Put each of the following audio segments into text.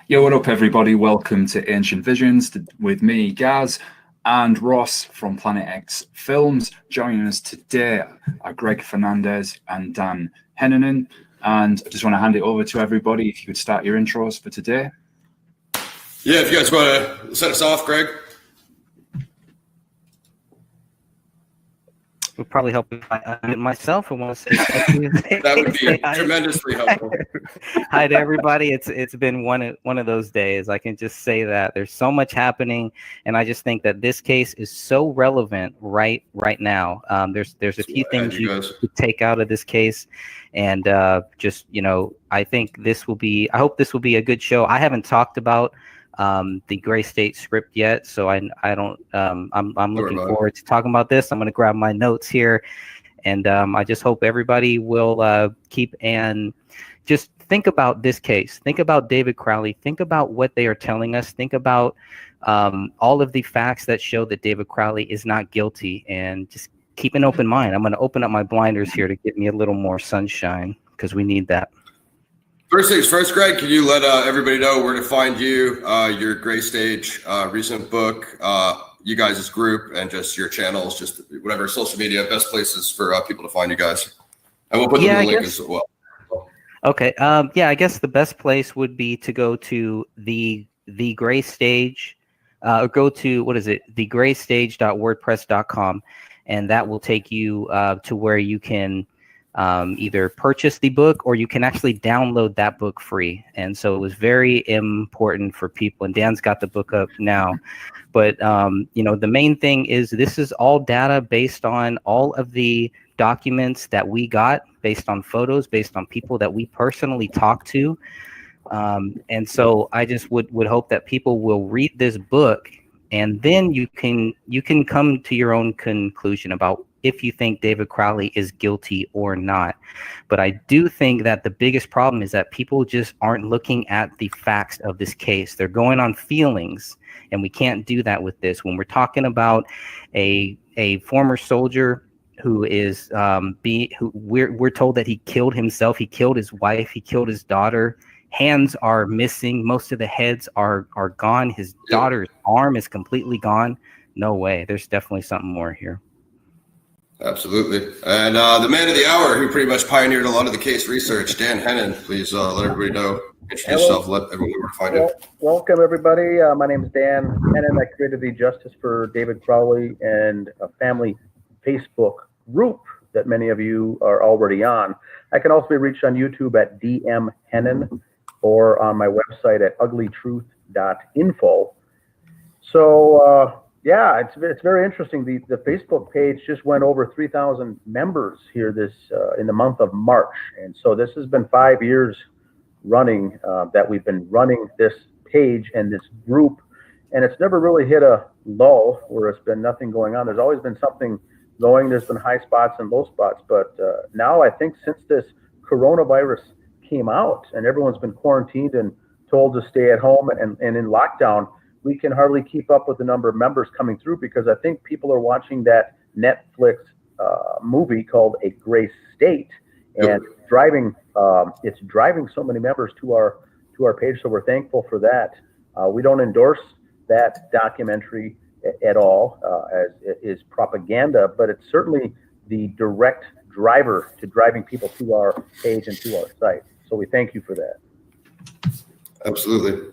Yo, what up, everybody? Welcome to Ancient Visions with me, Gaz, and Ross from Planet X Films. Joining us today are Greg Fernandez and Dan Hennanen. And I just want to hand it over to everybody. If you could start your intros for today. Yeah, if you guys want to set us off, Greg. Would probably help if I unmute myself and want to say that would be tremendously helpful. Hi to everybody. It's been one of those days. I can just say that there's so much happening, and I just think that this case is so relevant right now. There's a few things you could take out of this case, and I think I hope this will be a good show. I haven't talked about the Gray State script yet, so I'm looking forward to talking about this. I'm going to grab my notes here, and I just hope everybody will keep and just think about this case. Think about David Crowley. Think about what they are telling us. Think about all of the facts that show that David Crowley is not guilty, and just keep an open mind. I'm going to open up my blinders here to give me a little more sunshine, because we need that. First things first, Greg, can you let everybody know where to find you, your Gray Stage recent book, you guys' group, and just your channels, just whatever social media, best places for people to find you guys. And we'll put them in the link as well. Okay. I guess the best place would be to go to the Gray Stage, or go to, thegraystage.wordpress.com, and that will take you to where you can either purchase the book, or you can actually download that book free. And so it was very important for people, and Dan's got the book up now, but the main thing is this is all data based on all of the documents that we got, based on photos, based on people that we personally talked to, and so I just would hope that people will read this book, and then you can come to your own conclusion about if you think David Crowley is guilty or not. But I do think that the biggest problem is that people just aren't looking at the facts of this case. They're going on feelings, and we can't do that with this. When we're talking about a former soldier who is we're told that he killed himself, he killed his wife, he killed his daughter. Hands are missing. Most of the heads are gone. His daughter's arm is completely gone. No way. There's definitely something more here. Absolutely. And the man of the hour, who pretty much pioneered a lot of the case research, Dan Hennanen, please let everybody know, introduce yourself, let everyone know where to find you. Welcome, everybody. My name is Dan Hennanen. I created the Justice for David Crowley and a family Facebook group that many of you are already on. I can also be reached on YouTube at DM Hennanen, or on my website at uglytruth.info. So, it's very interesting. The Facebook page just went over 3,000 members here in the month of March, and so this has been 5 years running that we've been running this page and this group, and it's never really hit a lull where it's been nothing going on. There's always been something going. There's been high spots and low spots, but now I think since this coronavirus came out and everyone's been quarantined and told to stay at home and in lockdown, we can hardly keep up with the number of members coming through, because I think people are watching that Netflix movie called A Gray State, and it's driving so many members to our page. So we're thankful for that. We don't endorse that documentary at all as it is propaganda, but it's certainly the direct driver to driving people to our page and to our site. So we thank you for that. Absolutely.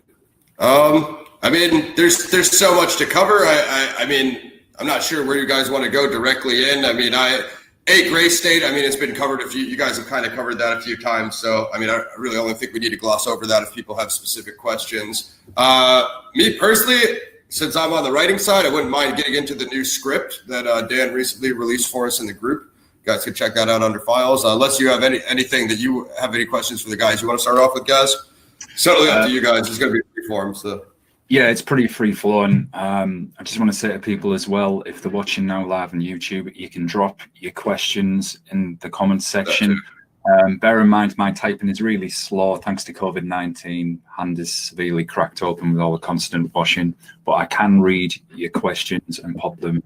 There's so much to cover. I'm not sure where you guys want to go directly in. Gray State, it's been covered you guys have kind of covered that a few times. So, I really only think we need to gloss over that if people have specific questions. Me personally, since I'm on the writing side, I wouldn't mind getting into the new script that Dan recently released for us in the group. You guys can check that out under files. Unless you have anything that you have any questions for the guys you want to start off with, guys? Certainly up to you guys. It's going to be free form, so. Yeah, it's pretty free flowing. I just want to say to people as well, if they're watching now live on YouTube, you can drop your questions in the comments section. Bear in mind, my typing is really slow thanks to COVID-19. Hand is severely cracked open with all the constant washing, but I can read your questions and pop them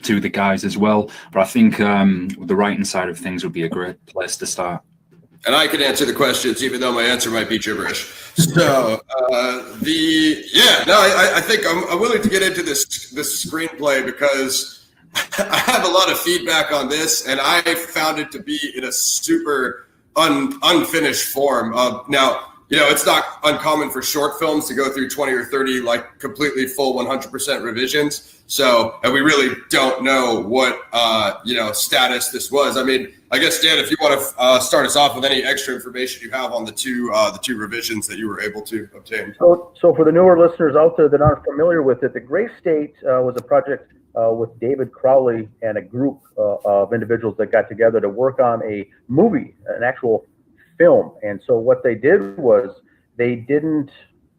to the guys as well. But I think the writing side of things would be a great place to start. and I can answer the questions, even though my answer might be gibberish. So I think I'm willing to get into this screenplay because I have a lot of feedback on this, and I found it to be in a super unfinished form. Now, it's not uncommon for short films to go through 20 or 30 like completely full 100% revisions. So, and we really don't know what status this was. I mean, I guess Dan, if you want to start us off with any extra information you have on the two revisions that you were able to obtain. So for the newer listeners out there that aren't familiar with it, the Gray State was a project with David Crowley and a group of individuals that got together to work on a movie, an actual film. And so what they did was they didn't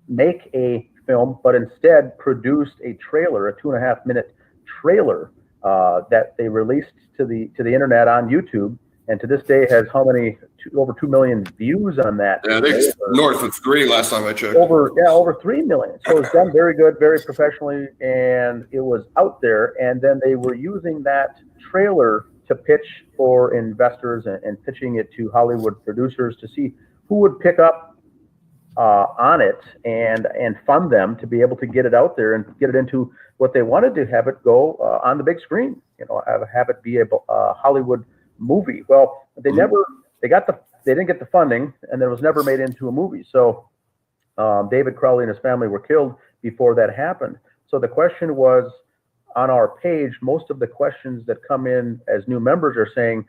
make a film, but instead produced a trailer, a 2.5-minute trailer that they released to the internet on YouTube. And to this day has how many? Over 2 million views on that. Yeah, I think it's north of 3 last time I checked. Over 3 million. So it's done very good, very professionally, and it was out there. And then they were using that trailer to pitch for investors and pitching it to Hollywood producers to see who would pick up on it and fund them to be able to get it out there and get it into what they wanted to have it go on the big screen. Have it be a Hollywood movie. Well, they didn't get the funding, and then it was never made into a movie. So David Crowley and his family were killed before that happened. So the question was on our page, most of the questions that come in as new members are saying,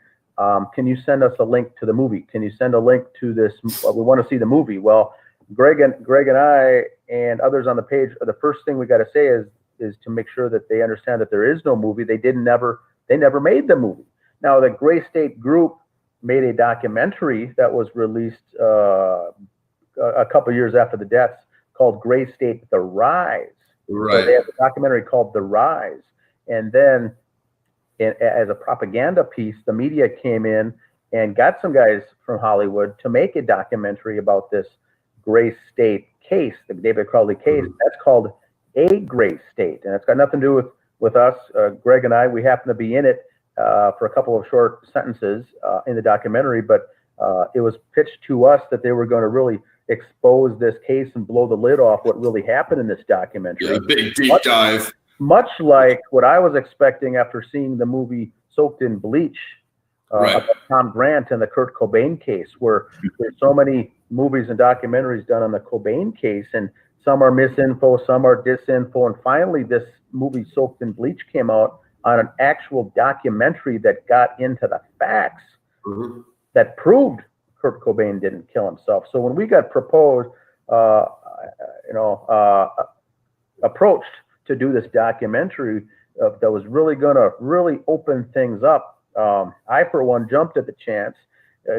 can you send us a link to the movie? Can you send a link to this? We want to see the movie. Well, Greg and I and others on the page, the first thing we got to say is to make sure that they understand that there is no movie. They never made the movie. Now, the Gray State Group made a documentary that was released a couple of years after the deaths called Gray State: The Rise. Right. So they have a documentary called The Rise. And then as a propaganda piece, the media came in and got some guys from Hollywood to make a documentary about this Gray State case, the David Crowley case. Mm-hmm. That's called A Gray State. And it's got nothing to do with us. Greg and I, we happen to be in it for a couple of short sentences in the documentary, but it was pitched to us that they were going to really expose this case and blow the lid off what really happened in this documentary. Yeah, big deep dive. Much like what I was expecting after seeing the movie Soaked in Bleach about Tom Grant and the Kurt Cobain case, where there's so many movies and documentaries done on the Cobain case, and some are misinfo, some are disinfo, and finally this movie Soaked in Bleach came out on an actual documentary that got into the facts that proved Kurt Cobain didn't kill himself. So when we got proposed, approached to do this documentary that was really going to really open things up, I, for one, jumped at the chance.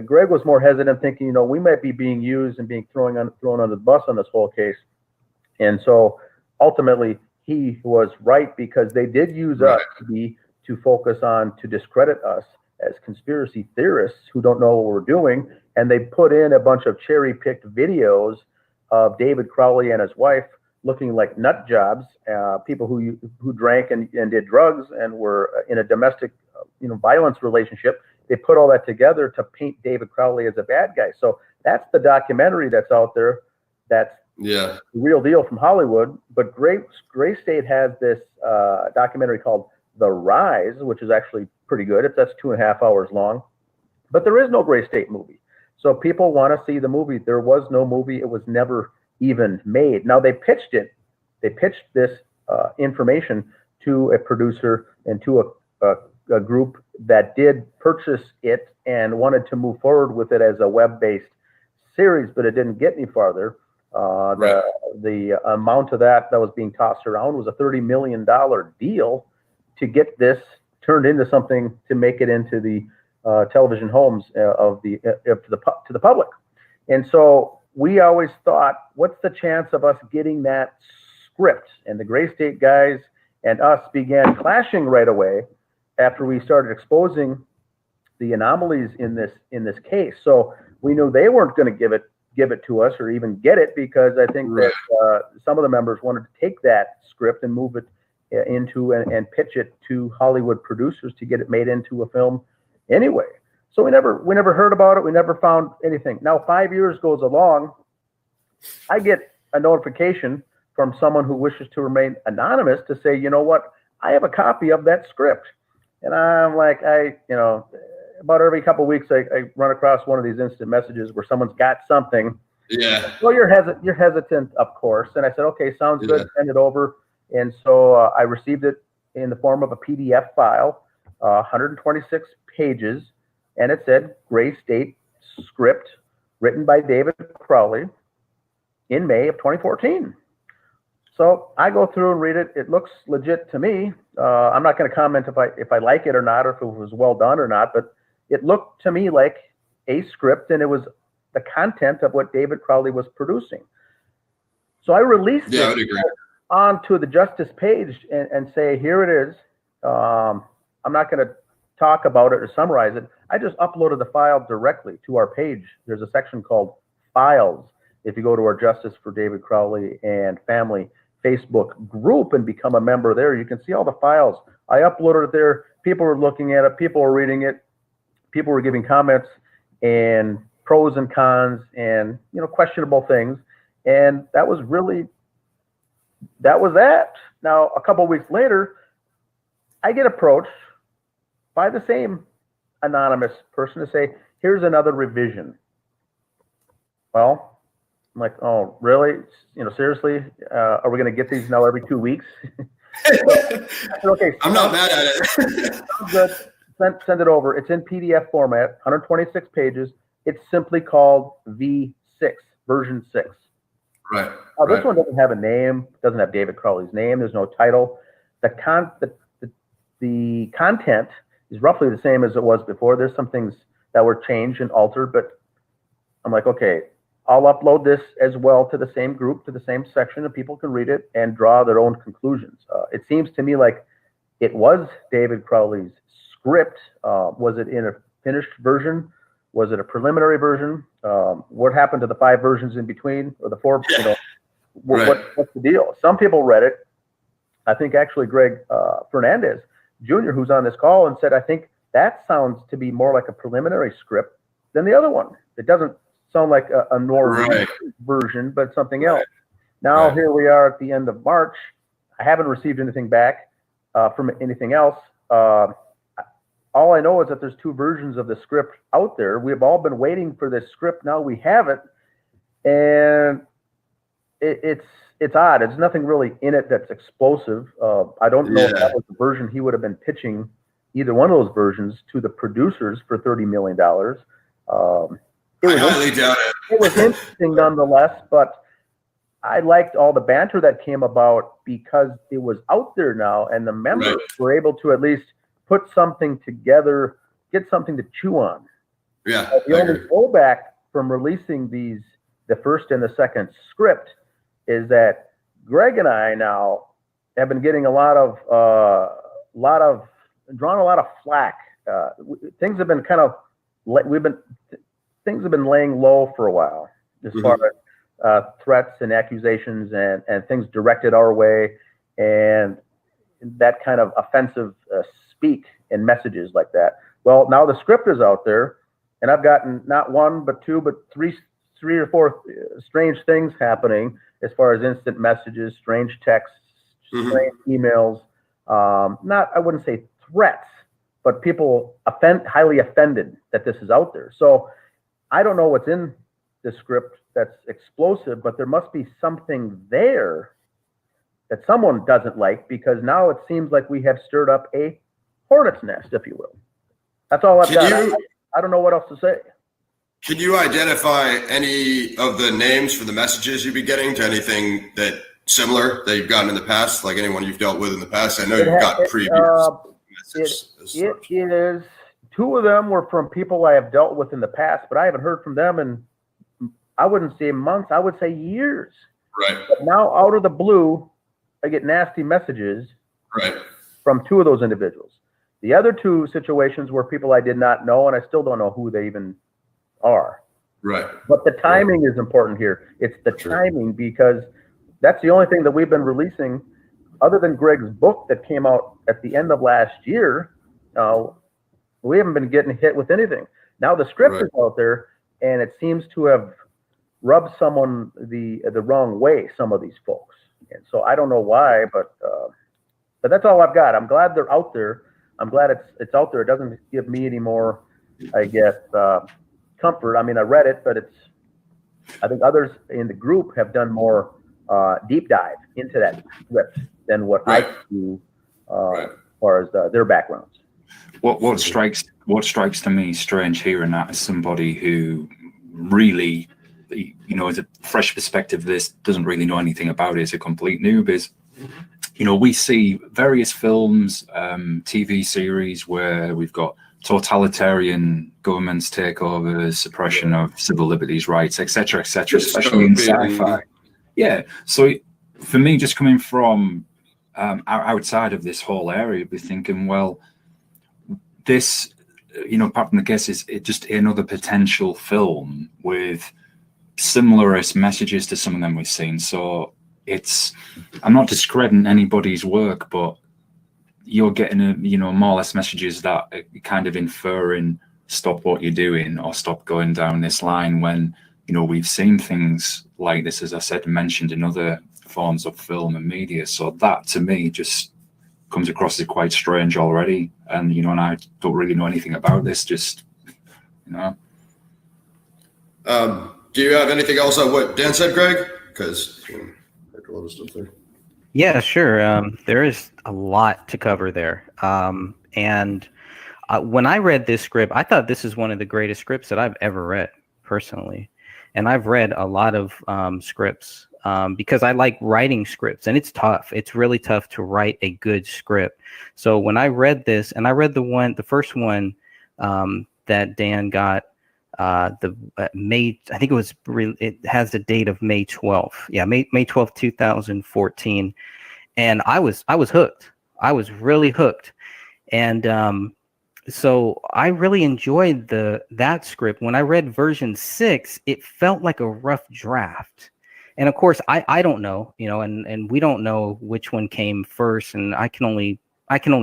Greg was more hesitant, thinking, we might be being used and being thrown under the bus on this whole case. And so ultimately, he was right, because they did use us to focus on, to discredit us as conspiracy theorists who don't know what we're doing. And they put in a bunch of cherry-picked videos of David Crowley and his wife looking like nut jobs, people who drank and did drugs and were in a domestic violence relationship. They put all that together to paint David Crowley as a bad guy. So that's the documentary that's out there. That's the real deal from Hollywood. But Gray State has this documentary called The Rise, which is actually pretty good. That's 2.5 hours long. But there is no Gray State movie. So people want to see the movie. There was no movie. It was never even made. Now they pitched it. They pitched this information to a producer and to a group that did purchase it and wanted to move forward with it as a web-based series, but it didn't get any farther. The amount of that was being tossed around was a $30 million deal to get this turned into something to make it into the television homes to the public. And so we always thought, what's the chance of us getting that script? And the Gray State guys and us began clashing right away after we started exposing the anomalies in this case. So we knew they weren't going to give it to us or even get it, because I think that some of the members wanted to take that script and move it into and pitch it to Hollywood producers to get it made into a film anyway. So we never heard about it. We never found anything. Now 5 years goes along. I get a notification from someone who wishes to remain anonymous to say, you know what, I have a copy of that script. And I'm like, about every couple of weeks, I run across one of these instant messages where someone's got something. Yeah. Well, you're hesitant, of course. And I said, okay, sounds good. Send it over. And so I received it in the form of a PDF file, 126 pages. And it said Gray State script written by David Crowley in May of 2014. So I go through and read it. It looks legit to me. I'm not going to comment if I like it or not, or if it was well done or not, but it looked to me like a script, and it was the content of what David Crowley was producing. So I released it onto the Justice page and say, here it is. I'm not going to talk about it or summarize it. I just uploaded the file directly to our page. There's a section called Files. If you go to our Justice for David Crowley and Family Facebook group and become a member there, you can see all the files. I uploaded it there. People were looking at it. People were reading it. People were giving comments and pros and cons and, questionable things. And that was that. Now, a couple of weeks later, I get approached by the same anonymous person to say, here's another revision. Well, I'm like, oh, really? Seriously? Are we going to get these now every 2 weeks? I said, okay. I'm not mad at it. Good. Send it over. It's in PDF format, 126 pages. It's simply called V6, version 6. Right. This one doesn't have a name. Doesn't have David Crowley's name. There's no title. The content is roughly the same as it was before. There's some things that were changed and altered, but I'm like, okay, I'll upload this as well to the same group, to the same section, and people can read it and draw their own conclusions. It seems to me like it was David Crowley's script. Was it in a finished version? Was it a preliminary version? What happened to the 5 versions in between, or the 4? What's the deal? Some people read it. I think actually Greg Fernandez Jr., who's on this call, and said, I think that sounds to be more like a preliminary script than the other one. It doesn't sound like a Norwegian version, but something else. Now, here we are at the end of March. I haven't received anything back from anything else. All I know is that there's 2 versions of the script out there. We've all been waiting for this script. Now we have it, and it's odd. There's nothing really in it that's explosive. I don't know if that was the version he would have been pitching, either one of those versions, to the producers for $30 million. I highly doubt it. It was interesting nonetheless, but I liked all the banter that came about because it was out there now, and the members were able to at least put something together, get something to chew on. Yeah. The only fallback from releasing the first and the second script, is that Greg and I now have been getting drawn a lot of flack. Things have been things have been laying low for a while as far as threats and accusations and things directed our way, and that kind of offensive speak and messages like that. Well, now the script is out there, and I've gotten not 1, but 2, but three or 4 strange things happening as far as instant messages, strange texts, strange emails. I wouldn't say threats, but people highly offended that this is out there. So I don't know what's in the script that's explosive, but there must be something there that someone doesn't like, because now it seems like we have stirred up a hornet's nest, if you will. That's all I've got. I don't know what else to say. Can you identify any of the names for the messages you've been getting to anything that similar that you've gotten in the past, like anyone you've dealt with in the past? I know you've got previous messages. It is. 2 of them were from people I have dealt with in the past, but I haven't heard from them in, I wouldn't say months, I would say years. Right. But now, out of the blue, I get nasty messages from 2 of those individuals. The other 2 situations were people I did not know, and I still don't know who they even are. Right. But the timing is important here. It's the timing, because that's the only thing that we've been releasing, other than Greg's book that came out at the end of last year. We haven't been getting hit with anything. Now the script is out there, and it seems to have rubbed someone the wrong way. Some of these folks, and so I don't know why, but that's all I've got. I'm glad they're out there. I'm glad it's out there. It doesn't give me any more, I guess, comfort. I mean, I read it, but I think others in the group have done more deep dive into that script than what I do as far as their backgrounds. What strikes to me strange hearing that as somebody who really, as a fresh perspective, this doesn't really know anything about it, is a complete noob, is, we see various films, TV series where we've got totalitarian governments take over, suppression of civil liberties, rights, etc., especially in sci-fi. Yeah. So for me, just coming from outside of this whole area, we're thinking, well, this, apart from the guess, is it just another potential film with similar messages to some of them we've seen. So I'm not discrediting anybody's work, but you're getting more or less messages that are kind of inferring stop what you're doing or stop going down this line, when we've seen things like this, as I said, mentioned in other forms of film and media. So that to me just comes across as quite strange already, and and I don't really know anything about this, just Do you have anything else on what Dan said, Greg? Because a lot of stuff there. Yeah, sure. There is a lot to cover there. And when I read this script, I thought this is one of the greatest scripts that I've ever read personally. And I've read a lot of scripts because I like writing scripts, and it's tough. It's really tough to write a good script. So when I read this, and I read the first one that Dan got, May, I think it has the date of May 12th. Yeah, May 12th, 2014. And I was hooked. I was really hooked. And so I really enjoyed that script. When I read version 6, it felt like a rough draft. And of course, I don't know, and we don't know which one came first, and I can only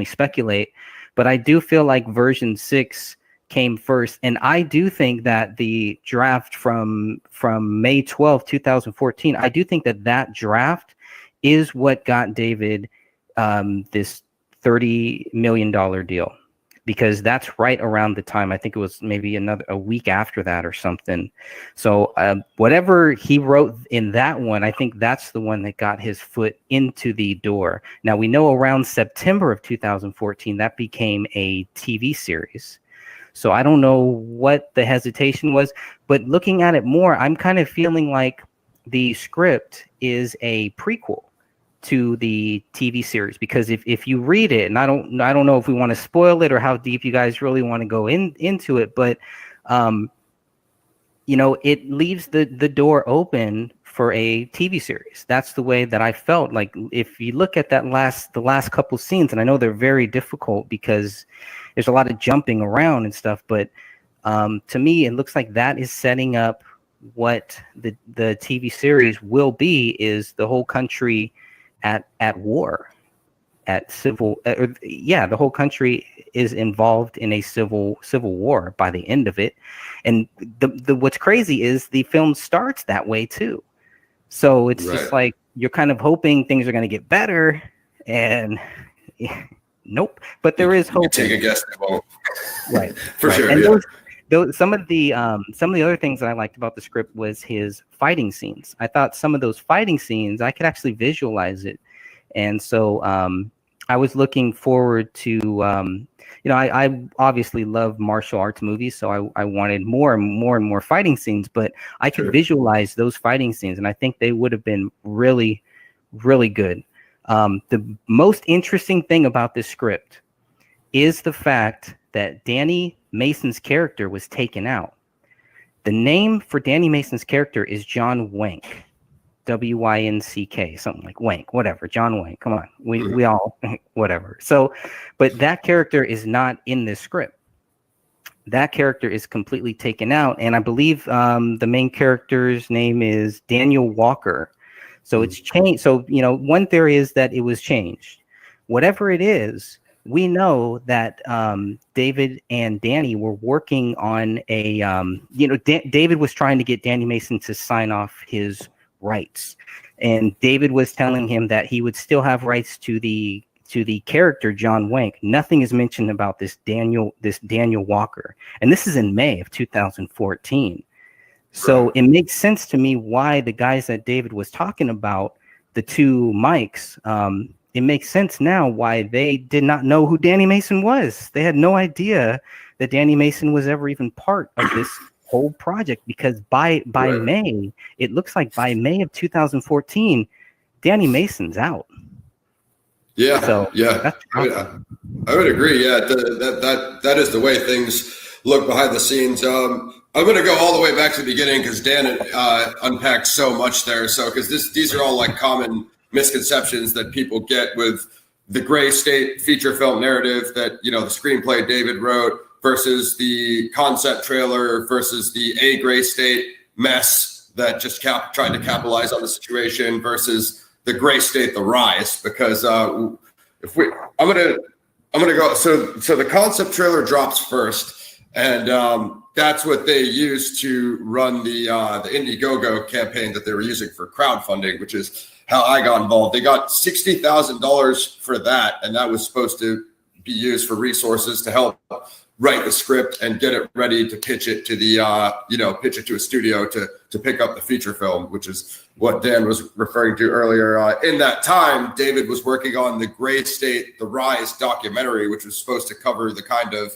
speculate, but I do feel like version 6 came first. And I do think that the draft from May 12, 2014, I do think that draft is what got David this $30 million deal, because that's right around the time. I think it was maybe a week after that or something. So whatever he wrote in that one, I think that's the one that got his foot into the door. Now, we know around September of 2014, that became a TV series. So I don't know what the hesitation was, but looking at it more, I'm kind of feeling like the script is a prequel to the TV series, because if you read it, and I don't know if we want to spoil it or how deep you guys really want to go into it, but it leaves the door open for a TV series. That's the way that I felt. Like, if you look at the last couple scenes, and I know they're very difficult because there's a lot of jumping around and stuff, but to me, it looks like that is setting up what the TV series will be, is the whole country at war, at civil. The whole country is involved in a civil war by the end of it. And the what's crazy is the film starts that way too. So it's just like you're kind of hoping things are going to get better, and nope. But there is hope. Take a guess, they won't. Right, for sure. And yeah. some of the other things that I liked about the script was his fighting scenes. I thought some of those fighting scenes, I could actually visualize it, and so I was looking forward to. I obviously love martial arts movies, so I wanted more and more fighting scenes, but I could visualize those fighting scenes, and I think they would have been really, really good. The most interesting thing about this script is the fact that Danny Mason's character was taken out. The name for Danny Mason's character is John Wank, W-Y-N-C-K, something like Wank, whatever. John Wank, come on, we all whatever. So, but that character is not in this script. That character is completely taken out, and I believe the main character's name is Daniel Walker. So it's changed. So one theory is that it was changed. Whatever it is, we know that David and Danny were working on a, David was trying to get Danny Mason to sign off his rights, and David was telling him that he would still have rights to the character John Wank. Nothing is mentioned about this Daniel Walker, and this is in May of 2014. So it makes sense to me why the guys that David was talking about, the two Mikes, it makes sense now why they did not know who Danny Mason was. They had no idea that Danny Mason was ever even part of this whole project, because by May, it looks like by May of 2014, Danny Mason's out. Yeah, so yeah, I would agree. Yeah, that is the way things look behind the scenes. I'm going to go all the way back to the beginning because Dan unpacked so much there. So because these are all like common misconceptions that people get with the Gray State feature film narrative that, the screenplay David wrote versus the concept trailer versus the A Gray State mess that just tried to capitalize on the situation versus the Gray State, the rise. Because I'm gonna go. So the concept trailer drops first, and that's what they used to run the Indiegogo campaign that they were using for crowdfunding, which is how I got involved. They got $60,000 for that, and that was supposed to be used for resources to help write the script and get it ready to pitch it to pitch it to a studio to pick up the feature film, which is what Dan was referring to earlier. In that time, David was working on the Gray State, the Rise documentary, which was supposed to cover the kind of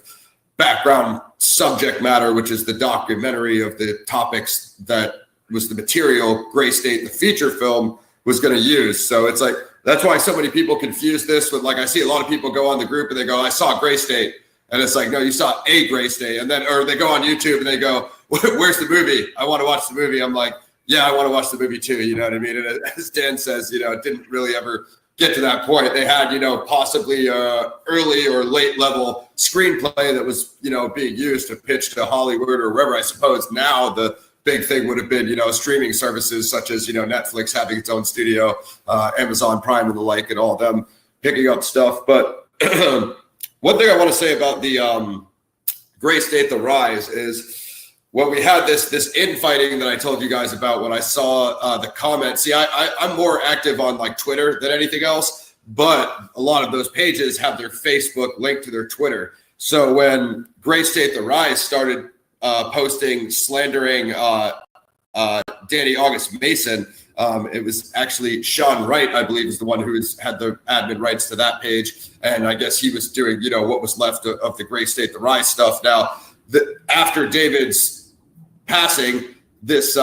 background subject matter, which is the documentary of the topics that was the material Gray State, the feature film, was going to use. So it's like, that's why so many people confuse this with, like, I see a lot of people go on the group and they go, I saw Gray State. And it's like, no, you saw A Gray State. And then, or they go on YouTube and they go, where's the movie? I want to watch the movie. I'm like, yeah, I want to watch the movie too. You know what I mean? And as Dan says, it didn't really ever get to that point. They had, possibly early or late level screenplay that was, being used to pitch to Hollywood or wherever. I suppose now the big thing would have been, streaming services such as, Netflix having its own studio, Amazon Prime and the like, and all of them picking up stuff. But one thing I want to say about the Gray State, the Rise, is when we had this infighting that I told you guys about, when I saw the comments. See, I'm more active on like Twitter than anything else, but a lot of those pages have their Facebook linked to their Twitter. So when Gray State, the Rise started posting slandering Danny August Mason, it was actually Sean Wright, I believe, is the one who had the admin rights to that page. And I guess he was doing, what was left of the Gray State, the Rise stuff. Now, after David's passing, this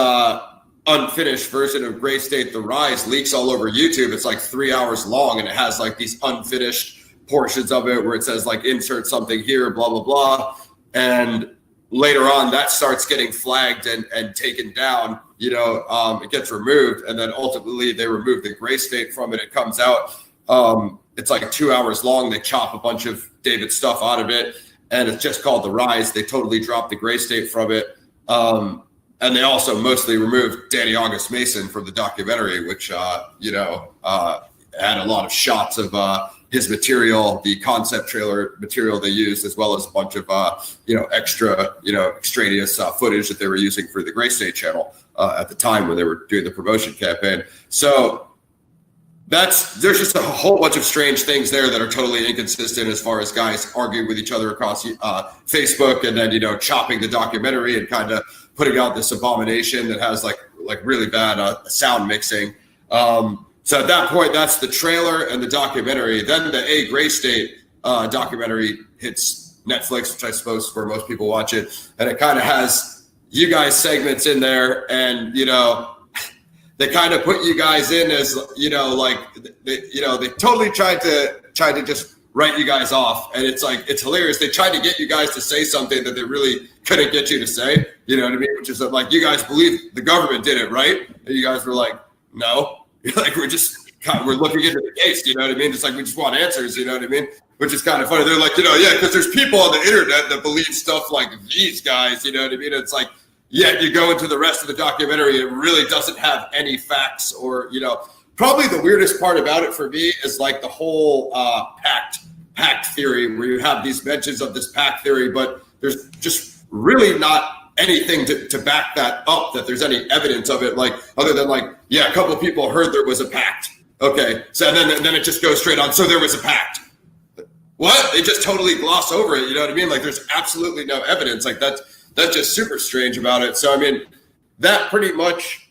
unfinished version of Gray State, the Rise leaks all over YouTube. It's like 3 hours long, and it has like these unfinished portions of it where it says like insert something here, blah, blah, blah. And later on, that starts getting flagged and taken down. It gets removed, and then ultimately they remove the Gray State from it. It comes out. It's like 2 hours long. They chop a bunch of David's stuff out of it, and it's just called The Rise. They totally dropped the Gray State from it. And they also mostly removed Danny August Mason from the documentary, which, had a lot of shots of his material, the concept trailer material they used, as well as a bunch of, extra, extraneous footage that they were using for the Gray State channel at the time when they were doing the promotion campaign. So there's just a whole bunch of strange things there that are totally inconsistent as far as guys arguing with each other across Facebook, and then, chopping the documentary and kind of putting out this abomination that has like really bad sound mixing. So at that point, that's the trailer and the documentary. Then the A Gray State documentary hits Netflix, which I suppose is where most people watch it. And it kind of has you guys segments in there, and, they kind of put you guys in as, they totally tried to just write you guys off. And it's like, it's hilarious. They tried to get you guys to say something that they really couldn't get you to say, you know what I mean? Which is like, you guys believe the government did it, right? And you guys were like, no. Like, we're looking into the case, you know what I mean? It's like, we just want answers, you know what I mean? Which is kind of funny. They're like, yeah, because there's people on the internet that believe stuff like these guys, you know what I mean? It's like, yeah, you go into the rest of the documentary, it really doesn't have any facts or, probably the weirdest part about it for me is like the whole pact pact theory, where you have these mentions of this pact theory, but there's just really not anything to back that up, that there's any evidence of it, like other than like, yeah, a couple of people heard there was a pact. Okay, so then it just goes straight on. So there was a pact. What? They just totally gloss over it. You know what I mean? Like there's absolutely no evidence. Like that's just super strange about it. So I mean, that pretty much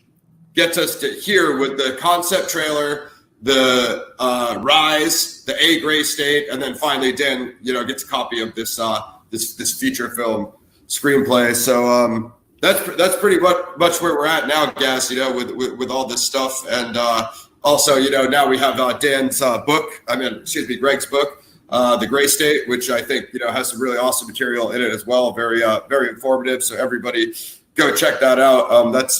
gets us to here with the concept trailer, the Rise, the A Gray State, and then finally Dan, gets a copy of this this feature film screenplay. So that's pretty much where we're at now, Gaz. With all this stuff, and also now we have Dan's book. Greg's book. The Gray State, which I think has some really awesome material in it as well, very informative. So everybody, go check that out.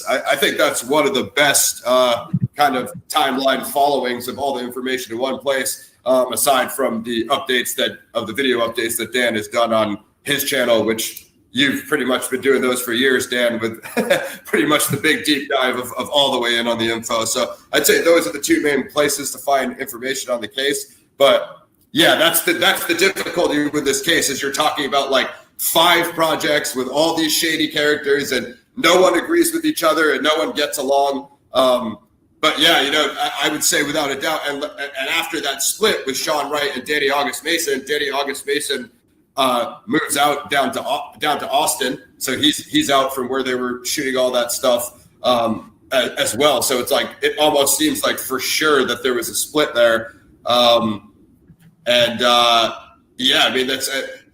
I think that's one of the best kind of timeline followings of all the information in one place. Aside from the updates of the video updates that Dan has done on his channel, which you've pretty much been doing those for years, Dan, with pretty much the big deep dive of all the way in on the info. So I'd say those are the two main places to find information on the case. But yeah, that's the difficulty with this case, is you're talking about like 5 projects with all these shady characters, and no one agrees with each other and no one gets along. But yeah, I would say without a doubt, and after that split with Sean Wright and Danny August Mason moves out down to Austin, so he's out from where they were shooting all that stuff as well. So it's like, it almost seems like for sure that there was a split there. That's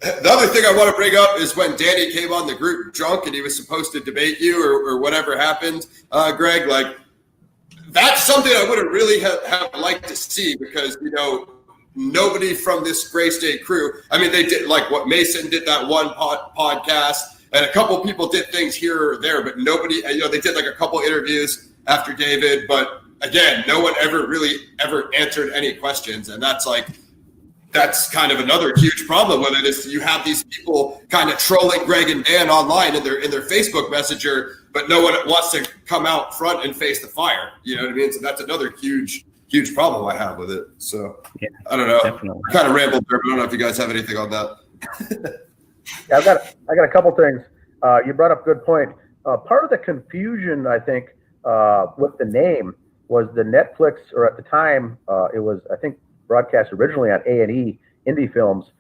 the other thing I want to bring up is when Danny came on the group drunk and he was supposed to debate you or whatever happened, Greg, like that's something I would have really have liked to see, because nobody from this Gray State crew, they did like what Mason did, that one podcast, and a couple people did things here or there, but nobody, they did like a couple interviews after David, but again, no one ever answered any questions. And that's kind of another huge problem with it, is you have these people kind of trolling Greg and Dan online in their Facebook Messenger, but no one wants to come out front and face the fire. You know what I mean? So that's another huge problem I have with it. So yeah, I don't know. Definitely. Kind of rambled there, but I don't know if you guys have anything on that. Yeah, I got a couple things. You brought up a good point. Part of the confusion, I think, with the name was the Netflix, or at the time, it was, I think, broadcast originally on A&E Indie Films.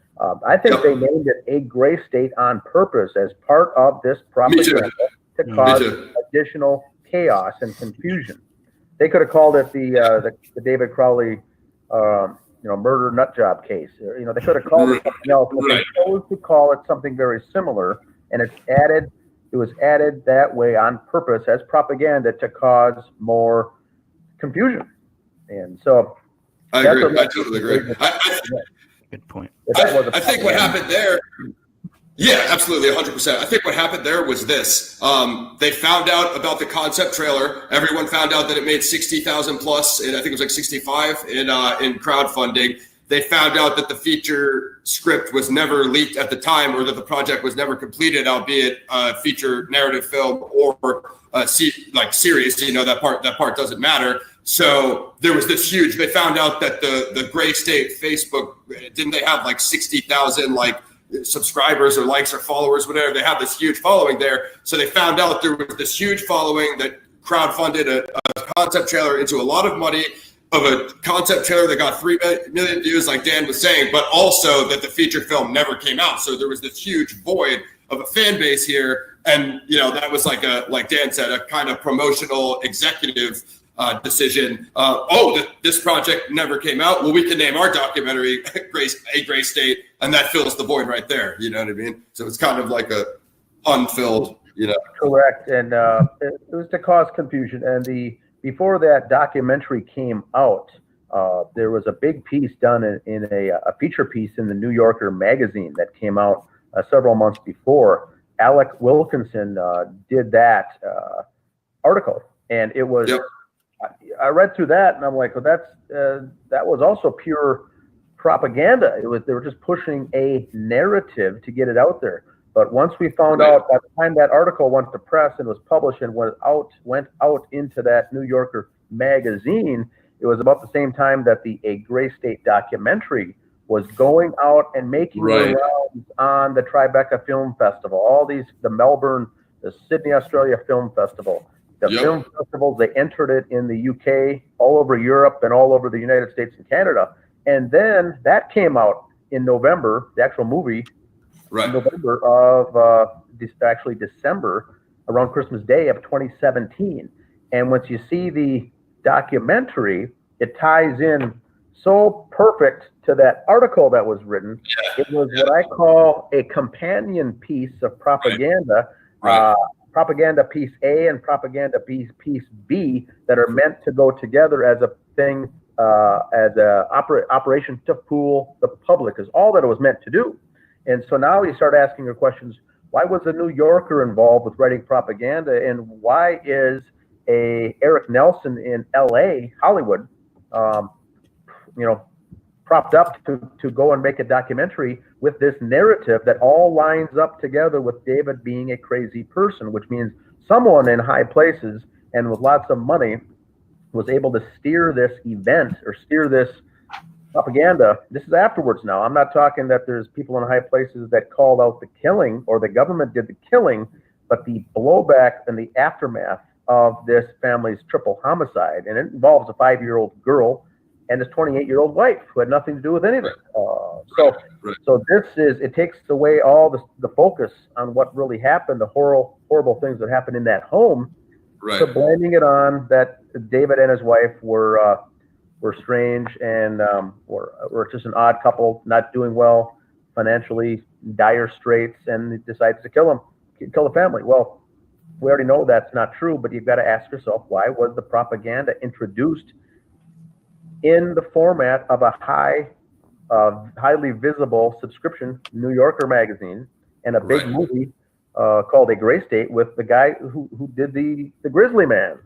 I think they named it A Gray State on purpose as part of this propaganda to cause additional chaos and confusion. They could have called it the David Crowley, murder nut job case. They could have called it something else, but they chose to call it something very similar, and it was added that way on purpose as propaganda to cause more confusion. And so I agree. I totally agree. Good point. I think what happened there, yeah, absolutely, 100%. I think what happened there was this. They found out about the concept trailer. Everyone found out that it made 60,000 plus, and I think it was like 65 in crowdfunding. They found out that the feature script was never leaked at the time, or that the project was never completed, albeit a feature narrative film or series. That part doesn't matter. So there was this huge. They found out that the Gray State Facebook, didn't they have like 60,000 subscribers or likes or followers, whatever? They have this huge following there. So they found out there was this huge following that crowdfunded a concept trailer into a lot of money, of a concept trailer that got 3 million views, like Dan was saying, but also that the feature film never came out. So there was this huge void of a fan base here. And, that was like Dan said, a kind of promotional executive decision. This project never came out. Well, we can name our documentary A Gray State, and that fills the void right there. You know what I mean? So it's kind of like a unfilled, Correct. And it was to cause confusion. And before that documentary came out, there was a big piece done in a feature piece in the New Yorker magazine that came out several months before. Alec Wilkinson did that article, and it was. Yep. I read through that, and I'm like, well, that was also pure propaganda. They were just pushing a narrative to get it out there. But once we found out, by the time that article went to press and was published and went out into that New Yorker magazine, it was about the same time that the A Gray State documentary was going out and making Right. the rounds on the Tribeca Film Festival, all these, the Melbourne, the Sydney, Australia Film Festival, the Yep. film festivals. They entered it in the UK, all over Europe, and all over the United States and Canada. And then that came out in November, the actual movie, Right. in November of actually December, around Christmas Day of 2017. And once you see the documentary, it ties in so perfect to that article that was written. Yeah. It was what I call a companion piece of propaganda, Right. propaganda piece A and propaganda piece B, that are meant to go together as a thing, as a operation to fool the public, is all that it was meant to do. And so now you start asking your questions: why was a New Yorker involved with writing propaganda, and why is a Eric Nelson in L.A., Hollywood, propped up to go and make a documentary with this narrative that all lines up together with David being a crazy person, which means someone in high places and with lots of money was able to steer this event or steer this propaganda. This is afterwards now. I'm not talking that there's people in high places that called out the killing or the government did the killing, but the blowback and the aftermath of this family's triple homicide. And it involves a 5-year-old girl and his 28-year-old wife who had nothing to do with any of it. So this is, it takes away all the focus on what really happened, the horrible things that happened in that home, to blaming it on that David and his wife were strange and were just an odd couple, not doing well financially, dire straits, and he decides to kill the family. Well, we already know that's not true, but you've got to ask yourself, why was the propaganda introduced in the format of a highly visible subscription New Yorker magazine and a big movie called A Gray State with the guy who did the Grizzly Man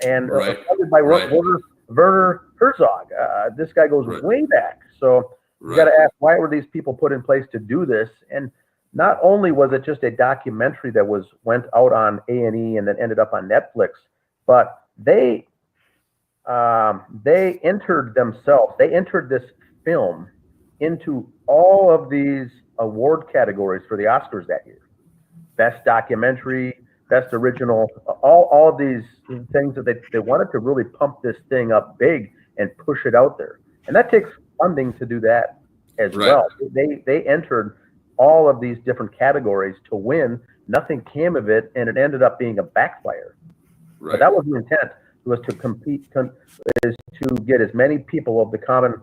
and funded by Werner Herzog. This guy goes way back. So you got to ask, why were these people put in place to do this? And not only was it just a documentary that went out on A&E and then ended up on Netflix, but they entered this film into all of these award categories for the Oscars that year. Best documentary, best original, all of these things that they wanted to really pump this thing up big and push it out there. And that takes funding to do that as well. They entered all of these different categories to win. Nothing came of it, and it ended up being a backfire. But that was the intent, was to compete, is to get as many people of the common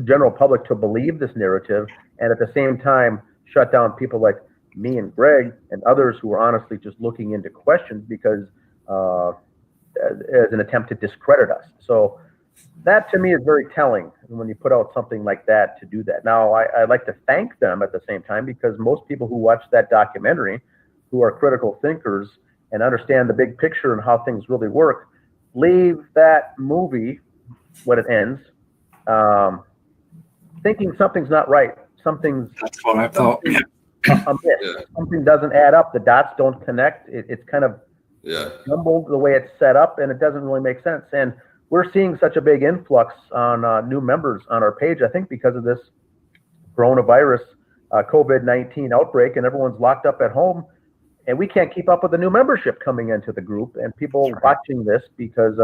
general public to believe this narrative, and at the same time shut down people like me and Greg and others who were honestly just looking into questions because as an attempt to discredit us. So that to me is very telling when you put out something like that, to do that. Now, I'd like to thank them at the same time, because most people who watch that documentary, who are critical thinkers and understand the big picture and how things really work, leave that movie when it ends thinking something's not right. That's what I thought. Something doesn't add up. The dots don't connect. It's kind of jumbled the way it's set up, and it doesn't really make sense. And we're seeing such a big influx on new members on our page, I think because of this coronavirus COVID-19 outbreak, and everyone's locked up at home, and we can't keep up with the new membership coming into the group and people watching this because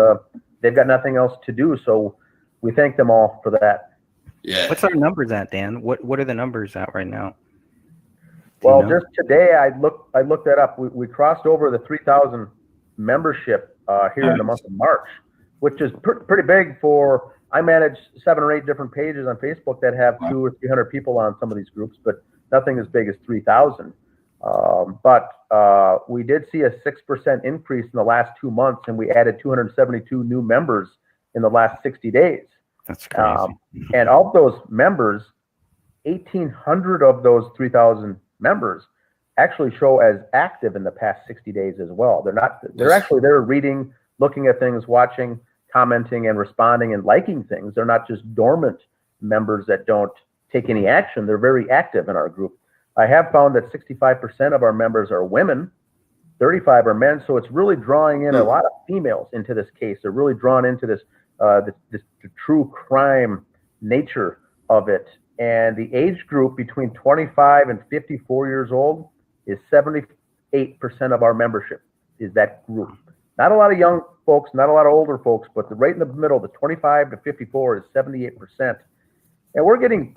they've got nothing else to do. So we thank them all for that. Yeah. What's our numbers at, Dan? What are the numbers at right now? Well, just today I looked that up. We crossed over the 3,000 membership here in the month of March, which is pretty big for. I manage 7 or 8 different pages on Facebook that have 200 or 300 people on some of these groups, but nothing as big as 3,000. But we did see a 6% increase in the last 2 months, and we added 272 new members in the last 60 days. That's crazy. And of those members, 1,800 of those 3,000 members actually show as active in the past 60 days as well. They're reading, looking at things, watching, commenting and responding and liking things. They're not just dormant members that don't take any action. They're very active in our group. I have found that 65% of our members are women, 35 are men. So it's really drawing in a lot of females into this case. They're really drawn into this, the true crime nature of it. And the age group between 25 and 54 years old is 78% of our membership is that group. Not a lot of young folks, not a lot of older folks, but right in the middle, the 25 to 54 is 78%. And we're getting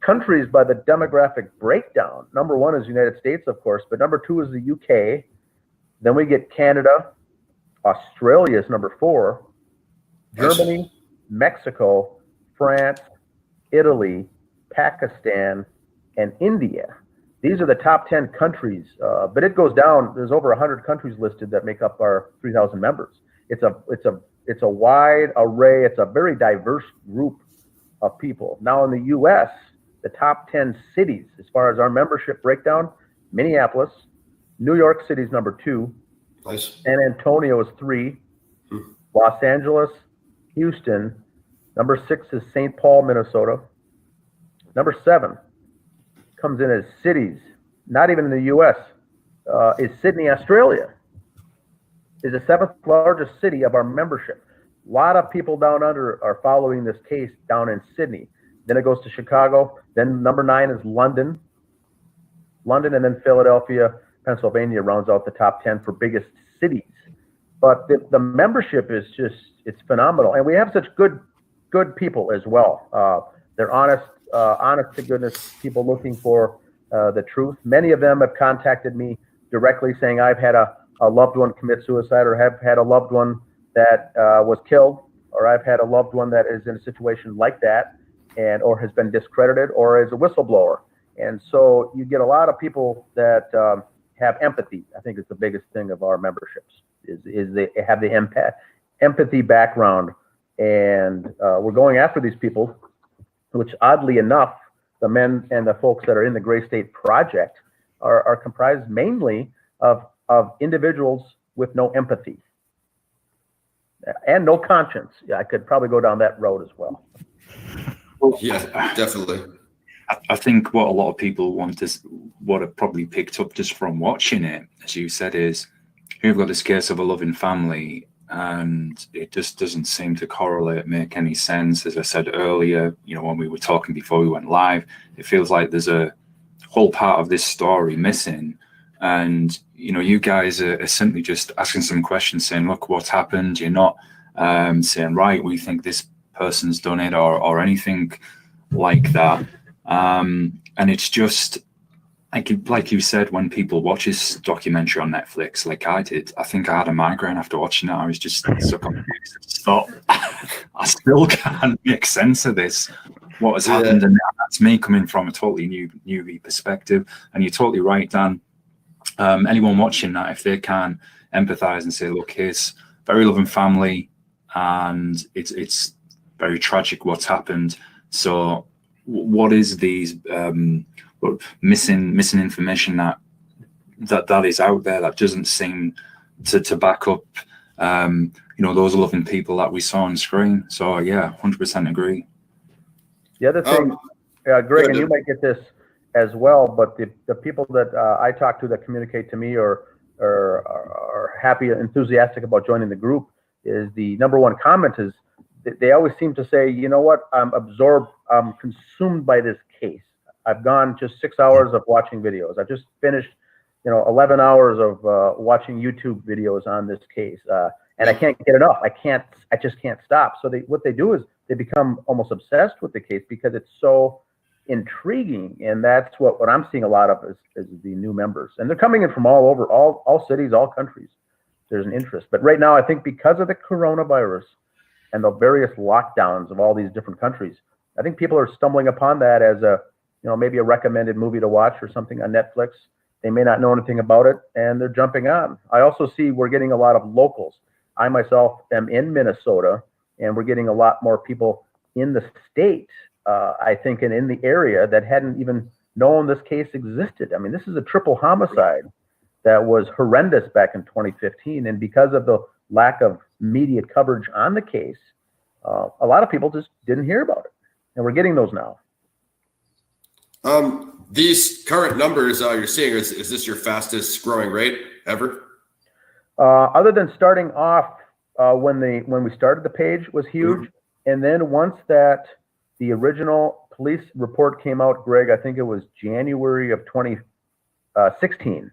countries by the demographic breakdown. Number one is the United States, of course, but number two is the UK. Then we get Canada. Australia is number 4. Germany, Mexico, France, Italy, Pakistan, and India. These are the top 10 countries, but it goes down. There's over 100 countries listed that make up our 3,000 members. It's a wide array. It's a very diverse group of people. Now in the U.S., the top 10 cities, as far as our membership breakdown: Minneapolis, New York City is number 2, Nice. San Antonio is 3, Los Angeles, Houston. Number 6 is St. Paul, Minnesota. Number 7 comes in as cities, not even in the U.S., is Sydney, Australia. Is the 7th largest city of our membership. A lot of people down under are following this case down in Sydney. Then it goes to Chicago. Then number 9 is London, and then Philadelphia, Pennsylvania rounds out the top 10 for biggest cities. But the membership is just, it's phenomenal. And we have such good people as well. They're honest to goodness people looking for the truth. Many of them have contacted me directly saying, I've had a loved one commit suicide, or have had a loved one that was killed, or I've had a loved one that is in a situation like that, or has been discredited, or is a whistleblower. And so you get a lot of people that have empathy. I think is the biggest thing of our memberships is they have the empathy background, and we're going after these people, which oddly enough, the men and the folks that are in the Gray State Project are comprised mainly of individuals with no empathy and no conscience. Yeah, I could probably go down that road as well. Yeah, definitely. I think what a lot of people want is what I've probably picked up just from watching it, as you said, is you've got this case of a loving family, and it just doesn't seem to correlate, make any sense. As I said earlier, when we were talking before we went live, it feels like there's a whole part of this story missing. And, you guys are simply just asking some questions saying, look, what's happened? You're not saying, right, we think this person's done it or anything like that. And it's just, like you said, when people watch this documentary on Netflix, like I did, I think I had a migraine after watching it. I was just so confused. I just thought, I still can't make sense of this. What has happened? And that's me coming from a totally new perspective. And you're totally right, Dan. Anyone watching that, if they can empathize and say, look, here's very loving family, and it's very tragic what's happened. So what is these missing information that is out there that doesn't seem to back up those loving people that we saw on screen? So yeah, 100% agree. The other thing, Greg, and you might get this as well, but the people that I talk to that communicate to me or are happy, enthusiastic about joining the group, is the number one comment is they always seem to say, you know what, I'm consumed by this case. I've gone just 6 hours of watching videos. I've just finished, 11 hours of watching YouTube videos on this case, and I can't get enough. I just can't stop. So what they do is they become almost obsessed with the case because it's so intriguing, and that's what I'm seeing a lot of is the new members, and they're coming in from all over, all cities, all countries. There's an interest, but right now I think because of the coronavirus and the various lockdowns of all these different countries, I think people are stumbling upon that as maybe a recommended movie to watch or something on Netflix. They may not know anything about it, and they're jumping on. I also see we're getting a lot of locals. I myself am in Minnesota, and we're getting a lot more people in the state, I think, and in the area that hadn't even known this case existed. I mean, this is a triple homicide that was horrendous back in 2015, and because of the lack of media coverage on the case, a lot of people just didn't hear about it, and we're getting those now. These current numbers you're seeing, is this your fastest growing rate ever? Other than starting off when we started the page was huge, and then once the original police report came out, Greg, I think it was January of 2016.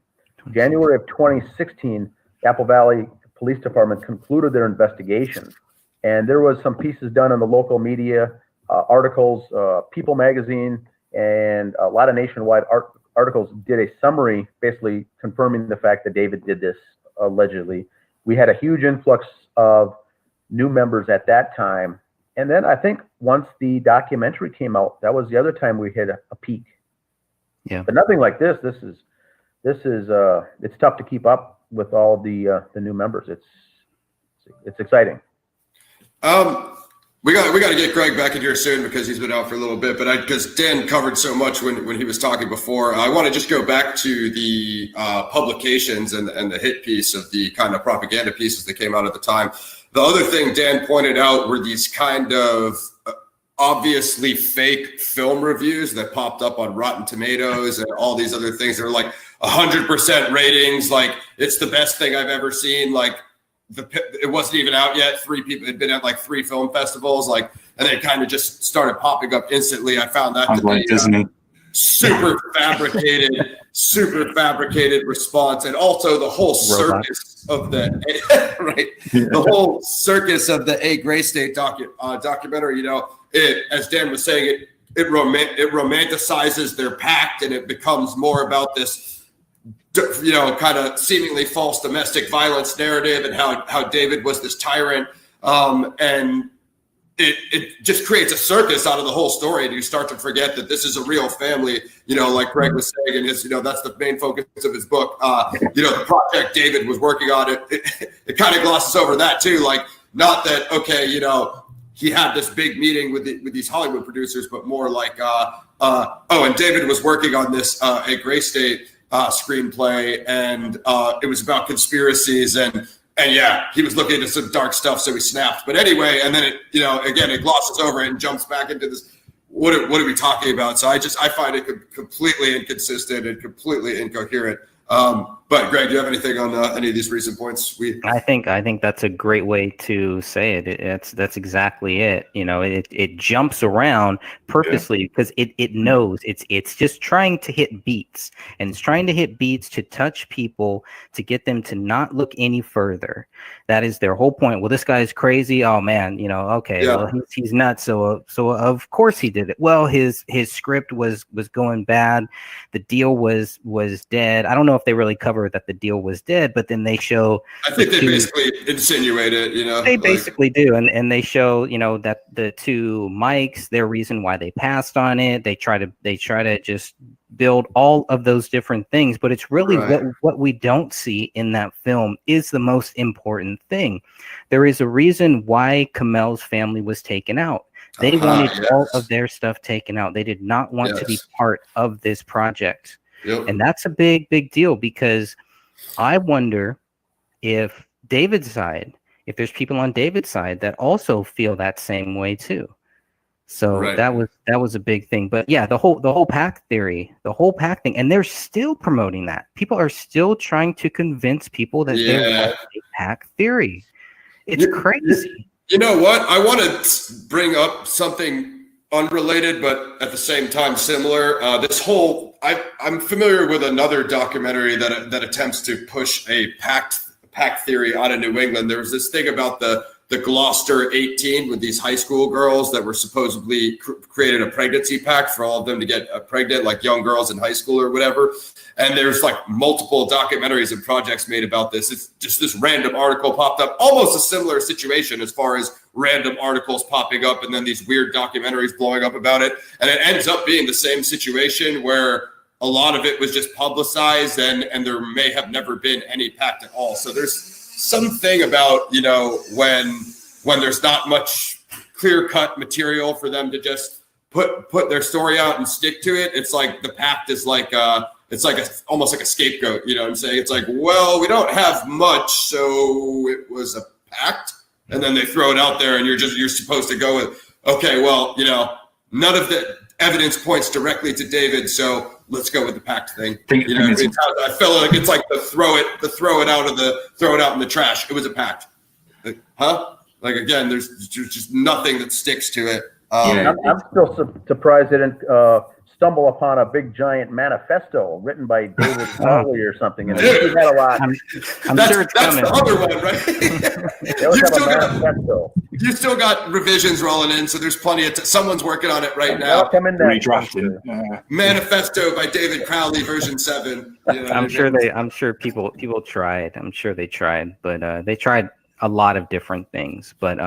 January of 2016, Apple Valley Police Department concluded their investigation. And there was some pieces done in the local media, articles, People magazine, and a lot of nationwide articles did a summary basically confirming the fact that David did this allegedly. We had a huge influx of new members at that time. And then I think once the documentary came out, that was the other time we hit a peak. Yeah. But nothing like this. This is it's tough to keep up with all the new members. It's exciting. We got to get Greg back in here soon because he's been out for a little bit. But because Dan covered so much when he was talking before, I want to just go back to the publications and the hit piece of the kind of propaganda pieces that came out at the time. The other thing Dan pointed out were these kind of obviously fake film reviews that popped up on Rotten Tomatoes and all these other things. They're like 100% ratings, like it's the best thing I've ever seen. Like it wasn't even out yet. 3 people had been at like 3 film festivals, like, and they kind of just started popping up instantly. I found that to be super fabricated response, and also the whole circus of the the whole circus of the A. Gray State documentary. You know, as Dan was saying, it romanticizes their pact, and it becomes more about this, you know, kind of seemingly false domestic violence narrative, and how David was this tyrant, and it just creates a circus out of the whole story, and you start to forget that this is a real family, you know, like Greg was saying, and his, you know, that's the main focus of his book. You know, the project David was working on, it kind of glosses over that too, like, not that, okay, you know, he had this big meeting with these Hollywood producers, but more like, and David was working on this A. Gray State screenplay, and it was about conspiracies, and yeah, he was looking into some dark stuff, so he snapped. But anyway, and then it, you know, again, it glosses over it and jumps back into this. What are we talking about? So I find it completely inconsistent and completely incoherent. But Greg, do you have anything on any of these recent points? I think that's a great way to say it. That's exactly it. You know, it jumps around purposely because it knows it's just trying to hit beats, and it's trying to hit beats to touch people, to get them to not look any further. That is their whole point. Well, this guy's crazy. Oh man, you know, okay, well, he's nuts. So of course he did it. Well, his script was going bad. The deal was dead. I don't know if they really cover that the deal was dead, but then they show, I think they basically insinuate it, you know, they basically do. And they show, you know, that the 2 Mikes, their reason why they passed on it, they try to just build all of those different things, but it's really what we don't see in that film is the most important thing. There is a reason why Kamel's family was taken out. They wanted all of their stuff taken out. They did not want to be part of this project. Yep. And that's a big deal, because I wonder if David's side, if there's people on David's side that also feel that same way too. So that was a big thing. But yeah, the whole pack theory, the whole pack thing, and they're still promoting that. People are still trying to convince people that they're a pack theory. It's crazy. You know what? I want to bring up something unrelated, but at the same time similar. I'm familiar with another documentary that attempts to push a pact theory out of New England. There was this thing about the Gloucester 18 with these high school girls that were supposedly created a pregnancy pact for all of them to get pregnant, like young girls in high school or whatever. And there's like multiple documentaries and projects made about this. It's just this random article popped up, almost a similar situation as far as random articles popping up and then these weird documentaries blowing up about it. And it ends up being the same situation where a lot of it was just publicized and there may have never been any pact at all. So there's something about, you know, when there's not much clear-cut material for them to just put their story out and stick to it. It's like the pact is like almost like a scapegoat, you know what I'm saying? It's like, well, we don't have much, so it was a pact, and then they throw it out there, and you're supposed to go with, okay, well, you know, none of the evidence points directly to David, so let's go with the pact thing. You know, I feel like it's like the throw it out in the trash. It was a pact. Like, huh? Like, again, there's just nothing that sticks to it. I'm still surprised they didn't stumble upon a big giant manifesto written by David Crowley or something. And Dude, had a lot. I'm that's, sure it's that's coming. the other one, right? They always have a manifesto. You still got revisions rolling in, so there's plenty of someone's working on it right now. That'll come in next. Redrafting. Manifesto by David Crowley, version 7. You know I'm sure people tried. I'm sure they tried, but they tried a lot of different things. But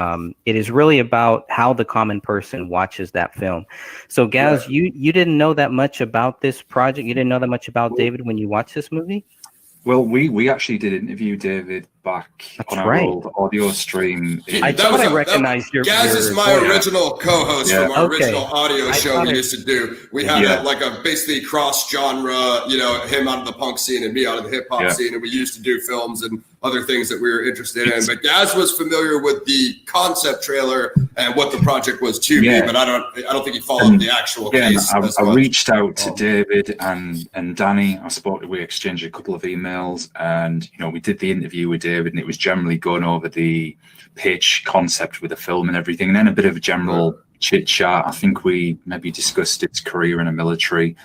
it is really about how the common person watches that film. So Gaz, you didn't know that much about this project. You didn't know that much about David when you watched this movie? Well, we actually did interview David back on our old audio stream. I thought I recognized your. Gaz is my original co-host from our original audio show we used to do. We had a basically cross-genre, you know, him out of the punk scene and me out of the hip-hop scene, and we used to do films and other things that we were interested in. But Gaz was familiar with the concept trailer and what the project was to me, but I don't think he followed the actual case. I reached out to David and Danny. We exchanged a couple of emails, and you know, we did the interview with David, and it was generally going over the pitch concept with the film and everything, and then a bit of a general chit chat. I think we maybe discussed his career in the military,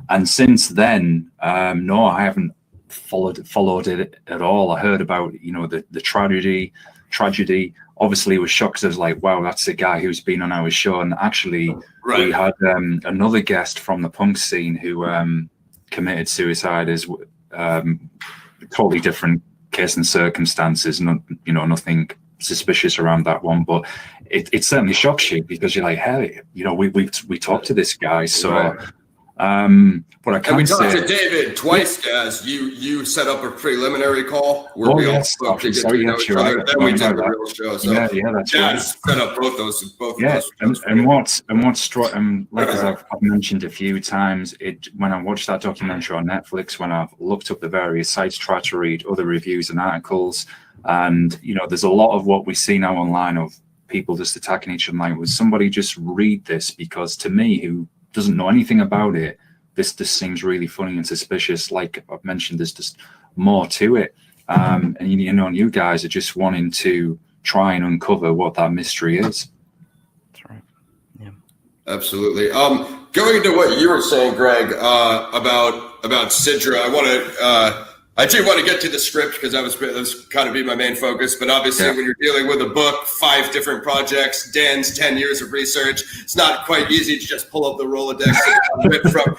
and since then, no, I haven't followed it at all. I heard about, you know, the tragedy. Obviously, was shocked because I was like, wow, that's the guy who's been on our show. And actually, we had another guest from the punk scene who committed suicide as totally different case and circumstances. Nothing suspicious around that one, but it certainly shocks you because you're like, hey, you know, we talked to this guy, so. What I can say, and we talked to David twice, Gaz. You set up a preliminary call where we all spoke to get to know each other. Then we did the real show. So that's Gaz set up both those. And what's struck, like as I've mentioned a few times, when I watched that documentary on Netflix, when I've looked up the various sites, tried to read other reviews and articles, and you know, there's a lot of what we see now online of people just attacking each other. Like, would somebody just read this? Because to me, who doesn't know anything about it, this seems really funny and suspicious. Like I've mentioned, there's just more to it, and you know, you guys are just wanting to try and uncover what that mystery is. That's right. Yeah, absolutely. Going into what you were saying, Greg, about Sidra, I do want to get to the script because that was kind of be my main focus. But obviously, when you're dealing with a book, 5 different projects, Dan's 10 years of research, it's not quite easy to just pull up the Rolodex and rip from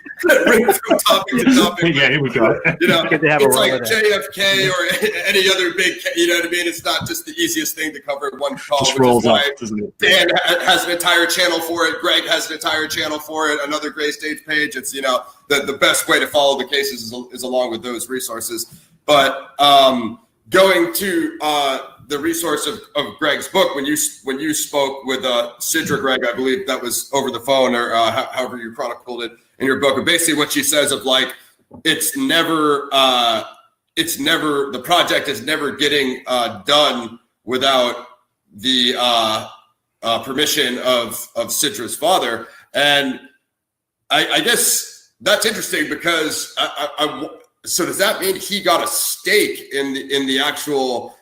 topic to topic. Yeah, here we go. You know, it's like JFK or any other big, you know what I mean? It's not just the easiest thing to cover in one call. Just rolls up, doesn't it? Dan has an entire channel for it. Greg has an entire channel for it. Another Gray Stage page. It's, you know, the best way to follow the cases is along with those resources. But going to the resource of Greg's book, when you spoke with Sidra, Greg, I believe that was over the phone or however you chronicled it in your book. But basically what she says of like, it's never the project is never getting done without the permission of Sidra's father. And I guess that's interesting because so does that mean he got a stake in the actual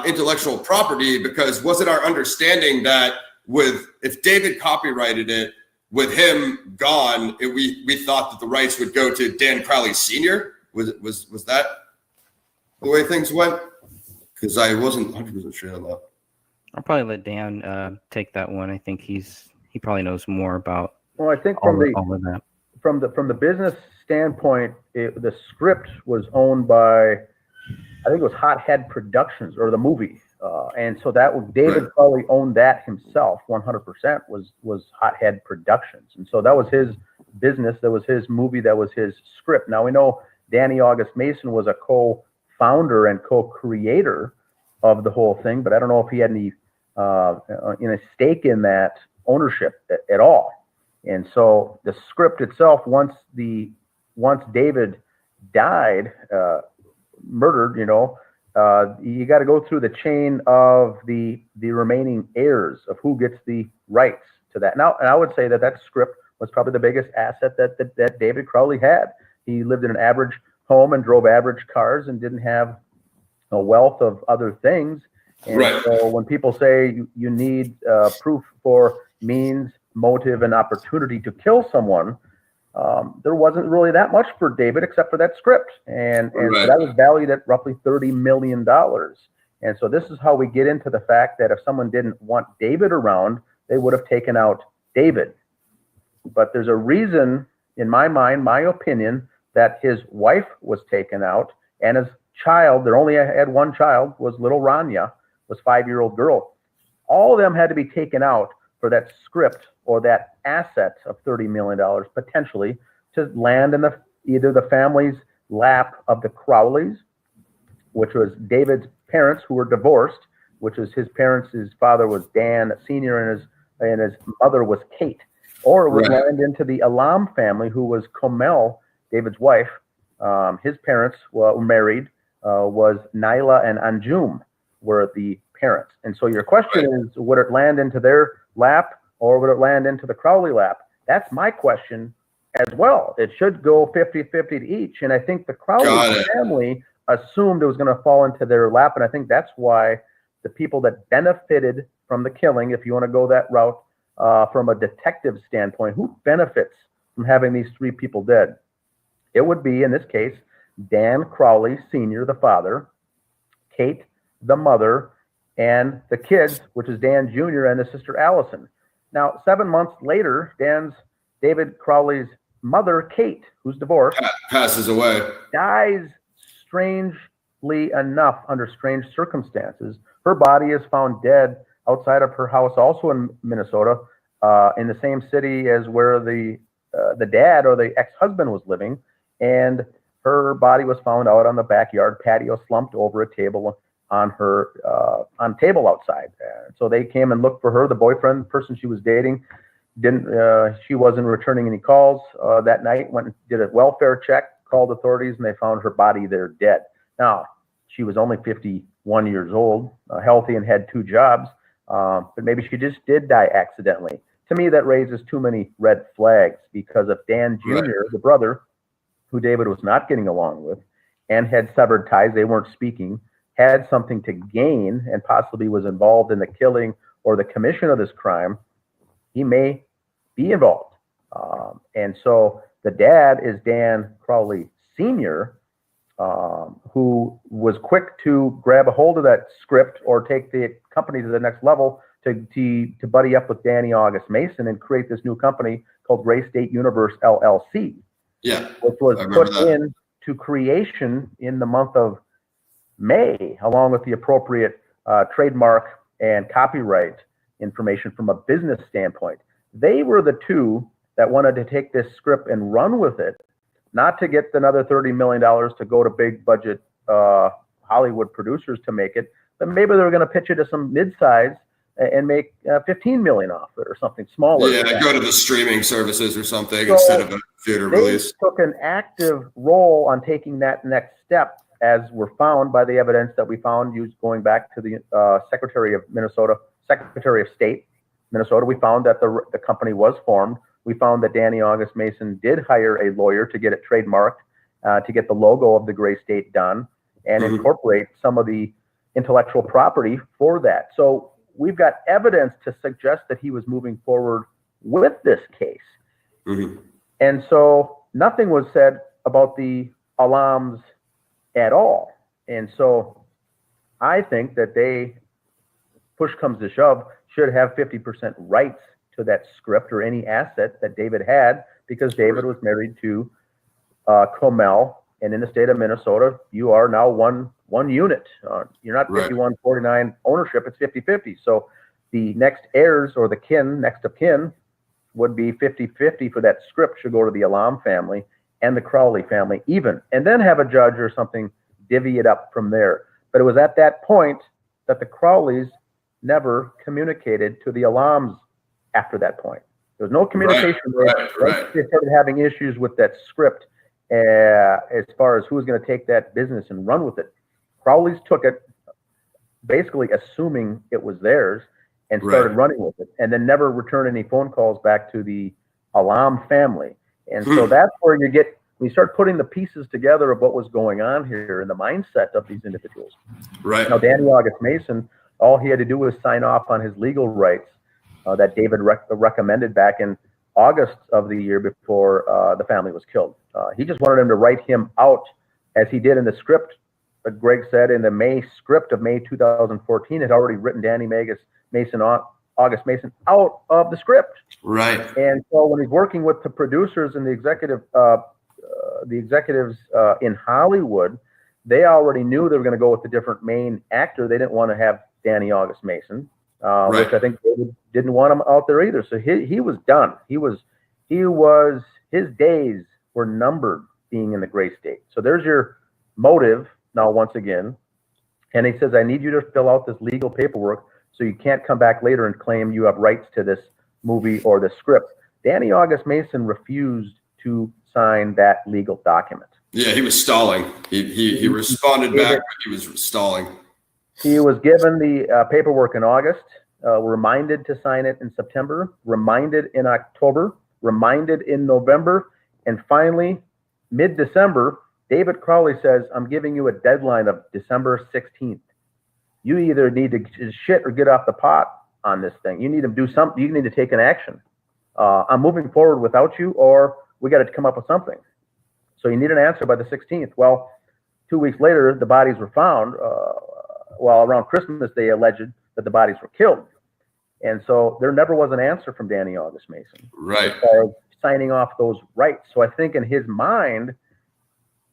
intellectual property? Because was it our understanding that if David copyrighted it, with him gone, we thought that the rights would go to Dan Crowley Sr.? Was that the way things went? Because I wasn't 100% sure on that. I'll probably let Dan take that one. I think he probably knows more about. Well, I think all of that. From the business standpoint, the script was owned by, I think it was Hothead Productions, or the movie, and so that was David Crowley owned that himself. 100% was Hothead Productions, and so that was his business. That was his movie. That was his script. Now we know Danny August Mason was a co-founder and co-creator of the whole thing, but I don't know if he had any stake in that ownership at all. And so the script itself, once David died, murdered, you got to go through the chain of the remaining heirs of who gets the rights to that. Now, and I would say that script was probably the biggest asset that David Crowley had. He lived in an average home and drove average cars and didn't have a wealth of other things. And so when people say you need proof for means, motive and opportunity to kill someone, there wasn't really that much for David except for that script. And so that was valued at roughly $30 million. And so this is how we get into the fact that if someone didn't want David around, they would have taken out David. But there's a reason, in my mind, my opinion, that his wife was taken out and his child, they only had one child, was little Rania, was 5-year-old girl. All of them had to be taken out for that script or that asset of $30 million potentially to land in either the family's lap of the Crowleys, which was David's parents who were divorced, which was his parents. His father was Dan Sr. and his mother was Kate, or it would land into the Alam family, who was Komel, David's wife. His parents were married, was Naila and Anjum were the parents. And so your question is, would it land into their lap or would it land into the Crowley lap? That's my question as well. It should go 50-50 to each. And I think the Crowley family assumed it was going to fall into their lap. And I think that's why the people that benefited from the killing, if you want to go that route, from a detective standpoint, who benefits from having these 3 people dead? It would be, in this case, Dan Crowley Sr., the father, Kate, the mother, and the kids, which is Dan Jr. and his sister Allison. Now, 7 months later, David Crowley's mother, Kate, who's divorced, passes away, dies strangely enough under strange circumstances. Her body is found dead outside of her house, also in Minnesota, in the same city as where the dad or the ex-husband was living, and her body was found out on the backyard patio, slumped over a table on table outside. So they came and looked for her. The boyfriend, the person she was dating, she wasn't returning any calls that night. Went and did a welfare check, called authorities, and they found her body there dead. Now, she was only 51 years old, healthy, and had 2 jobs, but maybe she just did die accidentally. To me, that raises too many red flags, because if Dan Jr., the brother, who David was not getting along with and had severed ties, they weren't speaking, had something to gain and possibly was involved in the killing or the commission of this crime, he may be involved. And so the dad is Dan Crowley Sr., who was quick to grab a hold of that script or take the company to the next level to buddy up with Danny August Mason and create this new company called Gray State Universe LLC. Yeah, which was put into creation in the month of May, along with the appropriate trademark and copyright information from a business standpoint. They were the 2 that wanted to take this script and run with it, not to get another $30 million to go to big budget Hollywood producers to make it, but maybe they were going to pitch it to some mid-size and make 15 million off it or something smaller. Yeah, go to the streaming services or something instead of a theater release. They took an active role on taking that next step, as were found by the evidence that we found going back to the Secretary of State, Minnesota. We found that the company was formed. We found that Danny August Mason did hire a lawyer to get it trademarked, to get the logo of the Gray State done, and incorporate some of the intellectual property for that. So we've got evidence to suggest that he was moving forward with this case. And so nothing was said about the Alams at all. And so I think that they, push comes to shove, should have 50% rights to that script or any asset that David had, because David was married to Komel, and in the state of Minnesota, you are now one unit. You're not 51-49 ownership, it's 50-50. So the next heirs or the next of kin would be 50-50 for that script should go to the Alam family and the Crowley family even, and then have a judge or something divvy it up from there. But it was at that point that the Crowleys never communicated to the Alams after that point. There was no communication. They started having issues with that script as far as who was going to take that business and run with it. Crowleys took it, basically assuming it was theirs, and started running with it, and then never returned any phone calls back to the Alam family. And so that's where you start putting the pieces together of what was going on here in the mindset of these individuals. Now, Danny August Mason, all he had to do was sign off on his legal rights that David recommended back in August of the year before the family was killed. He just wanted him to write him out, as he did in the script. Greg said in the May script of May 2014, had already written Danny August Mason out of the script. Right. And so when he's working with the producers and the executives in Hollywood, they already knew they were going to go with a different main actor. They didn't want to have Danny August Mason, which I think David didn't want him out there either. So he was done. His days were numbered being in the gray state. So there's your motive now once again. And he says, I need you to fill out this legal paperwork so you can't come back later and claim you have rights to this movie or the script. Danny August Mason refused to sign that legal document. Yeah, he was stalling. He responded back, but he was stalling. He was given the paperwork in August, reminded to sign it in September, reminded in October, reminded in November, and finally, mid-December, David Crowley says, I'm giving you a deadline of December 16th. You either need to shit or get off the pot on this thing. You need to do something. You need to take an action. I'm moving forward without you, or we got to come up with something. So you need an answer by the 16th. Well, 2 weeks later, the bodies were found. Around Christmas, they alleged that the bodies were killed. And so there never was an answer from Danny August Mason. Right. As far as signing off those rights. So I think in his mind,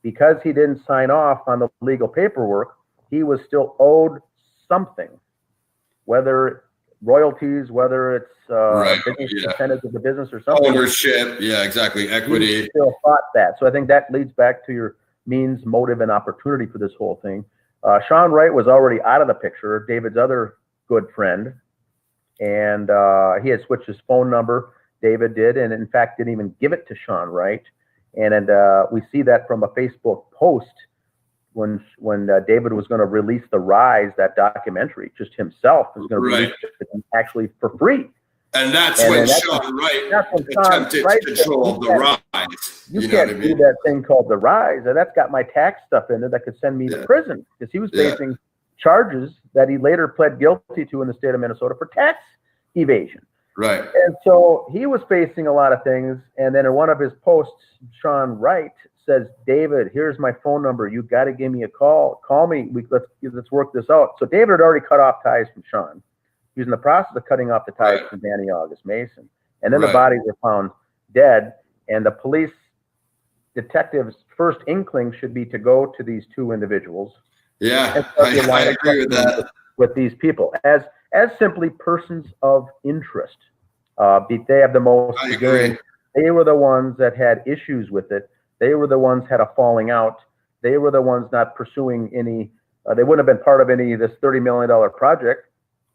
because he didn't sign off on the legal paperwork, he was still owed something, whether royalties, whether it's business percentage of the business or something. Ownership, yeah, exactly. Equity. He still thought that. So I think that leads back to your means, motive, and opportunity for this whole thing. Sean Wright was already out of the picture, David's other good friend, and he had switched his phone number. David did, and in fact didn't even give it to Sean Wright. And we see that from a Facebook post when David was going to release The Rise, that documentary, just himself was going to release it actually for free. And that's when Sean Wright attempted to control The Rise. You can't do that thing called The Rise. And that's got my tax stuff in it that could send me to prison, because he was facing charges that he later pled guilty to in the state of Minnesota for tax evasion. Right. And so he was facing a lot of things. And then in one of his posts, Sean Wright says, David, here's my phone number. You got to give me a call. Call me. Let's work this out. So David had already cut off ties from Sean. He was in the process of cutting off the ties from Danny August Mason. And then the bodies were found dead. And the police detectives' first inkling should be to go to these two individuals. Yeah, I agree with that. With these people as simply persons of interest. They have the most. I agree. They were the ones that had issues with it. They were the ones had a falling out. They were the ones not pursuing any. They wouldn't have been part of any of this $30 million project.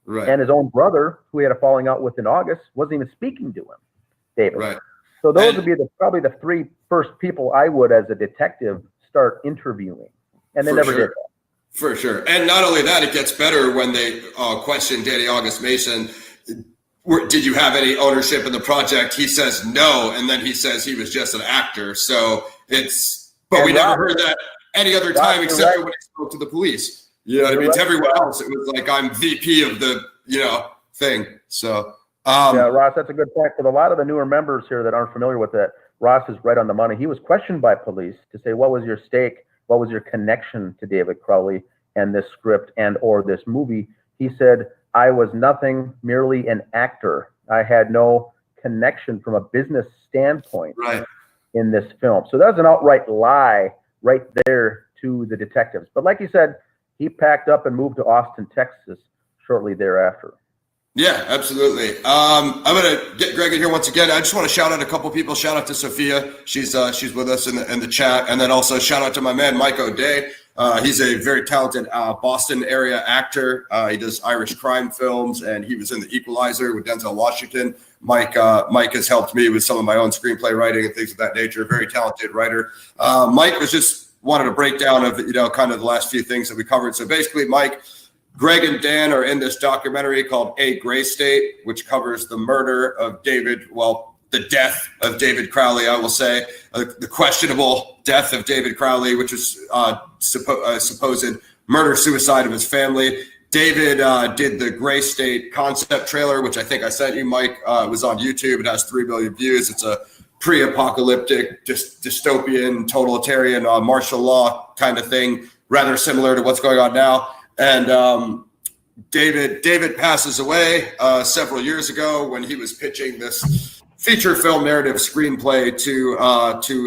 Right. And his own brother, who he had a falling out with in August, wasn't even speaking to him, David. Right. So those would be probably the three first people I would, as a detective, start interviewing. And they never did that. For sure. And not only that, it gets better when they question Danny August Mason. Did you have any ownership in the project? He says no. And then he says he was just an actor. So but we never heard that any other time except for when he spoke to the police. You know what I mean? To everyone else, it was like, I'm VP of the, thing. So, yeah, Ross, that's a good point. For a lot of the newer members here that aren't familiar with that, Ross is right on the money. He was questioned by police to say, what was your stake? What was your connection to David Crowley and this script and or this movie? He said, I was nothing, merely an actor. I had no connection from a business standpoint in this film. So that was an outright lie right there to the detectives. But like you said, he packed up and moved to Austin, Texas shortly thereafter. Yeah, absolutely. I'm going to get Greg in here once again. I just want to shout out a couple people. Shout out to Sophia. She's with us in the chat. And then also shout out to my man, Mike O'Day. He's a very talented Boston area actor. He does Irish crime films, and he was in The Equalizer with Denzel Washington. Mike has helped me with some of my own screenplay writing and things of that nature. Very talented writer. Mike was just wanted a breakdown of, kind of the last few things that we covered. So basically, Mike, Greg and Dan are in this documentary called A Gray State, which covers the murder of the death of David Crowley, I will say, the questionable death of David Crowley, which was supposed murder-suicide of his family. David did the Gray State concept trailer, which I think I sent you, Mike. It was on YouTube. It has 3 million views. It's a pre-apocalyptic, dystopian, totalitarian martial law kind of thing, rather similar to what's going on now. And David passes away several years ago when he was pitching this feature film narrative screenplay to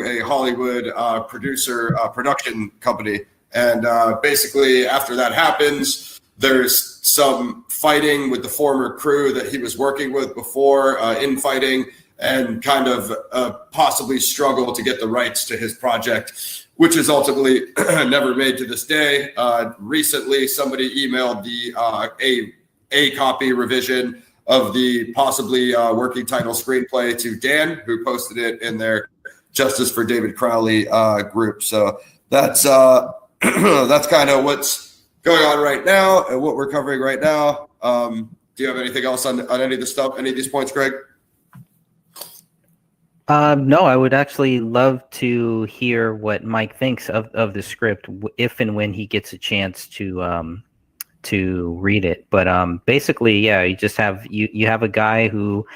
a Hollywood production company. And basically, after that happens, there's some fighting with the former crew that he was working with before, infighting, and kind of possibly struggle to get the rights to his project, which is ultimately never made to this day. Recently, somebody emailed a copy revision of the possibly working title screenplay to Dan, who posted it in their Justice for David Crowley group. So that's that's kind of what's going on right now and what we're covering right now. Do you have anything else on any of this stuff, any of these points, Greg? No, I would actually love to hear what Mike thinks of the script if and when he gets a chance to read it. But basically, yeah, you just have you have a guy who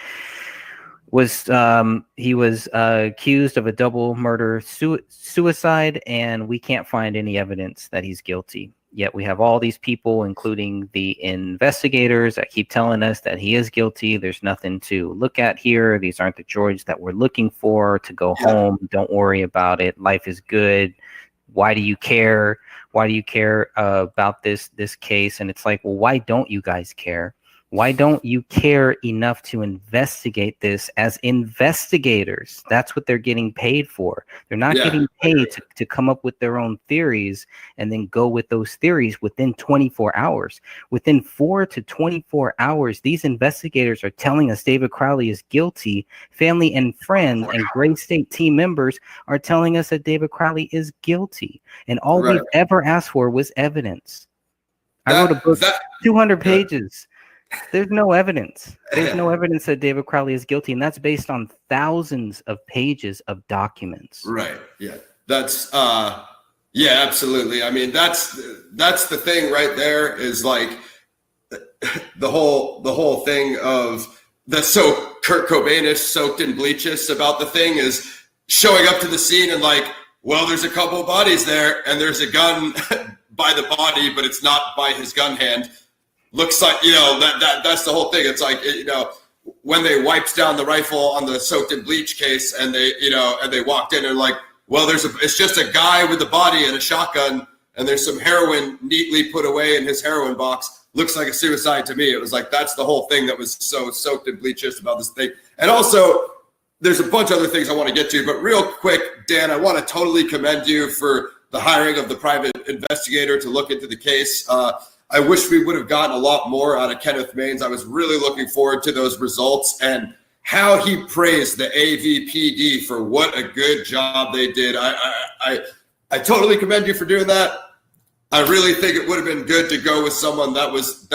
was he was accused of a double murder suicide, and we can't find any evidence that he's guilty. Yet we have all these people, including the investigators, that keep telling us that he is guilty. There's nothing to look at here. These aren't the George that we're looking for. To go home. Don't worry about it. Life is good. Why do you care? Why do you care about this case? And it's like, well, why don't you guys care? Why don't you care enough to investigate this as investigators? That's what they're getting paid for. They're not getting paid to come up with their own theories and then go with those theories within 24 hours. Within 4 to 24 hours, these investigators are telling us David Crowley is guilty. Family and friends and Gray State team members are telling us that David Crowley is guilty. And all we've ever asked for was evidence. I wrote a book, 200 pages. There's no evidence. There's no evidence that David Crowley is guilty, and that's based on thousands of pages of documents. Right. Yeah. That's yeah, absolutely. I mean, that's the thing right there is like the whole thing of the so Kurt Cobain-ish soaked in bleaches about the thing is showing up to the scene and like, well, there's a couple of bodies there and there's a gun by the body, but it's not by his gun hand. Looks like, you know, that's the whole thing. It's like, you know, when they wiped down the rifle on the soaked in bleach case and they, you know, and they walked in and like, well, it's just a guy with a body and a shotgun and there's some heroin neatly put away in his heroin box. Looks like a suicide to me. It was like, that's the whole thing that was so soaked in bleach just about this thing. And also there's a bunch of other things I want to get to, but real quick, Dan, I want to totally commend you for the hiring of the private investigator to look into the case. I wish we would have gotten a lot more out of Kenneth Maines. I was really looking forward to those results and how he praised the AVPD for what a good job they did. I totally commend you for doing that. I really think it would have been good to go with someone that was,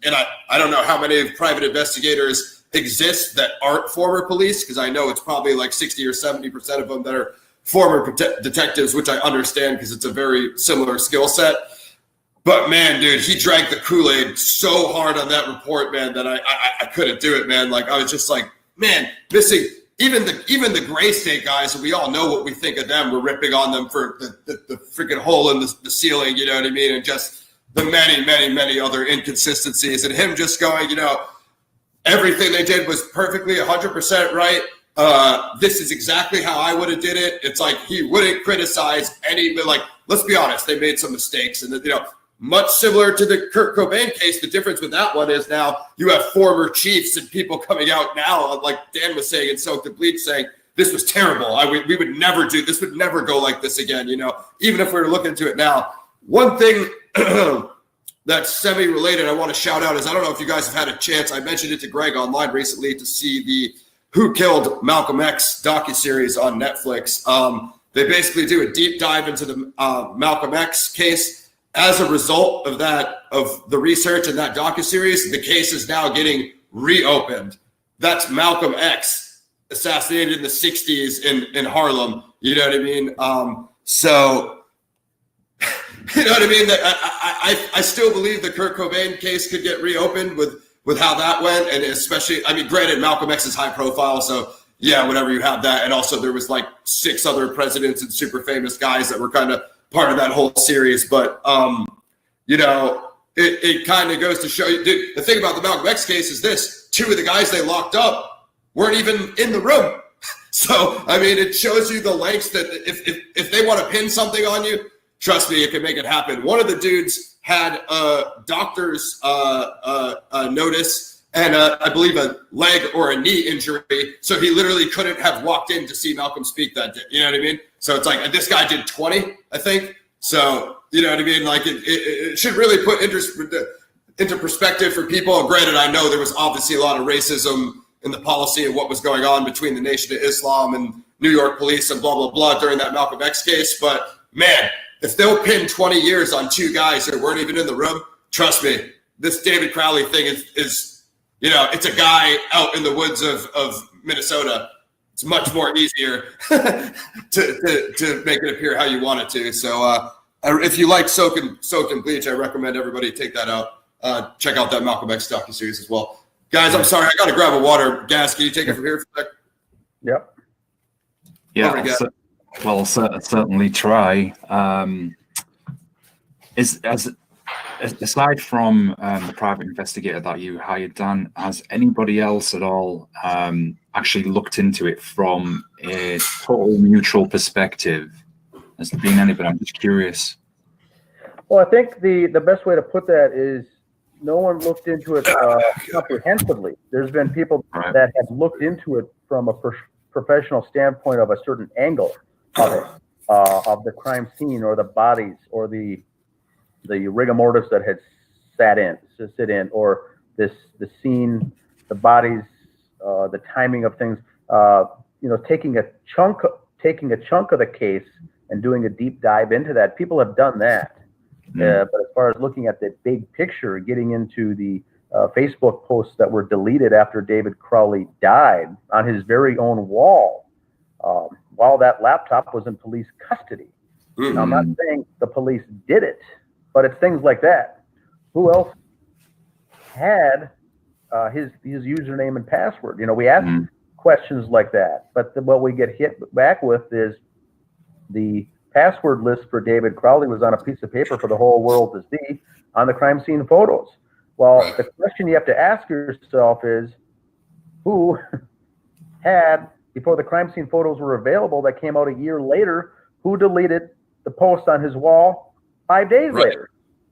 and I don't know how many private investigators exist that aren't former police, because I know it's probably like 60 or 70% of them that are former detectives, which I understand because it's a very similar skill set. But man, dude, he drank the Kool-Aid so hard on that report, man, that I couldn't do it, man. Like I was just like, man, missing even the Gray State guys, and we all know what we think of them. We're ripping on them for the freaking hole in the ceiling, you know what I mean? And just the many other inconsistencies. And him just going, you know, everything they did was perfectly 100% right. This is exactly how I would have did it. It's like he wouldn't criticize any, but like, let's be honest, they made some mistakes, and you know. Much similar to the Kurt Cobain case, the difference with that one is now you have former chiefs and people coming out now, like Dan was saying, and Soaked in Bleach saying, this was terrible. We would never do this, would never go like this again, you know, even if we were looking into it now. One thing that's semi-related I want to shout out is, I don't know if you guys have had a chance, I mentioned it to Greg online recently, to see the Who Killed Malcolm X docuseries on Netflix. They basically do a deep dive into the Malcolm X case. As a result of that, of the research in that docuseries, the case is now getting reopened. That's Malcolm X, assassinated in the 60s in Harlem. You know what I mean? So You know what I mean? That I still believe the Kurt Cobain case could get reopened with how that went, and especially, I mean, granted, Malcolm X is high profile, so yeah, whatever, you have that, and also there was like 6 other presidents and super famous guys that were kind of part of that whole series, but you know, it kind of goes to show you, dude, the thing about the Malcolm X case is this: 2 of the guys they locked up weren't even in the room. So, I mean, it shows you the lengths that if they want to pin something on you, trust me, it can make it happen. One of the dudes had a doctor's notice and I believe a leg or a knee injury. So he literally couldn't have walked in to see Malcolm speak that day. You know what I mean? So it's like, this guy did 20, I think. So, you know what I mean? Like it should really put into perspective for people. And granted, I know there was obviously a lot of racism in the policy of what was going on between the Nation of Islam and New York police and blah, blah, blah during that Malcolm X case. But man, if they'll pin 20 years on 2 guys that weren't even in the room, trust me, this David Crowley thing is you know, it's a guy out in the woods of Minnesota. It's much more easier to make it appear how you want it to. So if you like Soak and Bleach, I recommend everybody take that out. Check out that Malcolm X docuseries as well. Guys, I'm sorry, I got to grab a water. Gas, can you take it from here for a sec? Yep. Yeah, I'll certainly try. Aside from the private investigator that you hired, Dan, has anybody else at all actually looked into it from a total neutral perspective? Has there been anybody? I'm just curious. Well, I think the best way to put that is no one looked into it comprehensively. There's been people that have looked into it from a professional standpoint of a certain angle of it, of the crime scene or the bodies or the rigor mortis that had sit in, or the scene, the bodies, the timing of things. You know, taking a chunk of the case and doing a deep dive into that. People have done that. But as far as looking at the big picture, getting into the Facebook posts that were deleted after David Crowley died on his very own wall, while that laptop was in police custody. Now, I'm not saying the police did it, but it's things like that. Who else had his username and password? You know, we ask questions like that, but what we get hit back with is the password list for David Crowley was on a piece of paper for the whole world to see on the crime scene photos. Well, the question you have to ask yourself is, who had, before the crime scene photos were available that came out a year later, who deleted the post on his wall 5 days later?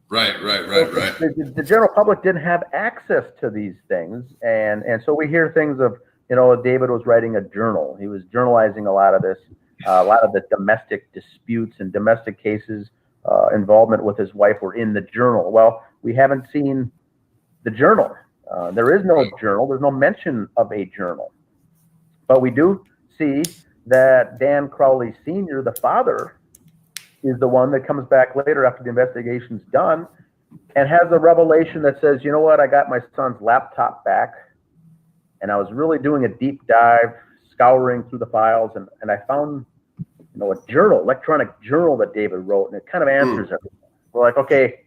Right. The general public didn't have access to these things, and so we hear things of, you know, David was writing a journal. He was journalizing a lot of this, a lot of the domestic disputes and domestic cases, involvement with his wife were in the journal. Well, we haven't seen the journal. There is no journal. There's no mention of a journal. But we do see that Dan Crowley Sr., the father, is the one that comes back later after the investigation's done and has a revelation that says, you know what, I got my son's laptop back and I was really doing a deep dive, scouring through the files, and I found, you know, a journal, electronic journal that David wrote, and it kind of answers everything. We're like, okay,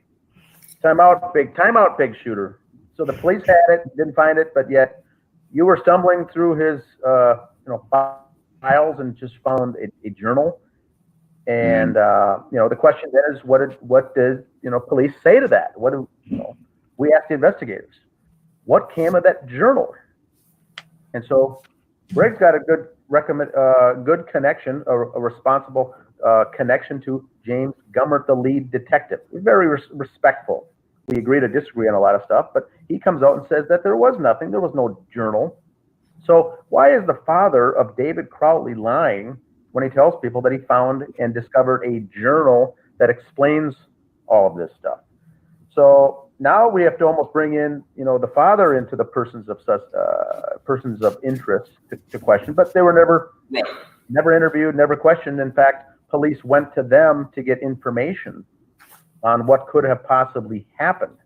time out, big shooter. So the police had it, didn't find it, but yet you were stumbling through his files and just found a journal. And you know, the question then is, what does police say to that? What do we ask the investigators? What came of that journal? And so Greg's got a good connection, a responsible connection to James Gummert, the lead detective. He's very respectful. We agree to disagree on a lot of stuff, but he comes out and says that there was nothing. There was no journal. So why is the father of David Crowley lying when he tells people that he found and discovered a journal that explains all of this stuff? So now we have to almost bring in, the father into the persons of interest to question, but they were never interviewed, never questioned. In fact, police went to them to get information on what could have possibly happened.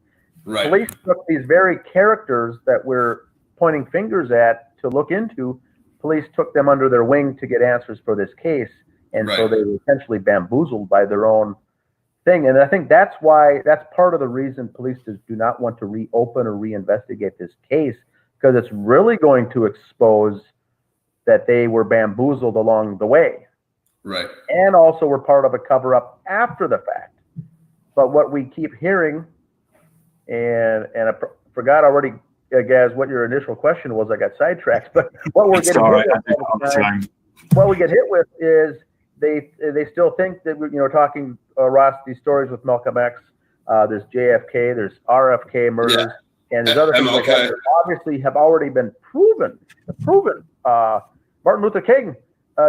Right. Police took these very characters that we're pointing fingers at to look into. Police took them under their wing to get answers for this case, and so they were essentially bamboozled by their own thing. And I think that's part of the reason police do not want to reopen or reinvestigate this case, because it's really going to expose that they were bamboozled along the way. Right. And also were part of a cover-up after the fact. But what we keep hearing, and I forgot already, Gaz, what your initial question was. I got sidetracked. But what we're getting what we get hit with is they still think that we're talking Ross, these stories with Malcolm X. There's JFK, there's RFK murders, and there's other things like that obviously have already been proven. Martin Luther King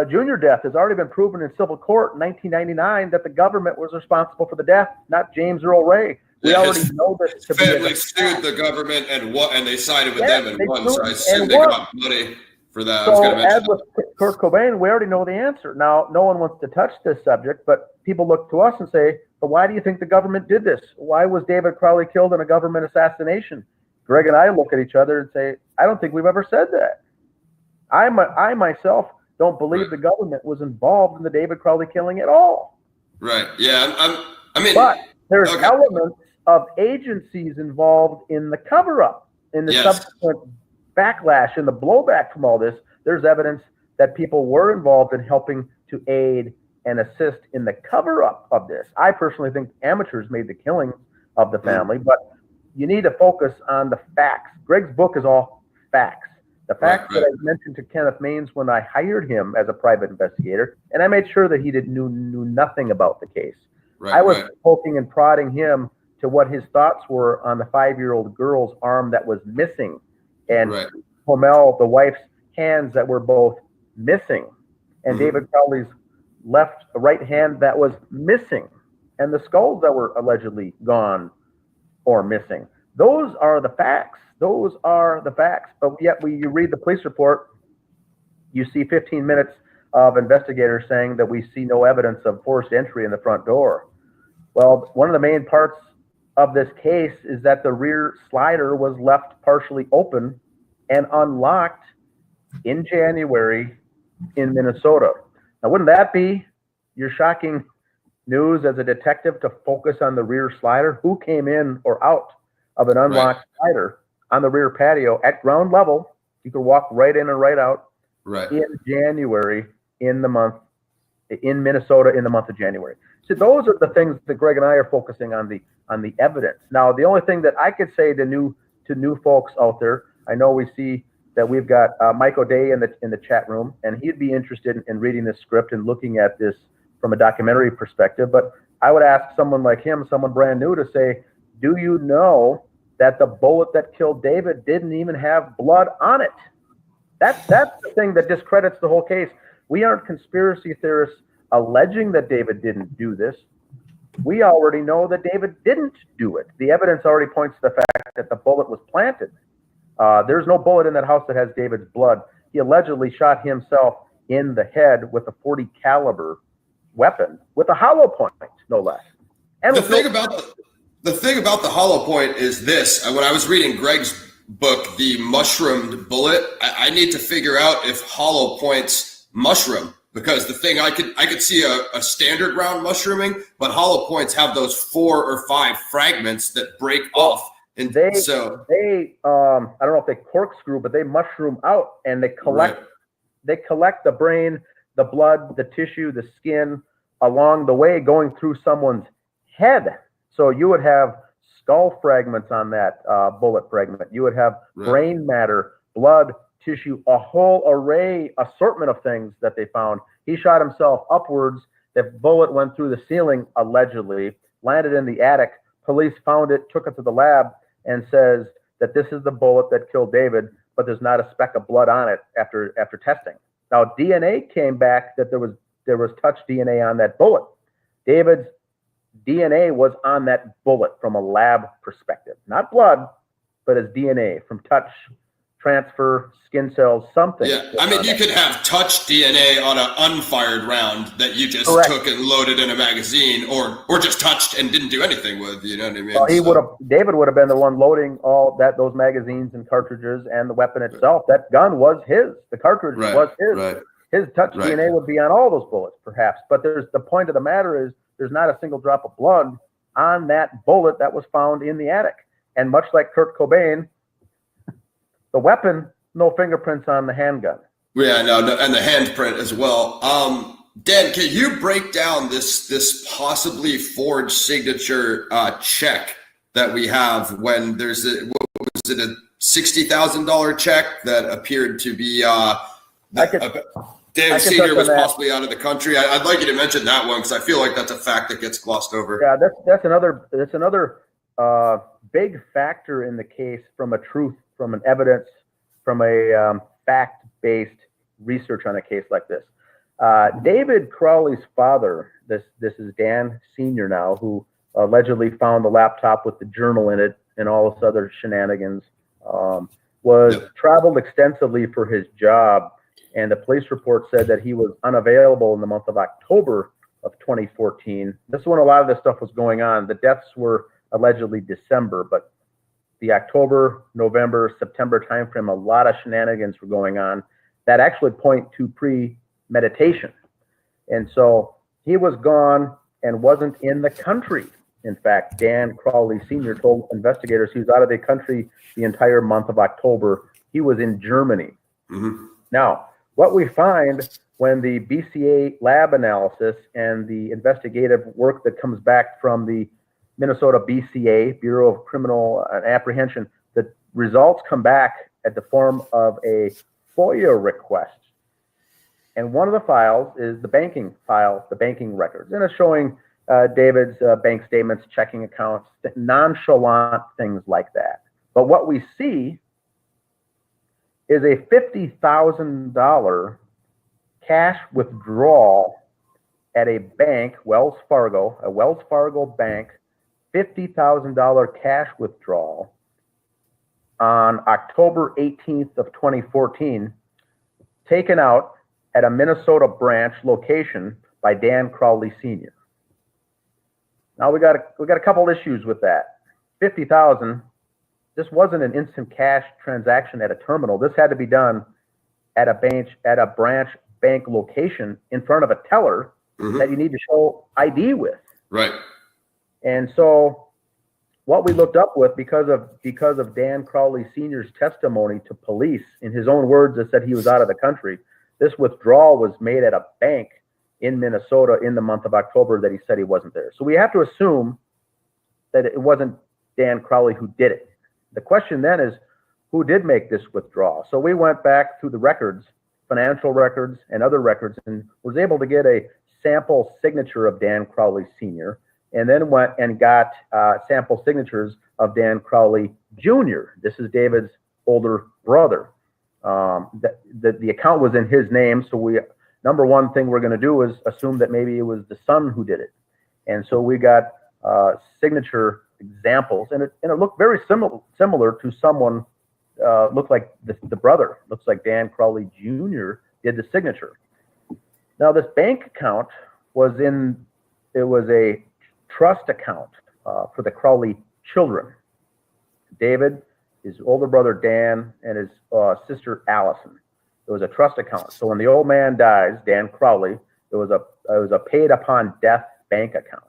Jr. death has already been proven in civil court in 1999 that the government was responsible for the death, not James Earl Ray. We already know this to be family sued the government and they sided with them and won. So I assume they got money for that. So as with Kurt Cobain, we already know the answer. Now, no one wants to touch this subject, but people look to us and say, "But why do you think the government did this? Why was David Crowley killed in a government assassination?" Greg and I look at each other and say, "I don't think we've ever said that. I myself don't believe the government was involved in the David Crowley killing at all." Right. Yeah. But there's elements of agencies involved in the cover-up, in the subsequent backlash and the blowback from all this. There's evidence that people were involved in helping to aid and assist in the cover-up of this. I personally think amateurs made the killing of the family, but you need to focus on the facts. Greg's book is all facts. The facts that I mentioned to Kenneth Maines when I hired him as a private investigator, and I made sure that he knew nothing about the case. I was poking and prodding him to what his thoughts were on the 5-year-old girl's arm that was missing, and Homel, the wife's hands that were both missing, and David Crowley's right hand that was missing, and the skulls that were allegedly gone or missing. Those are the facts. Those are the facts. But yet, you read the police report, you see 15 minutes of investigators saying that we see no evidence of forced entry in the front door. Well, one of the main parts of this case is that the rear slider was left partially open and unlocked in January in Minnesota. Now, wouldn't that be your shocking news as a detective, to focus on the rear slider? Who came in or out of an unlocked slider on the rear patio at ground level? You could walk right in and right out in January in Minnesota in the month of January. So those are the things that Greg and I are focusing on the evidence. Now, the only thing that I could say to new folks out there, I know we see that we've got Mike O'Day in the chat room, and he'd be interested in reading this script and looking at this from a documentary perspective. But I would ask someone like him, someone brand new, to say, do you know that the bullet that killed David didn't even have blood on it? That's the thing that discredits the whole case. We aren't conspiracy theorists alleging that David didn't do this. We already know that David didn't do it. The evidence already points to the fact that the bullet was planted. There's no bullet in that house that has David's blood. He allegedly shot himself in the head with a .40 caliber weapon with a hollow point, no less. And the thing about the hollow point is this: when I was reading Greg's book, The Mushroomed Bullet, I need to figure out if hollow points mushroom, because the thing I could see a standard round mushrooming, but hollow points have those 4 or 5 fragments that break off. And they I don't know if they corkscrew, but they mushroom out, and they collect the brain, the blood, the tissue, the skin along the way, going through someone's head. So you would have skull fragments on that bullet fragment. You would have brain matter, blood, tissue, a whole assortment of things that they found. He shot himself upwards. The bullet went through the ceiling, allegedly, landed in the attic. Police found it, took it to the lab, and says that this is the bullet that killed David, but there's not a speck of blood on it after testing. Now, DNA came back that there was touch DNA on that bullet. David's DNA was on that bullet from a lab perspective. Not blood, but as DNA from touch, transfer, skin cells, something. Yeah, I mean, you could have touch DNA on an unfired round that you just took and loaded in a magazine, or just touched and didn't do anything with. You know what I mean? Well, David would have been the one loading all those magazines and cartridges, and the weapon itself. That gun was his. The cartridge was his. His touch DNA would be on all those bullets, perhaps. But the point of the matter is, there's not a single drop of blood on that bullet that was found in the attic. And much like Kurt Cobain, the weapon, no fingerprints on the handgun. Yeah, no, and the handprint as well. Dan, can you break down this possibly forged signature check that we have when there's a $60,000 check that appeared to be Dan Senior was possibly out of the country? I'd like you to mention that one because I feel like that's a fact that gets glossed over. Yeah, that's another big factor in the case from an evidence, from a fact-based research on a case like this. David Crowley's father, this is Dan Senior now, who allegedly found the laptop with the journal in it and all this other shenanigans, traveled extensively for his job, and the police report said that he was unavailable in the month of October of 2014. This is when a lot of this stuff was going on. The deaths were allegedly December, but the October, November, September timeframe, a lot of shenanigans were going on that actually point to premeditation. And so he was gone and wasn't in the country. In fact, Dan Crowley Sr. told investigators he was out of the country the entire month of October. He was in Germany. Mm-hmm. Now, what we find when the BCA lab analysis and the investigative work that comes back from the Minnesota BCA, Bureau of Criminal Apprehension, the results come back at the form of a FOIA request. And one of the files is the banking file, the banking records. And it's showing David's bank statements, checking accounts, nonchalant things like that. But what we see is a $50,000 cash withdrawal at a bank, a Wells Fargo bank, $50,000 cash withdrawal on October 18th of 2014, taken out at a Minnesota branch location by Dan Crowley Sr. Now we got a couple issues with that. $50,000. This wasn't an instant cash transaction at a terminal. This had to be done at a branch bank location in front of a teller that you need to show ID with. Right. And so what we looked up with, because of Dan Crowley Sr.'s testimony to police, in his own words, that said he was out of the country, this withdrawal was made at a bank in Minnesota in the month of October that he said he wasn't there. So we have to assume that it wasn't Dan Crowley who did it. The question then is, who did make this withdrawal? So we went back through the records, financial records and other records, and was able to get a sample signature of Dan Crowley Sr., and then went and got sample signatures of Dan Crowley Jr. This is David's older brother. The account was in his name, so number one thing we're going to do is assume that maybe it was the son who did it. And so we got signature examples, and it looked very similar to someone, looked like the brother, looks like Dan Crowley Jr. did the signature. Now this bank account was a trust account for the Crowley children. David, his older brother Dan, and his sister Allison. It was a trust account. So when the old man dies, Dan Crowley, it was a paid upon death bank account,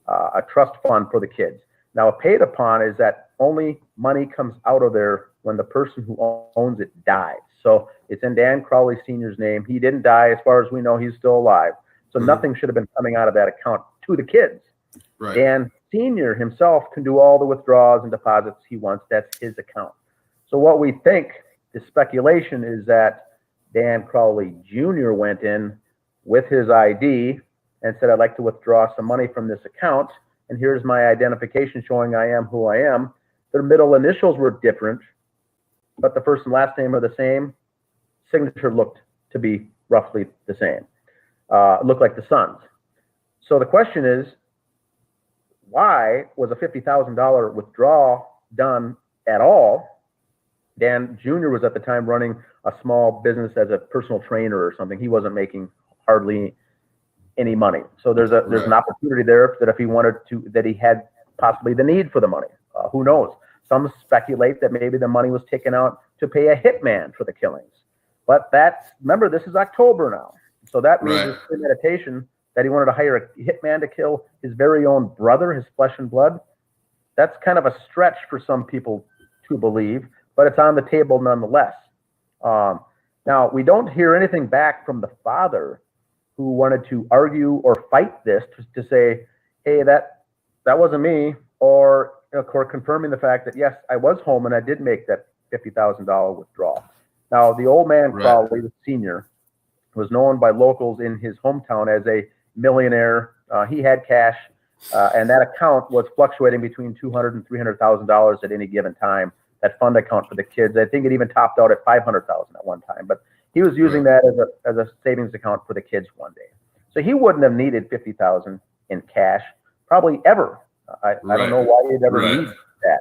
a trust fund for the kids. Now, a paid upon is that only money comes out of there when the person who owns it dies. So it's in Dan Crowley Sr.'s name. He didn't die. As far as we know, he's still alive. So nothing should have been coming out of that account to the kids. Right. Dan Sr. himself can do all the withdrawals and deposits he wants. That's his account. So what we think, the speculation, is that Dan Crowley Jr. went in with his ID and said, I'd like to withdraw some money from this account, and here's my identification showing I am who I am. Their middle initials were different, but the first and last name are the same. Signature looked to be roughly the same. Looked like the son's. So the question is, why was a $50,000 withdrawal done at all? Dan Jr. was at the time running a small business as a personal trainer or something. He wasn't making hardly any money. So there's an opportunity there that if he wanted to, that he had possibly the need for the money. Who knows? Some speculate that maybe the money was taken out to pay a hitman for the killings. But remember, this is October now. So that means there's premeditation that he wanted to hire a hitman to kill his very own brother, his flesh and blood. That's kind of a stretch for some people to believe, but it's on the table nonetheless. Now, we don't hear anything back from the father who wanted to argue or fight this to say, hey, that wasn't me, or confirming the fact that, yes, I was home and I did make that $50,000 withdrawal. Now, the old man, Crowley, the senior, was known by locals in his hometown as a millionaire. He had cash, and that account was fluctuating between $200,000 and $300,000 at any given time. That fund account for the kids, I think it even topped out at $500,000 at one time. But he was using that as a savings account for the kids one day. So he wouldn't have needed $50,000 in cash, probably ever. I don't know why he'd ever need that.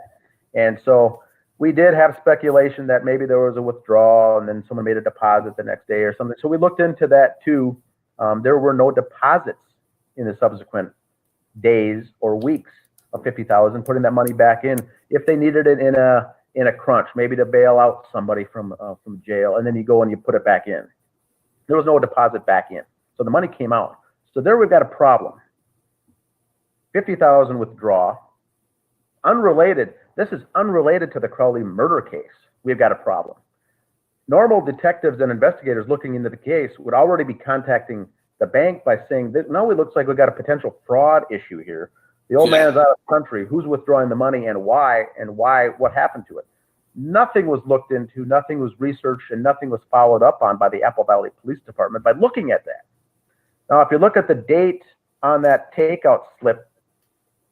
And so we did have speculation that maybe there was a withdrawal and then someone made a deposit the next day or something. So we looked into that too. There were no deposits in the subsequent days or weeks of $50,000, putting that money back in if they needed it in a crunch, maybe to bail out somebody from jail, and then you go and you put it back in. There was no deposit back in, so the money came out. So there we've got a problem. $50,000 withdraw, unrelated. This is unrelated to the Crowley murder case. We've got a problem. Normal detectives and investigators looking into the case would already be contacting the bank by saying, no, it looks like we've got a potential fraud issue here. The old man is out of the country. Who's withdrawing the money and why, what happened to it? Nothing was looked into, nothing was researched, and nothing was followed up on by the Apple Valley Police Department by looking at that. Now, if you look at the date on that takeout slip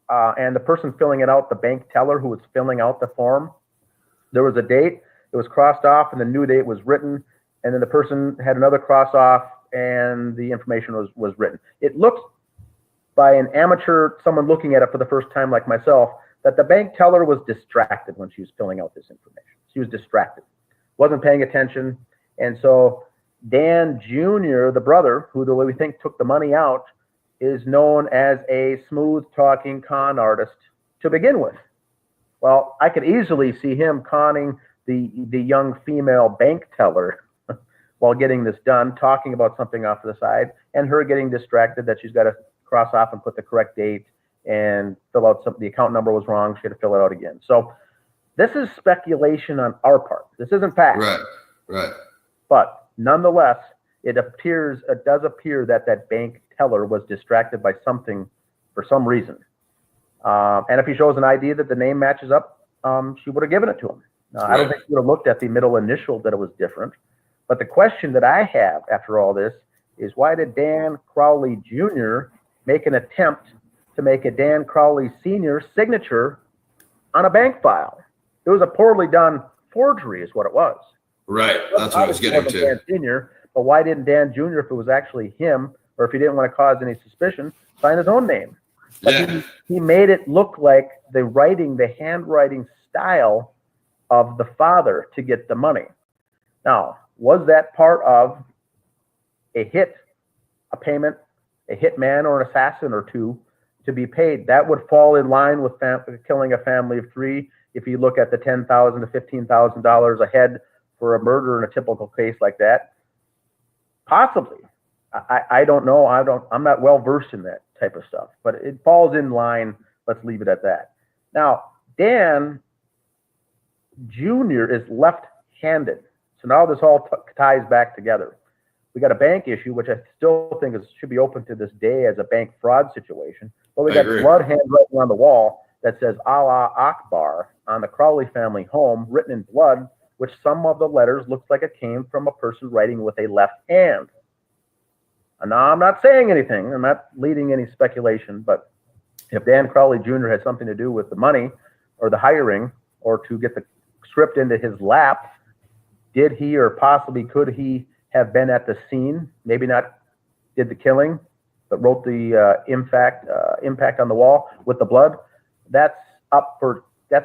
and the person filling it out, the bank teller who was filling out the form, there was a date, it was crossed off, and the new date was written, and then the person had another cross off, and the information was written. It looks, by an amateur, someone looking at it for the first time like myself, that the bank teller was distracted when she was filling out this information. She was distracted, wasn't paying attention. And so Dan Jr., the brother, who the way we think took the money out, is known as a smooth talking con artist to begin with. Well, I could easily see him conning the young female bank teller while getting this done, talking about something off to the side, and her getting distracted that she's got to cross off and put the correct date and fill out the account number was wrong. She had to fill it out again. So this is speculation on our part. This isn't fact. Right. But nonetheless, it does appear that that bank teller was distracted by something for some reason. And if he shows an ID that the name matches up, she would have given it to him. I don't think she would have looked at the middle initial that it was different. But the question that I have after all this is, why did Dan Crowley Jr. make an attempt to make a Dan Crowley Sr. signature on a bank file? It was a poorly done forgery is what it was. Right, that's what I was getting to. Dan Sr., but why didn't Dan Jr., if it was actually him, or if he didn't want to cause any suspicion, sign his own name? But he made it look like the handwriting style of the father to get the money. Now, was that part of a hit, a payment, a hitman or an assassin or two to be paid? That would fall in line with killing a family of three if you look at the $10,000 to $15,000 a head for a murder in a typical case like that. Possibly. I don't know. I'm not well versed in that type of stuff, but it falls in line. Let's leave it at that. Now, Dan Jr. is left-handed. So now this all ties back together. We got a bank issue, which I still think should be open to this day as a bank fraud situation. But we got blood handwriting on the wall that says Allah Akbar on the Crowley family home, written in blood, which some of the letters looks like it came from a person writing with a left hand. And now I'm not saying anything. I'm not leading any speculation, but if Dan Crowley Jr. had something to do with the money or the hiring or to get the script into his lap, did he or possibly could he have been at the scene? Maybe not did the killing, but wrote the impact on the wall with the blood. That's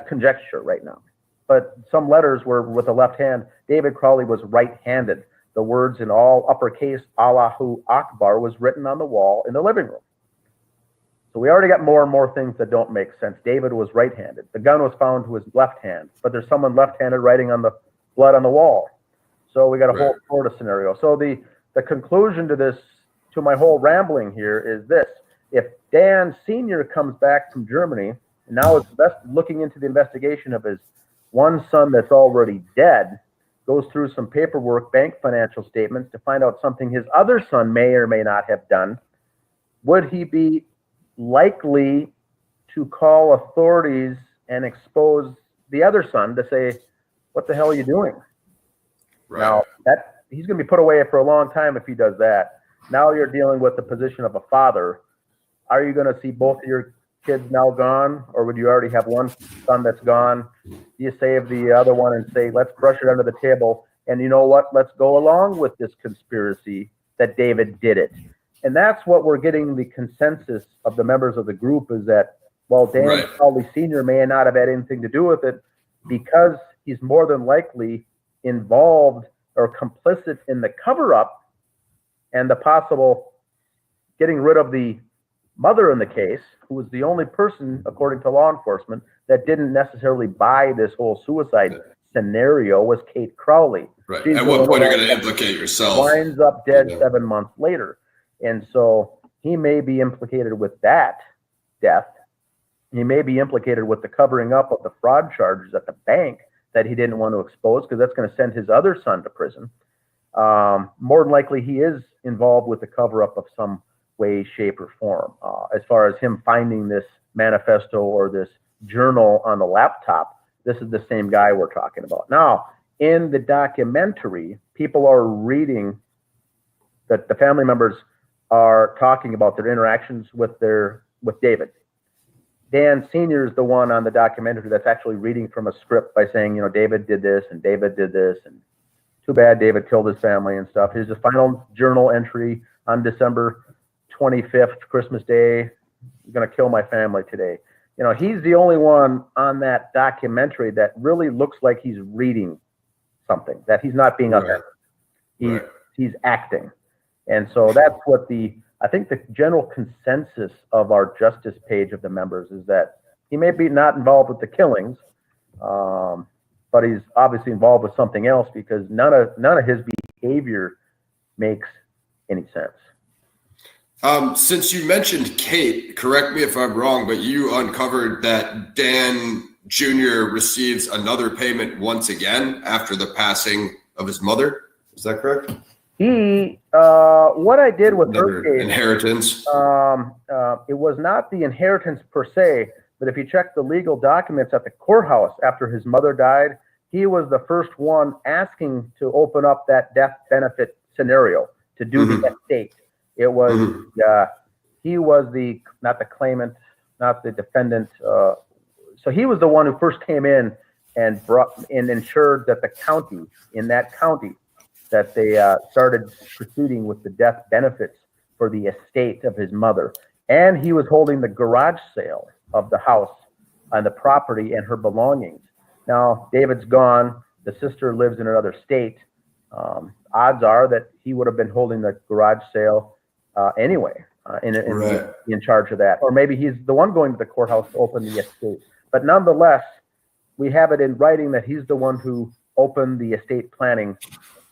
conjecture right now. But some letters were with the left hand. David Crowley was right-handed. The words in all uppercase, Allahu Akbar, was written on the wall in the living room. So we already got more and more things that don't make sense. David was right-handed. The gun was found to his left hand, but there's someone left-handed writing on the blood on the wall. So we got a whole sort of scenario. So the conclusion to this to my whole rambling here is this. If Dan Sr. comes back from Germany and now is looking into the investigation of his one son that's already dead, goes through some paperwork, bank financial statements to find out something his other son may or may not have done, would he be likely to call authorities and expose the other son to say, what the hell are you doing? Right. Now, he's going to be put away for a long time if he does that. Now you're dealing with the position of a father. Are you going to see both of your kids now gone, or would you already have one son that's gone? Do you save the other one and say, let's brush it under the table, and you know what? Let's go along with this conspiracy that David did it. And that's what we're getting the consensus of the members of the group is that, while Dan Crowley Sr. may not have had anything to do with it, because he's more than likely involved or complicit in the cover-up and the possible getting rid of the mother in the case, who was the only person, according to law enforcement, that didn't necessarily buy this whole suicide scenario, was Kate Crowley. Right. At what point are you going to implicate yourself? Winds up dead 7 months later. And so he may be implicated with that death. He may be implicated with the covering up of the fraud charges at the bank that he didn't want to expose, because that's going to send his other son to prison. More than likely, he is involved with the cover-up of some way, shape, or form. As far as him finding this manifesto or this journal on the laptop, this is the same guy we're talking about. Now, in the documentary, people are reading that the family members are talking about their interactions with David. Dan Sr. is the one on the documentary that's actually reading from a script by saying, you know, David did this and David did this, and too bad David killed his family and stuff. Here's the final journal entry on December 25th, Christmas Day. I'm going to kill my family today. You know, he's the only one on that documentary that really looks like he's reading something, that he's not being authentic. He's acting. And so that's what I think the general consensus of our justice page of the members is that he may be not involved with the killings, but he's obviously involved with something else, because none of his behavior makes any sense. Since you mentioned Kate, correct me if I'm wrong, but you uncovered that Dan Jr. receives another payment once again after the passing of his mother. Is that correct? What I did with her case, inheritance. It was not the inheritance per se, but if you check the legal documents at the courthouse after his mother died, he was the first one asking to open up that death benefit scenario to do the estate. It was he was not the claimant, not the defendant. So he was the one who first came in and ensured that the county, that they started proceeding with the death benefits for the estate of his mother. And he was holding the garage sale of the house and the property and her belongings. Now, David's gone. The sister lives in another state. Odds are that he would have been holding the garage sale anyway, in charge of that. Or maybe he's the one going to the courthouse to open the estate. But nonetheless, we have it in writing that he's the one who opened the estate planning.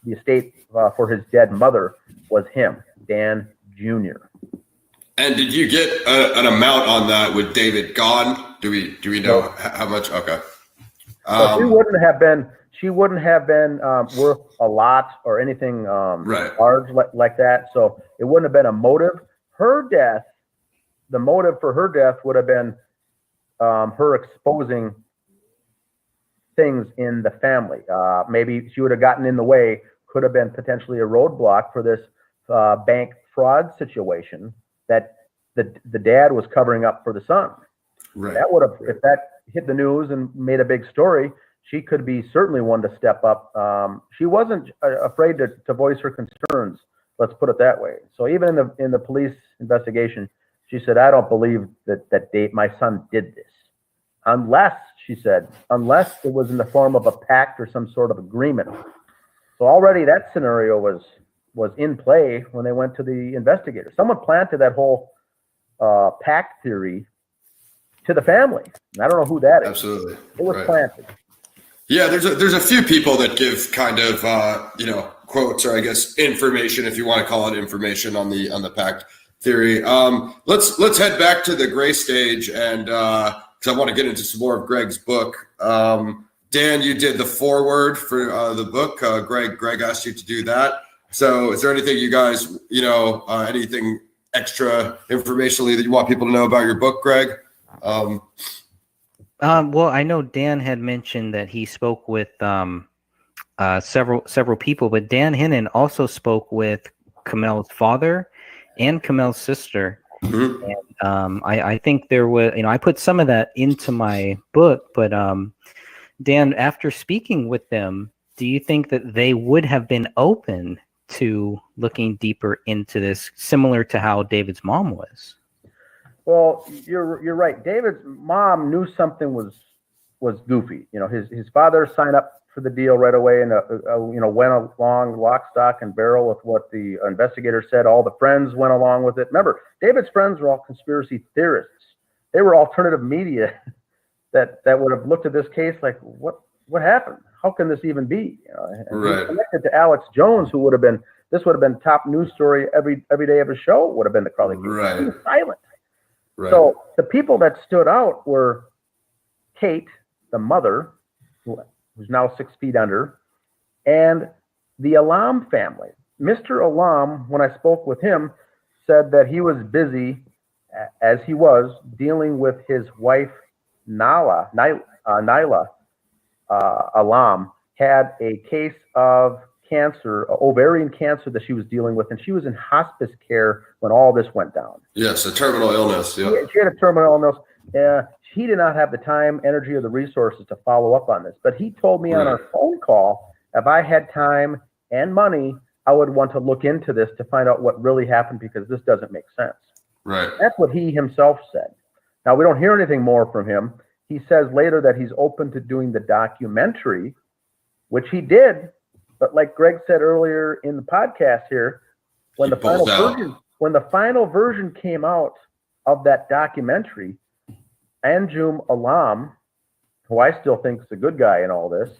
The estate for his dead mother was him, Dan Jr. And did you get an amount on that with David gone? Do we know how much? Okay. So she wouldn't have been worth a lot or anything large like that. So it wouldn't have been a motive. Her death, the motive for her death would have been her exposing things in the family. Maybe she would have gotten in the way, could have been potentially a roadblock for this bank fraud situation that the dad was covering up for the son. Right. That would have, if that hit the news and made a big story, she could be certainly one to step up. She wasn't afraid to voice her concerns. Let's put it that way. So even in the police investigation, she said, "I don't believe that my son did this, unless," she said, "unless it was in the form of a pact or some sort of agreement." So already that scenario was in play when they went to the investigator. Someone planted that whole pact theory to the family. And I don't know who that is. Absolutely. It was planted. Yeah, there's a few people that give kind of quotes, or I guess information, if you want to call it information, on the pact theory. Let's head back to the gray stage, and because I want to get into some more of Greg's book. Dan, you did the foreword for the book. Greg asked you to do that. So is there anything you guys, anything extra informationally that you want people to know about your book, Greg? Well, I know Dan had mentioned that he spoke with several people, but Dan Hinnon also spoke with Kamel's father and Kamel's sister. Mm-hmm. And I think there was, I put some of that into my book, but Dan, after speaking with them, do you think that they would have been open to looking deeper into this, similar to how David's mom was? Well, you're right. David's mom knew something was goofy. His father signed up for the deal right away, and went along lock, stock, and barrel with what the investigator said. All the friends went along with it. Remember, David's friends were all conspiracy theorists. They were alternative media that would have looked at this case like, what happened? How can this even be? Right. Connected to Alex Jones, who would have been top news story every day of his show, would have been the Crowley case. Right. He was silent. Right. So the people that stood out were Kate, the mother, who's now 6 feet under, and the Alam family. Mr. Alam, when I spoke with him, said that he was busy, as he was, dealing with his wife, Nyla Alam, had a case of cancer, ovarian cancer, that she was dealing with, and she was in hospice care when all this went down. Yes, a terminal illness. Yeah. She had a terminal illness. He did not have the time, energy, or the resources to follow up on this. But he told me on our phone call, if I had time and money, I would want to look into this to find out what really happened, because this doesn't make sense. Right. That's what he himself said. Now, we don't hear anything more from him. He says later that he's open to doing the documentary, which he did. But like Greg said earlier in the podcast here, when the final version came out of that documentary, Anjum Alam, who I still think is a good guy in all this,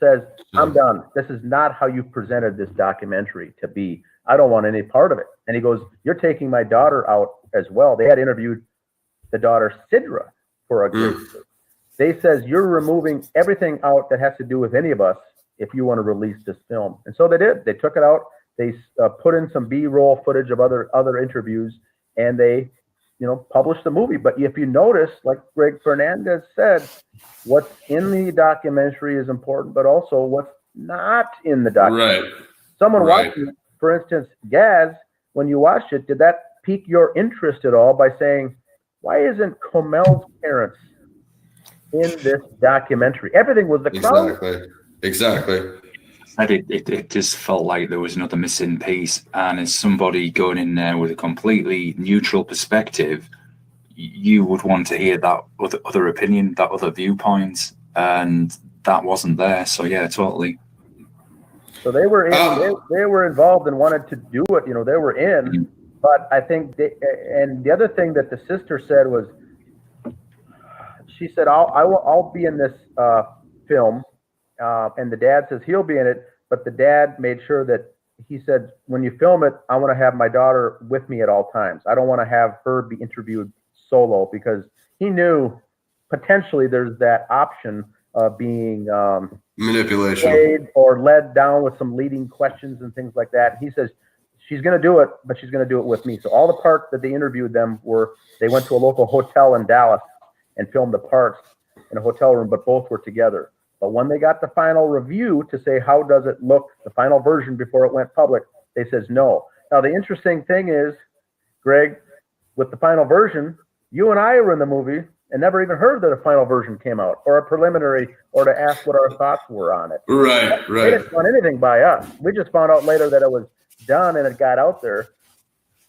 says, I'm done. This is not how you presented this documentary to be. I don't want any part of it. And he goes, you're taking my daughter out as well. They had interviewed the daughter, Sidra, for a great They says, you're removing everything out that has to do with any of us if you want to release this film. And so they did. They took it out. They put in some B-roll footage of other interviews, and they published the movie. But if you notice, like Greg Fernandez said, what's in the documentary is important, but also what's not in the documentary. Right. Someone watching it, for instance, Gaz, when you watched it, did that pique your interest at all by saying, why isn't Kamel's parents in this documentary? Everything was the Crowley. Exactly. It just felt like there was another missing piece, and as somebody going in there with a completely neutral perspective, you would want to hear that other opinion, that other viewpoint, and that wasn't there. So yeah, totally. So they were they were involved and wanted to do it. They were in, but I think and the other thing that the sister said was, she said, I'll be in this film. And the dad says he'll be in it, but the dad made sure that he said, when you film it, I want to have my daughter with me at all times. I don't want to have her be interviewed solo, because he knew potentially there's that option of being manipulation or led down with some leading questions and things like that. He says she's going to do it, but she's going to do it with me. So all the parts that they interviewed them they went to a local hotel in Dallas and filmed the parts in a hotel room, but both were together. But when they got the final review to say, how does it look, the final version before it went public, they says no. Now, the interesting thing is, Greg, with the final version, you and I were in the movie and never even heard that a final version came out, or a preliminary, or to ask what our thoughts were on it. Right. They didn't want anything by us. We just found out later that it was done and it got out there.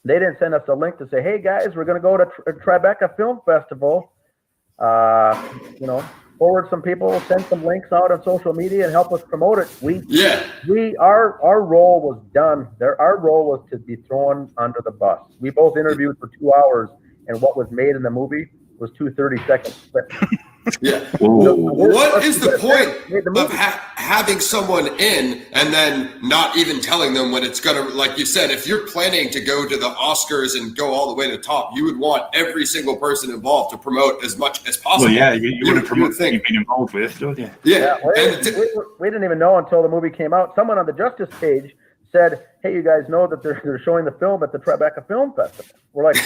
They didn't send us a link to say, hey, guys, we're going to go to Tribeca Film Festival. Forward some people, send some links out on social media and help us promote it. Our role was done. Our role was to be thrown under the bus. We both interviewed for 2 hours, and what was made in the movie was 2 30-second clips. Yeah. Ooh. What is the point of having someone in and then not even telling them when it's going to, like you said, if you're planning to go to the Oscars and go all the way to the top, you would want every single person involved to promote as much as possible. Well, yeah, you want to promote what you've been involved with, don't you? Yeah. We didn't even know until the movie came out. Someone on the Justice page said, "Hey, you guys know that they're showing the film at the Tribeca Film Festival." We're like,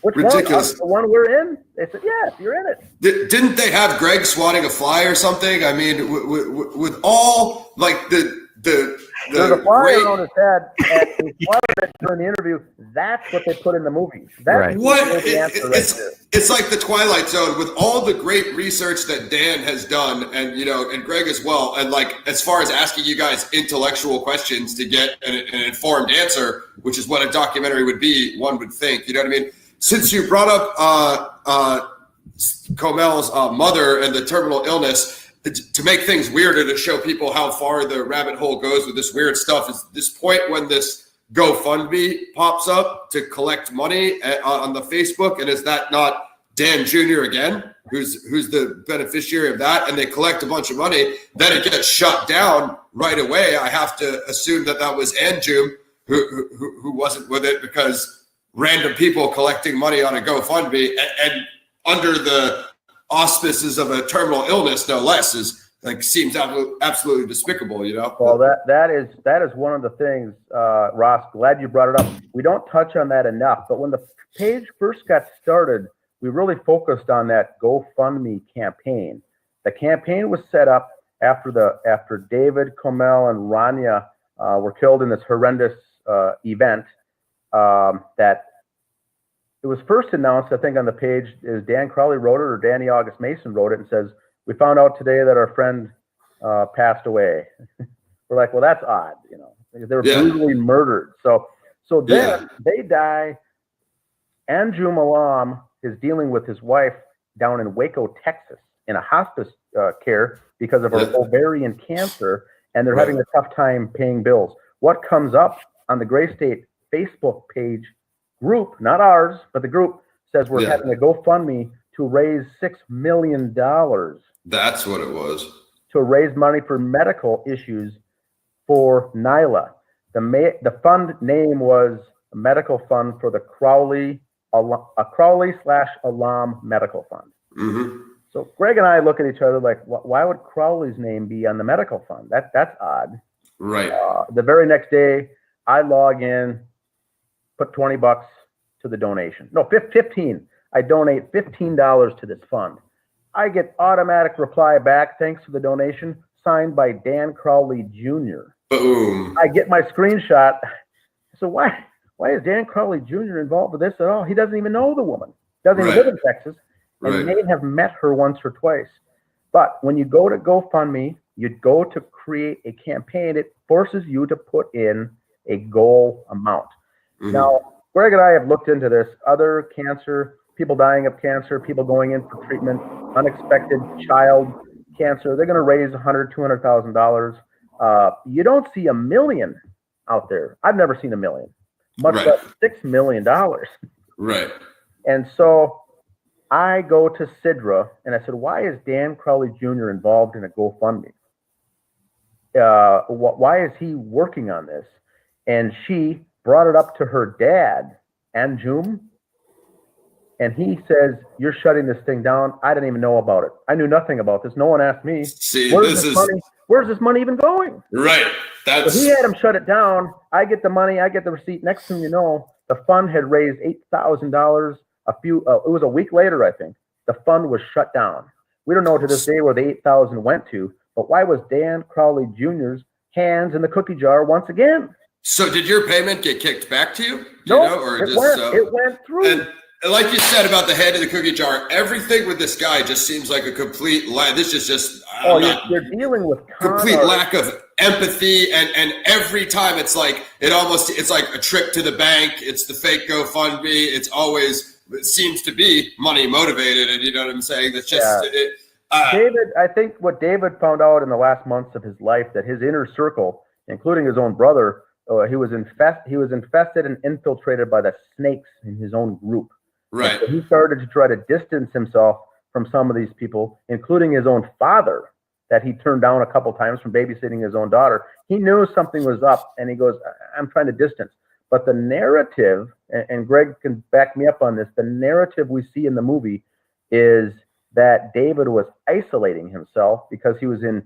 "Which ridiculous. one? The one we're in?" They said, "Yes, you're in it." Didn't they have Greg swatting a fly or something? I mean, with all like there's a flyer on his head, and he swatted it during the interview. That's what they put in the movie. That's Right. What the answer right there. It's like the Twilight Zone with all the great research that Dan has done, and and Greg as well, and like as far as asking you guys intellectual questions to get an informed answer, which is what a documentary would be. One would think, you know what I mean? Since you brought up Comel's mother and the terminal illness, to make things weirder, to show people how far the rabbit hole goes with this weird stuff, is this point when this GoFundMe pops up to collect money on the Facebook, and is that not Dan Jr. again, who's the beneficiary of that? And they collect a bunch of money, then it gets shut down right away. I have to assume that was Anjum who wasn't with it, because random people collecting money on a GoFundMe and under the auspices of a terminal illness, no less, is like seems absolutely despicable, Well, that is one of the things, Ross. Glad you brought it up. We don't touch on that enough, but when the page first got started, we really focused on that GoFundMe campaign. The campaign was set up after David, Comel, and Rania were killed in this horrendous event. That it was first announced, I think, on the page, is Dan Crowley wrote it or Danny August Mason wrote it, and says, "We found out today that our friend passed away." We're like, well, that's odd, they were brutally murdered. So then they die. Anjum Alam is dealing with his wife down in Waco, Texas, in a hospice care because of her ovarian cancer, and they're having a tough time paying bills. What comes up on the Gray State Facebook page group, not ours, but the group, says we're having a GoFundMe to raise $6 million. That's what it was. To raise money for medical issues for Nyla. The fund name was Medical Fund for the Crowley / Alam Medical Fund. Mm-hmm. So Greg and I look at each other like, why would Crowley's name be on the medical fund? That's odd. Right. The very next day, I log in, put $20 to the donation. No, 15. I donate $15 to this fund. I get automatic reply back, thanks for the donation, signed by Dan Crowley Jr. Boom. I get my screenshot. So why is Dan Crowley Jr. involved with this at all? He doesn't even know the woman. Doesn't even live in Texas, and may have met her once or twice. But when you go to GoFundMe, you go to create a campaign. It forces you to put in a goal amount. Mm-hmm. Now, Greg and I have looked into this. Other cancer, people dying of cancer, people going in for treatment, unexpected child cancer, they're going to raise $100,000, $200,000. You don't see $1 million out there. I've never seen $1 million, much less $6 million. Right. And so I go to Sidra and I said, why is Dan Crowley Jr. involved in a GoFundMe? Why is he working on this? And she brought it up to her dad, Anjum, and he says, "You're shutting this thing down. I didn't even know about it. I knew nothing about this. No one asked me. See, where's this money even going?" Right. So he had him shut it down. I get the money. I get the receipt. Next thing you know, the fund had raised $8,000. It was a week later, I think. The fund was shut down. We don't know to this day where the $8,000 went to. But why was Dan Crowley Jr.'s hands in the cookie jar once again? So did your payment get kicked back to you? No, it went through. And like you said about the head of the cookie jar, everything with this guy just seems like a complete lie. This is just you're dealing with complete lack of empathy, and every time it's like a trip to the bank. It's the fake GoFundMe. It seems to be money motivated, and you know what I'm saying? That's just David. I think what David found out in the last months of his life, that his inner circle, including his own brother, he was infested and infiltrated by the snakes in his own group. Right. So he started to try to distance himself from some of these people, including his own father, that he turned down a couple times from babysitting his own daughter. He knew something was up, and he goes, I'm trying to distance. But the narrative, and Greg can back me up on this, the narrative we see in the movie is that David was isolating himself because he was in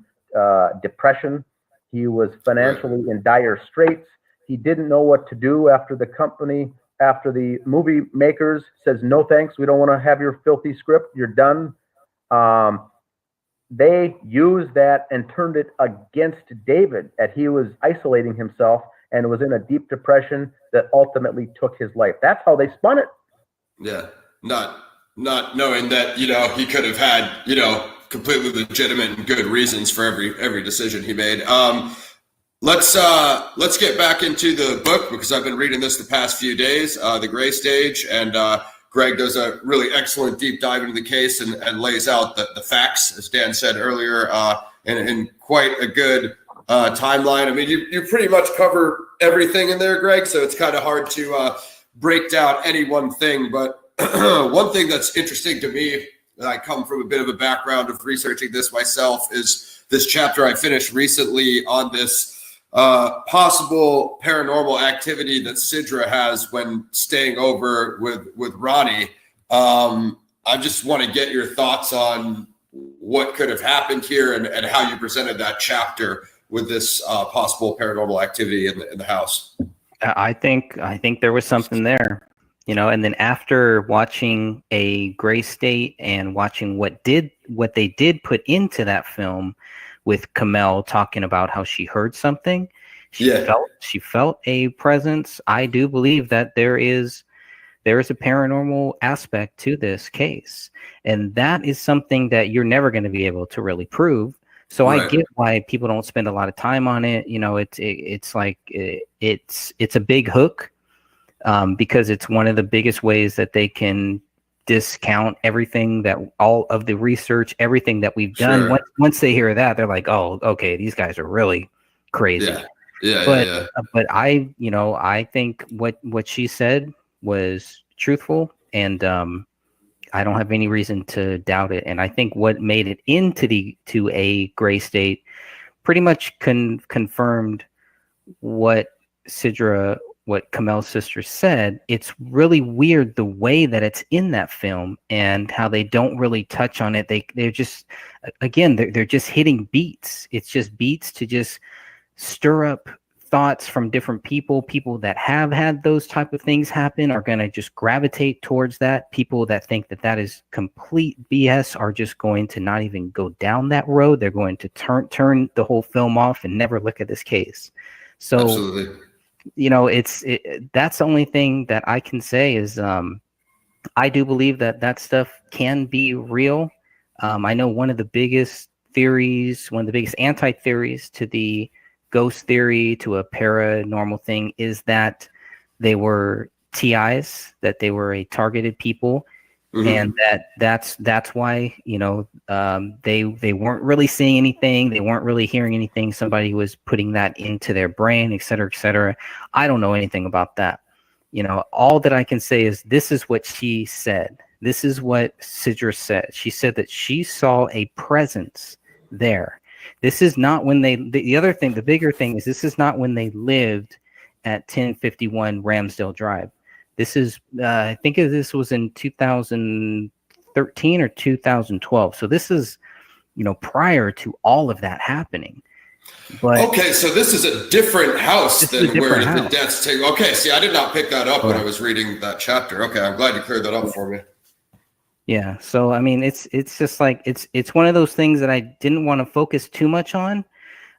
depression. He was financially in dire straits. He didn't know what to do after the movie makers says, no thanks, we don't want to have your filthy script, you're done. They used that and turned it against David, that he was isolating himself and was in a deep depression that ultimately took his life. That's how they spun it. Yeah, not knowing that, he could have had, completely legitimate and good reasons for every decision he made. Let's get back into the book, because I've been reading this the past few days, The Gray Stage, and Greg does a really excellent deep dive into the case and lays out the facts, as Dan said earlier, in quite a good timeline. I mean, you pretty much cover everything in there, Greg, so it's kind of hard to break down any one thing. But one thing that's interesting to me, and I come from a bit of a background of researching this myself, is this chapter I finished recently on this possible paranormal activity that Sidra has when staying over with Ronnie. I just want to get your thoughts on what could have happened here and how you presented that chapter with this possible paranormal activity in the house. I think there was something there, and then after watching A Gray State and watching what they did put into that film, with Kamel talking about how she heard something, she felt a presence. I do believe that there is a paranormal aspect to this case, and that is something that you're never going to be able to really prove. So right. I get why people don't spend a lot of time on it. It's a big hook, because it's one of the biggest ways that they can discount everything, that all of the research, everything that we've done. Sure. Once they hear that, they're like, oh, okay, these guys are really crazy. But I think what she said was truthful, and I don't have any reason to doubt it. And I think what made it into A Gray State pretty much confirmed what Kamel's sister said. It's really weird the way that it's in that film and how they don't really touch on it. They're just, again, they're just hitting beats. It's just beats to just stir up thoughts from different people that have had those type of things happen are going to just gravitate towards that. People that think that is complete BS are just going to not even go down that road. They're going to turn the whole film off and never look at this case. So absolutely. That's the only thing that I can say is I do believe that stuff can be real. I know one of the biggest anti-theories to the ghost theory, to a paranormal thing, is that they were TIs, that they were a targeted people. Mm-hmm. And that's why they weren't really seeing anything, they weren't really hearing anything. Somebody was putting that into their brain, et cetera, et cetera. I don't know anything about that. All that I can say is this is what she said. This is what Sidra said. She said that she saw a presence there. This is not when the bigger thing is this is not when they lived at 1051 Ramsdale Drive. This is, I think this was in 2013 or 2012. So this is, prior to all of that happening. But okay, so this is a different house than where the deaths take. Okay, see, I did not pick that up when I was reading that chapter. Okay, I'm glad you cleared that up for me. Yeah, so I mean, it's just like it's one of those things that I didn't want to focus too much on.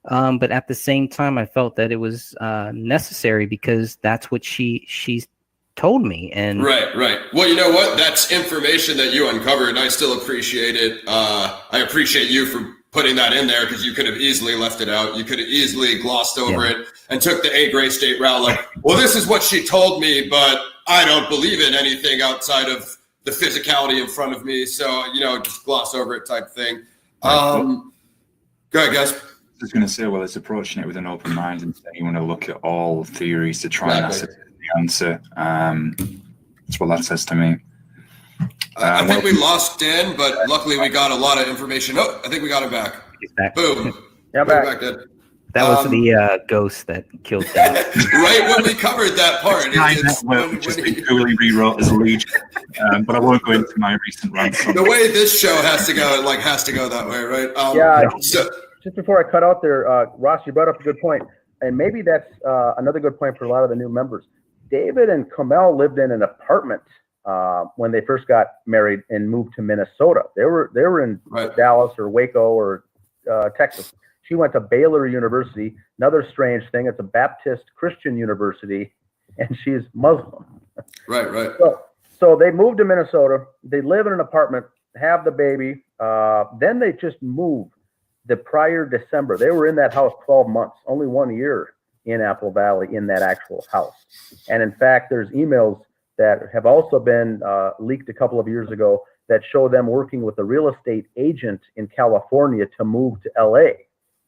But at the same time, I felt that it was necessary because that's what she's told me. And right. Well, you know what? That's information that you uncovered, and I still appreciate it. I appreciate you for putting that in there because you could have easily left it out. You could have easily glossed over it and took the A Gray State route. Like, well, this is what she told me, but I don't believe in anything outside of the physicality in front of me. So, just gloss over it type thing. Go ahead, guys. I was going to say, well, it's approaching it with an open mind and saying you want to look at all theories to try and ascertain the answer. That's what that says to me. I think we lost Dan, but luckily we got a lot of information. Oh, I think we got him back. He's back. Boom. Yeah, back Dan. That was the ghost that killed Dan. Right when we covered that part. Crowley rewrote as a lead, but I won't go into my recent rants. The way this show has to go, has to go that way, right? Just before I cut out there, Ross, you brought up a good point, and maybe that's another good point for a lot of the new members. David and Kamel lived in an apartment when they first got married and moved to Minnesota. They were in Dallas or Waco or Texas. She went to Baylor University. Another strange thing, it's a Baptist Christian university, and she's Muslim. Right. So they moved to Minnesota. They live in an apartment, have the baby. Then they just moved the prior December. They were in that house 12 months, only 1 year in Apple Valley in that actual house. And in fact, there's emails that have also been leaked a couple of years ago that show them working with a real estate agent in California to move to LA.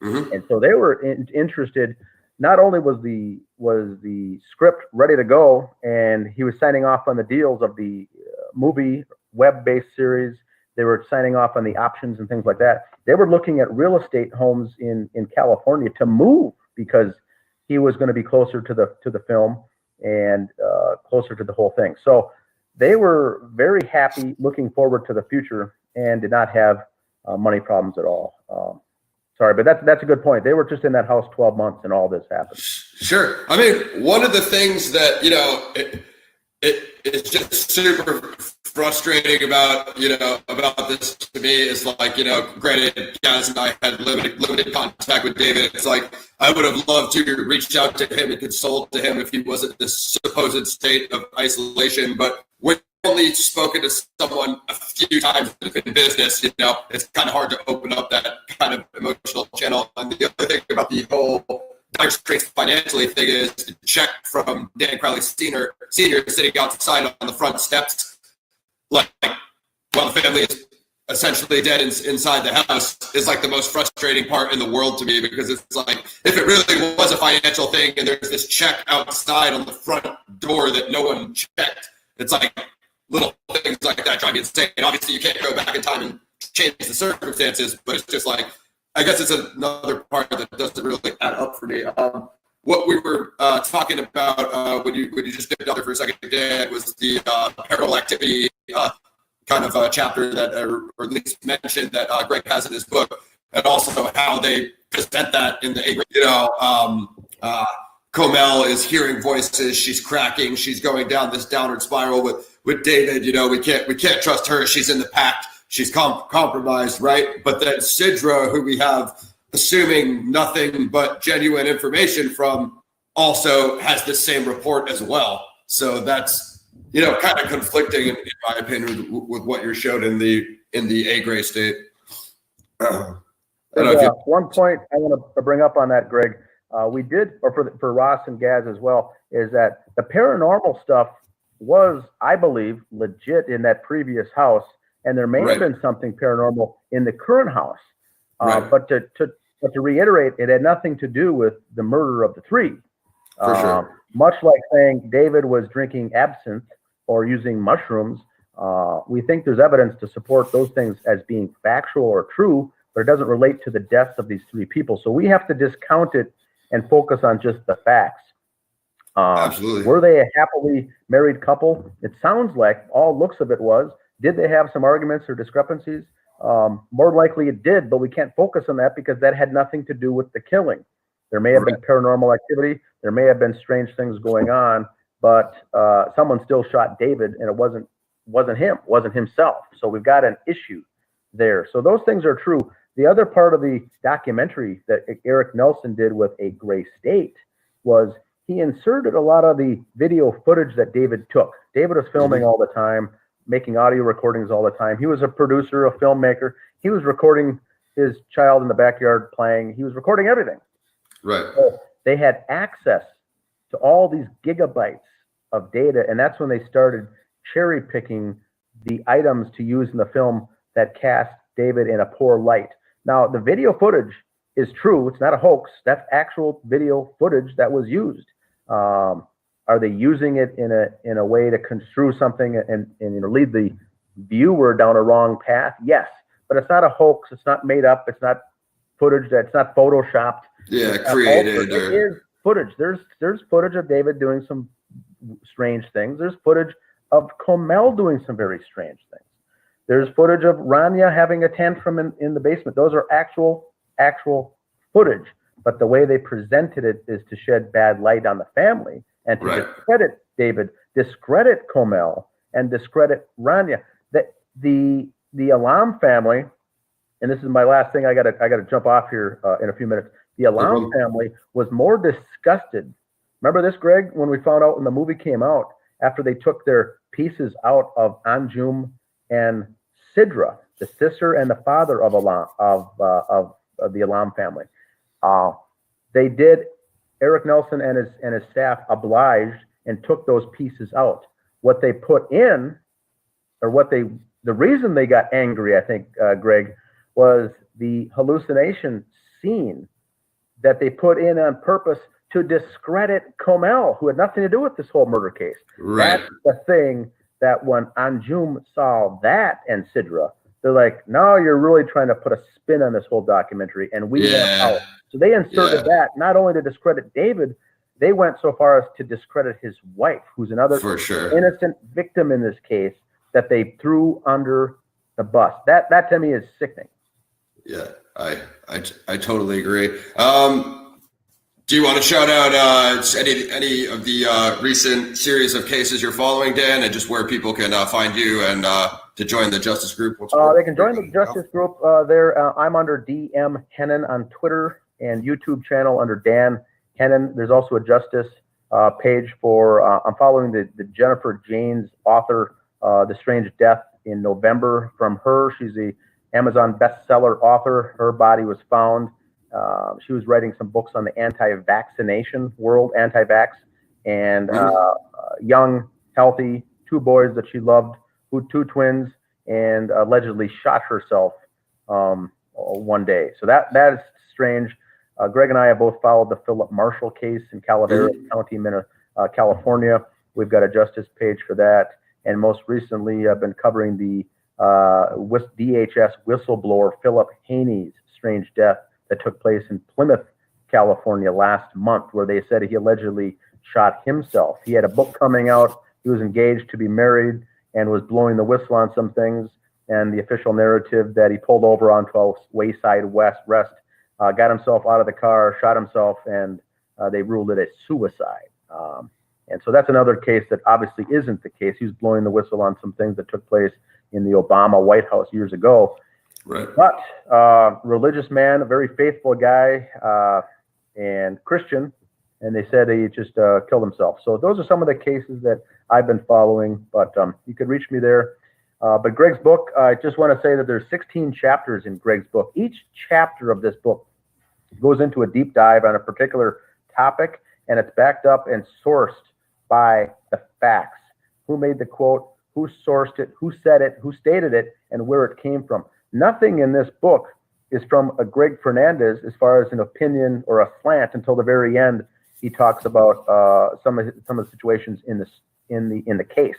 Mm-hmm. And so they were interested. Not only was the script ready to go, and he was signing off on the deals of the movie web-based series. They were signing off on the options and things like that. They were looking at real estate homes in California to move because he was going to be closer to the film and closer to the whole thing. So they were very happy, looking forward to the future, and did not have money problems at all. Sorry, but that's a good point. They were just in that house 12 months and all this happened. Sure. I mean, one of the things that, it's just super frustrating about this to me is granted, Gaz and I had limited contact with David. It's like, I would have loved to reach out to him and console to him if he was in this supposed state of isolation, but we've only spoken to someone a few times in business, it's kind of hard to open up that kind of emotional channel. And the other thing about the whole dire straits financially thing is the check from Dan Crowley Sr. sitting outside on the front steps, while the family is essentially dead inside the house, is like the most frustrating part in the world to me, because it's like, if it really was a financial thing and there's this check outside on the front door that no one checked, it's like little things like that drive me insane. Obviously, you can't go back in time and change the circumstances, but it's just like, I guess it's another part that doesn't really add up for me. What we were talking about when you just dipped out there for a second, Dan, was the paranormal activity kind of chapter that, or at least mentioned that Greg has in his book, and also how they present that in the Kamel is hearing voices, she's cracking, she's going down this downward spiral with David. We can't trust her, she's in the pact, she's compromised, right? But then Sidra, who we have assuming nothing but genuine information from, also has the same report as well. So that's kind of conflicting in my opinion with what you're showed in the A gray state. One point I want to bring up on that, Greg. We did, or for Ross and Gaz as well, is that the paranormal stuff was, I believe, legit in that previous house, and there may have been something paranormal in the current house. But to reiterate, it had nothing to do with the murder of the three. For sure. Much like saying David was drinking absinthe or using mushrooms, we think there's evidence to support those things as being factual or true, but it doesn't relate to the deaths of these three people. So we have to discount it and focus on just the facts. Absolutely. Were they a happily married couple? It sounds like all looks of it was. Did they have some arguments or discrepancies? More likely it did, but we can't focus on that because that had nothing to do with the killing. There may have been paranormal activity. There may have been strange things going on, but someone still shot David, and it wasn't him, wasn't himself. So we've got an issue there. So those things are true. The other part of the documentary that Eric Nelson did with A Gray State was he inserted a lot of the video footage that David took. David was filming all the time, making audio recordings all the time. He was a producer, a filmmaker. He was recording his child in the backyard playing. He was recording everything. Right. So they had access to all these gigabytes of data, and that's when they started cherry picking the items to use in the film that cast David in a poor light. Now, the video footage is true. It's not a hoax. That's actual video footage that was used. Are they using it in a way to construe something and lead the viewer down a wrong path? Yes, but it's not a hoax. It's not made up. It's not footage that's not photoshopped. Yeah, created. It is footage. There's footage of David doing some strange things. There's footage of Comel doing some very strange things. There's footage of Rania having a tantrum in the basement. Those are actual footage. But the way they presented it is to shed bad light on the family and to discredit David, discredit Comel, and discredit Rania. The Alam family, and this is my last thing. I gotta jump off here in a few minutes. The Alam family was more disgusted. Remember this, Greg? When we found out when the movie came out, after they took their pieces out of Anjum and Sidra, the sister and the father of Alam of the Alam family. They did. Eric Nelson and his staff obliged and took those pieces out. What they put in, or the reason they got angry, I think, Greg, was the hallucination scene that they put in on purpose to discredit Comel, who had nothing to do with this whole murder case. Right. That's the thing that when Anjum saw that and Sidra, they're like, no, you're really trying to put a spin on this whole documentary, and we want out. So they inserted that, not only to discredit David, they went so far as to discredit his wife, who's another innocent victim in this case that they threw under the bus. That to me is sickening. Yeah, I totally agree. Do you want to shout out any of the recent series of cases you're following, Dan, and just where people can find you and to join the Justice Group? They can join the Justice Group there. I'm under DM Hennon on Twitter and YouTube channel under Dan Hennon. There's also a Justice page for, I'm following the Jennifer Janes author, The Strange Death in November from her. She's the Amazon bestseller author. Her body was found. She was writing some books on the anti-vaccination world, anti-vax, and young, healthy, 2 boys that she loved, 2 twins, and allegedly shot herself one day. So that is strange. Greg and I have both followed the Philip Marshall case in Calaveras County, California. We've got a Justice page for that. And most recently, I've been covering the DHS whistleblower Philip Haney's strange death that took place in Plymouth, California last month, where they said he allegedly shot himself. He had a book coming out. He was engaged to be married and was blowing the whistle on some things. And the official narrative that he pulled over onto a wayside rest, got himself out of the car, shot himself, and they ruled it a suicide. And so that's another case that obviously isn't the case. He was blowing the whistle on some things that took place in the Obama White House years ago. Right. But religious man, a very faithful guy, and Christian, and they said he just killed himself. So those are some of the cases that I've been following, but you could reach me there. But Greg's book, I just want to say that there's 16 chapters in Greg's book. Each chapter of this book goes into a deep dive on a particular topic, and it's backed up and sourced by the facts. Who made the quote, who sourced it, who said it, who stated it, and where it came from. Nothing in this book is from a Greg Fernandez as far as an opinion or a slant until the very end. He talks about some of the situations in the case.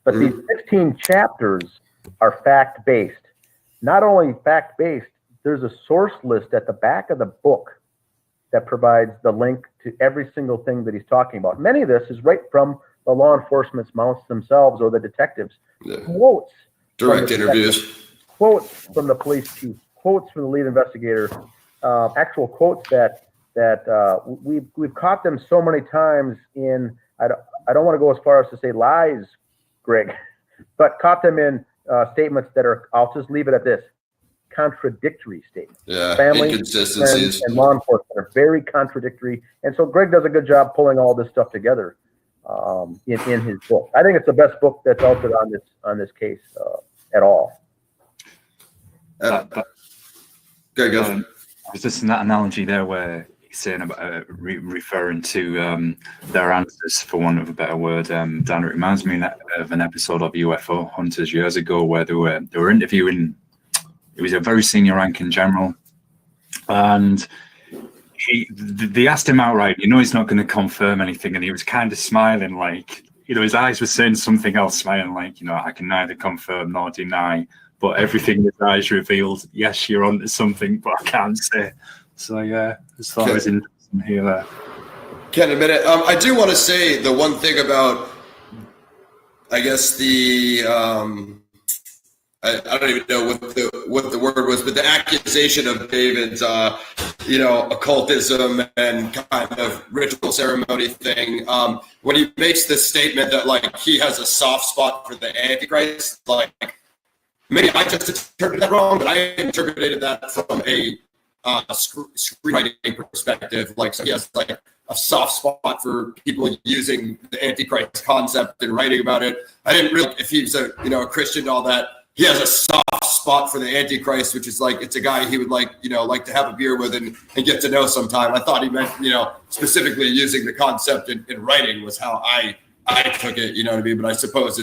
But these 16 chapters are fact-based. Not only fact-based, there's a source list at the back of the book that provides the link to every single thing that he's talking about. Many of this is right from the law enforcement's mouths themselves or the detectives. Quotes. Direct interviews. Quotes from the police chief. Quotes from the lead investigator. Actual quotes that we've caught them so many times in, I don't want to go as far as to say lies, Greg, but caught them in statements that are, I'll just leave it at this, contradictory statements. Yeah, family, inconsistencies. and law enforcement are very contradictory. And so Greg does a good job pulling all this stuff together in his book. I think it's the best book that's out there on this case at all. Good. There's just an analogy there where he's saying about referring to their answers, for want of a better word. Dan, it reminds me of an episode of UFO Hunters years ago where they were interviewing. He was a very senior ranking general, and they asked him outright, he's not going to confirm anything, and he was kind of smiling like his eyes were saying something else, smiling like, I can neither confirm nor deny, but everything his eyes revealed, yes, you're onto something, but I can't say. So yeah, I just thought it was interesting to hear that. Can't admit it. I do want to say the one thing about, I guess I don't even know what the word was, but the accusation of David's, occultism and kind of ritual ceremony thing. When he makes this statement that like he has a soft spot for the Antichrist, like maybe I just interpreted that wrong, but I interpreted that from a screenwriting perspective. Like, so he has like a soft spot for people using the Antichrist concept and writing about it. I didn't really, if he's a Christian and all that. He has a soft spot for the Antichrist, which is like, it's a guy he would like to have a beer with and get to know sometime. I thought he meant, specifically using the concept in writing was how I took it, you know what I mean? But I suppose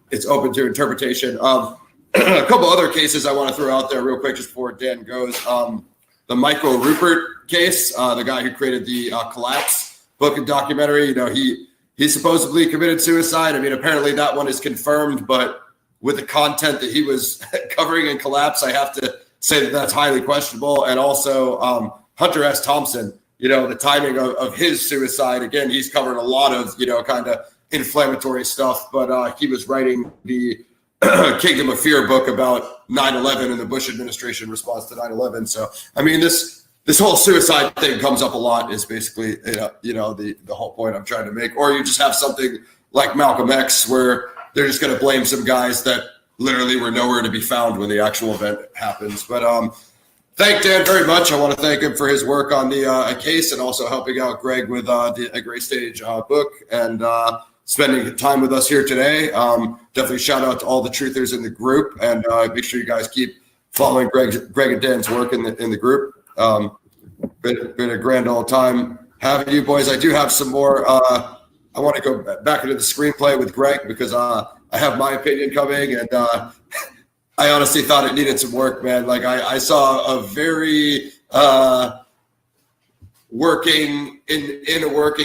it's open to interpretation. A couple other cases I want to throw out there real quick just before Dan goes. The Michael Rupert case, the guy who created the Collapse book and documentary, he supposedly committed suicide. I mean, apparently that one is confirmed, but with the content that he was covering in Collapse, I have to say that that's highly questionable. And also Hunter S. Thompson, the timing of his suicide. Again, he's covered a lot of, kind of inflammatory stuff, but he was writing the Kingdom of Fear book about 9/11 and the Bush administration response to 9/11. So, I mean, this whole suicide thing comes up a lot is basically, the whole point I'm trying to make. Or you just have something like Malcolm X where they're just going to blame some guys that literally were nowhere to be found when the actual event happens. But thank Dan very much. I want to thank him for his work on the case and also helping out Greg with the Gray Stage book and spending time with us here today. Definitely shout out to all the truthers in the group, and make sure you guys keep following Greg and Dan's work in the group. Been a grand old time having you boys. I do have some more. I want to go back into the screenplay with Greg because I have my opinion coming, and I honestly thought it needed some work, man. Like I saw a very working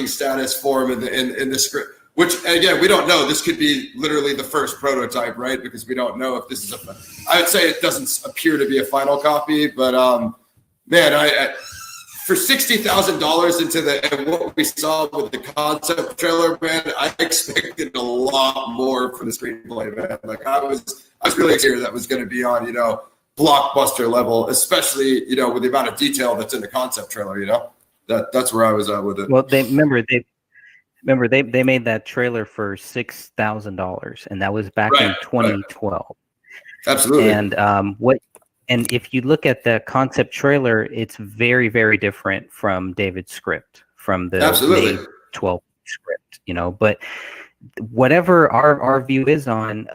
status form in the script, which again we don't know. This could be literally the first prototype, right? Because we don't know if this is I would say it doesn't appear to be a final copy, but man, I for $60,000 into what we saw with the concept trailer, man, I expected a lot more for the screenplay, man. Like I was really excited that was going to be on, blockbuster level, especially, with the amount of detail that's in the concept trailer. That's where I was at with it. Well, they made that trailer for $6,000, and that was back in 2012. Right. Absolutely. And if you look at the concept trailer, it's very, very different from David's script, from the May 12 script, But whatever our view is on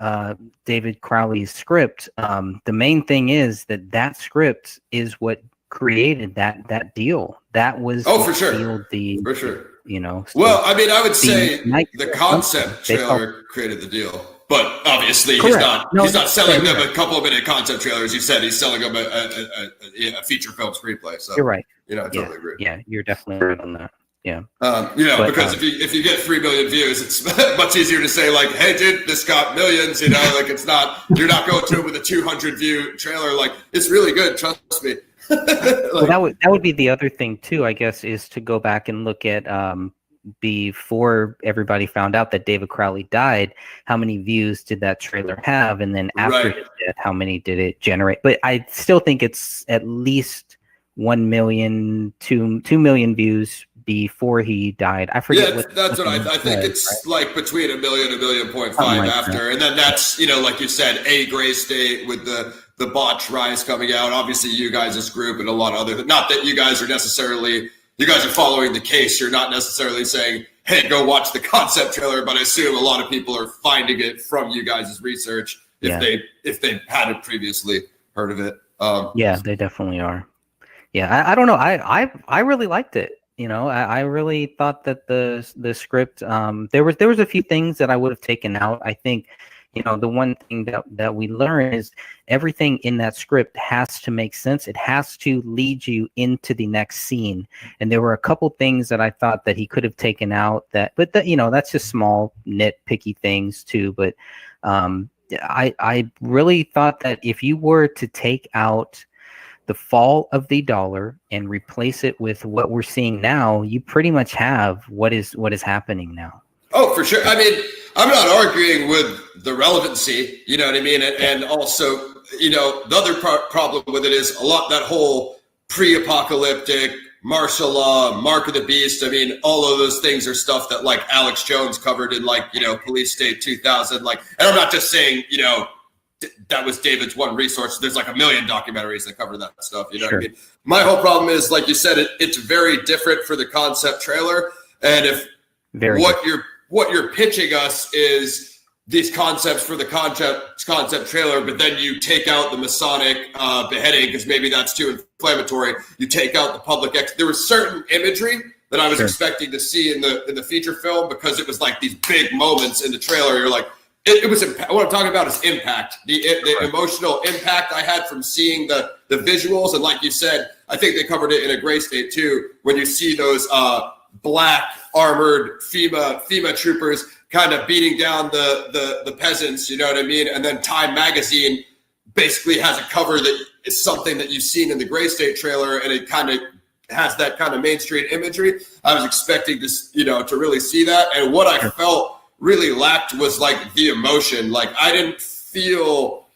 David Crowley's script, the main thing is that script is what created that deal. That was for sure. For sure. Well, I mean, I would say the concept trailer created the deal. But obviously, he's not selling them a couple of minute concept trailers. You said he's selling them a feature film screenplay. So you're right. I totally agree. Yeah, you're definitely right on that. Yeah. Because if you get 3 million views, it's much easier to say like, "Hey, dude, this got millions." Like it's not. You're not going to it with a 200 view trailer. Like it's really good. Trust me. Well, that would be the other thing too. I guess is to go back and look at before everybody found out that David Crowley died, how many views did that trailer have? And then after his death, how many did it generate? But I still think it's at least 1 million, 2 million views before he died. I forget. Yeah, that's what I think. It's like between 1 million, 1.5 million after. And then that's, like you said, a Gray State with the botch rise coming out. Obviously, you guys' group and a lot of other, not that you guys are necessarily, you guys are following the case. You're not necessarily saying, hey, go watch the concept trailer, but I assume a lot of people are finding it from you guys' research if they hadn't previously heard of it. Yeah, they definitely are. Yeah, I don't know. I really liked it. I really thought that the script, there was a few things that I would have taken out. I think, the one thing that we learn is everything in that script has to make sense. It has to lead you into the next scene. And there were a couple things that I thought that he could have taken out but that's just small nitpicky things too. But I really thought that if you were to take out the fall of the dollar and replace it with what we're seeing now, you pretty much have what is happening now. Oh, for sure. I mean, I'm not arguing with the relevancy, you know what I mean? And also, the other problem with it is that whole pre-apocalyptic martial law, Mark of the Beast. I mean, all of those things are stuff that like Alex Jones covered in Police State 2000. And I'm not just saying, that was David's one resource. There's like a million documentaries that cover that stuff. You know what I mean? My whole problem is, like you said, it's very different for the concept trailer. And if what you're pitching us is these concepts for the concept trailer, but then you take out the Masonic beheading because maybe that's too inflammatory. You take out the public. There was certain imagery that I was expecting to see in the feature film because it was like these big moments in the trailer. You're like, it was what I'm talking about is impact, the emotional impact I had from seeing the visuals. And like you said, I think they covered it in a Gray State too, when you see those black armored FEMA troopers kind of beating down the peasants, you know what I mean? And then Time Magazine basically has a cover that is something that you've seen in the Gray State trailer, and it kind of has that kind of Main Street imagery. I was expecting this, to really see that. And what I felt really lacked was like the emotion. Like I didn't feel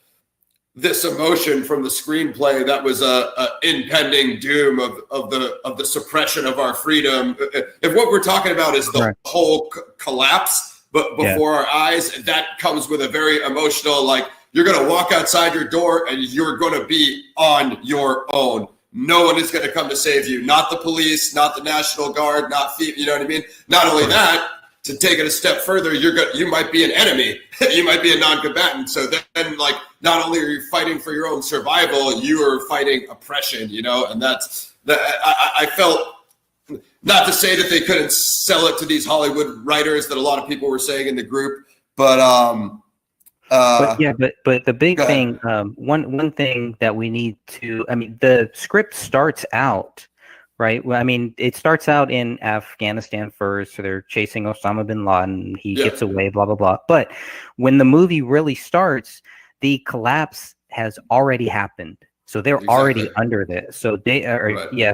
this emotion from the screenplay that was a impending doom of the suppression of our freedom. If what we're talking about is the whole collapse, but before our eyes, that comes with a very emotional, like you're going to walk outside your door and you're going to be on your own. No one is going to come to save you. Not the police, not the National Guard, you know what I mean? Not only that, to take it a step further, you might be an enemy. You might be a non-combatant. So then, like, not only are you fighting for your own survival, you are fighting oppression, and that's that. I felt, not to say that they couldn't sell it to these Hollywood writers that a lot of people were saying in the group, but the big thing, one thing that we need to, the script starts out. Right. Well, it starts out in Afghanistan first. So they're chasing Osama bin Laden. He gets away, blah, blah, blah. But when the movie really starts, the collapse has already happened. So they're already under this. So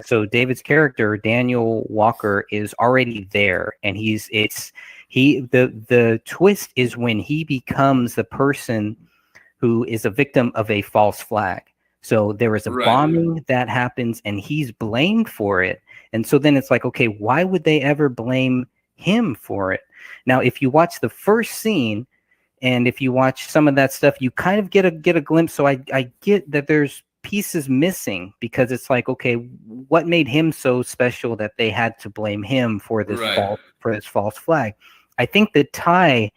so David's character, Daniel Walker, is already there. And the twist is when he becomes the person who is a victim of a false flag. So there is a bombing that happens and he's blamed for it. And so then it's like, okay, why would they ever blame him for it? Now, if you watch the first scene and if you watch some of that stuff, you kind of get a glimpse. So I get that there's pieces missing because it's like, okay, what made him so special that they had to blame him for this false flag? I think the tie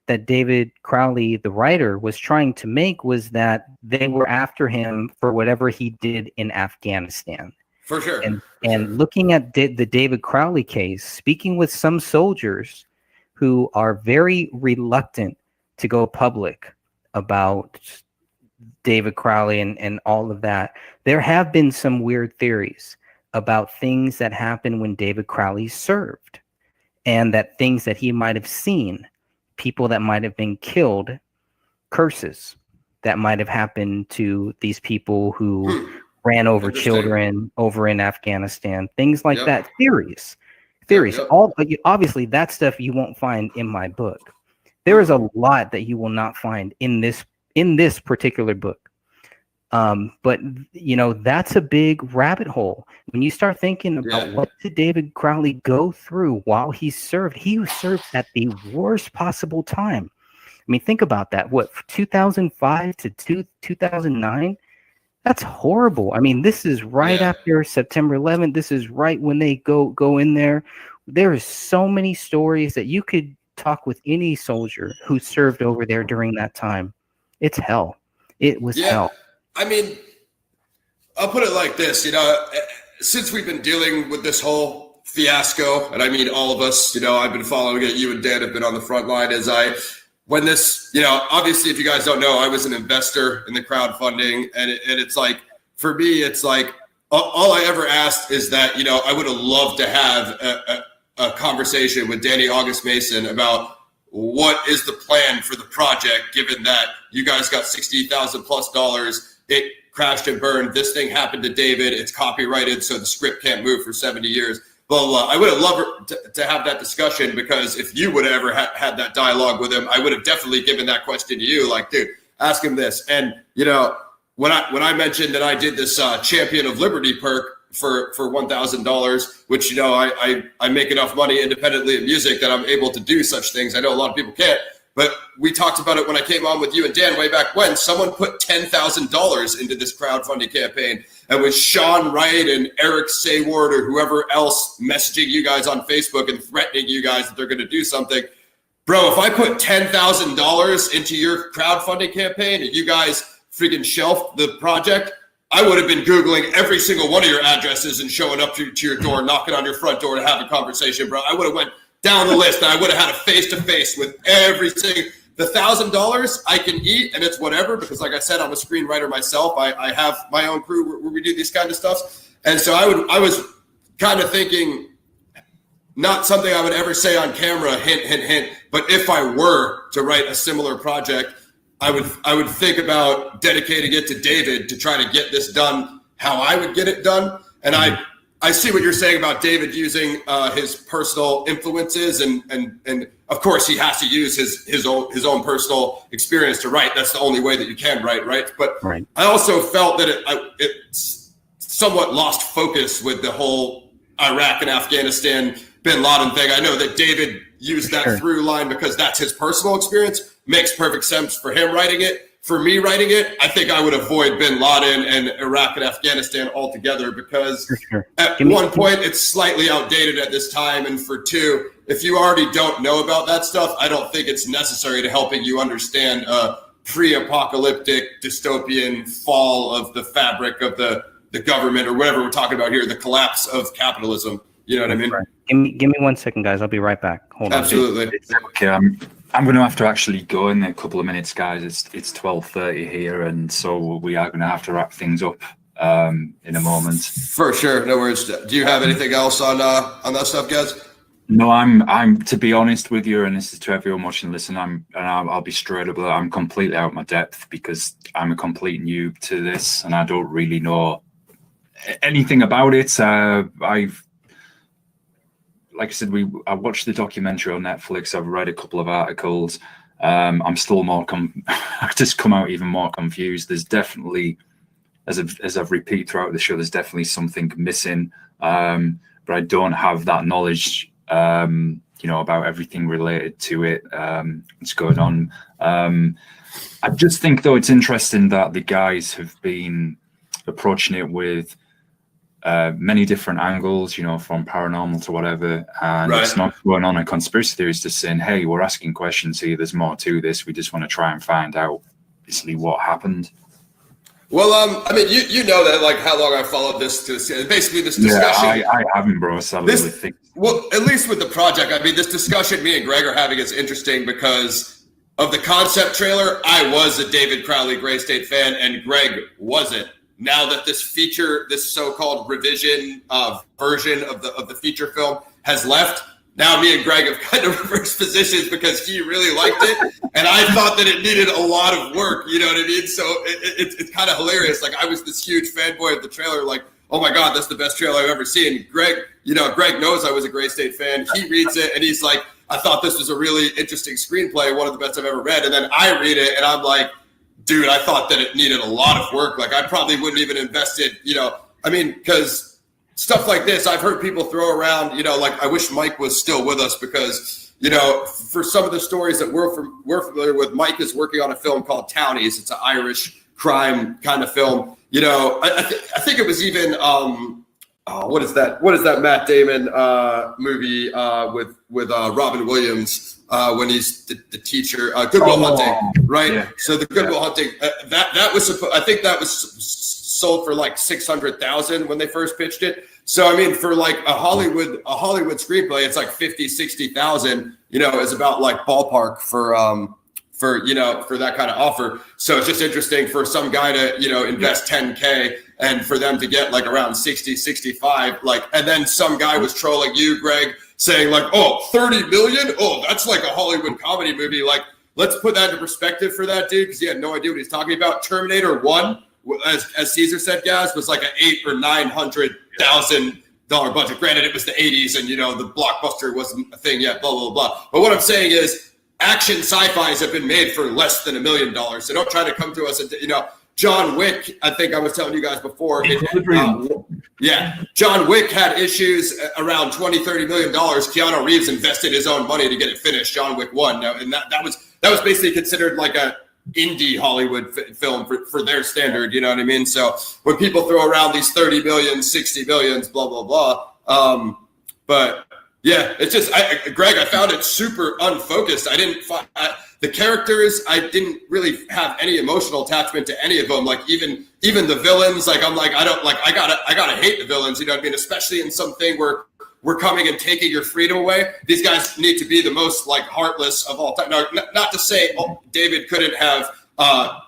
that David Crowley, the writer, was trying to make was that they were after him for whatever he did in Afghanistan. For sure. And looking at the David Crowley case, speaking with some soldiers who are very reluctant to go public about David Crowley and all of that, there have been some weird theories about things that happened when David Crowley served and that things that he might have seen, people that might have been killed, curses that might have happened to these people who ran over children over in Afghanistan, things like that. Theories. All obviously that stuff you won't find in my book. There is a lot that you will not find in this particular book. But that's a big rabbit hole. When you start thinking about what did David Crowley go through while he served at the worst possible time. Think about that. What, 2005 to 2009? That's horrible. This is right after September 11th. This is right when they go in there. There is so many stories that you could talk with any soldier who served over there during that time. It's hell. It was hell. I'll put it like this, since we've been dealing with this whole fiasco, and all of us, I've been following it, you and Dan have been on the front line, when this, obviously, if you guys don't know, I was an investor in the crowdfunding, and it's like, for me, it's like, all I ever asked is that, I would have loved to have a conversation with Danny August Mason about what is the plan for the project, given that you guys got $60,000+ it crashed and burned. This thing happened to David. It's copyrighted, so the script can't move for 70 years. Blah, blah, blah. I would have loved to have that discussion, because if you would have ever had that dialogue with him, I would have definitely given that question to you. Like, dude, ask him this. And, when I mentioned that I did this Champion of Liberty perk for $1,000, which, I make enough money independently of music that I'm able to do such things. I know a lot of people can't. But we talked about it when I came on with you and Dan way back when. Someone put $10,000 into this crowdfunding campaign, and with Sean Wright and Eric Sayward or whoever else messaging you guys on Facebook and threatening you guys that they're going to do something. Bro, if I put $10,000 into your crowdfunding campaign and you guys freaking shelved the project, I would have been Googling every single one of your addresses and showing up to your door, knocking on your front door to have a conversation, bro. I would have went down the list, and I would have had a face-to-face with every single. The $1,000 I can eat, and it's whatever, because like I said, I'm a screenwriter myself. I have my own crew where we do these kind of stuff. And so I was kind of thinking, not something I would ever say on camera, hint, hint, hint, but if I were to write a similar project, I would think about dedicating it to David to try to get this done how I would get it done. And I see what you're saying about David using his personal influences, and of course he has to use his own personal experience to write. That's the only way that you can write, right? But right. I also felt that it somewhat lost focus with the whole Iraq and Afghanistan bin Laden thing. I know that David used that through line because that's his personal experience. Makes perfect sense for him writing it. For me writing it, I think I would avoid bin Laden and Iraq and Afghanistan altogether, because at one point it's slightly outdated at this time. And for two, if you already don't know about that stuff, I don't think it's necessary to helping you understand pre-apocalyptic dystopian fall of the fabric of the government, or whatever we're talking about here, the collapse of capitalism. You know what I mean? Right. Give me 1 second, guys. I'll be right back. Hold on. Absolutely. Okay, I'm going to have to actually go in a couple of minutes, guys. It's 12:30 here, and so we are going to have to wrap things up in a moment. For sure, no worries. Do you have anything else on that stuff, guys? No, I'm to be honest with you, and this is to everyone watching. Listen, I'll be straight up. I'm completely out of my depth, because I'm a complete noob to this, and I don't really know anything about it. Like I said, I watched the documentary on Netflix. I've read a couple of articles. I'm still I've just come out even more confused. There's definitely, as I've repeated throughout the show, there's definitely something missing. But I don't have that knowledge, about everything related to it. What's going on? I just think, though, it's interesting that the guys have been approaching it with many different angles, from paranormal to whatever, and It's not going on a conspiracy theories, just saying, hey, we're asking questions here, there's more to this, we just want to try and find out basically what happened. Well, I mean, you know that, like, how long I followed this basically this discussion. I haven't, bro. So well, at least with the project, I mean, this discussion me and Greg are having is interesting because of the concept trailer. I was a David Crowley Gray State fan, and Greg wasn't. Now that this so-called revision version of the feature film has left, now me and Greg have kind of reversed positions, because he really liked it, and I thought that it needed a lot of work. You know what I mean? So it's kind of hilarious. Like, I was this huge fanboy of the trailer, like, oh my God, that's the best trailer I've ever seen. Greg knows I was a Gray State fan. He reads it and he's like, I thought this was a really interesting screenplay, one of the best I've ever read. And then I read it and I'm like, dude, I thought that it needed a lot of work. Like, I probably wouldn't even invested, because stuff like this, I've heard people throw around, like, I wish Mike was still with us, because, for some of the stories that we're familiar with, Mike is working on a film called Townies. It's an Irish crime kind of film. I think it was even, what is that Matt Damon movie with Robin Williams? When he's the teacher, Good Will Hunting, right? Yeah. So the Good Will Hunting, that was I think that was sold for like $600,000 when they first pitched it. So I mean, for like a Hollywood screenplay, it's like 50,000-60,000. Is about like ballpark for for that kind of offer. So it's just interesting for some guy to, invest 10K and for them to get like around 60, 65, like, and then some guy was trolling you, Greg, saying like, oh, 30 million. Oh, that's like a Hollywood comedy movie. Like, let's put that into perspective for that dude, because he had no idea what he's talking about. Terminator 1, as Caesar said, guys, was like an $800,000 or $900,000 budget. Granted, it was the 80s and, the blockbuster wasn't a thing yet, blah, blah, blah. But what I'm saying is, action sci-fis have been made for less than $1 million. So don't try to come to us and, John Wick, I think I was telling you guys before. John Wick had issues around $20-30 million. Keanu Reeves invested his own money to get it finished. John Wick 1. Now, and that was basically considered like a indie Hollywood film for their standard. You know what I mean? So when people throw around these 30 million, 60 millions, blah, blah, blah. But yeah, it's just, Greg, I found it super unfocused. The characters, I didn't really have any emotional attachment to any of them. Like even the villains, like I'm like, I gotta hate the villains. You know what I mean? Especially in something where we're coming and taking your freedom away. These guys need to be the most like heartless of all time. Now, not to say David couldn't have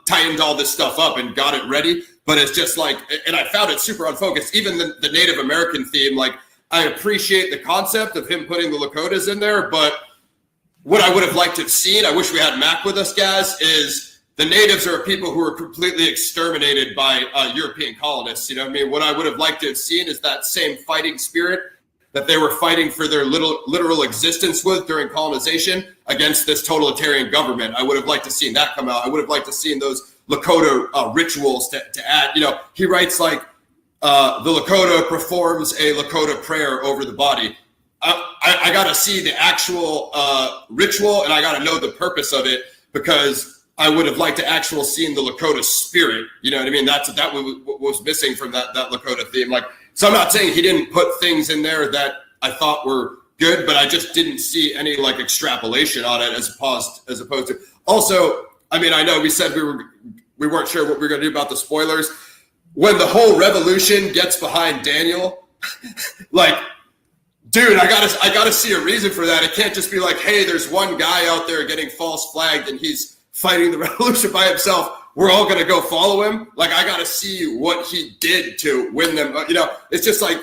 tightened all this stuff up and got it ready, but it's just like, and I found it super unfocused. Even the Native American theme, like, I appreciate the concept of him putting the Lakotas in there, but what I would have liked to have seen, I wish we had Mac with us, guys, is the natives are people who were completely exterminated by European colonists. You know what I mean? What I would have liked to have seen is that same fighting spirit that they were fighting for their literal existence with during colonization against this totalitarian government. I would have liked to seen that come out. I would have liked to seen those Lakota rituals to add. He writes like, the Lakota performs a Lakota prayer over the body. I got to see the actual ritual, and I got to know the purpose of it, because I would have liked to actually seen the Lakota spirit. You know what I mean? That was missing from that Lakota theme. Like, so I'm not saying he didn't put things in there that I thought were good, but I just didn't see any like extrapolation on it as opposed to. Also, I mean, I know we said we weren't sure what we were going to do about the spoilers. When the whole revolution gets behind Daniel, like, dude, I gotta see a reason for that. It can't just be like, hey, there's one guy out there getting false flagged and he's fighting the revolution by himself. We're all gonna go follow him. Like, I gotta see what he did to win them. It's just like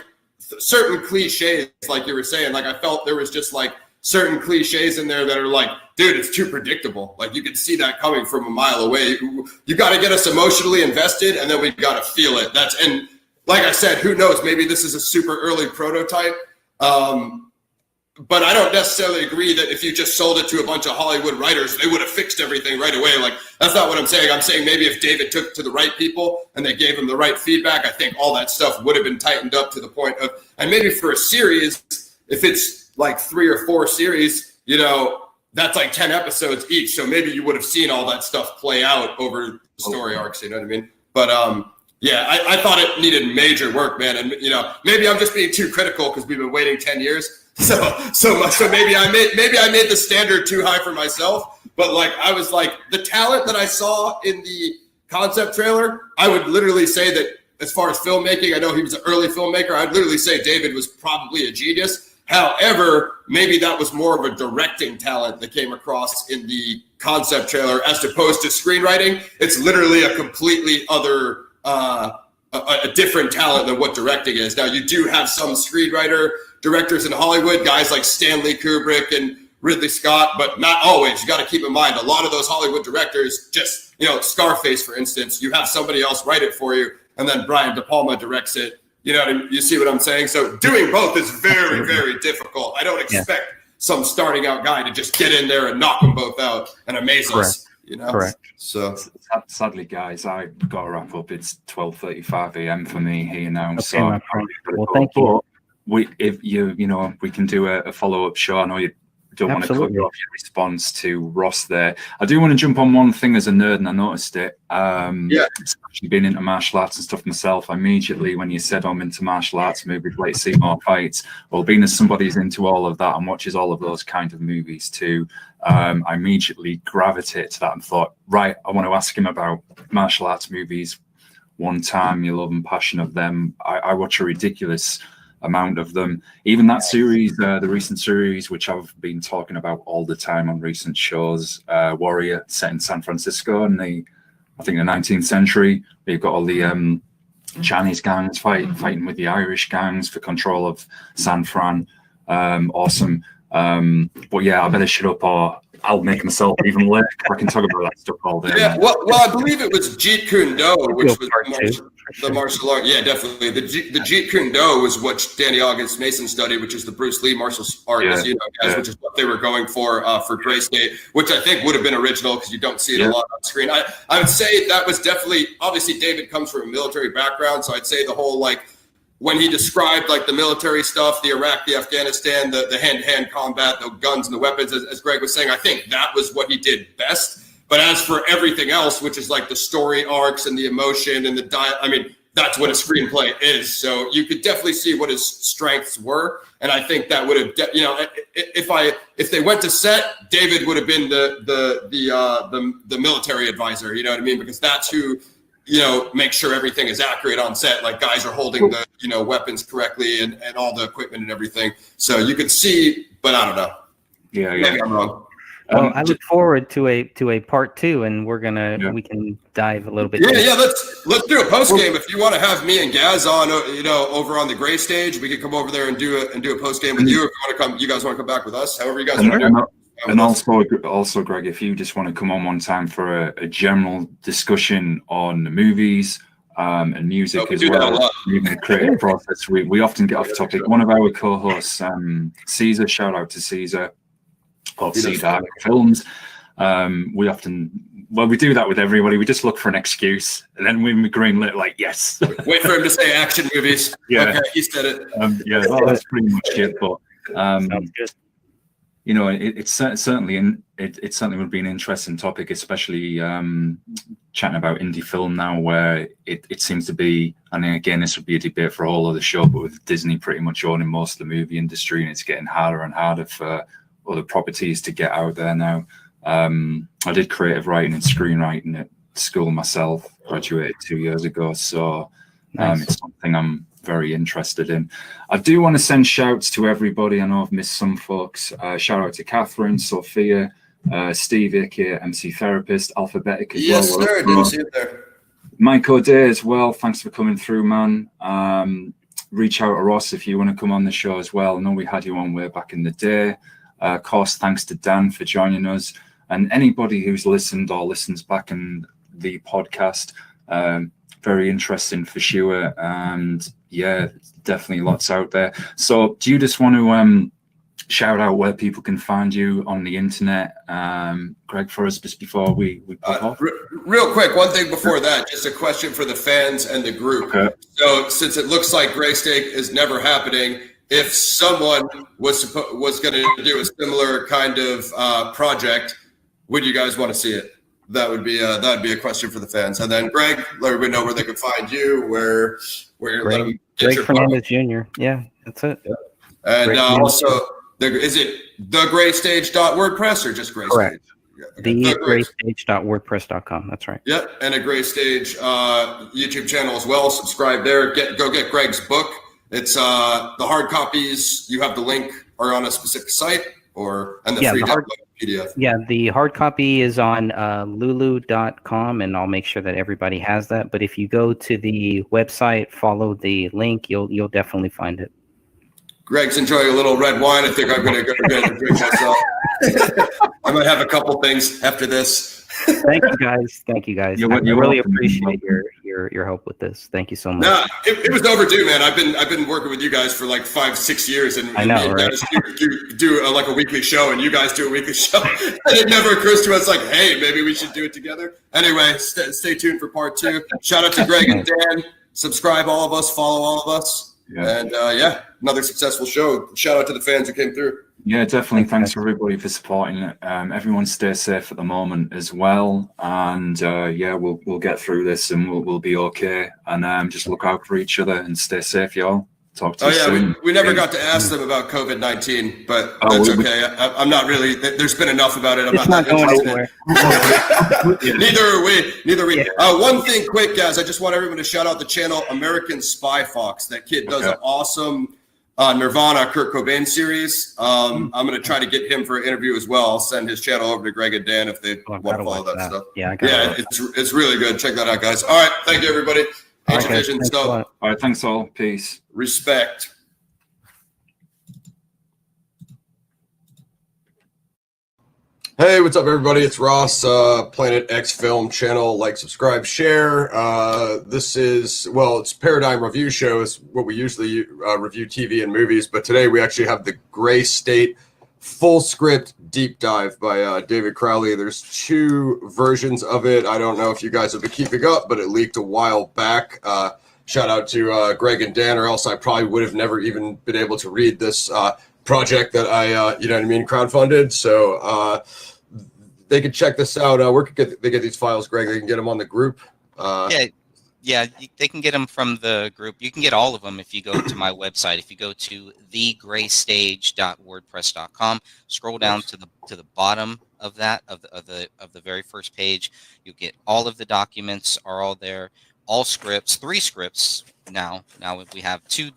certain cliches, like you were saying. Like, I felt there was just like certain cliches in there that are like, dude, it's too predictable. Like, you can see that coming from a mile away. You got to get us emotionally invested, and then we got to feel it. And like I said, who knows? Maybe this is a super early prototype. But I don't necessarily agree that if you just sold it to a bunch of Hollywood writers, they would have fixed everything right away. Like, that's not what I'm saying. I'm saying maybe if David took it to the right people and they gave him the right feedback, I think all that stuff would have been tightened up to the point of, and maybe for a series, if it's like 3 or 4 series, that's like 10 episodes each. So maybe you would have seen all that stuff play out over the story arcs, you know what I mean? But yeah, I thought it needed major work, man. And maybe I'm just being too critical because we've been waiting 10 years. So maybe I made the standard too high for myself. But like, I was like, the talent that I saw in the concept trailer, I would literally say that as far as filmmaking, I know he was an early filmmaker. I'd literally say David was probably a genius. However, maybe that was more of a directing talent that came across in the concept trailer as opposed to screenwriting. It's literally a completely other, a different talent than what directing is. Now, you do have some screenwriter directors in Hollywood, guys like Stanley Kubrick and Ridley Scott, but not always. You got to keep in mind, a lot of those Hollywood directors just, Scarface, for instance, you have somebody else write it for you, and then Brian De Palma directs it. You see what I'm saying? So doing both is very, very difficult. I don't expect some starting out guy to just get in there and knock them both out and amaze us. Correct. So sadly, guys, I got to wrap up. It's 12:35 a.m. for me here now. Okay, so well, thank you. If we can do a follow-up show. I know you don't want to cut you off your response to Ross there. I do want to jump on one thing as a nerd, and I noticed it. Especially being into martial arts and stuff myself, immediately when you said I'm into martial arts movies, like see more fights, well, being as somebody who's into all of that and watches all of those kind of movies too, I immediately gravitated to that and thought, right, I want to ask him about martial arts movies. One time, your love and passion of them. I watch a ridiculous amount of them. Even that series, the recent series, which I've been talking about all the time on recent shows, Warrior, set in San Francisco in the 19th century. You've got all the Chinese gangs fighting with the Irish gangs for control of San Fran. Awesome. But yeah, I better shut up or I'll make myself even late. I can talk about that stuff all day. Yeah, well, I believe it was Jeet Kune Do, which was the martial art. Yeah, definitely. The Jeet Kune Do was what Danny August Mason studied, which is the Bruce Lee martial arts, which is what they were going for Gray State, which I think would have been original because you don't see it a lot on screen. I would say that was definitely, obviously David comes from a military background, so I'd say the whole when he described the military stuff, the Iraq, the Afghanistan, the hand-to-hand combat, the guns and the weapons, as Greg was saying, I think that was what he did best. But as for everything else, which is the story arcs and the emotion and the that's what a screenplay is. So you could definitely see what his strengths were. And I think that would have, if they went to set, David would have been the military advisor, you know what I mean? Because that's who, make sure everything is accurate on set. Guys are holding the, weapons correctly and all the equipment and everything. So you could see, but I don't know. Yeah. Maybe I'm wrong. Well, I look forward to a part 2, and we can dive a little bit. Yeah. Let's do a post game. If you want to have me and Gaz on, over on the Gray Stage, we can come over there and do a post game with you. If you guys want to come back with us, however you guys want to do it. And also, Greg, if you just want to come on one time for a general discussion on the movies and music as well, in the creative process, we often get off topic. One of our co-hosts, Caesar, shout out to Caesar of Cedar Films. We do that with everybody. We just look for an excuse, and then we greenlit yes. Wait for him to say action movies. Yeah, okay, he said it. That's pretty much it. But Sounds good. It certainly would be an interesting topic, especially chatting about indie film now, where it seems to be. And again, this would be a debate for a whole other show, but with Disney pretty much owning most of the movie industry, and it's getting harder and harder for other properties to get out there now. I did creative writing and screenwriting at school myself, graduated 2 years ago, so Nice. It's something I'm very interested in. I do want to send shouts to everybody. I know I've missed some folks. Shout out to Catherine, Sophia, Steve, aka MC Therapist, Alphabetic as well. Yes, sir. Didn't see it there. Mike O'Day as well. Thanks for coming through, man. Reach out to Ross if you want to come on the show as well. I know we had you on way back in the day. Of course, thanks to Dan for joining us. And anybody who's listened or listens back in the podcast, very interesting for sure. And yeah, definitely lots out there. So do you just want to shout out where people can find you on the internet, Greg, for us just before we pop off? Real quick, one thing before that, just a question for the fans and the group. Okay. So since it looks like Gray Steak is never happening, if someone was going to do a similar kind of project, would you guys want to see it? That would be a question for the fans. And then Greg, let everybody know where they can find you, where Greg Fernandez Jr. Yeah, that's it. Yeah. And also, is it thegraystage.wordpress or just Gray Correct. Stage? Okay. Thegraystage.wordpress.com. That's right. Yeah, and a Gray Stage YouTube channel as well. Subscribe there. Go get Greg's book. It's the hard copies. You have the link are on a specific site and the free download PDF. Yeah, the hard copy is on lulu.com, and I'll make sure that everybody has that. But if you go to the website, follow the link, you'll definitely find it. Greg's enjoying a little red wine. I think I'm going to go get a drink myself. I might have a couple things after this. Thank you guys. I really appreciate your help with this. Thank you so much. No, it was overdue, man. I've been working with you guys for like 5-6 years, and I know, right? do like a weekly show, and you guys do a weekly show, and it never occurs to us like, hey, maybe we should do it together. Anyway, stay tuned for part 2. Shout out to Greg and Dan. Subscribe, all of us. Follow all of us. Yeah. And another successful show. Shout out to the fans who came through. Yeah, definitely. Thanks for everybody for supporting it. Everyone stay safe at the moment as well. And we'll get through this and we'll be okay. And just look out for each other and stay safe, y'all. Talk to you soon. We never got to ask them about COVID-19, but that's okay. I'm not really. There's been enough about it. I'm not going anywhere. Neither are we. One thing, quick, guys. I just want everyone to shout out the channel American Spy Fox. That kid does an awesome Nirvana Kurt Cobain series. I'm going to try to get him for an interview as well. I'll send his channel over to Greg and Dan if they want to follow that stuff. Yeah, it's really good. Check that out, guys. All right, thank you, everybody. Ancient Vision. All right, thanks all. Peace. Respect. Hey, what's up, everybody? It's Ross, Planet X Film channel. Like, subscribe, share. This is, well, it's Paradigm Review Show. It's what we usually review TV and movies, but today we actually have the Gray State full script deep dive by David Crowley. There's 2 versions of it. I don't know if you guys have been keeping up, but it leaked a while back. Shout out to Greg and Dan, or else I probably would have never even been able to read this project that I, you know what I mean, crowdfunded. So they can check this out. Where could they get these files, Greg? They can get them on the group. Yeah, they can get them from the group. You can get all of them if you go to my website. If you go to thegraystage.wordpress.com, scroll down to the bottom of that of the very first page, you'll get all of the documents are all there, all scripts, 3 scripts now. Now we have two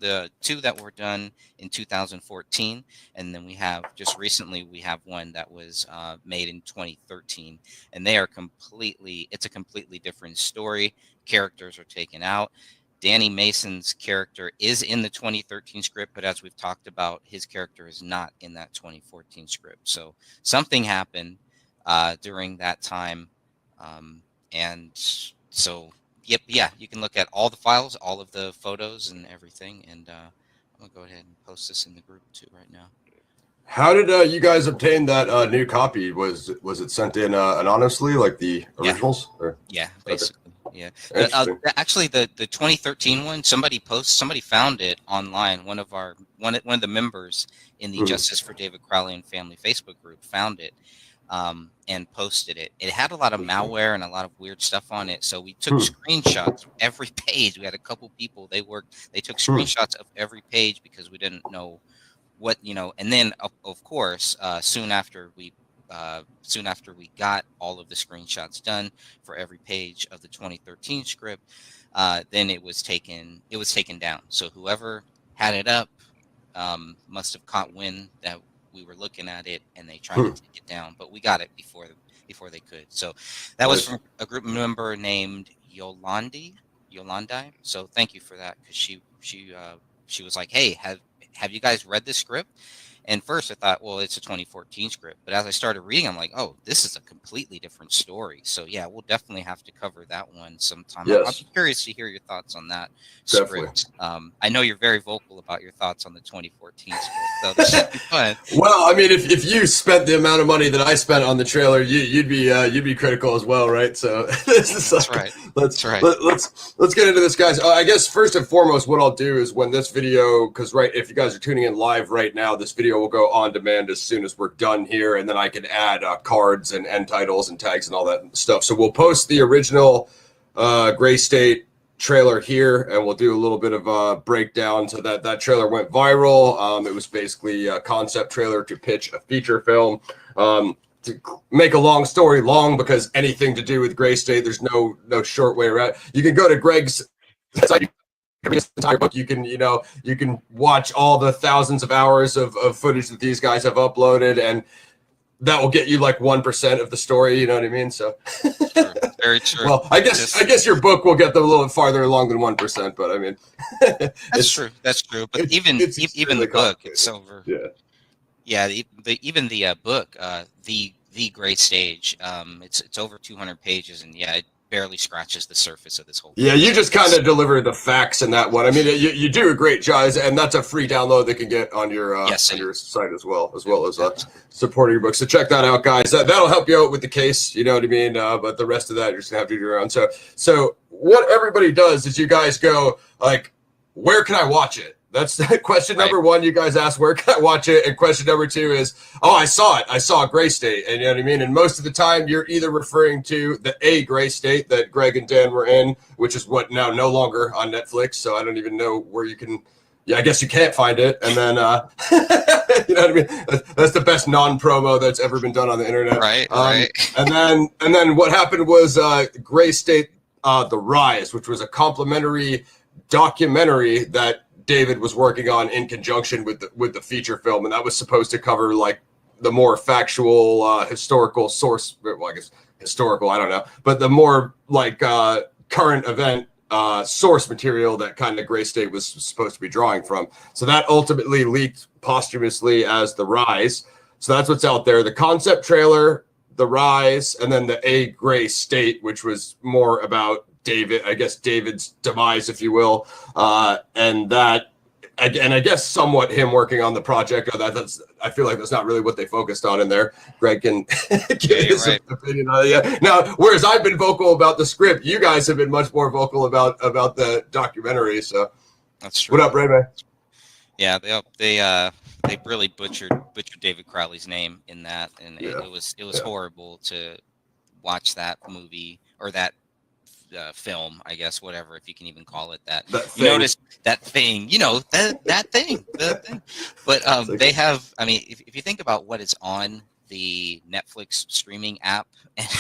that were done in 2014, and then we have just recently we have one that was made in 2013, and they are it's a completely different story. Characters are taken out. Danny Mason's character is in the 2013 script, but as we've talked about, his character is not in that 2014 script. So something happened during that time, and so you can look at all the files, all of the photos and everything, and I'm gonna go ahead and post this in the group too right now. How did you guys obtain that new copy? Was it sent in anonymously like the originals? Yeah, basically. Yeah. Actually, the 2013 one, somebody found it online. One of the members in the Justice for David Crowley and Family Facebook group found it and posted it. It had a lot of malware and a lot of weird stuff on it. So we took screenshots of every page. We had a couple people, they took screenshots of every page because we didn't know what, and then of course, soon after we got all of the screenshots done for every page of the 2013 script, then it was taken down. So whoever had it up must have caught wind that we were looking at it, and they tried to take it down. But we got it before they could. So that was from a group member named Yolandi. So thank you for that, because she was like, hey, have you guys read this script? And first I thought, well, it's a 2014 script. But as I started reading, I'm like, oh, this is a completely different story. So yeah, we'll definitely have to cover that one sometime. Yes. I'll be curious to hear your thoughts on that Definitely. script. I know you're very vocal about your thoughts on the 2014 script, so this should be fun. Well, I mean, if you spent the amount of money that I spent on the trailer, you'd be critical as well, right? So That's right. Let's get into this, guys. I guess first and foremost, what I'll do is when this video, because if you guys are tuning in live right now, this video will go on demand as soon as we're done here, and then I can add cards and end titles and tags and all that stuff. So we'll post the original Gray State trailer here, and we'll do a little bit of a breakdown. So that trailer went viral. It was basically a concept trailer to pitch a feature film. To make a long story long, because anything to do with Gray State, there's no short way around. You can go to Greg's site. This entire book, you can watch all the thousands of hours of footage that these guys have uploaded, and that will get you like 1% of the story. You know what I mean? So True. Very true. Well, I guess your book will get them a little bit farther along than 1%, but I mean, That's true. But even the book, it's over. Yeah. Even the book, the Gray Stage, it's over 200 pages, and it barely scratches the surface of this whole thing. Yeah, you just kind of deliver the facts in that one. I mean, you do a great job, and that's a free download that can get on your on your site as well as supporting your book. So check that out, guys. That'll help you out with the case. You know what I mean? But the rest of that, you're just gonna have to do your own. So what everybody does is you guys go like, where can I watch it? That's question number one. You guys ask, where can I watch it? And question number two is, oh, I saw it. I saw Gray State. And you know what I mean? And most of the time, you're either referring to the Gray State that Greg and Dan were in, which is what now no longer on Netflix. So I don't even know where you can. Yeah, I guess you can't find it. And then, you know what I mean? That's the best non-promo that's ever been done on the internet. Right. And then what happened was Gray State, The Rise, which was a complimentary documentary that David was working on in conjunction with the feature film, and that was supposed to cover like the more factual historical source. Well, I guess historical, I don't know, but the more like current event source material that kind of Gray State was supposed to be drawing from. So that ultimately leaked posthumously as The Rise. So that's what's out there. The concept trailer, The Rise, and then the A Gray State, which was more about David, I guess David's demise, if you will. And that, and I guess somewhat him working on the project. That's I feel like that's not really what they focused on in there. Greg can give his opinion on it. Yeah. Now, whereas I've been vocal about the script, you guys have been much more vocal about the documentary. So that's true. What up, Ray Ray? Yeah, they really butchered David Crowley's name in that, and it was horrible to watch that movie or that film, I guess, whatever, if you can even call it that. You notice that thing, that thing. But they have, I mean, if you think about what is on the Netflix streaming app,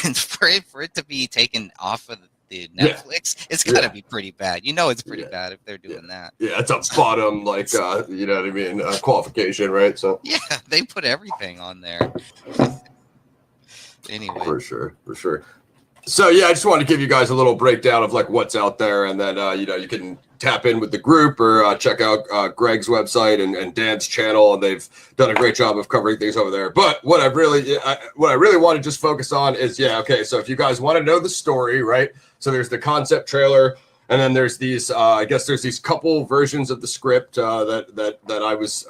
and for it to be taken off of the Netflix, it's got to be pretty bad. It's pretty bad if they're doing that. Yeah, it's a bottom, like, you know what I mean, qualification, right? So yeah, they put everything on there. Anyway. For sure. So yeah, I just wanted to give you guys a little breakdown of like what's out there, and then you can tap in with the group or check out Greg's website and Dan's channel, and they've done a great job of covering things over there. But what I really want to just focus on is so if you guys want to know the story, right? So there's the concept trailer, and then there's these I guess there's these couple versions of the script that I was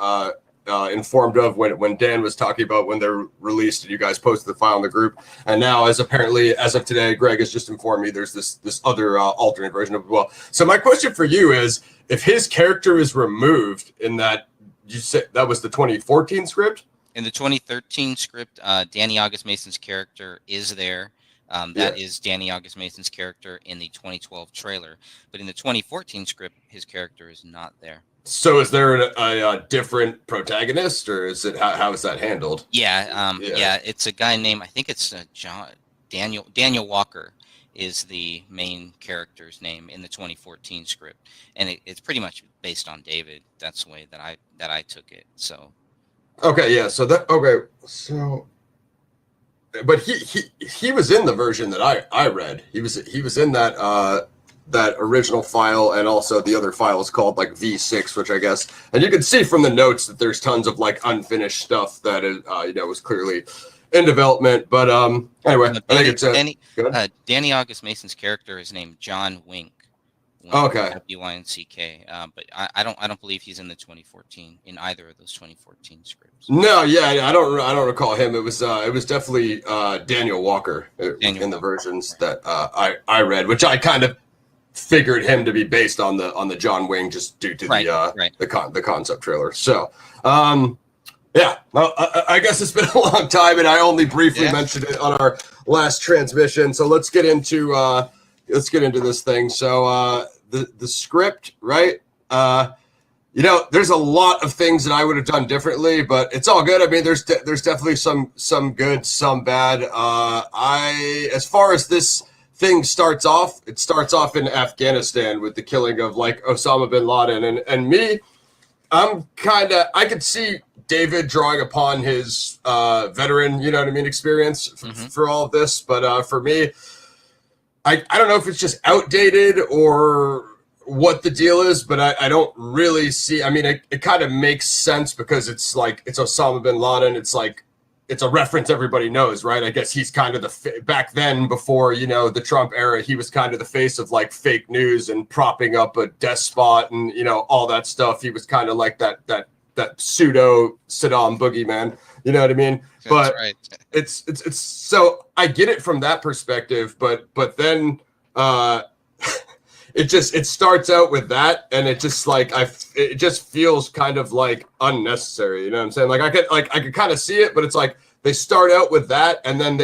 informed of when Dan was talking about when they're released, and you guys posted the file in the group. And now, as of today, Greg has just informed me there's this other alternate version of it as well. So my question for you is, if his character is removed in that, you said that was the 2014 script? In the 2013 script, Danny August Mason's character is there. That is Danny August Mason's character in the 2012 trailer. But in the 2014 script, his character is not there. So is there a different protagonist, or is it how is that handled? Yeah, it's a guy named, I think it's Daniel Walker is the main character's name in the 2014 script, and it's pretty much based on David. That's the way that I took it. So okay, yeah. So but he was in the version that I read. He was in that original file, and also the other file is called like V6, which I guess, and you can see from the notes that there's tons of like unfinished stuff that is was clearly in development. But anyway, I think it's Danny August Mason's character is named John Wink. Okay. W-I-N-C-K. But I don't believe he's in the 2014 in either of those 2014 scripts. No, yeah, I don't recall him. It was definitely Daniel Walker in the versions that I read, which I kind of figured him to be based on the John Wing, just due to the concept trailer. So yeah, well, I guess it's been a long time, and I only briefly mentioned it on our last transmission. So let's get into this thing. So the script, right? There's a lot of things that I would have done differently, but it's all good. I mean, there's definitely some good, some bad. As far as this thing starts off, it starts off in Afghanistan with the killing of like Osama bin Laden, and me, I could see David drawing upon his veteran, experience for all of this, but for me, I don't know if it's just outdated or what the deal is, but I don't really see. I mean, it kind of makes sense because it's like it's Osama bin Laden. It's like it's a reference everybody knows, right? I guess he's kind of back then, before the Trump era, he was kind of the face of like fake news and propping up a despot and all that stuff. He was kind of like that pseudo Saddam boogeyman. You know what I mean? That's but right. It's so I get it from that perspective, but then it starts out with that, and it just like it just feels kind of like unnecessary. You know what I'm saying? Like I could kind of see it, but it's like they start out with that, and then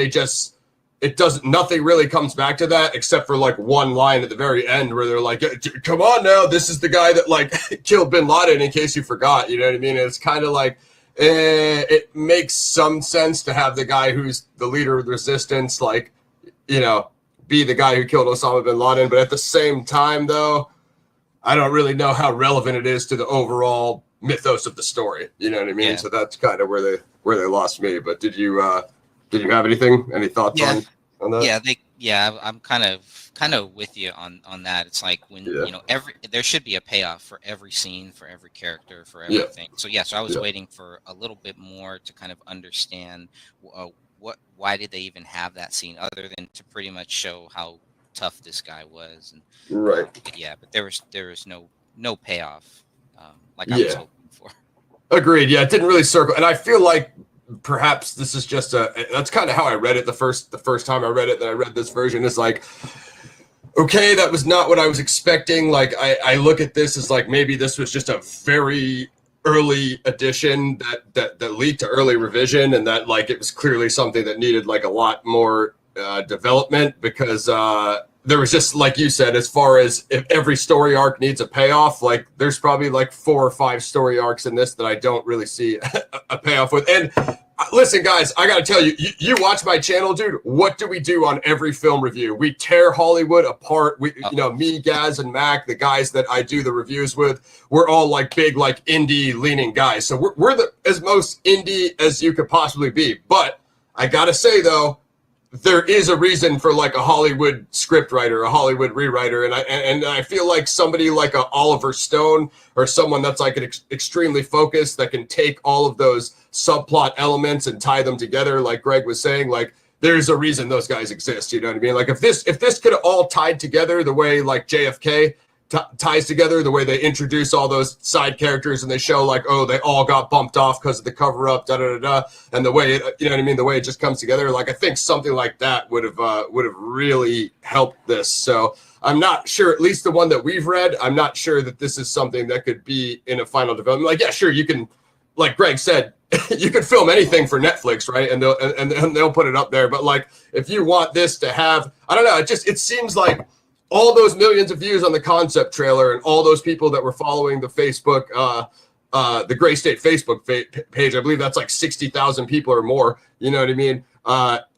nothing really comes back to that except for like one line at the very end where they're like, come on now, this is the guy that like killed bin Laden, in case you forgot. You know what I mean? And it's kind of like it makes some sense to have the guy who's the leader of the resistance, like, be the guy who killed Osama bin Laden. But at the same time, though, I don't really know how relevant it is to the overall mythos of the story. You know what I mean? Yeah. So that's kind of where they lost me. But did you have anything? Any thoughts on that? I'm kind of with you on that. It's like when there should be a payoff for every scene, for every character, for everything. So so I was waiting for a little bit more to kind of understand why did they even have that scene, other than to pretty much show how tough this guy was. And right. But there was no payoff like I was hoping for. Agreed. Yeah, it didn't really circle, and I feel like perhaps this is just that's kind of how I read it the first time I read it. That I read this version is like, okay, that was not what I was expecting. Like I look at this as like maybe this was just a very early edition that leaked to early revision, and that like it was clearly something that needed like a lot more development, because there was just, like you said, as far as if every story arc needs a payoff, like there's probably like 4 or 5 story arcs in this that I don't really see a payoff with. And listen, guys, I got to tell you, you watch my channel, dude. What do we do on every film review? We tear Hollywood apart. Me, Gaz, and Mac, the guys that I do the reviews with, we're all like big, like indie leaning guys. So we're as most indie as you could possibly be. But I got to say, though, there is a reason for like a Hollywood script writer, a Hollywood rewriter, and I feel like somebody like a Oliver Stone, or someone that's like extremely focused, that can take all of those subplot elements and tie them together, like Greg was saying. Like there's a reason those guys exist. You know what I mean? Like if this could have all tied together the way like JFK ties together, the way they introduce all those side characters and they show like, oh, they all got bumped off because of the cover up, and the way it, you know what I mean, the way it just comes together. Like I think something like that would have really helped this. So I'm not sure, at least the one that we've read, I'm not sure that this is something that could be in a final development. Like, yeah, sure, you can, like Greg said, you could film anything for Netflix, right? And they'll put it up there. But like, if you want this to have, I don't know, it seems like all those millions of views on the concept trailer and all those people that were following the Facebook, the Gray State Facebook page, I believe that's like 60,000 people or more. You know what I mean?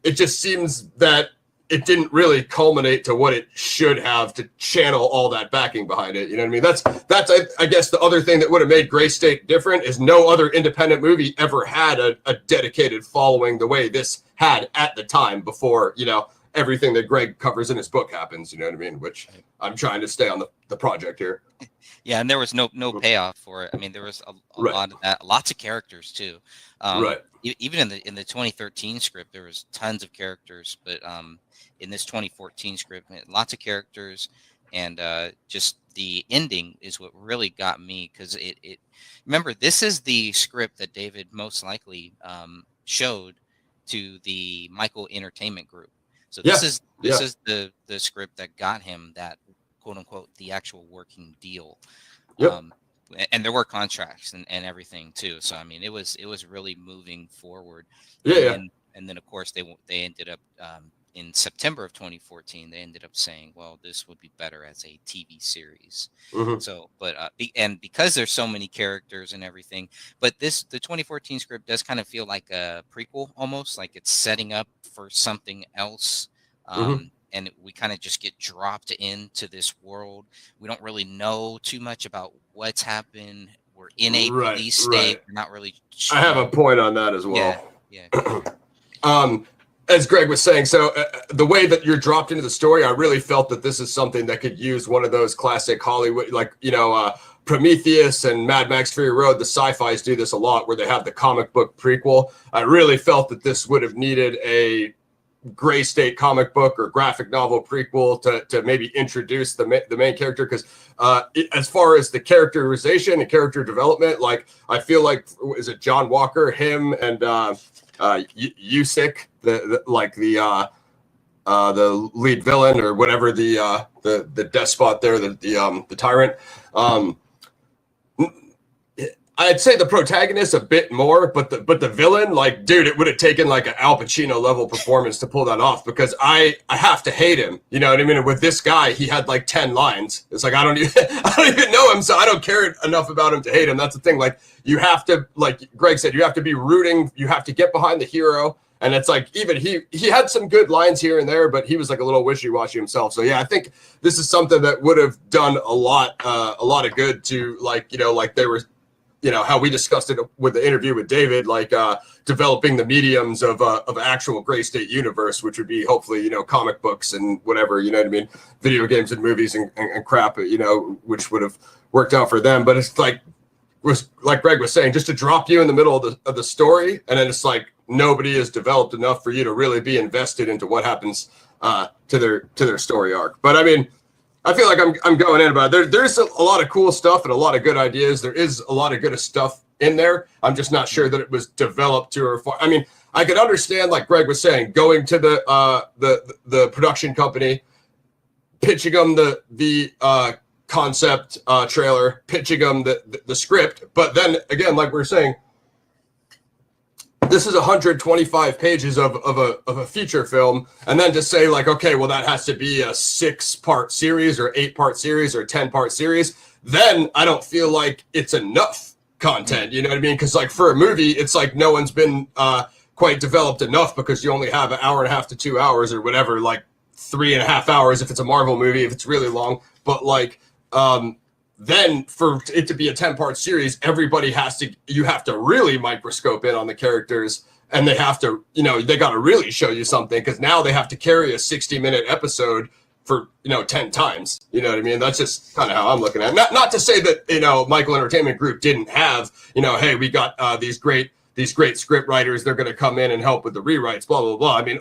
It just seems that it didn't really culminate to what it should have to channel all that backing behind it. You know what I mean? That's I guess the other thing that would have made Gray State different is no other independent movie ever had a dedicated following the way this had at the time, before, everything that Greg covers in his book happens, you know what I mean? Which I'm trying to stay on the project here. Yeah, and there was no payoff for it. I mean, there was a lot of that, lots of characters too. Even in the 2013 script, there was tons of characters, but in this 2014 script, lots of characters, and just the ending is what really got me, because it remember, this is the script that David most likely showed to the Michael Entertainment Group. So this is the script that got him that, quote unquote, the actual working deal. Yep. And there were contracts and everything too. So I mean, it was really moving forward. And then of course they ended up in September of 2014. They ended up saying, well, this would be better as a TV series. Mm-hmm. So, but and because there's so many characters and everything, but the 2014 script does kind of feel like a prequel, almost like it's setting up for something else. And we kind of just get dropped into this world. We don't really know too much about what's happened. We're in a police state. We're not really sure. I have a point on that as well. Yeah. As Greg was saying, so the way that you're dropped into the story, I really felt that this is something that could use one of those classic Hollywood, like, Prometheus and Mad Max Fury Road. The sci-fis do this a lot, where they have the comic book prequel. I really felt that this would have needed a Gray State comic book or graphic novel prequel to maybe introduce the main character, because as far as the characterization and character development, like I feel like, is it John Walker, him and Usyk, the lead villain or whatever, the despot there, the tyrant. I'd say the protagonist a bit more, but the villain, like, dude, it would have taken like an Al Pacino level performance to pull that off, because I have to hate him. You know what I mean? And with this guy, he had like 10 lines. It's like, I don't even know him, so I don't care enough about him to hate him. That's the thing. Like, you have to, like Greg said, you have to be rooting. You have to get behind the hero, And it's like, even he had some good lines here and there, but he was like a little wishy-washy himself. So yeah, I think this is something that would have done a lot of good to, like, you know, like they were, you know, how we discussed it with the interview with David, like developing the mediums of actual Gray State universe, which would be hopefully, you know, comic books and whatever, you know what I mean, video games and movies and crap, you know, which would have worked out for them. But it's like Greg was saying, just to drop you in the middle of the story, and then it's like nobody is developed enough for you to really be invested into what happens to their story arc. But I mean, I feel like I'm going in about it. There's a lot of cool stuff and a lot of good ideas. There is a lot of good stuff in there. I'm just not sure that it was developed to or I mean, I could understand, like Greg was saying, going to the production company, pitching them the concept trailer, pitching them the script. But then again, like we were saying, this is 125 pages of a feature film, and then to say like, okay, well, that has to be a 6-part series or 8-part series or 10-part series, then I don't feel like it's enough content. You know what I mean? Because like for a movie, it's like no one's been quite developed enough, because you only have an hour and a half to 2 hours or whatever, like 3.5 hours if it's a Marvel movie, if it's really long. But like then for it to be a 10-part series, you have to really microscope in on the characters, and they have to, you know, they got to really show you something, because now they have to carry a 60-minute episode for, you know, 10 times. You know what I mean? That's just kind of how I'm looking at it. Not to say that, you know, Michael Entertainment Group didn't have, you know, hey, we got these great script writers, they're going to come in and help with the rewrites, blah, blah, blah. I mean,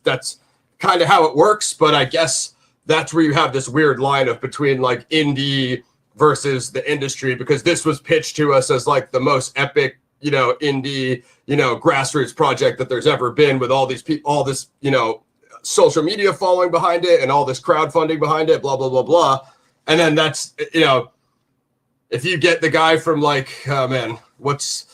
that's kind of how it works, but I guess that's where you have this weird line of between like indie versus the industry, because this was pitched to us as like the most epic, you know, indie, you know, grassroots project that there's ever been, with all these people, all this, you know, social media following behind it and all this crowdfunding behind it, blah, blah, blah, blah. And then that's, you know, if you get the guy from like, oh man, what's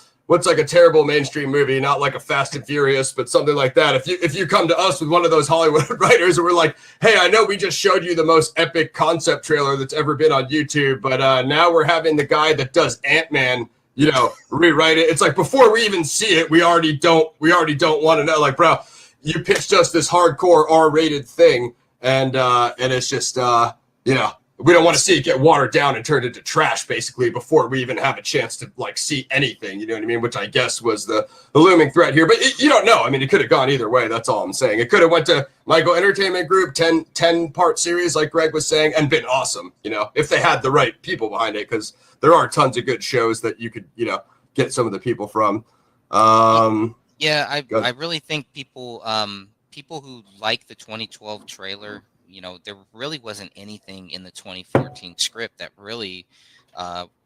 like a terrible mainstream movie, not like a Fast and Furious, but something like that. If you come to us with one of those Hollywood writers and we're like, hey, I know we just showed you the most epic concept trailer that's ever been on YouTube, but now we're having the guy that does Ant-Man, you know, rewrite it. It's like, before we even see it, we already don't want to know. Like, bro, you pitched us this hardcore R-rated thing, and it's just you know, we don't want to see it get watered down and turned into trash, basically, before we even have a chance to like see anything, you know what I mean? Which I guess was the looming threat here, but you don't know. I mean, it could have gone either way. That's all I'm saying. It could have went to Michael Entertainment Group, 10-part series, like Greg was saying, and been awesome, you know, if they had the right people behind it, because there are tons of good shows that you could, you know, get some of the people from. Yeah, I really think people who like the 2012 trailer, you know, there really wasn't anything in the 2014 script that really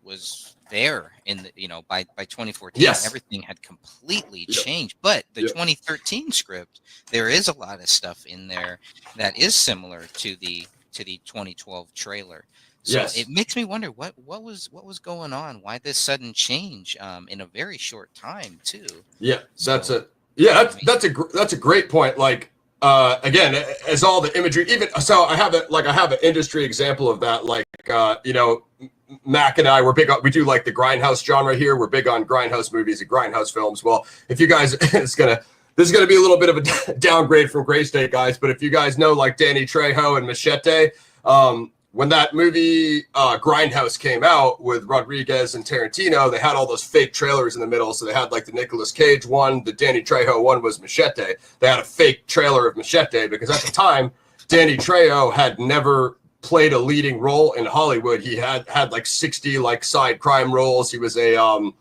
was there in the, you know, by 2014. Yes. Everything had completely changed. But the 2013 script, there is a lot of stuff in there that is similar to the 2012 trailer. So it makes me wonder what was going on, why this sudden change in a very short time too. Yeah, that's a great point. Like, again, as all the imagery, even so, I have an industry example of that. Like, you know, Mac and I were big on, we do like the grindhouse genre here. We're big on grindhouse movies and grindhouse films. Well, if you guys, this is gonna be a little bit of a downgrade from Gray State, guys. But if you guys know like Danny Trejo and Machete, when that movie Grindhouse came out with Rodriguez and Tarantino, they had all those fake trailers in the middle. So they had like the Nicolas Cage one, the Danny Trejo one was Machete. They had a fake trailer of Machete because at the time, Danny Trejo had never played a leading role in Hollywood. He had like 60 like side crime roles. He was a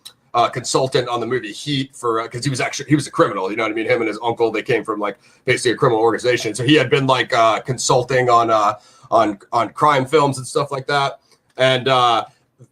consultant on the movie Heat for because he was a criminal. You know what I mean? Him and his uncle, they came from like basically a criminal organization. So he had been like consulting on crime films and stuff like that. And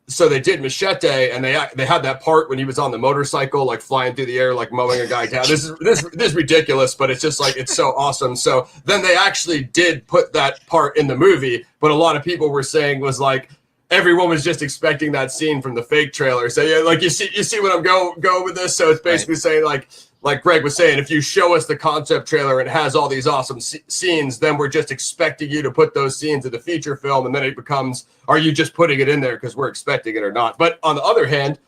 so they did Machete, and they had that part when he was on the motorcycle, like flying through the air, like mowing a guy down. This is ridiculous, but it's just like, it's so awesome. So then they actually did put that part in the movie, but a lot of people were saying was like, everyone was just expecting that scene from the fake trailer. So yeah, like you see what I'm going with this. So it's basically saying like Greg was saying, if you show us the concept trailer and it has all these awesome scenes, then we're just expecting you to put those scenes in the feature film. And then it becomes, are you just putting it in there because we're expecting it or not? But on the other hand,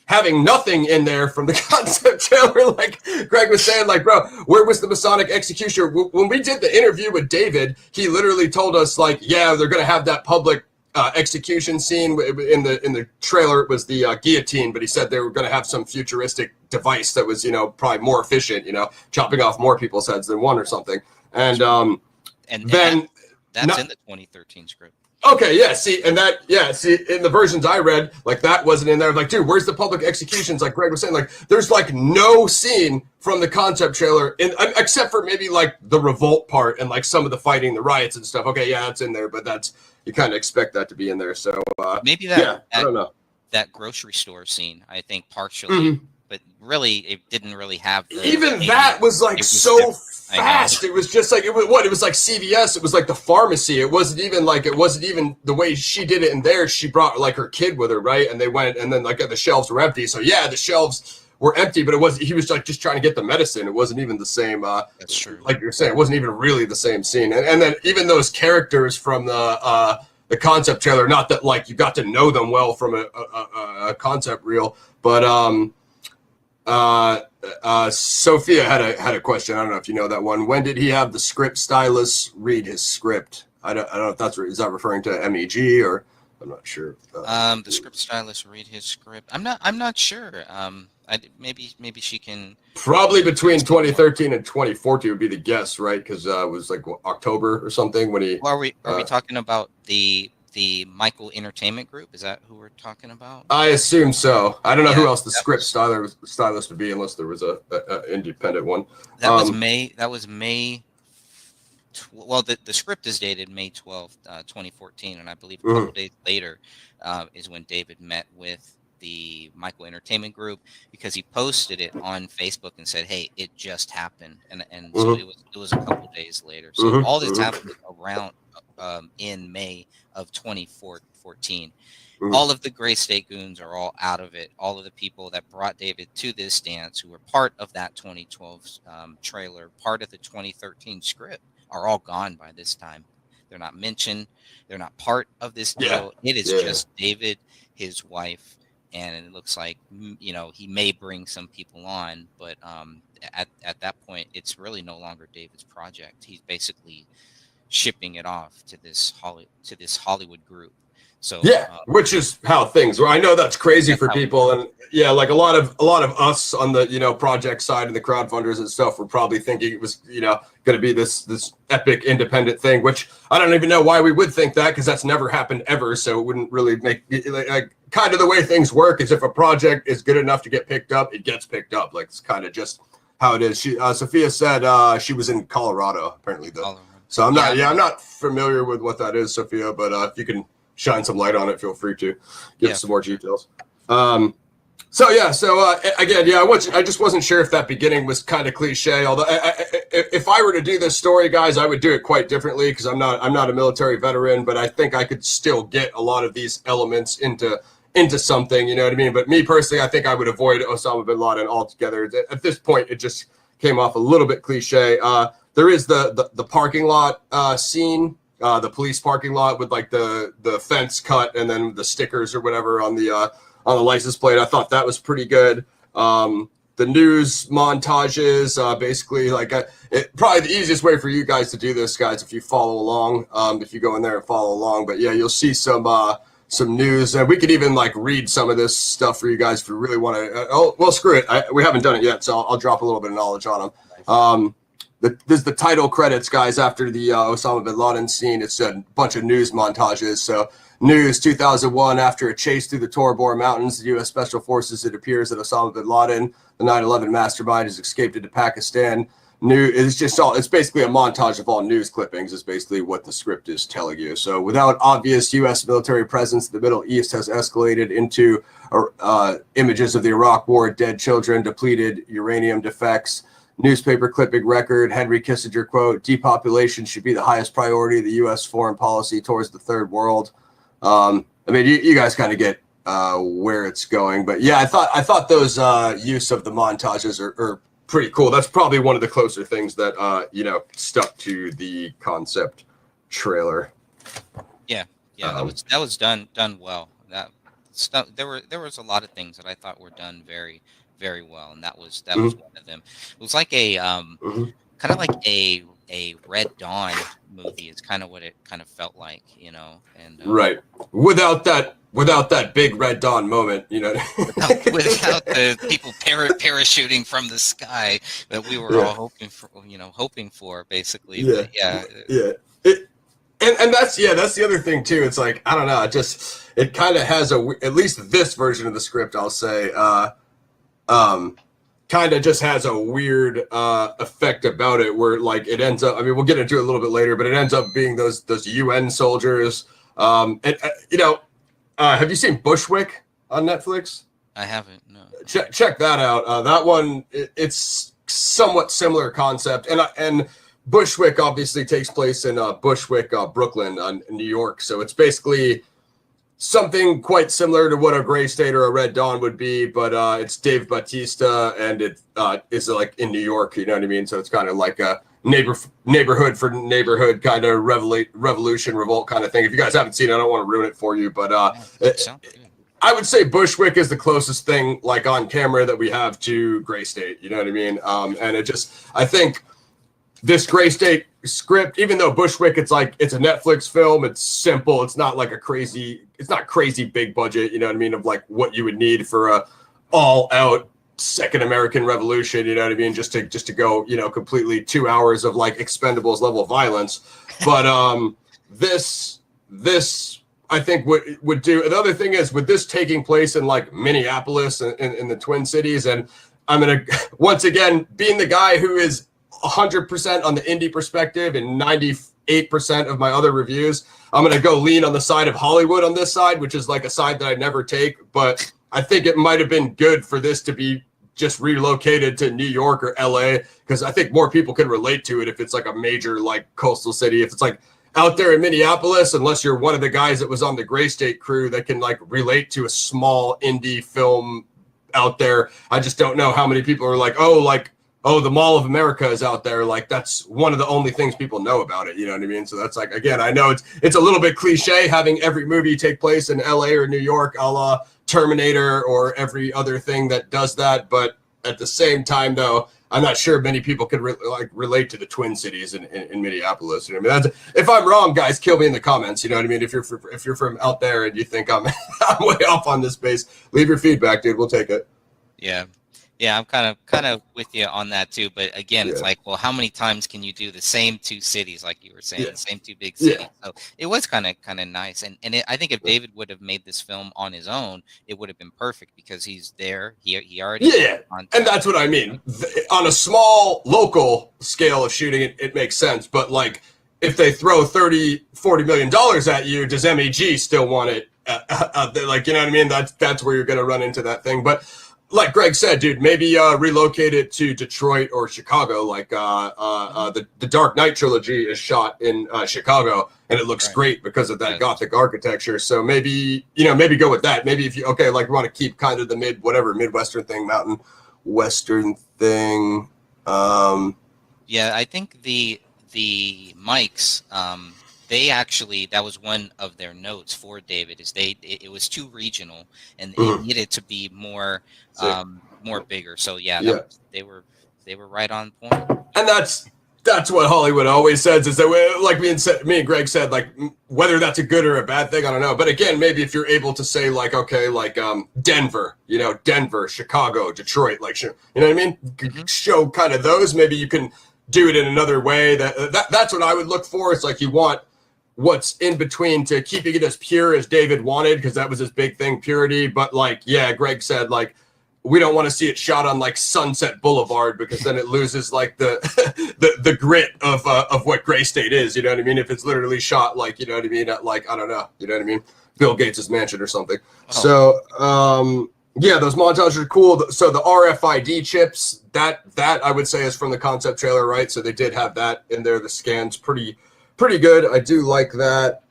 having nothing in there from the concept trailer, like Greg was saying, like, bro, where was the Masonic executioner? When we did the interview with David, he literally told us, like, yeah, they're going to have that public execution scene in the trailer. It was the guillotine, but he said they were going to have some futuristic device that was, probably more efficient, chopping off more people's heads than one or something. And then that's in the 2013 script. Okay, yeah, see, in the versions I read, like, that wasn't in there. Like, dude, where's the public executions? Like Greg was saying, like, there's like no scene from the concept trailer except for maybe like the revolt part and like some of the fighting, the riots and stuff. Okay, yeah, that's in there, but you kind of expect that to be in there. So maybe I don't know. That grocery store scene, I think partially, but really it didn't really have that was like so fast. It was just like it was like CVS. It was like the pharmacy. It wasn't even the way she did it in there. She brought like her kid with her, right? And they went, and then like the shelves were empty. So yeah, the shelves were empty, but he was like just trying to get the medicine. It wasn't even the same. That's true. Like you're saying, it wasn't even really the same scene. And then even those characters from the concept trailer, not that like you got to know them well from a concept reel, but Sophia had a question. I don't know if you know that one. When did he have the script stylist read his script? I don't know if is that referring to MEG, or I'm not sure. The script stylist read his script. I'm not sure. Maybe she can. Probably between 2013 and 2014 would be the guess, right? Because it was like October or something when he. Well, are we talking about the Michael Entertainment Group? Is that who we're talking about? I assume so. I don't know who else the script stylist would be, unless there was a independent one. That was May. That was May. Well, the script is dated May 12th, 2014, and I believe a couple days later is when David met with the Michael Entertainment Group, because he posted it on Facebook and said, "Hey, it just happened," and so it was a couple days later. So all this happened around in May of 2014. All of the Gray State Goons are all out of it. All of the people that brought David to this dance, who were part of that 2012 trailer, part of the 2013 script, are all gone by this time. They're not mentioned. They're not part of this deal. It is just David, his wife, and it looks like, he may bring some people on, but at that point, it's really no longer David's project. He's basically shipping it off to this Hollywood group. So which is how things were. I know that's crazy for people, and like a lot of us on the project side and the crowdfunders and stuff were probably thinking it was going to be this epic independent thing, which I don't even know why we would think that, because that's never happened ever. So it wouldn't really make like kind of the way things work is if a project is good enough to get picked up, it gets picked up. Like it's kind of just how it is. Sophia said she was in Colorado apparently though. So I'm not familiar with what that is, Sophia, but if you can shine some light on it, feel free to give us some more details. Again, I just wasn't sure if that beginning was kind of cliche. Although if I were to do this story, guys, I would do it quite differently, because I'm not a military veteran, but I think I could still get a lot of these elements into something, you know what I mean? But me personally, I think I would avoid Osama bin Laden altogether. At this point, it just came off a little bit cliche. There is the parking lot scene, the police parking lot with like the fence cut and then the stickers or whatever on the license plate. I thought that was pretty good. The news montages, basically, like probably the easiest way for you guys to do this, guys, if you follow along, if you go in there and follow along. But yeah, you'll see some news, and we could even like read some of this stuff for you guys if you really want to. Screw it, we haven't done it yet, so I'll drop a little bit of knowledge on them. There's the title credits, guys, after the Osama bin Laden scene. It's a bunch of news montages. So, news 2001, after a chase through the Tora Bora Mountains, the U.S. Special Forces, it appears that Osama bin Laden, the 9/11 mastermind, has escaped into Pakistan. It's basically a montage of all news clippings, is basically what the script is telling you. So, without obvious U.S. military presence, the Middle East has escalated into images of the Iraq War, dead children, depleted uranium defects, newspaper clipping record, Henry Kissinger quote, depopulation should be the highest priority of the U.S. foreign policy towards the third world. I mean, you guys kind of get where it's going. But yeah, I thought those use of the montages are pretty cool. That's probably one of the closer things that, stuck to the concept trailer. Yeah. That was done well. stuff. There was a lot of things that I thought were done very, very well, and that was one of them. It was like a kind of like a Red Dawn movie. It's kind of what it kind of felt like, you know. And right, without that big Red Dawn moment, you know, without the people parachuting from the sky that we were all hoping for, basically. Yeah, but yeah. And that's the other thing too. It's like, I don't know, it kind of has at least this version of the script, I'll say, kind of just has a weird effect about it, where like it ends up. I mean, we'll get into it a little bit later, but it ends up being those UN soldiers. And you know, have you seen Bushwick on Netflix? I haven't. No. Check that out. That one, it's somewhat similar concept, and Bushwick obviously takes place in Bushwick, Brooklyn, in New York. So it's basically something quite similar to what a Gray State or a Red Dawn would be, but it's Dave Bautista, and it is like in New York. You know what I mean? So it's kind of like a neighborhood for neighborhood kind of revolution, revolt kind of thing. If you guys haven't seen it, I don't want to ruin it for you, but I would say Bushwick is the closest thing like on camera that we have to Gray State. You know what I mean? And I think this Gray State script, even though Bushwick, it's a Netflix film, it's simple, it's not crazy big budget, you know what I mean, of like what you would need for a all out second American Revolution, you know what I mean, just to go, you know, completely 2 hours of like Expendables level violence. But this I think would do. The other thing is, with this taking place in like Minneapolis and in the Twin Cities, and I'm gonna once again, being the guy who is 100% on the indie perspective and 98% of my other reviews, I'm going to go lean on the side of Hollywood on this side, which is like a side that I never take. But I think it might have been good for this to be just relocated to New York or LA, because I think more people can relate to it if it's like a major like coastal city. If it's like out there in Minneapolis, unless you're one of the guys that was on the Gray State crew that can like relate to a small indie film out there, I just don't know how many people are like, oh, the Mall of America is out there. Like, that's one of the only things people know about it. You know what I mean? So that's like, again, I know it's a little bit cliche having every movie take place in LA or New York, a la Terminator or every other thing that does that. But at the same time, though, I'm not sure many people could relate to the Twin Cities in Minneapolis. You know what I mean? If I'm wrong, guys, kill me in the comments. You know what I mean? If you're from out there and you think I'm way off on this base, leave your feedback, dude. We'll take it. Yeah, I'm kind of with you on that too. But again, it's like, well, how many times can you do the same two cities, like you were saying, the same two big cities? So it was kind of nice. And I think if David would have made this film on his own, it would have been perfect, because he's there. He already and that's what I mean. On a small local scale of shooting, it makes sense. But like, if they throw $30-40 million at you, does MEG still want it out there? Like, you know what I mean? That's where you're going to run into that thing. But like Greg said, dude, maybe relocate it to Detroit or Chicago. Like the Dark Knight trilogy is shot in Chicago, and it looks great because of that Gothic architecture. So maybe go with that. Maybe if you want to keep kind of the Midwestern thing, mountain Western thing. Yeah, I think the mics. They actually, that was one of their notes for David, is it was too regional, and it needed to be more bigger. So they were right on point. And that's what Hollywood always says, is that, like me and Greg said, like, whether that's a good or a bad thing, I don't know. But again, maybe if you're able to say like, okay, like Denver, Chicago, Detroit, like, you know what I mean? Show kind of those. Maybe you can do it in another way. That's what I would look for. It's like, you want what's in between to keeping it as pure as David wanted, because that was his big thing, purity. But like, Greg said, like, we don't want to see it shot on like Sunset Boulevard, because then it loses like the grit of what Gray State is. You know what I mean? If it's literally shot like, you know what I mean, at like, I don't know, you know what I mean, Bill Gates' mansion or something. So those montages are cool. So the RFID chips, that I would say is from the concept trailer, right? So they did have that in there. The scan's pretty good. I do like that.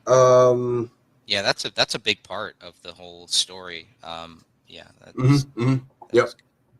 Yeah, that's a big part of the whole story.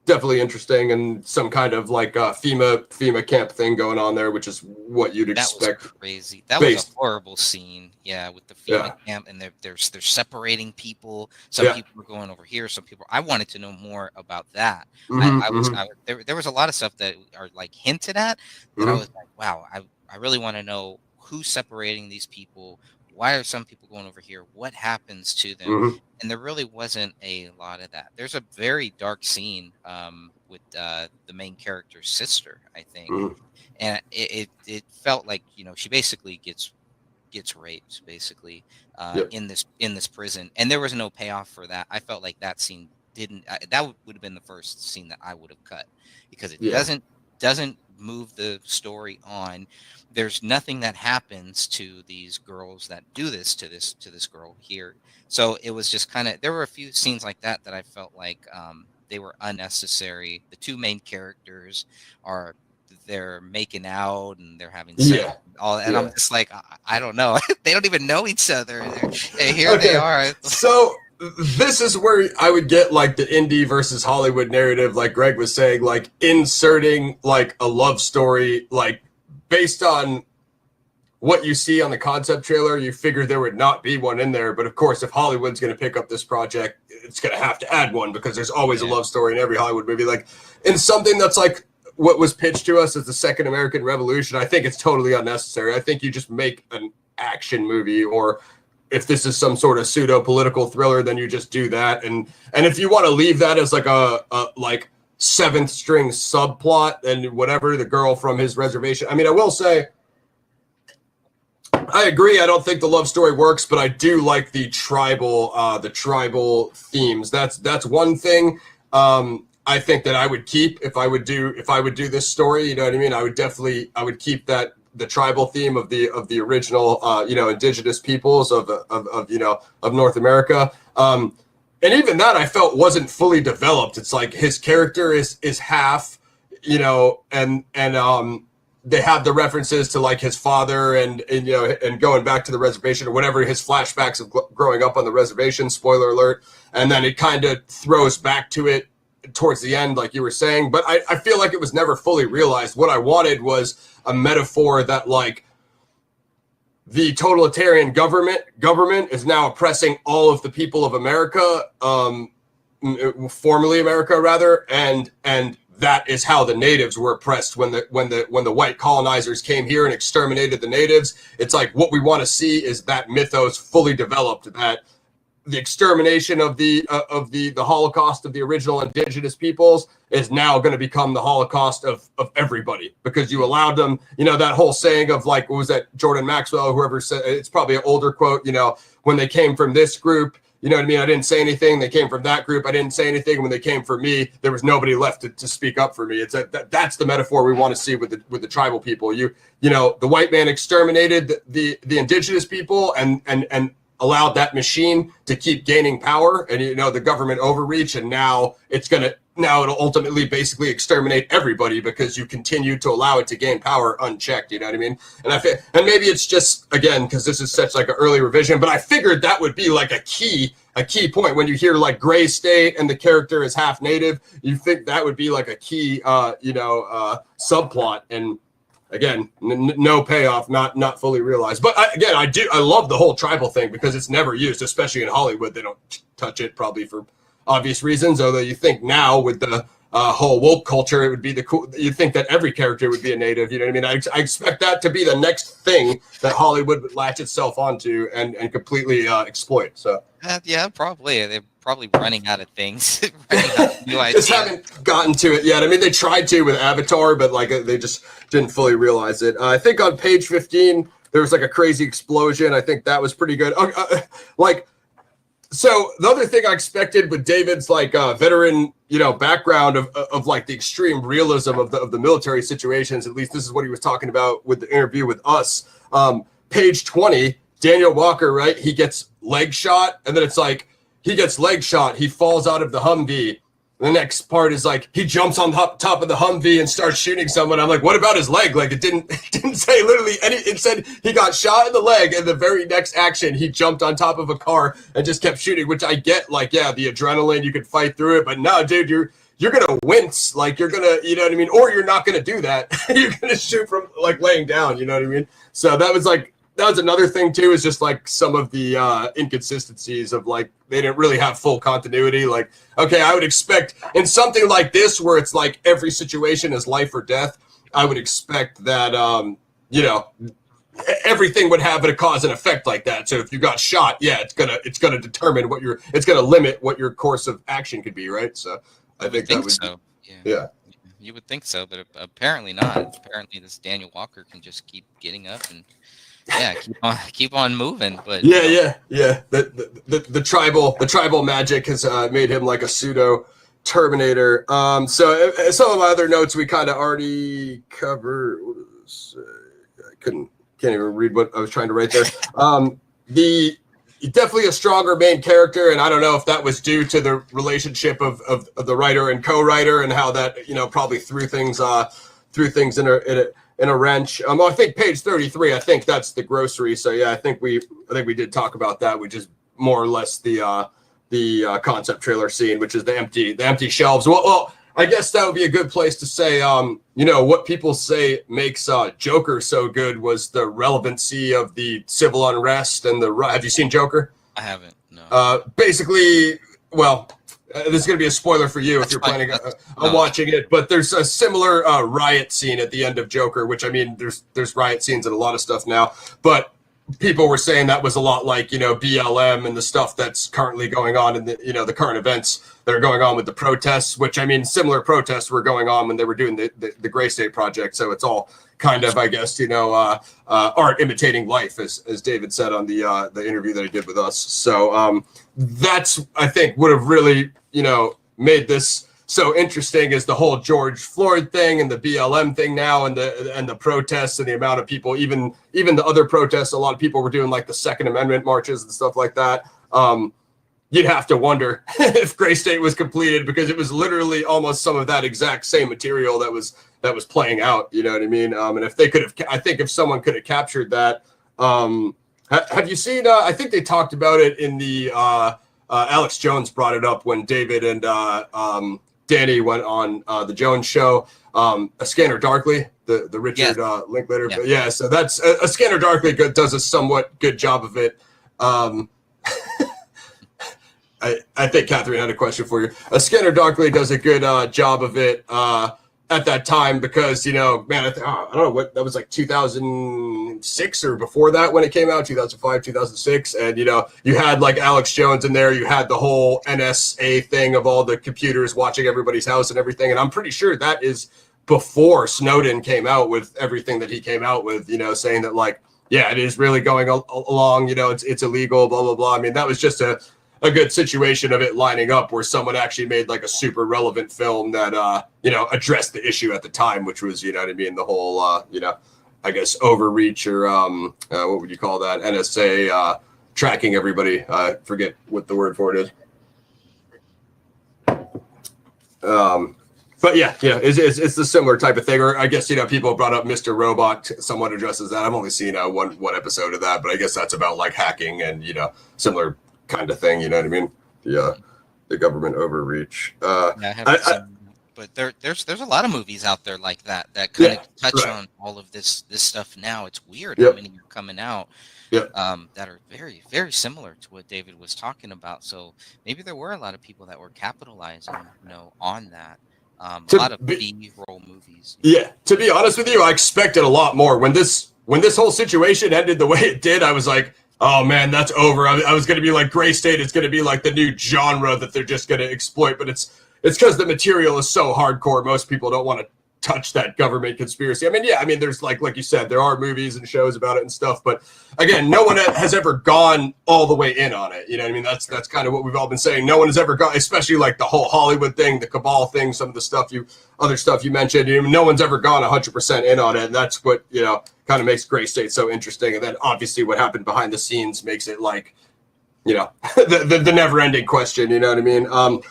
definitely interesting, and some kind of like FEMA camp thing going on there, which is what you'd expect. That was crazy. That was a horrible scene. Yeah, with the FEMA camp, and they're separating people. Some people were going over here. Some people. I wanted to know more about that. There was a lot of stuff that are like hinted at that I was like, wow, I really want to know who's separating these people. Why are some people going over here? What happens to them? And there really wasn't a lot of that. There's a very dark scene with the main character's sister, I think, and it felt like, you know, she basically gets raped basically in this prison, and there was no payoff for that. I felt like that scene that would have been the first scene that I would have cut, because it doesn't move the story on. There's nothing that happens to these girls that do this to this girl here. So it was just kind of, there were a few scenes like that I felt like they were unnecessary. The two main characters they're making out and they're having sex and I'm just like, I don't know. They don't even know each other. And here they are. So this is where I would get like the indie versus Hollywood narrative, like Greg was saying, like inserting like a love story, like based on what you see on the concept trailer, you figure there would not be one in there. But of course, if Hollywood's going to pick up this project, it's going to have to add one, because there's always a love story in every Hollywood movie. Like in something that's like what was pitched to us as the Second American Revolution, I think it's totally unnecessary. I think you just make an action movie, or if this is some sort of pseudo political thriller, then you just do that. And if you want to leave that as like a like seventh string subplot and whatever, the girl from his reservation. I mean, I will say, I agree. I don't think the love story works, but I do like the tribal themes. That's one thing. I think that I would keep if I would do this story. You know what I mean? I would keep that, the tribal theme of the original, indigenous peoples of North America. And even that I felt wasn't fully developed. It's like his character is half, and they have the references to like his father and going back to the reservation or whatever, his flashbacks of growing up on the reservation, spoiler alert. And then it kind of throws back to it towards the end, like you were saying. But I feel like it was never fully realized. What I wanted was a metaphor that like the totalitarian government is now oppressing all of the people of America, formerly America rather, and that is how the natives were oppressed when the white colonizers came here and exterminated the natives. It's like what we want to see is that mythos fully developed, that the extermination of the Holocaust of the original indigenous peoples is now going to become the Holocaust of everybody, because you allowed them, that whole saying of like, what was that, Jordan Maxwell, whoever said, it's probably an older quote, when they came from this group, you know what I mean? I didn't say anything. They came from that group. I didn't say anything. When they came for me, there was nobody left to speak up for me. It's that's the metaphor we want to see with the tribal people. The white man exterminated the indigenous people and allowed that machine to keep gaining power, and the government overreach, and now it'll ultimately basically exterminate everybody because you continue to allow it to gain power unchecked. You know what I mean? And maybe it's just, again, because this is such like an early revision, but I figured that would be like a key point when you hear like gray state and the character is half native. You think that would be like a key subplot, and again, no payoff, not fully realized. But I love the whole tribal thing because it's never used, especially in Hollywood. They don't touch it probably for obvious reasons. Although you think now with the whole woke culture, it would be you'd think that every character would be a native. You know what I mean? I expect that to be the next thing that Hollywood would latch itself onto and completely exploit. So yeah, probably. They're probably running out of things. Running out of new ideas. Just haven't gotten to it yet. I mean, they tried to with Avatar, but like they just didn't fully realize it. I think on page 15 there was like a crazy explosion. I think that was pretty good. So the other thing I expected with David's like veteran, background of like the extreme realism of the military situations. At least this is what he was talking about with the interview with us. Page 20, Daniel Walker, right? He gets leg shot, and then it's like he gets leg shot. He falls out of the Humvee. The next part is like he jumps on top of the Humvee and starts shooting someone. I'm like, what about his leg? Like it didn't say literally any. It said he got shot in the leg, and the very next action he jumped on top of a car and just kept shooting. Which I get, like, yeah, the adrenaline, you could fight through it, but no, dude, you're gonna wince, like you're gonna, you know what I mean, or you're not gonna do that. You're gonna shoot from like laying down, you know what I mean. So that was another thing too, is just like some of the inconsistencies of like they didn't really have full continuity. Like, okay, I would expect in something like this where it's like every situation is life or death, I would expect that you know, everything would have a cause and effect like that. So if you got shot, yeah, it's gonna determine it's gonna limit what your course of action could be, right? So I think that would so. Yeah. You would think so, but apparently not. Apparently, this Daniel Walker can just keep getting up and keep on moving. But yeah. The tribal magic has made him like a pseudo Terminator. So some of my other notes we kind of already covered. Can't even read what I was trying to write there. Definitely a stronger main character, and I don't know if that was due to the relationship of the writer and co-writer, and how that, you know, probably threw things in a wrench. I think page 33. I think that's the grocery. So yeah, I think we did talk about that, which is more or less the concept trailer scene, which is the empty shelves. Well, I guess that would be a good place to say, you know, what people say makes Joker so good was the relevancy of the civil unrest and have you seen Joker? I haven't, no. Basically, well, this is going to be a spoiler for you if you're planning on watching it, but there's a similar riot scene at the end of Joker, which, I mean, there's riot scenes in a lot of stuff now, but people were saying that was a lot like, you know, BLM and the stuff that's currently going on in the, you know, the current events that are going on with the protests, which, I mean, similar protests were going on when they were doing the Gray State Project. So it's all kind of, I guess, you know, art imitating life, as David said on the interview that he did with us. So that's, I think, would have really, you know, made this so interesting, is the whole George Floyd thing and the BLM thing now, and the protests and the amount of people, even the other protests, a lot of people were doing like the Second Amendment marches and stuff like that. You'd have to wonder if Gray State was completed, because it was literally almost some of that exact same material that was playing out. You know what I mean? And if they could have, I think if someone could have captured that, have you seen? I think they talked about it in the Alex Jones brought it up when David and Danny went on the Jones show. A Scanner Darkly, the Richard Linklater. Yeah, so that's a Scanner Darkly does a somewhat good job of it. I think Catherine had a question for you. A Scanner Darkly does a good job of it at that time, because, you know, man, I don't know what that was, like 2006 or before that when it came out, 2005, 2006. And, you know, you had like Alex Jones in there. You had the whole NSA thing of all the computers watching everybody's house and everything. And I'm pretty sure that is before Snowden came out with everything that he came out with, you know, saying that, like, yeah, it is really going along, you know, it's illegal, blah, blah, blah. I mean, that was just a good situation of it lining up where someone actually made like a super relevant film that, you know, addressed the issue at the time, which was, you know what I mean, the whole, you know, I guess overreach, or what would you call that? NSA tracking everybody. I forget what the word for it is. But yeah, it's the similar type of thing. Or I guess, you know, people brought up Mr. Robot somewhat addresses that. I've only seen one episode of that, but I guess that's about like hacking and, you know, similar kind of thing, you know what I mean? The government overreach. I haven't seen, but there's a lot of movies out there like that kind of touch on all of this stuff now. It's weird how many are coming out that are very, very similar to what David was talking about. So maybe there were a lot of people that were capitalizing, you know, on that. A lot of B-roll movies. Yeah, to be honest with you, I expected a lot more. When this whole situation ended the way it did, I was like, oh man, that's over. I was going to be like, Gray State, it's going to be like the new genre that they're just going to exploit. But it's because the material is so hardcore. Most people don't want to touch that government conspiracy. I mean, there's like you said, there are movies and shows about it and stuff. But again, no one has ever gone all the way in on it. You know what I mean? That's kind of what we've all been saying. No one has ever gone, especially like the whole Hollywood thing, the cabal thing, some of the other stuff you mentioned. You know, no one's ever gone 100% in on it. And that's what, you know, kind of makes Gray State so interesting. And then obviously what happened behind the scenes makes it like, you know, the never-ending question, you know what I mean?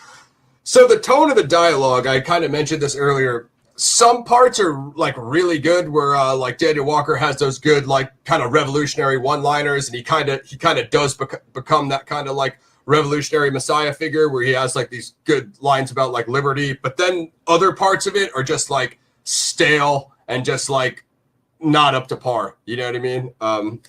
So the tone of the dialogue, I kind of mentioned this earlier. Some parts are like really good where like Daniel Walker has those good, like kind of revolutionary one-liners, and he kind of does become that kind of like revolutionary messiah figure where he has like these good lines about like liberty, but then other parts of it are just like stale and just like not up to par. You know what I mean?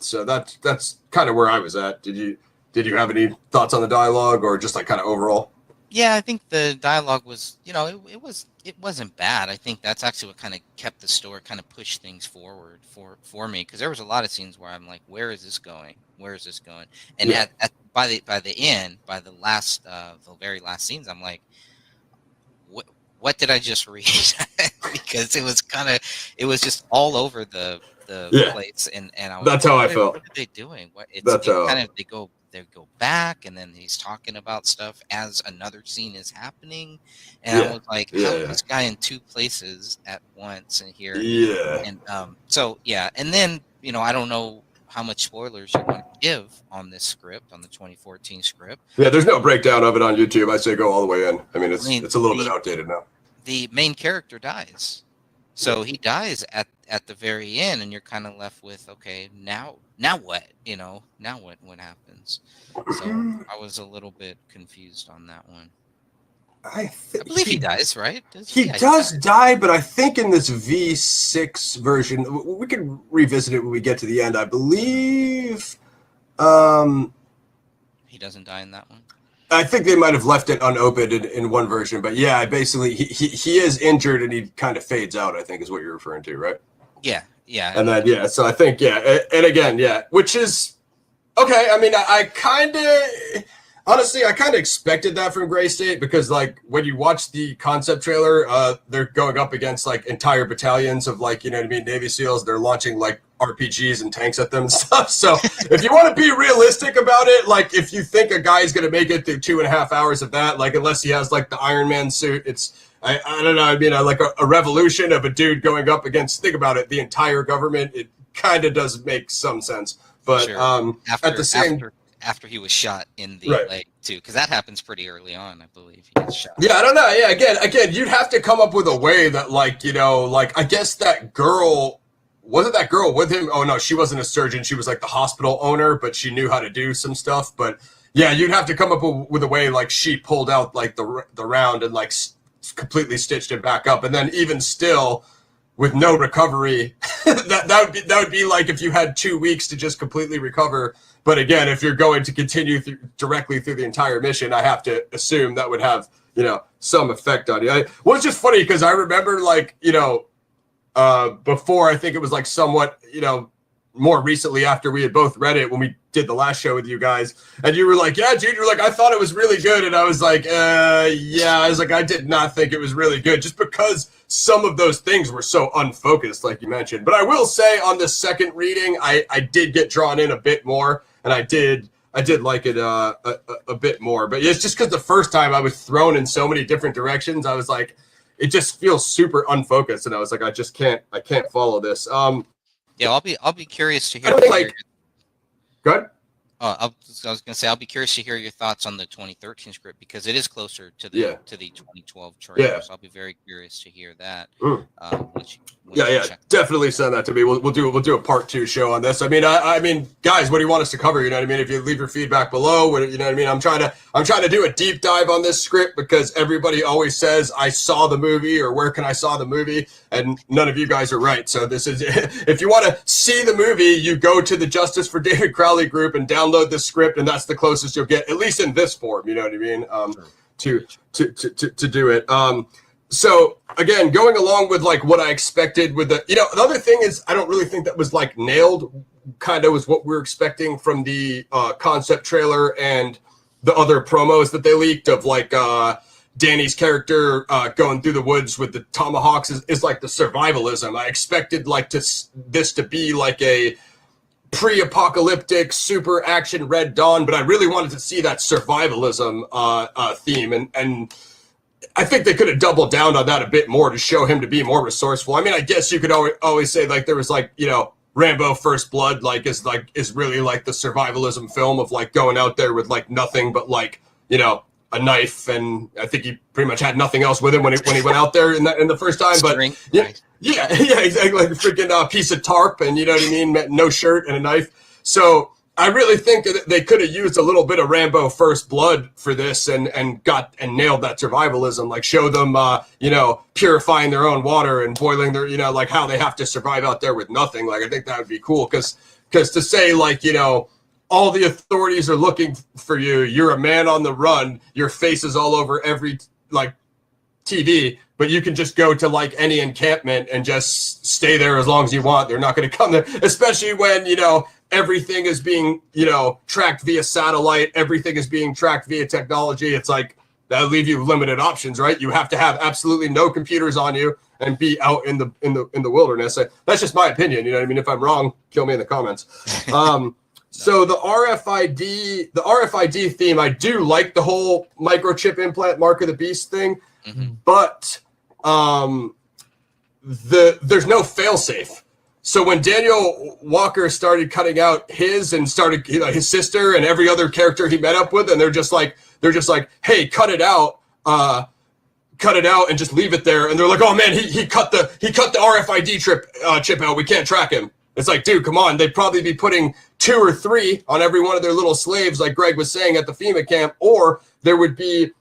So that's kind of where I was at. Did you have any thoughts on the dialogue or just like kind of overall? Yeah, I think the dialogue was, it wasn't bad. I think that's actually what kind of kept the story, kind of pushed things forward for me, because there was a lot of scenes where I'm like, where is this going? Where is this going? And by the end, by the very last scenes, I'm like, what did I just read? Because it was just all over the place, and I was that's like, how I felt. What are they doing? They go back, and then he's talking about stuff as another scene is happening, and I was like, how is this guy in two places at once and here? And and then I don't know how much spoilers you want to give on this script, on the 2014 script. Yeah, there's no breakdown of it on YouTube. I say go all the way in. I mean, it's a little bit outdated now. The main character dies, so he dies at the very end, and you're kind of left with, okay, now what? Now what happens? So I was a little bit confused on that one. I believe he dies, right? He does die, but I think in this V6 version, we can revisit it when we get to the end. I believe he doesn't die in that one. I think they might have left it unopened in one version, but yeah, basically he is injured and he kind of fades out, I think is what you're referring to, right? Yeah. And then, so I think, and again, which is, okay, I mean, honestly, I kind of expected that from Gray State, because like when you watch the concept trailer, they're going up against like entire battalions of like, Navy SEALs. They're launching like RPGs and tanks at them and stuff. So if you want to be realistic about it, like if you think a guy's going to make it through 2.5 hours of that, like unless he has like the Iron Man suit, I don't know. I mean, like a revolution of a dude going up against, think about it, the entire government. It kind of does make some sense. But sure. At the same after he was shot in the leg too, because that happens pretty early on, I believe. He gets shot. Yeah, I don't know. Yeah, again, you'd have to come up with a way that, like, like I guess that girl, wasn't that girl with him? Oh no, she wasn't a surgeon. She was like the hospital owner, but she knew how to do some stuff. But yeah, you'd have to come up with a way like she pulled out like the round and like completely stitched it back up, and then even still, with no recovery, that would be like if you had 2 weeks to just completely recover. But again, if you're going to continue directly through the entire mission, I have to assume that would have, some effect on you. Well, it's just funny because I remember like, before, I think it was like somewhat, more recently after we had both read it when we did the last show with you guys, and you were like, yeah, dude, you're like, I thought it was really good. And I was like, I did not think it was really good, just because some of those things were so unfocused, like you mentioned. But I will say on the second reading, I did get drawn in a bit more, and I did like it a bit more. But it's just because the first time I was thrown in so many different directions, I was like, it just feels super unfocused, and I was like, I can't follow this. Yeah, I'll be curious to hear. Go ahead. I was going to say, I'll be curious to hear your thoughts on the 2013 script, because it is closer to the 2012 trailer. Yeah. So I'll be very curious to hear that. Definitely send that to me. We'll do a part 2 show on this. I mean, guys, what do you want us to cover? You know what I mean? If you leave your feedback below, you know what I mean? I'm trying to do a deep dive on this script, because everybody always says I saw the movie, or where can I saw the movie, and none of you guys are right. So this is, if you want to see the movie, you go to the Justice for David Crowley group and download the script, and that's the closest you'll get, at least in this form. You know what I mean? To do it. So again, going along with like what I expected with the other thing is, I don't really think that was like nailed. Kind of was what we were expecting from the concept trailer and the other promos that they leaked of like Danny's character going through the woods with the tomahawks is like the survivalism. I expected like this to be like a pre-apocalyptic super action Red Dawn, but I really wanted to see that survivalism theme, and I think they could have doubled down on that a bit more to show him to be more resourceful. I mean, I guess you could always say like there was like, Rambo First Blood is really like the survivalism film of like going out there with like nothing but like, a knife, and I think he pretty much had nothing else with him when he went out there in the first time. But yeah, exactly, like a freaking piece of tarp, and you know what I mean, no shirt and a knife. So I really think that they could have used a little bit of Rambo First Blood for this and nailed that survivalism, like show them, purifying their own water and boiling their, like how they have to survive out there with nothing. Like, I think that would be cool. Cause to say like, all the authorities are looking for you, you're a man on the run, your face is all over every like TV, but you can just go to like any encampment and just stay there as long as you want. They're not going to come there, especially when, everything is being, tracked via satellite. Everything is being tracked via technology. It's like that'll leave you limited options, right? You have to have absolutely no computers on you and be out in the wilderness. That's just my opinion. You know what I mean? If I'm wrong, kill me in the comments. So the RFID theme, I do like the whole microchip implant Mark of the Beast thing, but there's no failsafe. So when Daniel Walker started cutting out his and started his sister and every other character he met up with, and they're just like, hey, cut it out and just leave it there. And they're like, oh man, he cut the RFID chip out. We can't track him. It's like, dude, come on. They'd probably be putting 2 or 3 on every one of their little slaves, like Greg was saying at the FEMA camp, or there would be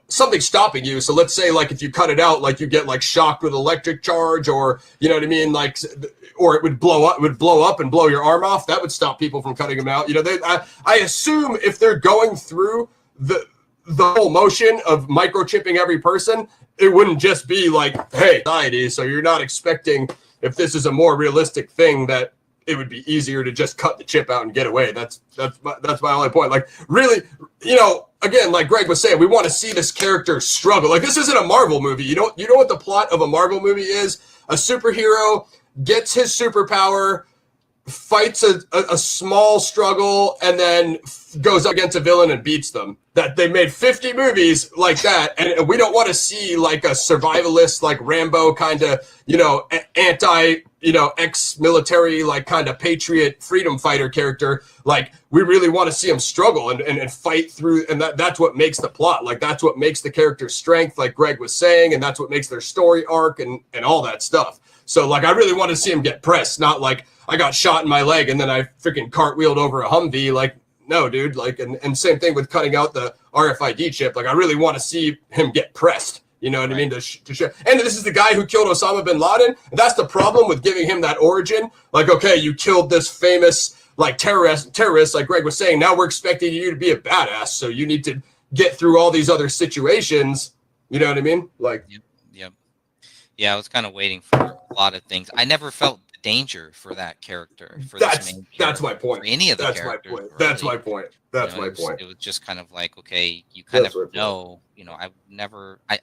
something stopping you. So let's say like if you cut it out, like you get like shocked with electric charge, or you know what I mean, like, or it would blow up and blow your arm off. That would stop people from cutting them out. I assume if they're going through the whole motion of microchipping every person, it wouldn't just be like, hey, society. So you're not expecting, if this is a more realistic thing, that it would be easier to just cut the chip out and get away. That's my only point. Like, really, again, like Greg was saying, we want to see this character struggle. Like, this isn't a Marvel movie. You know what the plot of a Marvel movie is? A superhero gets his superpower, fights a small struggle, and then goes up against a villain and beats them. That they made 50 movies like that, and we don't want to see like a survivalist, like Rambo kind of, anti, ex-military, like kind of patriot freedom fighter character. Like, we really want to see him struggle and fight through, and that's what makes the plot. Like, that's what makes the character's strength, like Greg was saying, and that's what makes their story arc and all that stuff. So, like, I really want to see him get pressed, not like I got shot in my leg and then I freaking cartwheeled over a Humvee. Like, no, dude. Like, and same thing with cutting out the RFID chip. Like, I really want to see him get pressed. You know what I mean? To show. And this is the guy who killed Osama bin Laden. And that's the problem with giving him that origin. Like, okay, you killed this famous like terrorist, like Greg was saying. Now we're expecting you to be a badass. So you need to get through all these other situations. You know what I mean? Like, yep. Yeah, I was kind of waiting for a lot of things. I never felt the danger for that character. That's my point. For any of the characters. My point. Really. That's my point. That's my point. It was just kind of like, okay, you kind of know,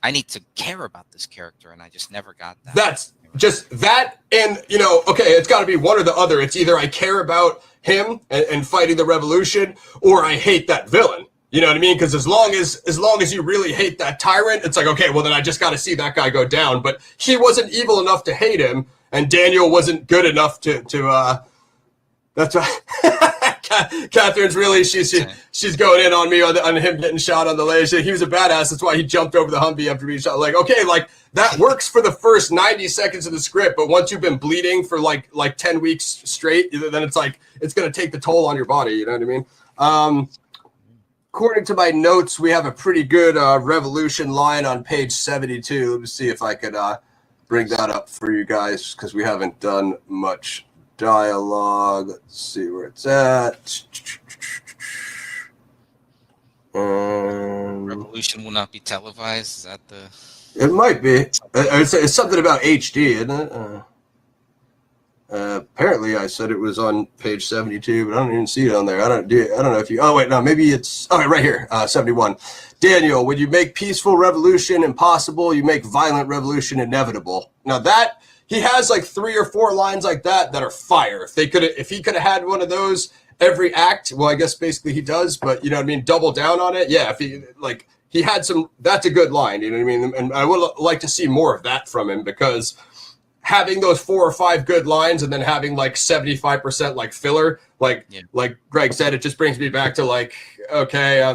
I need to care about this character, and I just never got that. That's just that, and okay, it's got to be one or the other. It's either I care about him and fighting the revolution, or I hate that villain. You know what I mean? Because as long as you really hate that tyrant, it's like, okay, well then I just got to see that guy go down. But he wasn't evil enough to hate him, and Daniel wasn't good enough to that's why Catherine's really she's going in on me on him getting shot on the leg. He was a badass. That's why he jumped over the Humvee after being shot. Like, okay, like that works for the first 90 seconds of the script, but once you've been bleeding for like 10 weeks straight, then it's like it's gonna take the toll on your body. You know what I mean? According to my notes, we have a pretty good revolution line on page 72. Let me see if I could bring that up for you guys, because we haven't done much dialogue. Let's see where it's at. Revolution will not be televised. Is that the? It might be. It's something about HD, isn't it? Apparently, I said it was on page 72, but I don't even see it on there. I don't know if you. Oh wait, no, maybe it's. Oh, right here, 71. Daniel, when you make peaceful revolution impossible, you make violent revolution inevitable. Now that he has like 3 or 4 lines like that are fire. If he could have had one of those every act, well, I guess basically he does. But you know what I mean, double down on it. Yeah, if he had some. That's a good line. You know what I mean? And I would like to see more of that from him, because having those 4 or 5 good lines and then having like 75% like filler, like Greg said, it just brings me back to like, okay, I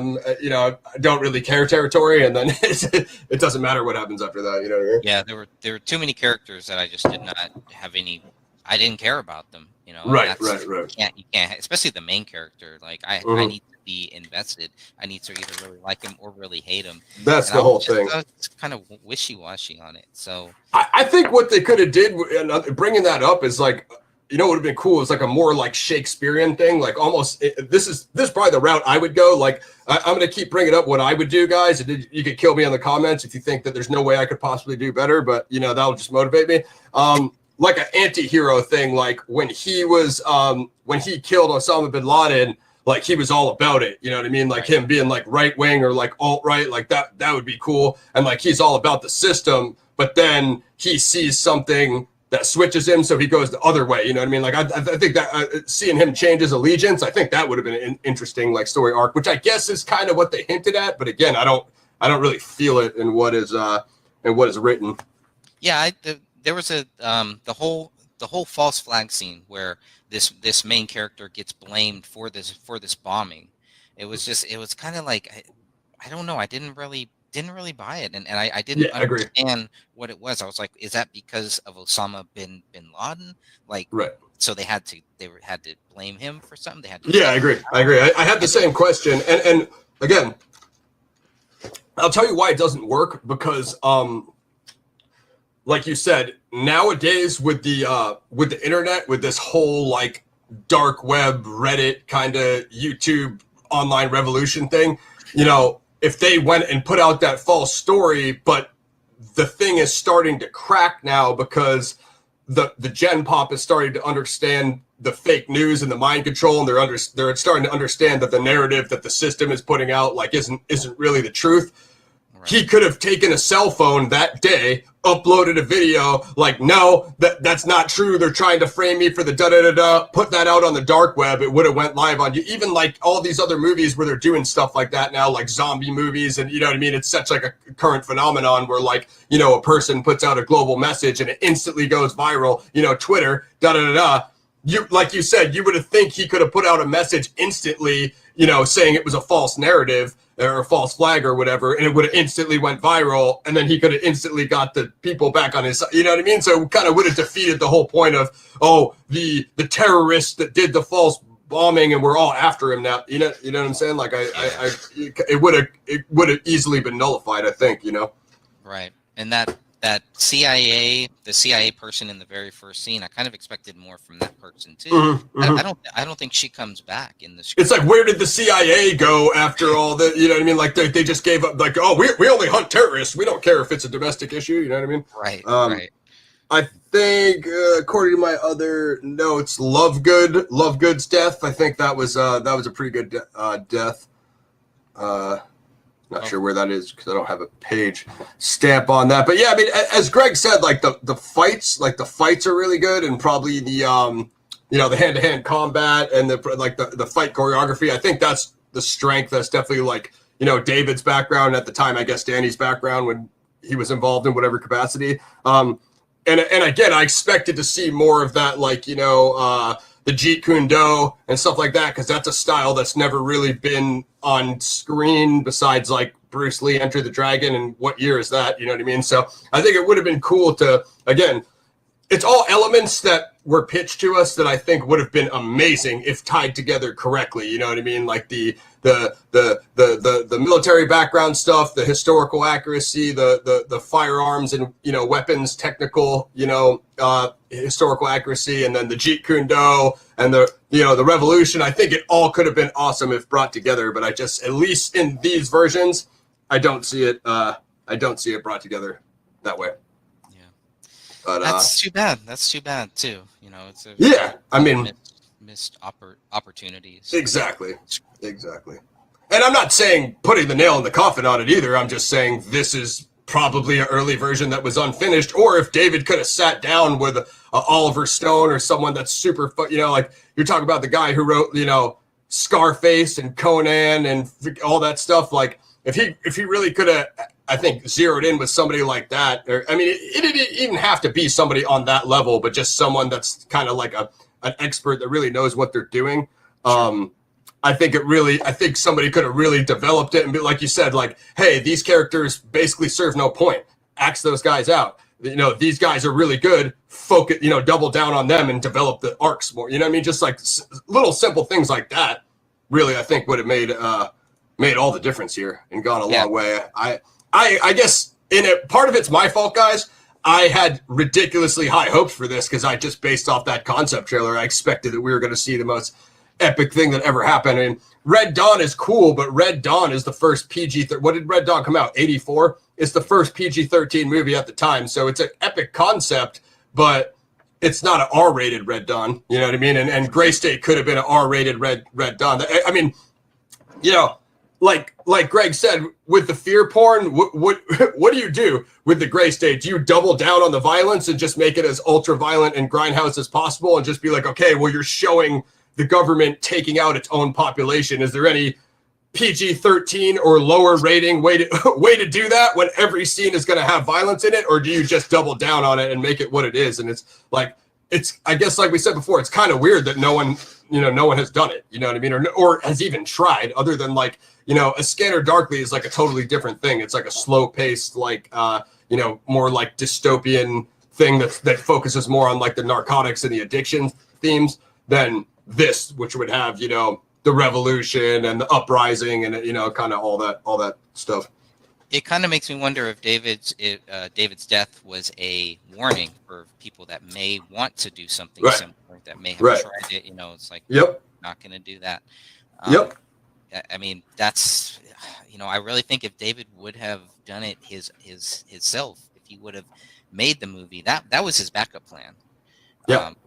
don't really care territory, and then it doesn't matter what happens after that. You know what I mean? Yeah, there were too many characters that I just did not have any. I didn't care about them. You know, Right. You can't, especially the main character. Like I need to be invested. I need to either really like him or really hate him. That's the whole thing. It's kind of wishy-washy on it. So I think what they could have did, and bringing that up, is like, you know, what would have been cool is like a more like Shakespearean thing, like almost. This is probably the route I would go. Like I'm going to keep bringing up what I would do, guys. And you could kill me in the comments if you think that there's no way I could possibly do better, but you know that'll just motivate me. Like an anti-hero thing, like when he was when he killed Osama bin Laden, like he was all about it, you know what I mean? Like him being like right wing or like alt right, like that would be cool. And like he's all about the system, but then he sees something that switches him, so he goes the other way, you know what I mean? Like I think that seeing him change his allegiance, I think that would have been an interesting like story arc, which I guess is kind of what they hinted at, but again, I don't really feel it in what is written. Yeah, there was a the whole false flag scene where this main character gets blamed for this bombing. It was kind of like I don't know. I didn't really buy it, and I didn't understand what it was. I was like, is that because of Osama bin Laden? Like, right. So they had to blame him for something. They had to. Yeah, I agree. I had the same question, and again, I'll tell you why it doesn't work, because like you said, nowadays with the internet, with this whole like dark web, Reddit kind of YouTube online revolution thing, you know, if they went and put out that false story, but the thing is starting to crack now because the Gen Pop is starting to understand the fake news and the mind control, and they're starting to understand that the narrative that the system is putting out like isn't really the truth. Right. He could have taken a cell phone that day, uploaded a video like, no, that's not true. They're trying to frame me for the da-da-da-da, put that out on the dark web. It would have went live on you. Even like all these other movies where they're doing stuff like that now, like zombie movies. And you know what I mean? It's such like a current phenomenon where like, you know, a person puts out a global message and it instantly goes viral, you know, Twitter, da-da-da-da. You, like you said, you would have think he could have put out a message instantly, you know, saying it was a false narrative or a false flag or whatever, and it would have instantly went viral, and then he could have instantly got the people back on his side. You know what I mean? So it kind of would have defeated the whole point of, oh, the terrorists that did the false bombing and we're all after him now. You know what I'm saying? Like it would have easily been nullified, I think, you know? Right. And that the CIA person in the very first scene, I kind of expected more from that person too. Mm-hmm, mm-hmm. I don't think she comes back in the script. It's like, where did the CIA go after all the, you know what I mean? Like they just gave up, like, oh, we only hunt terrorists. We don't care if it's a domestic issue. You know what I mean? Right. Right. I think, according to my other notes, Lovegood's death. I think that was a pretty good death. Not sure where that is because I don't have a page stamp on that. But yeah, I mean, as Greg said, like the fights are really good, and probably the the hand-to-hand combat and the fight choreography. I think that's the strength. That's definitely like, you know, David's background at the time. I guess Danny's background when he was involved in whatever capacity. And again, I expected to see more of that, like, you know, the Jeet Kune Do and stuff like that, because that's a style that's never really been on screen besides like Bruce Lee Enter the Dragon. And what year is that? You know what I mean? So I think it would have been cool to, again, it's all elements that were pitched to us that I think would have been amazing if tied together correctly. You know what I mean? Like the military background stuff, the historical accuracy, the firearms and, you know, weapons, technical, you know, historical accuracy, and then the Jeet Kune Do and the revolution. I think it all could have been awesome if brought together, but I just, at least in these versions, I don't see it brought together that way. But, that's too bad. That's too bad too. You know, it's missed opportunities. Exactly. And I'm not saying putting the nail in the coffin on it either. I'm just saying this is probably an early version that was unfinished. Or if David could have sat down with Oliver Stone or someone that's super, you know, like you're talking about the guy who wrote, you know, Scarface and Conan and all that stuff. Like if he really could have, I think, zeroed in with somebody like that. Or, I mean, it didn't even have to be somebody on that level, but just someone that's kind of like an expert that really knows what they're doing. I think somebody could have really developed it and be like you said, like, hey, these characters basically serve no point. Axe those guys out. you know, these guys are really good, focus, you know, double down on them and develop the arcs more. You know what I mean? Just like little simple things like that, really, I think would have made all the difference here and gone a long way. I guess part of it's my fault, guys. I had ridiculously high hopes for this because I just based off that concept trailer, I expected that we were going to see the most epic thing that ever happened. I mean, Red Dawn is cool, but Red Dawn is the first what did Red Dawn come out? 84? It's the first PG-13 movie at the time. So it's an epic concept, but it's not an R-rated Red Dawn. You know what I mean? And Gray State could have been an R-rated Red Dawn. I mean, you know, like Greg said, with the fear porn, what do you do with the Gray State? Do you double down on the violence and just make it as ultra violent and grindhouse as possible and just be like, okay, well, you're showing the government taking out its own population. Is there any PG-13 or lower rating way to do that when every scene is going to have violence in it? Or do you just double down on it and make it what it is? And it's like, I guess, like we said before, it's kind of weird that no one has done it, you know what I mean? Or has even tried, other than like, you know, A Scanner Darkly is like a totally different thing. It's like a slow paced, like, you know, more like dystopian thing that focuses more on like the narcotics and the addiction themes than this, which would have, you know, the revolution and the uprising and, you know, kind of all that stuff. It kind of makes me wonder if David's death was a warning for people that may want to do something similar, that may have tried it. You know, it's like, not going to do that. I mean, that's, you know, I really think if David would have done it himself, if he would have made the movie, that was his backup plan.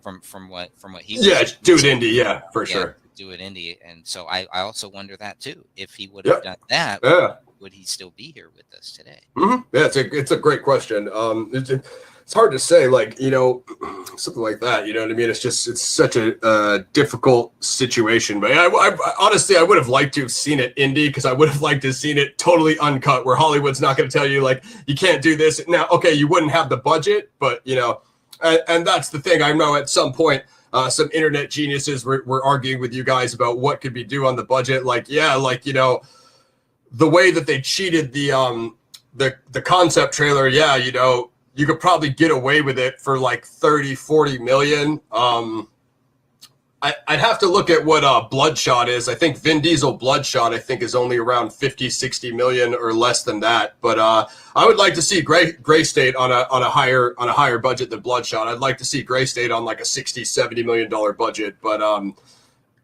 From what he was do it indie, for sure. Do it indie, and so I also wonder that too. If he would have done that, would he still be here with us today? Mm-hmm. Yeah, it's a great question. It's hard to say, like, you know, something like that. You know what I mean? It's such a difficult situation. But I honestly, I would have liked to have seen it indie because I would have liked to have seen it totally uncut, where Hollywood's not going to tell you like you can't do this. Now, okay, you wouldn't have the budget, but you know. And that's the thing. I know at some point, some internet geniuses were arguing with you guys about what could be due on the budget. Like, like, you know, the way that they cheated the concept trailer. Yeah, you know, you could probably get away with it for like 30-40 million. I'd have to look at what Bloodshot is. I think Vin Diesel Bloodshot, I think, is only around 50-60 million or less than that. But I would like to see Gray State on a higher budget than Bloodshot. I'd like to see Gray State on like a $60-70 million budget. But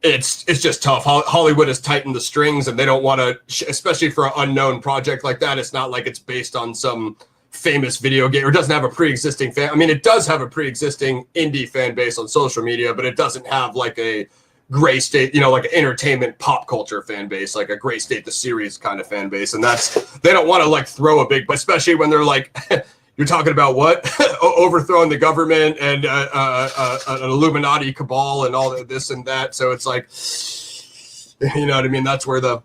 it's just tough. Hollywood has tightened the strings, and they don't want to, especially for an unknown project like that. It's not like it's based on some famous video game or doesn't have a pre-existing fan. I mean, it does have a pre-existing indie fan base on social media, but it doesn't have like a Gray State, you know, like an entertainment pop culture fan base, like a Gray State the series kind of fan base. And they don't want to like throw a big, but especially when they're like, you're talking about what? Overthrowing the government and an Illuminati cabal and all this and that. So it's like, you know what I mean? That's where they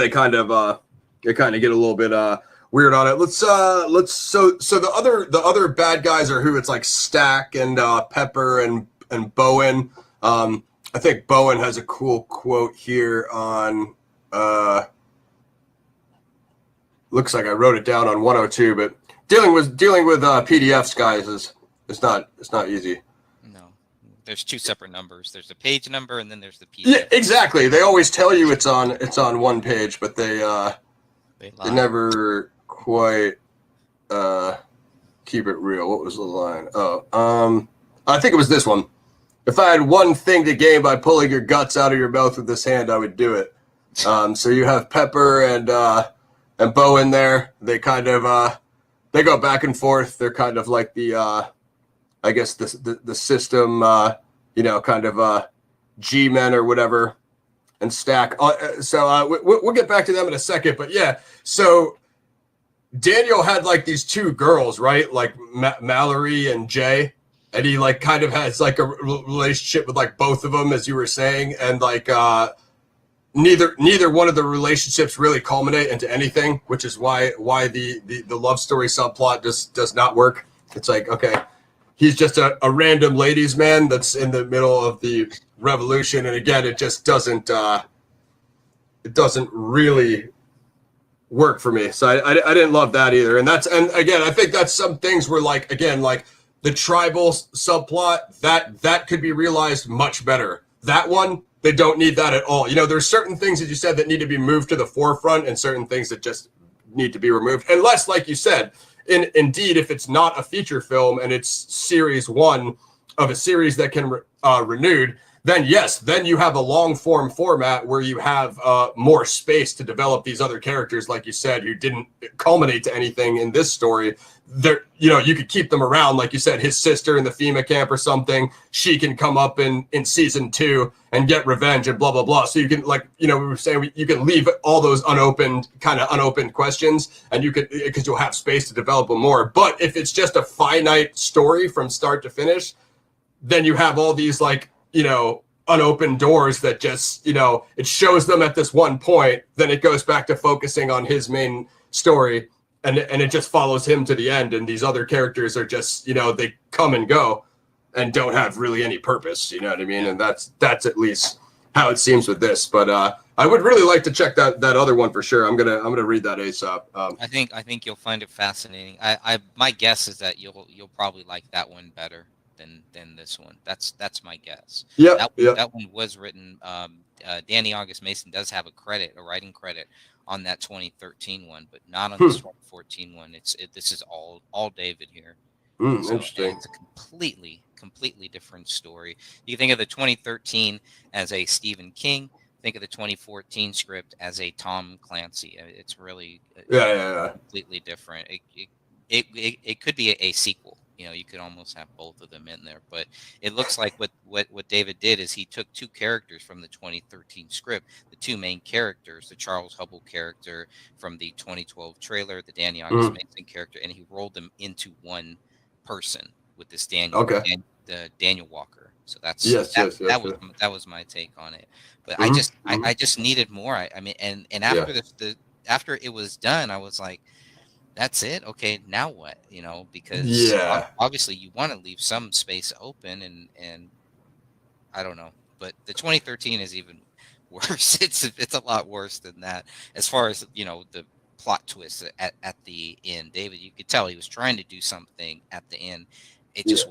kind of get a little bit weird on it. So the other bad guys are who? It's like Stack and Pepper and Bowen. I think Bowen has a cool quote here on looks like I wrote it down on 102, but dealing with PDFs, guys, is not easy. No. There's two separate numbers. There's the page number and then there's the PDF. Yeah, exactly. They always tell you it's on one page, but they never quite keep it real. What was the line? I think it was this one. If I had one thing to gain by pulling your guts out of your mouth with this hand, I would do it. So you have Pepper and Bo in there. They kind of they go back and forth. They're kind of like the I guess the system you know, kind of G-men or whatever. And Stack. We'll get back to them in a second. But yeah, so Daniel had like these two girls, right? Like Mallory and Jay. And he like kind of has like a relationship with like both of them, as you were saying. And like neither one of the relationships really culminate into anything, which is why the love story subplot does not work. It's like, okay, he's just a random ladies man that's in the middle of the revolution, and again, it just doesn't really work for me. So I didn't love that either. And again, I think that's some things where like, again, like the tribal subplot, that could be realized much better. That one, they don't need that at all. You know, there's certain things that you said that need to be moved to the forefront and certain things that just need to be removed. Unless, like you said, indeed, if it's not a feature film and it's series 1 of a series that can renewed, then yes, then you have a long form format where you have more space to develop these other characters, like you said, who didn't culminate to anything in this story. There, you know, you could keep them around, like you said, his sister in the FEMA camp or something. She can come up in season 2 and get revenge and blah blah blah. So you can, like, you know, we were saying, you can leave all those unopened questions, and you could, because you'll have space to develop them more. But if it's just a finite story from start to finish, then you have all these, like, you know, unopened doors that just, you know, it shows them at this one point, then it goes back to focusing on his main story, and it just follows him to the end, and these other characters are just, you know, they come and go and don't have really any purpose, you know what I mean? And that's at least how it seems with this. But I would really like to check that other one for sure. I'm gonna read that ASAP. I think you'll find it fascinating. My guess is that you'll probably like that one better than this one. That's my guess. Yeah, that one was written. Danny August Mason does have a writing credit on that 2013 one, but not on this 2014 one. This is all David here. So, interesting. It's a completely different story. You can think of the 2013 as a Stephen King. Think of the 2014 script as a Tom Clancy. It's really completely different. It could be a sequel. You know, you could almost have both of them in there, but it looks like what David did is he took 2 characters from the 2013 script, the 2 main characters, the Charles Hubble character from the 2012 trailer, the Danny August Mason character, and he rolled them into one person with this Daniel Walker. So that was my take on it. But I just needed more. I mean, and after after it was done, I was like, that's it. Okay, now what? You know, because obviously you want to leave some space open, and I don't know, but the 2013 is even worse. It's a lot worse than that as far as, you know, the plot twist at the end. David, you could tell he was trying to do something at the end. It just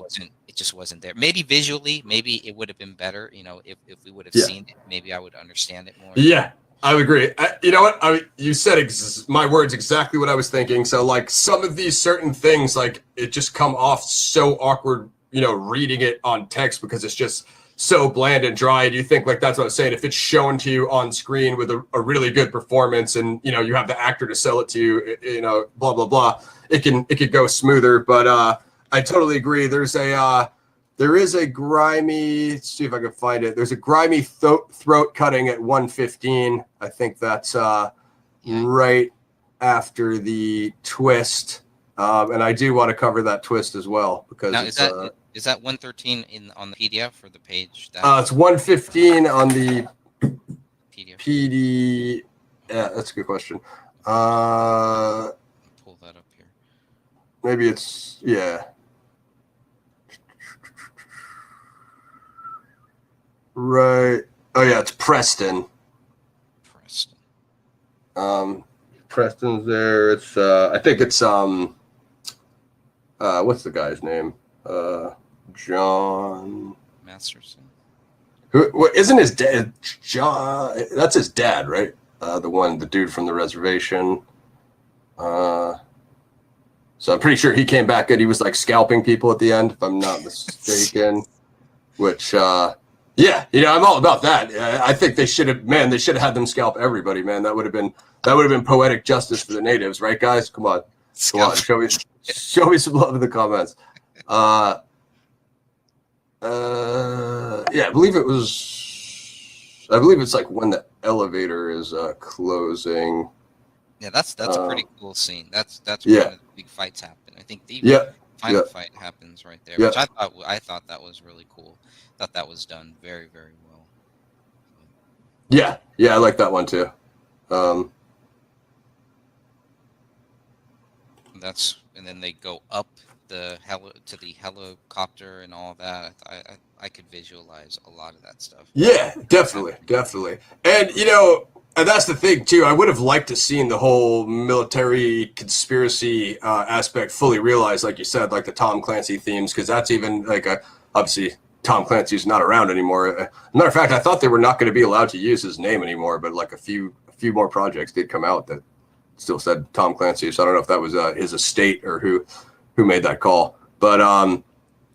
wasn't there. Maybe visually, maybe it would have been better. You know, if we would have seen it, maybe I would understand it more. Yeah. I would agree. You know what? You said my words exactly what I was thinking. So, like, some of these certain things, like, it just come off so awkward, you know, reading it on text because it's just so bland and dry. And you think, like, that's what I was saying. If it's shown to you on screen with a really good performance, and, you know, you have the actor to sell it to you, you know, blah blah blah, it could go smoother. But I totally agree. There is a grimy, let's see if I can find it. There's a grimy throat cutting at 1:15. I think that's right after the twist. And I do want to cover that twist as well, because now, is that 113 on the PDF or the page? It's 1:15 on the PDF. PD. Yeah, that's a good question. Pull that up here. Maybe it's, yeah. Right. Oh yeah, it's Preston. Preston's there. It's I think it's what's the guy's name? John Masterson. Who isn't his dad? John. That's his dad, right? The dude from the reservation. So I'm pretty sure he came back and he was like scalping people at the end, if I'm not mistaken. Which yeah, you know, I'm all about that. I think they should have had them scalp everybody, man. That would have been poetic justice for the natives, right, guys? Come on. Show me some love in the comments. Yeah, I believe it's like when the elevator is closing. Yeah, that's a pretty cool scene. That's where the big fights happen. I think the final fight happens right there, which I thought that was really cool. Thought that was done very, very well. Yeah, I like that one too. And then they go up to the helicopter and all that. I could visualize a lot of that stuff. Yeah, definitely. And you know, And that's the thing too. I would have liked to seen the whole military conspiracy aspect fully realized, like you said, like the Tom Clancy themes, because that's even like obviously Tom Clancy's not around anymore. Matter of fact, I thought they were not going to be allowed to use his name anymore, but like a few more projects did come out that still said Tom Clancy. So I don't know if that was his estate or who made that call, but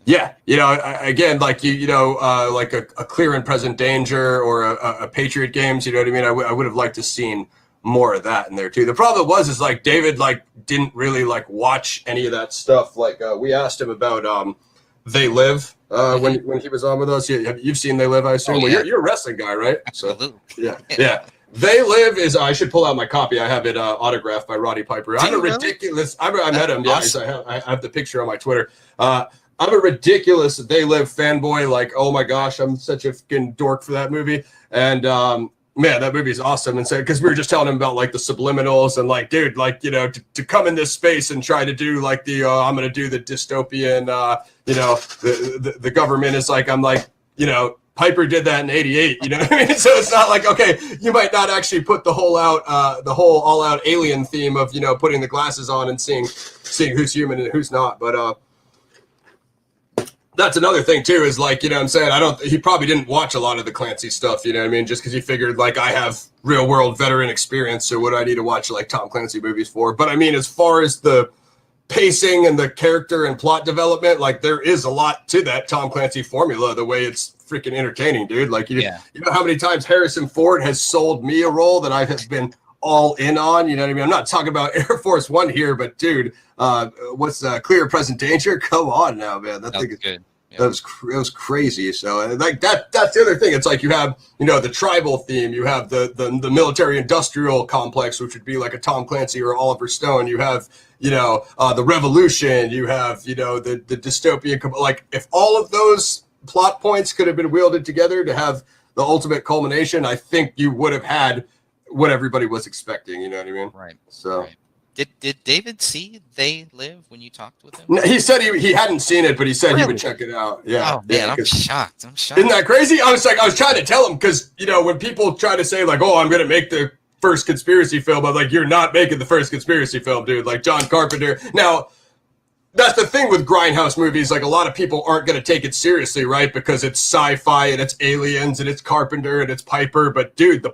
yeah, again, like like a Clear and Present Danger or a Patriot Games, you know what I mean? I would have liked to seen more of that in there too. The problem is like David like didn't really like watch any of that stuff. Like we asked him about They Live when he was on with us. You've seen They Live, I assume. Oh, yeah. Well, you're a wrestling guy, right? Absolutely. So yeah. They Live is. I should pull out my copy. I have it autographed by Roddy Piper. I'm a ridiculous. I met him. Awesome. Yeah, I have the picture on my Twitter. I'm a ridiculous They Live fanboy. Like, oh my gosh, I'm such a fucking dork for that movie. And man, that movie is awesome. And so, because we were just telling him about like the subliminals and like, dude, like to come in this space and try to do like the I'm gonna do the dystopian. The government is like, I'm like, Piper did that in '88. You know what I mean? So it's not like, okay, you might not actually put the whole all out alien theme of putting the glasses on and seeing who's human and who's not, but. That's another thing too, is like, what I'm saying, he probably didn't watch a lot of the Clancy stuff, you know what I mean? Just because he figured like I have real world veteran experience, so what do I need to watch like Tom Clancy movies for? But I mean, as far as the pacing and the character and plot development, like there is a lot to that Tom Clancy formula, the way it's freaking entertaining, dude. Like, you know how many times Harrison Ford has sold me a role that I have been all in on, you know what I mean? I'm not talking about Air Force One here, but dude, what's Clear Present Danger? Come on now, man. That thing is good. Yeah. That was crazy. So like that's the other thing. It's like you have the tribal theme, you have the military industrial complex, which would be like a Tom Clancy or Oliver Stone. You have the revolution. You have the dystopian. Like if all of those plot points could have been wielded together to have the ultimate culmination, I think you would have had what everybody was expecting. You know what I mean? Right. So. Right. Did David see They Live when you talked with him? No, he said he hadn't seen it, but he said he would check it out. Yeah. Oh man, I'm shocked. Isn't that crazy? I was trying to tell him because when people try to say like, oh, I'm gonna make the first conspiracy film, I'm like, you're not making the first conspiracy film, dude. Like John Carpenter. Now, that's the thing with grindhouse movies. Like a lot of people aren't gonna take it seriously, right? Because it's sci-fi and it's aliens and it's Carpenter and it's Piper. But dude, the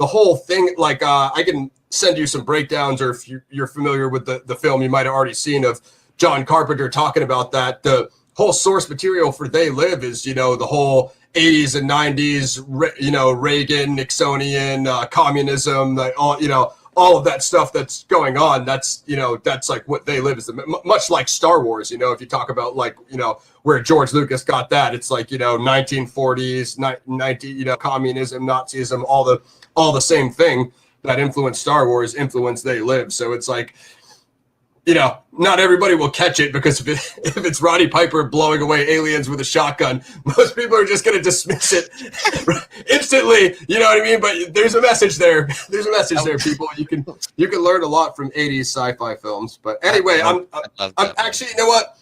whole thing, like I can send you some breakdowns, or if you're familiar with the film, you might have already seen of John Carpenter talking about that. The whole source material for They Live is, the whole 80s and 90s, Reagan, Nixonian, communism, like all of that stuff that's going on. That's, that's like what They Live is, much like Star Wars, if you talk about like, where George Lucas got that, it's like, 1940s, communism, Nazism, all the same thing that influenced Star Wars, influenced They Live. So it's like, not everybody will catch it, because if it's Roddy Piper blowing away aliens with a shotgun, most people are just going to dismiss it instantly. You know what I mean? But there's a message there. There's a message there, people. You can learn a lot from 80s sci-fi films. But anyway, I'm actually, you know what?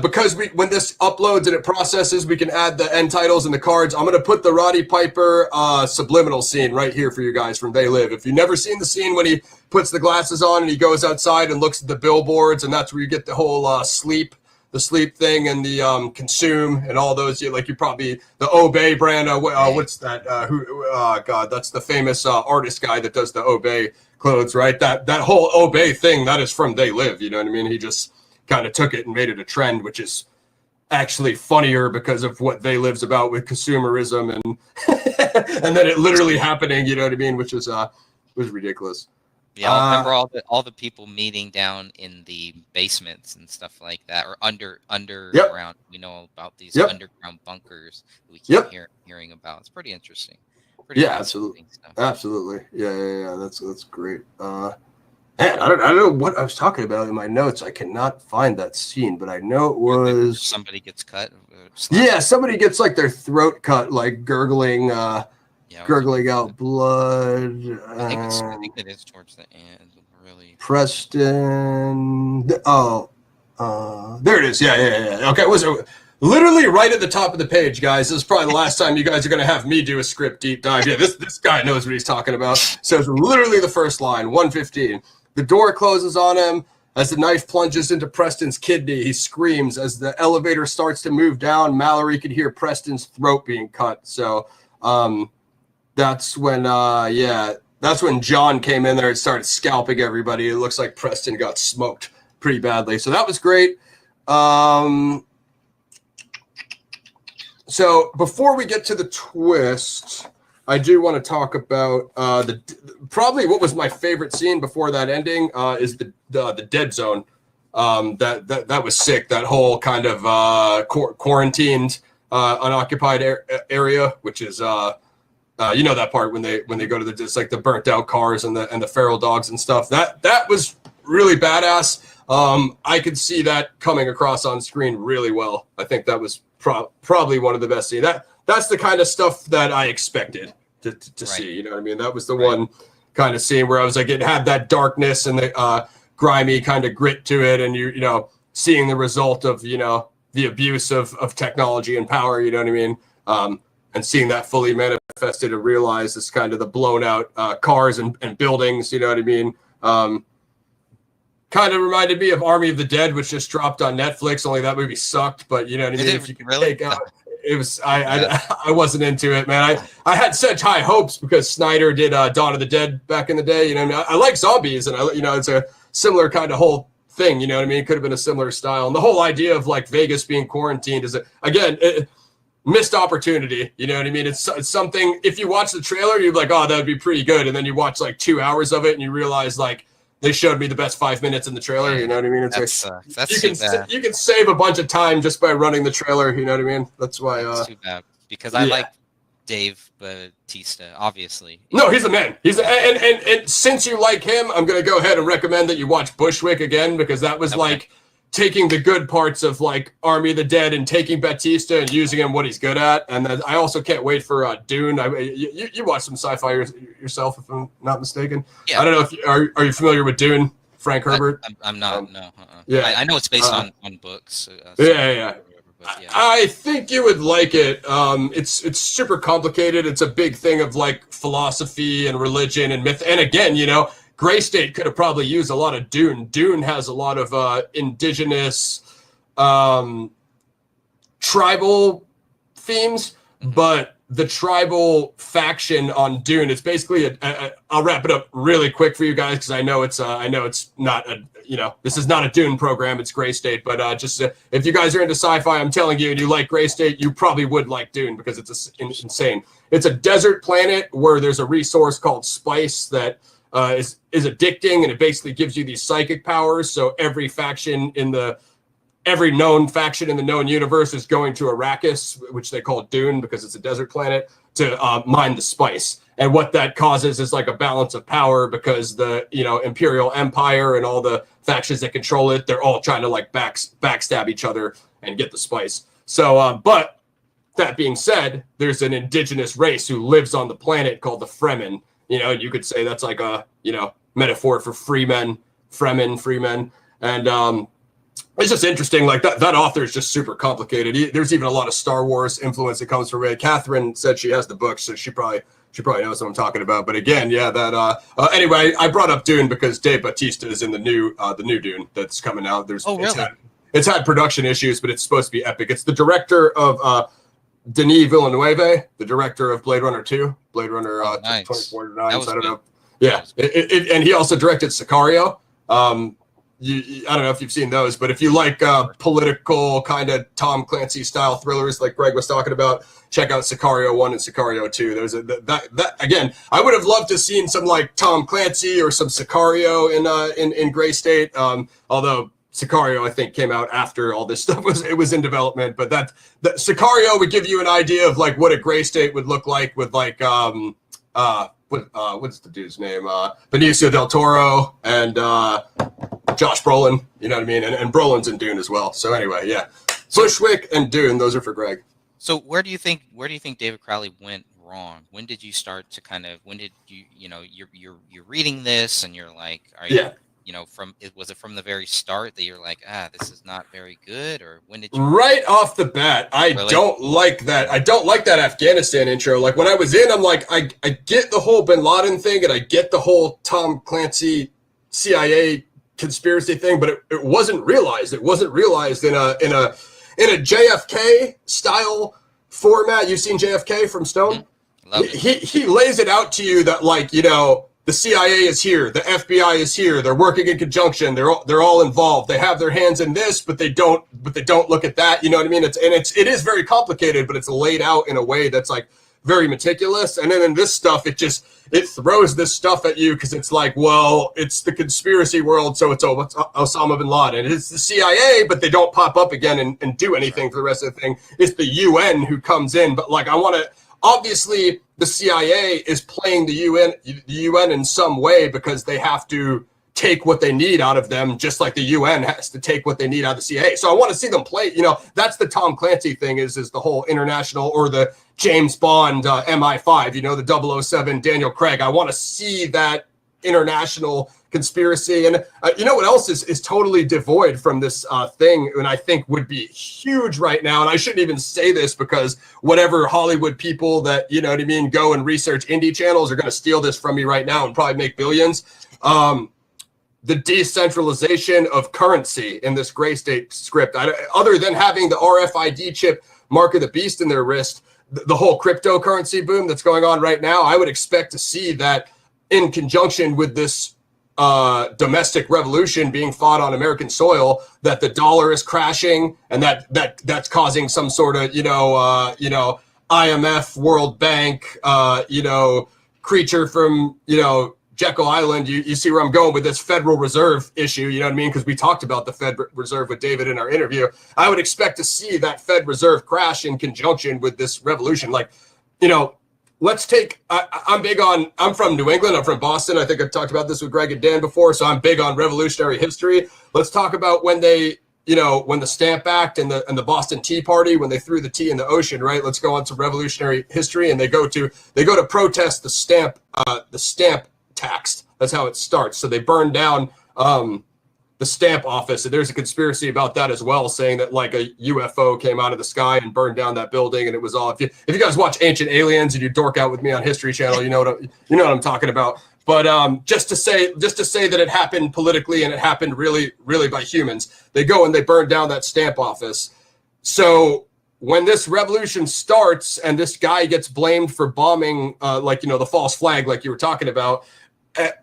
Because when this uploads and it processes, we can add the end titles and the cards. I'm going to put the Roddy Piper subliminal scene right here for you guys from They Live. If you've never seen the scene when he puts the glasses on and he goes outside and looks at the billboards, and that's where you get the whole sleep thing and the consume and all those. Like you probably the Obey brand. What's that? God, that's the famous artist guy that does the Obey clothes, right? That whole Obey thing, that is from They Live. You know what I mean? He just kind of took it and made it a trend, which is actually funnier because of what They Live's about with consumerism and and then it literally happening, you know what I mean, which was ridiculous. Yeah, I remember all the people meeting down in the basements and stuff like that, or underground. Yep. We know about these underground bunkers that we keep hearing about. It's pretty interesting. Absolutely. Stuff. Absolutely. Yeah. That's great. Man, I don't know what I was talking about in my notes. I cannot find that scene, but I know it was somebody gets cut. Yeah, somebody gets like their throat cut, like gurgling out blood. I think it is towards the end. Really, Preston. There it is. Yeah. Okay, literally right at the top of the page, guys. This is probably the last time you guys are going to have me do a script deep dive. Yeah, this guy knows what he's talking about. So it's literally the first line, 115. The door closes on him. As the knife plunges into Preston's kidney, he screams. As the elevator starts to move down, Mallory could hear Preston's throat being cut. So that's when, that's when John came in there and started scalping everybody. It looks like Preston got smoked pretty badly. So that was great. So before we get to the twist, I do want to talk about probably what was my favorite scene before that ending is the dead zone. That was sick. That whole kind of quarantined, unoccupied area, which is that part when they go to it's like the burnt out cars and the feral dogs and stuff. That was really badass. I could see that coming across on screen really well. I think that was probably one of the best scenes. That's the kind of stuff that I expected to see. You know what I mean? That was the one kind of scene where I was like, it had that darkness and the grimy kind of grit to it, and you know, seeing the result of the abuse of technology and power. You know what I mean? And seeing that fully manifested and realized as kind of the blown out cars and buildings. You know what I mean? Kind of reminded me of Army of the Dead, which just dropped on Netflix. Only that movie sucked, but you know what I mean. If you could take out, it was I wasn't into it, man. I had such high hopes because Snyder did Dawn of the Dead back in the day. You know what I mean? I like zombies, and it's a similar kind of whole thing. You know what I mean? It could have been a similar style, and the whole idea of like Vegas being quarantined is missed opportunity. You know what I mean? It's something. If you watch the trailer, you're like, oh, that would be pretty good, and then you watch like 2 hours of it, and you realize like, they showed me the best 5 minutes in the trailer. You know what I mean? It's you can save a bunch of time just by running the trailer. You know what I mean? That's why. That's too bad because I like Dave Bautista, obviously. No, he's the man. And since you like him, I'm gonna go ahead and recommend that you watch Bushwick again because that was like taking the good parts of like Army of the Dead and taking Bautista and using him what he's good at. And then I also can't wait for Dune. You watch some sci-fi yourself, if I'm not mistaken. Yeah. I don't know if are you familiar with Dune, Frank Herbert? I'm not. No. Yeah. I know it's based on books. Yeah. I think you would like it. It's super complicated. It's a big thing of like philosophy and religion and myth. And again, Gray State could have probably used a lot of Dune. Dune has a lot of indigenous, tribal themes, but the tribal faction on Dune, it's basically I'll wrap it up really quick for you guys because I know it's not this is not a Dune program, it's Gray State, but if you guys are into sci-fi, I'm telling you, and you like Gray State, you probably would like Dune because it's insane. It's a desert planet where there's a resource called spice that is addicting, and it basically gives you these psychic powers. So every known faction in the known universe is going to Arrakis, which they call Dune because it's a desert planet, to mine the spice. And what that causes is like a balance of power because the Imperial Empire and all the factions that control it, they're all trying to like backstab each other and get the spice. So, but that being said, there's an indigenous race who lives on the planet called the Fremen. You could say that's like a, metaphor for freemen, freemen. And it's just interesting. Like that author is just super complicated. There's even a lot of Star Wars influence that comes from it. Catherine said she has the book, so she probably knows what I'm talking about. But again, anyway, I brought up Dune because Dave Bautista is in the new Dune that's coming out. It's had production issues, but it's supposed to be epic. It's the director of Denis Villeneuve, the director of Blade Runner 2, Blade Runner 2049. So I don't know. Yeah, and he also directed Sicario. I don't know if you've seen those, but if you like political kind of Tom Clancy style thrillers like Greg was talking about, check out Sicario 1 and Sicario 2. There's that again. I would have loved to have seen some like Tom Clancy or some Sicario in Gray State. Although Sicario, I think, came out after all this stuff was in development. But that Sicario would give you an idea of like what a Gray State would look like with like what's the dude's name? Benicio del Toro and Josh Brolin. You know what I mean? And Brolin's in Dune as well. So anyway, yeah, Bushwick and Dune. Those are for Greg. So where do you think David Crowley went wrong? When did you start to you're reading this and you're like, was it from the very start that you're like, this is not very good, or when did you? Right off the bat, I Really? don't like that. I don't like that Afghanistan intro. Like when I was in, I'm like, I get the whole Bin Laden thing, and I get the whole Tom Clancy CIA conspiracy thing, but it wasn't realized. It wasn't realized in a JFK style format. You've seen JFK from Stone? Love it. He lays it out to you that, like, you know, the CIA is here, the FBI is here, they're working in conjunction, they're all involved, they have their hands in this, but they don't look at that, you know what I mean? It is very complicated, but it's laid out in a way that's like very meticulous. And then in this stuff, it throws this stuff at you because it's like, well, it's the conspiracy world, so it's Osama bin Laden. It's the CIA, but they don't pop up again and do anything for the rest of the thing. It's the UN who comes in, but like obviously the CIA is playing the UN in some way because they have to take what they need out of them, just like the UN has to take what they need out of the CIA. So I want to see them play, you know, that's the Tom Clancy thing is the whole international, or the James Bond MI5, you know, the 007 Daniel Craig. I want to see that international conspiracy. And you know what else is totally devoid from this thing, and I think would be huge right now, and I shouldn't even say this because whatever Hollywood people that, you know what I mean, go and research indie channels are going to steal this from me right now and probably make billions. The decentralization of currency in this Gray State script, other than having the RFID chip mark of the beast in their wrist, the whole cryptocurrency boom that's going on right now, I would expect to see that in conjunction with this domestic revolution being fought on American soil, that the dollar is crashing, and that's causing some sort of IMF, World Bank, creature from Jekyll Island. You see where I'm going with this Federal Reserve issue, you know what I mean? Because we talked about the Fed Reserve with David in our interview. I would expect to see that Fed Reserve crash in conjunction with this revolution. Like, let's take, I'm from New England, I'm from Boston. I think I've talked about this with Greg and Dan before, so I'm big on revolutionary history. Let's talk about when they, when the Stamp Act and the Boston Tea Party, when they threw the tea in the ocean, right? Let's go on to revolutionary history, and they go to protest the stamp tax. That's how it starts. So they burn down the stamp office, and there's a conspiracy about that as well, saying that like a UFO came out of the sky and burned down that building, and it was all. If you guys watch Ancient Aliens and you dork out with me on History Channel, you know what I'm talking about. But just to say that it happened politically, and it happened really, really by humans. They go and they burn down that stamp office. So when this revolution starts and this guy gets blamed for bombing, the false flag, like you were talking about.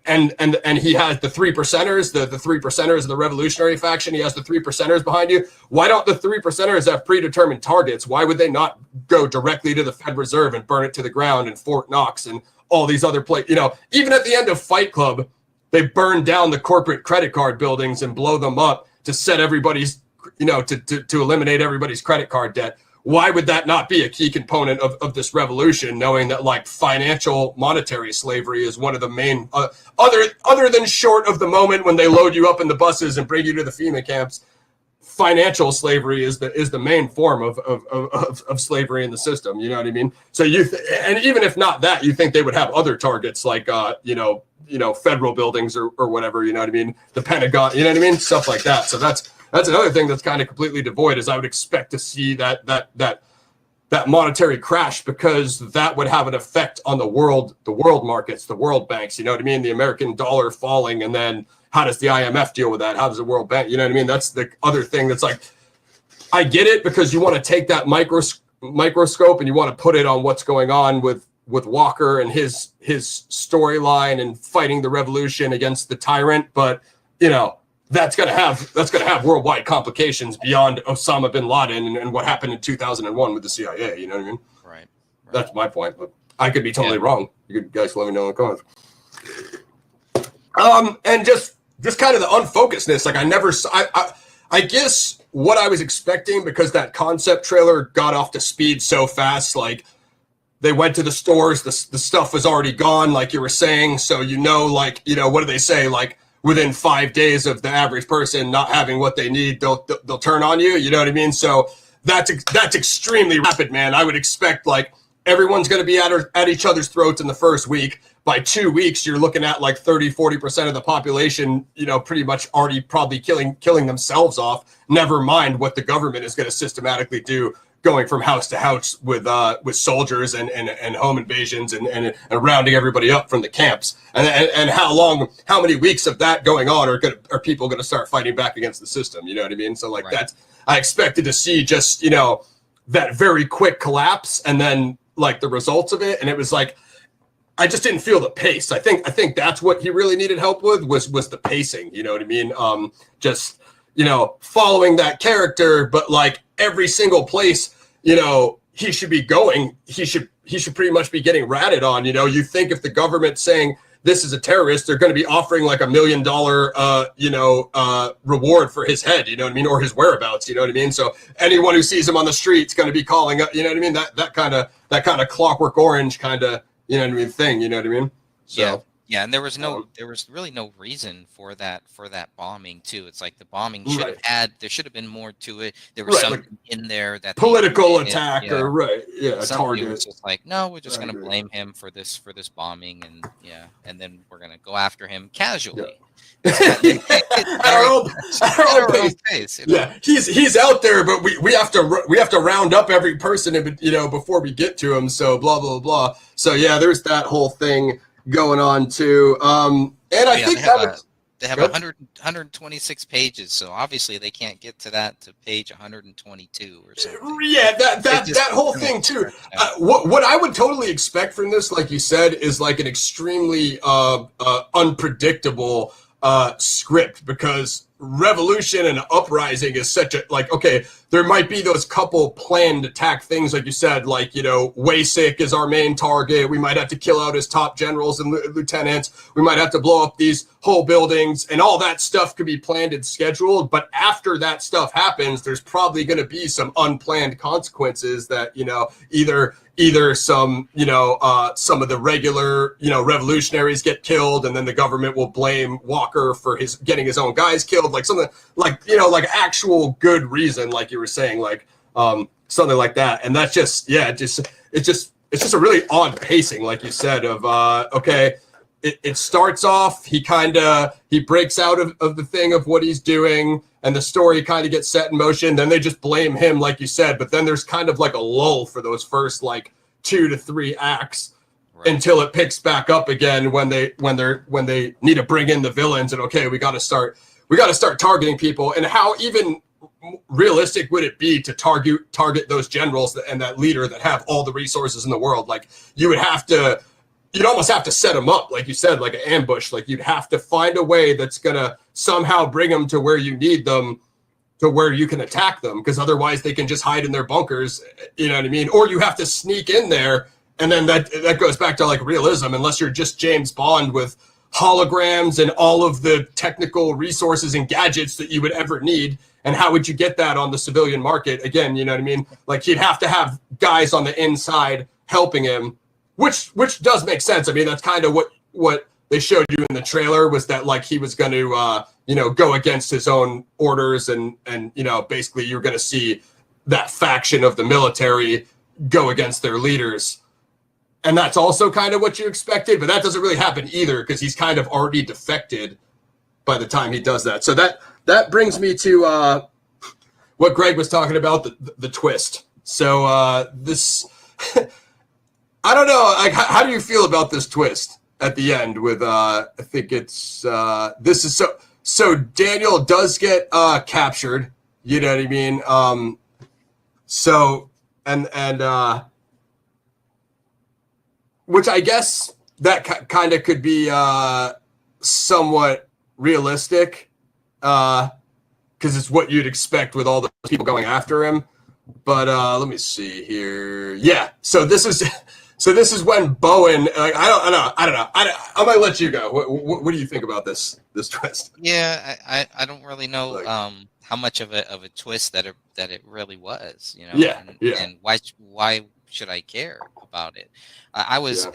And he has the 3%ers, the 3%ers of the revolutionary faction. He has the 3%ers behind you. Why don't the 3%ers have predetermined targets? Why would they not go directly to the Fed Reserve and burn it to the ground in Fort Knox and all these other places? Even at the end of Fight Club, they burn down the corporate credit card buildings and blow them up to set everybody's, to eliminate everybody's credit card debt. Why would that not be a key component of this revolution, knowing that like financial monetary slavery is one of the main, other than short of the moment when they load you up in the buses and bring you to the FEMA camps, financial slavery is the main form of slavery in the system. You know what I mean? So and even if not that, you think they would have other targets like, federal buildings or whatever, you know what I mean? The Pentagon, you know what I mean? Stuff like that. So that's another thing that's kind of completely devoid, is I would expect to see that monetary crash, because that would have an effect on the world markets, the world banks, you know what I mean? The American dollar falling, and then how does the IMF deal with that? How does the World Bank, you know what I mean? That's the other thing that's like, I get it, because you want to take that microscope and you want to put it on what's going on with Walker and his storyline and fighting the revolution against the tyrant, but that's going to have worldwide complications beyond Osama bin Laden and what happened in 2001 with the CIA. You know what I mean? Right. That's my point, but I could be totally wrong. You guys let me know in the comments. And just kind of the unfocusedness. Like I guess what I was expecting, because that concept trailer got off to speed so fast, like they went to the stores, the stuff was already gone, like you were saying. So, what do they say? Like, within 5 days of the average person not having what they need, they'll turn on you. You know what I mean? So that's extremely rapid, man. I would expect like everyone's going to be at each other's throats in the first week. by 2 weeks, you're looking at like 30-40% of the population, you know, pretty much already probably killing themselves off. Never mind what the government is going to systematically do, going from house to house with soldiers and home invasions and rounding everybody up from the camps. And how many weeks of that going on are people going to start fighting back against the system? You know what I mean? So like I expected to see just, you know, that very quick collapse and then like the results of it. And it was like, I just didn't feel the pace. I think that's what he really needed help with was the pacing. You know what I mean? Just, you know, following that character, but like every single place, you know, he should be going, he should pretty much be getting ratted on. You know, you think if the government's saying this is a terrorist, they're going to be offering like $1 million, reward for his head, you know what I mean? Or his whereabouts, you know what I mean? So anyone who sees him on the street is going to be calling up, you know what I mean? That kind of Clockwork Orange kind of, you know what I mean, thing, you know what I mean? So, yeah, and there was really no reason for that bombing too. It's like the bombing should have there should have been more to it. There was something like in there that political attack or a target. Was just like, no, we're just going to blame him for this bombing, and then we're going to go after him casually. At our own pace. You know? Yeah, he's out there, but we have to round up every person, you know, before we get to him. So blah blah blah. So yeah, there's that whole thing going on too. And I think they have 126 pages, so obviously they can't get to page 122 or something. Yeah, that whole thing too. What I would totally expect from this, like you said, is like an extremely unpredictable script, because revolution and uprising is such a, like, okay, there might be those couple planned attack things, like you said, like, you know, Wasik is our main target. We might have to kill out his top generals and lieutenants. We might have to blow up these whole buildings, and all that stuff could be planned and scheduled. But after that stuff happens, there's probably going to be some unplanned consequences that, you know, either some, you know, some of the regular, you know, revolutionaries get killed, and then the government will blame Walker for getting his own guys killed, like something like, you know, like actual good reason, like you were saying, like something like that. And that's just, yeah, it's just a really odd pacing, like you said, of okay, it starts off, he breaks out of the thing of what he's doing, and the story kind of gets set in motion. Then they just blame him, like you said, but then there's kind of like a lull for those first like 2 to 3 acts, until it picks back up again when they need to bring in the villains, and okay, we got to start targeting people. And how even realistic would it be to target those generals and that leader that have all the resources in the world? Like, you'd almost have to set them up, like you said, like an ambush. Like, you'd have to find a way that's gonna somehow bring them to where you need them, to where you can attack them, because otherwise they can just hide in their bunkers, you know what I mean? Or you have to sneak in there, and then that goes back to like realism, unless you're just James Bond with holograms and all of the technical resources and gadgets that you would ever need. And how would you get that on the civilian market? Again, you know what I mean? Like, he'd have to have guys on the inside helping him, which does make sense. I mean, that's kind of what they showed you in the trailer, was that like he was going to, you know, go against his own orders, and you know, basically you're going to see that faction of the military go against their leaders. And that's also kind of what you expected, but that doesn't really happen either, because he's kind of already defected by the time he does that. So that brings me to what Greg was talking about, the twist. So this, I don't know, like, how do you feel about this twist at the end with, I think it's, this is so Daniel does get captured, you know what I mean? So, and which I guess that kind of could be somewhat realistic, because it's what you'd expect with all the people going after him. But let me see here. Yeah, so this is when Bowen. Like, I don't know. I'm gonna let you go. What do you think about this twist? Yeah, I don't really know like, how much of a twist that it really was. You know. Yeah. And why should I care about it? I was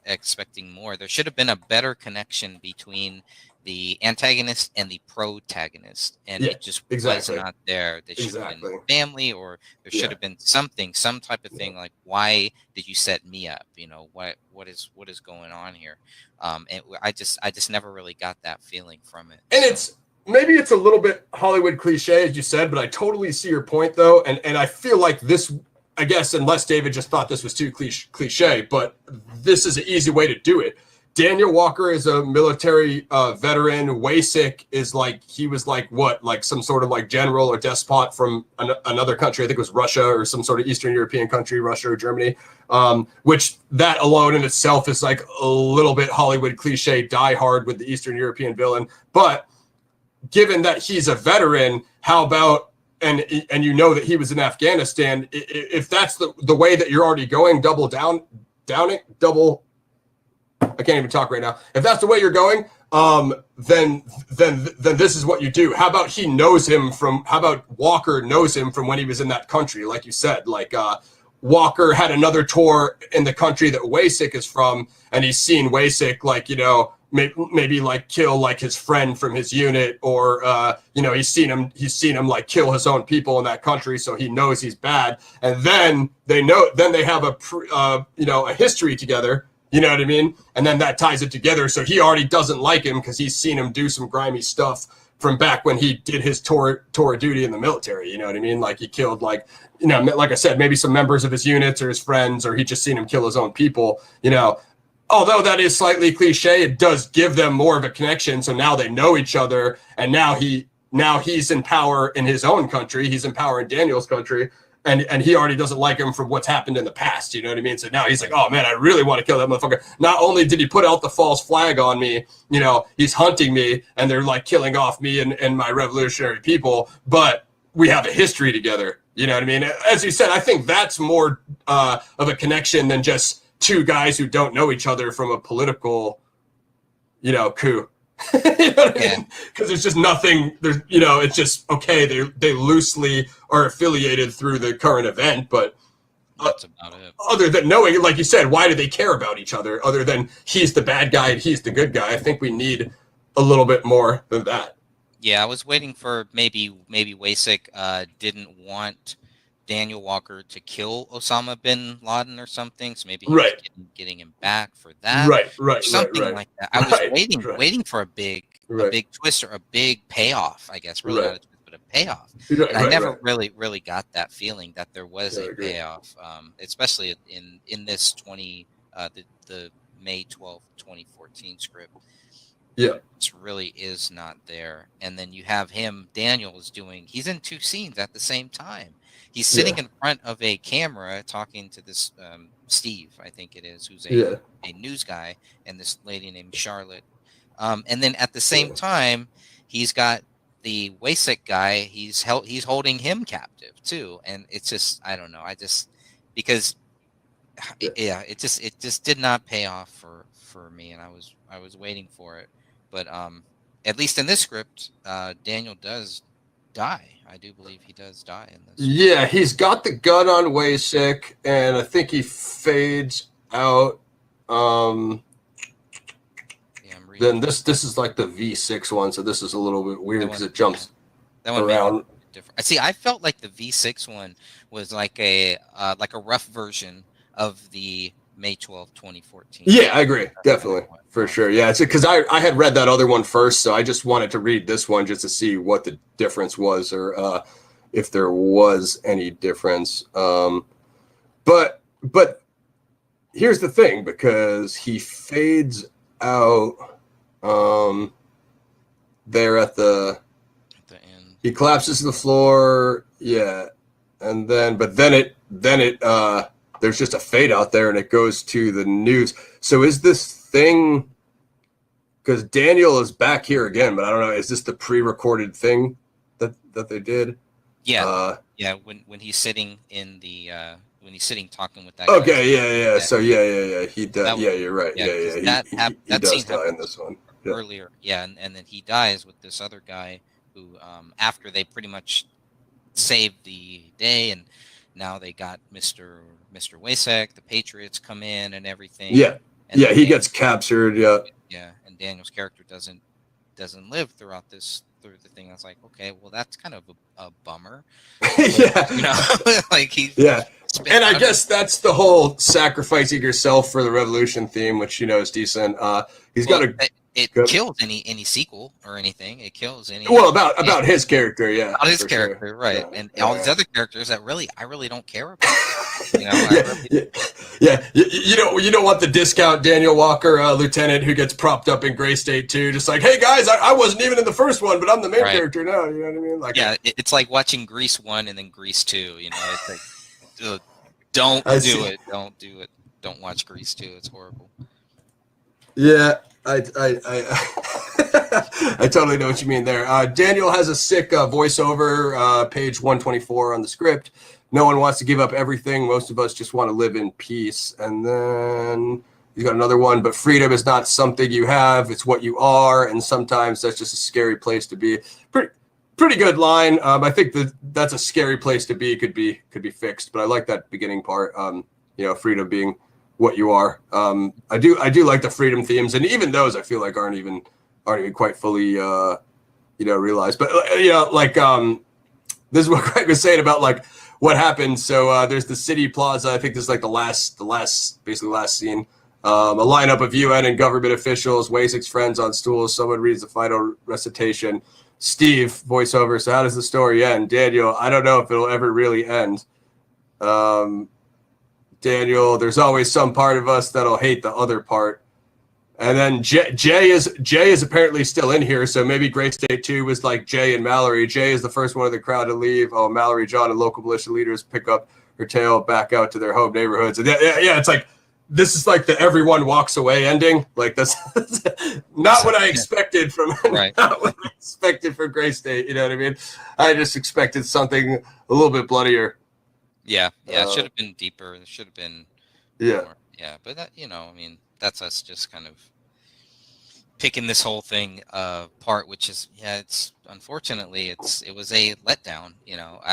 expecting more. There should have been a better connection between the antagonist and the protagonist, and Yeah, it just exactly. was not there. There should have Exactly. been family, or there should have been something, some type of thing, like, why did you set me up? You know, what is going on here? And I just never really got that feeling from it. And So, it's maybe it's a little bit Hollywood cliche, as you said, but I totally see your point, though. And I feel like this, I guess, unless David just thought this was too cliche, but this is an easy way to do it. Daniel Walker is a military veteran. Wasik is like, he was like what, like some sort of like general or despot from another country. I think it was Russia or some sort of Eastern European country, Russia or Germany, which that alone in itself is like a little bit Hollywood cliche, Die Hard with the Eastern European villain. But given that he's a veteran, how about, and you know that he was in Afghanistan, if that's the way that you're already going, I can't even talk right now. If that's the way you're going, then this is what you do. How about Walker knows him from when he was in that country, like you said, like Walker had another tour in the country that Wasik is from, and he's seen Wasik, like, you know, maybe like kill like his friend from his unit, or you know, he's seen him like kill his own people in that country, so he knows he's bad. And then they have a history together. You know what I mean? And then that ties it together. So he already doesn't like him because he's seen him do some grimy stuff from back when he did his tour of duty in the military. You know what I mean? Like he killed, like, you know, like I said, maybe some members of his units or his friends, or he just seen him kill his own people, you know. Although that is slightly cliche, it does give them more of a connection. So now they know each other, and now he's in power in his own country. He's in power in Daniel's country. And he already doesn't like him from what's happened in the past. You know what I mean? So now he's like, oh, man, I really want to kill that motherfucker. Not only did he put out the false flag on me, you know, he's hunting me, and they're like killing off me and my revolutionary people, but we have a history together. You know what I mean? As you said, I think that's more of a connection than just two guys who don't know each other from a political, you know, coup. You know what I mean? Because there's just nothing. There's, you know, it's just okay. They loosely are affiliated through the current event, but that's about it. Other than knowing, like you said, why do they care about each other? Other than he's the bad guy and he's the good guy. I think we need a little bit more than that. Yeah, I was waiting for maybe Wasik didn't want Daniel Walker to kill Osama bin Laden or something, so maybe he was getting him back for that, something like that. I was waiting for a big twist or a big payoff, I guess, really not a twist, but a payoff. And I never really got that feeling that there was a payoff, especially in this the May 12th, 2014 script. Yeah, it really is not there. And then you have Daniel he's in two scenes at the same time. He's sitting in front of a camera talking to this Steve, I think it is, who's a news guy, and this lady named Charlotte. And then at the same time, he's got the Wasik guy. He's holding him captive too. And it's just, I don't know. It just did not pay off for me, and I was waiting for it. But at least in this script, Daniel does die. I do believe he does die in this. Yeah, he's got the gun on Wasik, and I think he fades out. Then this is like the V6 one, so this is a little bit weird because it jumps around. Different. See, I felt like the V6 one was like a rough version of the May 12, 2014. Yeah, I agree. Definitely. For sure. Yeah, it's because I had read that other one first, so I just wanted to read this one just to see what the difference was, or if there was any difference. But here's the thing, because he fades out there at the end. He collapses to the floor, and then it there's just a fade out there, and it goes to the news. So is this thing, because Daniel is back here again, but I don't know, is this the pre-recorded thing that they did? Yeah. When he's sitting in the when he's sitting talking with that guy. Okay, So he does. You're right. He does die in this one. Earlier. And then he dies with this other guy who after they pretty much saved the day, and now they got Mr. Wasik, the Patriots come in and everything. He gets captured. And Daniel's character doesn't doesn't live through the thing. I was like, okay, well, that's kind of a bummer. Yeah. You know, like he. Yeah. And I guess that's the whole sacrificing yourself for the revolution theme, which, you know, is decent. He's got a. It kills any sequel or anything. It kills any. Well, about his character, yeah. About his character, sure. right? Yeah. And all these other characters that I really don't care about. You know, You don't want the discount Daniel Walker lieutenant who gets propped up in Gray State too, just like, hey guys, I wasn't even in the first one, but I'm the main character now. You know what I mean? Like, yeah, it's like watching Grease 1 and then Grease 2. You know, it's like, don't do it. Don't watch Grease 2. It's horrible. Yeah, I I totally know what you mean there. Daniel has a sick voiceover, page 124 on the script. No one wants to give up everything. Most of us just want to live in peace. And then he's got another one, but freedom is not something you have, it's what you are. And sometimes that's just a scary place to be. Pretty good line. I think that's a scary place to be, could be fixed. But I like that beginning part. Freedom being what you are. I do like the freedom themes, and even those I feel like aren't even quite fully realized. But this is what Greg was saying about like what happened. So there's the City Plaza. I think this is like the last scene. A lineup of UN and government officials, Wasik's friends on stools. Someone reads the final recitation. Steve, voiceover. So how does the story end? Daniel, I don't know if it'll ever really end. Daniel, there's always some part of us that'll hate the other part. And then Jay is apparently still in here, so maybe Gray State 2 was like Jay and Mallory. Jay is the first one of the crowd to leave. Oh, Mallory, John, and local militia leaders pick up her tail back out to their home neighborhoods. And yeah, it's like this is like the everyone walks away ending. Like that's not what I expected from not what I expected from Gray State. You know what I mean? I just expected something a little bit bloodier. Yeah, it should have been deeper. It should have been more. Yeah, but that, I mean, that's us just kind of picking this whole thing apart, which is, it's unfortunately it was a letdown.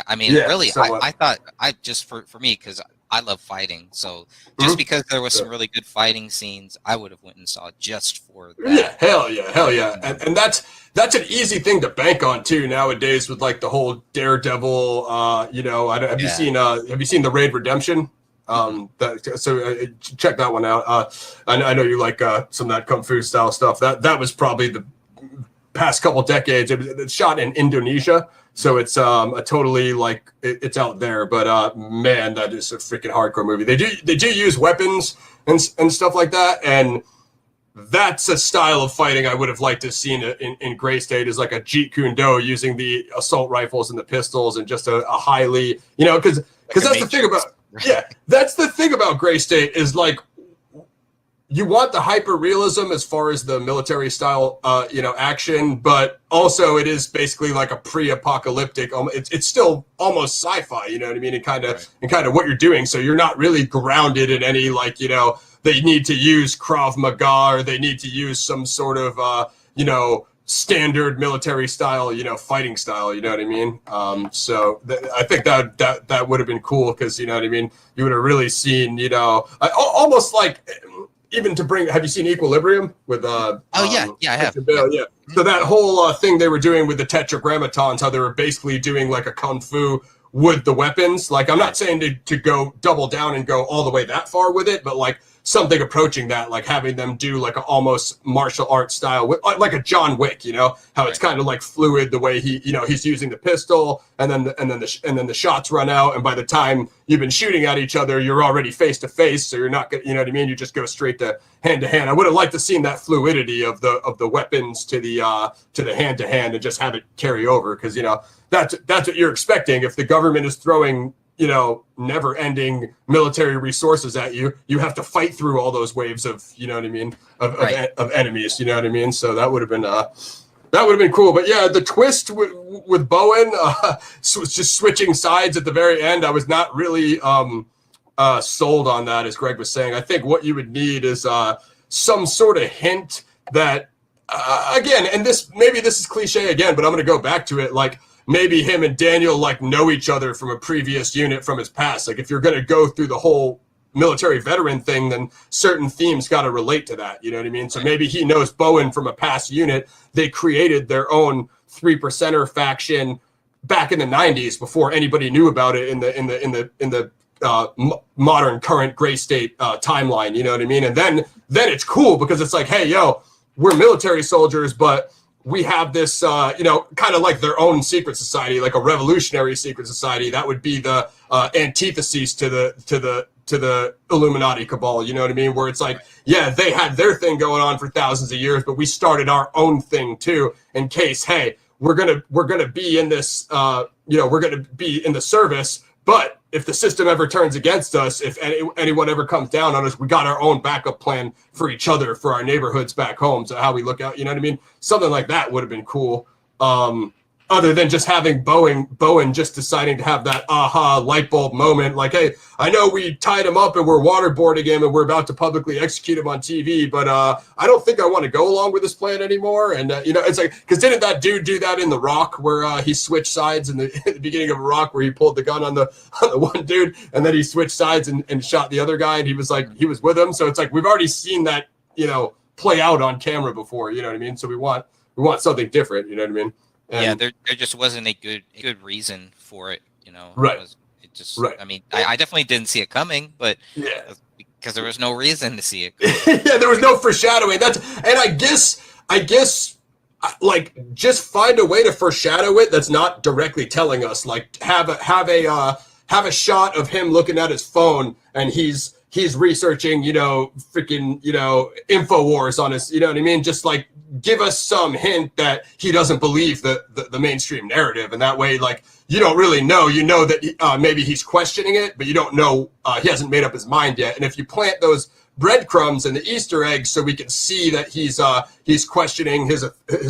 I mean, really, I thought just for me, because I love fighting, so just because there was some really good fighting scenes, I would have went and saw it just for that. Yeah, hell yeah, and that's an easy thing to bank on too nowadays with like the whole Daredevil. Have you seen the Raid Redemption? Check that one out. I know you like some of that kung fu style stuff. That was probably the past couple decades. It's shot in Indonesia, so it's a totally like it's out there. But man, that is a freaking hardcore movie. They do use weapons and stuff like that, and that's a style of fighting I would have liked to have seen in Gray State, is like a Jeet Kune Do using the assault rifles and the pistols, and just a highly because that's the thing about. Yeah, that's the thing about Gray State is like you want the hyper realism as far as the military style, action, but also it is basically like a pre-apocalyptic. It's still almost sci-fi, you know what I mean, and kind of what you're doing. So you're not really grounded in any they need to use Krav Maga or they need to use some sort of standard military style, fighting style, you know what I mean? I think that would have been cool because, you know what I mean? You would have really seen, almost like even to bring, have you seen Equilibrium with, I have. Yeah. So that whole thing they were doing with the tetragrammatons, how they were basically doing like a kung fu with the weapons. Like, I'm not saying to go double down and go all the way that far with it, but like, something approaching that, like having them do like an almost martial arts style, like a John Wick, how it's kind of like fluid the way he's using the pistol, and then the shots run out, and by the time you've been shooting at each other, you're already face to face, so you're not gonna, you know what I mean? You just go straight to hand to hand. I would have liked to seen that fluidity of the weapons to the hand to hand, and just have it carry over, because that's what you're expecting if the government is throwing never-ending military resources at you. You have to fight through all those waves of, you know what I mean, of enemies. You know what I mean. So that would have been cool. But yeah, the twist with Bowen, just switching sides at the very end, I was not really sold on that, as Greg was saying. I think what you would need is some sort of hint that, again, and this is cliche again, but I'm going to go back to it, like, maybe him and Daniel know each other from a previous unit from his past. Like if you're going to go through the whole military veteran thing, then certain themes got to relate to that. You know what I mean? So maybe he knows Bowen from a past unit. They created their own 3%er faction back in the 90s before anybody knew about it in the modern current gray state timeline. You know what I mean? And then it's cool because it's like, hey, yo, we're military soldiers, but we have this, kind of like their own secret society, like a revolutionary secret society. That would be the antithesis to the Illuminati cabal. You know what I mean? Where it's like, yeah, they had their thing going on for thousands of years, but we started our own thing too. In case, hey, we're gonna be in this, we're gonna be in the service, but if the system ever turns against us, if anyone ever comes down on us, we got our own backup plan for each other, for our neighborhoods back home. So how we look out, you know what I mean? Something like that would have been cool. Other than just having Bowen just deciding to have that aha light bulb moment, like, hey, I know we tied him up and we're waterboarding him and we're about to publicly execute him on TV, but I don't think I want to go along with this plan anymore. And it's like, because didn't that dude do that in The Rock, where he switched sides in the beginning of Rock, where he pulled the gun on the one dude and then he switched sides and shot the other guy, and he was with him. So it's like, we've already seen that play out on camera before. You know what I mean? So we want something different. You know what I mean? And there just wasn't a good reason for it, Right. Right. I mean, I definitely didn't see it coming, but yeah, because there was no reason to see it. Yeah, there was no foreshadowing. I guess, like, just find a way to foreshadow it that's not directly telling us. Like, have a shot of him looking at his phone and he's researching, freaking, InfoWars on his, you know what I mean? Just like, give us some hint that he doesn't believe the mainstream narrative. And that way, like, you don't really know, that maybe he's questioning it, but you don't know, he hasn't made up his mind yet. And if you plant those breadcrumbs and the Easter eggs so we can see that he's questioning his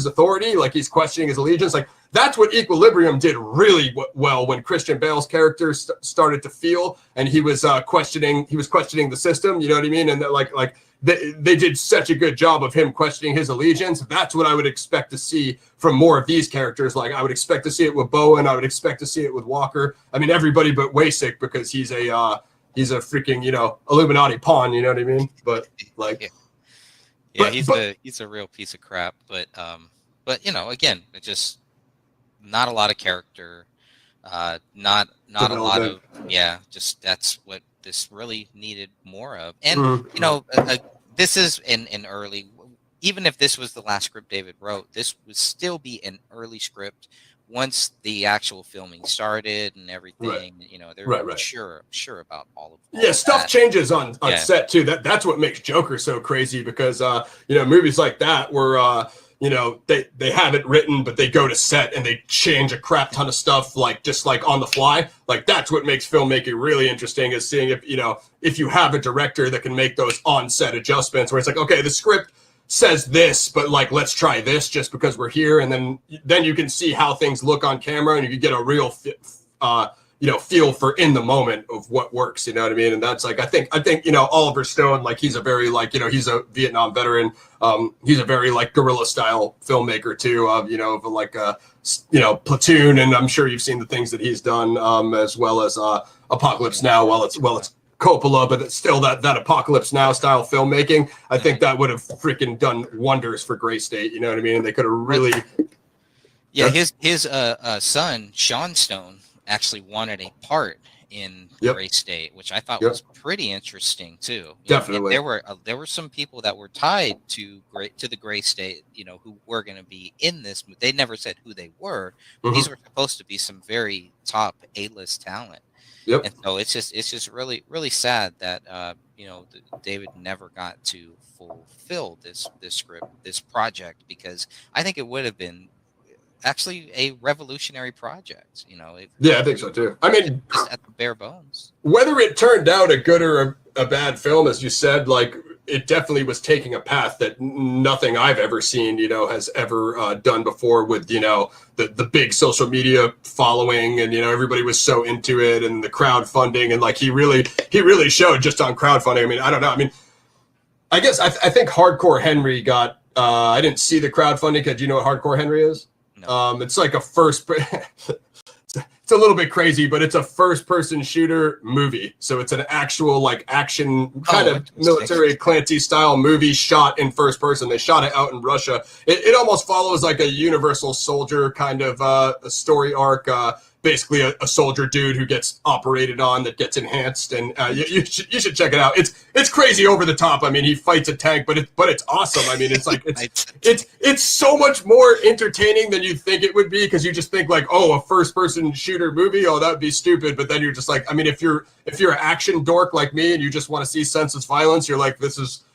authority, like he's questioning his allegiance, like, that's what Equilibrium did really well when Christian Bale's character started to feel, and he was questioning the system. You know what I mean? And like they did such a good job of him questioning his allegiance. That's what I would expect to see from more of these characters. Like, I would expect to see it with Bowen. I would expect to see it with Walker. I mean, everybody but Wasik, because he's a freaking Illuminati pawn. You know what I mean? But like, yeah, he's a real piece of crap. But again, it just. Not a lot of character, not a lot of, just that's what this really needed more of. And, this is an early, even if this was the last script David wrote, this would still be an early script once the actual filming started and everything. Right. They're right. sure about all of that. Stuff changes on set too. That's what makes Joker so crazy, because, movies like that were, they have it written, but they go to set and they change a crap ton of stuff, just on the fly. Like, that's what makes filmmaking really interesting, is seeing if you have a director that can make those on-set adjustments, where it's like, okay, the script says this, but like, let's try this just because we're here. And then you can see how things look on camera, and you can get a real feel for in the moment of what works, you know what I mean? And that's like, I think, Oliver Stone, like, he's a very, he's a Vietnam veteran. He's a very, guerrilla style filmmaker too, of Platoon. And I'm sure you've seen the things that he's done, as well as Apocalypse Now. Well, it's Coppola, but it's still that Apocalypse Now style filmmaking. I think that would have freaking done wonders for Gray State. You know what I mean? And they could have really. Yeah. His son, Sean Stone, actually wanted a part in Gray State, which I thought was pretty interesting too. Definitely, there were some people that were tied to the Gray State, who were going to be in this. They never said who they were. But these were supposed to be some very top A-list talent. Yep. And so it's just really, really sad that David never got to fulfill this script, this project, because I think it would have been actually a revolutionary project, I think so too. I mean, just at the bare bones. Whether it turned out a good or a bad film, as you said, like, it definitely was taking a path that nothing I've ever seen, has ever done before, with, the big social media following, and, everybody was so into it, and the crowdfunding, and like, he really showed just on crowdfunding. I mean, I don't know. I mean, I guess I think Hardcore Henry got, I didn't see the crowdfunding. Do you know what Hardcore Henry is? No. It's like a first, it's a little bit crazy, but it's a first-person shooter movie. So it's an actual like action kind of military Clancy-style movie shot in first person. They shot it out in Russia. It almost follows like a Universal Soldier kind of a story arc. Basically a soldier dude who gets operated on that gets enhanced, and you should check it out. It's crazy over the top. I mean, he fights a tank, but it's awesome. I mean, it's like it's so much more entertaining than you think it would be, because you just think like, oh, a first person shooter movie, oh, that'd be stupid. But then you're just like, I mean, if you're an action dork like me and you just want to see senseless violence, you're like, this is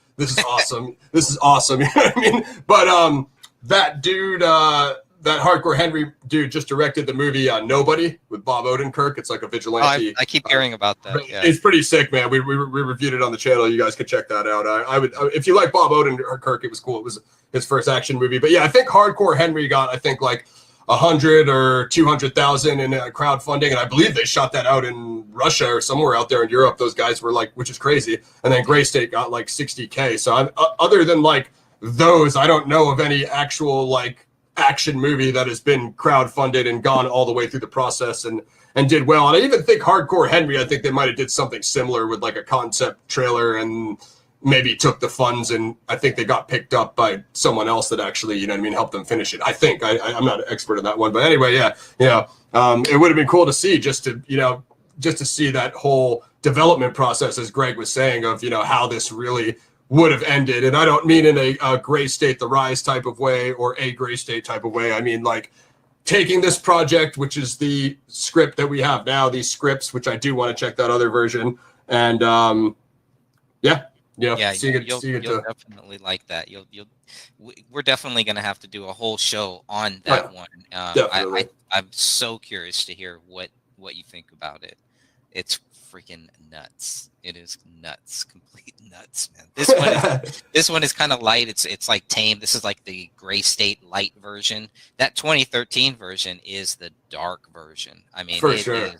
awesome. This is awesome. You know what I mean? But that dude. That Hardcore Henry dude just directed the movie Nobody with Bob Odenkirk. It's like a vigilante. I keep hearing about that. Yeah. It's pretty sick, man. We reviewed it on the channel. You guys can check that out. I would, if you like Bob Odenkirk, it was cool. It was his first action movie. But yeah, I think Hardcore Henry got, I think, like 100 or 200,000 in crowdfunding, and I believe they shot that out in Russia or somewhere out there in Europe. Those guys were like, which is crazy. And then Gray State got like 60K. So other than like those, I don't know of any actual like action movie that has been crowdfunded and gone all the way through the process and did well. And I even think Hardcore Henry, I think they might have did something similar with like a concept trailer and maybe took the funds, and I think they got picked up by someone else that actually, you know what I mean, helped them finish it. I think I'm not an expert in that one, but anyway, yeah, it would have been cool to see just to see that whole development process, as Greg was saying, of, you know, how this really would have ended. And I don't mean in a Gray State the Rise type of way or a Gray State type of way. I mean like taking this project, which is the script that we have now, these scripts, which I do want to check that other version, and you'll definitely like that. We're definitely going to have to do a whole show on that one. I'm so curious to hear what you think about it. It's freaking nuts. It is nuts, complete nuts, man. This one is kind of light. It's like tame. This is like the Gray State light version. That 2013 version is the dark version. I mean, for sure.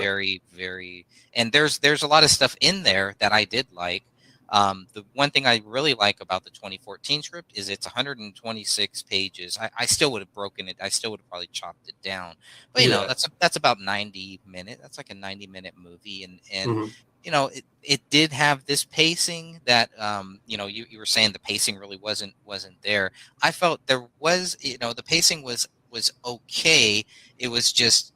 Very, very, and there's a lot of stuff in there that I did like. The one thing I really like about the 2014 script is it's 126 pages. I still would have broken it. I still would have probably chopped it down. But you know, that's about 90 minutes. That's like a 90-minute movie, and you know, it did have this pacing that you know, you were saying the pacing really wasn't there. I felt there was, you know, the pacing was okay. It was just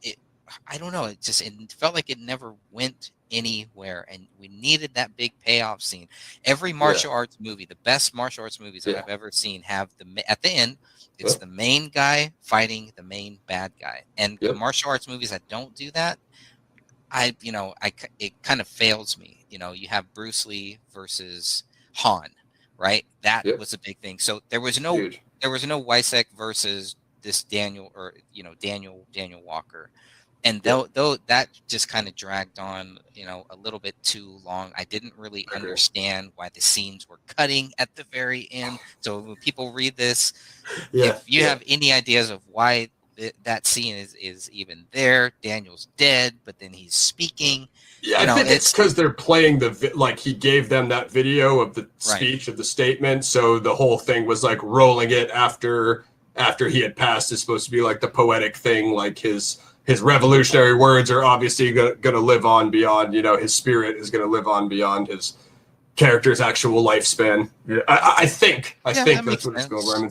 I don't know. It felt like it never went anywhere, and we needed that big payoff scene. Every martial arts movie, the best martial arts movies that I've ever seen, have at the end, it's the main guy fighting the main bad guy. And the martial arts movies that don't do that, it kind of fails me. You know, you have Bruce Lee versus Han, right? That was a big thing. So there was no Wysek versus this Daniel Walker. And though that just kind of dragged on, you know, a little bit too long. I didn't really understand why the scenes were cutting at the very end. So when people read this, if you have any ideas of why that scene is even there, Daniel's dead, but then he's speaking. Yeah, I think it's because they're playing like he gave them that video of the speech of the statement. So the whole thing was like rolling it after he had passed is supposed to be like the poetic thing, like his revolutionary words are obviously going to live on beyond, you know, his spirit is going to live on beyond his character's actual lifespan. Yeah, I think that's what it's going. I mean,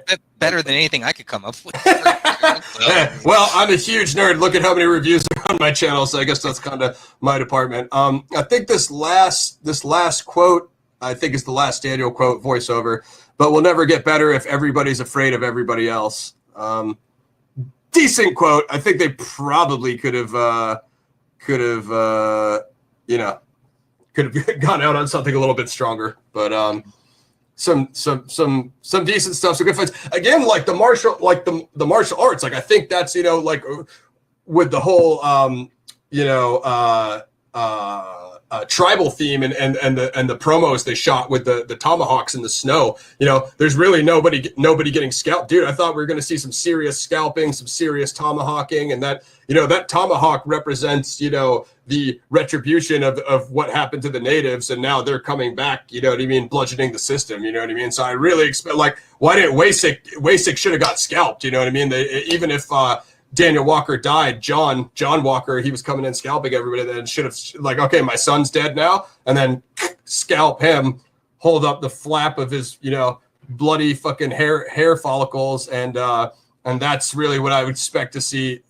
that's better than anything I could come up with. Well, I'm a huge nerd. Look at how many reviews are on my channel, so I guess that's kind of my department. I think this last quote, I think is the last Daniel quote voiceover, but we'll never get better if everybody's afraid of everybody else. Decent quote. I think they probably could have gone out on something a little bit stronger, but some decent stuff. Some good fights. Again, like the martial arts. Like I think that's, you know, like with the whole tribal theme and the promos they shot with the tomahawks in the snow. You know, there's really nobody getting scalped. Dude, I thought we were going to see some serious scalping, some serious tomahawking, and that, you know, that tomahawk represents, you know, the retribution of what happened to the natives, and now they're coming back, you know what I mean, bludgeoning the system, you know what I mean? So I really expect, like, why didn't Wysek should have got scalped, you know what I mean? Even if Daniel Walker died, John Walker, he was coming in scalping everybody, then should have like, okay, my son's dead now, and then scalp him, hold up the flap of his, you know, bloody fucking hair follicles, and that's really what I would expect to see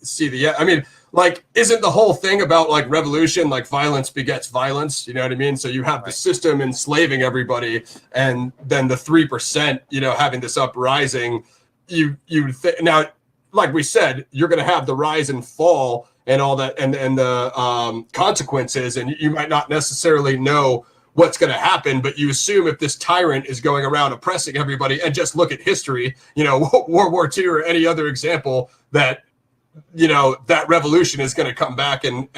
I mean, like, isn't the whole thing about like revolution, like violence begets violence, you know what I mean? So you have the system enslaving everybody, and then the 3%, you know, having this uprising, now, like we said, you're going to have the rise and fall and all that, and the consequences, and you might not necessarily know what's going to happen, but you assume if this tyrant is going around oppressing everybody, and just look at history, you know, World War II or any other example, that, you know, that revolution is going to come back and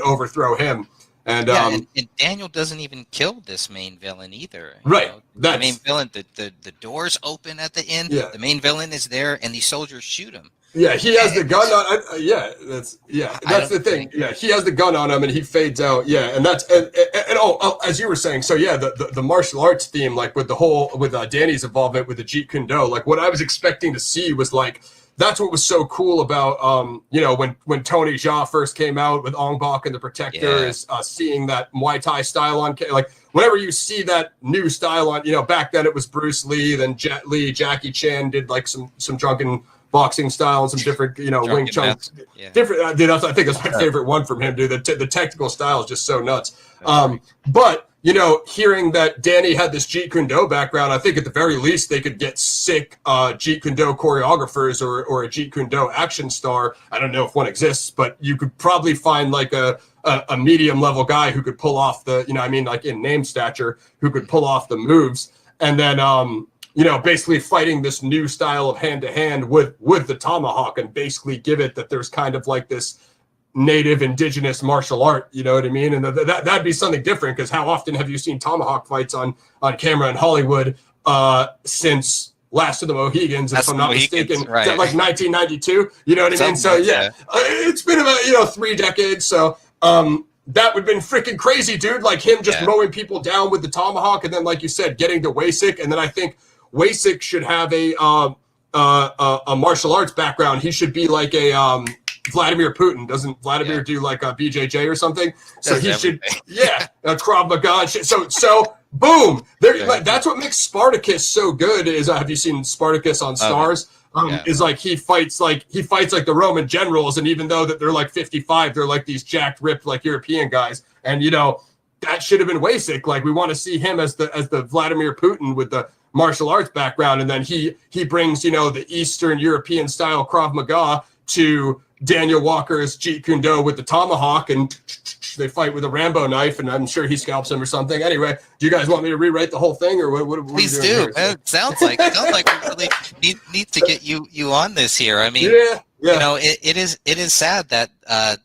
overthrow him. And, and Daniel doesn't even kill this main villain either. Right. You know? The main villain, the doors open at the end. Yeah. The main villain is there, and these soldiers shoot him. Yeah, he has the gun on. That's the thing. Yeah, he has the gun on him, and he fades out. Yeah, and that's and as you were saying. So yeah, the martial arts theme, like with Danny's involvement with the Jeet Kune Do, like what I was expecting to see was like, that's what was so cool about you know, when Tony Jaa first came out with Ong Bak and the Protector, is seeing that Muay Thai style on, like whenever you see that new style on, you know, back then it was Bruce Lee, then Jet Li, Jackie Chan did like some drunken boxing style and some different, you know, Wing Chun, different. Dude, I think that's my favorite one from him, dude. The technical style is just so nuts. But you know, hearing that Danny had this Jeet Kune Do background, I think at the very least they could get sick Jeet Kune Do choreographers or a Jeet Kune Do action star. I don't know if one exists, but you could probably find like a medium level guy who could pull off the, you know, I mean, like in name stature, who could pull off the moves, and then you know, basically fighting this new style of hand-to-hand with the tomahawk, and basically give it that there's kind of like this native indigenous martial art, you know what I mean? And that'd be something different, because how often have you seen tomahawk fights on camera in Hollywood since Last of the Mohegans, if I'm not mistaken, right. Like 1992, you know what I mean? So yeah, it's been about, you know, 3 decades, so that would have been freaking crazy, dude, like him just mowing people down with the tomahawk, and then like you said, getting to Wasik, and then I think Wasik should have a martial arts background. He should be like a Vladimir Putin. Doesn't Vladimir do like a BJJ or something? So he should, Krav Maga. So boom, there. Like, that's what makes Spartacus so good. Is have you seen Spartacus on Stars? Is like he fights like the Roman generals, and even though that they're like 55, they're like these jacked, ripped like European guys, and you know that should have been Wasik. Like we want to see him as the Vladimir Putin with the martial arts background, and then he brings, you know, the Eastern European style Krav Maga to Daniel Walker's Jeet Kune Do with the tomahawk, and they fight with a Rambo knife, and I'm sure he scalps him or something. Anyway, do you guys want me to rewrite the whole thing, or what Please do. It sounds like we really need to get you on this here. I mean, you know, it is sad that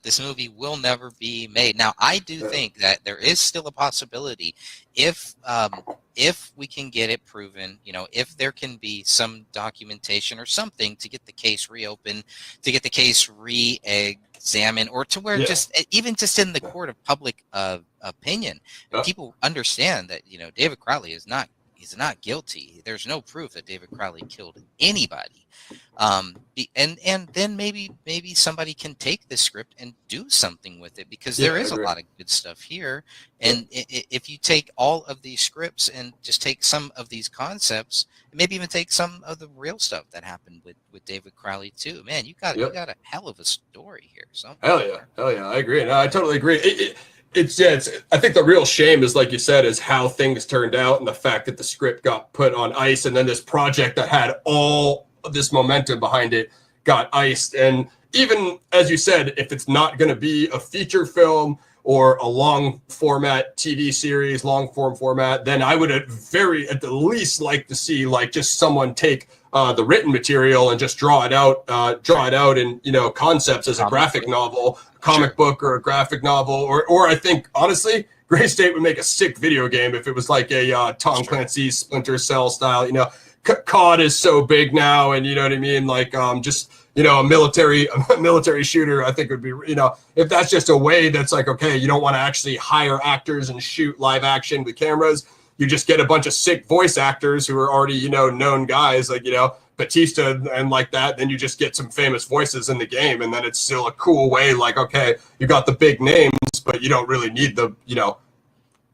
this movie will never be made. Now, I do think that there is still a possibility if we can get it proven, you know, if there can be some documentation or something to get the case reopened, to get the case re-examined, or to where just in the court of public opinion, people understand that, you know, David Crowley is not guilty. There's no proof that David Crowley killed anybody. And then maybe somebody can take this script and do something with it, because there is a lot of good stuff here. And if you take all of these scripts and just take some of these concepts, maybe even take some of the real stuff that happened with David Crowley too, man, you got a hell of a story here. So hell yeah, I agree. No, I totally agree. It's I think the real shame is, like you said, is how things turned out, and the fact that the script got put on ice, and then this project that had all of this momentum behind it got iced. And even as you said, if it's not going to be a feature film or a long format TV series, long form format, then I would at the least like to see like just someone take the written material and just draw it out in, you know, concepts as a graphic novel, comic book, or a graphic novel, or I think honestly, Gray State would make a sick video game if it was like a Tom Clancy's Splinter Cell style. You know, COD is so big now, and you know what I mean, like just, you know, a military shooter, I think would be, you know, if that's just a way that's like, okay, you don't want to actually hire actors and shoot live action with cameras. You just get a bunch of sick voice actors who are already, you know, known guys, like, you know, Batista and like that, then you just get some famous voices in the game, and then it's still a cool way. Like, okay, you got the big names, but you don't really need the, you know,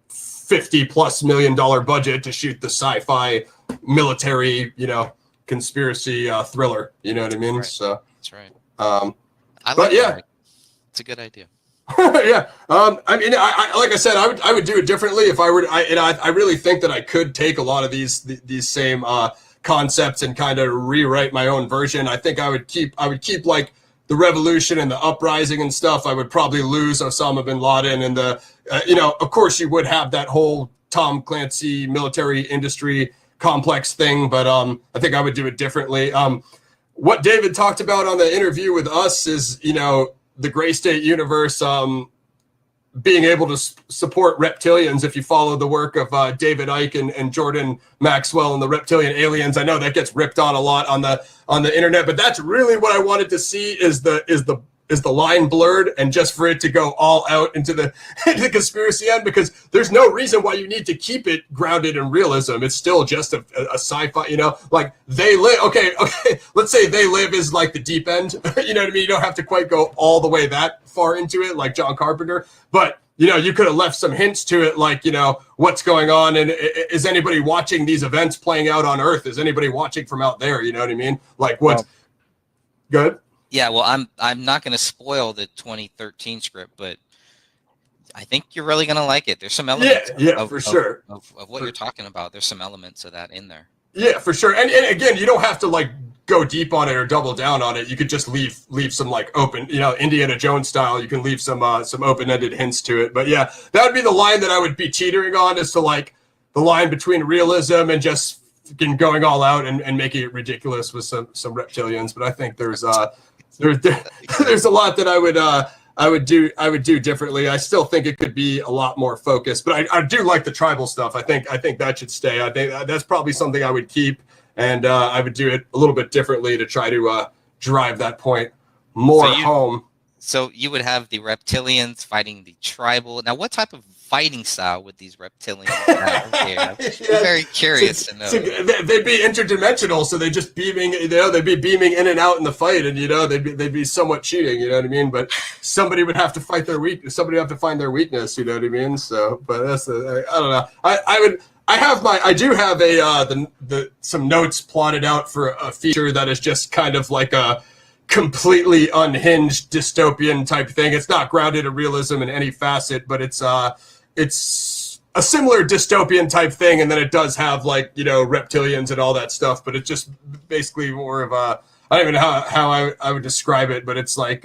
$50+ million budget to shoot the sci-fi military, you know, conspiracy thriller. You know what I mean? Right. So That's right. I like that. It's a good idea. Yeah. I mean, I like I said, I would do it differently if I were. I really think that I could take a lot of these same concepts and kind of rewrite my own version. I think I would keep like the revolution and the uprising and stuff. I would probably lose Osama bin Laden and the, you know, of course you would have that whole Tom Clancy military industry complex thing, but I think I would do it differently. What David talked about on the interview with us is, you know, the Gray State universe being able to support reptilians. If you follow the work of David Icke and Jordan Maxwell and the reptilian aliens, I know that gets ripped on a lot on the internet, but that's really what I wanted to see is the line blurred, and just for it to go all out into the conspiracy end, because there's no reason why you need to keep it grounded in realism. It's still just a sci-fi, you know, like They Live. Okay, let's say They Live is like the deep end. You know what I mean? You don't have to quite go all the way that far into it like John Carpenter, but you know, you could have left some hints to it, like, you know, what's going on, and is anybody watching these events playing out on Earth? Is anybody watching from out there? You know what I mean? Like, what's good? Yeah, well, I'm not going to spoil the 2013 script, but I think you're really going to like it. There's some elements for sure of what you're talking about. There's some elements of that in there. Yeah, for sure. And again, you don't have to like go deep on it or double down on it. You could just leave some like open, you know, Indiana Jones style. You can leave some open-ended hints to it. But yeah, that would be the line that I would be teetering on, is to like the line between realism and just going all out and making it ridiculous with some reptilians. But I think there's a lot that I would do differently. I still think it could be a lot more focused, but I do like the tribal stuff. I think that should stay. I think that's probably something I would keep, and I would do it a little bit differently to try to drive that point more home. So you would have the reptilians fighting the tribal. Now, what type of fighting style would these reptilians have here? I'm very curious to know. They'd be interdimensional, so they'd just beaming, you know, they'd be beaming in and out in the fight, and you know, they'd be somewhat cheating, you know what I mean? But somebody would have to fight their weakness. Somebody would have to find their weakness, you know what I mean? So, but that's I don't know. I do have some notes plotted out for a feature that is just kind of like a completely unhinged dystopian type thing. It's not grounded in realism in any facet, but it's a similar dystopian type thing, and then it does have, like, you know, reptilians and all that stuff, but it's just basically more of a, I don't even know how I would describe it, but it's like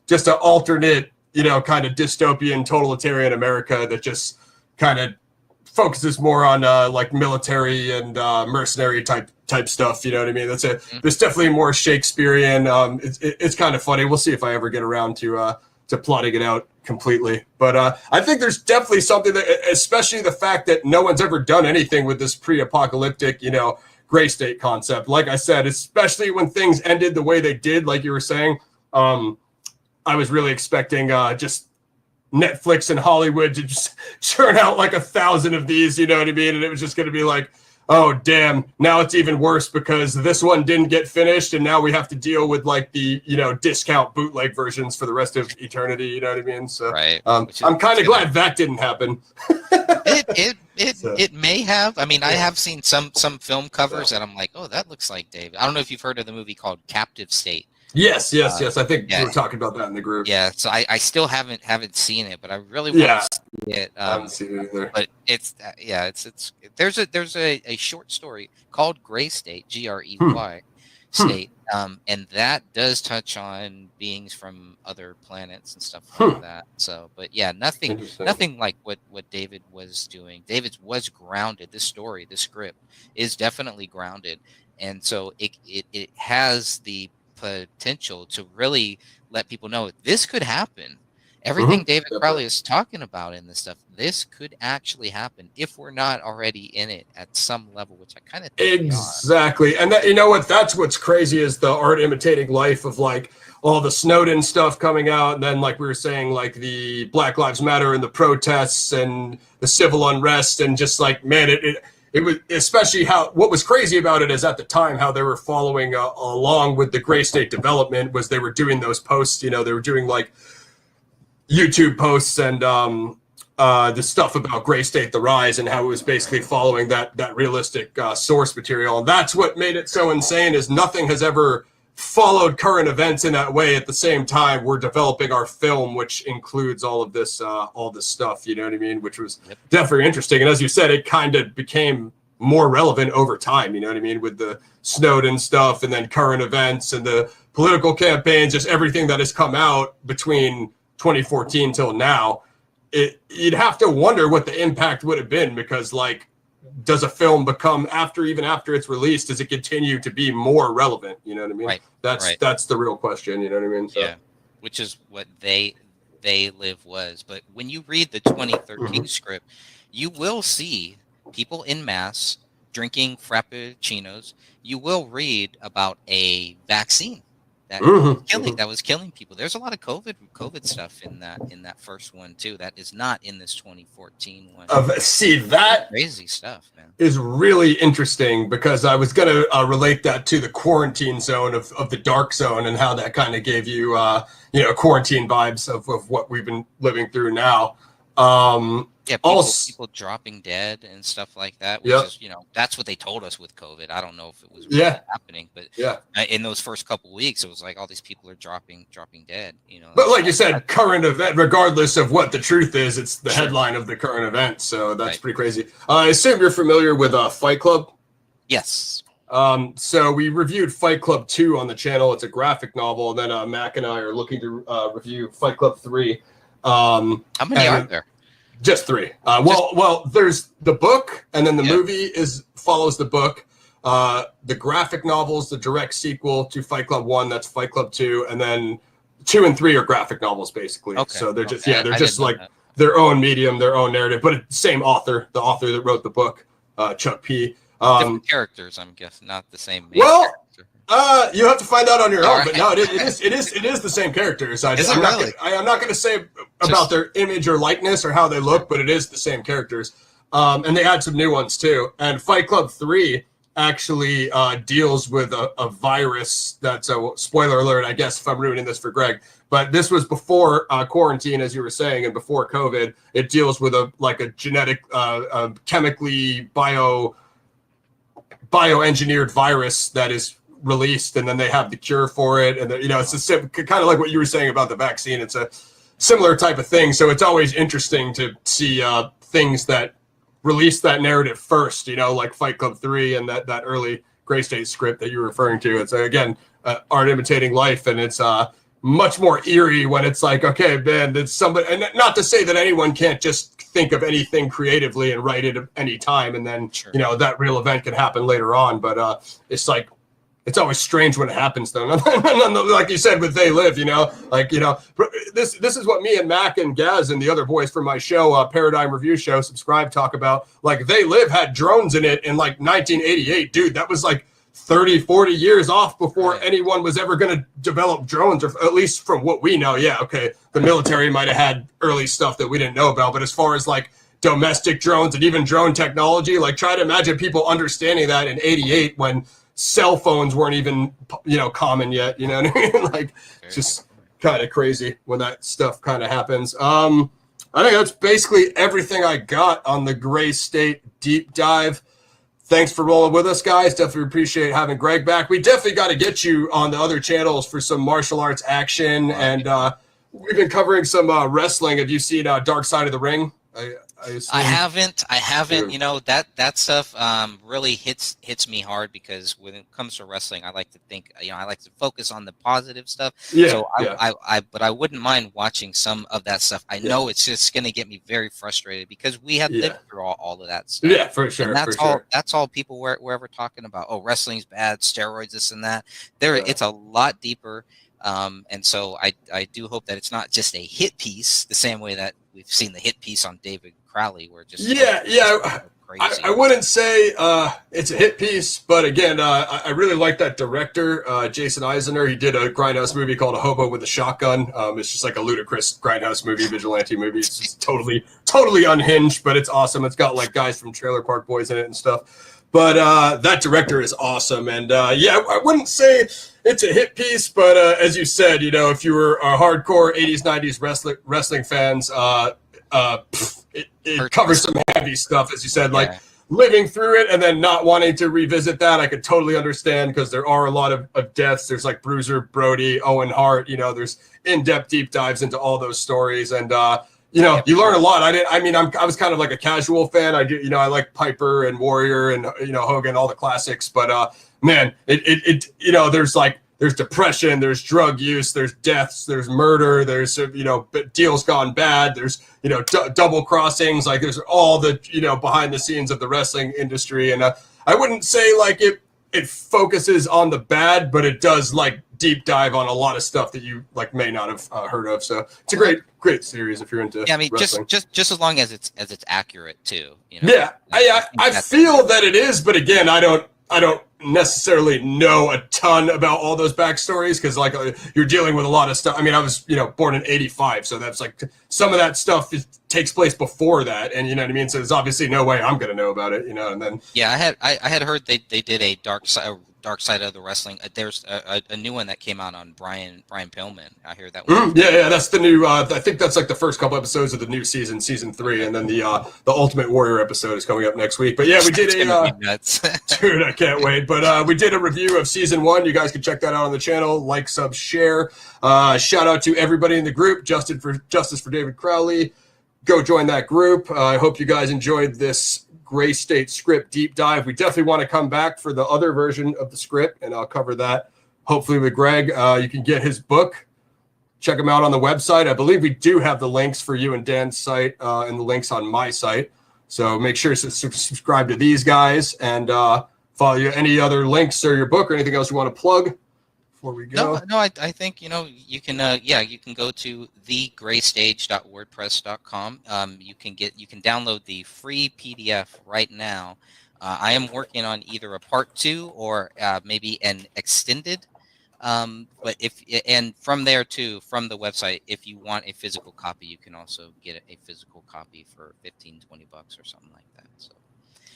just an alternate, you know, kind of dystopian totalitarian America that just kind of focuses more on like military and mercenary type stuff. You know what I mean? That's it. There's definitely more Shakespearean. It's kind of funny. We'll see if I ever get around to plotting it out completely. But I think there's definitely something that, especially the fact that no one's ever done anything with this pre-apocalyptic, you know, gray state concept. Like I said, especially when things ended the way they did, like you were saying, I was really expecting just Netflix and Hollywood to just churn out like 1,000 of these, you know what I mean? And it was just going to be like, oh, damn, now it's even worse because this one didn't get finished, and now we have to deal with like the, you know, discount bootleg versions for the rest of eternity, you know what I mean? So right. I'm kind of glad that didn't happen. It may have. I mean, I have seen some film covers that I'm like, oh, that looks like David. I don't know if you've heard of the movie called Captive State. Yes. I think we were talking about that in the group. Yeah, so I still haven't seen it, but I really want to see it. I haven't seen it either. But it's there's a short story called Gray State, Grey State, and that does touch on beings from other planets and stuff like that. So, but yeah, nothing like what David was doing. David's was grounded. This story, this script is definitely grounded, and so it has the potential to really let people know this could happen. Everything David Crowley is talking about in this stuff, this could actually happen if we're not already in it at some level, which I kind of think exactly. And that, you know what? That's what's crazy is the art imitating life of like all the Snowden stuff coming out, and then like we were saying, like the Black Lives Matter and the protests and the civil unrest, and just like, man, it was especially what was crazy about it is at the time how they were following along with the Gray State development was they were doing those posts. They were doing like YouTube posts and the stuff about Gray State: The Rise and how it was basically following that realistic source material. And that's what made it so insane is nothing has ever followed current events in that way. At the same time, we're developing our film, which includes all this stuff, you know what I mean? Which was definitely interesting. And as you said, it kind of became more relevant over time, you know what I mean? With the Snowden stuff and then current events and the political campaigns, just everything that has come out between 2014 till now, you'd have to wonder what the impact would have been because like, does a film become even after it's released, does it continue to be more relevant? You know what I mean? Right. That's the real question. You know what I mean? So. Yeah. Which is what They Live was. But when you read the 2013 script, you will see people in mass drinking frappuccinos. You will read about a vaccine that was killing people. There's a lot of COVID stuff in that first one too. That is not in this 2014 one. See, that crazy stuff, man, is really interesting because I was gonna relate that to the quarantine zone of the dark zone and how that kind of gave you quarantine vibes of what we've been living through now. People dropping dead and stuff like that, which is, that's what they told us with COVID. I don't know if it was really happening, but in those first couple of weeks, it was like all these people are dropping dead, But like you said, current event, regardless of what the truth is, it's the headline of the current event. So that's pretty crazy. I assume you're familiar with Fight Club? Yes. So we reviewed Fight Club 2 on the channel. It's a graphic novel. And then Mac and I are looking to review Fight Club 3. How many are there? Just 3. Well, there's the book, and then the movie follows the book. The graphic novel is the direct sequel to Fight Club 1. That's Fight Club 2, and then 2 and 3 are graphic novels, basically. Okay. So they're just they're just like their own medium, their own narrative, but it's the same author, the author that wrote the book, Chuck P. Different characters, I'm guessing, not the same. You have to find out on your own, but no, it is the same characters. I'm not going to say about their image or likeness or how they look, but it is the same characters. And they add some new ones too. And Fight Club 3 actually deals with a virus that's a spoiler alert, I guess, if I'm ruining this for Greg. But this was before quarantine, as you were saying, and before COVID. It deals with a genetic, chemically bioengineered virus that is released, and then they have the cure for it, and it's kind of like what you were saying about the vaccine. It's a similar type of thing, so it's always interesting to see things that release that narrative first, like Fight Club 3 and that early Gray State script that you're referring to. It's again art imitating life, and it's much more eerie when it's like, okay, man, it's somebody, and not to say that anyone can't just think of anything creatively and write it at any time, and then that real event can happen later on, but it's like, it's always strange when it happens, though. Like you said, with They Live, this is what me and Mac and Gaz and the other boys from my show, Paradigm Review Show, Subscribe, talk about. Like, They Live had drones in it in like 1988. Dude, that was like 30, 40 years off before anyone was ever going to develop drones, or at least from what we know. Yeah, okay, the military might have had early stuff that we didn't know about, but as far as like domestic drones and even drone technology, like try to imagine people understanding that in 88 when cell phones weren't even, common yet, you know what I mean? Like, it's just kind of crazy when that stuff kind of happens. I think that's basically everything I got on the Gray State deep dive. Thanks for rolling with us, guys. Definitely appreciate having Greg back. We definitely got to get you on the other channels for some martial arts action, and we've been covering some wrestling. Have you seen Dark Side of the Ring? I haven't. That stuff really hits me hard, because when it comes to wrestling, I like to think, I like to focus on the positive stuff. But I wouldn't mind watching some of that stuff. I know it's just going to get me very frustrated, because we have lived through all of that stuff. Yeah, for sure. And that's all people were ever talking about. Oh, wrestling's bad, steroids, this and that. It's a lot deeper. And so I do hope that it's not just a hit piece, the same way that we've seen the hit piece on David Crowley, where just crazy. I wouldn't say it's a hit piece, but again, I really like that director, Jason Eisner. He did a Grindhouse movie called A Hobo with a Shotgun. It's just like a ludicrous Grindhouse movie, vigilante movie. It's just totally unhinged, but it's awesome. It's got like guys from Trailer Park Boys in it and stuff. But that director is awesome. And yeah, I wouldn't say it's a hit piece, but as you said, you know, if you were a hardcore 80s, 90s wrestling fans, it covers some heavy stuff, as you said, like living through it and then not wanting to revisit that. I could totally understand because there are a lot of deaths. There's like Bruiser Brody, Owen Hart, you know, there's in-depth deep dives into all those stories. And, you know, you learn a lot. I was kind of like a casual fan. I like Piper and Warrior and, you know, Hogan, all the classics. But, man, you know, there's depression, there's drug use, there's deaths, there's murder, there's, you know, deals gone bad, there's, you know, double crossings, like there's all the, you know, behind the scenes of the wrestling industry. And I wouldn't say like it focuses on the bad, but it does like deep dive on a lot of stuff that you like may not have heard of. So it's a great series if you're into wrestling. just as long as it's accurate too, you know. Yeah, I feel that it is, but again, I don't necessarily know a ton about all those backstories because like you're dealing with a lot of stuff. I mean, I was, you know, born in 85, so that's like some of that stuff takes place before that, and you know what I mean. So there's obviously no way I'm gonna know about it, you know. And then I had heard they did a dark side of the wrestling. There's a new one that came out on Brian Pillman. I hear that one. Yeah, that's the new. I think that's like the first couple episodes of the new season 3, and then the Ultimate Warrior episode is coming up next week. But yeah, we did dude, I can't wait. But we did a review of season 1. You guys can check that out on the channel. Like, sub, share. Shout out to everybody in the group. Justice for David Crowley. Go join that group. I hope you guys enjoyed this Gray State script deep dive. We definitely want to come back for the other version of the script, and I'll cover that hopefully with Greg. You can get his book. Check him out on the website. I believe we do have the links for you and Dan's site and the links on my site. So make sure to subscribe to these guys and follow you. Any other links or your book or anything else you want to plug before we go? No, I think, you know, you can you can go to thegraystage.wordpress.com. You can download the free PDF right now. I am working on either a part 2 or maybe an extended. But and from there too, from the website, if you want a physical copy, you can also get a physical copy for $15-20 or something like that. So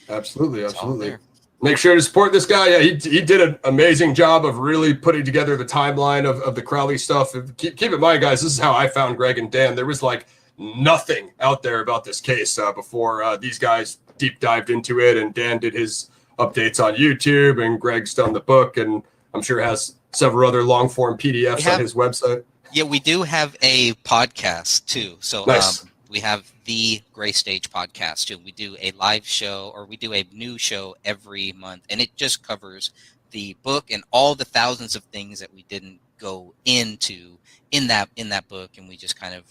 absolutely. Make sure to support this guy. Yeah, he did an amazing job of really putting together the timeline of the Crowley stuff. Keep in mind, guys, this is how I found Greg and Dan. There was like nothing out there about this case before these guys deep dived into it, and Dan did his updates on YouTube, and Greg's done the book, and I'm sure has several other long form PDFs on his website. Yeah, we do have a podcast too. So nice. We have the Gray Stage podcast too. We do a live show, or we do a new show every month, and it just covers the book and all the thousands of things that we didn't go into in that book, and we just kind of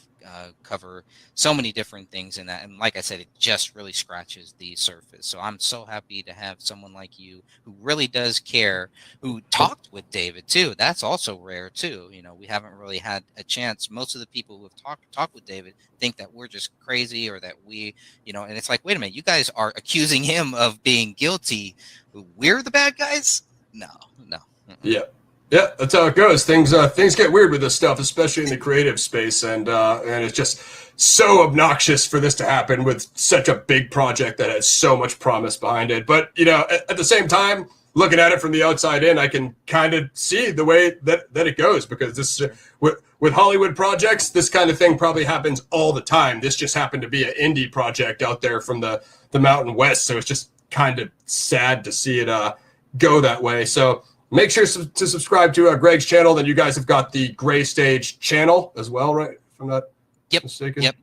cover so many different things in that. And like I said, it just really scratches the surface. So I'm so happy to have someone like you who really does care, who talked with David too. That's also rare too. You know, we haven't really had a chance. Most of the people who have talked with David think that we're just crazy, or that we, you know, and it's like, wait a minute, you guys are accusing him of being guilty. We're the bad guys? No. Yeah, that's how it goes. Things get weird with this stuff, especially in the creative space, and it's just so obnoxious for this to happen with such a big project that has so much promise behind it. But you know, at the same time, looking at it from the outside in, I can kind of see the way that it goes, because this with Hollywood projects, this kind of thing probably happens all the time. This just happened to be an indie project out there from the Mountain West, so it's just kind of sad to see it go that way. So make sure to subscribe to Greg's channel. Then you guys have got the Gray Stage channel as well, right? If I'm not mistaken. Yep.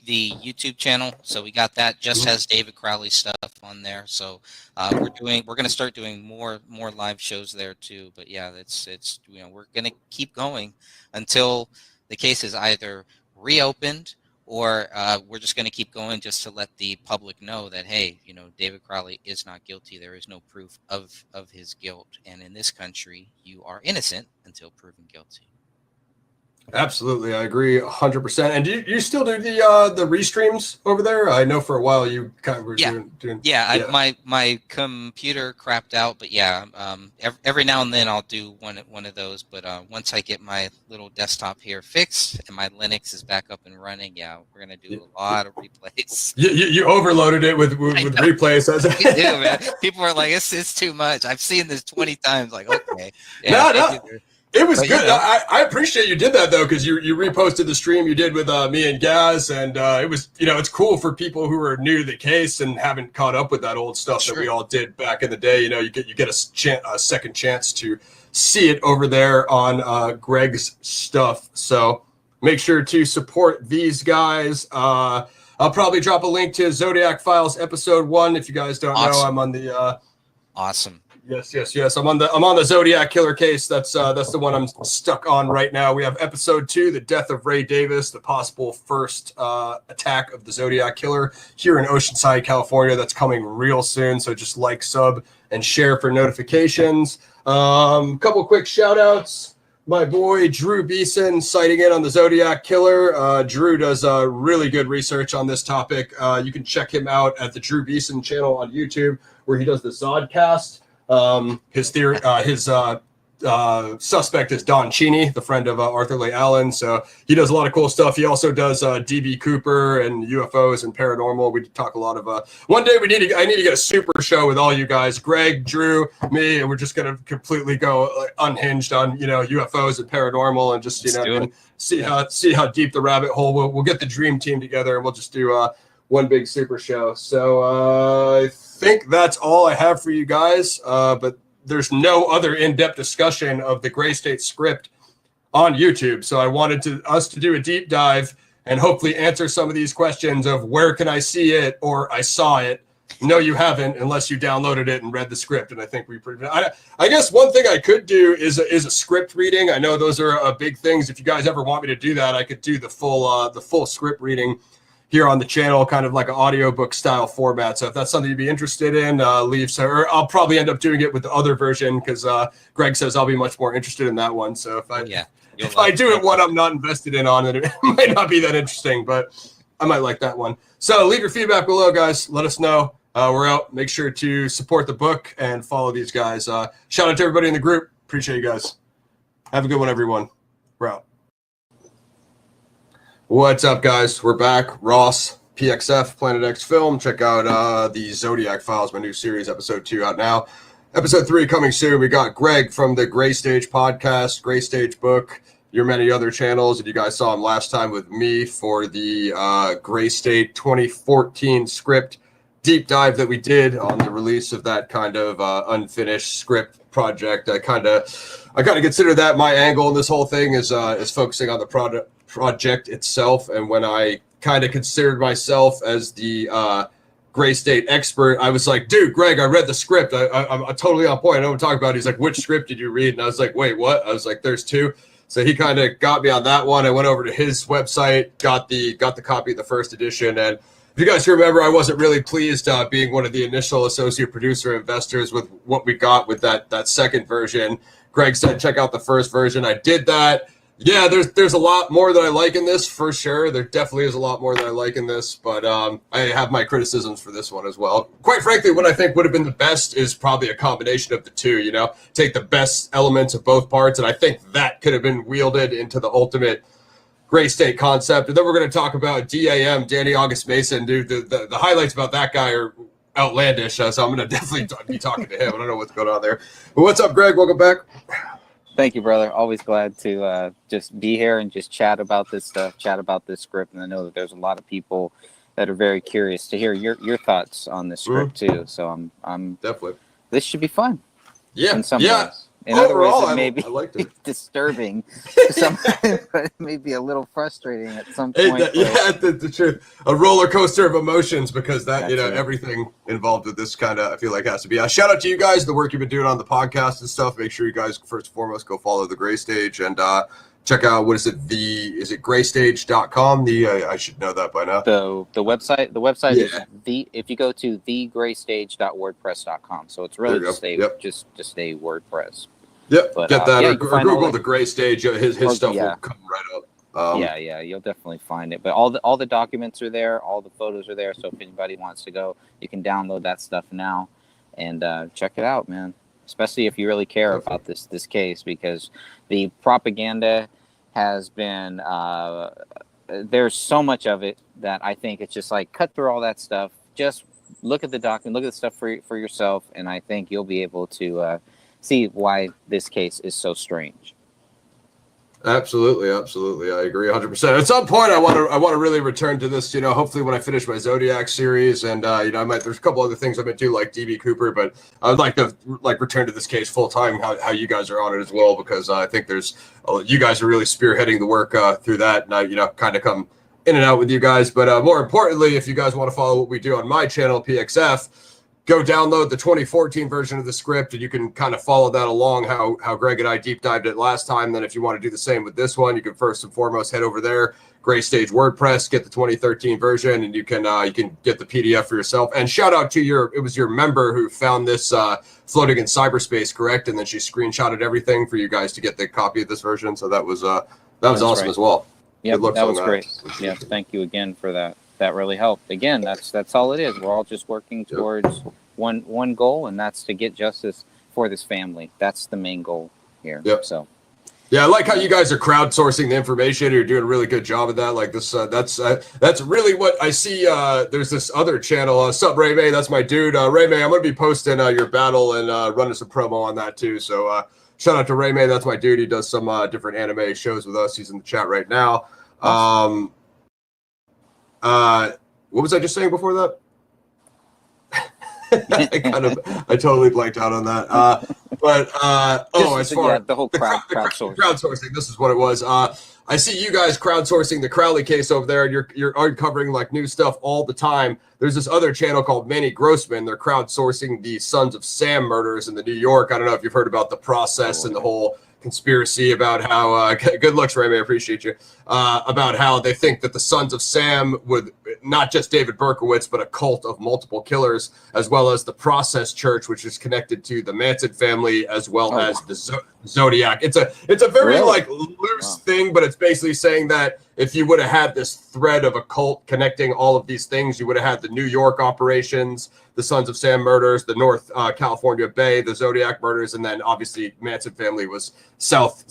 The YouTube channel. So we got that. Just has David Crowley stuff on there. So we're going to start doing more live shows there too. But yeah, it's you know, we're going to keep going until the case is either reopened, or we're just going to keep going just to let the public know that, hey, you know, David Crowley is not guilty. There is no proof of his guilt. And in this country, you are innocent until proven guilty. Absolutely, I agree 100%. And do you still do the restreams over there? I know for a while you kind of were doing. My computer crapped out, but yeah, every now and then I'll do one of those. But once I get my little desktop here fixed and my Linux is back up and running, yeah, we're gonna do a lot of replays. You overloaded it with replays. You do, man. People are like, it's too much. I've seen this 20 times. Like, okay, yeah, no. It was good. I appreciate you did that though, because you reposted the stream you did with me and Gaz, and it was it's cool for people who are new to the case and haven't caught up with that old stuff that we all did back in the day. You get a second chance to see it over there on Greg's stuff. So make sure to support these guys. I'll probably drop a link to Zodiac Files episode 1. If you guys don't know, I'm on the awesome. Yes. I'm on the Zodiac killer case. That's the one I'm stuck on right now. We have episode 2, the death of Ray Davis, the possible first attack of the Zodiac killer here in Oceanside, California. That's coming real soon. So just like, sub, and share for notifications. Couple quick shout outs. My boy Drew Beeson citing in on the Zodiac killer. Drew does really good research on this topic. You can check him out at the Drew Beeson channel on YouTube, where he does the Zodcast. His suspect is Don Cheney, the friend of Arthur Leigh Allen. So he does a lot of cool stuff. He also does DB Cooper and UFOs and paranormal. We talk a lot of one day I need to get a super show with all you guys, Greg, Drew, me, and we're just gonna completely go unhinged on UFOs and paranormal and just see how deep the rabbit hole. We'll get the dream team together and we'll just do one big super show. So I think that's all I have for you guys. But there's no other in-depth discussion of the Gray State script on YouTube. So I wanted us to do a deep dive and hopefully answer some of these questions of where can I see it or I saw it. No, you haven't unless you downloaded it and read the script. And I think I guess one thing I could do is a script reading. I know those are big things. If you guys ever want me to do that, I could do the full script reading here on the channel, kind of like an audiobook style format. So if that's something you'd be interested in, or I'll probably end up doing it with the other version because Greg says I'll be much more interested in that one. So if I do it one I'm not invested in on, then it might not be that interesting, but I might like that one. So leave your feedback below, guys. Let us know. We're out. Make sure to support the book and follow these guys. Shout out to everybody in the group. Appreciate you guys. Have a good one, everyone. We're out. What's up, guys? We're back. Ross, PXF, Planet X Film. Check out the Zodiac Files, my new series, episode 2 out now. Episode 3 coming soon. We got Greg from the Gray Stage podcast, Gray Stage book, your many other channels. And you guys saw him last time with me for the Gray State 2014 script deep dive that we did on the release of that kind of unfinished script project. I kind of consider that my angle in this whole thing is focusing on the project itself. And when I kind of considered myself as the Gray State expert, I was like, dude, Greg, I read the script. I'm totally on point. I know what I'm talking about. He's like, which script did you read? And I was like, wait, what? I was like, there's 2. So he kind of got me on that one. I went over to his website, got the copy of the first edition. And if you guys remember, I wasn't really pleased being one of the initial associate producer investors with what we got with that second version. Greg said, check out the first version. I did that. Yeah, there's a lot more that I like in this, for sure. There definitely is a lot more that I like in this, but I have my criticisms for this one as well. Quite frankly, what I think would have been the best is probably a combination of the two, take the best elements of both parts, and I think that could have been wielded into the ultimate Gray State concept. And then we're going to talk about DAM, Danny August Mason. Dude, the highlights about that guy are outlandish, so I'm going to definitely be talking to him. I don't know what's going on there. But what's up, Greg? Welcome back. Thank you, brother. Always glad to just be here and just chat about this stuff, chat about this script. And I know that there's a lot of people that are very curious to hear your thoughts on this script too. So I'm definitely. This should be fun. Yeah. In some yeah. ways. In other ways, it may be disturbing to some, but it may be a little frustrating at some point. The truth. A roller coaster of emotions, because that everything involved with this kind of, I feel like, has to be. Shout out to you guys, the work you've been doing on the podcast and stuff. Make sure you guys, first and foremost, go follow the Gray Stage and check out, is it graystage.com? I should know that by now. The website is if you go to thegraystage.wordpress.com. So it's really just a WordPress. Yep, But, get that, yeah, or you can find all Google the- the Gray Stage. His stuff yeah. will come right up. Yeah, you'll definitely find it. But all the documents are there, all the photos are there. So if anybody wants to go, you can download that stuff now and check it out, man. Especially if you really care about this case, because the propaganda has been there's so much of it that I think it's just like cut through all that stuff. Just look at the document, look at the stuff for yourself, and I think you'll be able to see why this case is so strange. Absolutely, I agree 100%. At some point, I want to really return to this. Hopefully when I finish my Zodiac series, and there's a couple other things I'm gonna do like DB Cooper, but I would like to return to this case full time. How you guys are on it as well, because I think you guys are really spearheading the work through that, and I kind of come in and out with you guys. But more importantly, if you guys want to follow what we do on my channel, PXF. Go download the 2014 version of the script, and you can kind of follow that along how Greg and I deep dived it last time. Then if you want to do the same with this one, you can first and foremost head over there, Gray Stage WordPress, get the 2013 version, and you can get the PDF for yourself. And shout out to it was your member who found this floating in cyberspace, correct? And then she screenshotted everything for you guys to get the copy of this version. So that was awesome, right, as well. Yeah, that was great. Yeah, thank you again for that. That really helped. Again, that's all it is. We're all just working towards one goal, and that's to get justice for this family. That's the main goal here. Yep. So, yeah, I like how you guys are crowdsourcing the information. You're doing a really good job of that. Like this, that's really what I see. There's this other channel, Sup Ray May. That's my dude, Ray May. I'm gonna be posting your battle and running some promo on that too. So shout out to Ray May. That's my dude. He does some different anime shows with us. He's in the chat right now. What was I just saying before that? I totally blanked out on that. As far the whole crowdsourcing. Crowdsourcing, this is what it was. I see you guys crowdsourcing the Crowley case over there, and you're uncovering like new stuff all the time. There's this other channel called Manny Grossman. They're crowdsourcing the Sons of Sam murders in the New York. I don't know if you've heard about the process and the whole conspiracy about how good looks, Ray. I appreciate you. About how they think that the Sons of Sam would not just David Berkowitz, but a cult of multiple killers, as well as the Process Church, which is connected to the Manson family, as well as the Zodiac. It's a very loose thing, but it's basically saying that if you would have had this thread of a cult connecting all of these things, you would have had the New York operations, the Sons of Sam murders, the North California Bay, the Zodiac murders, and then obviously Manson family was South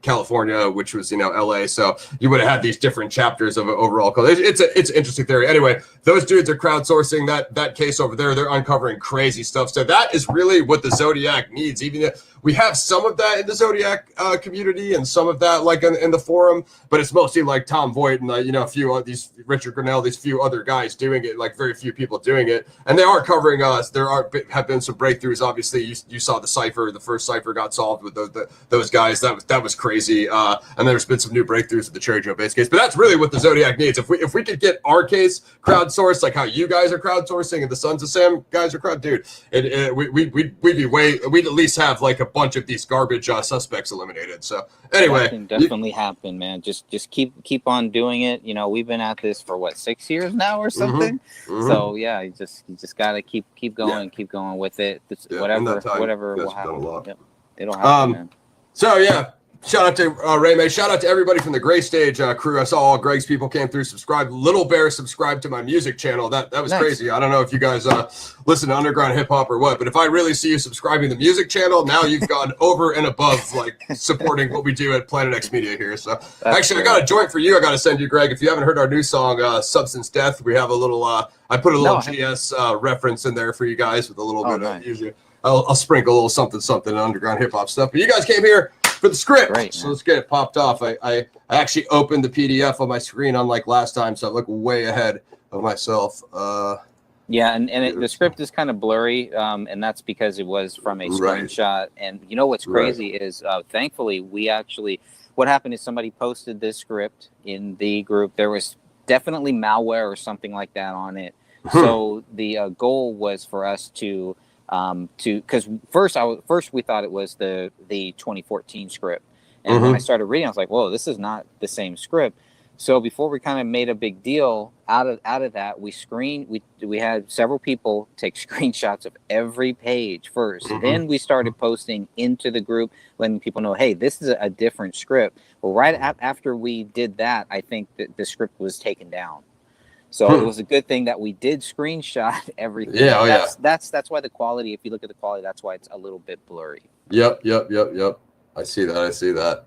California, which was LA. So you would have had these different chapters of an overall cult. It's an interesting theory. Anyway, those dudes are crowdsourcing that case over there. They're uncovering crazy stuff. So that is really what the Zodiac needs. Even if we have some of that in the Zodiac community and some of that like in the forum, but it's mostly like Tom Voigt and a few of these Richard Grinnell, these few other guys doing it, like very few people doing it. And they are covering us. Have been some breakthroughs. Obviously, you saw the cipher. The first cipher got solved with those guys. That was crazy. And there's been some new breakthroughs with the Cherry Joe base case. But that's really what the Zodiac needs. If we could get our case crowdsourced, like how you guys are crowdsourcing and the Sons of Sam guys are we'd at least have like a bunch of these garbage suspects eliminated. So anyway, that can definitely happen, man. Just keep on doing it. We've been at this for 6 years now or something. So yeah, you just gotta keep going, keep going with it. Whatever will happen. Yep. It'll happen, man. So yeah. Shout out to Ray May. Shout out to everybody from the Gray Stage crew. I saw all Greg's people came through, subscribed. Little Bear subscribed to my music channel. That was nice. Crazy. I don't know if you guys listen to underground hip hop or what, but if I really see you subscribing to the music channel, now you've gone over and above like supporting what we do at Planet X Media here. So actually, I got a joint for you. I got to send you, Greg. If you haven't heard our new song, Substance Death, we have a little. I put a little GS reference in there for you guys with a little bit of usually. I'll sprinkle a little something underground hip hop stuff. But you guys came here for the script. Great, so let's get it popped off. I actually opened the PDF on my screen unlike last time, so I look way ahead of myself. Yeah, and the script is kind of blurry, and that's because it was from a screenshot. And what's crazy is, thankfully, what happened is somebody posted this script in the group. There was definitely malware or something like that on it. So the goal was for us to because first we thought it was the 2014 script, and when I started reading, I was like, whoa, this is not the same script. So before we kind of made a big deal out of that, we had several people take screenshots of every page first. Then we started posting into the group, letting people know, hey, this is a different script. Well, right after we did that, I think that the script was taken down. So it was a good thing that we did screenshot everything. Yeah, that's why the quality, if you look at the quality, that's why it's a little bit blurry. Yep. I see that.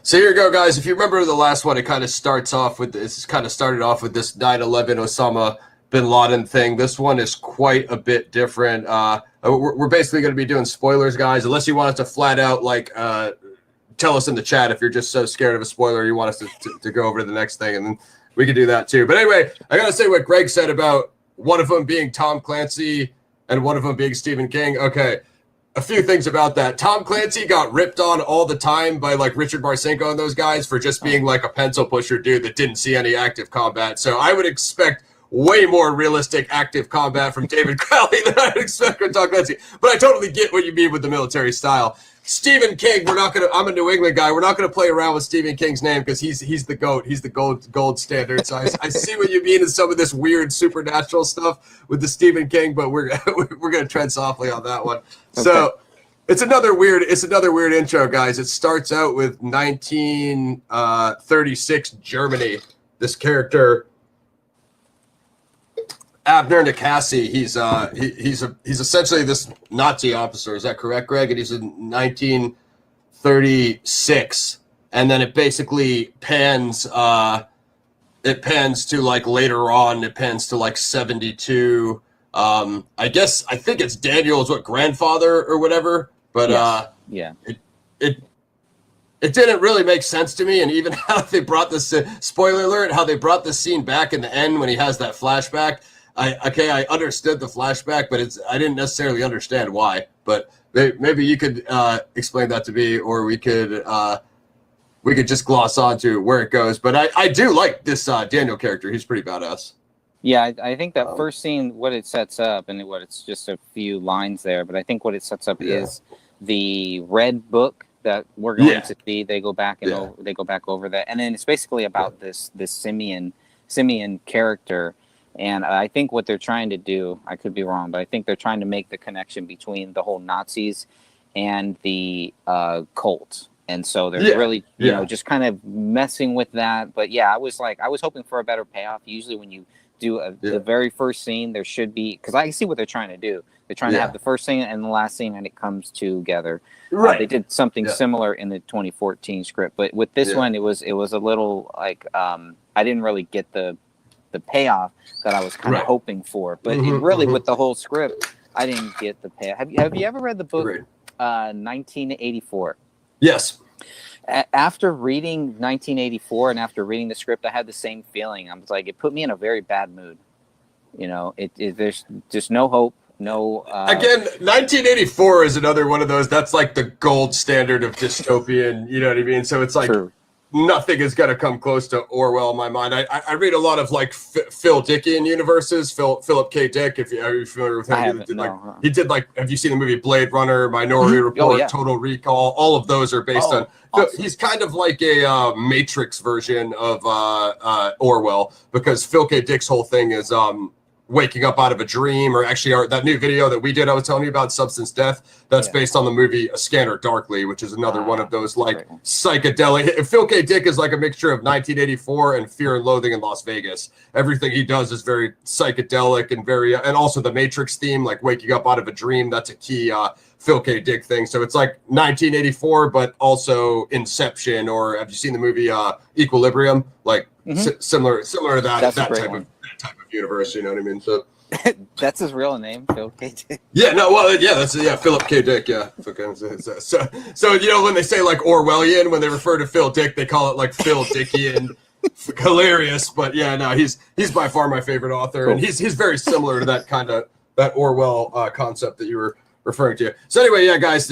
So here you go, guys. If you remember the last one, it kind of started off with this 9/11 Osama bin Laden thing. This one is quite a bit different. We're basically going to be doing spoilers, guys, unless you want us to flat out tell us in the chat if you're just so scared of a spoiler you want us to go over to the next thing, and then we can do that too. But anyway, I got to say what Greg said about one of them being Tom Clancy and one of them being Stephen King. Okay. A few things about that. Tom Clancy got ripped on all the time by Richard Marcinko and those guys for just being like a pencil pusher dude that didn't see any active combat. So I would expect way more realistic active combat from David Crowley than I'd expect from Tom Clancy. But I totally get what you mean with the military style. Stephen King, I'm a New England guy. We're not gonna play around with Stephen King's name because he's the GOAT. He's the gold standard. So I see what you mean in some of this weird supernatural stuff with the Stephen King, but we're gonna tread softly on that one. Okay. So it's another weird intro, guys. It starts out with 1936 Germany. This character, Abner Nikasi, he's essentially this Nazi officer. Is that correct, Greg? And he's in 1936, and then it basically pans. It pans to later on. It pans to 72. I think it's Daniel's grandfather or whatever. But yes. It didn't really make sense to me, and even how they brought this spoiler alert, how they brought this scene back in the end when he has that flashback. I understood the flashback, but I didn't necessarily understand why. But maybe you could explain that to me, or we could just gloss on to where it goes. But I do like this Daniel character. He's pretty badass. Yeah, I think that first scene, what it sets up, and it's just a few lines there, but I think what it sets up is the red book that we're going to see. They go back and they go back over that, and then it's basically about this Simeon character. And I think what they're trying to do, I could be wrong, but I think they're trying to make the connection between the whole Nazis and the cult. And so they're really, you know, just kind of messing with that. But yeah, I was hoping for a better payoff. Usually when you do the very first scene, there should be, because I see what they're trying to do. They're trying to have the first scene and the last scene, and it comes together. Right. They did something similar in the 2014 script, but with this one, it was a little I didn't really get the payoff that I was kind of hoping for. But it really, with the whole script, I didn't get the payoff. Have you ever read the book 1984? Yes. After reading 1984 and after reading the script, I had the same feeling. I was like, it put me in a very bad mood. You know, there's just no hope. No. Again, 1984 is another one of those. That's like the gold standard of dystopian. You know what I mean? So it's like nothing is going to come close to Orwell in my mind. I read a lot of Phil Dickian universes. Philip K. Dick, if you're familiar with him, he did have you seen the movie Blade Runner, Minority Report, Total Recall? All of those are based on. Awesome. He's kind of like a Matrix version of Orwell, because Phil K. Dick's whole thing is waking up out of a dream, or actually that new video that we did, I was telling you about, Substance Death, that's based on the movie A Scanner Darkly, which is another one of those psychedelic. Phil K. Dick is like a mixture of 1984 and Fear and Loathing in Las Vegas. Everything he does is very psychedelic and and also the Matrix theme, like waking up out of a dream. That's a key Phil K. Dick thing. So it's like 1984, but also Inception, or have you seen the movie Equilibrium? Similar to that type of universe, you know what I mean? So that's his real name, Phil K. Dick. That's Philip K. Dick. Yeah. So you know, when they say Orwellian, when they refer to Phil Dick, they call it Phil Dickian. Hilarious, but he's by far my favorite author, and he's very similar to that Orwell concept that you were referring to. So anyway, guys,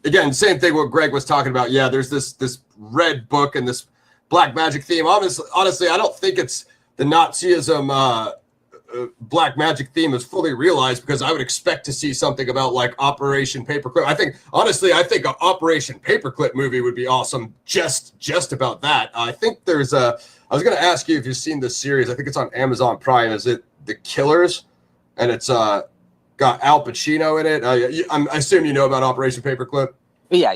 again, same thing what Greg was talking about. Yeah, there's this red book and this black magic theme. Honestly, I don't think it's the Nazism black magic theme is fully realized, because I would expect to see something about like Operation Paperclip. I think an Operation Paperclip movie would be awesome. Just about that. I think I was going to ask you if you've seen this series. I think it's on Amazon Prime. Is it The Killers? And it's got Al Pacino in it. I assume you know about Operation Paperclip. Yeah.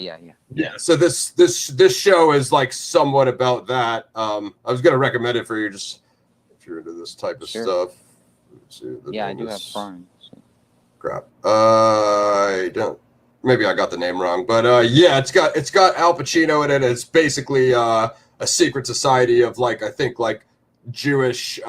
So this show is like somewhat about that. I was going to recommend it for you, just if you're into this type of stuff. Let's see, I do have Prime. So. Crap. I don't. Maybe I got the name wrong, but it's got Al Pacino in it. It's basically a secret society of like, I think like Jewish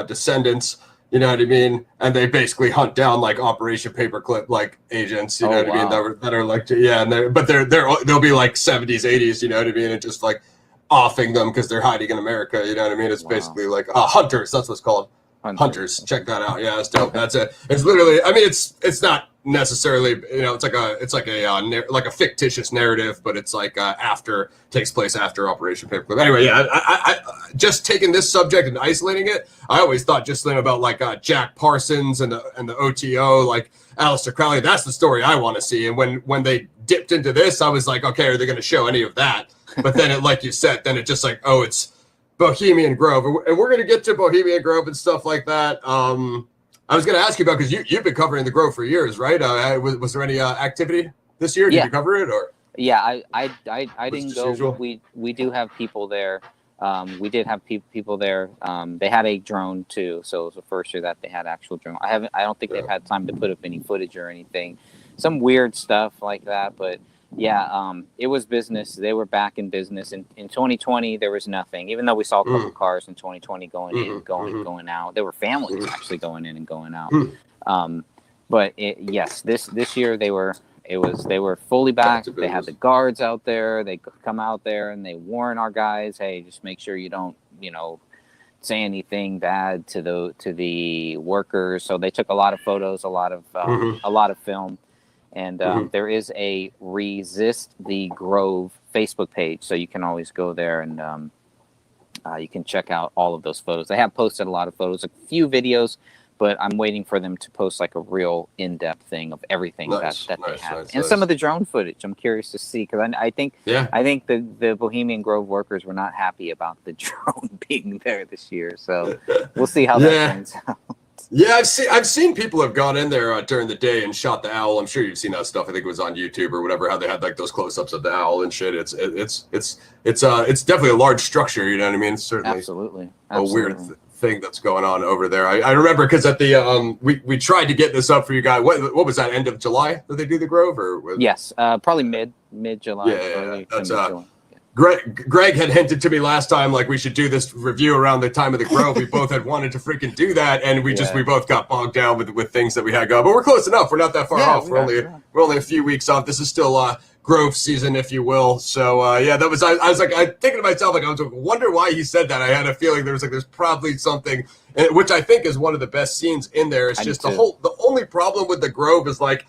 descendants. You know what I mean? And they basically hunt down like Operation Paperclip like agents. You know what I mean? That are like, and they'll be like 70s, 80s. You know what I mean? And just like offing them because they're hiding in America. You know what I mean? It's basically like hunters. That's what's called. Hunters. Check that out. Yeah, it's dope. That's it. It's literally. I mean, it's not necessarily. You know, it's like a fictitious narrative, but it's like takes place after Operation Paperclip. Anyway, yeah. I just taking this subject and isolating it. I always thought just about like Jack Parsons and the OTO, like Aleister Crowley. That's the story I want to see. And when they dipped into this, I was like, okay, are they going to show any of that? But then it, like you said, then it just like, oh, it's Bohemian Grove, and we're going to get to Bohemian Grove and stuff like that. I was going to ask you about, because you've been covering the Grove for years, right? Was there any activity this year? Did you cover it, or? Yeah, I didn't go. Usual? We do have people there. We did have people there. They had a drone too, so it was the first year that they had actual drone. I don't think they've had time to put up any footage or anything. Some weird stuff like that, but. Yeah, it was business. They were back in business. In 2020, there was nothing. Even though we saw a couple cars in 2020 going in, going out. There were families actually going in and going out. But yes, this year they were fully back. They had the guards out there. They come out there and they warn our guys, hey, just make sure you don't, say anything bad to the workers. So they took a lot of photos, a lot of film. And there is a Resist the Grove Facebook page, so you can always go there and you can check out all of those photos. They have posted a lot of photos, a few videos, but I'm waiting for them to post like a real in-depth thing of everything that they have, and some of the drone footage. I'm curious to see, because I think the Bohemian Grove workers were not happy about the drone being there this year, so we'll see how that turns out. Yeah, I've seen people have gone in there during the day and shot the owl. I'm sure you've seen that stuff. I think it was on YouTube or whatever. How they had like those close-ups of the owl and shit. It's definitely a large structure. You know what I mean? It's certainly absolutely. A weird thing that's going on over there. I remember because at the we tried to get this up for you guys. What was that? End of July that they do the Grove, or yes, probably mid July. Yeah, that's Greg had hinted to me last time, like we should do this review around the time of the Grove. We both had wanted to freaking do that, and we both got bogged down with things that we had going. But we're close enough. We're not that far off. We're only a few weeks off. This is still Grove season, if you will. So that was. I was thinking to myself, like I was like, wonder why he said that. I had a feeling there's probably something, which I think is one of the best scenes in there. It's just the only problem with the Grove is like,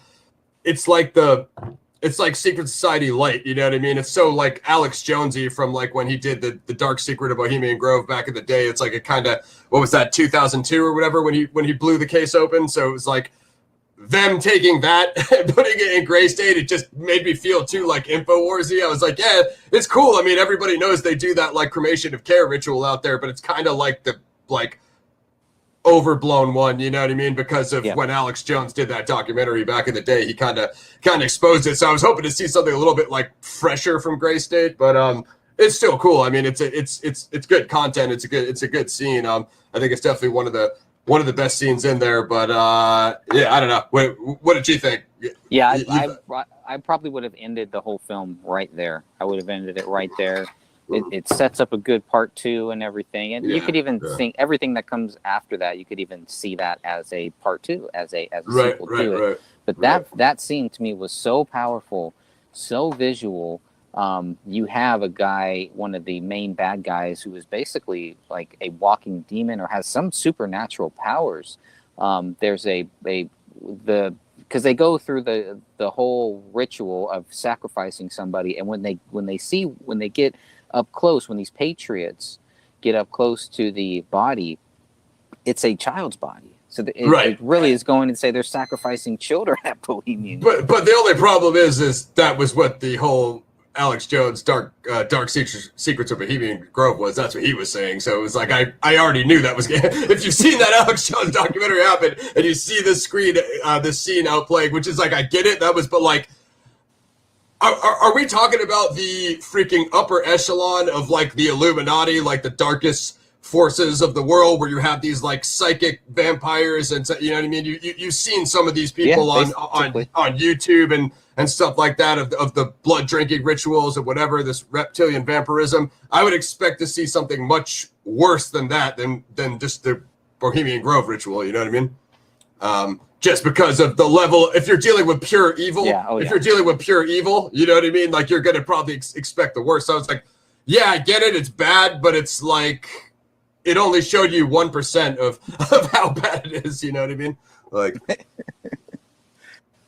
it's like Secret Society light, you know what I mean? It's so like Alex Jonesy from like when he did the Dark Secret of Bohemian Grove back in the day. It's like a kind of, what was that, 2002 or whatever, when he blew the case open. So it was like them taking that and putting it in Gray State. It just made me feel too like InfoWarsy. I was like, yeah, it's cool. I mean, everybody knows they do that like cremation of care ritual out there, but it's kind of like the overblown one, you know what I mean? Because of when Alex Jones did that documentary back in the day, he kind of exposed it. So I was hoping to see something a little bit like fresher from Gray State, but it's still cool. I mean, it's good content. It's a good scene. I think it's definitely one of the best scenes in there. But I don't know. What did you think? Yeah, I probably would have ended the whole film right there. I would have ended it right there. It sets up a good part 2 and everything, and you could even think everything that comes after that. You could even see that as a part 2, as a sequel to it. But that scene to me was so powerful, so visual. You have a guy, one of the main bad guys, who is basically like a walking demon or has some supernatural powers. There's because they go through the whole ritual of sacrificing somebody, and when they get up close, when these patriots get up close to the body, it's a child's body. So Right. it really is going to say they're sacrificing children at Bohemian. But the only problem is that was what the whole Alex Jones Dark Secrets of Bohemian Grove was. That's what he was saying. So it was like I already knew that was. If you've seen that Alex Jones documentary happen and you see this scene outplaying, which is like, I get it. That was, but like, are we talking about the freaking upper echelon of like the Illuminati, like the darkest forces of the world, where you have these like psychic vampires and you know what I mean? You've seen some of these people on YouTube and stuff like that of the blood drinking rituals and whatever, this reptilian vampirism. I would expect to see something much worse than that than just the Bohemian Grove ritual. You know what I mean? Just because of the level, if you're dealing with pure evil, you're dealing with pure evil, you know what I mean? Like you're going to probably expect the worst. So it's like, yeah, I get it. It's bad, but it's like, it only showed you 1% of how bad it is. You know what I mean? Like,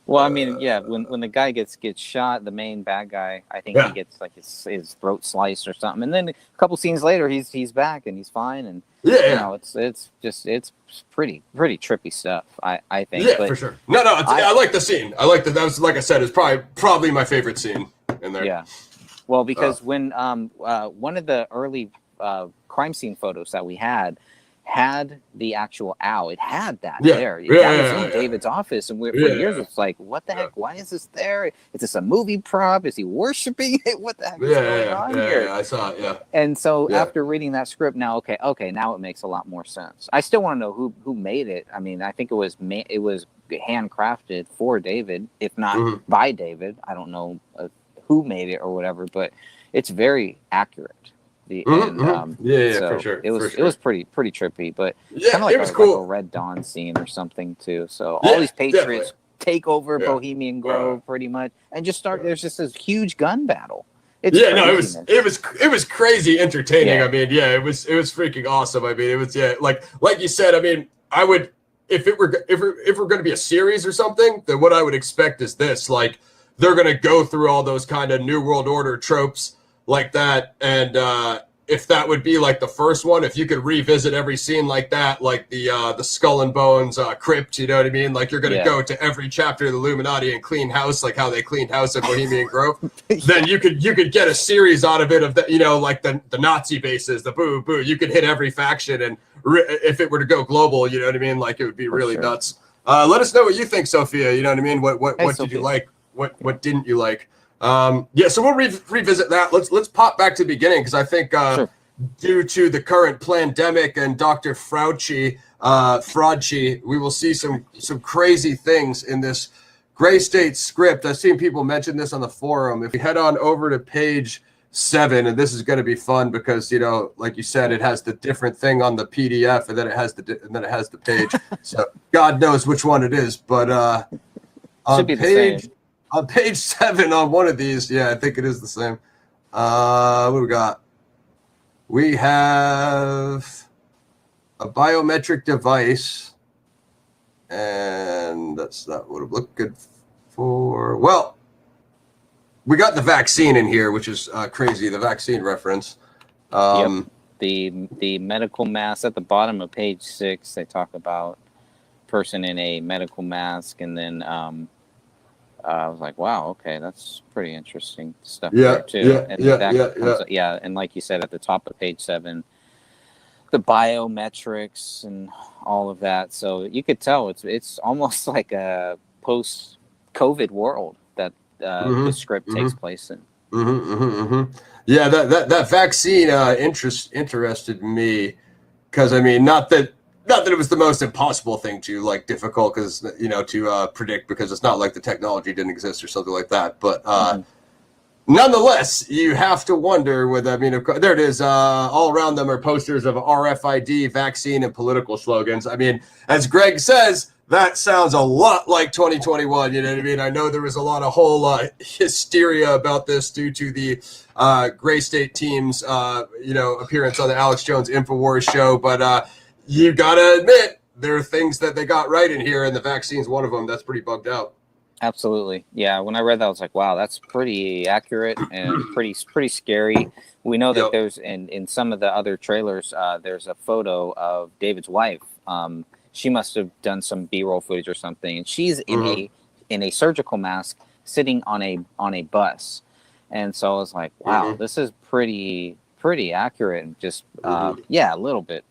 well, I mean, yeah, when the guy gets shot, the main bad guy, I think he gets like his throat sliced or something, and then a couple scenes later, he's back and he's fine, and you know, it's pretty trippy stuff. I think. Yeah, but for sure. No, I like the scene. I like that. That was, like I said, is probably my favorite scene in there. Yeah. Well, because when one of the early crime scene photos that we had the actual owl. It had that there. That was in David's office, and for years it's like, what the heck? Why is this there? Is this a movie prop? Is he worshiping it? What the heck is going on here? I saw it. Yeah. And so after reading that script, now okay, now it makes a lot more sense. I still want to know who made it. I mean, I think it was handcrafted for David, if not by David. I don't know who made it or whatever, but it's very accurate. For sure. It was pretty trippy, but kind of like, like a Red Dawn scene or something too. So all these patriots take over Bohemian Grove pretty much, and just start. There's just this huge gun battle. It was crazy entertaining. Yeah. I mean, it was freaking awesome. I mean, it was like you said. I mean, I would if we're going to be a series or something, then what I would expect is this: like they're going to go through all those kind of New World Order tropes like that, and if that would be like the first one, if you could revisit every scene like that, like the Skull and Bones crypt, you know what I mean? Like you're gonna go to every chapter of the Illuminati and clean house, like how they cleaned house at Bohemian Grove. Then you could get a series out of it of the, you know, like the Nazi bases, the boo. You could hit every faction, and if it were to go global, you know what I mean? Like it would be really nuts. Let us know what you think, Sophia. You know what I mean? What did you like? What didn't you like? So we'll revisit that. Let's pop back to the beginning, because I think due to the current pandemic and Dr. Fauci, we will see some crazy things in this Gray State script. I've seen people mention this on the forum. If we head on over to page 7, and this is going to be fun because, you know, like you said, it has the different thing on the PDF, and then it has the page. So God knows which one it is, but on page 7 on one of these, I think it is the same. What do we got? We have a biometric device, and that's not what it looked good for. Well, we got the vaccine in here, which is crazy, the vaccine reference. The medical mask at the bottom of page 6, they talk about person in a medical mask, and then I was like, wow, okay, that's pretty interesting stuff there too. And like you said, at the top of page 7, the biometrics and all of that. So you could tell it's almost like a post-COVID world that the script takes place in. Yeah, that vaccine interested me, because I mean, not that it was the most impossible thing to, like, difficult, because, you know, to predict, because it's not like the technology didn't exist or something like that. But nonetheless, you have to wonder whether, I mean, of course, there it is. All around them are posters of RFID, vaccine, and political slogans. I mean, as Greg says, that sounds a lot like 2021. You know what I mean? I know there was a lot of whole hysteria about this due to the Gray State team's, appearance on the Alex Jones InfoWars show. But you got to admit, there are things that they got right in here, and the vaccine's one of them. That's pretty bugged out. Absolutely. Yeah. When I read that, I was like, wow, that's pretty accurate and pretty scary. We know that Yep. there's in some of the other trailers, there's a photo of David's wife. She must have done some B-roll footage or something, and she's in a surgical mask sitting on a bus. And so I was like, wow, this is pretty accurate, and just yeah, a little bit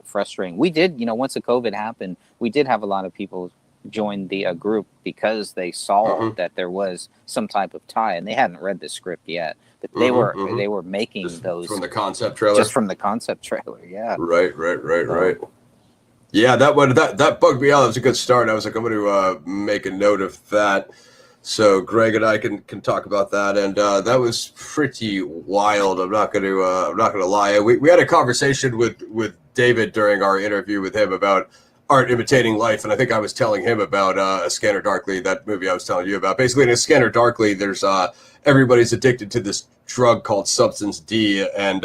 frustrating. We did, once the COVID happened, we did have a lot of people join the group because they saw that there was some type of tie, and they hadn't read the script yet, but they were making Just those from the concept trailer. just from the concept trailer. Yeah. Right. Yeah, that one that bugged me out. That was a good start. I was like, I'm going to make a note of that, so Greg and I can talk about that. And that was pretty wild. I'm not going to lie. We had a conversation with David during our interview with him about art imitating life, and I think I was telling him about A Scanner Darkly, that movie I was telling you about. Basically, in A Scanner Darkly, there's everybody's addicted to this drug called Substance D, and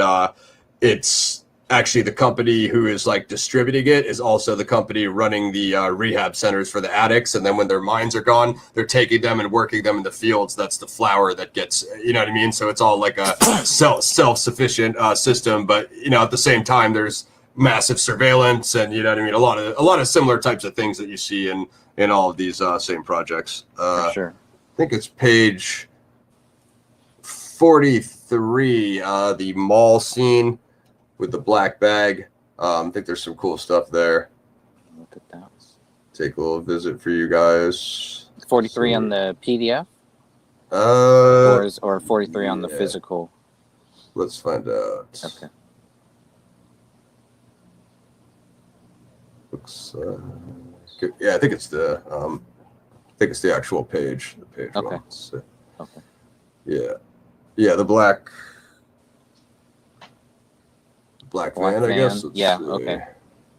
it's actually the company who is like distributing it is also the company running the rehab centers for the addicts. And then when their minds are gone, they're taking them and working them in the fields. That's the flower that gets, you know what I mean? So it's all like a self-sufficient system, but at the same time, there's massive surveillance, and you know what I mean, a lot of similar types of things that you see in all of these same projects. For sure. I think it's page 43, the mall scene with the black bag. I think there's some cool stuff there. Look at that. Take a little visit for you guys. 43 on the PDF, or 43 on the physical. Let's find out. Okay. Looks good. Yeah, I think it's the actual page. The page. Okay. Okay. Yeah, the black van, I guess. Yeah. Okay.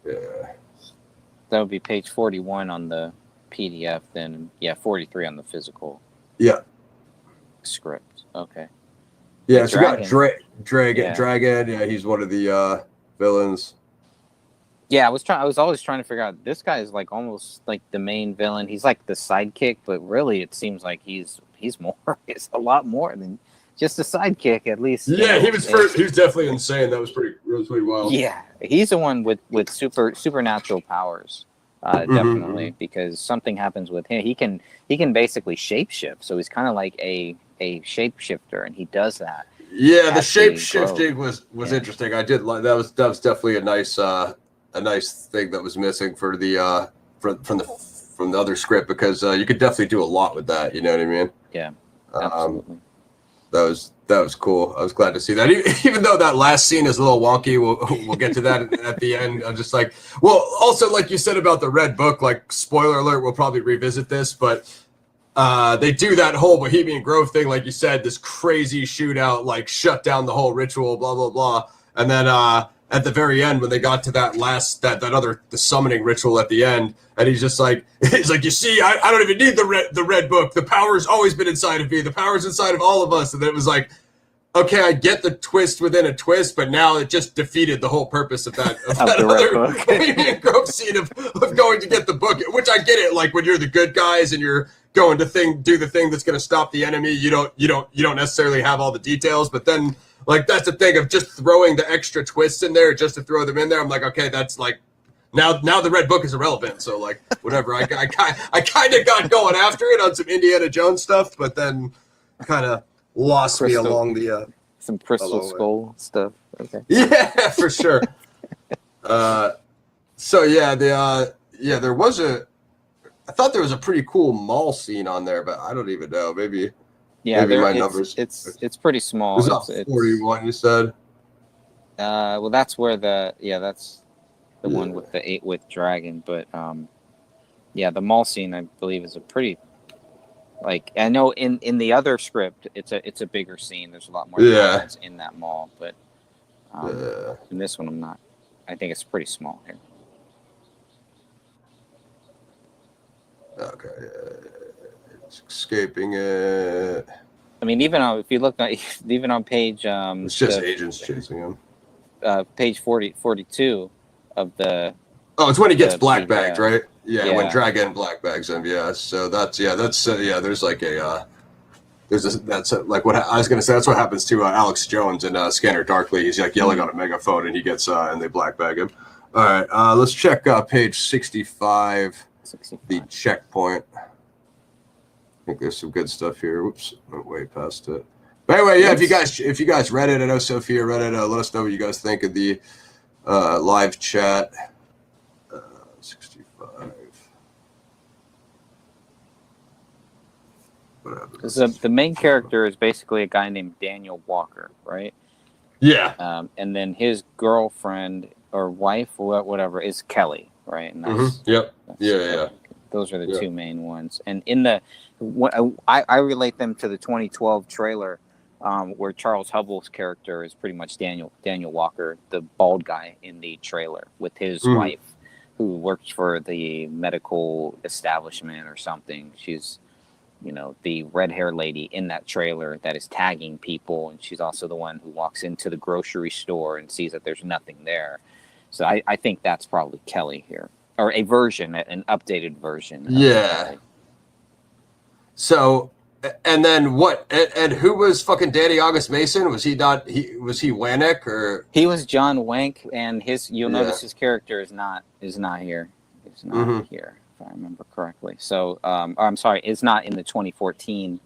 Yeah. That would be page 41 on the PDF. Then 43 on the physical. Yeah. Script. Okay. Yeah, so Dragon. Got Dragon. Yeah, he's one of the villains. Yeah, I was always trying to figure out, this guy is like almost like the main villain. He's like the sidekick, but really it seems like he's a lot more than just a sidekick, at least. Yeah, he was first. He was definitely insane. That was pretty wild. Yeah, he's the one with supernatural powers, definitely, because something happens with him. He can basically shapeshift, so he's kind of like a shapeshifter, and he does that. Yeah, the shape shifting was interesting. I did like that. Was definitely a nice thing that was missing for the from the other script, because you could definitely do a lot with that. You know what I mean? Yeah, absolutely. That was cool. I was glad to see that. Even though that last scene is a little wonky, we'll get to that at the end. I'm just like, well, also like you said about the Red Book, like spoiler alert, we'll probably revisit this, but they do that whole Bohemian Grove thing, like you said, this crazy shootout, like shut down the whole ritual, blah blah blah, and then at the very end, when they got to that last the summoning ritual at the end, and he's like, you see, I don't even need the red book. The power's always been inside of me. The power's inside of all of us. And then it was like, okay, I get the twist within a twist, but now it just defeated the whole purpose of that other Grove scene of going to get the book. Which I get it. Like when you're the good guys and you're going to do the thing that's going to stop the enemy, you don't necessarily have all the details, but then. Like, that's the thing of just throwing the extra twists in there just to throw them in there. I'm like, okay, that's like, now the Red Book is irrelevant. So, like, whatever. I kind of got going after it on some Indiana Jones stuff, but then kind of lost me along the... some Crystal Skull stuff. Okay. Yeah, for sure. So, yeah, there was I thought there was a pretty cool mall scene on there, but I don't even know. Maybe... Yeah, maybe my numbers. It's pretty small. It's 41. You said. Well, that's where that's the one with the 8 with Dragon, but the mall scene I believe is a pretty, like, I know in the other script it's a bigger scene. There's a lot more violence in that mall, but in this one I'm not. I think it's pretty small here. Okay. Escaping it. I mean, if you look at even on page it's just agents chasing him. Page 42 of the Oh, it's when he gets The black big, bagged, right? Yeah, when yeah. Dragon black bags him. Yeah, so that's there's like a like what I was gonna say. That's what happens to Alex Jones in Scanner Darkly. He's like yelling on a megaphone, and he gets and they black bag him. All right, let's check page 65, 65. the checkpoint. I think there's some good stuff here. Whoops, went way past it. But anyway, yeah, if you guys read it, I know Sophia read it. Let us know what you guys think of the live chat. 65. Because the main character is basically a guy named Daniel Walker, right? Yeah. And then his girlfriend or wife or whatever is Kelly, right? And that's, Yep. that's Yeah. Those are the two main ones. And in the, I relate them to the 2012 trailer, where Charles Hubbell's character is pretty much Daniel Walker, the bald guy in the trailer, with his wife, who works for the medical establishment or something. She's, you know, the red hair lady in that trailer that is tagging people, and she's also the one who walks into the grocery store and sees that there's nothing there. So I think that's probably Kelly here, or a version, an updated version. Yeah. So, and then what? And who was fucking Danny August Mason? Was he not? Was he Wanek or? He was John Wank, and you'll notice his character is not here. It's not here, if I remember correctly. So, I'm sorry, it's not in the 2014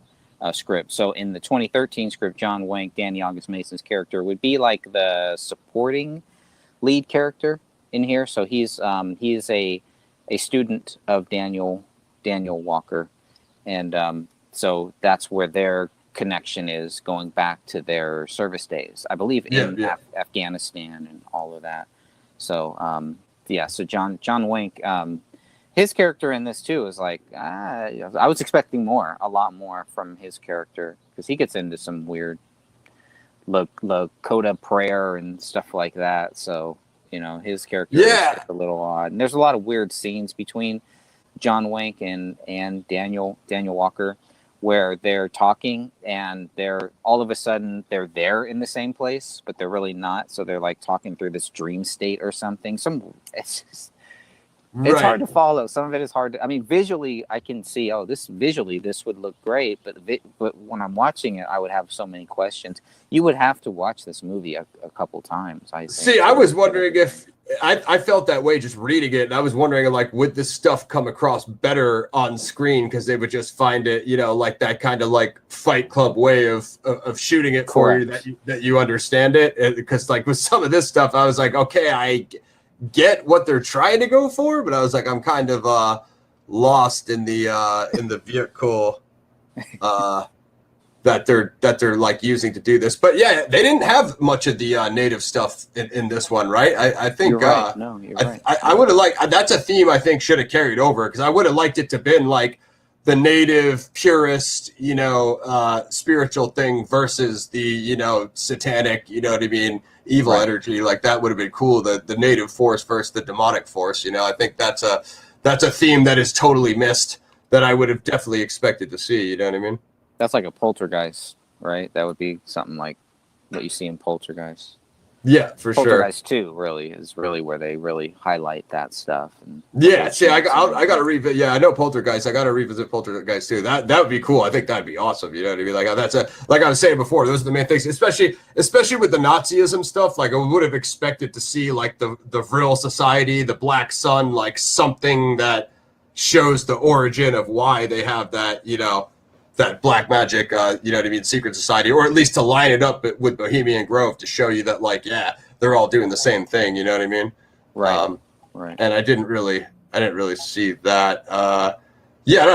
script. So in the 2013 script, John Wank, Danny August Mason's character, would be like the supporting lead character in here. So he's a student of Daniel Walker, and so that's where their connection is, going back to their service days, I believe, in Afghanistan and all of that. So so John Wank, his character in this too is like, I was expecting a lot more from his character, because he gets into some weird Lakota prayer and stuff like that. So, you know, his character is a little odd, and there's a lot of weird scenes between John Wank and Daniel Walker, where they're talking and they're all of a sudden they're there in the same place, but they're really not. So they're like talking through this dream state or something. It's hard to follow. Some of it is hard to, I mean, visually I can see, this would look great, but when I'm watching it, I would have so many questions. You would have to watch this movie a couple times, I think. See, I was wondering if I felt that way just reading it, and I was wondering, like, would this stuff come across better on screen, because they would just find it, you know, like that kind of like Fight Club way of shooting it for you, that you understand it. Because like with some of this stuff, I was like, okay, I get what they're trying to go for, but I was like, I'm kind of lost in the vehicle that they're like using to do this. But yeah, they didn't have much of the native stuff in this one, right? I think you're right. No, you're right. I would have liked, that's a theme I think should have carried over, because I would have liked it to been like the native purist, you know, spiritual thing versus the, you know, satanic, you know what I mean, evil energy. Like that would have been cool. The native force versus the demonic force. You know, I think that's a theme that is totally missed, that I would have definitely expected to see. You know what I mean? That's like a Poltergeist, right? That would be something like what you see in Poltergeist. Yeah, for sure. Poltergeist 2 really is where they really highlight that stuff. And see, I got to revisit. Yeah, I know Poltergeist. I got to revisit Poltergeist too. That would be cool. I think that'd be awesome. You know what I mean? Like like I was saying before, those are the main things. Especially with the Nazism stuff. Like I would have expected to see like the Vril Society, the Black Sun, like something that shows the origin of why they have that. You know, that black magic, you know what I mean, secret society, or at least to line it up with Bohemian Grove to show you that, like, yeah, they're all doing the same thing. You know what I mean? Right. Right. And I didn't really see that. I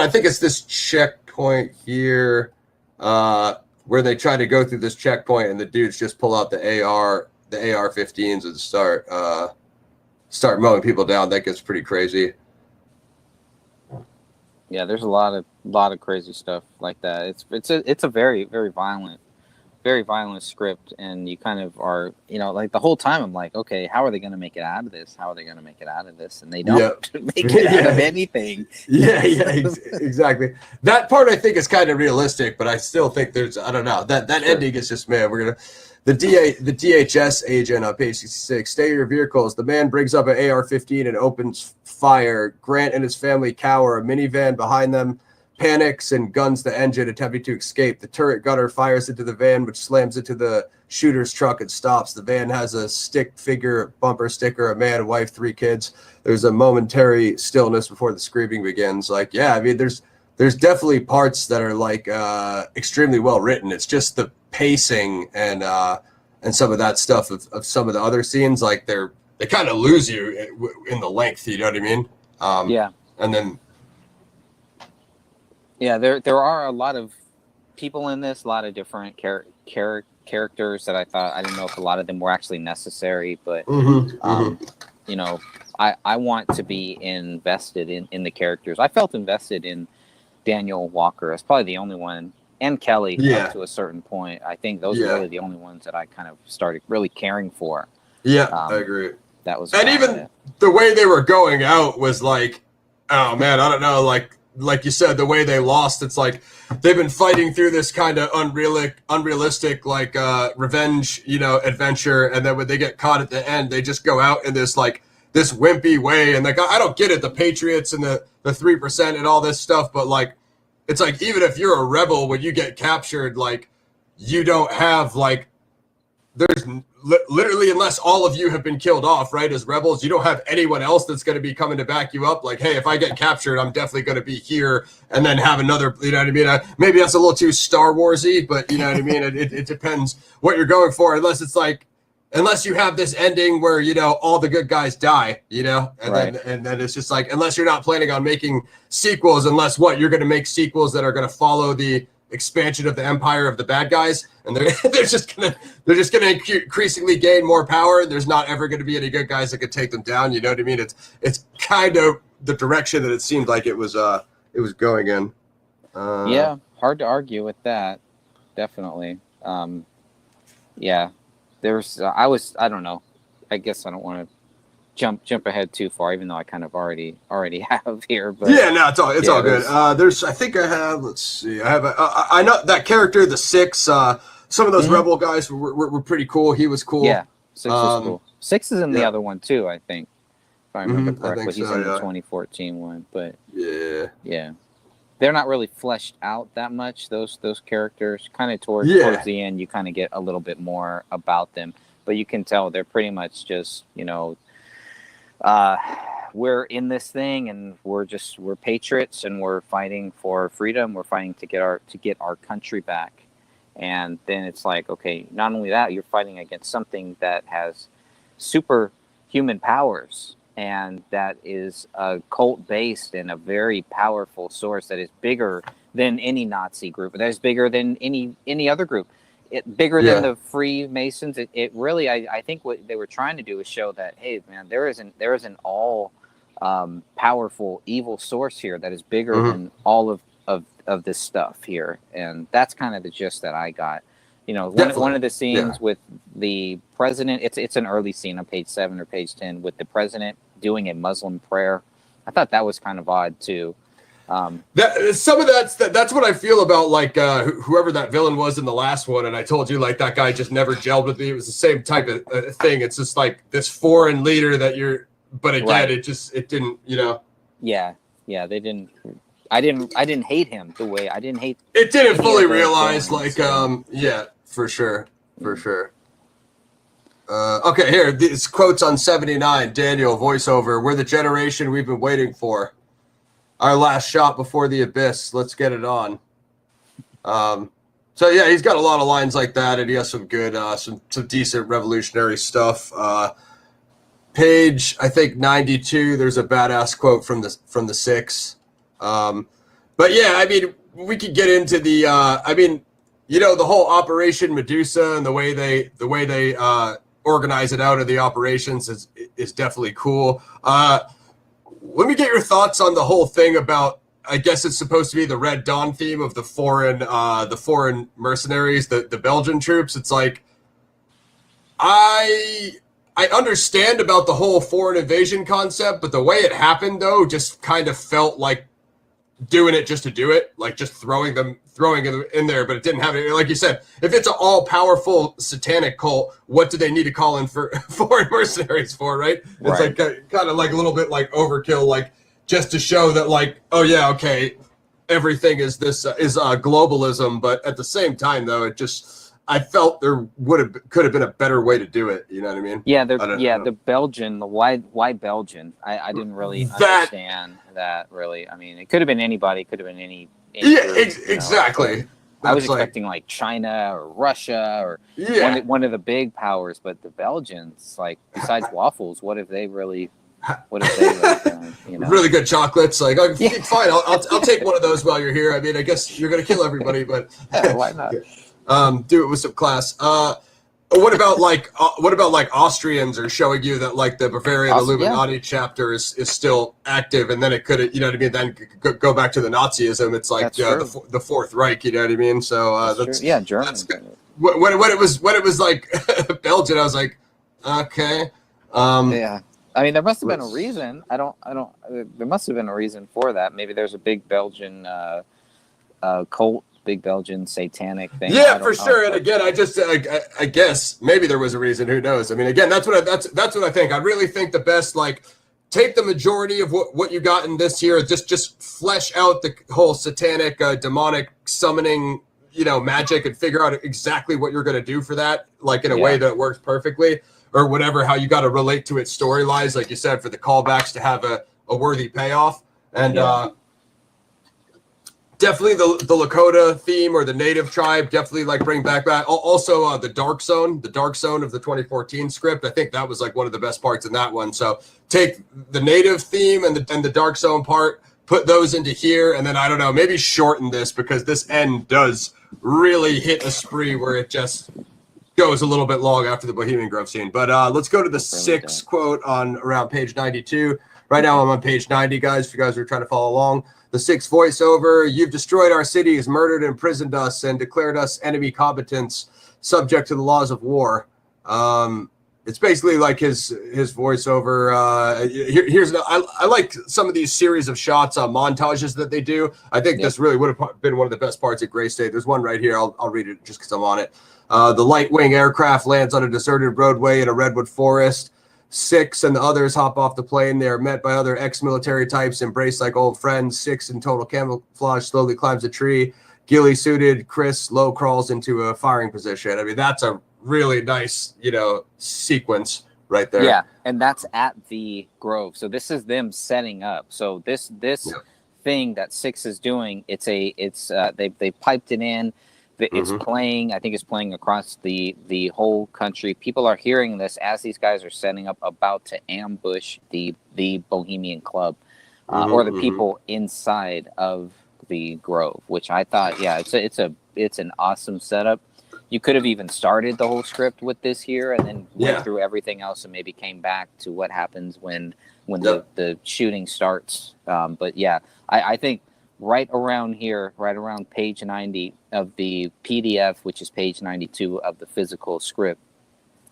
think it's this checkpoint here, where they try to go through this checkpoint, and the dudes just pull out the AR-15s and start mowing people down. That gets pretty crazy. Yeah, there's a lot of crazy stuff like that. It's a very, very violent very violent script, and you kind of are, you know, like the whole time I'm like, okay, how are they going to make it out of this? How are they going to make it out of this? And they don't make it out of anything. Exactly. That part I think is kind of realistic, but I still think there's, I don't know, that ending is just, man, we're gonna. The DHS agent on page 66, stay your vehicles. The man brings up an AR-15 and opens fire. Grant and his family cower. A minivan behind them panics and guns the engine, attempting to escape. The turret gunner fires into the van, which slams into the shooter's truck and stops. The van has a stick figure, bumper sticker, a man, a wife, 3 kids. There's a momentary stillness before the screaming begins. Like, yeah, I mean, there's definitely parts that are like extremely well written. It's just the pacing and some of that stuff of some of the other scenes, like they kind of lose you in the length. You know what I mean? Yeah. And then. Yeah, there are a lot of people in this, a lot of different characters that I didn't know if a lot of them were actually necessary, but you know, I want to be invested in the characters. I felt invested in Daniel Walker. It's probably the only one, and Kelly up to a certain point. I think those are really the only ones that I kind of started really caring for. Yeah, I agree. That was, and even the way they were going out was like, oh man, I don't know, like you said, the way they lost, it's like they've been fighting through this kind of unrealistic like revenge, you know, adventure, and then when they get caught at the end, they just go out in this like this wimpy way. And like, I don't get it, the Patriots and the 3% and all this stuff, but like, it's like, even if you're a rebel, when you get captured, like, you don't have like, there's literally, unless all of you have been killed off, right, as rebels, you don't have anyone else that's going to be coming to back you up. Like, hey, if I get captured, I'm definitely going to be here, and then have another, you know what I mean? Maybe that's a little too Star Wars-y, but you know what I mean? It depends what you're going for, unless it's like, unless you have this ending where, you know, all the good guys die, you know, and then it's just like, unless you're not planning on making sequels, unless you're going to make sequels that are going to follow the expansion of the empire of the bad guys, and they're just gonna increasingly gain more power. There's not ever going to be any good guys that could take them down. You know what I mean? It's kind of the direction that it seemed like it was going in. Yeah, hard to argue with that. Definitely. Yeah, there's. I don't know. I guess I don't want to jump ahead too far, even though I kind of already have here. But yeah, no, it's all good. I think I have. Let's see. I know that character, the 6. Some of those rebel guys were pretty cool. He was cool. Yeah, 6 was cool. 6 is in the other one too, I think, if I remember correctly. He's in the 2014 one, but yeah, they're not really fleshed out that much. Those characters, kind of towards the end, you kind of get a little bit more about them, but you can tell they're pretty much just, you know, we're in this thing, and we're patriots, and we're fighting for freedom. We're fighting to get our country back. And then it's like, okay, not only that, you're fighting against something that has superhuman powers, and that is a cult based and a very powerful source that is bigger than any Nazi group, that is bigger than any other group. Bigger than the Freemasons. It really, I think what they were trying to do is show that, hey man, there is an all powerful evil source here that is bigger than all of this stuff here. And that's kind of the gist that I got. You know, one of the scenes with the president, it's an early scene on page 7 or page 10 with the president doing a Muslim prayer. I thought that was kind of odd too. That's what I feel about like whoever that villain was in the last one, and I told you like that guy just never gelled with me. It was the same type of thing. It's just like this foreign leader that you're, but again, it didn't, you know. Yeah, they didn't. I didn't hate him the way I didn't hate. It didn't fully realize like yeah, for sure. Okay, here these quotes on 79. Daniel voiceover. We're the generation we've been waiting for. Our last shot before the abyss. Let's get it on. So yeah, he's got a lot of lines like that, and he has some good, some decent revolutionary stuff. Page, I think 92. There's a badass quote from the 6. But yeah, I mean, we could get into the. I mean, you know, the whole Operation Medusa and the way they organize it out of the operations is definitely cool. Let me get your thoughts on the whole thing about I guess it's supposed to be the Red Dawn theme of the foreign mercenaries, the Belgian troops. It's like, I understand about the whole foreign invasion concept, but the way it happened though just kind of felt like doing it just to do it, like just throwing them in there, but it didn't have it. Like you said, if it's an all-powerful satanic cult, what do they need to call in for foreign mercenaries for, right? It's like kind of like a little bit like overkill, like just to show that, like, oh yeah, okay, everything is globalism, but at the same time though, it just, I felt there could have been a better way to do it. You know what I mean? Yeah, the Belgian, why Belgian? I didn't really understand that really. I mean, it could have been anybody. It could have been any exactly. Know? I was expecting like China or Russia or one of the big powers, but the Belgians, like, besides waffles, what have they really? What have they really done? You know? Really good chocolates. Like, fine, I'll take one of those while you're here. I mean, I guess you're gonna kill everybody, but why not? Do it with some class. What about like Austrians are showing you that like the Bavarian Illuminati chapter is still active, and then it could, you know what I mean, then go back to the Nazism. It's like the Fourth Reich, you know what I mean? So that's German. That's good. When it was like Belgian, I was like, okay. Yeah. I mean, there must have been a reason. There must have been a reason for that. Maybe there's a big Belgian cult, big Belgian satanic thing. Yeah, for sure. And again, I guess maybe there was a reason. Who knows? I mean, again, that's what I think. I really think the best, like, take the majority of what you got in this here, just flesh out the whole satanic, demonic summoning, you know, magic, and figure out exactly what you're going to do for that, like in a way that works perfectly, or whatever, how you got to relate to its storylines, like you said, for the callbacks to have a worthy payoff. And definitely the Lakota theme, or the native tribe, definitely like bring back that. Also the dark zone of the 2014 script. I think that was like one of the best parts in that one. So take the native theme and the dark zone part, put those into here, and then I don't know, maybe shorten this, because this end does really hit a spree where it just goes a little bit long after the Bohemian Grove scene. But let's go to the 6 quote on around page 92. Right now I'm on page 90, guys, if you guys are trying to follow along. The 6th voiceover: "You've destroyed our cities, murdered and imprisoned us, and declared us enemy combatants, subject to the laws of war." It's basically like his voiceover. I like some of these series of shots, montages that they do. I think this really would have been one of the best parts at Gray State. There's one right here. I'll read it just because I'm on it. The light wing aircraft lands on a deserted roadway in a redwood forest. Six and the others hop off the plane. They are met by other ex-military types, embraced like old friends. Six, in total camouflage, slowly climbs a tree. Ghillie suited, Chris low crawls into a firing position. I mean, that's a really nice, you know, sequence right there. Yeah, and that's at the Grove. So this is them setting up. So this thing that Six is doing, they piped it in. It's playing. I think it's playing across the whole country. People are hearing this as these guys are setting up, about to ambush the Bohemian Club, or the people inside of the Grove. Which I thought, it's an awesome setup. You could have even started the whole script with this here, and then went through everything else, and maybe came back to what happens when the shooting starts. But yeah, I think. Right around here, right around page 90 of the PDF, which is page 92 of the physical script,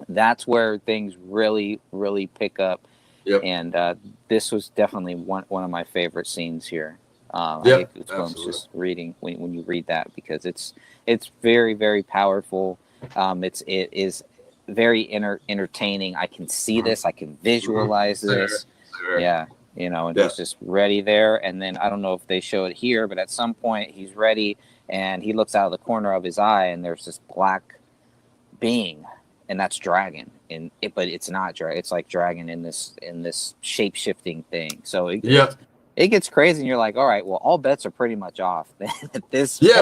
that's where things really, really pick up. Yep. And this was definitely one of my favorite scenes here. Just reading when you read that, because it's very, very powerful. It is very entertaining. I can see this. I can visualize this. Yeah. You know, and he's just ready there. And then I don't know if they show it here, but at some point he's ready, and he looks out of the corner of his eye, and there's this black being, and that's Dragon. But it's not Dragon. It's like Dragon in this shape shifting thing. So it gets crazy, and you're like, all right, well, all bets are pretty much off at this point.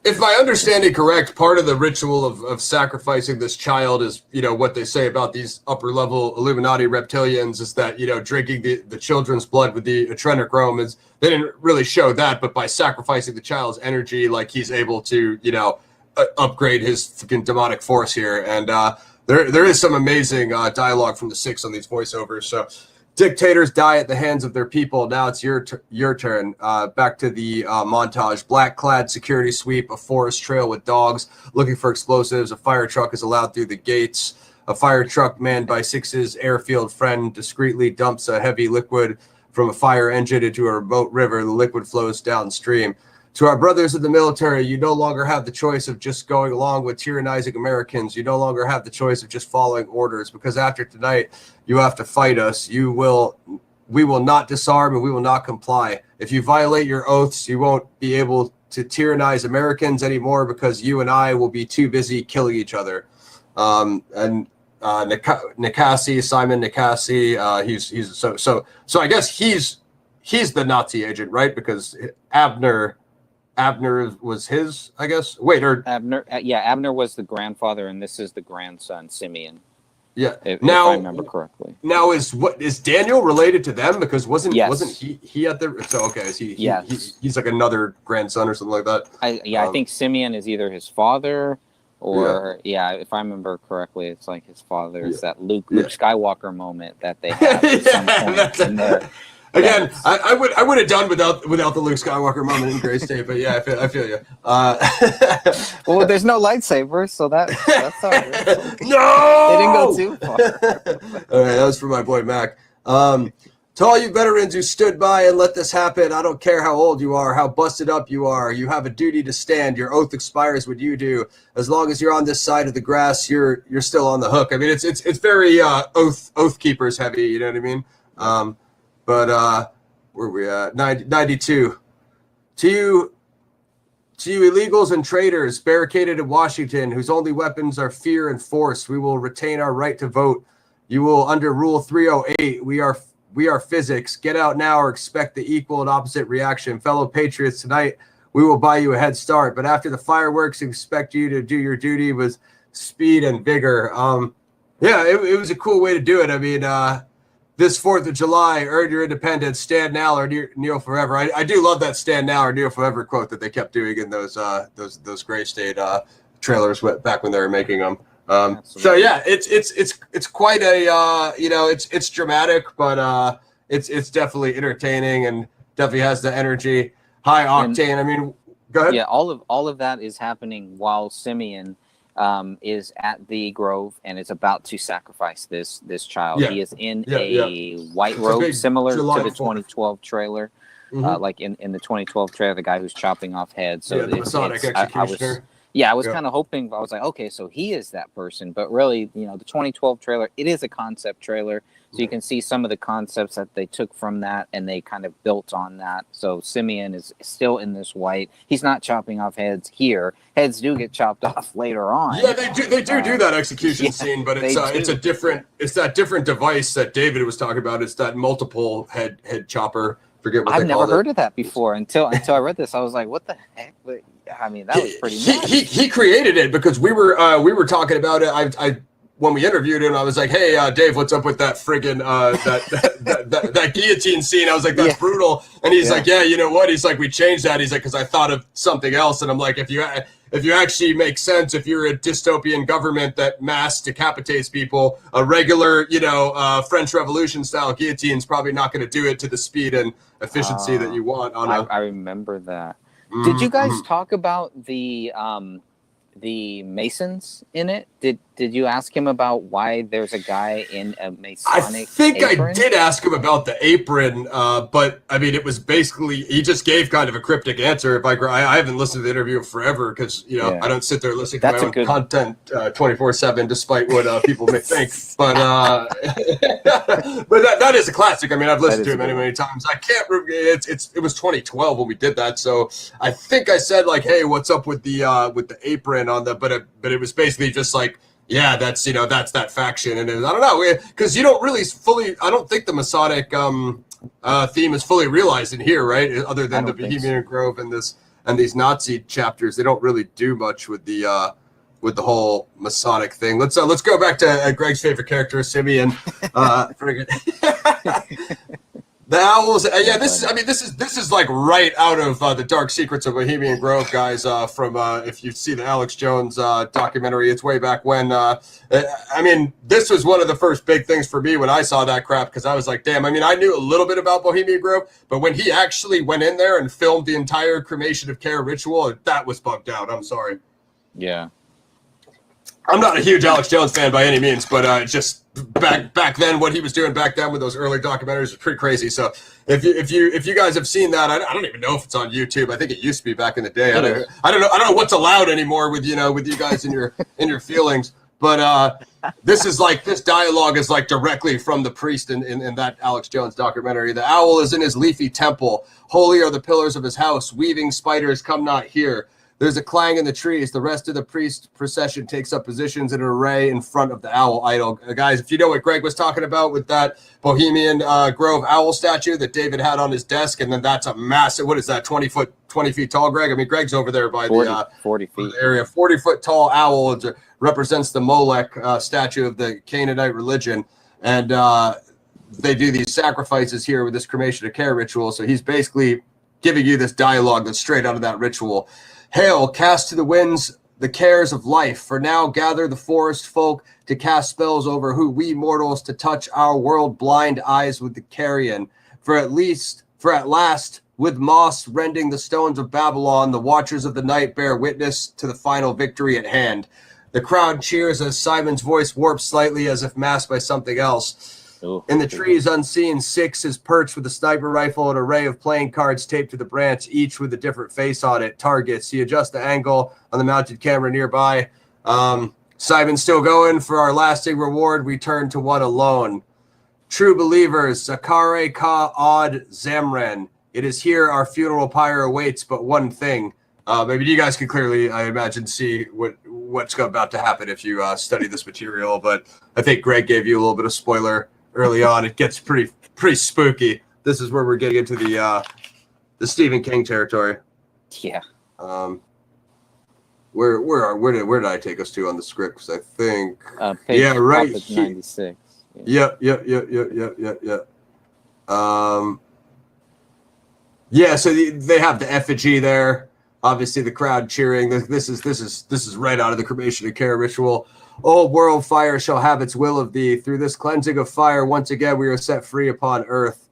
If my understanding correct, part of the ritual of sacrificing this child is, you know, what they say about these upper level Illuminati reptilians is that, you know, drinking the children's blood with the adrenochrome is, they didn't really show that, but by sacrificing the child's energy, like, he's able to, you know, upgrade his fucking demonic force here. And there is some amazing dialogue from the Six on these voiceovers. So Dictators die at the hands of their people. Now it's your turn. Back to the montage. Black-clad security sweep, a forest trail with dogs looking for explosives. A fire truck is allowed through the gates. A fire truck manned by Six's airfield friend discreetly dumps a heavy liquid from a fire engine into a remote river. The liquid flows downstream. To our brothers in the military, you no longer have the choice of just going along with tyrannizing Americans. You no longer have the choice of just following orders, because after tonight, you have to fight us. We will not disarm and we will not comply. If you violate your oaths, you won't be able to tyrannize Americans anymore, because you and I will be too busy killing each other. And Nikasi, Simon Nikasi, he's I guess he's the Nazi agent, right? Because Abner was his, I guess. Wait, or Abner was the grandfather, and this is the grandson, Simeon. Yeah. If I remember correctly. Now is Daniel related to them? Because wasn't he at the is he Yes. he's like another grandson or something like that? I think Simeon is either his father or if I remember correctly, it's like his father. It's that Luke Skywalker moment that they have at some point in there. Again, I would have done without the Luke Skywalker moment in Gray State, but yeah, I feel you. Well, there's no lightsaber, so that's all right. No, they didn't go too far. All right, that was for my boy Mac. To all you veterans who stood by and let this happen, I don't care how old you are, how busted up you are. You have a duty to stand. Your oath expires when you do. As long as you're on this side of the grass, you're still on the hook. I mean, it's very oath keepers heavy. You know what I mean? But where are we at? 92. To you illegals and traitors barricaded in Washington, whose only weapons are fear and force, we will retain our right to vote. You will under Rule 308. We are physics. Get out now or expect the equal and opposite reaction. Fellow patriots, tonight we will buy you a head start. But after the fireworks, expect you to do your duty with speed and vigor. It was a cool way to do it. I mean, this 4th of July, earn your independence, stand now or kneel forever. I do love that stand now or kneel forever quote that they kept doing in those Gray State trailers back when they were making them. So yeah, it's quite a it's dramatic, but it's definitely entertaining and definitely has the energy, high octane. I mean, go ahead. Yeah, all of that is happening while Simeon is at the grove and is about to sacrifice this child. He is in a white robe, similar July to the 4th. 2012 trailer. Like in the 2012 trailer, the guy who's chopping off heads. So the Masonic executioner. I was kind of hoping. I was like, okay, so he is that person. But really, the 2012 trailer, it is a concept trailer. So you can see some of the concepts that they took from that and they kind of built on that. So Simeon is still in this white. He's not chopping off heads here. Heads do get chopped off later on. Yeah, they do that execution scene, but it's that different device that David was talking about. It's that multiple head chopper. Forget what I've never heard of that before until I read this. I was like, what the heck? But, I mean, that was pretty nuts. He created it because we were talking about it. I when we interviewed him, I was like, "Hey, Dave, what's up with that friggin' that guillotine scene?" I was like, "That's brutal." And he's like, "Yeah, you know what?" He's like, "We changed that." He's like, "Because I thought of something else." And I'm like, "If you actually make sense, if you're a dystopian government that mass decapitates people, a regular, French Revolution style guillotine is probably not going to do it to the speed and efficiency that you want." I remember that. Did you guys talk about the Masons in it? Did you ask him about why there's a guy in a Masonic I think apron? I did ask him about the apron, but I mean, it was basically, he just gave kind of a cryptic answer. I haven't listened to the interview forever because, I don't sit there listening to my own content 24/7, despite what people may think. But but that is a classic. I mean, I've listened to it many times. I can't remember. It was 2012 when we did that. So I think I said like, "Hey, what's up with the apron on the?" But it was basically just like, yeah, that's that faction, and I don't know, because you don't really fully. I don't think the Masonic theme is fully realized in here, right? Other than the Bohemian Grove and these Nazi chapters, they don't really do much with the whole Masonic thing. Let's go back to Greg's favorite character, Simeon. That The owls, yeah. This is like right out of the Dark Secrets of Bohemian Grove, guys. From if you see the Alex Jones documentary, it's way back when. This was one of the first big things for me when I saw that crap, because I was like, damn. I knew a little bit about Bohemian Grove, but when he actually went in there and filmed the entire cremation of care ritual, that was bugged out. I'm sorry. Yeah. I'm not a huge Alex Jones fan by any means, but just back then, what he was doing back then with those early documentaries was pretty crazy. So if you guys have seen that, I don't even know if it's on YouTube. I think it used to be back in the day. I don't know what's allowed anymore with you guys in your feelings. But this dialogue is like directly from the priest in that Alex Jones documentary. The owl is in his leafy temple. Holy are the pillars of his house. Weaving spiders come not here. There's a clang in the trees. The rest of the priest procession takes up positions in an array in front of the owl idol. Guys, if you know what Greg was talking about with that Bohemian Grove owl statue that David had on his desk, and then that's a massive, what is that, 20 feet tall, Greg? Greg's over there by 40 feet area. 40-foot tall owl. It represents the Molech statue of the Canaanite religion. And they do these sacrifices here with this cremation of care ritual. So he's basically giving you this dialogue that's straight out of that ritual. Hail, cast to the winds the cares of life, for now gather the forest folk to cast spells over who we mortals to touch our world blind eyes with the carrion. For at last, with moss rending the stones of Babylon, the watchers of the night bear witness to the final victory at hand. The crowd cheers as Simon's voice warps slightly as if masked by something else. In the trees unseen, Six is perched with a sniper rifle and an array of playing cards taped to the branch, each with a different face on it. Targets. He adjusts the angle on the mounted camera nearby. Simon's still going. For our lasting reward, we turn to one alone. True believers, Sakare Ka Od Zamren. It is here our funeral pyre awaits, but one thing. Maybe you guys can clearly, I imagine, see what's about to happen if you study this material, but I think Greg gave you a little bit of spoiler early on. It gets pretty spooky. This is where we're getting into the Stephen King territory. Yeah. Where did I take us to on the script? Because I think right here. 96. Yep. So they have the effigy there. Obviously, the crowd cheering. This is right out of the cremation of care ritual. Old world fire shall have its will of thee. Through this cleansing of fire, once again we are set free upon earth.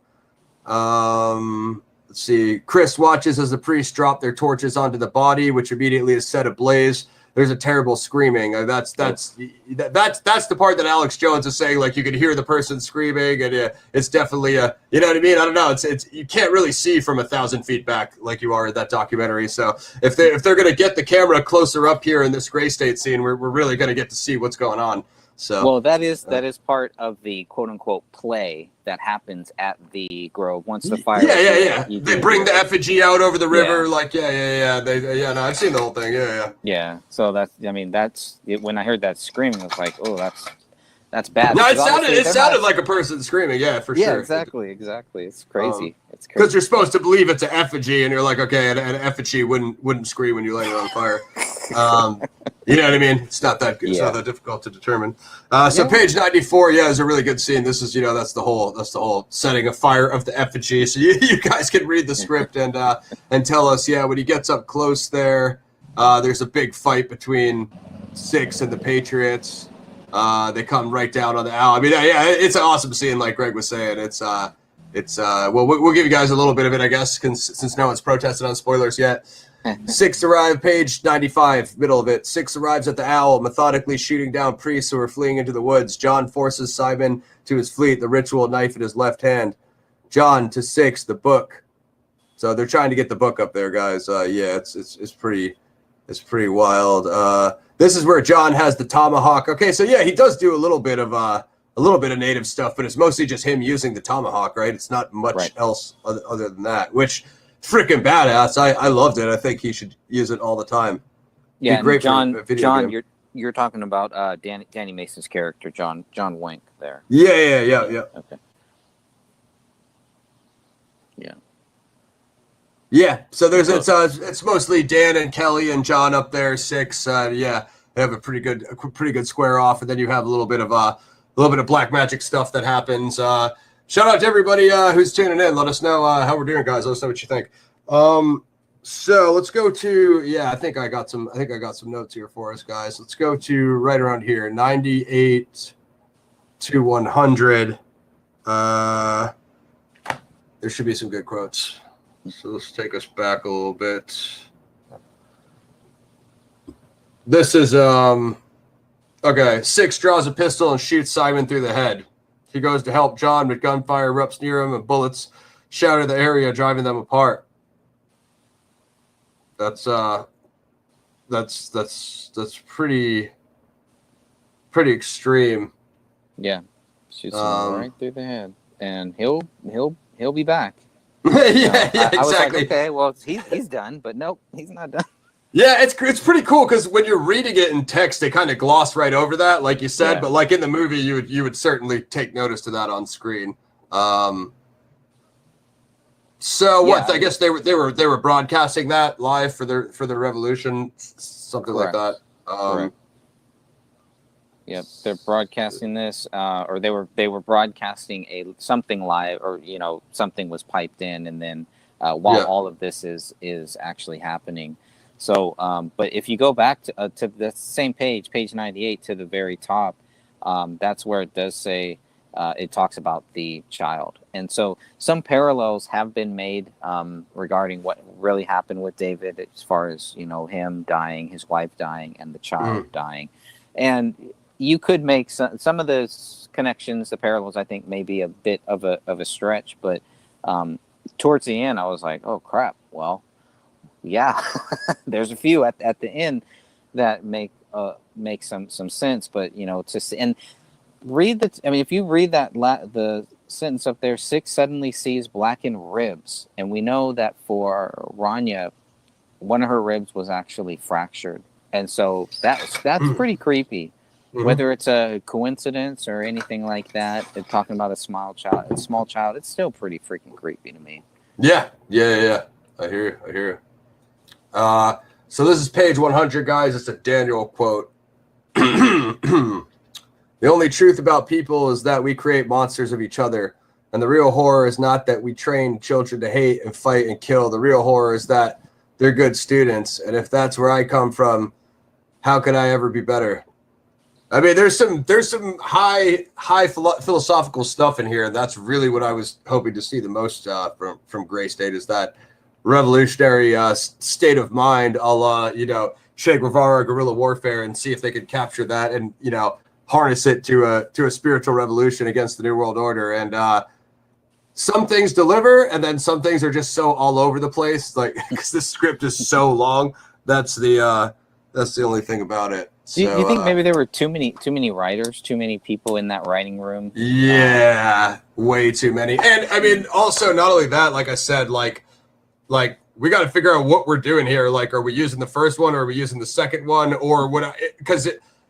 Let's see. Chris watches as the priests drop their torches onto the body, which immediately is set ablaze. There's a terrible screaming. That's the part that Alex Jones is saying. Like, you can hear the person screaming, and it's definitely you know what I mean. I don't know. It's you can't really see from 1,000 feet back like you are in that documentary. So if they're gonna get the camera closer up here in this Gray State scene, we're really gonna get to see what's going on. So well, that is part of the quote unquote play that happens at the Grove once the fire. Yeah. They bring the effigy out over the river. Like no, I've seen the whole thing. Yeah. So that's when I heard that screaming, I was like, oh, that's bad. No, it sounded like a person screaming. Yeah, for sure. Yeah, exactly. It's crazy. It's crazy because you're supposed to believe it's an effigy, and you're like, okay, an effigy wouldn't scream when you light it on fire. You know what I mean? It's not that good. It's not that difficult to determine. So page 94, is a really good scene. This is, that's the whole setting of fire of the effigy. So you guys can read the script and tell us, when he gets up close there, there's a big fight between Six and the Patriots. They come right down on the owl. I mean, it's an awesome scene, like Greg was saying. We'll give you guys a little bit of it, I guess, since no one's protested on spoilers yet. Six arrive, page 95, middle of it. Six arrives at the owl, methodically shooting down priests who are fleeing into the woods. John forces Simon to his fleet, the ritual knife in his left hand. John to Six, the book. So they're trying to get the book up there, guys. It's pretty wild. This is where John has the tomahawk. Okay, so he does do a little bit of native stuff, but it's mostly just him using the tomahawk, right? It's not much else other than that, which freaking badass. I loved it. I think he should use it all the time. Yeah, great. John, you're talking about Danny Mason's character, John Wink there. Yeah. Okay. Yeah. So it's mostly Dan and Kelly and John up there. Six. They have a pretty good square off, and then you have a little bit of black magic stuff that happens. shout out to everybody who's tuning in. Let us know how we're doing, guys. Let us know what you think. So let's go to, I think I got some notes here for us, guys. Let's go to right around here, 98 to 100. There should be some good quotes. So let's take us back a little bit. This is okay. 6 draws a pistol and shoots Simon through the head. He goes to help John, but gunfire erupts near him and bullets shatter the area, driving them apart. That's pretty extreme. Yeah, shoots him right through the head, and he'll be back. yeah, I was exactly. like, okay, well, he's done, but nope, he's not done. Yeah, it's pretty cool because when you're reading it in text, they kind of gloss right over that, like you said. Yeah. But like in the movie, you would certainly take notice to that on screen. So what? I guess they were broadcasting that live for their revolution, something Correct. like that. Correct. Yep, they're broadcasting this, or they were broadcasting something live, or something was piped in, and then while all of this is actually happening. So, but if you go back to the same page 98, to the very top, that's where it does say. It talks about the child. And so some parallels have been made regarding what really happened with David, as far as, him dying, his wife dying, and the child dying. And you could make some of those connections, the parallels, I think, may be a bit of a stretch. But towards the end, I was like, oh, crap. Well, yeah, there's a few at the end that make some sense. But, and read if you read that the sentence up there, 6 suddenly sees blackened ribs, and we know that for Rania, one of her ribs was actually fractured, and so that's pretty creepy. Whether it's a coincidence or anything like that, they're talking about a small child, it's still pretty freaking creepy to me. Yeah. I hear you. So this is page 100, guys. It's a Daniel quote. The only truth about people is that we create monsters of each other. And the real horror is not that we train children to hate and fight and kill. The real horror is that they're good students. And if that's where I come from, how could I ever be better? I mean, there's some high philosophical stuff in here. And that's really what I was hoping to see the most from Gray State, is that revolutionary state of mind, a la, Che Guevara, guerrilla warfare, and see if they could capture that and, harness it to a spiritual revolution against the New World Order. And some things deliver, and then some things are just so all over the place, like, because this script is so long. That's the only thing about it. Do you think maybe there were too many writers, too many people in that writing room? Yeah, way too many. And I mean, also, not only that, like I said, like we got to figure out what we're doing here. Like, are we using the first one, or are we using the second one, or what? Because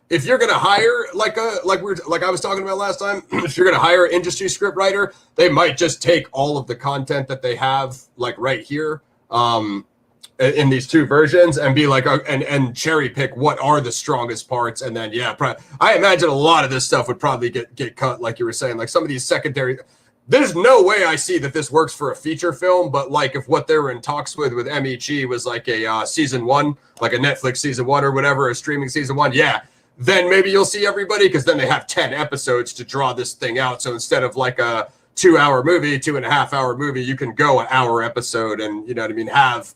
if you're going to hire like I was talking about last time, if you're going to hire an industry script writer, they might just take all of the content that they have, like right here, in these 2 versions, and be like, and cherry pick what are the strongest parts, and then I imagine a lot of this stuff would probably get cut, like you were saying, like some of these secondary. There's no way I see that this works for a feature film, but like if what they were in talks with MEG was like a season 1, like a Netflix season 1 or whatever, a streaming season 1, then maybe you'll see everybody, because then they have 10 episodes to draw this thing out. So instead of like a 2-hour movie, 2.5-hour movie, you can go an hour episode and, have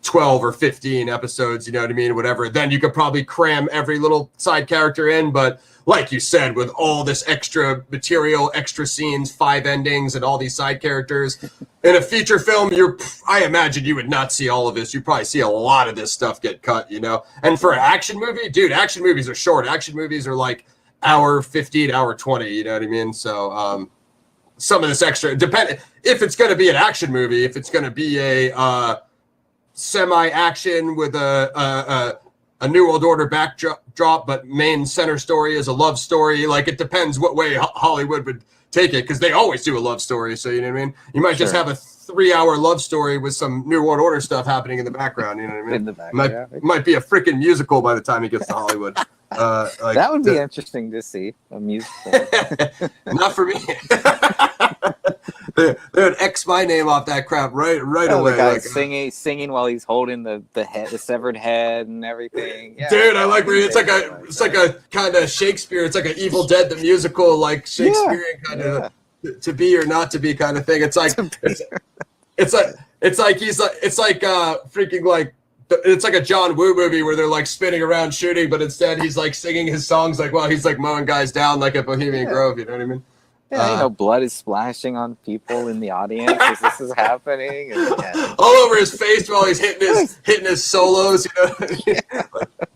12 or 15 episodes, whatever. Then you could probably cram every little side character in. But like you said, with all this extra material, extra scenes, 5 endings, and all these side characters in a feature film, I imagine you would not see all of this. You probably see a lot of this stuff get cut, And for an action movie, dude, action movies are short. Action movies are like hour 15, hour 20. You know what I mean? So some of this extra, depend if it's going to be an action movie, if it's going to be a semi-action with a New World Order backdrop, but main center story is a love story. Like, it depends what way Hollywood would take it, because they always do a love story. So, you know what I mean? You might just have a 3-hour love story with some New World Order stuff happening in the background. You know what I mean? In the background, might be a freaking musical by the time he gets to Hollywood. That would be interesting to see, a musical. Not for me. They would X my name off that crap right away. The guy Like, singing while he's holding the severed head and everything. Yeah, dude, I like where it's like a kind of Shakespeare. It's like an Evil Dead the musical, like Shakespearean kind of to be or not to be kind of thing. It's like it's like a John Woo movie where they're like spinning around shooting, but instead he's like singing his songs like while he's like mowing guys down like at Bohemian Grove. You know what I mean? Yeah, blood is splashing on people in the audience as this is happening. And, all over his face while he's hitting his solos. You know?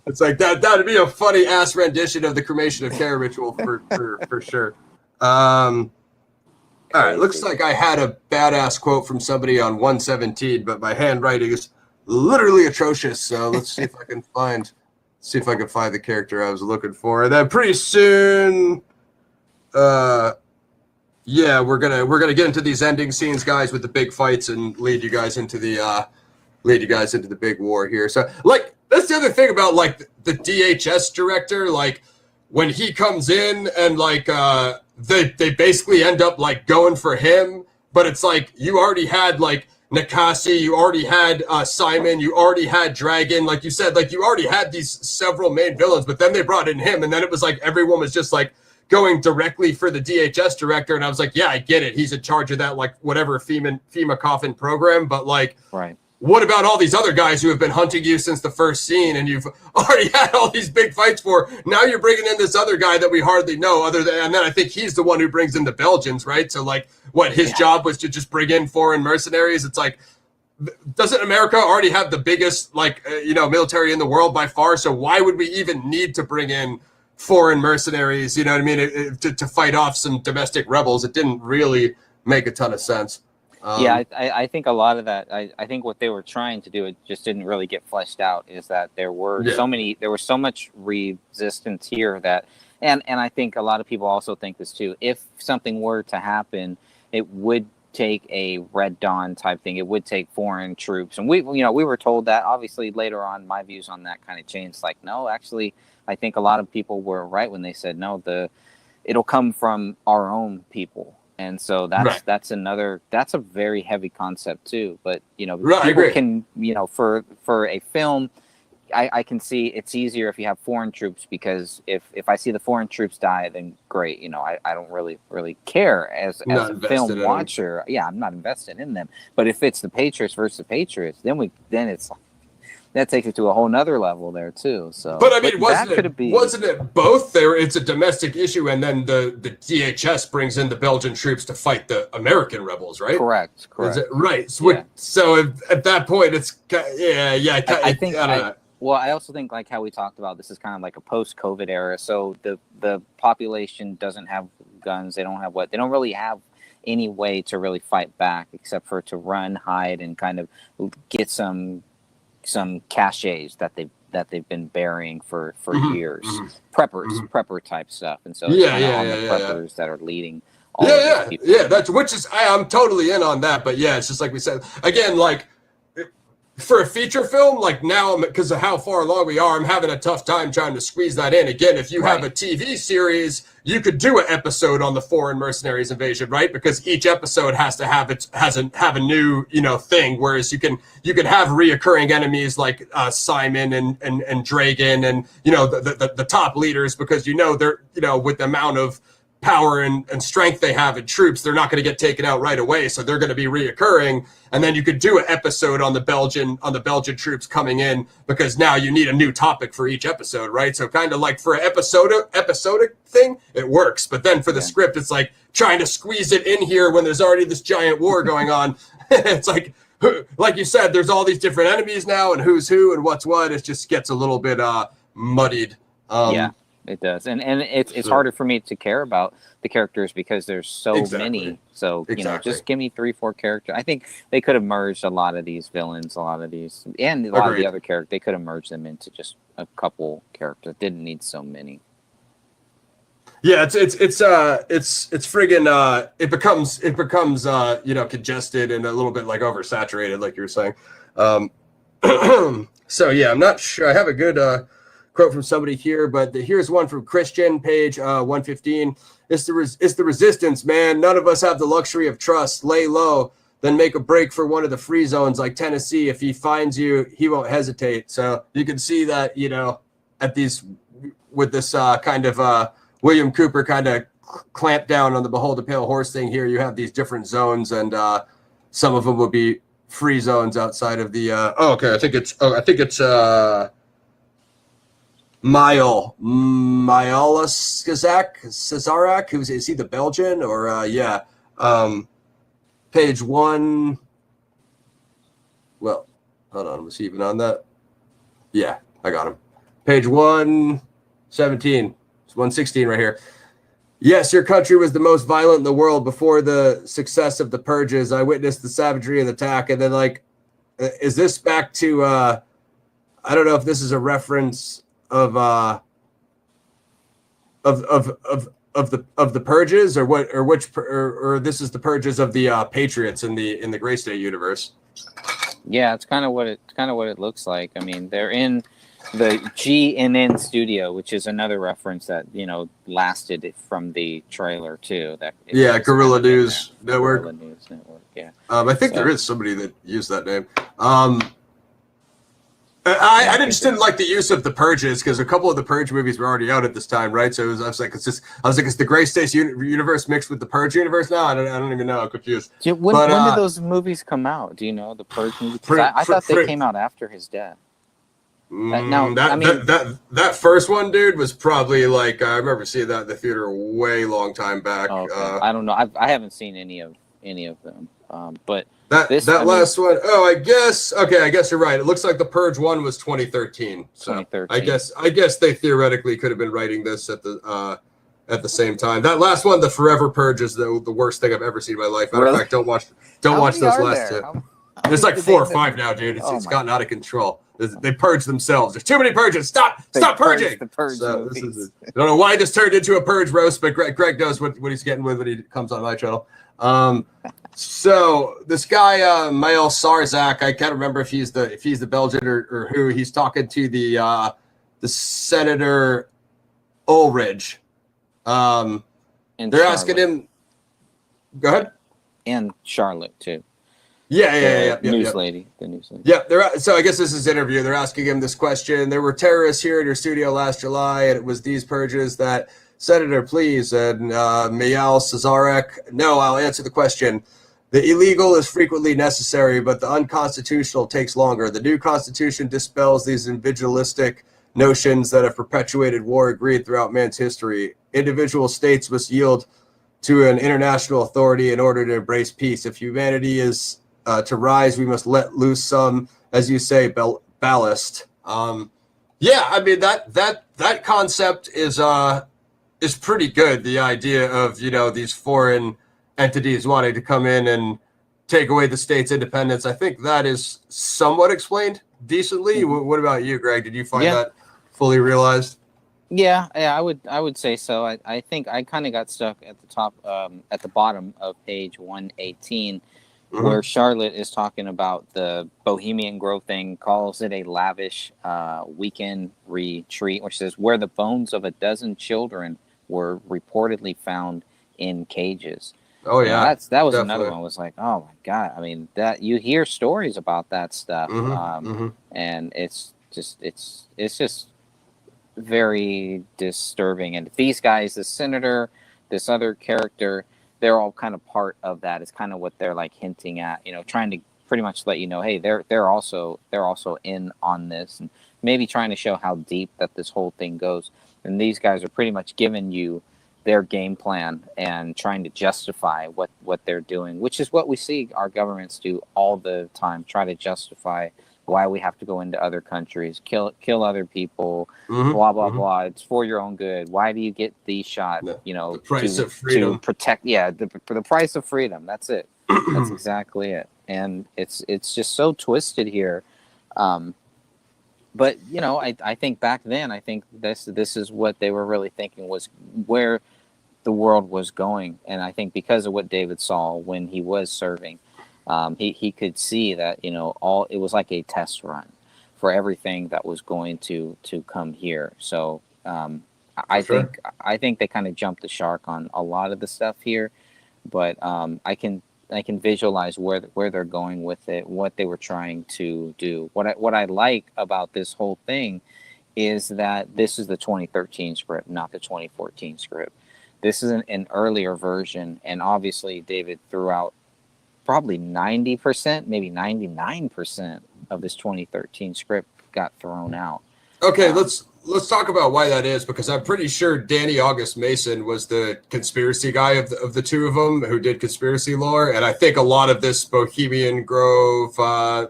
It's like that'd be a funny ass rendition of the cremation of care ritual for sure. All right, looks like I had a badass quote from somebody on 117, but my handwriting is literally atrocious. So let's see if I can find the character I was looking for. And then pretty soon, yeah, we're gonna get into these ending scenes, guys, with the big fights and lead you guys into the big war here. So, like, that's the other thing about like the DHS director. Like, when he comes in and like they basically end up like going for him, but it's like you already had like Nakasi, you already had Simon, you already had Dragon, like you said, like you already had these several main villains, but then they brought in him, and then it was like everyone was just like going directly for the DHS director, and I was like, yeah, I get it. He's in charge of that, like, whatever FEMA coffin program, but, like, right. What about all these other guys who have been hunting you since the first scene and you've already had all these big fights for? Now you're bringing in this other guy that we hardly know and then I think he's the one who brings in the Belgians, right? So, like, what, his job was to just bring in foreign mercenaries? It's like, doesn't America already have the biggest, like, military in the world by far? So why would we even need to bring in foreign mercenaries, you know what I mean, to fight off some domestic rebels? It didn't really make a ton of sense. I think a lot of that, I think what they were trying to do, it just didn't really get fleshed out, is that there was so much resistance here that, and I think a lot of people also think this too, if something were to happen, it would take a Red Dawn type thing. It would take foreign troops. And we were told that. Obviously later on, my views on that kind of changed. Like, no, actually, I think a lot of people were right when they said, no, it'll come from our own people. And so that's a very heavy concept too. But, people can, for a film, I can see it's easier if you have foreign troops, because if I see the foreign troops die, then great. I don't really care as a film watcher. Yeah, I'm not invested in them. But if it's the Patriots versus the Patriots, then it's that takes it to a whole nother level there too. So, but I mean, wasn't it both? It's a domestic issue, and then the DHS brings in the Belgian troops to fight the American rebels, right? Correct. Right. So at that point, it's I also think, like how we talked about, this is kind of like a post-COVID era. So the population doesn't have guns. They don't really have any way to really fight back except for to run, hide, and kind of get some caches that they've been burying for years. Mm-hmm. Prepper type stuff. And so it's the preppers that are leading all of these people. I'm totally in on that. But yeah, it's just like we said again, like, for a feature film, like now, because of how far along we are, I'm having a tough time trying to squeeze that in. Again, if you have a TV series, you could do an episode on the foreign mercenaries invasion, right? Because each episode has to have a new thing. Whereas you can have reoccurring enemies like Simon and Dragon and the top leaders, because they're with the amount of power and strength they have in troops, they're not going to get taken out right away, so they're going to be reoccurring. And then you could do an episode on the Belgian troops coming in, because now you need a new topic for each episode, right? So kind of like for an episodic thing, it works. But then for the script, it's like trying to squeeze it in here when there's already this giant war going on. It's like you said, there's all these different enemies now, and who's who and what's what. It just gets a little bit muddied. It does, and it's harder for me to care about the characters because there's so many. So just give me 3-4 characters. I think they could have merged a lot of these villains, and a lot of the other characters. They could have merged them into just a couple characters. Didn't need so many. Yeah, it's friggin' it becomes congested and a little bit like oversaturated, like you were saying. So yeah, I'm not sure. I have a good quote from somebody here, but here's one from Christian, page 115. it's the resistance, man. None of us have the luxury of trust. Lay low, then make a break for one of the free zones like Tennessee. If he finds you, he won't hesitate. So you can see that, at these, with this kind of William Cooper kind of clamp down on the Behold a Pale Horse thing here. You have these different zones, and some of them will be free zones outside of the. I think it's Myola Cesarak. Is he the Belgian or page 1? Well, hold on. Was he even on that? Yeah, I got him. Page 117. It's 116 right here. Yes, your country was the most violent in the world before the success of the purges. I witnessed the savagery of the attack. And then, is this back to, I don't know if this is a reference of the purges or what, or this is the purges of the Patriots in the Gray State universe. Yeah, it's kind of what it looks like. I mean, they're in the GNN studio, which is another reference that lasted from the trailer too. Guerrilla News Network. Guerrilla News Network. Yeah. I think there is somebody that used that name. I just didn't like the use of the purges because a couple of the purge movies were already out at this time, right? So I was like, it's the Gray State universe mixed with the purge universe now. I don't even know. I'm confused. When did those movies come out? Do you know the purge movies? I thought they came out after his death. That first one, dude, was probably I remember seeing that in the theater a way long time back. Okay. I don't know. I haven't seen any of them. But last one. Oh, I guess you're right. It looks like the Purge one was 2013. So 2013. I guess they theoretically could have been writing this at the same time. That last one, the Forever Purge, is the worst thing I've ever seen in my life. Matter of fact, don't watch those last two. There's 4 or 5 now, dude. It's gotten out of control. They purge themselves. There's too many purges. Stop purging. The purge I don't know why this turned into a purge roast, but Greg knows what he's getting with when he comes on my channel. So this guy, Mael Sarzak, I can't remember if he's the Belgian or who. He's talking to the Senator Ulrich. They're asking him. Go ahead. And Charlotte too. Yeah. The news lady. Yeah, so I guess this is an interview. They're asking him this question. There were terrorists here in your studio last July, and it was these purges that, Senator, please, and Mayal Cesarek, no, I'll answer the question. The illegal is frequently necessary, but the unconstitutional takes longer. The new constitution dispels these individualistic notions that have perpetuated war agreed throughout man's history. Individual states must yield to an international authority in order to embrace peace. If humanity is to rise, we must let loose some, as you say, ballast. I mean that concept is pretty good. The idea of these foreign entities wanting to come in and take away the state's independence. I think that is somewhat explained decently. What about you, Greg? Did you find that fully realized? Yeah, I would say so. I think I kind of got stuck at the top, at the bottom of page 118. Where Charlotte is talking about the Bohemian Grove thing, calls it a lavish weekend retreat, which says where the bones of a dozen children were reportedly found in cages. Oh yeah, that was definitely. Another one. Was like, oh my god. I mean, that you hear stories about that stuff, and it's just very disturbing. And these guys, the senator, this other character, they're all kind of part of that. It's kind of what they're hinting at, trying to pretty much let you know, hey, they're also in on this, and maybe trying to show how deep that this whole thing goes. And these guys are pretty much giving you their game plan and trying to justify what they're doing, which is what we see our governments do all the time, try to justify why we have to go into other countries, kill other people, blah blah blah. It's for your own good. Why do you get these shot? The price of freedom. To protect. Yeah, for the price of freedom. That's it. That's exactly it. And it's just so twisted here. But I think back then, I think this is what they were really thinking was where the world was going. And I think because of what David saw when he was serving. He could see that it was like a test run for everything that was going to come here. So I think they kind of jumped the shark on a lot of the stuff here, but I can visualize where they're going with it, what they were trying to do. What I like about this whole thing is that this is the 2013 script, not the 2014 script. This is an earlier version, and obviously David threw out probably 90%, maybe 99% of this 2013 script got thrown out. Okay, let's talk about why that is, because I'm pretty sure Danny August Mason was the conspiracy guy of the two of them who did conspiracy lore, and I think a lot of this Bohemian Grove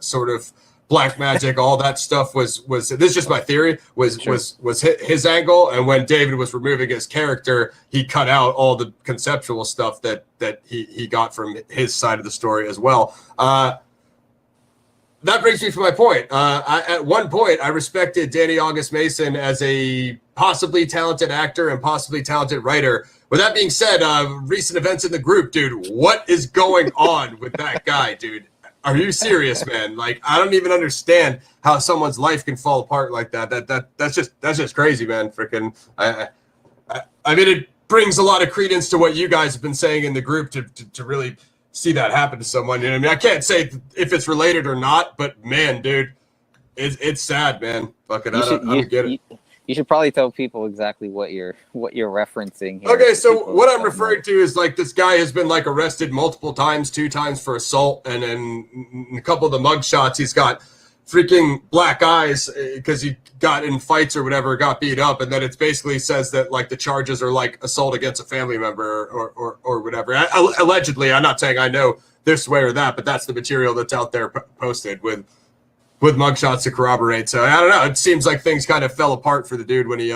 sort of black magic, all that stuff was this is just my theory, was his angle, and when David was removing his character, he cut out all the conceptual stuff that he got from his side of the story as well. That brings me to my point. At one point, I respected Danny August Mason as a possibly talented actor and possibly talented writer. With that being said, recent events in the group, dude, what is going on with that guy, dude? Are you serious, man? Like, I don't even understand how someone's life can fall apart like that. That's just crazy, man. Freaking, I mean, it brings a lot of credence to what you guys have been saying in the group to really see that happen to someone. You know what I mean? I can't say if it's related or not, but man, dude, it's sad, man. Fucking, I don't get it. You should probably tell people exactly what you're referencing here. Okay, so what I'm referring to is like this guy has been like arrested multiple times, 2 times for assault, and then a couple of the mug shots, he's got freaking black eyes because he got in fights or whatever, got beat up, and then it basically says that like the charges are like assault against a family member or whatever. Allegedly, I'm not saying I know this way or that, but that's the material that's out there posted with mugshots to corroborate. So I don't know. It seems like things kind of fell apart for the dude when he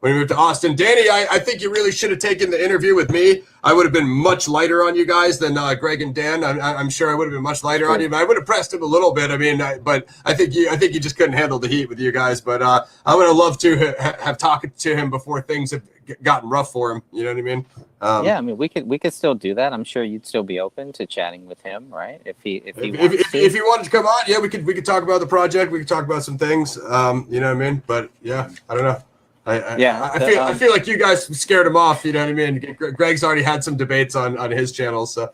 moved to Austin. Danny, I think you really should have taken the interview with me. I would have been much lighter on you guys than Greg and Dan. I'm sure I would have been much lighter on you. But I would have pressed him a little bit. I mean, but I think you just couldn't handle the heat with you guys. But I would have loved to have talked to him before things have gotten rough for him. You know what I mean? Yeah, I mean, we could still do that. I'm sure you'd still be open to chatting with him, right? If he wanted to come on, yeah, we could talk about the project. We could talk about some things. You know what I mean? But yeah, I don't know. I feel like you guys scared him off. You know what I mean? Greg's already had some debates on his channel, so.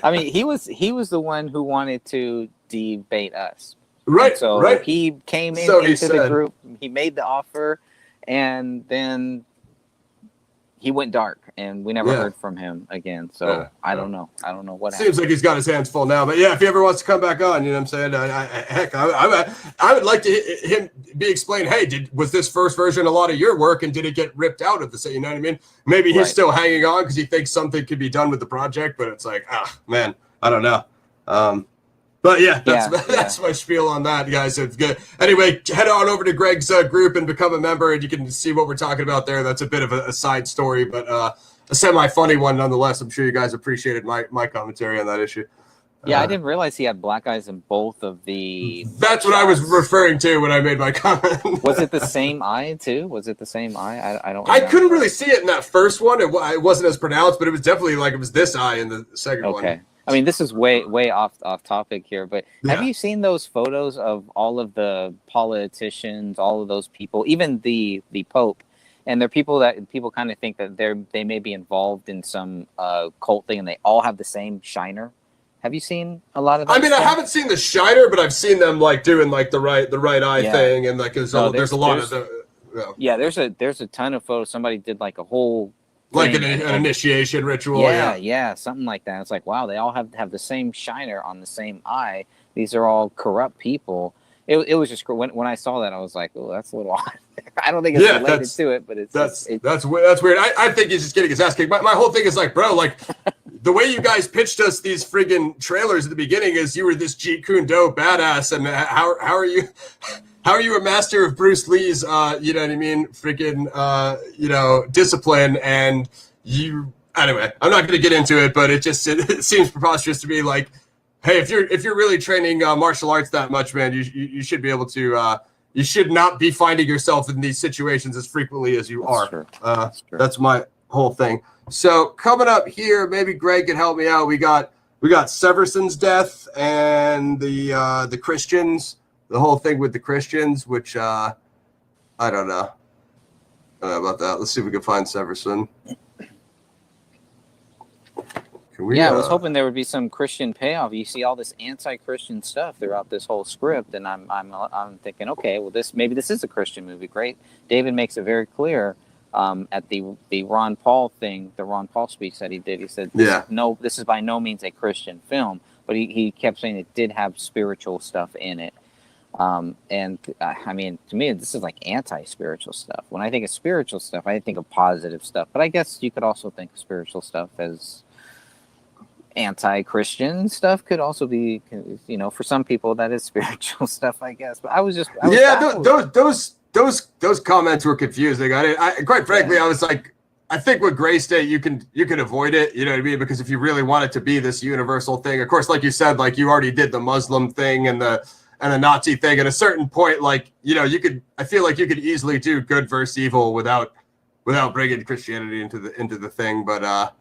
I mean, he was the one who wanted to debate us. Right. And so right. He came into the group. He made the offer, and then he went dark, and we never heard from him again. So I don't know. I don't know what happened. Seems like he's got his hands full now. But yeah, if he ever wants to come back on, you know what I'm saying? I would like to him be explained. Hey, was this first version a lot of your work, and did it get ripped out of the set? You know what I mean? Maybe he's still hanging on because he thinks something could be done with the project, but it's like, man, I don't know. But yeah, that's my spiel on that, guys. It's good. Anyway, head on over to Greg's group and become a member, and you can see what we're talking about there. That's a bit of a side story, but a semi-funny one nonetheless. I'm sure you guys appreciated my commentary on that issue. Yeah, I didn't realize he had black eyes in both of the. That's what I was referring to when I made my comment. Was it the same eye too? Was it the same eye? I don't. I couldn't really see it in that first one. It wasn't as pronounced, but it was definitely like it was this eye in the second one. Okay. I mean, this is way off topic here, but have you seen those photos of all of the politicians, all of those people, even the Pope, and they're people that people kind of think that they may be involved in some cult thing, and they all have the same shiner. Have you seen a lot of that? I mean, stuff? I haven't seen the shiner, but I've seen them like doing like the right eye thing, and like there's a lot of the. Yeah, there's a ton of photos. Somebody did like a whole. Like an initiation ritual. Yeah, something like that. It's like, wow, they all have the same shiner on the same eye. These are all corrupt people. It was just when I saw that, I was like, oh, that's a little odd. I don't think it's related to it, but that's weird. I think he's just getting his ass kicked. My whole thing is like, bro, like the way you guys pitched us these friggin' trailers at the beginning is you were this Jeet Kune Do badass, and how are you? How are you a master of Bruce Lee's, you know what I mean, freaking, discipline, and you, anyway, I'm not going to get into it, but it seems preposterous to me, like, hey, if you're really training martial arts that much, man, you should be able to, you should not be finding yourself in these situations as frequently as you are. That's my whole thing. So coming up here, maybe Greg can help me out. We got Severson's death and the Christians. The whole thing with the Christians, which I don't know. about that. Let's see if we can find Severson. I was hoping there would be some Christian payoff. You see all this anti-Christian stuff throughout this whole script, and I'm thinking, okay, well, maybe this is a Christian movie. Great. David makes it very clear at the Ron Paul thing, the Ron Paul speech that he did. He said, this is by no means a Christian film, but he kept saying it did have spiritual stuff in it. And I mean, to me, this is like anti-spiritual stuff. When I think of spiritual stuff, I think of positive stuff. But I guess you could also think of spiritual stuff as anti-Christian stuff. Could also be, for some people that is spiritual stuff, I guess. But those comments were confusing. Quite frankly, I was like, I think with Gray State, you can avoid it. You know what I mean? Because if you really want it to be this universal thing, of course, like you said, like you already did the Muslim thing and the Nazi thing. At a certain point, like, I feel like you could easily do good versus evil without bringing Christianity into the thing. But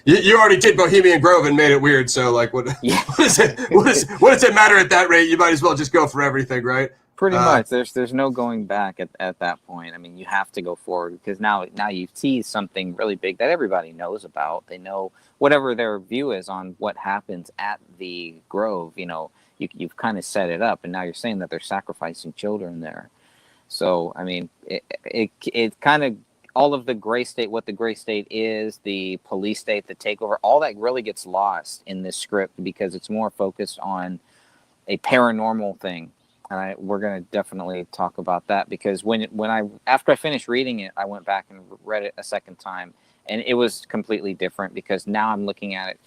you already did Bohemian Grove and made it weird. So like, what does it matter at that rate? You might as well just go for everything, right? Pretty much. There's no going back at that point. I mean, you have to go forward because now you've teased something really big that everybody knows about. They know whatever their view is on what happens at the Grove. You've kind of set it up, and now you're saying that they're sacrificing children there. So I mean, it kind of, all of the Gray State, what the Gray State is, the police state, the takeover, all that really gets lost in this script because it's more focused on a paranormal thing. And we're going to definitely talk about that because after I finished reading it, I went back and read it a second time, and it was completely different because now I'm looking at it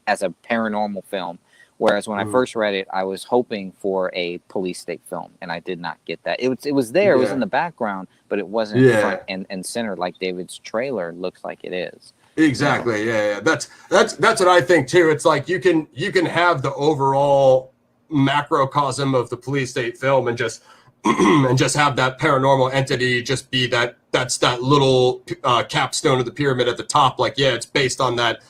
as a paranormal film. Whereas when I first read it, I was hoping for a police state film, and I did not get that. It was there, it was in the background, but it wasn't front and center like David's trailer looks like it is. Exactly. Yeah. That's what I think too. It's like you can have the overall macrocosm of the police state film and just have that paranormal entity just be that's that little capstone of the pyramid at the top. Like, it's based on that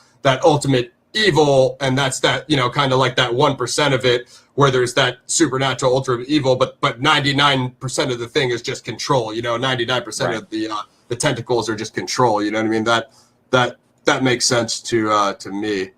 ultimate evil, and that's that, kind of like that 1% of it where there's that supernatural ultra evil, but 99% of the thing is just control. 99% of the tentacles are just control. You know what I mean? That makes sense to me.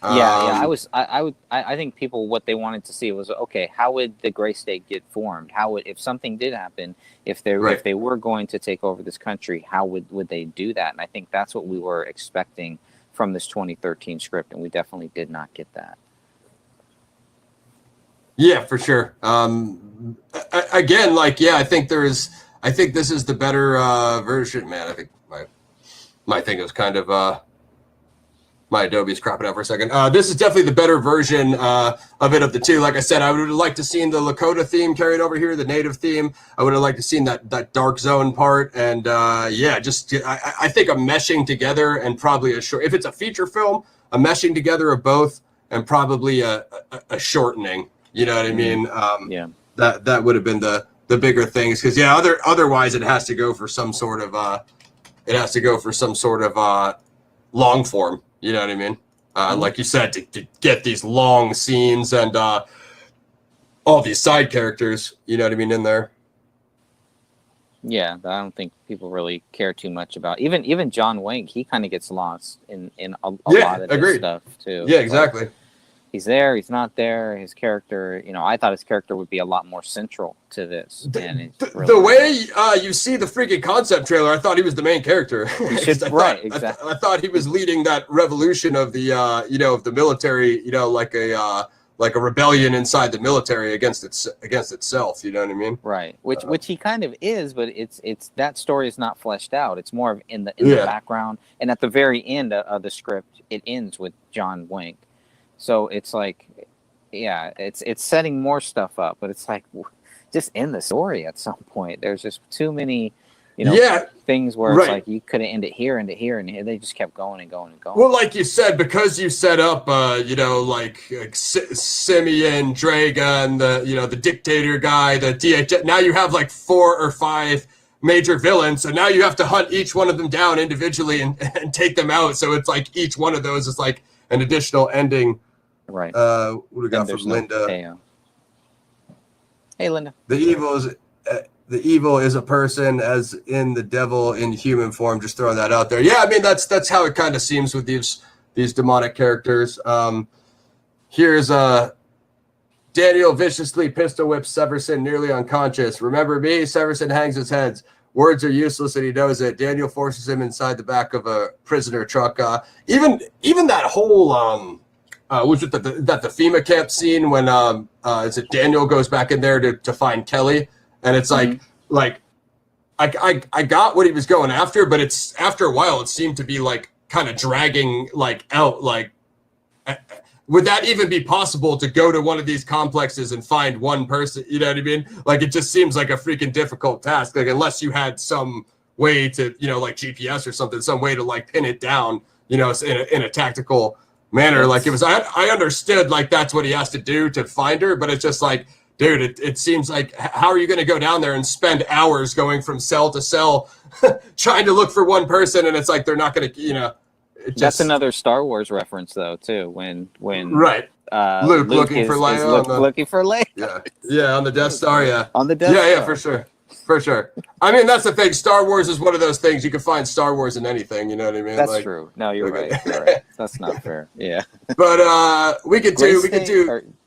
I think people, what they wanted to see was, okay, how would the Gray State get formed? If something did happen, if they were going to take over this country, how would they do that? And I think that's what we were expecting from this 2013 script, and we definitely did not get that. Yeah, for sure. Again, I think this is the better version. Man, I think my thing is kind of my Adobe's cropping out for a second. This is definitely the better version of the two. Like I said, I would have liked to seen the Lakota theme carried over here, the native theme. I would have liked to seen that dark zone part. And I think a meshing together and probably if it's a feature film, a meshing together of both and probably a shortening. You know what I mean? That would have been the bigger things. Because otherwise it has to go for some sort of long form. You know what I mean? Like you said, to get these long scenes and all these side characters, you know what I mean, in there. Yeah, I don't think people really care too much about. Even John Wayne, he kind of gets lost in a lot of this stuff too. Yeah, exactly. He's there, he's not there. His character, I thought his character would be a lot more central to this. The way you see the freaking concept trailer, I thought he was the main character. Exactly. I thought he was leading that revolution of the, of the military, like a rebellion inside the military against itself. You know what I mean? Right. Which he kind of is, but it's that story is not fleshed out. It's more of in the background, and at the very end of the script, it ends with John Wink. So it's like, it's setting more stuff up, but it's like, just end the story at some point. There's just too many, things where it's like you could have ended here, and here. They just kept going and going and going. Well, like you said, because you set up, like Simeon, Dragon, the dictator guy, the DHS. Now you have like 4 or 5 major villains, so now you have to hunt each one of them down individually and take them out. So it's like each one of those is like an additional ending. Right. What do we got from Linda? Hey, Linda. The the evil is a person, as in the devil in human form. Just throwing that out there. Yeah, I mean that's how it kind of seems with these demonic characters. Here's Daniel viciously pistol whips Severson nearly unconscious. Remember me? Severson hangs his head. Words are useless and he knows it. Daniel forces him inside the back of a prisoner truck. Even that whole was it the FEMA camp scene when is it Daniel goes back in there to find Kelly, and it's like I got what he was going after, but it's after a while it seemed to be like kind of dragging like out like. Would that even be possible to go to one of these complexes and find one person? You know what I mean? Like, it just seems like a freaking difficult task. Like, unless you had some way to, like GPS or something, some way to like pin it down, in a tactical manner. Like it was, I understood like that's what he has to do to find her, but it's just like, dude, it seems like, how are you going to go down there and spend hours going from cell to cell trying to look for one person? And it's like, they're not going to, That's another Star Wars reference, though, too. When right, Luke looking for Leia, looking for Leia. Yeah, on the Death Star. Yeah, on the Death Star. Yeah, for sure. I mean, that's the thing. Star Wars is one of those things you can find Star Wars in anything. You know what I mean? That's true. No, you're right. You're right. That's not fair. Yeah. But we could do.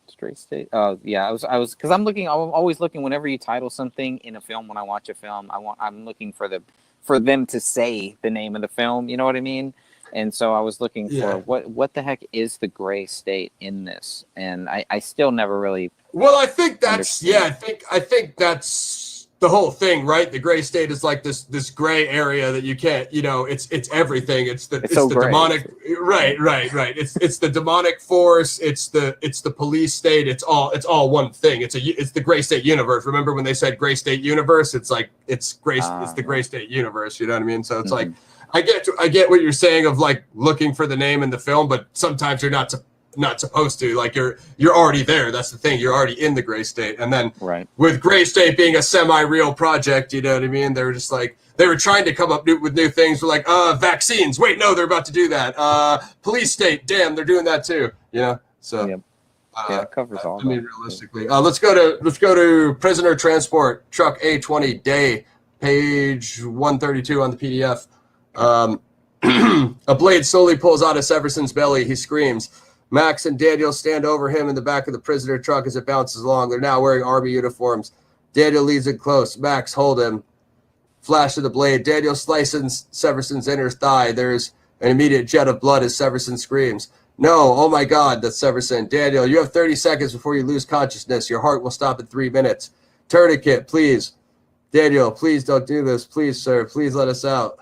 Straight State. Oh yeah, I was because I'm always looking whenever you title something in a film. When I watch a film, I'm looking for them to say the name of the film. You know what I mean? And so I was looking for what the heck is the gray state in this, and I still never really. Well, I think that's I think that's the whole thing, right? The gray state is like this gray area that you can't, it's everything. It's the demonic, right. It's the demonic force. It's the police state. It's all one thing. It's the gray state universe. Remember when they said gray state universe? It's like it's the gray state universe. You know what I mean? So it's like. I get what you're saying of like looking for the name in the film, but sometimes you're not supposed to. Like you're already there. That's the thing. You're already in the gray state. And then with gray state being a semi-real project, you know what I mean? They were just like they were trying to come up with new things. We're like, vaccines. Wait, no, they're about to do that. Police state. Damn, they're doing that too. So it covers all. I mean, realistically, let's go to prisoner transport truck A20 day, page 132 on the PDF. A blade slowly pulls out of Severson's belly. He screams. Max and Daniel stand over him in the back of the prisoner truck as it bounces along. They're now wearing army uniforms. Daniel leads in close. Max, hold him. Flash of the blade. Daniel slices Severson's inner thigh. There's an immediate jet of blood as Severson screams. No, oh my God, that's Severson. Daniel, you have 30 seconds before you lose consciousness. Your heart will stop in 3 minutes. Tourniquet, please. Daniel, please don't do this. Please, sir. Please let us out.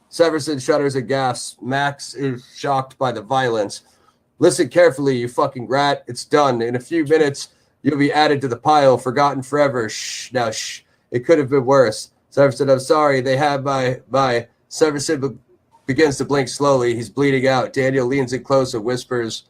Severson shudders and gasps. Max is shocked by the violence. Listen carefully, you fucking rat. It's done. In a few minutes, you'll be added to the pile, forgotten forever. Shh. Now, shh. It could have been worse. Severson, I'm sorry. They have my. Severson begins to blink slowly. He's bleeding out. Daniel leans in close and whispers,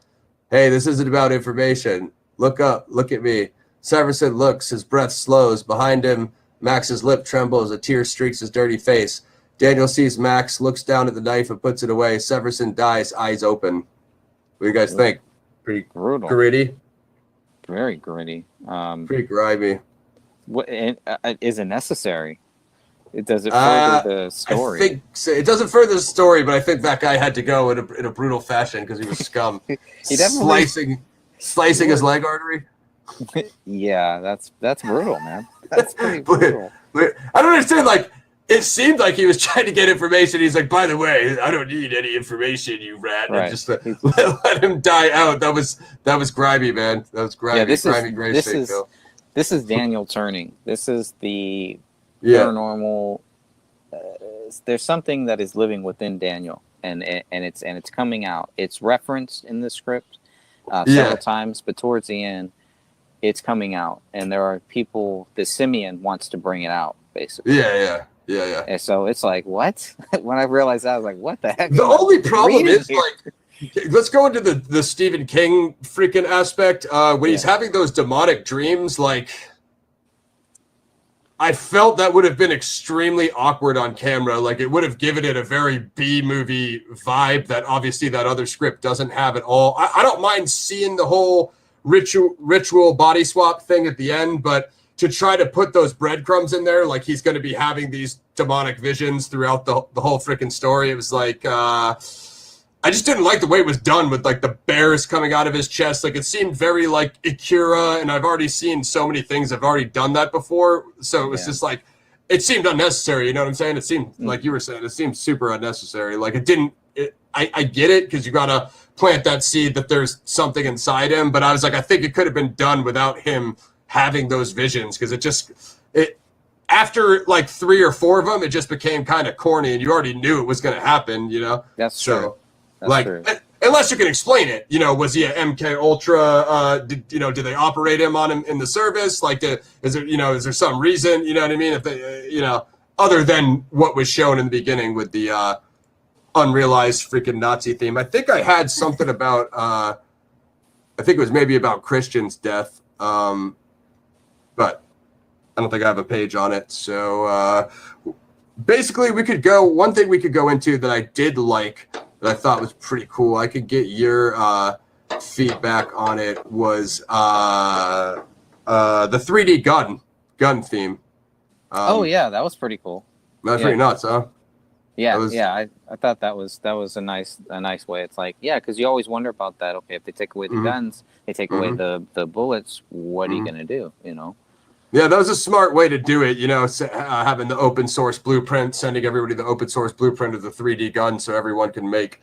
hey, this isn't about information. Look up. Look at me. Severson looks. His breath slows. Behind him, Max's lip trembles. A tear streaks his dirty face. Daniel sees Max, looks down at the knife and puts it away. Severson dies, eyes open. What do you guys think? Pretty brutal. Gritty? Very gritty. Pretty grimy. What is it necessary? Does it further the story? I think so. It doesn't further the story, but I think that guy had to go in a brutal fashion because he was scum. He definitely slicing his leg artery. Yeah, that's brutal, man. That's pretty brutal. I don't understand, like, it seemed like he was trying to get information. He's like, by the way, I don't need any information, you rat. Right. And just let him die out. That was grimy, man. That was grimy. Yeah, this is Daniel turning. This is the paranormal. There's something that is living within Daniel, and it's coming out. It's referenced in the script several times, but towards the end, it's coming out, and there are people. The Simeon wants to bring it out, basically. Yeah. And so it's like, what? When I realized that, I was like, what the heck? The only problem is, like, let's go into the Stephen King freaking aspect. When he's having those demonic dreams, like, I felt that would have been extremely awkward on camera. Like, it would have given it a very B-movie vibe that obviously that other script doesn't have at all. I don't mind seeing the whole ritual body swap thing at the end, but to try to put those breadcrumbs in there, like he's going to be having these demonic visions throughout the whole freaking story. It was like, I just didn't like the way it was done with like the bears coming out of his chest. Like it seemed very like Akira, and I've already seen so many things. I've already done that before. So it was just like, it seemed unnecessary. You know what I'm saying? It seemed like you were saying, it seemed super unnecessary. Like it didn't, I get it, because you got to plant that seed that there's something inside him. But I was like, I think it could have been done without him having those visions, because it after like 3 or 4 of them, it just became kind of corny, and you already knew it was going to happen, you know? That's true. That's like, true. Unless you can explain it, you know, was he a MK Ultra? Did they operate him on him in the service? Like, is there some reason, you know what I mean? If they, other than what was shown in the beginning with the unrealized freaking Nazi theme. I think I had something about, I think it was maybe about Christian's death, but I don't think I have a page on it. So basically, one thing we could go into that I did like, that I thought was pretty cool. I could get your feedback on it. Was the 3D gun theme. Oh yeah, that was pretty cool. That's pretty nuts, huh? Yeah, I thought that was a nice way. It's like, yeah, because you always wonder about that. Okay, if they take away the guns, they take away the bullets. What are you gonna do? You know. Yeah, that was a smart way to do it, having the open source blueprint, sending everybody the open source blueprint of the 3D gun so everyone can make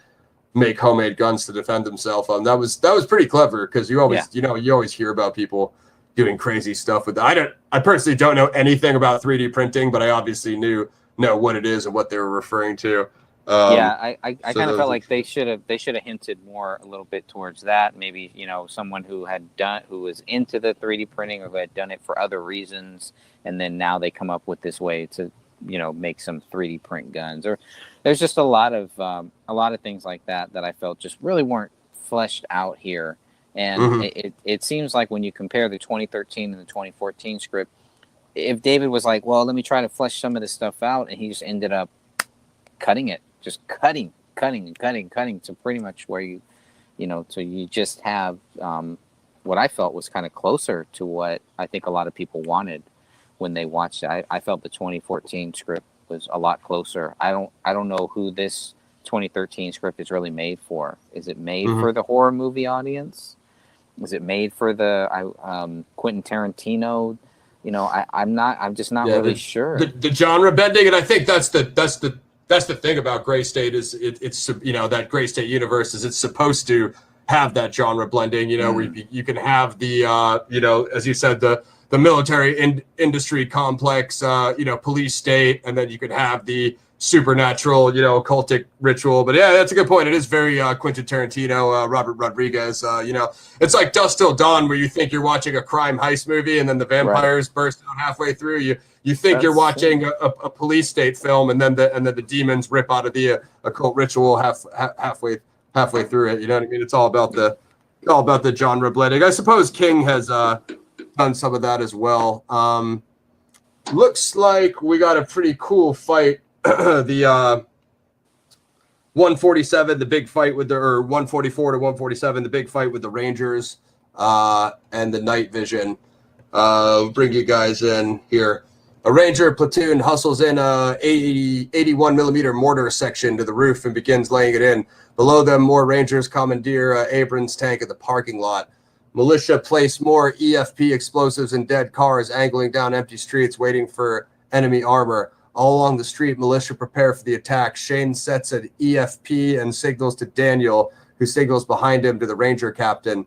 homemade guns to defend themselves. That was pretty clever, because you always you always hear about people doing crazy stuff with that. I personally don't know anything about 3D printing, but I obviously know what it is and what they were referring to. I kind of felt like they should have hinted more a little bit towards that. Maybe someone who was into the 3D printing, or who had done it for other reasons, and then now they come up with this way to make some 3D print guns. Or there's just a lot of things like that I felt just really weren't fleshed out here. And it seems like when you compare the 2013 and the 2014 script, if David was like, well, let me try to flesh some of this stuff out, and he just ended up cutting it. Just cutting to pretty much where you just have what I felt was kind of closer to what I think a lot of people wanted when they watched it. I felt the 2014 script was a lot closer. I don't know who this 2013 script is really made for. Is it made for the horror movie audience? Is it made for the Quentin Tarantino? I'm just not really sure. The genre bending, and I think that's the thing about Gray State is it's that Gray State universe is it's supposed to have that genre blending, where you can have the as you said, the military industry complex, police state, and then you could have the supernatural, occultic ritual. But yeah, that's a good point. It is very Quentin Tarantino, Robert Rodriguez. It's like Dusk Till Dawn, where you think you're watching a crime heist movie, and then the vampires burst out halfway through. You think you're watching a police state film, and then the demons rip out of the occult ritual halfway through it. You know what I mean? It's all about the genre blending. I suppose King has done some of that as well. Looks like we got a pretty cool fight. The 147, the big fight with or 144 to 147, the big fight with the Rangers and the night vision. Bring you guys in here. A Ranger platoon hustles in a 81 millimeter mortar section to the roof and begins laying it in. Below them, more Rangers commandeer Abrams tank at the parking lot. Militia place more EFP explosives in dead cars, angling down empty streets, waiting for enemy armor. All along the street, militia prepare for the attack. Shane sets an EFP and signals to Daniel, who signals behind him to the Ranger captain.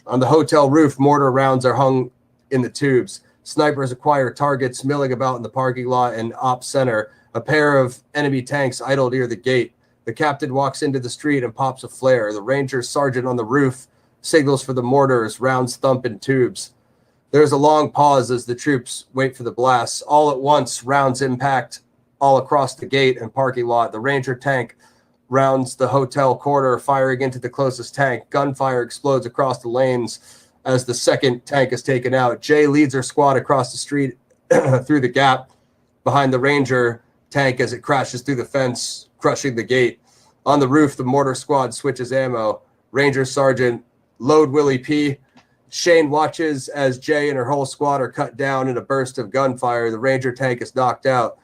On the hotel roof, mortar rounds are hung in the tubes. Snipers acquire targets milling about in the parking lot and op center. A pair of enemy tanks idle near the gate. The captain walks into the street and pops a flare. The Ranger sergeant on the roof signals for the mortars, rounds thump in tubes. There's a long pause as the troops wait for the blasts. All at once, rounds impact all across the gate and parking lot. The Ranger tank rounds the hotel corridor, firing into the closest tank. Gunfire explodes across the lanes as the second tank is taken out. Jay leads her squad across the street through the gap behind the Ranger tank as it crashes through the fence, crushing the gate. On the roof, the mortar squad switches ammo. Ranger Sergeant, load Willie P. Shane watches as Jay and her whole squad are cut down in a burst of gunfire. The Ranger tank is knocked out.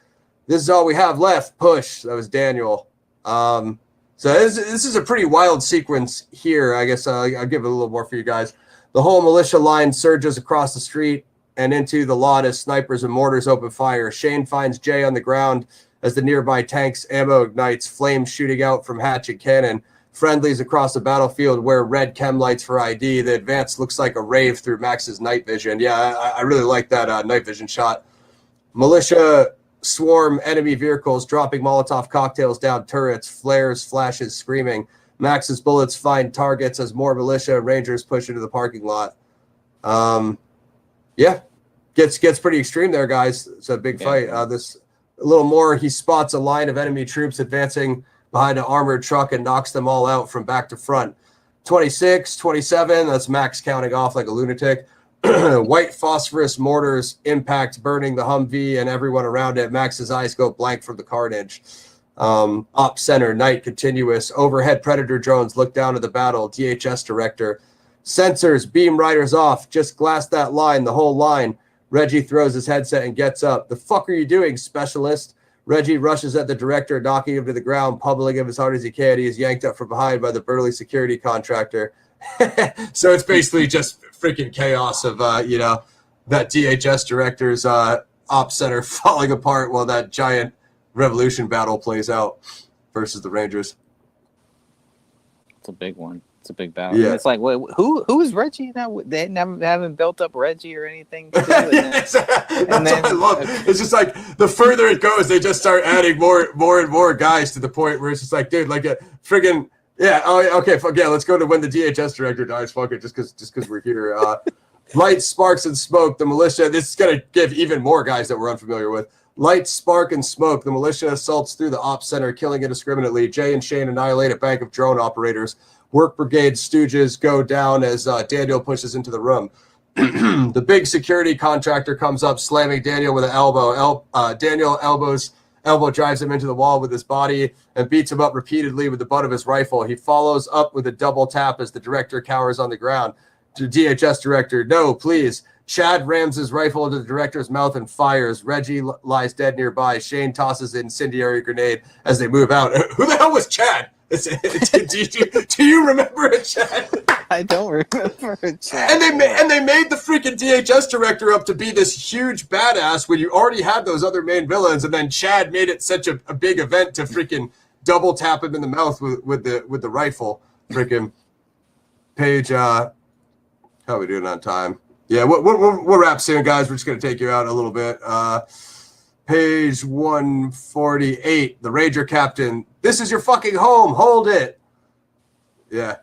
This is all we have left. Push. That was Daniel. So this is a pretty wild sequence here. I guess I'll give it a little more for you guys. The whole militia line surges across the street and into the lot as snipers and mortars open fire. Shane finds Jay on the ground as the nearby tank's ammo ignites, flames shooting out from hatch and cannon. Friendlies across the battlefield wear red chem lights for ID. The advance looks like a rave through Max's night vision. Yeah, I really like that night vision shot. Militia swarm enemy vehicles, dropping Molotov cocktails down turrets, flares, flashes, screaming. Max's bullets find targets as more militia and Rangers push into the parking lot. Yeah, gets pretty extreme there, guys. It's a big fight. This a little more. He spots a line of enemy troops advancing behind an armored truck and knocks them all out from back to front. 26, 27, that's Max counting off like a lunatic. White phosphorus mortars impact, burning the Humvee and everyone around it. Max's eyes go blank from the carnage. Op center, night continuous. Overhead Predator drones look down at the battle. DHS director. Sensors, beam riders off. Just glass that line, the whole line. Reggie throws his headset and gets up. The fuck are you doing, specialist? Reggie rushes at the director, knocking him to the ground, pummeling him as hard as he can. He is yanked up from behind by the burly security contractor. So it's basically just freaking chaos of, that DHS director's op center falling apart while that giant revolution battle plays out versus the Rangers. It's a big one. It's a big battle. Yeah. And it's like, wait, who is Reggie now? They haven't built up Reggie or anything. That's what I love. It's just like the further it goes, they just start adding more and more guys to the point where it's just like, dude, like a friggin' let's go to when the DHS director dies. Fuck it, just because we're here. Light, sparks, and smoke. The militia. This is gonna give even more guys that we're unfamiliar with. Light, spark, and smoke. The militia assaults through the op center, killing indiscriminately. Jay and Shane annihilate a bank of drone operators. Work brigade stooges go down as Daniel pushes into the room. The big security contractor comes up, slamming Daniel with an elbow. Daniel elbow drives him into the wall with his body and beats him up repeatedly with the butt of his rifle. He follows up with a double tap as the director cowers on the ground. To DHS director, no, please. Chad rams his rifle into the director's mouth and fires. Reggie lies dead nearby. Shane tosses an incendiary grenade as they move out. Who the hell was Chad? Do you remember it, Chad? I don't remember it, Chad. And they made the freaking DHS director up to be this huge badass when you already had those other main villains, and then Chad made it such a big event to freaking double tap him in the mouth with the rifle. Freaking page. How are we doing on time? Yeah, we'll wrap soon, guys. We're just gonna take you out a little bit. Page 148, the Ranger captain. This is your fucking home. Hold it. Yeah.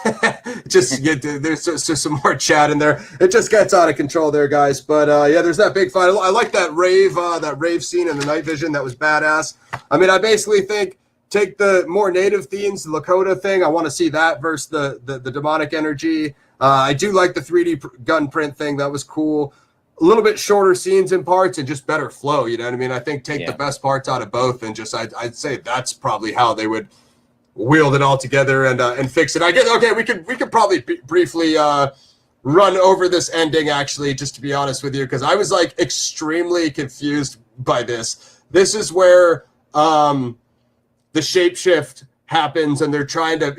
There's just some more chat in there. It just gets out of control there, guys. But there's that big fight. I like that rave scene in the night vision. That was badass. I mean, I basically think take the more native themes, the Lakota thing. I want to see that versus the demonic energy. I do like the 3D gun print thing. That was cool. A little bit shorter scenes in parts and just better flow. You know what I mean? I think take the best parts out of both and just I'd say that's probably how they would wield it all together and fix it. I guess we could probably briefly run over this ending actually, just to be honest with you, because I was like extremely confused by this. This is where the shapeshift happens and they're trying to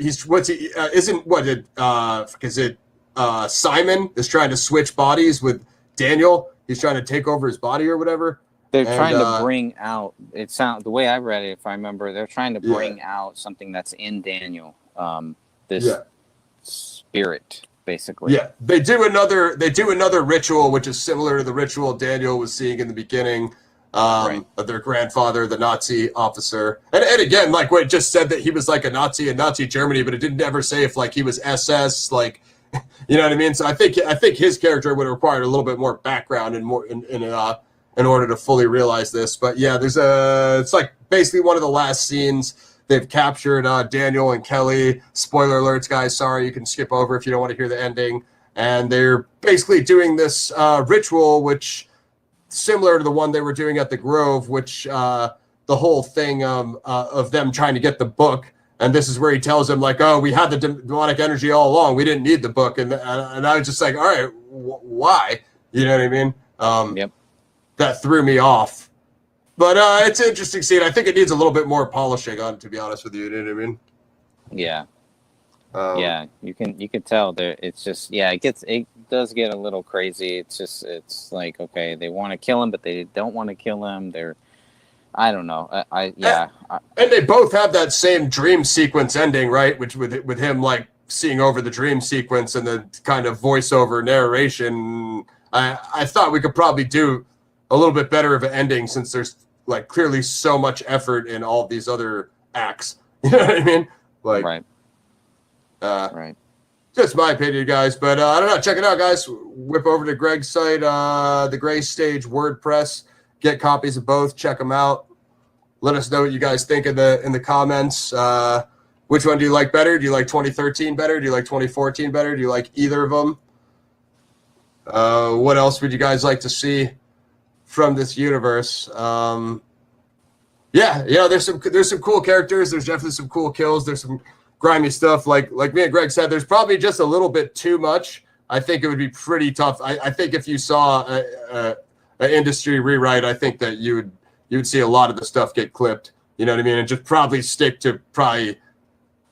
Simon is trying to switch bodies with Daniel. He's trying to take over his body or whatever. They're trying to bring out, the way I read it, if I remember, they're trying to bring out something that's in Daniel, spirit, basically. Yeah, they do another ritual, which is similar to the ritual Daniel was seeing in the beginning of their grandfather, the Nazi officer. And again, like what it just said that he was like a Nazi in Nazi Germany, but it didn't ever say if like he was SS, like, you know what I mean? So I think his character would have required a little bit more background and more in order to fully realize this. But yeah, it's like basically one of the last scenes. They've captured Daniel and Kelly. Spoiler alerts, guys. Sorry, you can skip over if you don't want to hear the ending. And they're basically doing this ritual, which similar to the one they were doing at the Grove, which the whole thing of them trying to get the book And this is where he tells him like, oh, we had the demonic energy all along. We didn't need the book. And I was just like, all right, why? You know what I mean? Yep. That threw me off. But it's an interesting scene. I think it needs a little bit more polishing on, to be honest with you. You know what I mean? Yeah. Yeah, you can tell there. It's just, yeah, it does get a little crazy. It's like, okay, they want to kill him, but they don't want to kill him. I don't know. And they both have that same dream sequence ending, right? Which with him like seeing over the dream sequence and the kind of voiceover narration. I thought we could probably do a little bit better of an ending, since there's like clearly so much effort in all these other acts. You know what I mean? Like, right. Right. Just my opinion, guys. But I don't know. Check it out, guys. Whip over to Greg's site, the Gray Stage WordPress. Get copies of both. Check them out. Let us know what you guys think in the comments. Which one do you like better? Do you like 2013 better? Do you like 2014 better? Do you like either of them? What else would you guys like to see from this universe? Yeah, there's some cool characters. There's definitely some cool kills. There's some grimy stuff. Like me and Greg said, there's probably just a little bit too much. I think it would be pretty tough. I think if you saw an industry rewrite, I think that you would see a lot of the stuff get clipped. You know what I mean? And just probably stick to probably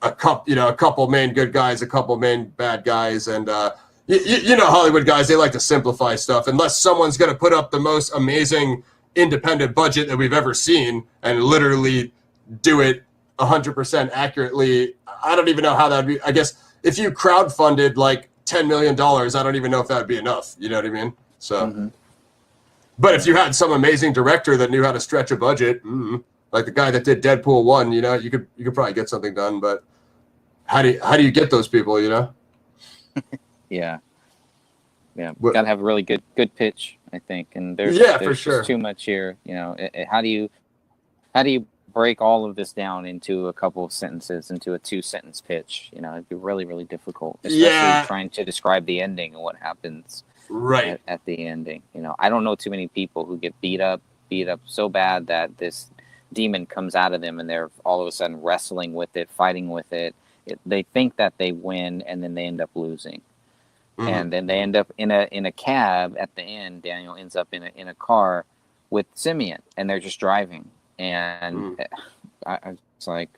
a couple main good guys, a couple main bad guys, and you know Hollywood guys, they like to simplify stuff. Unless someone's going to put up the most amazing independent budget that we've ever seen and literally do it 100% accurately, I don't even know how that would be. I guess if you crowdfunded like $10 million, I don't even know if that would be enough. You know what I mean? So, But if you had some amazing director that knew how to stretch a budget, like the guy that did Deadpool 1, you could probably get something done. But how do you get those people? Yeah. Gotta have a really good pitch, I think. And there's for sure just too much here. How do you break all of this down into a couple of sentences, into a 2-sentence pitch? It'd be really, really difficult, especially trying to describe the ending and what happens right at the ending. I don't know too many people who get beat up so bad that this demon comes out of them and they're all of a sudden wrestling with it, fighting with it. They think that they win, and then they end up losing. And then they end up in a cab at the end. Daniel ends up in a car with Simeon, and they're just driving. And I was like,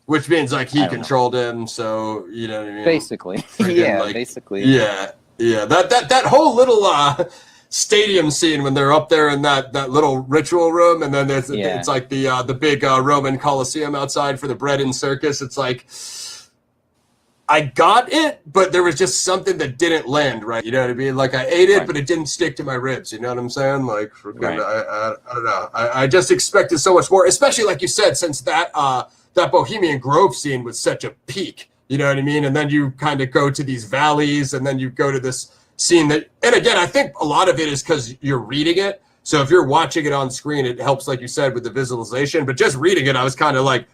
which means like he controlled him, so you know what I mean. Basically, basically. Yeah. That whole little stadium scene when they're up there in that little ritual room, and then it's like the big Roman Colosseum outside for the bread and circus. It's like, I got it, but there was just something that didn't land right. You know what I mean? Like I ate it, but it didn't stick to my ribs. You know what I'm saying? Like, I don't know. I just expected so much more, especially like you said, since that Bohemian Grove scene was such a peak. You know what I mean? And then you kind of go to these valleys, and then you go to this scene that, and again, I think a lot of it is because you're reading it. So if you're watching it on screen, it helps, like you said, with the visualization. But just reading it, I was kind of like,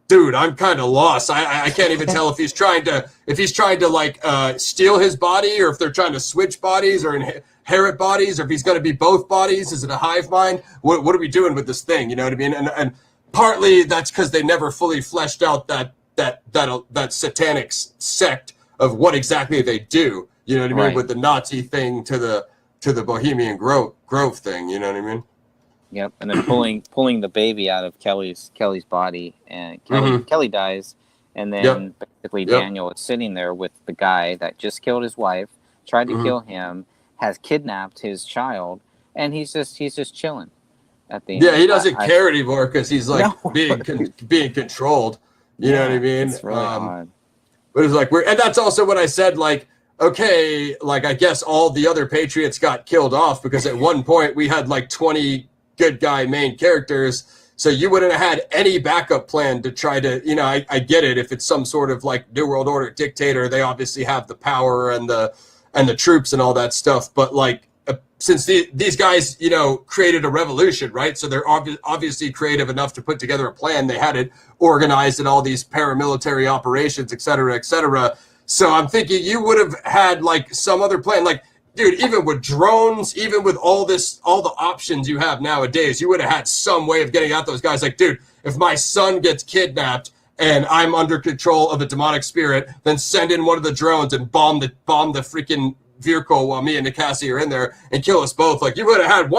dude, I'm kind of lost. I can't even tell if he's trying to like steal his body, or if they're trying to switch bodies or inherit bodies, or if he's going to be both bodies. Is it a hive mind? What are we doing with this thing? You know what I mean? And partly that's because they never fully fleshed out that satanic sect of what exactly they do. You know what I mean? With the Nazi thing to the Bohemian Grove thing. You know what I mean? Yep, and then pulling the baby out of Kelly's body, and Kelly dies, and then basically Daniel is sitting there with the guy that just killed his wife, tried to kill him, has kidnapped his child, and he's just chilling at the end. Yeah, he doesn't care anymore because he's like being controlled. You know what I mean? It's really odd. But it's like and that's also what I said. Like, okay, like I guess all the other Patriots got killed off because at one point we had like 20 good guy main characters, so you wouldn't have had any backup plan to try to, I get it, if it's some sort of like New World Order dictator, they obviously have the power and the troops and all that stuff, but like since these guys created a revolution, right? So they're obviously creative enough to put together a plan. They had it organized in all these paramilitary operations, et cetera, so I'm thinking you would have had like some other plan, like, dude, even with drones, even with all the options you have nowadays, you would have had some way of getting at those guys. Like, dude, if my son gets kidnapped and I'm under control of a demonic spirit, then send in one of the drones and bomb the freaking vehicle while me and Nicassi are in there and kill us both. Like, you would have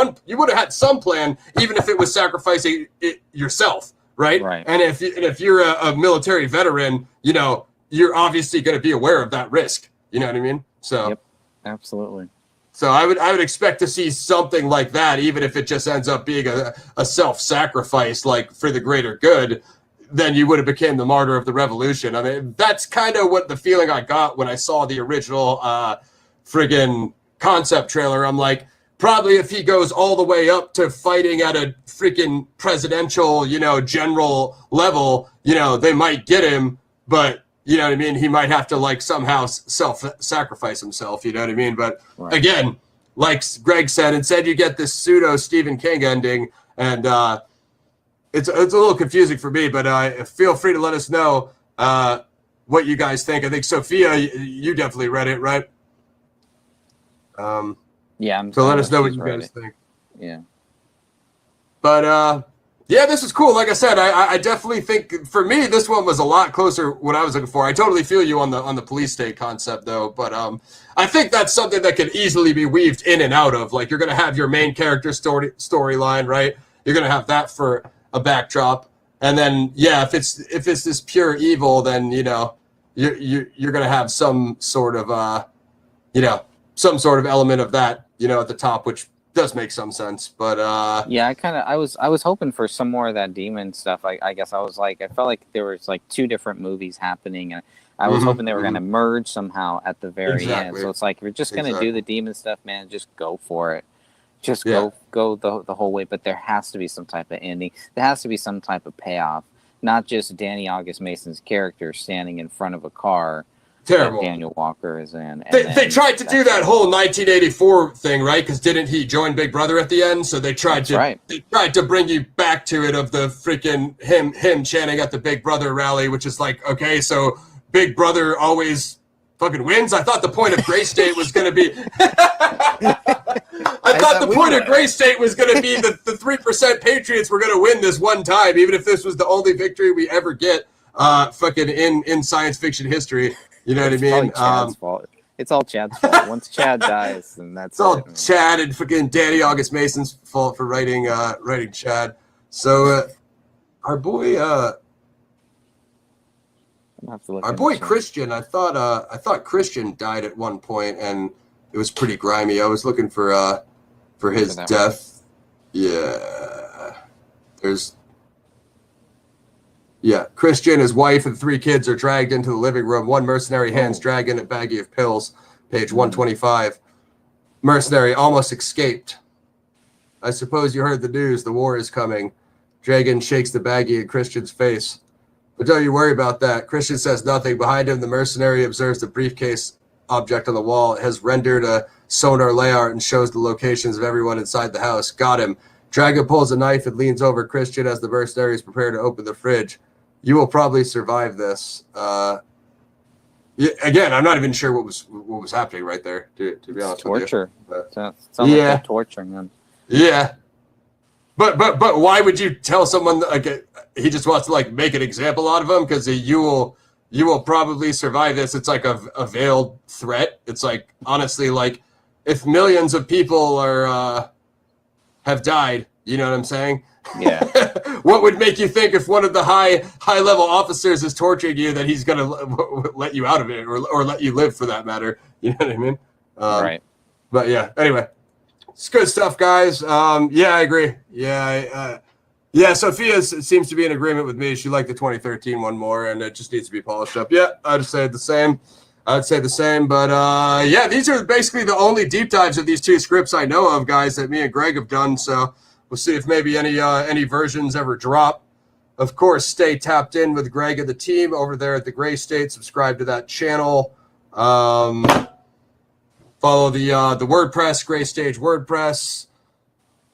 had some plan, even if it was sacrificing it yourself, right? Right. And if you're a military veteran, you know, you're obviously going to be aware of that risk. You know what I mean? So, Yep, absolutely. So I would expect to see something like that, even if it just ends up being a self-sacrifice, like for the greater good. Then you would have became the martyr of the revolution. I mean, that's kind of what the feeling I got when I saw the original friggin' concept trailer. I'm like, probably if he goes all the way up to fighting at a freaking presidential, you know, general level, you know, they might get him, but you know what I mean? He might have to like somehow self-sacrifice himself, you know what I mean? But again, like Greg said, instead you get this pseudo Stephen King ending, and it's a little confusing for me, but feel free to let us know what you guys think. I think, Sophia, you definitely read it, right? Yeah. So let us know what you guys think. Yeah. But yeah, this is cool. Like I said, I definitely think for me this one was a lot closer what I was looking for. I totally feel you on the police state concept though, but I think that's something that could easily be weaved in and out of. Like, you're gonna have your main character storyline, right? You're gonna have that for a backdrop, and then yeah, if it's this pure evil, then you know you're gonna have some sort of you know, some sort of element of that, you know, at the top, which does make some sense. But yeah, I was hoping for some more of that demon stuff. I guess I was like, I felt like there was like two different movies happening, and I was hoping they were going to merge somehow at the very end. So it's like, if you're just going to do the demon stuff, man, just go for it. Just go the whole way. But there has to be some type of ending. There has to be some type of payoff. Not just Danny August Mason's character standing in front of a car. Terrible. Daniel Walker is in. They tried to do that whole 1984 thing, right? Because didn't he join Big Brother at the end? So they tried to bring you back to it, of the freaking him chanting at the Big Brother rally, which is like, okay, so Big Brother always fucking wins. I thought the point of Gray State was going to be. I thought the point of Gray State was going to be the 3% Patriots were going to win this one time, even if this was the only victory we ever get, fucking in science fiction history. You know what I mean? Chad's fault. It's all Chad's fault. Once Chad dies, then that's it's all Chad and fucking Danny August Mason's fault for writing Chad. So our boy Christian, I thought Christian died at one point, and it was pretty grimy. I was looking for his death. Yeah. Christian, his wife, and 3 kids are dragged into the living room. One mercenary hands dragging a baggie of pills. Page 125. Mercenary almost escaped. I suppose you heard the news. The war is coming. Dragon shakes the baggie in Christian's face. But don't you worry about that. Christian says nothing. Behind him, the mercenary observes the briefcase object on the wall. It has rendered a sonar layout and shows the locations of everyone inside the house. Got him. Dragon pulls a knife and leans over Christian as the mercenaries prepare to open the fridge. You will probably survive this. Again, I'm not even sure what was happening right there. To be honest, torture. With you. Sounds like torturing them. Yeah, but why would you tell someone like he just wants to like make an example out of him? Because you will probably survive this. It's like a veiled threat. It's like, honestly, like if millions of people have died, you know what I'm saying? Yeah. What would make you think if one of the high level officers is torturing you that he's gonna let you out of it or let you live, for that matter? You know what I mean? Right. But yeah. Anyway, it's good stuff, guys. Yeah, I agree. Yeah. Sophia seems to be in agreement with me. She liked the 2013 one more, and it just needs to be polished up. Yeah, I'd say the same. But yeah, these are basically the only deep dives of these 2 scripts I know of, guys, that me and Greg have done. So we'll see if maybe any versions ever drop. Of course, stay tapped in with Greg and the team over there at the Gray State. Subscribe to that channel. Follow the WordPress, Gray Stage WordPress.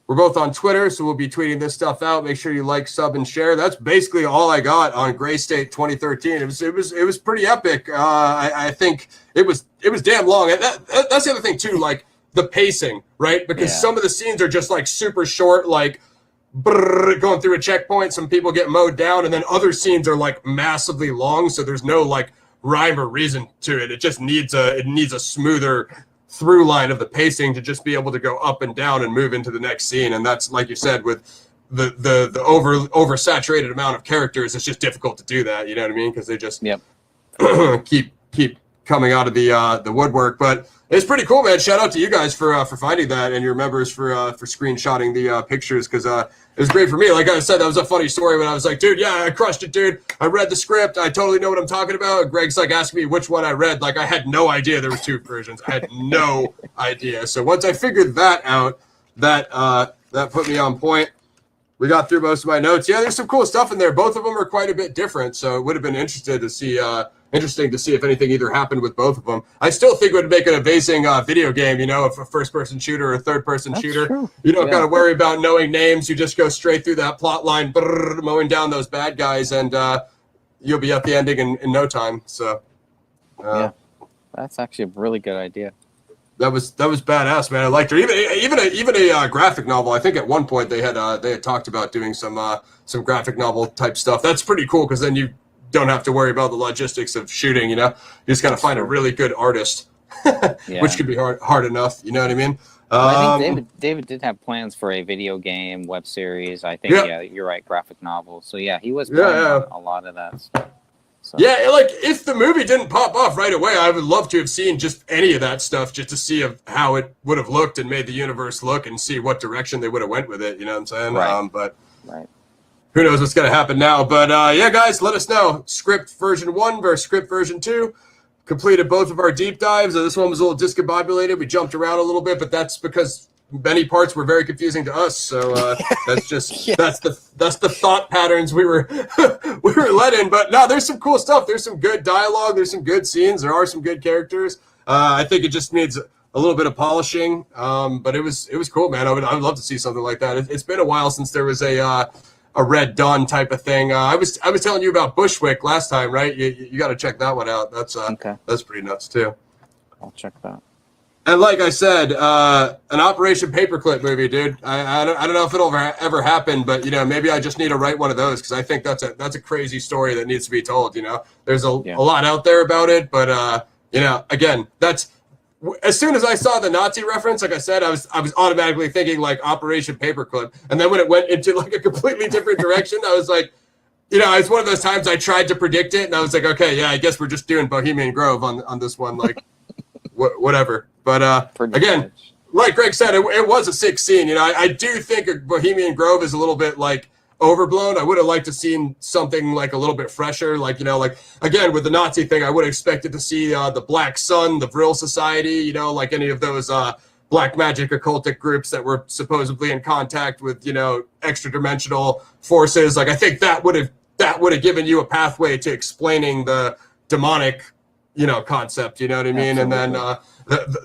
We're both on Twitter, so we'll be tweeting this stuff out. Make sure you like, sub, and share. That's basically all I got on Gray State 2013. It was pretty epic. I think it was damn long. That's the other thing too, like the pacing, right? Because some of the scenes are just like super short, like going through a checkpoint. Some people get mowed down, and then other scenes are like massively long, so there's no like rhyme or reason to it. It just needs a smoother through line of the pacing to just be able to go up and down and move into the next scene. And that's, like you said, with the oversaturated amount of characters, it's just difficult to do that. You know what I mean? Because they just keep coming out of the woodwork. But it's pretty cool, man. Shout out to you guys for finding that, and your members for screenshotting the pictures, because it was great for me. Like I said, that was a funny story when I was like, dude, yeah, I crushed it, dude. I read the script. I totally know what I'm talking about. Greg's like asking me which one I read. Like I had no idea there was 2 versions. I had no idea. So once I figured that out, that put me on point. We got through most of my notes. Yeah, there's some cool stuff in there. Both of them are quite a bit different, so it would have been interesting to see if anything either happened with both of them. I still think it would make an amazing video game, you know, if a first-person shooter or a third-person shooter. True. You don't got to worry about knowing names. You just go straight through that plot line, mowing down those bad guys, and you'll be at the ending in no time. So, yeah, that's actually a really good idea. That was badass, man. I liked it. Even a graphic novel. I think at one point they had talked about doing some graphic novel type stuff. That's pretty cool, because then you don't have to worry about the logistics of shooting. You know, you just got to find a really good artist, which could be hard enough. You know what I mean? I think David did have plans for a video game, web series. I think you're right, graphic novel. So yeah, he was planning on a lot of that stuff. So. Yeah, like if the movie didn't pop off right away, I would love to have seen just any of that stuff, just to see how it would have looked and made the universe look, and see what direction they would have went with it. You know what I'm saying? Right. Who knows what's going to happen now? But yeah, guys, let us know. Script version 1 versus script version 2. Completed both of our deep dives. This one was a little discombobulated. We jumped around a little bit, but that's because many parts were very confusing to us. So that's just that's the thought patterns we were led in. But no, there's some cool stuff. There's some good dialogue. There's some good scenes. There are some good characters. I think it just needs a little bit of polishing. But it was cool, man. I would love to see something like that. It's been a while since there was a Red Dawn type of thing. I was telling you about Bushwick last time, right? You got to check that one out. That's pretty nuts too. I'll check that. And like I said, an Operation Paperclip movie, dude. I don't know if it'll ever happen, but you know, maybe I just need to write one of those, because I think that's a crazy story that needs to be told. You know, there's a lot out there about it, but you know, again, that's as soon as I saw the Nazi reference, like I said, I was automatically thinking like Operation Paperclip, and then when it went into like a completely different direction, I was like, you know, it's one of those times I tried to predict it, and I was like, okay, yeah, I guess we're just doing Bohemian Grove on this one, like whatever. But again, like Greg said, it was a sick scene. You know, I do think Bohemian Grove is a little bit like overblown. I would have liked to seen something like a little bit fresher. Like, you know, like again with the Nazi thing, I would have expected to see the Black Sun, the Vril Society. You know, like any of those black magic occultic groups that were supposedly in contact with, you know, extra dimensional forces. Like I think that would have given you a pathway to explaining the demonic, you know, concept. You know what I mean? Absolutely. And then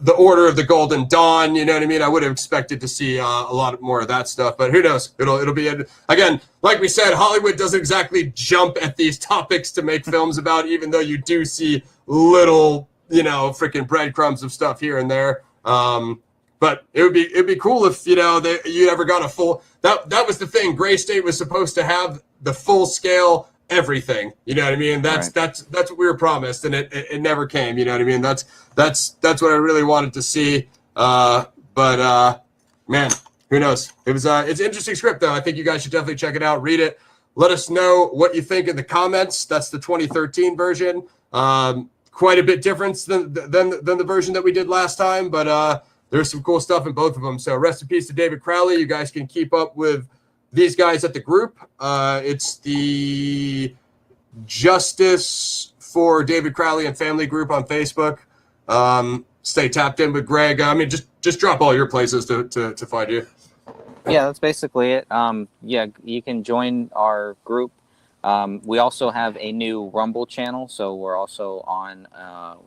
the Order of the Golden Dawn, you know what I mean? I would have expected to see a lot more of that stuff, but who knows? It'll be again, like we said, Hollywood doesn't exactly jump at these topics to make films about, even though you do see little, you know, freaking breadcrumbs of stuff here and there. But it'd be cool if, you know, you ever got a full, that was the thing. Gray State was supposed to have the full scale everything, you know what I mean? That's what we were promised, and it never came, you know what I mean? That's what I really wanted to see. But man, who knows? It's an interesting script though. I think you guys should definitely check it out, read it. Let us know what you think in the comments. That's the 2013 version. Quite a bit different than the version that we did last time, but there's some cool stuff in both of them. So rest in peace to David Crowley. You guys can keep up with these guys at the group. It's the Justice for David Crowley and Family group on Facebook. Stay tapped in with Greg. I mean, just drop all your places to find you. Yeah, that's basically it. Yeah, you can join our group. We also have a new Rumble channel, so we're also on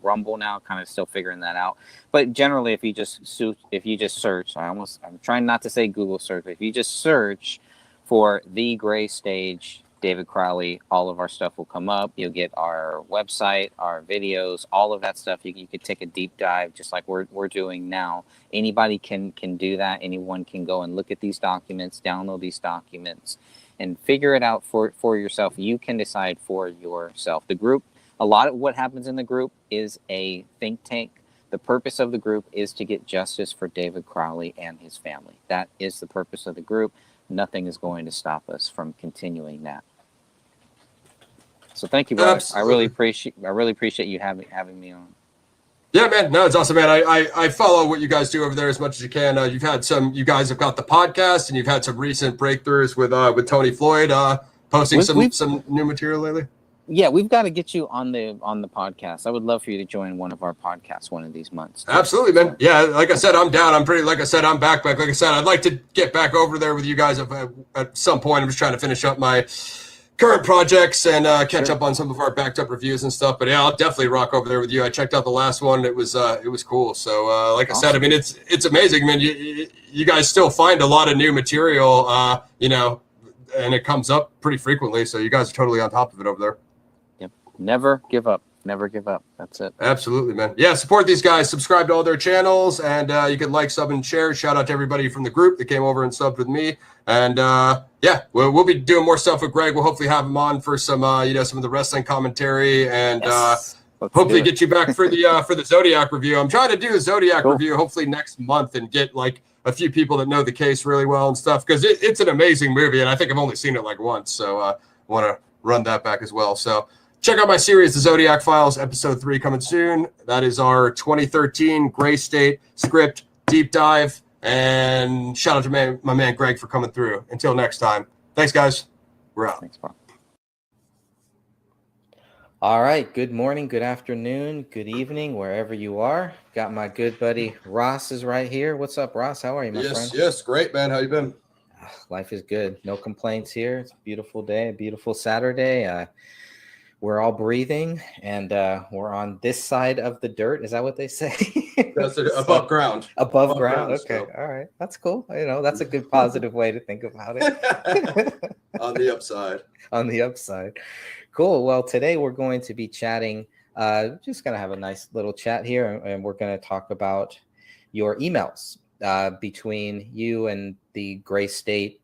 Rumble now, kind of still figuring that out. But generally, if you just search, I'm trying not to say Google search, but if you just search for The Gray Stage David Crowley, all of our stuff will come up. You'll get our website, our videos, all of that stuff. You could take a deep dive, just like we're doing now. Anybody can do that. Anyone can go and look at these documents, download these documents, and figure it out for yourself. You can decide for yourself. The group, a lot of what happens in the group is a think tank. The purpose of the group is to get justice for David Crowley and his family. That is the purpose of the group. Nothing is going to stop us from continuing that. So thank you, brother. I really appreciate you having me on. Yeah, man. No, it's awesome, man. I follow what you guys do over there as much as you can. You guys have got the podcast, and you've had some recent breakthroughs with Tony Floyd posting some new material lately. Yeah, we've got to get you on the podcast. I would love for you to join one of our podcasts one of these months. Absolutely, man. Yeah, like I said, I'm down. I'm back. Like I said, I'd like to get back over there with you guys at some point. I'm just trying to finish up my current projects and catch up on some of our backed up reviews and stuff. But yeah, I'll definitely rock over there with you. I checked out the last one. It was cool. So like awesome. I said, I mean, it's amazing, man. You guys still find a lot of new material, and it comes up pretty frequently. So you guys are totally on top of it over there. Yep. Never give up. Never give up. That's it. Absolutely, man. Yeah, support these guys. Subscribe to all their channels, and you can like, sub, and share. Shout out to everybody from the group that came over and subbed with me. And yeah, we'll be doing more stuff with Greg. We'll hopefully have him on for some some of the wrestling commentary, and hopefully get you back for the Zodiac review. I'm trying to do the Zodiac review hopefully next month and get like a few people that know the case really well and stuff, because it's an amazing movie, and I think I've only seen it like once, so I want to run that back as well. So check out my series, The Zodiac Files, episode 3 coming soon. That is our 2013 Gray State script deep dive. And shout out to my man Greg for coming through. Until next time. Thanks, guys. We're out. Thanks, bro. All right. Good morning, good afternoon, good evening, wherever you are. Got my good buddy Ross is right here. What's up, Ross? How are you, my friend? Yes, great, man. How you been? Life is good. No complaints here. It's a beautiful day, a beautiful Saturday. We're all breathing, and we're on this side of the dirt. Is that what they say? That's above ground. Above ground. Okay. So. All right. That's cool. That's a good positive way to think about it. On the upside. On the upside. Cool. Well, today we're going to be chatting. Just going to have a nice little chat here, and we're going to talk about your emails between you and the Gray State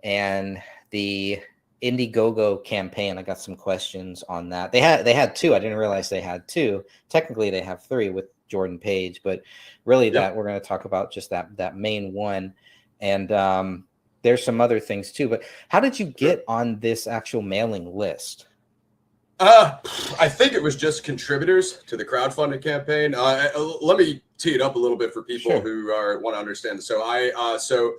and the Indiegogo campaign. I got some questions on that. They had 2. I didn't realize they had 2. Technically, they have 3 with Jordan Page, but really that we're going to talk about just that main one. And there's some other things too. But how did you get on this actual mailing list? I think it was just contributors to the crowdfunding campaign. Let me tee it up a little bit for people who want to understand. So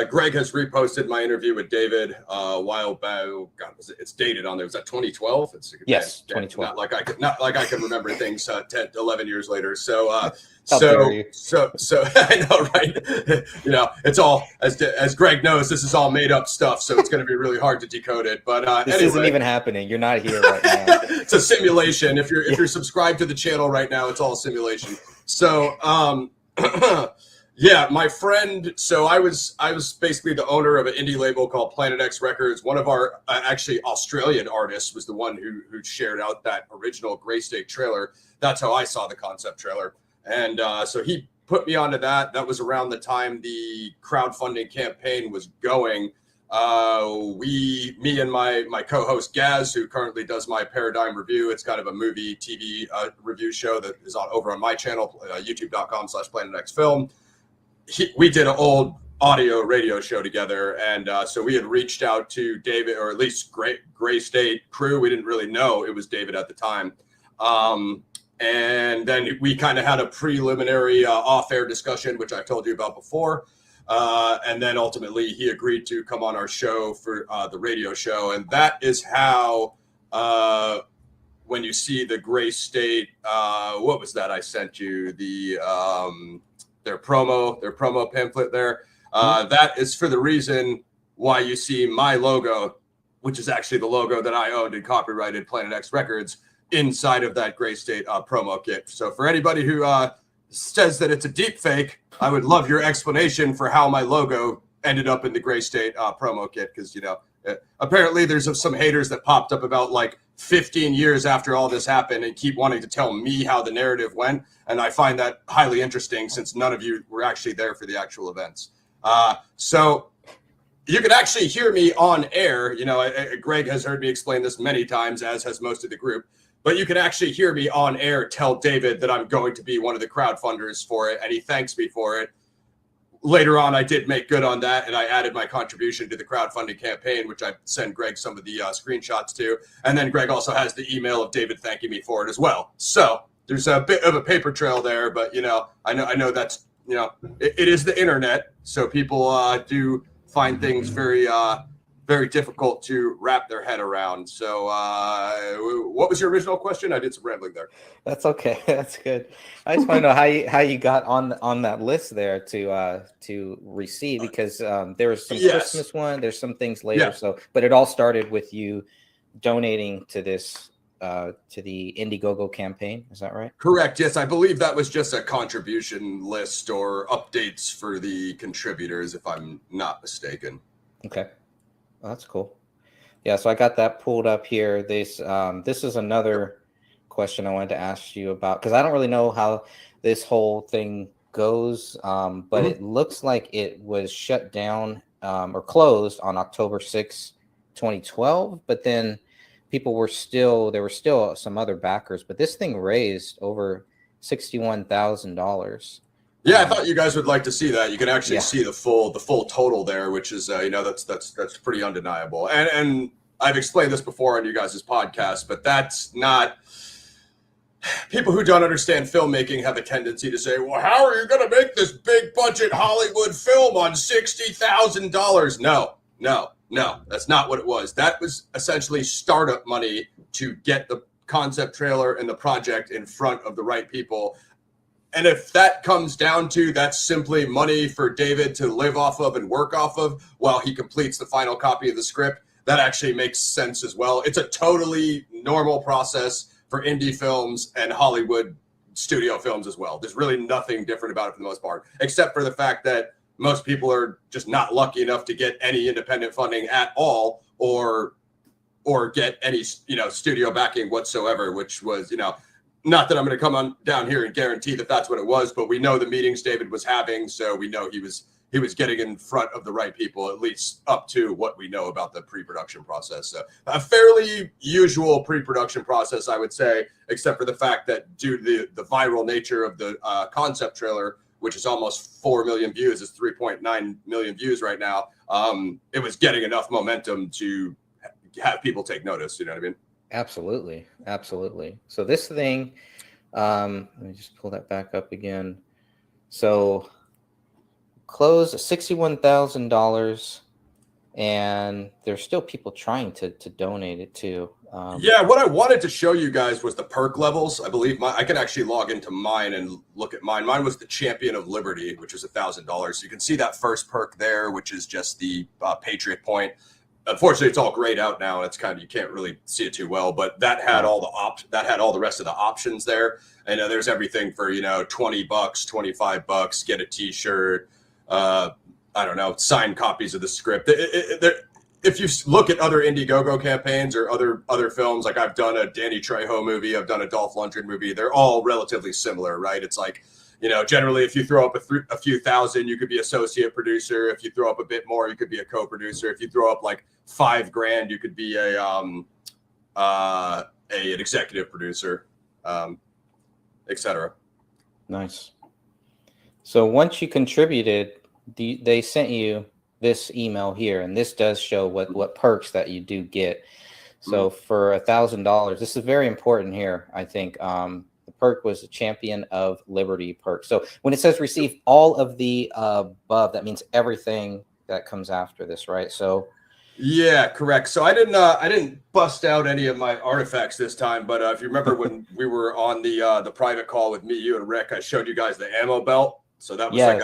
Greg has reposted my interview with David a while back. God, it's dated on there. Was that 2012? Yes, 2012. Not like I can remember things 10, 11 years later. So so I know, right? It's all as Greg knows. This is all made up stuff, so it's going to be really hard to decode it. But this isn't even happening. You're not here right now. It's a simulation. If you're subscribed to the channel right now, it's all a simulation. So yeah, my friend. So I was basically the owner of an indie label called Planet X Records. One of our actually Australian artists was the one who shared out that original Gray State trailer. That's how I saw the concept trailer. And so he put me onto that. That was around the time the crowdfunding campaign was going. Me and my co-host Gaz, who currently does my Paradigm review. It's kind of a movie TV review show that is over on my channel, youtube.com/PlanetXFilm. We did an old audio radio show together, and so we had reached out to David, or at least Gray State crew. We didn't really know it was David at the time. And then we kind of had a preliminary off-air discussion, which I told you about before. And then ultimately he agreed to come on our show for the radio show. And that is how, when you see the Gray State, what was that I sent you? Their promo pamphlet there. That is for the reason why you see my logo, which is actually the logo that I owned and copyrighted, Planet X Records, inside of that Gray State promo kit. So for anybody who says that it's a deep fake, I would love your explanation for how my logo ended up in the Gray State promo kit, because Apparently, there's some haters that popped up about like 15 years after all this happened and keep wanting to tell me how the narrative went. And I find that highly interesting since none of you were actually there for the actual events. So you can actually hear me on air. You know, Greg has heard me explain this many times, as has most of the group. But you can actually hear me on air tell David that I'm going to be one of the crowdfunders for it, and he thanks me for it. Later on, I did make good on that, and I added my contribution to the crowdfunding campaign, which I sent Greg some of the screenshots to. And then Greg also has the email of David thanking me for it as well. So there's a bit of a paper trail there, but, you know, I know that's, you know, it is the internet, so people do find things very, very difficult to wrap their head around. So what was your original question? I did some rambling there. That's okay. That's good. I just want to know how you got on that list there to receive, because there was some Christmas one, there's some things later. So, but it all started with you donating to this to the Indiegogo campaign. Is that right? Correct. Yes, I believe that was just a contribution list or updates for the contributors, if I'm not mistaken. Okay. Well, that's cool. Yeah, so I got that pulled up here. This is another question I wanted to ask you about, because I don't really know how this whole thing goes, but it looks like it was shut down or closed on October 6, 2012, but then there were still some other backers, but this thing raised over $61,000. Yeah, I thought you guys would like to see that. You can actually see the full total there, which is you know, that's pretty undeniable. And I've explained this before on you guys' podcast, but that's not. People who don't understand filmmaking have a tendency to say, "Well, how are you going to make this big budget Hollywood film on $60,000?" No, that's not what it was. That was essentially startup money to get the concept trailer and the project in front of the right people. And if that comes down to that's simply money for David to live off of and work off of while he completes the final copy of the script, that actually makes sense as well. It's a totally normal process for indie films and Hollywood studio films as well. There's really nothing different about it for the most part, except for the fact that most people are just not lucky enough to get any independent funding at all, or get any, you know, studio backing whatsoever, which was, you know, not that I'm going to come on down here and guarantee that that's what it was, but we know the meetings David was having, so we know he was getting in front of the right people, at least up to what we know about the pre-production process. So a fairly usual pre-production process, I would say, except for the fact that due to the viral nature of the concept trailer, which is almost 4 million views, it's 3.9 million views right now, it was getting enough momentum to have people take notice, you know what I mean? Absolutely. So this thing, let me just pull that back up again. So close $61,000, and there's still people trying to donate it too. Yeah, what I wanted to show you guys was the perk levels. I believe I can actually log into mine and look at mine. Mine was the Champion of Liberty, which was $1,000. So you can see that first perk there, which is just the Patriot Point. Unfortunately, it's all grayed out now. It's kind of, you can't really see it too well, but that had all the rest of the options there. And there's everything for, you know, $20, $25, get a T-shirt. I don't know, signed copies of the script. If you look at other Indiegogo campaigns or other films, like I've done a Danny Trejo movie, I've done a Dolph Lundgren movie, they're all relatively similar, right? It's like, you know, generally if you throw up a few thousand, you could be associate producer. If you throw up a bit more, you could be a co-producer. If you throw up like $5,000, you could be an executive producer, etc. Nice. So once you contributed, they sent you this email here, and this does show what perks that you do get. So for $1,000, this is very important here, I think. The perk was the Champion of Liberty perk. So when it says receive all of the above, that means everything that comes after this, right? So yeah, correct. So I didn't bust out any of my artifacts this time, but if you remember when we were on the private call with me, you, and Rick, I showed you guys the ammo belt. So that was like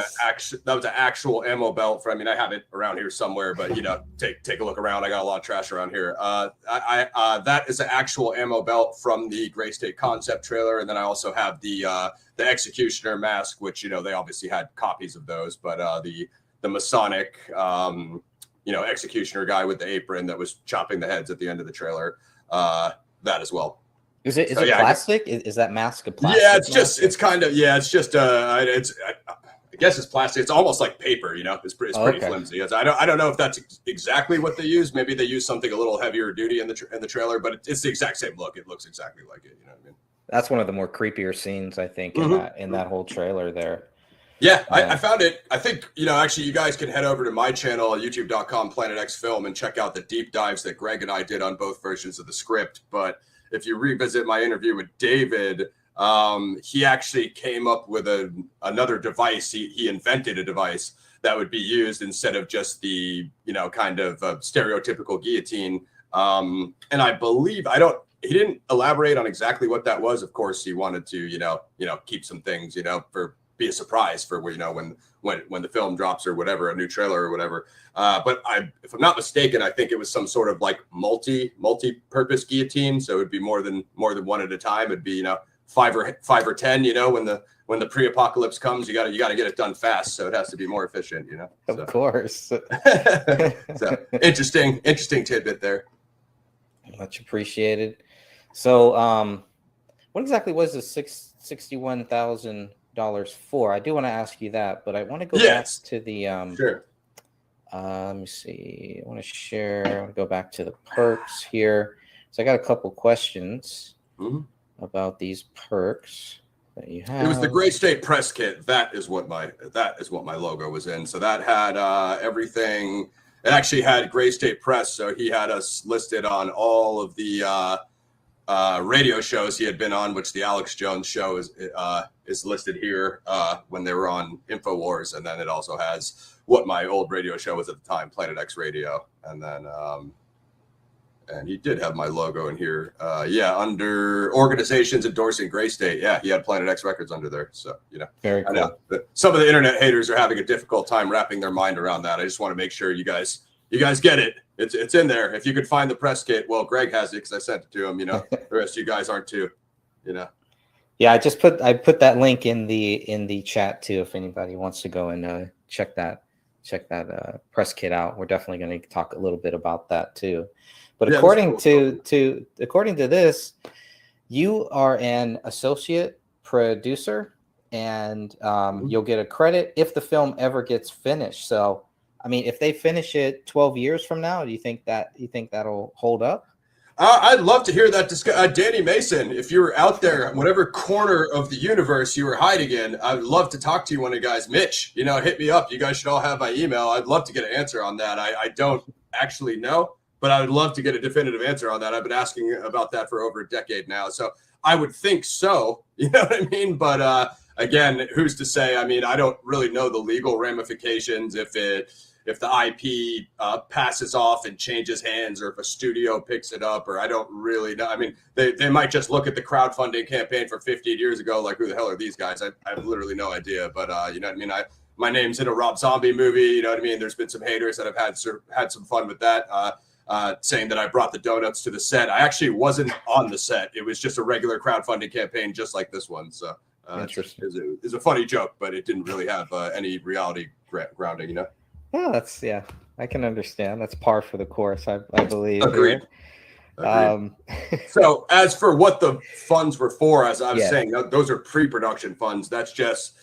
an actual ammo belt for, I mean, I have it around here somewhere, but you know, take a look around. I got a lot of trash around here. That is an actual ammo belt from the Gray State concept trailer. And then I also have the Executioner mask, which, you know, they obviously had copies of those, but the Masonic executioner guy with the apron that was chopping the heads at the end of the trailer. That as well. Is it plastic? Is that mask a plastic? Yeah, I guess it's plastic. It's almost like paper, It's pretty flimsy. I don't know if that's exactly what they use. Maybe they use something a little heavier duty in the trailer, but it's the exact same look. It looks exactly like it. You know what I mean? That's one of the more creepier scenes, I think, in that whole trailer there. Yeah, I found it. I think, actually you guys can head over to my channel, youtube.com, Planet X Film, and check out the deep dives that Greg and I did on both versions of the script. But if you revisit my interview with David, he actually came up with another device. He invented a device that would be used instead of just the, kind of stereotypical guillotine. And I believe, he didn't elaborate on exactly what that was. Of course, he wanted to, keep some things, be a surprise for, when the film drops or whatever, a new trailer or whatever. But if I'm not mistaken, I think it was some sort of like multi-purpose guillotine. So it'd be more than one at a time. It'd be, 5 or 10, when the pre-apocalypse comes, you got to get it done fast. So it has to be more efficient, So. Of course. So interesting tidbit there. Much appreciated. So, what exactly was the $61,000 for? I do want to ask you that, but I want to go back to the sure. Let me see. I want to go back to the perks here. So I got a couple questions about these perks that you have. It was the Gray State press kit. That is what my logo was in. So that had everything. It actually had Gray State Press. So he had us listed on all of the radio shows he had been on, which the Alex Jones show is listed here when they were on InfoWars, and then it also has what my old radio show was at the time, Planet X Radio, and then and he did have my logo in here. Under organizations endorsing Gray State, he had Planet X Records under there. So very cool. I know that some of the internet haters are having a difficult time wrapping their mind around that. I just want to make sure you guys get it. It's in there. If you could find the press kit, well, Greg has it because I sent it to him. The rest of you guys aren't too. Yeah, I put that link in the chat too. If anybody wants to go and check that press kit out, we're definitely going to talk a little bit about that too. But according to this, you are an associate producer, and you'll get a credit if the film ever gets finished. So, I mean, if they finish it 12 years from now, do you think that'll hold up? I'd love to hear that. Danny Mason, if you're out there, whatever corner of the universe you were hiding in, I'd love to talk to you one of you guys. Mitch, hit me up. You guys should all have my email. I'd love to get an answer on that. I don't actually know, but I would love to get a definitive answer on that. I've been asking about that for over a decade now. So I would think so. You know what I mean? But again, who's to say? I mean, I don't really know the legal ramifications if the IP passes off and changes hands, or if a studio picks it up, or I don't really know. I mean, they might just look at the crowdfunding campaign from 15 years ago, like, who the hell are these guys? I have literally no idea. But you know what I mean? My name's in a Rob Zombie movie. You know what I mean? There's been some haters that have had some fun with that, saying that I brought the donuts to the set. I actually wasn't on the set. It was just a regular crowdfunding campaign, just like this one. So Interesting. It's a funny joke, but it didn't really have any reality grounding, Yeah, I can understand. That's par for the course, I believe. Agreed. So as for what the funds were for, as I was saying, those are pre-production funds. That's just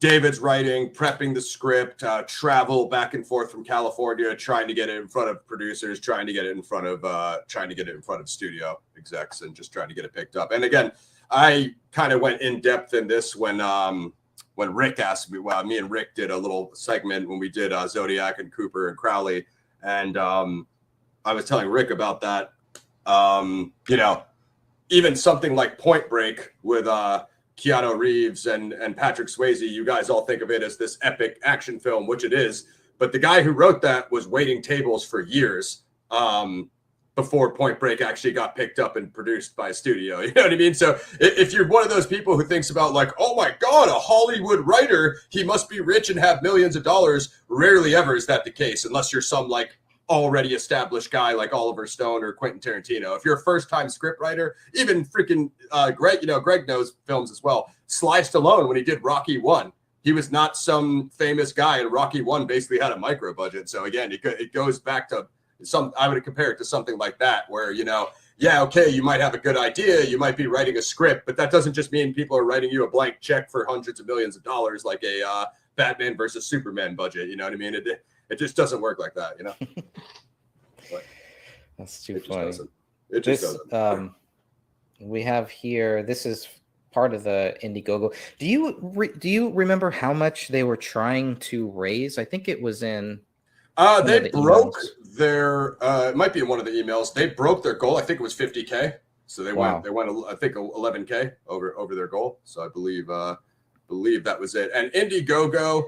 David's writing, prepping the script, travel back and forth from California, trying to get it in front of producers, trying to get it in front of studio execs, and just trying to get it picked up. And again, I kind of went in depth in this when Rick asked me. Well, me and Rick did a little segment when we did Zodiac and Cooper and Crowley, and I was telling Rick about that. Even something like Point Break with Keanu Reeves and Patrick Swayze, you guys all think of it as this epic action film, which it is. But the guy who wrote that was waiting tables for years before Point Break actually got picked up and produced by a studio. You know what I mean? So if you're one of those people who thinks about like, oh my God, a Hollywood writer, he must be rich and have millions of dollars. Rarely ever is that the case, unless you're some like already established guy like Oliver Stone or Quentin Tarantino. If you're a first-time scriptwriter, even freaking Greg knows films as well. Sly Stallone, when he did Rocky 1, he was not some famous guy, and Rocky 1 basically had a micro budget. So again, it goes back to I would compare it to something like that, where, you know, yeah, okay, you might have a good idea, you might be writing a script, but that doesn't just mean people are writing you a blank check for hundreds of millions of dollars like a Batman versus Superman budget. You know what I mean? It just doesn't work like that, you know? But that's too funny. It just doesn't. We have here, this is part of the Indiegogo. Do you remember how much they were trying to raise? I think it was in they broke their it might be in one of the emails. They broke their goal. I think it was 50K. So they went I think 11K over their goal. So I believe that was it. And Indiegogo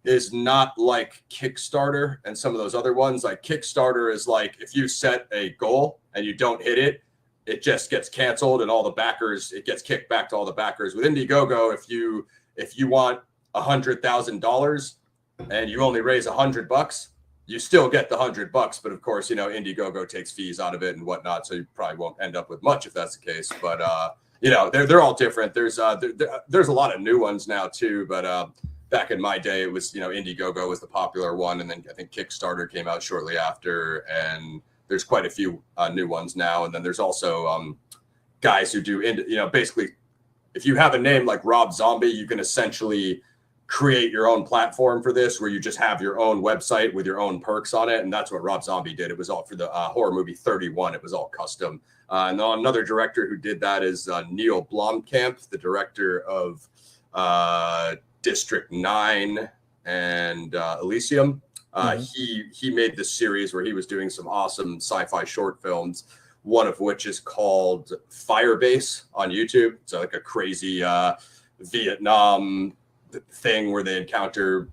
is not like Kickstarter and some of those other ones. Like Kickstarter is like, if you set a goal and you don't hit it, it just gets canceled, and all the backers, it gets kicked back to all the backers. With Indiegogo, if you want $100,000 and you only raise $100, you still get the $100. But of course, you know, Indiegogo takes fees out of it and whatnot, so you probably won't end up with much if that's the case. But you know, they're all different. There's a lot of new ones now too. But back in my day, it was, you know, Indiegogo was the popular one, and then I think Kickstarter came out shortly after, and there's quite a few new ones now. And then there's also guys who do, you know, basically, if you have a name like Rob Zombie, you can essentially create your own platform for this, where you just have your own website with your own perks on it. And that's what Rob Zombie did. It was all for the horror movie 31. It was all custom. And another director who did that is Neil Blomkamp, the director of District 9 and Elysium. He made this series where he was doing some awesome sci-fi short films, one of which is called Firebase on YouTube. So like a crazy Vietnam thing where they encounter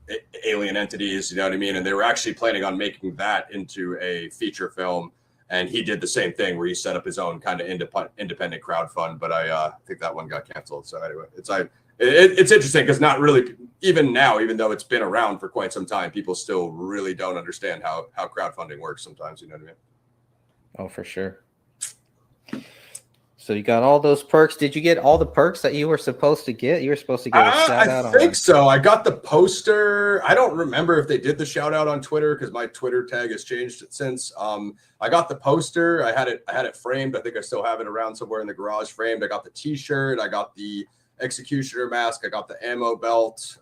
alien entities, you know what I mean? And they were actually planning on making that into a feature film. And he did the same thing where he set up his own kind of independent crowdfund. But I think that one got canceled. So anyway, it's interesting because not really, even now, even though it's been around for quite some time, people still really don't understand how crowdfunding works sometimes, you know what I mean? Oh, for sure. So you got all those perks. Did you get all the perks that you were supposed to get? You were supposed to get a shout out. I think so. I got the poster. I don't remember if they did the shout out on Twitter because my Twitter tag has changed since. I got the poster. I had it framed. I think I still have it around somewhere in the garage framed. I got the T-shirt. I got the executioner mask. I got the ammo belt.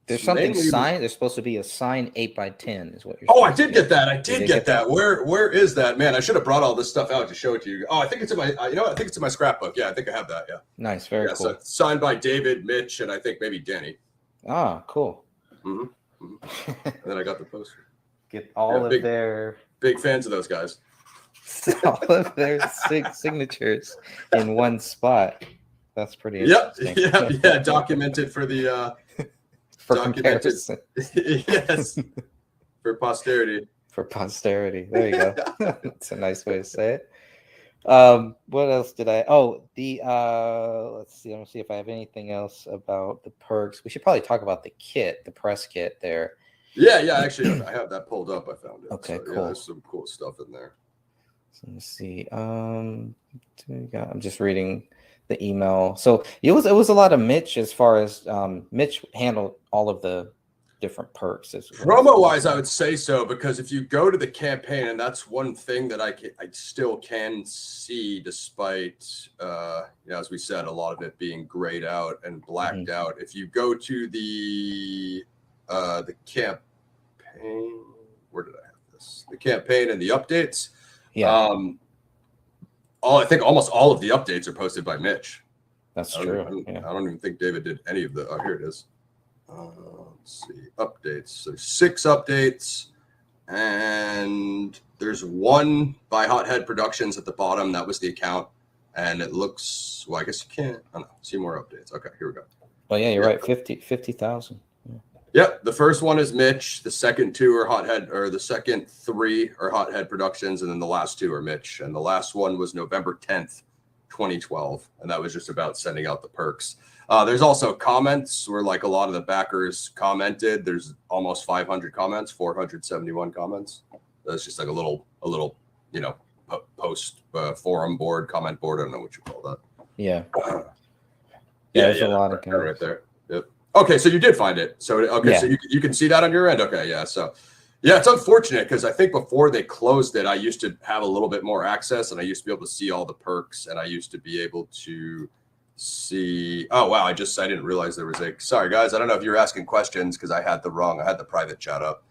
There's something signed. There's supposed to be a signed 8x10 is what you're Oh, I did get that. I did get that. Where is that? Man, I should have brought all this stuff out to show it to you. Oh, I think it's in my I think it's in my scrapbook. Yeah, I think I have that. Yeah. Nice, very cool. So signed by David, Mitch, and I think maybe Danny. Ah, cool. And then I got the poster. Get all of their big fans of those guys. All of their signatures in one spot. That's pretty interesting. Yeah. Documented for the for comparison. Yes. For posterity. For posterity. There you go. That's a nice way to say it. What else did I? Oh, the let's see. Let me see if I have anything else about the perks. We should probably talk about the kit, the press kit there. Yeah. Actually, I have that pulled up. I found it. Okay, so, cool. Yeah, there's some cool stuff in there. So let's see. I'm just reading the email. So it was a lot of Mitch as far as Mitch handled all of the different perks. Promo wise, I would say so, because if you go to the campaign, and that's one thing that I still can see, despite as we said, a lot of it being grayed out and blacked out. If you go to the campaign, where did I have this? The campaign and the updates. Yeah. I think almost all of the updates are posted by Mitch. That's true. I don't even think David did any of the. Oh, here it is. Let's see. Updates. There's 6 updates, and there's one by Hothead Productions at the bottom. That was the account, and it looks. Well, I guess you can't. Oh no. See more updates. Okay, here we go. Oh yeah, you're right. 50,000. Yep, the first one is Mitch. The second 2 are Hothead, or the second 3 are Hothead Productions, and then the last 2 are Mitch. And the last one was November 10th, 2012, and that was just about sending out the perks. There's also comments where like a lot of the backers commented. There's almost 500 comments, 471 comments. That's just like a little post forum board, comment board. I don't know what you call that. Yeah. There's a lot of comments right there. Yep. Okay, so you did find it. So okay, Yeah. so you can see that on your end. Okay, yeah. So yeah, it's unfortunate because I think before they closed it, I used to have a little bit more access, and I used to be able to see all the perks, and I used to be able to see. Oh wow, I didn't realize there was a. Sorry guys, I don't know if you're asking questions because I had the private chat up.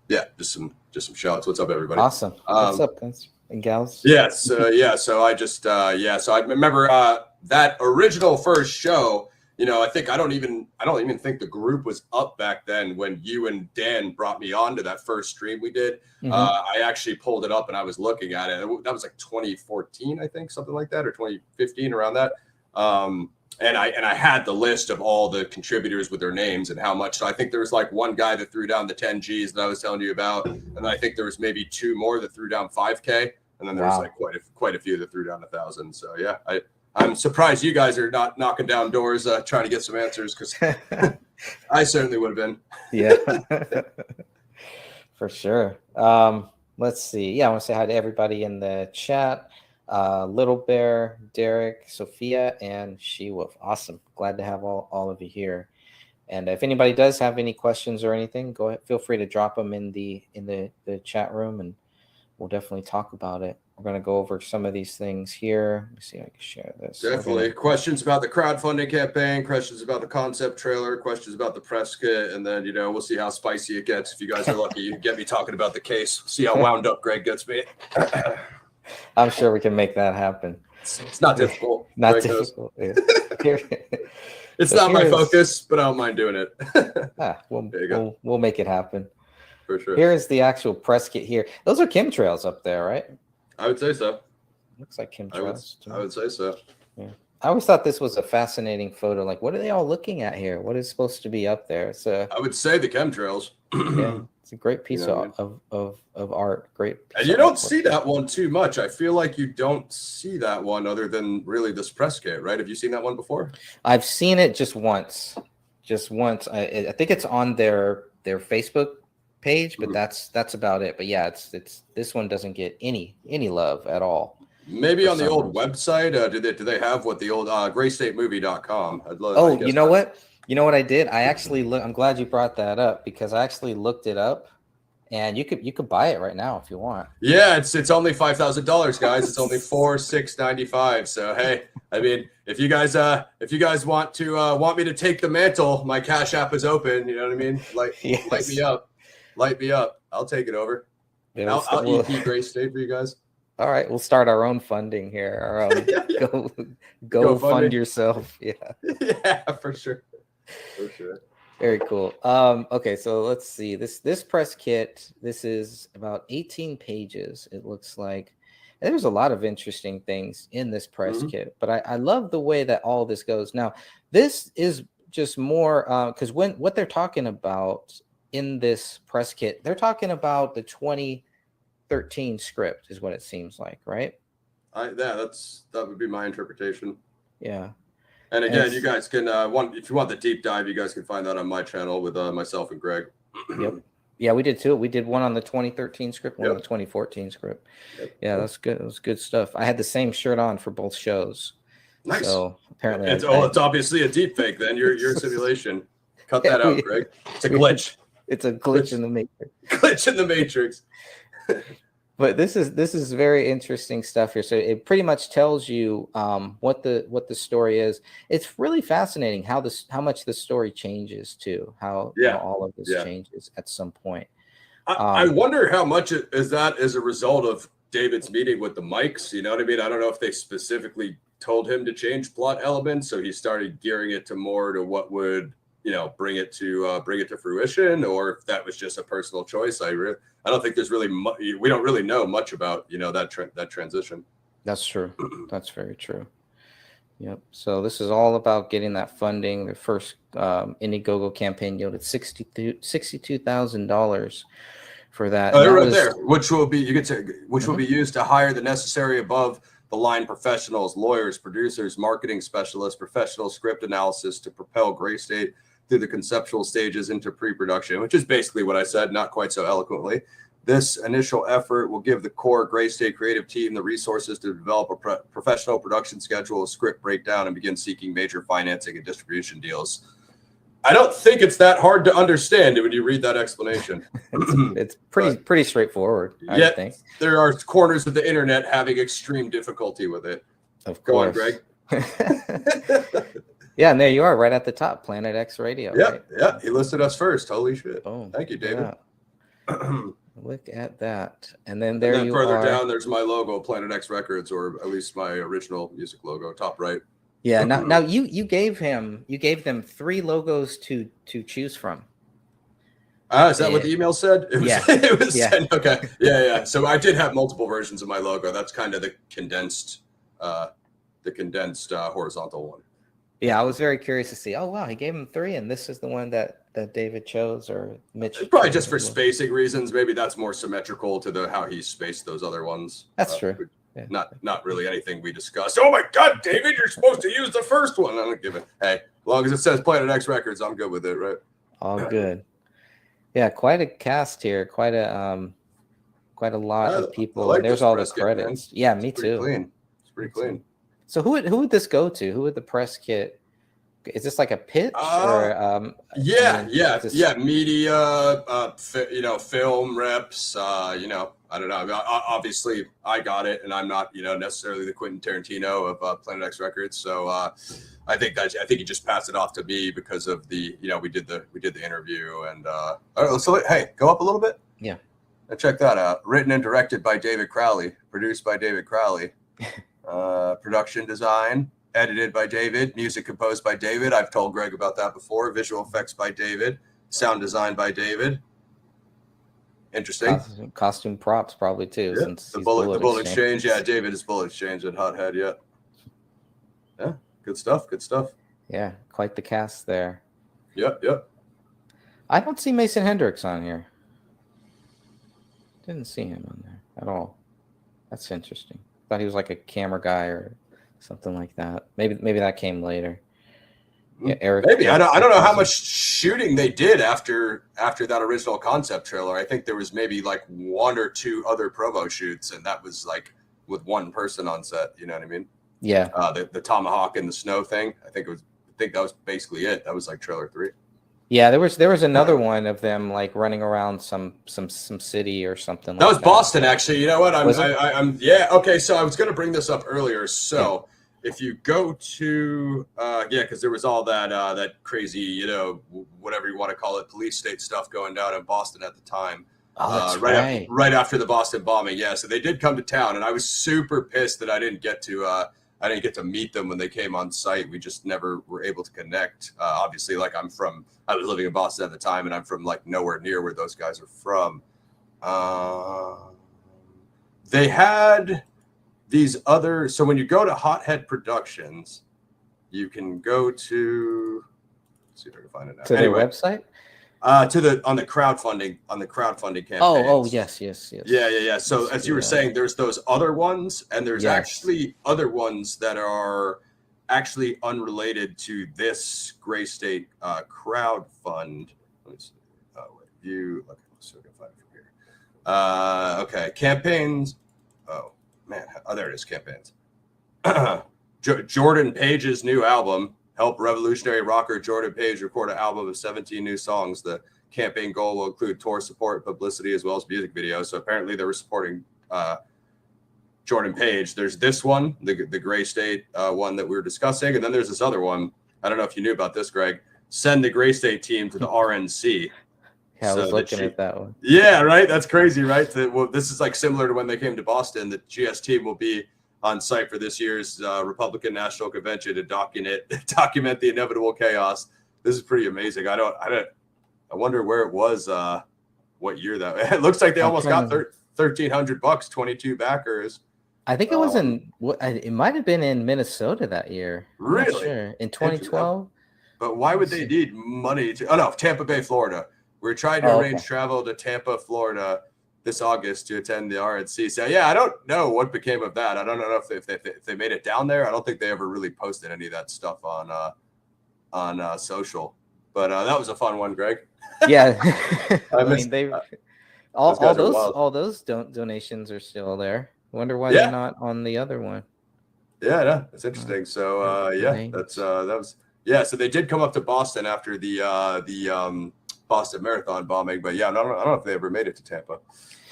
Yeah, just some shouts. What's up, everybody? Awesome. What's up, guys and gals? Yes, yeah. So I just, So I remember that original first show. You know, I don't even think the group was up back then when you and Dan brought me on to that first stream we did. Mhm. I actually pulled it up and I was looking at it. That was like 2014, I think, something like that, or 2015, around that. And I had the list of all the contributors with their names and how much. So I think there was like one guy that threw down the 10 Gs that I was telling you about, and then I think there was maybe two more that threw down 5K, and then there was like quite a few that threw down 1,000. So yeah, I'm surprised you guys are not knocking down doors trying to get some answers, because I certainly would have been. Yeah, for sure. Let's see. Yeah, I want to say hi to everybody in the chat. Little Bear, Derek, Sophia, and She Wolf. Awesome. Glad to have all of you here. And if anybody does have any questions or anything, go ahead. Feel free to drop them in the chat room, and we'll definitely talk about it. We're going to go over some of these things here. Let me see if I can share this. Definitely. Questions about the crowdfunding campaign, questions about the concept trailer, questions about the press kit, and then, we'll see how spicy it gets. If you guys are lucky, you can get me talking about the case. See how wound up Greg gets me. I'm sure we can make that happen. It's not difficult. Not Greg difficult. Yeah. It's not my focus, but I don't mind doing it. We'll make it happen. For sure. Here's the actual press kit here. Those are chemtrails up there, right? I would say so. Looks like chemtrails. I would say so. Yeah. I always thought this was a fascinating photo. Like, what are they all looking at here? What is supposed to be up there? I would say the chemtrails. Yeah, it's a great piece of art. Great piece and you don't see that one too much. I feel like you don't see that one other than really this press kit, right? Have you seen that one before? I've seen it just once. I think it's on their Facebook page, but that's about it. But yeah, it's this one doesn't get any love at all. Maybe on the old website, do they have what the old graystatemovie.com? You know what? You know what I did? I actually I'm glad you brought that up, because I actually looked it up, and you could buy it right now if you want. Yeah, it's only $5,000, guys. It's only $4,695. So hey, I mean, if you guys want me to take the mantle, my Cash App is open. You know what I mean? Light me up. I'll take it over. Yeah, I'll EP Gray State for you guys. All right, we'll start our own funding here. Our own go fund yourself. Yeah. Yeah, for sure. For sure. Very cool. Okay, so let's see. This press kit, this is about 18 pages, it looks like. And there's a lot of interesting things in this press kit, but I love the way that all this goes. Now, this is just more because what they're talking about in this press kit, they're talking about the 2013 script is what it seems like, right? That would be my interpretation. Yeah. And again, you guys can if you want the deep dive, you guys can find that on my channel with myself and Greg. Yep. Yeah, we did too. We did one on the 2013 script, one on the 2014 script. Yep. Yeah, that's good. It was good stuff. I had the same shirt on for both shows. Nice. So apparently, it's obviously a deep fake. Then your simulation. Cut that out, Greg. It's a glitch. It's a glitch in the matrix. Glitch in the matrix. But this is very interesting stuff here. So it pretty much tells you what the story is. It's really fascinating how much the story changes too. How all of this changes at some point. I wonder how much is that as a result of David's meeting with the Mikes. You know what I mean? I don't know if they specifically told him to change plot elements, so he started gearing it to more to what would bring it to fruition, or if that was just a personal choice. I don't think there's really we don't really know much about that transition. That's true. That's very true. Yep. So this is all about getting that funding. The first Indiegogo campaign yielded $62,000 for that. Oh, right there, which will be will be used to hire the necessary above the line professionals, lawyers, producers, marketing specialists, professional script analysis to propel Gray State through the conceptual stages into pre-production, which is basically what I said, not quite so eloquently. This initial effort will give the core Gray State creative team the resources to develop a professional production schedule, a script breakdown, and begin seeking major financing and distribution deals. I don't think it's that hard to understand when you read that explanation. It's pretty straightforward. I think there are corners of the internet having extreme difficulty with it. Of course. Go on, Greg. Yeah, and there you are, right at the top, Planet X Radio. Yeah, right? yeah. He listed us first. Holy shit! Boom. Thank you, David. Yeah. Look at that, and then further down, there's my logo, Planet X Records, or at least my original music logo, top right. Yeah. Now you gave them 3 logos to choose from. Is that what the email said? It was yeah. Okay. Yeah. So I did have multiple versions of my logo. That's kind of the condensed horizontal one. Yeah, I was very curious to see. Oh wow, he gave him 3, and this is the one that David chose, or Mitch. It's probably just for spacing reasons. Maybe that's more symmetrical to how he spaced those other ones. That's true. Yeah. Not really anything we discussed. Oh my God, David, you're supposed to use the first one. I don't give it. Hey, as long as it says Planet X Records, I'm good with it, right? All good. Yeah, quite a cast here. Quite a lot of people. Like there's all the credits. Yeah, me too. Clean. It's pretty clean. So who would this go to? Who would the press kit? Is this like a pitch or? Media, film reps. I don't know. Obviously, I got it, and I'm not, necessarily the Quentin Tarantino of Planet X Records. So I think he just passed it off to me because of the, we did the interview, and so hey, go up a little bit. Yeah, check that out. Written and directed by David Crowley, produced by David Crowley, production design edited by David, music composed by David. I've told Greg about that before. Visual effects by David, sound design by David. Interesting. Costume props probably too. Yeah. Since the bullet exchange. Yeah, David is bullet exchange at Hothead. Yeah, good stuff. Yeah, quite the cast there. Yep. I don't see Mason Hendricks on here. Didn't see him on there at all. That's interesting. Thought he was like a camera guy or something like that. Maybe that came later. Yeah, Eric. Maybe I don't know how much shooting they did after that original concept trailer. I think there was maybe like 1 or 2 other promo shoots, and that was like with one person on set. You know what I mean? Yeah. The tomahawk and the snow thing. I think that was basically it. That was like trailer 3. Yeah, there was another one of them like running around some city or something. That was Boston, actually. You know what? Okay. So I was going to bring this up earlier. So if you go to because there was all that crazy, whatever you want to call it, police state stuff going down in Boston at the time. Oh, that's right after the Boston bombing. Yeah, so they did come to town, and I was super pissed that I didn't get to meet them when they came on site. We just never were able to connect. Obviously, like I was living in Boston at the time, and I'm from like nowhere near where those guys are from. They had these other. So when you go to Hothead Productions, you can go to. Let's see if I can find it now. To their website. On the crowdfunding campaign. Oh, yes. Yeah. So as you were saying, there's those other ones, and there's actually other ones that are actually unrelated to this Gray State crowd fund. Let me see. View. Let's see if I can find it from here. Okay, campaigns. Oh man, there it is. Campaigns. Jordan Page's new album. Help revolutionary rocker Jordan Page record an album of 17 new songs. The campaign goal will include tour support, publicity, as well as music videos. So apparently they were supporting Jordan Page. There's this one, the Gray State one that we were discussing. And then there's this other one. I don't know if you knew about this, Greg. Send the Gray State team to the RNC. Yeah, I was looking at that one. Yeah, right? That's crazy, right? This is like similar to when they came to Boston. The GS team will be on site for this year's Republican National Convention to document the inevitable chaos. This is pretty amazing. I wonder where it was, what year that. It looks like they almost got $1,300, 22 backers. I think it was it might have been in Minnesota that year. Really? I'm not sure. In 2012. But why would they need money to? Oh no, Tampa Bay, Florida. We're trying to arrange travel to Tampa, Florida this August to attend the RNC. So yeah, I don't know what became of that. I don't know if they made it down there. I don't think they ever really posted any of that stuff on social. But that was a fun one, Greg. Yeah, I mean all Those guys are those wild. all those donations are still there. Wonder why Yeah. they're not on the other one. Yeah, no, that's interesting. So that's that was So they did come up to Boston after the Boston Marathon bombing, but yeah, I don't know if they ever made it to Tampa.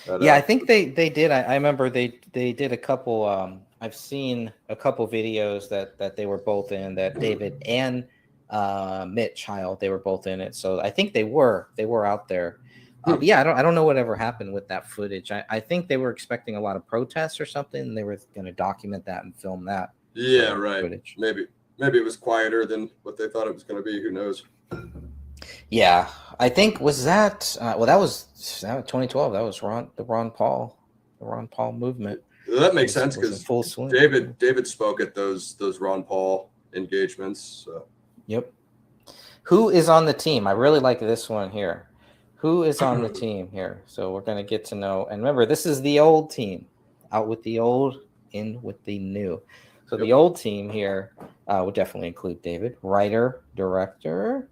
But, Yeah, I think they did. I remember they did a couple. I've seen a couple videos that they were both in. That David and Mitch Child, they were both in it. So I think they were out there. But yeah, I don't know whatever happened with that footage. I think they were expecting a lot of protests or something, and they were going to document that and film that. Yeah, right. Footage. Maybe it was quieter than what they thought it was going to be. Who knows? Yeah, I think was that. Well, that was 2012. That was the Ron Paul movement. That makes sense because full swing. David spoke at those Ron Paul engagements. So. Yep. Who is on the team? I really like this one here. Who is on the team here? So we're going to get to know. And remember, this is the old team. Out with the old, in with the new. So the old team here would definitely include David, writer, director.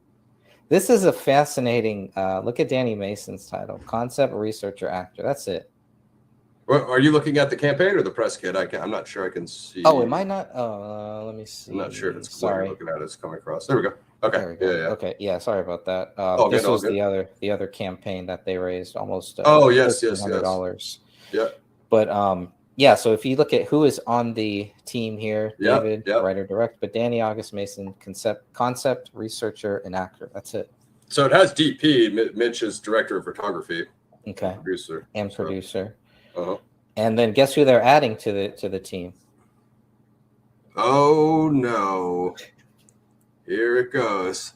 This is a fascinating look at Danny Mason's title, concept, researcher, actor. That's it. Well, are you looking at the campaign or the press kit? I'm not sure I can see. Oh, am I not? Let me see. I'm not sure if it's sorry. looking at it. It's coming across. There we go. Okay. There we go. Yeah. Okay. Yeah. Sorry about that. This was the other campaign that they raised almost. Yes. $1,500. Yeah. But yeah. So if you look at who is on the team here, David, writer, direct, but Danny August Mason, concept, researcher, and actor. That's it. So it has DP. Mitch is director of photography. Okay. Producer. Producer. Uh-huh. And then guess who they're adding to the team? Oh no. Here it goes.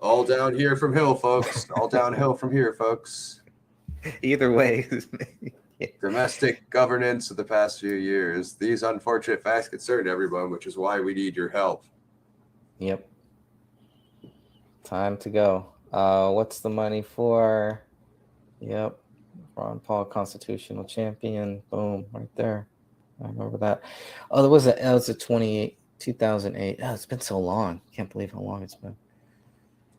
All down here from Hill, folks. All downhill from here, folks. Either way. Domestic governance of the past few years. These unfortunate facts concern everyone, which is why we need your help. Yep. Time to go. What's the money for? Yep. Ron Paul, constitutional champion. Boom, right there. I remember that. Oh, that was a 2008. Oh, it's been so long. Can't believe how long it's been.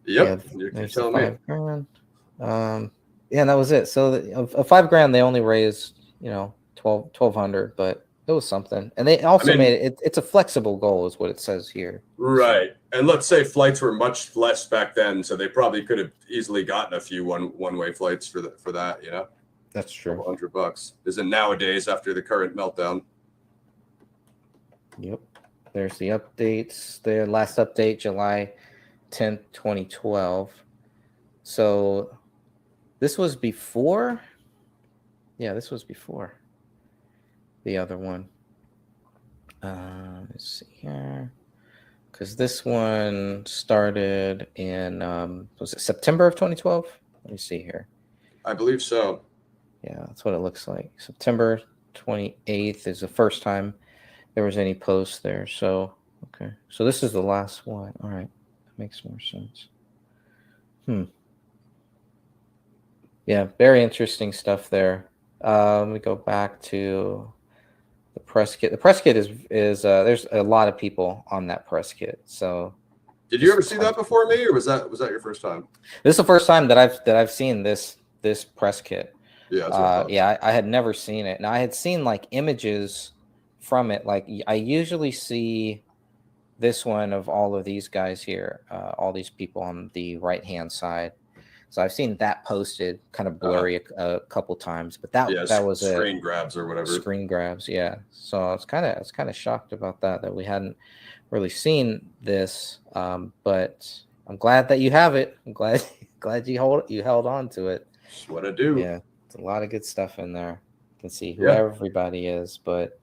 Yep. Yeah, there's $5,000. Yeah, that was it. So of $5,000, they only raised, $1,200, but it was something. And they also made it. It's a flexible goal, is what it says here. Right. And let's say flights were much less back then, so they probably could have easily gotten a few one-way flights for that. That's true. $100 isn't nowadays after the current meltdown. Yep. There's the updates. The last update, July 10th, 2012. So this was before. Yeah, this was before the other one. Let's see here. Because this one started in, was it September of 2012? Let me see here. I believe so. Yeah, that's what it looks like. September 28th is the first time there was any post there. So, okay. So this is the last one. All right. That makes more sense. Yeah, very interesting stuff there. Let me go back to the press kit. The press kit is there's a lot of people on that press kit. So did you ever see that before me, or was that your first time? This is the first time that I've seen this press kit. Yeah. I had never seen it. Now I had seen like images from it. Like I usually see this one of all of these guys here, all these people on the right hand side. So I've seen that posted, kind of blurry a couple times, but that was screen grabs or whatever. Screen grabs, yeah. So I was kind of shocked about that we hadn't really seen this, but I'm glad that you have it. I'm glad you held on to it. That's what I do. Yeah, it's a lot of good stuff in there. You can see who everybody is, but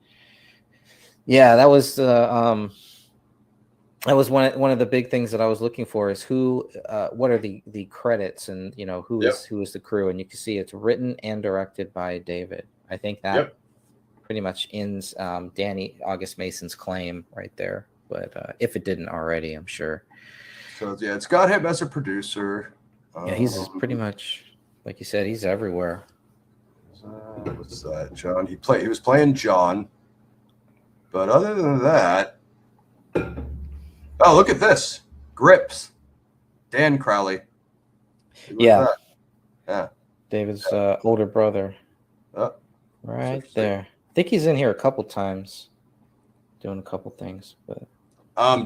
yeah, that was one of the big things that I was looking for is what are the credits and who is the crew, and you can see it's written and directed by David. I think that pretty much ends Danny August Mason's claim right there. But if it didn't already, I'm sure. So yeah, it's got him as a producer. Yeah, he's pretty much, like you said, he's everywhere. What's that, John? He was playing John. But other than that, oh, look at this. Grips. Dan Crowley. Yeah. David's older brother. Right there. I think he's in here a couple times, doing a couple things. But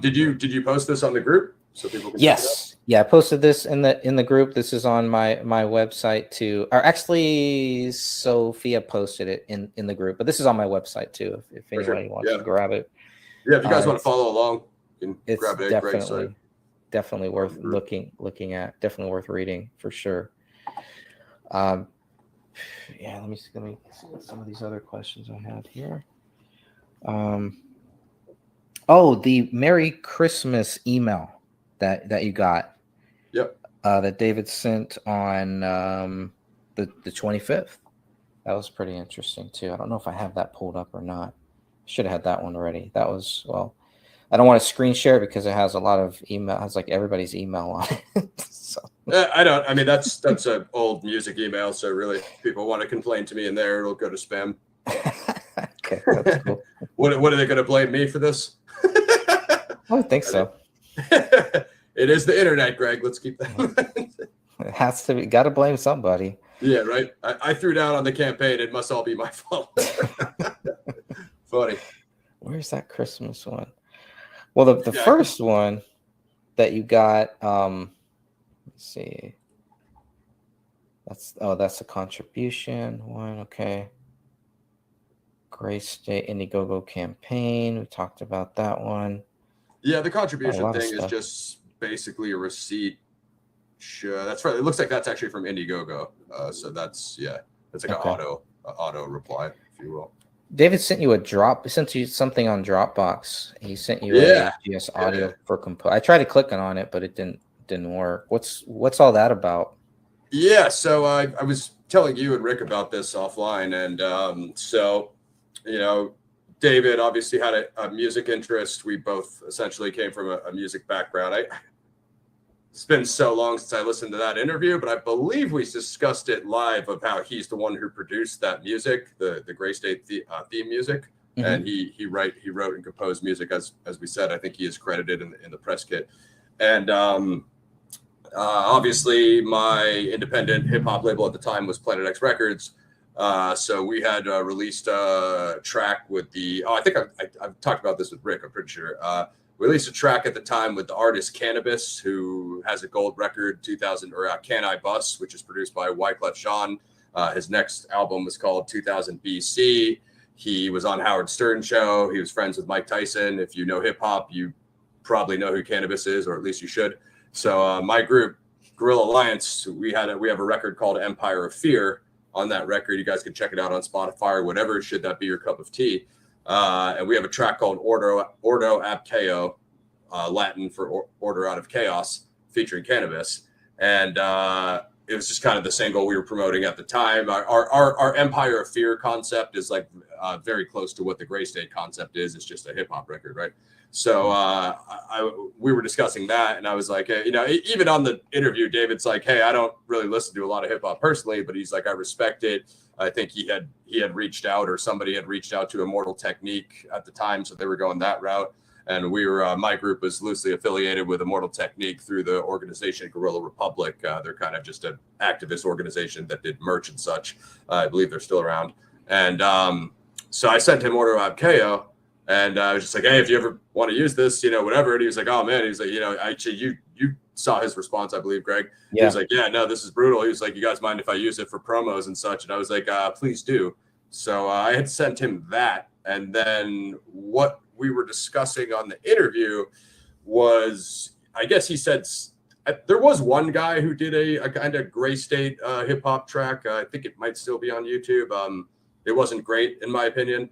did you post this on the group so people can? Yes, yeah, I posted this in the group. This is on my website too. Or actually, Sophia posted it in the group, but this is on my website too. If anybody wants to grab it. Yeah, if you guys want to follow along, you can grab it. Definitely worth looking at. Definitely worth reading for sure. Yeah, let me see some of these other questions I have here. Oh, the Merry Christmas email that you got. Yep. That David sent on the 25th. That was pretty interesting too. I don't know if I have that pulled up or not. Should have had that one already. That was, well, I don't want to screen share because it has a lot of email. It has like everybody's email on it. So. I don't. I mean, that's an old music email. So really, if people want to complain to me in there, it'll go to spam. Okay, that's cool. What are they going to blame me for this? I don't think so. It is the internet, Greg. Let's keep that. It has to be. Got to blame somebody. Yeah, right. I threw down on the campaign. It must all be my fault. Funny. Where's that Christmas one? Well, the first one that you got, let's see. That's a contribution one. Okay. Gray State Indiegogo campaign. We talked about that one. Yeah, the contribution thing is just basically a receipt. Sure, that's right. It looks like that's actually from Indiegogo. So that's like an auto reply, if you will. David sent you something on Dropbox. He sent you a GS audio for compose. I tried to click on it, but it didn't work. What's all that about? Yeah, so I was telling you and Rick about this offline, and so David obviously had a music interest. We both essentially came from a music background. It's been so long since I listened to that interview, but I believe we discussed it live of how he's the one who produced that music, the Gray State theme music, and he wrote and composed music as we said. I think he is credited in the press kit, and obviously my independent hip hop label at the time was Planet X Records. So we had released a track with I think I've talked about this with Rick. I'm pretty sure. Released a track at the time with the artist Cannabis, who has a gold record, 2000 or Can I Bus, which is produced by Wyclef Jean. His next album was called 2000 BC. He was on Howard Stern show. He was friends with Mike Tyson. If you know hip hop, you probably know who Cannabis is, or at least you should. So my group, Guerrilla Alliance, we have a record called Empire of Fear. On that record, you guys can check it out on Spotify or whatever, should that be your cup of tea. And we have a track called Ordo ab Chaos, Latin for Order Out of Chaos, featuring Cannabis. And it was just kind of the single we were promoting at the time. Our Empire of Fear concept is like very close to what the Gray State concept is. It's just a hip hop record, right? So we were discussing that, and I was like, even on the interview, David's like, hey, I don't really listen to a lot of hip hop personally, but he's like, I respect it. I think he had reached out, or somebody had reached out to Immortal Technique at the time, so they were going that route. And we were my group was loosely affiliated with Immortal Technique through the organization Guerrilla Republic. They're kind of just an activist organization that did merch and such. I believe they're still around. And so I sent him Order Ab Chaos, and I was just like, hey, if you ever want to use this, whatever. And he was like, oh man, he's like, actually you saw his response, I believe, Greg. Yeah. He was like, yeah, no, this is brutal. He was like, you guys mind if I use it for promos and such? And I was like, please do. So I had sent him that. And then what we were discussing on the interview was, I guess he said there was one guy who did a kind of Gray State hip hop track. I think it might still be on YouTube. It wasn't great in my opinion.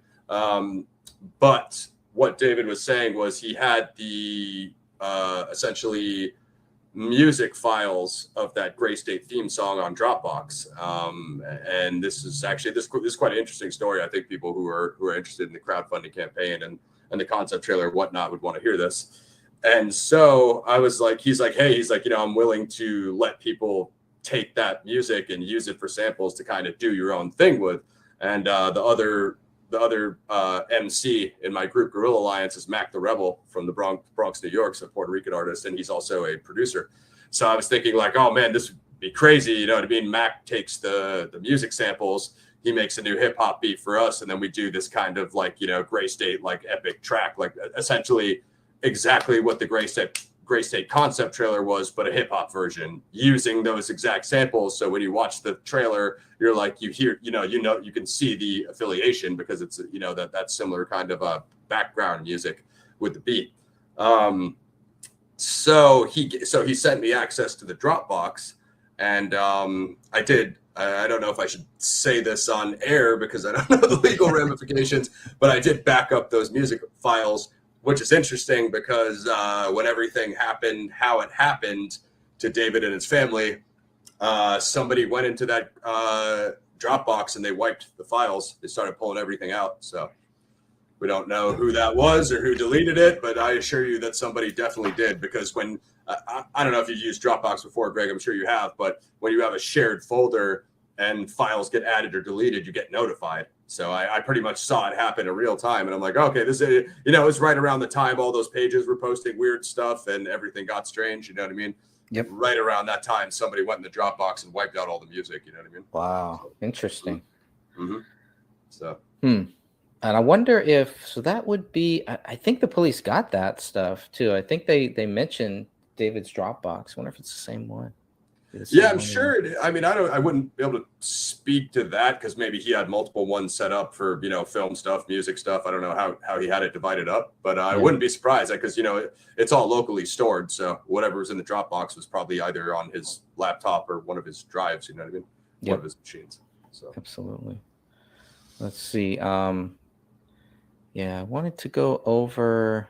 But what David was saying was he had the essentially music files of that Gray State theme song on Dropbox. And this is actually this is quite an interesting story. I think people who are interested in the crowdfunding campaign and the concept trailer and whatnot would want to hear this. And so I was like, he's like, I'm willing to let people take that music and use it for samples to kind of do your own thing with. And the other MC in my group, Guerrilla Alliance, is Mac the Rebel from the Bronx, New York, so a Puerto Rican artist, and he's also a producer. So I was thinking like, oh man, this would be crazy. You know what I mean? Mac takes the music samples, he makes a new hip hop beat for us, and then we do this kind of like, you know, Gray State like epic track, like essentially exactly what the Gray State concept trailer was, but a hip hop version using those exact samples. So when you watch the trailer, you're like, you hear, you can see the affiliation because it's, you know, that similar kind of background music with the beat. So he sent me access to the Dropbox, and I don't know if I should say this on air because I don't know the legal ramifications, but I did back up those music files, which is interesting because when everything happened, how it happened to David and his family, somebody went into that Dropbox and they wiped the files. They started pulling everything out. So we don't know who that was or who deleted it, but I assure you that somebody definitely did, because when I don't know if you've used Dropbox before, Greg, I'm sure you have, but when you have a shared folder and files get added or deleted, you get notified. So I pretty much saw it happen in real time. And I'm like, okay, this is, you know, it's right around the time all those pages were posting weird stuff and everything got strange. You know what I mean? Yep. Right around that time, somebody went in the Dropbox and wiped out all the music. You know what I mean? Wow. Interesting. Mm-hmm. So. And I wonder if, so that would be, I think the police got that stuff too. I think they mentioned David's Dropbox. I wonder if it's the same one. Yeah, I'm sure. I mean, I wouldn't be able to speak to that because maybe he had multiple ones set up for, you know, film stuff, music stuff. I don't know how he had it divided up, but I wouldn't be surprised because, you know, it's all locally stored. So whatever was in the Dropbox was probably either on his laptop or one of his drives, you know what I mean? One of his machines. So absolutely. Let's see. Yeah, I wanted to go over,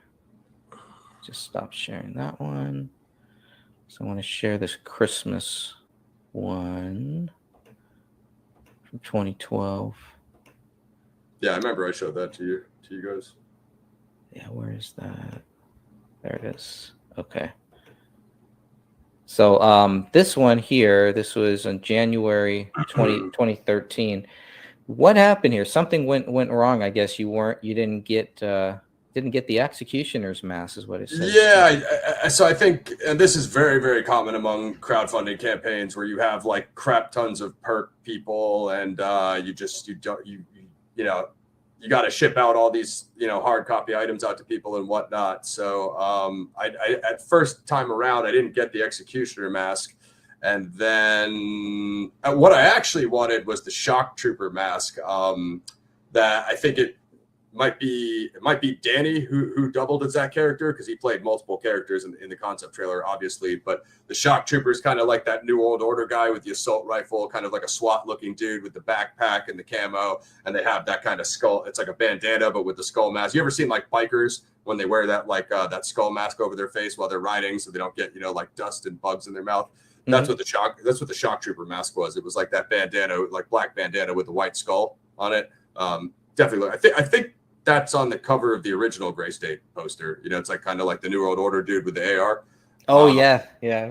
just stop sharing that one. So I want to share this Christmas one from 2012. Yeah, I remember I showed that to you guys. Yeah, where is that? There it is. Okay. So this one here, this was on January 2013. What happened here? Something went wrong. I guess you didn't get the executioner's mask, is what it says. Yeah, so I think, and this is very, very common among crowdfunding campaigns where you have like crap tons of perk people, and you got to ship out all these, you know, hard copy items out to people and whatnot. So I at first time around, I didn't get the executioner mask. And then what I actually wanted was the shock trooper mask. That I think it might be Danny who doubled as that character, because he played multiple characters in the concept trailer, obviously. But the shock trooper is kind of like that New World Order guy with the assault rifle, kind of like a SWAT looking dude with the backpack and the camo, and they have that kind of skull. It's like a bandana, but with the skull mask. You ever seen like bikers when they wear that that skull mask over their face while they're riding, so they don't get, you know, like dust and bugs in their mouth? That's what the shock trooper mask was. It was like that bandana, like black bandana with the white skull on it. Definitely, I think that's on the cover of the original Gray State poster. You know, it's like kind of like the New World Order dude with the AR. Oh yeah. I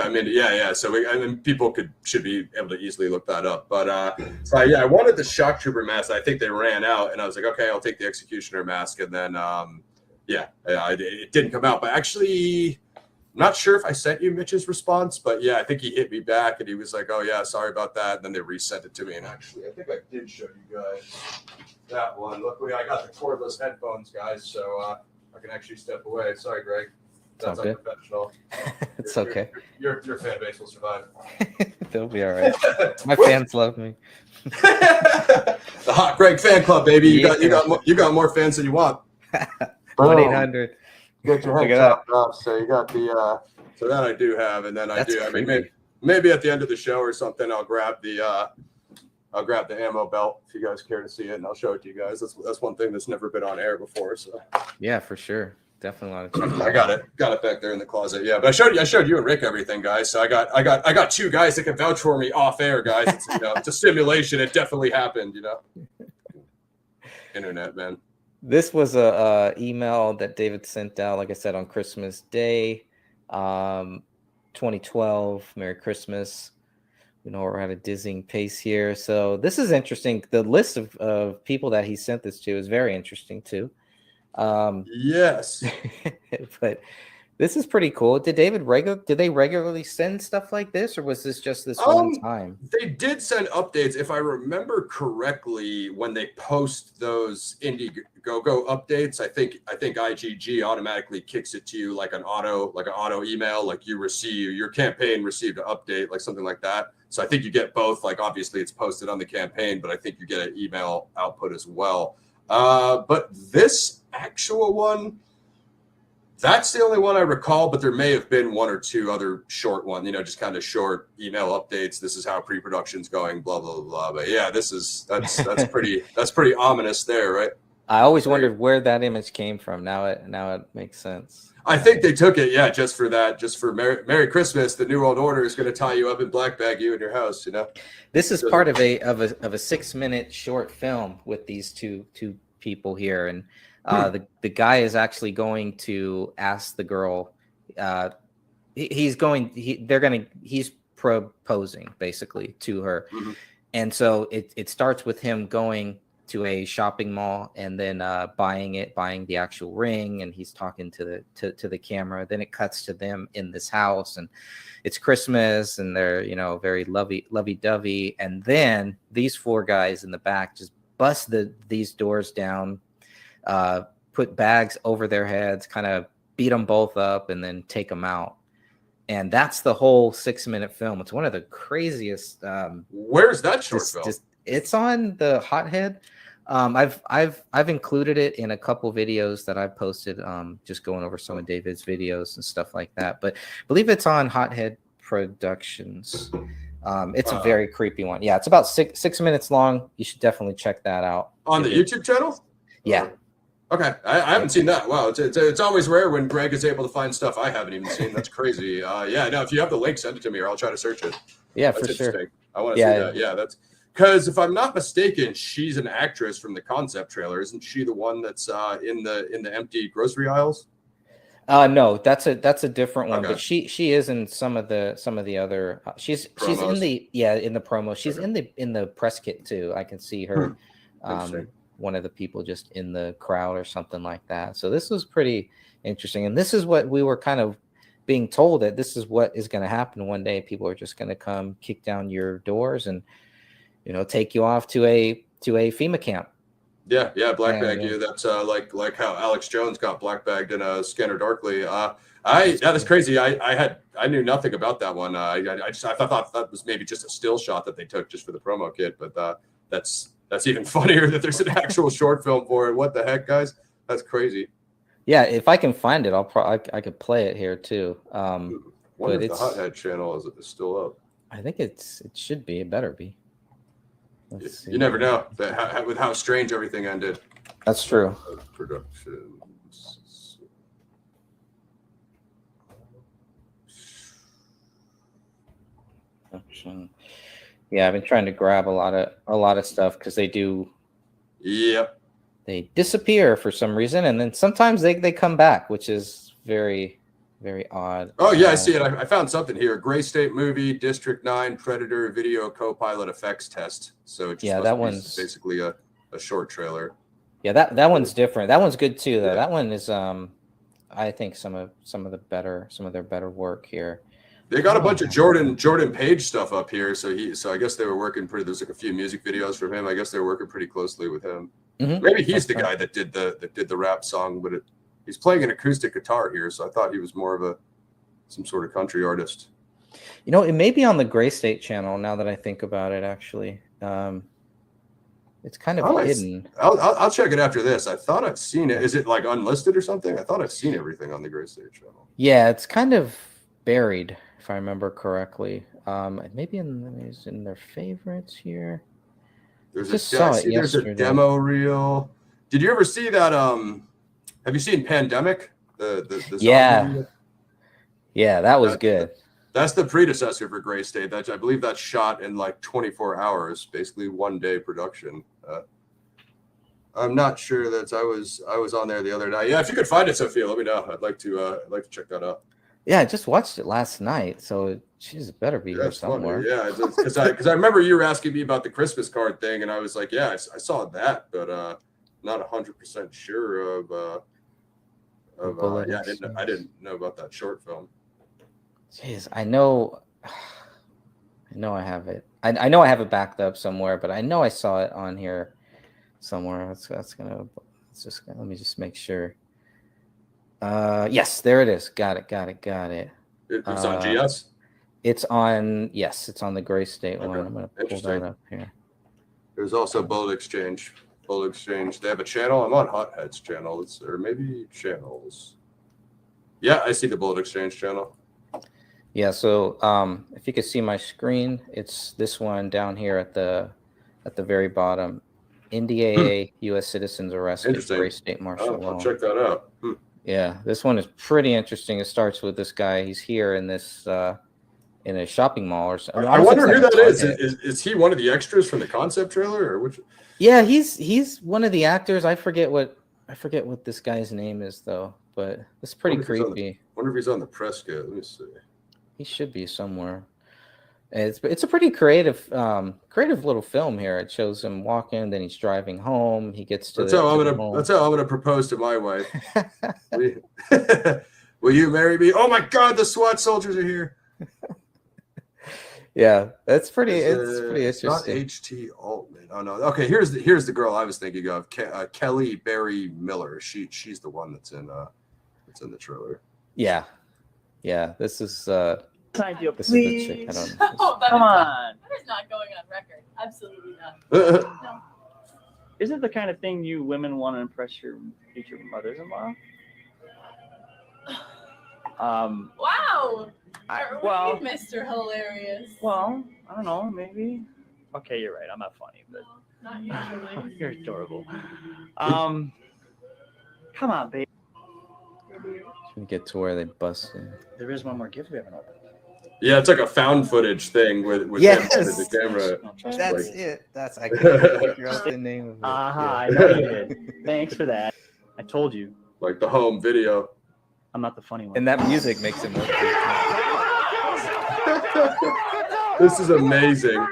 mean, So people should be able to easily look that up. But so yeah, I wanted the shock trooper mask. I think they ran out, and I was like, okay, I'll take the executioner mask. And then it didn't come out. But actually, I'm not sure if I sent you Mitch's response, but yeah, I think he hit me back and he was like, oh yeah, sorry about that. And then they resent it to me. And actually, I think I did show you guys that one. Luckily, I got the cordless headphones, guys, so I can actually step away. Sorry, Greg. That's unprofessional. It's okay. Your fan base will survive. They'll be all right. My fans love me. The Hot Greg fan club, baby. You got more fans than you want. 1-800. Get your head chopped off. So you got the so that I do have, and then That's I mean, maybe at the end of the show or something, I'll grab the ammo belt if you guys care to see it, and I'll show it to you guys. That's one thing that's never been on air before. So yeah, for sure, definitely a lot of check. I got it back there in the closet. Yeah, but I showed you and Rick everything, guys. So I got two guys that can vouch for me off air, guys. It's, you know, it's a simulation. It definitely happened. You know, internet, man. This was a email that David sent out, like I said, on Christmas Day, 2012. Merry Christmas. We know we're at a dizzying pace here. So this is interesting. The list of people that he sent this to is very interesting too. Yes. But This is pretty cool. Did they regularly send stuff like this, or was this just this one time? They did send updates, if I remember correctly, when they post those Indiegogo updates. I think IGG automatically kicks it to you like an auto email, like your campaign received an update, like something like that. So I think you get both. Like obviously it's posted on the campaign, but I think you get an email output as well. But this actual one, that's the only one I recall, but there may have been one or two other short ones, just kind of short email updates. This is how pre-production's going, blah, blah, blah. But yeah, that's pretty ominous there, right? I always wondered where that image came from. Now it makes sense. I think they took it, just for that, just for Merry Christmas. The New World Order is going to tie you up and black bag you in your house, This is part of a 6-minute short film with these two people here, and the guy is actually going to ask the girl. He's proposing basically to her, and so it starts with him going to a shopping mall and then buying the actual ring, and he's talking to the camera. Then it cuts to them in this house, and it's Christmas, and they're very lovey-dovey, and then these 4 guys in the back just bust these doors down, put bags over their heads, kind of beat them both up, and then take them out. And that's the whole 6-minute film. It's one of the craziest. Where's that short film? It's on the Hothead. I've included it in a couple videos that I've posted, just going over some of David's videos and stuff like that. But I believe it's on Hothead Productions. It's a very creepy one. Yeah, it's about 6 minutes long. You should definitely check that out. On the YouTube channel? Yeah. Okay, I haven't seen that. Wow, it's always rare when Greg is able to find stuff I haven't even seen. That's crazy. If you have the link, send it to me, or I'll try to search it. Yeah, that's for sure. I want to see that. Yeah, that's because if I'm not mistaken, she's an actress from the concept trailer. Isn't she the one that's in the empty grocery aisles? No, that's a different one. Okay. But she is in some of the other. She's in the promo. She's in the press kit too. I can see her. One of the people just in the crowd or something like that. So this was pretty interesting. And this is what we were kind of being told, that this is what is going to happen one day. People are just going to come kick down your doors and, take you off to a FEMA camp. Yeah, black bag you. That's like how Alex Jones got black bagged in a Scanner Darkly. That's crazy. I knew nothing about that one. I thought that was maybe just a still shot that they took just for the promo kit, but that's even funnier that there's an actual short film for it. What the heck, guys? That's crazy. Yeah, if I can find it, I could play it here too. Wonder if the Hothead channel is still up. I think it should be. It better be. You never know with how strange everything ended. That's true. Production. Yeah, I've been trying to grab a lot of stuff because they do. Yep. They disappear for some reason, and then sometimes they come back, which is very, very odd. Oh yeah, I see it. I found something here. Gray State movie, District 9 Predator video co-pilot effects test. So it just that one's basically a short trailer. Yeah, that one's different. That one's good too, though. Yeah. That one is I think some of their better work here. They got a bunch of Jordan Page stuff up here, so I guess they were working pretty. There's like a few music videos from him. I guess they were working pretty closely with him. Mm-hmm. Maybe he's the guy that did the rap song, but he's playing an acoustic guitar here, so I thought he was more of some sort of country artist. It may be on the Gray State channel now that I think about it. Actually, it's kind of hidden. I'll check it after this. I thought I've seen it. Is it like unlisted or something? I thought I've seen everything on the Gray State channel. Yeah, it's kind of buried, if I remember correctly. Maybe in their favorites here. There's a demo reel. Did you ever see that? Have you seen Pandemic? The yeah, yeah, that was good. That's the predecessor for Gray State. I believe that's shot in like 24 hours, basically one day production. I'm not sure that I was on there the other night. Yeah, if you could find it, Sophia, let me know. I'd like to check that out. Yeah, I just watched it last night, so she's better be here somewhere. Funny. Yeah, because I remember you were asking me about the Christmas card thing, and I was like, yeah, I saw that, but not 100% sure Of, Bullet yeah, Exchange. I didn't know about that short film. Jeez, I know I have it. I know I have it backed up somewhere, but I know I saw it on here somewhere. Let me just make sure. Yes, there it is. Got it. It's on GS. It's on the Gray State one. I'm gonna pull that up here. There's also Bullet Exchange. They have a channel. I'm on Hothead's channel. Or maybe channels. Yeah, I see the Bullet Exchange channel. Yeah, so if you could see my screen, it's this one down here at the very bottom. NDAA U.S. citizens arrested. Gray State martial law. I'll check that out. Yeah, this one is pretty interesting. It starts with this guy. He's here in this in a shopping mall or something. I wonder who that is. Is he one of the extras from the concept trailer, or which? Yeah, he's one of the actors. I forget what this guy's name is though, but it's pretty creepy. Wonder if he's on the press kit. Let me see. He should be somewhere. It's a pretty creative little film here. It shows him walking, then he's driving home. He gets to. That's how I'm gonna propose to my wife. Will you marry me? Oh my God, the SWAT soldiers are here. Yeah, it's pretty interesting. Not H.T. Altman. Oh no. Okay, here's the girl I was thinking of. Kelly Barry Miller. She's the one that's in the trailer. Yeah. This is Idea, this is the chick. I don't know. Oh, come on. That is not going on record. Absolutely not. No. Is it the kind of thing you women want to impress your future mothers-in-law? Wow. Well, Mr. Hilarious. Well, I don't know. Maybe. Okay, you're right. I'm not funny, but Not usually. you're adorable. Come on, babe. Should get to where they bust in. There is one more gift we haven't opened. Yeah, it's like a found footage thing with Yes! him with the camera. That's it. I couldn't figure out the name of it. I know you did. Thanks for that. I told you. Like the home video. I'm not the funny one. And that music makes it more creepy. This is amazing.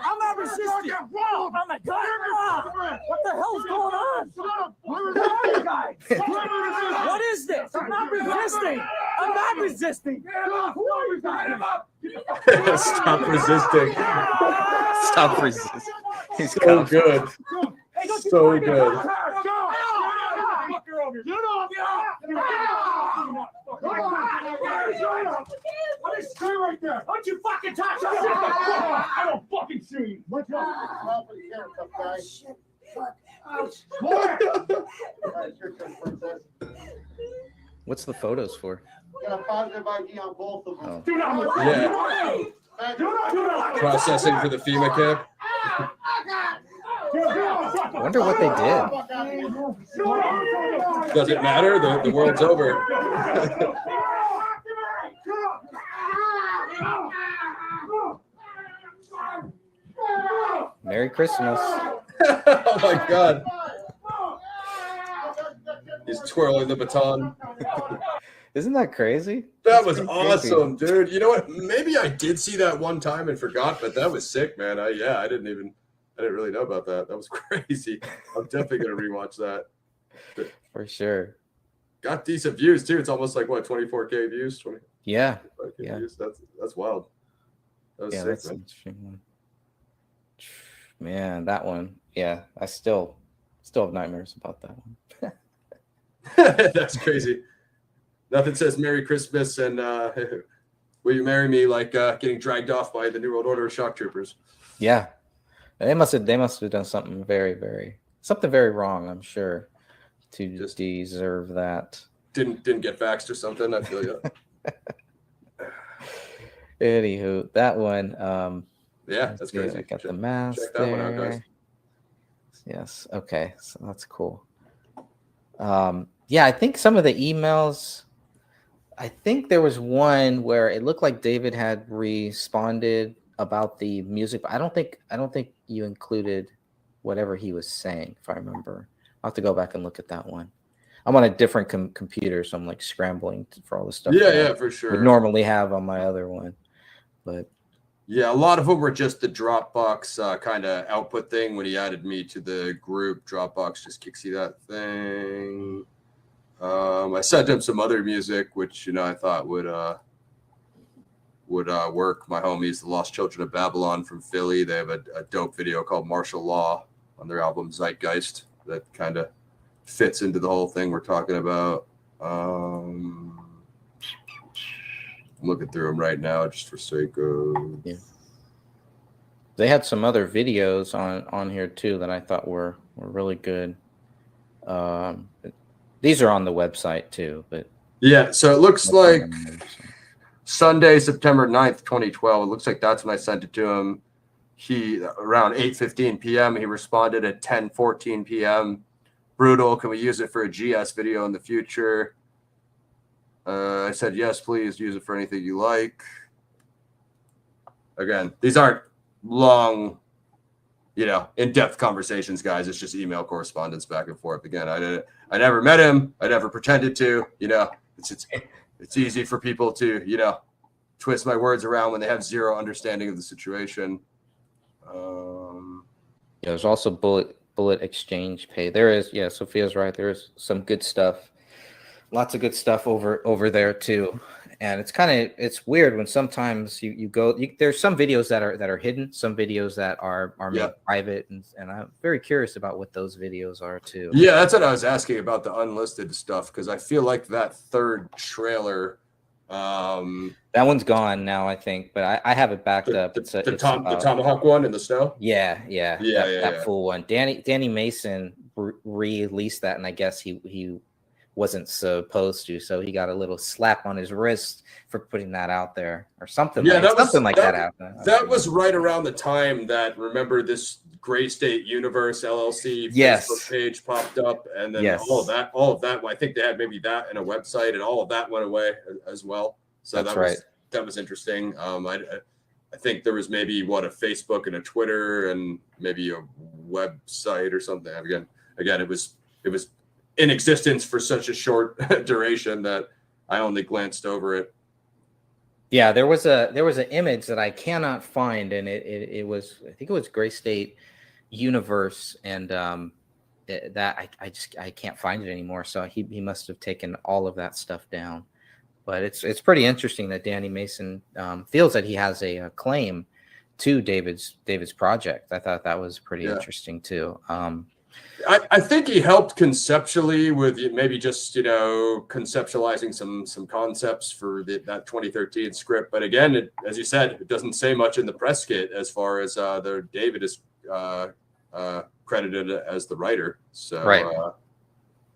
I'm not resisting. Oh my God! What the hell's going on? What is this? I'm not resisting. Who are you talking about? Stop resisting. Stop resisting. He's So good. So good. What is that right there? Don't you fucking touch us! I don't fucking see you. What's up? What's the photos for? Got a positive ID on both of them. Oh. Do not move. Yeah. Processing for the FEMA camp. I wonder what they did. Doesn't matter. The world's over. Merry Christmas. Oh my God. He's twirling the baton. Isn't that crazy? That was awesome, dude. You know what? Maybe I did see that one time and forgot, but that was sick, man. I didn't really know about that. That was crazy. I'm definitely gonna rewatch that. For sure. Got decent views too. It's almost like what, 24K views? 20. Yeah. Views. That's wild. That was sick, that's man. an interesting one. Man, that one. Yeah, I still have nightmares about that one. That's crazy. Nothing says Merry Christmas and will you marry me like getting dragged off by the New World Order shock troopers. Yeah. They must have done something very wrong, I'm sure, to just deserve that. Didn't get vaxxed or something. I feel you. Anywho, that one. Yeah, that's crazy. I got the mask check that there. one out, guys. Yes. Okay. So that's cool. Yeah, I think some of the emails. I think there was one where it looked like David had responded about the music, but I don't think you included whatever he was saying, if I remember. I'll have to go back and look at that one. I'm on a different computer, so I'm like scrambling for all the stuff. Yeah, for sure. Would normally have on my other one, but Yeah, a lot of them were just the Dropbox kind of output thing. When he added me to the group, Dropbox just kicks you that thing. I sent him some other music, which I thought would work. My homies, the Lost Children of Babylon from Philly, they have a dope video called Martial Law on their album Zeitgeist that kind of fits into the whole thing we're talking about. I'm looking through them right now just for sake of. Yeah. They had some other videos on here too that I thought were really good. These are on the website too, but yeah. So it looks like Sunday, September 9th, 2012. It looks like that's when I sent it to him. He around 8:15 p.m. He responded at 10:14 p.m. Brutal. Can we use it for a GS video in the future? I said, yes, please use it for anything you like. Again, these aren't long, in-depth conversations, guys. It's just email correspondence back and forth. Again, I never met him. I never pretended to, it's easy for people to, twist my words around when they have zero understanding of the situation. There's also bullet exchange pay. There is, Sophia's right. There's some good stuff. Lots of good stuff over there too. And it's weird when sometimes you go, there's some videos that are hidden, some videos that are made private, and I'm very curious about what those videos are too. Yeah, that's what I was asking about the unlisted stuff, because I feel like that third trailer, that one's gone now, I think, but I have it backed up. The Tomahawk one in the snow. Yeah, that full one. Danny Mason released that, and I guess he wasn't supposed to, so he got a little slap on his wrist for putting that out there, or something. Yeah, something like that happened. That was right around the time that, remember, this Gray State Universe LLC Facebook page popped up, and then all of that. I think they had maybe that and a website, and all of that went away as well. So that was interesting. I think there was maybe a Facebook and a Twitter and maybe a website or something. Again, it was in existence for such a short duration that I only glanced over it. Yeah, there was an image that I cannot find, and it was, I think it was Gray State Universe, and that I can't find it anymore. So he must have taken all of that stuff down. But it's pretty interesting that Danny Mason feels that he has a claim to David's project. I thought that was pretty interesting too. I think he helped conceptually with maybe just conceptualizing some concepts for that 2013 script. But again, as you said, it doesn't say much in the press kit as far as David is credited as the writer. So, right.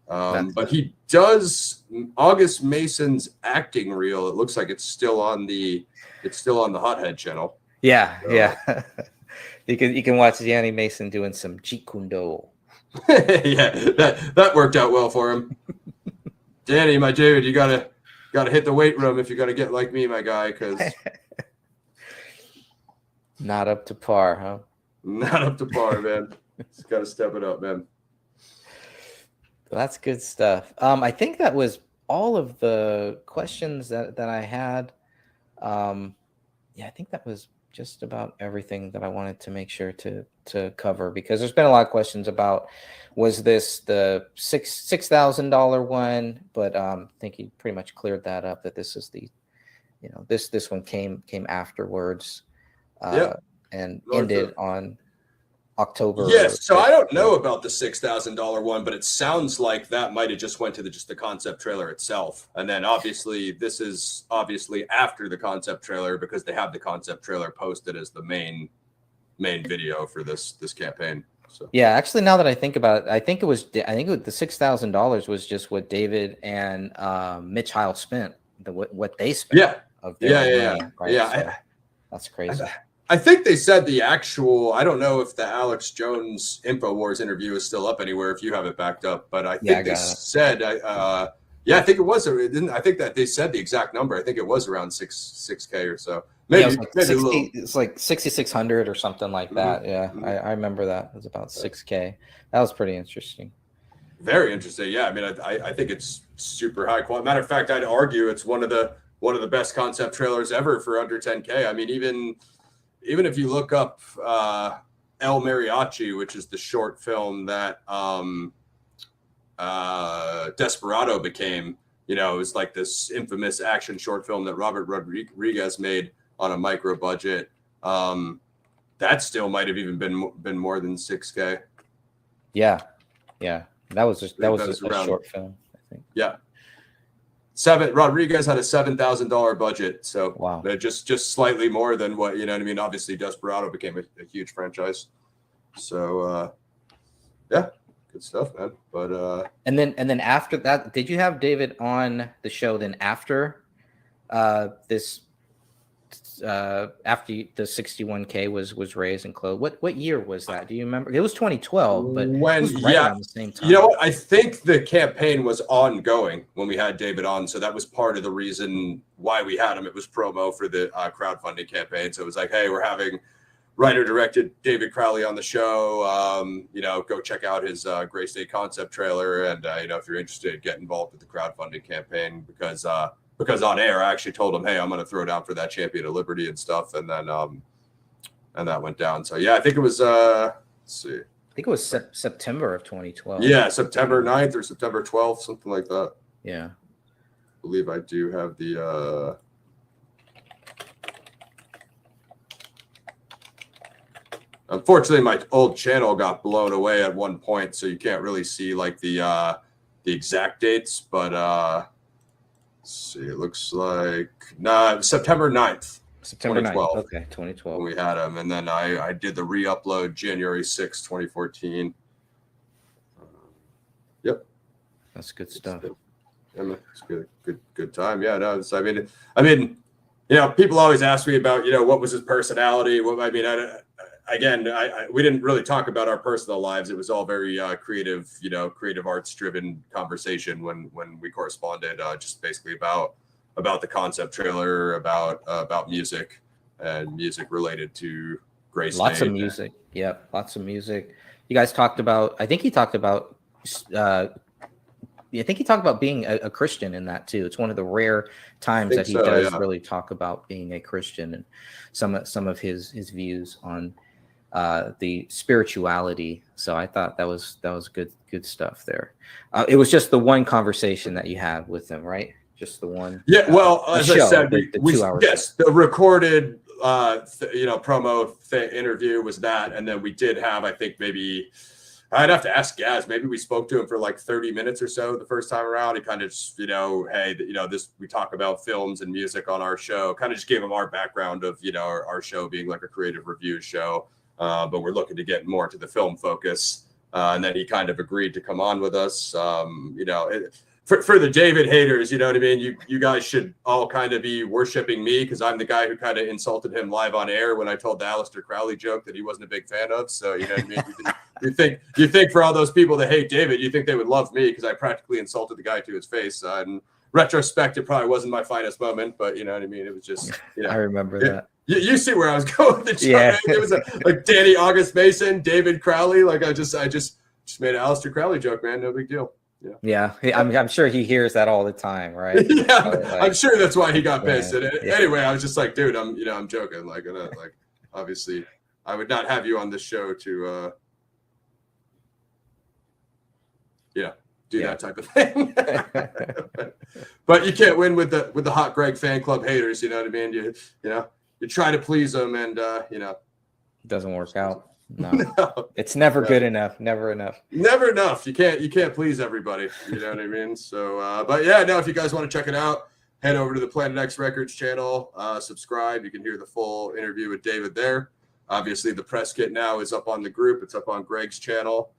But he does August Mason's acting reel. It looks like it's still on the Hothead channel. Yeah, so. Yeah. You can watch Danny Mason doing some Jeet Kune Do. Yeah, that worked out well for him. Danny, my dude, you gotta hit the weight room if you're gonna get like me, my guy, because not up to par, huh? Not up to par, man. Just gotta step it up, man. Well, that's good stuff. I think that was all of the questions that I had. I think that was just about everything that I wanted to make sure to cover, because there's been a lot of questions about, was this the $6,000 one? But I think he pretty much cleared that up, that this is the, this one came afterwards and ended on October. Yes, so I don't know about the $6,000 one, but it sounds like that might have just went to just the concept trailer itself, and then this is obviously after the concept trailer, because they have the concept trailer posted as the main video for this campaign. So yeah, actually, now that I think about it, I think the $6,000 was just what David and Mitch Heil spent, what they spent. Yeah, of their money, right? Yeah. So that's crazy. I think they said the actual, I don't know if the Alex Jones InfoWars interview is still up anywhere, if you have it backed up, but I think they said, I think it was, I think that they said the exact number. I think it was around 6K or so. Maybe, it's like 6,600 or something like that. Yeah, I remember that. It was about 6K. That was pretty interesting. Very interesting. Yeah, I mean, I think it's super high quality. Matter of fact, I'd argue it's one of the best concept trailers ever for under 10K. I mean, even if you look up El Mariachi, which is the short film that Desperado became, you know, it was like this infamous action short film that Robert Rodriguez made on a micro budget. That still might have even been more than 6K. Yeah, that was a short film, I think. Yeah, Rodriguez had a $7,000 budget, so wow, just slightly more than what, you know what I mean. Obviously, Desperado became a huge franchise, so yeah, good stuff, man. But and then after that, did you have David on the show then after this? After the 61K was raised and closed, what year was that? Do you remember? It was 2012, but when, it was right around the same time. You know what? I think the campaign was ongoing when we had David on, so that was part of the reason why we had him. It was promo for the crowdfunding campaign, so it was like, hey, we're having writer-directed David Crowley on the show. You know, go check out his Gray State concept trailer, and you know, if you're interested, get involved with the crowdfunding campaign, because on air, I actually told him, hey, I'm going to throw down for that Champion of Liberty and stuff. And then, and that went down. So yeah, I think it was, let's see. I think it was September of 2012. Yeah. September 9th or September 12th, something like that. Yeah. I believe I do have the, unfortunately my old channel got blown away at one point, so you can't really see like the exact dates, but, let's see, it looks like September 9th. September 2012. 9th. Okay, 2012. When we had him. And then I did the re-upload January 6, 2014. Yep. That's good stuff. It's good time. Yeah, no, I mean, you know, people always ask me about, you know, what was his personality? We didn't really talk about our personal lives. It was all very creative, you know, creative arts driven conversation when we corresponded, just basically about the concept trailer, about music and music related to Gray State. Lots of music. Yeah, lots of music. You guys talked about, I think he talked about being a Christian in that too. It's one of the rare times that he does really talk about being a Christian, and some of his views on the spirituality. So I thought that was good stuff there. It was just the one conversation that you had with him, right? Just the one. Yeah. Well, as I said, the 2 hours. Yes, the recorded, you know, promo interview was that, and then we did have, I think maybe. I'd have to ask Gaz. Maybe we spoke to him for like 30 minutes or so the first time around. He kind of just, you know, hey, you know, we talk about films and music on our show. Kind of just gave him our background of, you know, our show being like a creative review show. But we're looking to get more to the film focus. And then he kind of agreed to come on with us. You know, for the David haters, you know what I mean? You guys should all kind of be worshiping me, because I'm the guy who kind of insulted him live on air when I told the Aleister Crowley joke that he wasn't a big fan of. So, you know what I mean? You think for all those people that hate David, you think they would love me because I practically insulted the guy to his face. In retrospect, it probably wasn't my finest moment, but you know what I mean? It was just, you know. I remember that. You see where I was going with the joke. Yeah. It was like Danny August Mason, David Crowley. Like I just made an Aleister Crowley joke, man. No big deal. Yeah. I'm sure he hears that all the time, right? Yeah, like, I'm sure that's why he got pissed. And yeah. Anyway, I was just like, dude, I'm joking. Like, obviously, I would not have you on this show to, do that type of thing. But you can't win with the Hot Greg fan club haters. You know what I mean? You try to please them, and you know, it doesn't work out. No. It's never good enough. Never enough. Never enough. You can't please everybody. You know what I mean? So, but yeah, no, if you guys want to check it out, head over to the Planet X Records channel, subscribe. You can hear the full interview with David there. Obviously, the press kit now is up on the group. It's up on Greg's channel.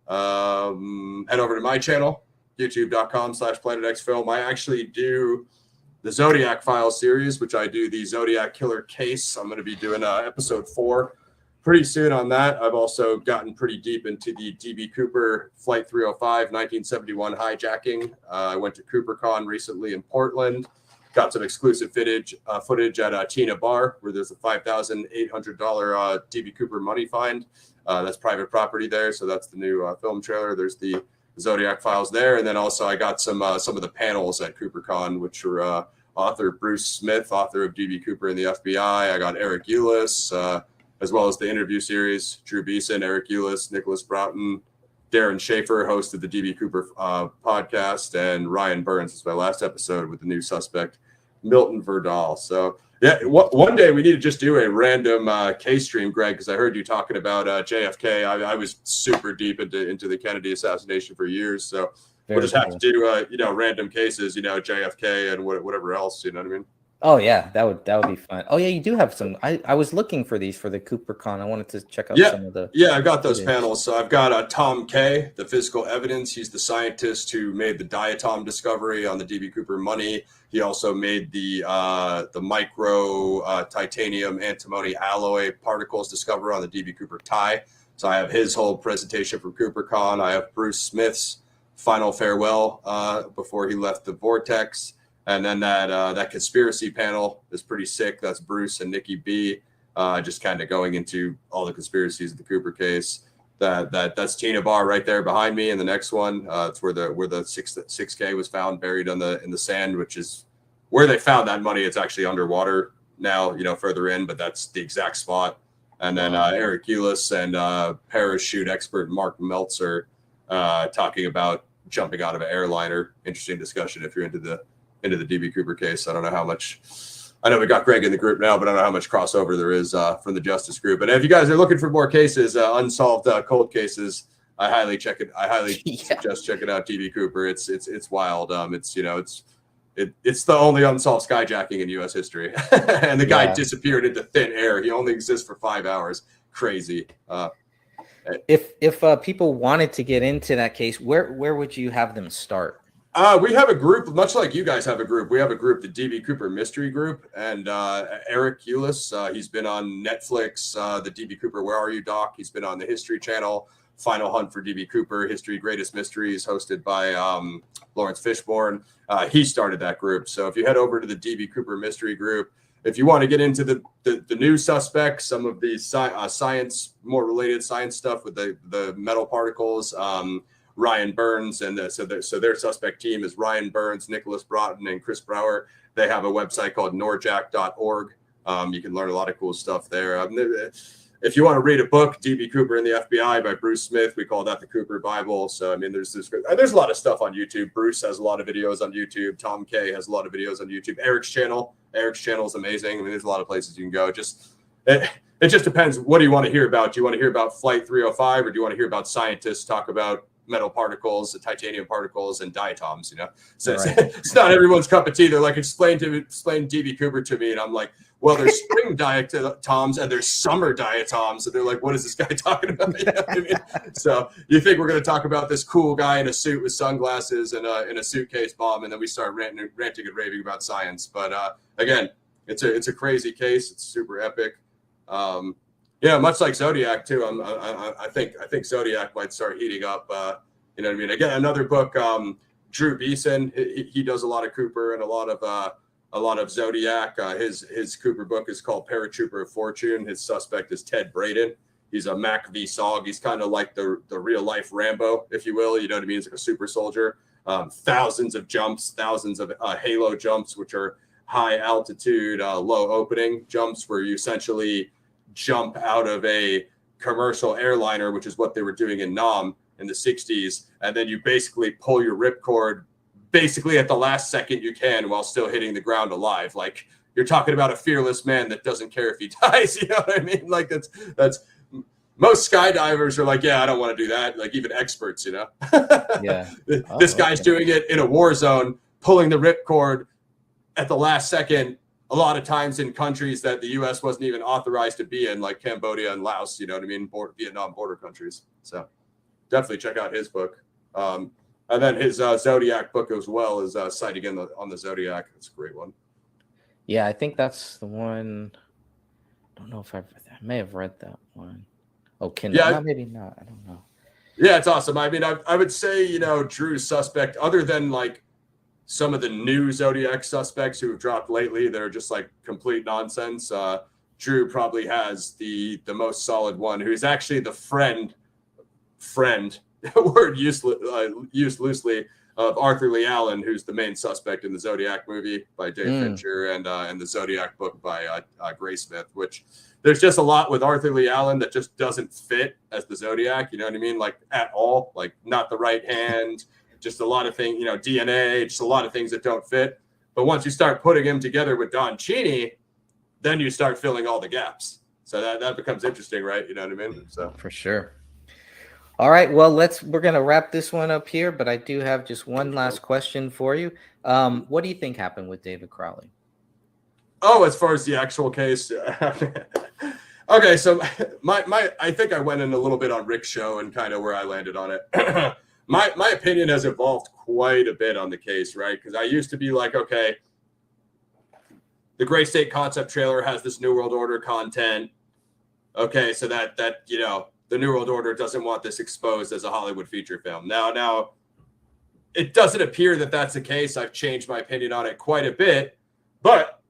Head over to my channel, youtube.com/PlanetXFilm. I actually do the Zodiac Files series, which I do the Zodiac Killer Case. I'm going to be doing episode 4 pretty soon on that. I've also gotten pretty deep into the DB Cooper Flight 305 1971 hijacking. I went to CooperCon recently in Portland. Got some exclusive footage at Tina Bar, where there's a $5,800 DB Cooper money find. That's private property there, so that's the new film trailer. There's the Zodiac Files there, and then also I got some of the panels at CooperCon, which were author Bruce Smith, author of D.B. Cooper and the FBI. I got Eric Eulis, as well as the interview series, Drew Beeson, Eric Eulis, Nicholas Broughton, Darren Schaefer, host of the D.B. Cooper podcast, and Ryan Burns is my last episode with the new suspect, Milton Verdal. So, yeah, one day we need to just do a random case stream, Greg, because I heard you talking about JFK. I was super deep into the Kennedy assassination for years, so we'll just have to do random cases, JFK and whatever else. You know what I mean? Oh yeah, that would be fun. Oh yeah, you do have some. I was looking for these for the CooperCon. I wanted to check out some of the. Yeah, I got those panels. So I've got Tom Kay, the physical evidence. He's the scientist who made the diatom discovery on the D.B. Cooper money. He also made the micro titanium antimony alloy particles discovery on the D.B. Cooper tie. So I have his whole presentation from CooperCon. I have Bruce Smith's final farewell before he left the vortex. And then that conspiracy panel is pretty sick. That's Bruce and Nikki B, just kind of going into all the conspiracies of the Cooper case. That's Tina Barr right there behind me. And the next one, it's where the 6K was found buried in the sand, which is where they found that money. It's actually underwater now, further in, but that's the exact spot. And then Eric Eulis and parachute expert Mark Meltzer talking about jumping out of an airliner. Interesting discussion if you're into the D.B. Cooper case. I don't know how much. I know we got Greg in the group now, but I don't know how much crossover there is from the Justice Group. And if you guys are looking for more cases, unsolved cold cases, I highly suggest checking out D.B. Cooper. It's wild. It's the only unsolved skyjacking in U.S. history, and the guy disappeared into thin air. He only exists for 5 hours. Crazy. If people wanted to get into that case, where would you have them start? We have a group, much like you guys have a group. We have a group, the D.B. Cooper Mystery Group, and Eric Eulis, he's been on Netflix, the D.B. Cooper Where Are You doc. He's been on the History Channel, Final Hunt for D.B. Cooper, History Greatest Mysteries, hosted by Lawrence Fishburne. He started that group. So if you head over to the D.B. Cooper Mystery Group, if you want to get into the new suspects, some of the science, more related science stuff with the metal particles, Ryan Burns, and so their suspect team is Ryan Burns, Nicholas Broughton, and Chris Brower. They have a website called norjack.org. You can learn a lot of cool stuff there. If you want to read a book, D.B. Cooper and the FBI by Bruce Smith, we call that the Cooper Bible. So, I mean, there's a lot of stuff on YouTube. Bruce has a lot of videos on YouTube. Tom Kay has a lot of videos on YouTube. Eric's channel is amazing. I mean, there's a lot of places you can go. It just depends. What do you want to hear about? Do you want to hear about Flight 305, or do you want to hear about scientists talk about metal particles, the titanium particles, and diatoms? So it's not everyone's cup of tea. They're like, explain D.B. Cooper to me, and I'm like, well, there's spring diatoms and there's summer diatoms, and they're like, what is this guy talking about? You know what I mean? So you think we're going to talk about this cool guy in a suit with sunglasses and in a suitcase bomb, and then we start ranting and raving about science. But again, it's a crazy case. It's super epic. Yeah, much like Zodiac too. I think Zodiac might start heating up. You know what I mean? Again, another book. Drew Beeson, he does a lot of Cooper and a lot of Zodiac. His Cooper book is called Paratrooper of Fortune. His suspect is Ted Braden. He's a Mac V Sog. He's kind of like the real life Rambo, if you will. You know what I mean? He's like a super soldier. Thousands of jumps, thousands of halo jumps, which are high altitude, low opening jumps, where you essentially jump out of a commercial airliner, which is what they were doing in Nam in the 60s, and then you basically pull your ripcord basically at the last second you can while still hitting the ground alive. Like, you're talking about a fearless man that doesn't care if he dies. You know what I mean? Like, that's most skydivers are like, yeah, I don't want to do that. Like, even experts, Yeah. This guy's doing it in a war zone, pulling the ripcord at the last second, a lot of times in countries that the U.S. wasn't even authorized to be in, like Cambodia and Laos, you know what I mean? Vietnam border countries. So definitely check out his book. And then his Zodiac book as well is Sighting on the Zodiac. It's a great one. Yeah, I think that's the one. I don't know if I may have read that one. Oh, Kindle. Yeah, no, maybe not. I don't know. Yeah, it's awesome. I mean, I would say, Drew's suspect, other than like some of the new Zodiac suspects who have dropped lately, they're just like complete nonsense. Drew probably has the most solid one, who's actually the friend, word used loosely, of Arthur Lee Allen, who's the main suspect in the Zodiac movie by Dave Fincher and the Zodiac book by Gray Smith, which there's just a lot with Arthur Lee Allen that just doesn't fit as the Zodiac, you know what I mean? Like at all, like not the right hand, just a lot of things, you know, DNA, just a lot of things that don't fit. But once you start putting him together with Don Cheney, then you start filling all the gaps. So that becomes interesting, right? You know what I mean? So for sure. All right. Well, we're going to wrap this one up here, but I do have just one last question for you. What do you think happened with David Crowley? Oh, as far as the actual case, okay. So I think I went in a little bit on Rick's show and kind of where I landed on it. My opinion has evolved quite a bit on the case, right? Because I used to be like, okay, the Gray State concept trailer has this New World Order content. Okay, so that you know, the New World Order doesn't want this exposed as a Hollywood feature film. Now, it doesn't appear that that's the case. I've changed my opinion on it quite a bit. But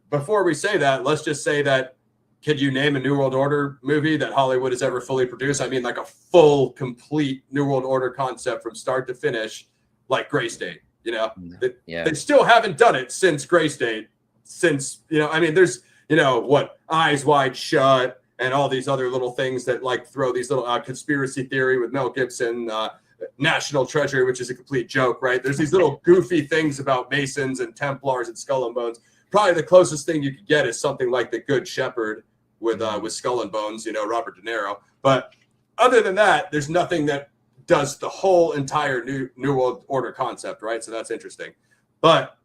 before we say that, let's just say that, could you name a New World Order movie that Hollywood has ever fully produced? I mean, like a full, complete New World Order concept from start to finish, like Gray State, you know? They still haven't done it since Gray State. Since, you know, I mean, there's, you know, what, Eyes Wide Shut and all these other little things that like throw these little conspiracy theory with Mel Gibson, National Treasure, which is a complete joke, right? There's these little goofy things about Masons and Templars and Skull and Bones. Probably the closest thing you could get is something like The Good Shepherd with Skull and Bones, you know, Robert De Niro. But other than that, there's nothing that does the whole entire New World Order concept, right? So that's interesting. But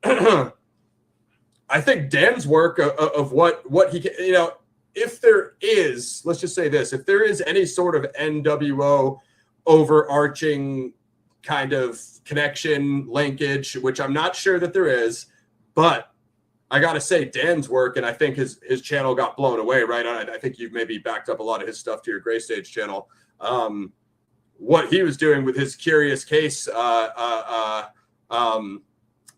I think Dan's work of what he can, you know, if there is, let's just say this, if there is any sort of NWO overarching kind of connection, linkage, which I'm not sure that there is, but I got to say Dan's work, and I think his channel got blown away, right? I think you've maybe backed up a lot of his stuff to your Gray Stage channel. What he was doing with his Curious Case, I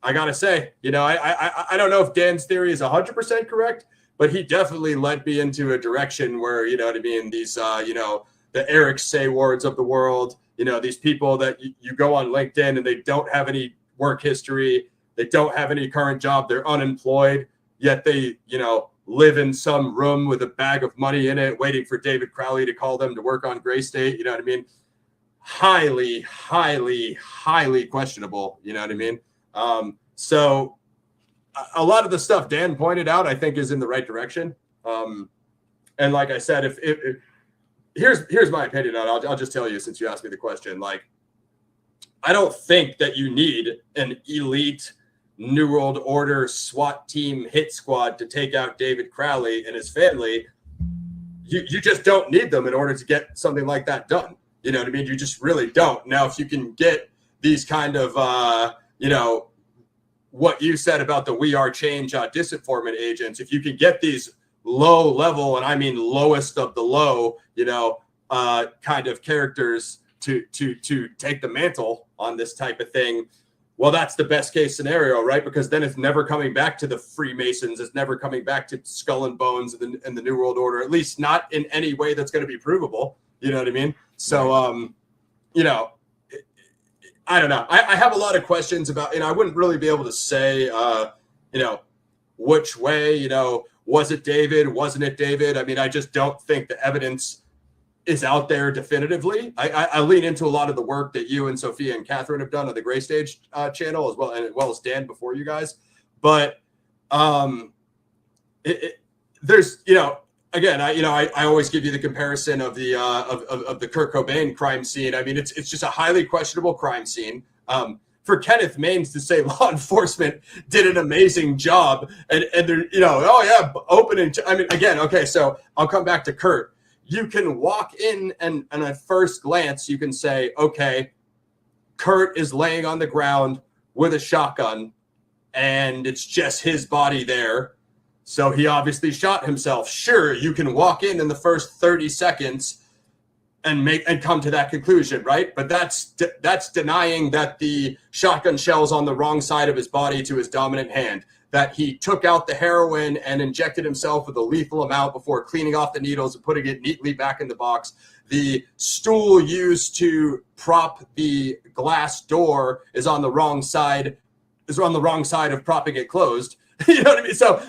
got to say, you know, I don't know if Dan's theory is 100% correct, but he definitely led me into a direction where, you know what I mean, these, you know, the Eric Saywards of the world, you know, these people that you go on LinkedIn and they don't have any work history, they don't have any current job, they're unemployed, yet they, you know, live in some room with a bag of money in it, waiting for David Crowley to call them to work on Gray State, you know what I mean? Highly, highly, highly questionable, you know what I mean? So a lot of the stuff Dan pointed out, I think, is in the right direction. And like I said, if here's my opinion on it. I'll just tell you, since you asked me the question, like, I don't think that you need an elite New World Order SWAT team hit squad to take out David Crowley and his family. You just don't need them in order to get something like that done. You know what I mean? You just really don't. Now, if you can get these kind of, you know, what you said about the We Are Change disinformant agents, if you can get these low level, and I mean lowest of the low, you know, kind of characters to take the mantle on this type of thing, well, that's the best case scenario, right? Because then it's never coming back to the Freemasons. It's never coming back to Skull and Bones and the New World Order, at least not in any way that's going to be provable. You know what I mean? So, you know, I don't know. I have a lot of questions about, you know, I wouldn't really be able to say, you know, which way, you know, was it David? Wasn't it David? I mean, I just don't think the evidence is out there definitively. I lean into a lot of the work that you and Sophia and Catherine have done on the Gray Stage channel, as well as Dan before you guys. But there's, you know, again, I always give you the comparison of the of the Kurt Cobain crime scene. I mean, it's just a highly questionable crime scene. For Kenneth Maines to say law enforcement did an amazing job, and they're, you know, oh yeah, open and I mean, again, okay, so I'll come back to Kurt. You can walk in and at first glance you can say, okay, Kurt is laying on the ground with a shotgun, and it's just his body there. So he obviously shot himself. Sure, you can walk in the first 30 seconds and come to that conclusion, right? But that's denying that the shotgun shell's on the wrong side of his body to his dominant hand, that he took out the heroin and injected himself with a lethal amount before cleaning off the needles and putting it neatly back in the box, the stool used to prop the glass door is on the wrong side of propping it closed. You know what I mean? So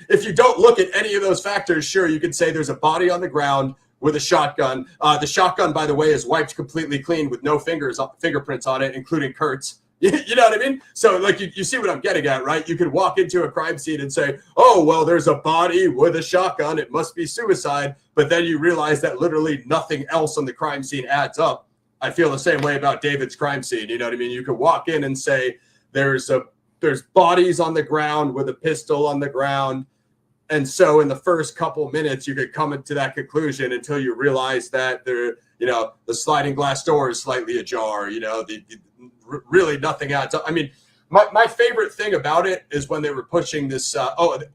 if you don't look at any of those factors, sure, you could say there's a body on the ground with a shotgun. The shotgun, by the way, is wiped completely clean with no fingerprints on it, including Kurt's. You know what I mean? So like you see what I'm getting at, right? You could walk into a crime scene and say, oh, well, there's a body with a shotgun. It must be suicide. But then you realize that literally nothing else on the crime scene adds up. I feel the same way about David's crime scene. You know what I mean? You could walk in and say there's bodies on the ground with a pistol on the ground. And so in the first couple minutes, you could come to that conclusion until you realize that the sliding glass door is slightly ajar, really nothing adds up. I mean, my favorite thing about it is when they were pushing this.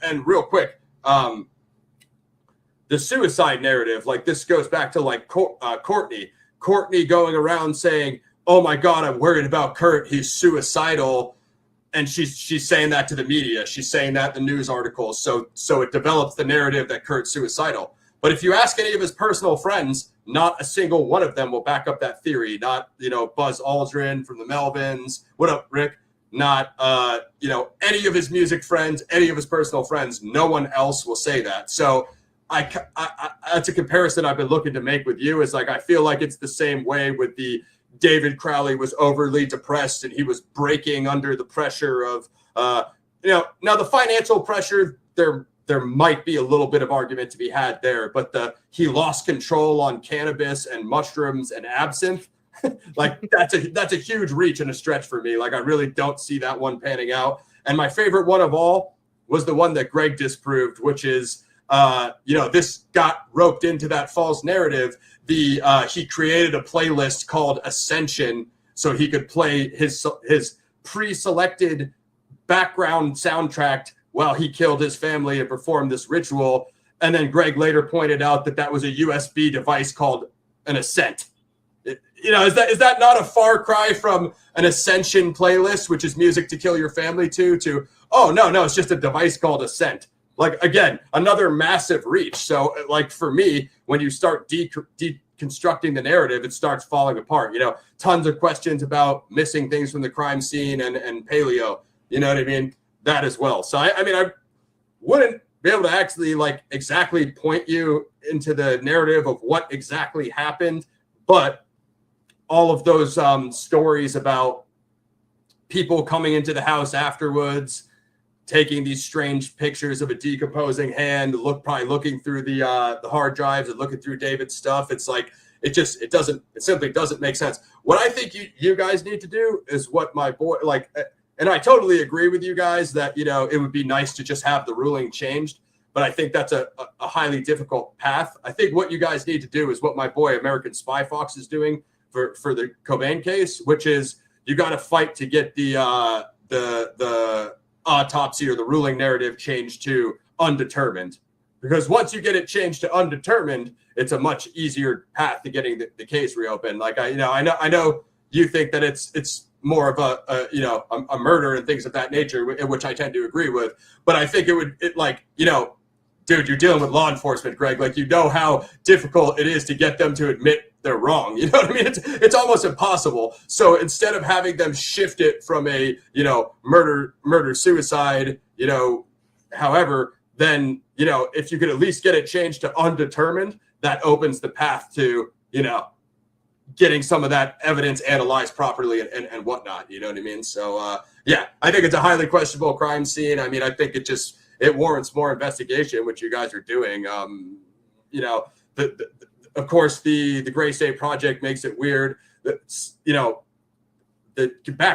And real quick, the suicide narrative, like this goes back to like Courtney going around saying, oh my God, I'm worried about Kurt. He's suicidal. And she's saying that to the media. She's saying that in the news articles. So it develops the narrative that Kurt's suicidal. But if you ask any of his personal friends, not a single one of them will back up that theory. Not, Buzz Aldrin from the Melvins. What up, Rick? Not, any of his music friends, any of his personal friends. No one else will say that. So I that's a comparison I've been looking to make with you. Is like, I feel like it's the same way with the David Crowley was overly depressed and he was breaking under the pressure of, now the financial pressure, there might be a little bit of argument to be had there, but he lost control on cannabis and mushrooms and absinthe. Like that's a huge reach and a stretch for me. Like I really don't see that one panning out. And my favorite one of all was the one that Greg disproved, which is, this got roped into that false narrative. He created a playlist called Ascension so he could play his pre-selected background soundtrack while he killed his family and performed this ritual. And then Greg later pointed out that was a USB device called an Ascent. Is that not a far cry from an Ascension playlist, which is music to kill your family to, oh, no, it's just a device called Ascent. Like, again, another massive reach. So, like, for me, when you start deconstructing the narrative, it starts falling apart. Tons of questions about missing things from the crime scene and paleo. You know what I mean? That as well. So, I wouldn't be able to actually, like, exactly point you into the narrative of what exactly happened. But all of those stories about people coming into the house afterwards, taking these strange pictures of a decomposing hand, probably looking through the hard drives and looking through David's stuff. It's like, it simply doesn't make sense. What I think you guys need to do is what my boy, like, and I totally agree with you guys that, it would be nice to just have the ruling changed, but I think that's a highly difficult path. I think what you guys need to do is what my boy American Spy Fox is doing for the Cobain case, which is you got to fight to get the autopsy or the ruling narrative changed to undetermined, because once you get it changed to undetermined, it's a much easier path to getting the case reopened. Like I know you think that it's more of a murder and things of that nature, which I tend to agree with, but I think dude, you're dealing with law enforcement, Greg. Like, how difficult it is to get them to admit they're wrong. You know what I mean? It's almost impossible. So instead of having them shift it from a, murder, suicide, however, then, if you could at least get it changed to undetermined, that opens the path to, getting some of that evidence analyzed properly and whatnot. You know what I mean? So, I think it's a highly questionable crime scene. I mean, I think it warrants more investigation, which you guys are doing. Of course, the Gray State Project makes it weird. Back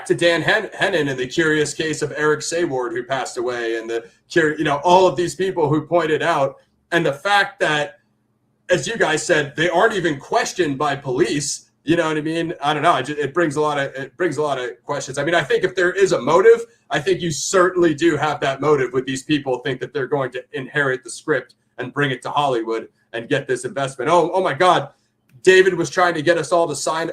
to Dan Hennon and the curious case of Eric Sayward, who passed away, and all of these people who pointed out, and the fact that, as you guys said, they aren't even questioned by police. You know what I mean? I don't know. It brings a lot of questions. I mean, I think if there is a motive, I think you certainly do have that motive with these people think that they're going to inherit the script and bring it to Hollywood and get this investment. Oh my God. David was trying to get us all to sign,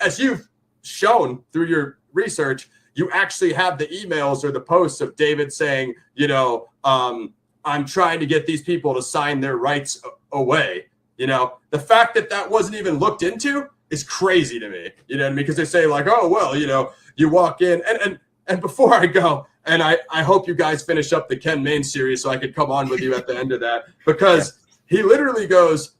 as you've shown through your research, you actually have the emails or the posts of David saying, I'm trying to get these people to sign their rights away. You know, the fact that that wasn't even looked into is crazy to me. You know what I mean? Because they say like, oh, well, you know, you walk in and before I go, and I hope you guys finish up the Ken Main series so I could come on with you at the end of that, because he literally goes,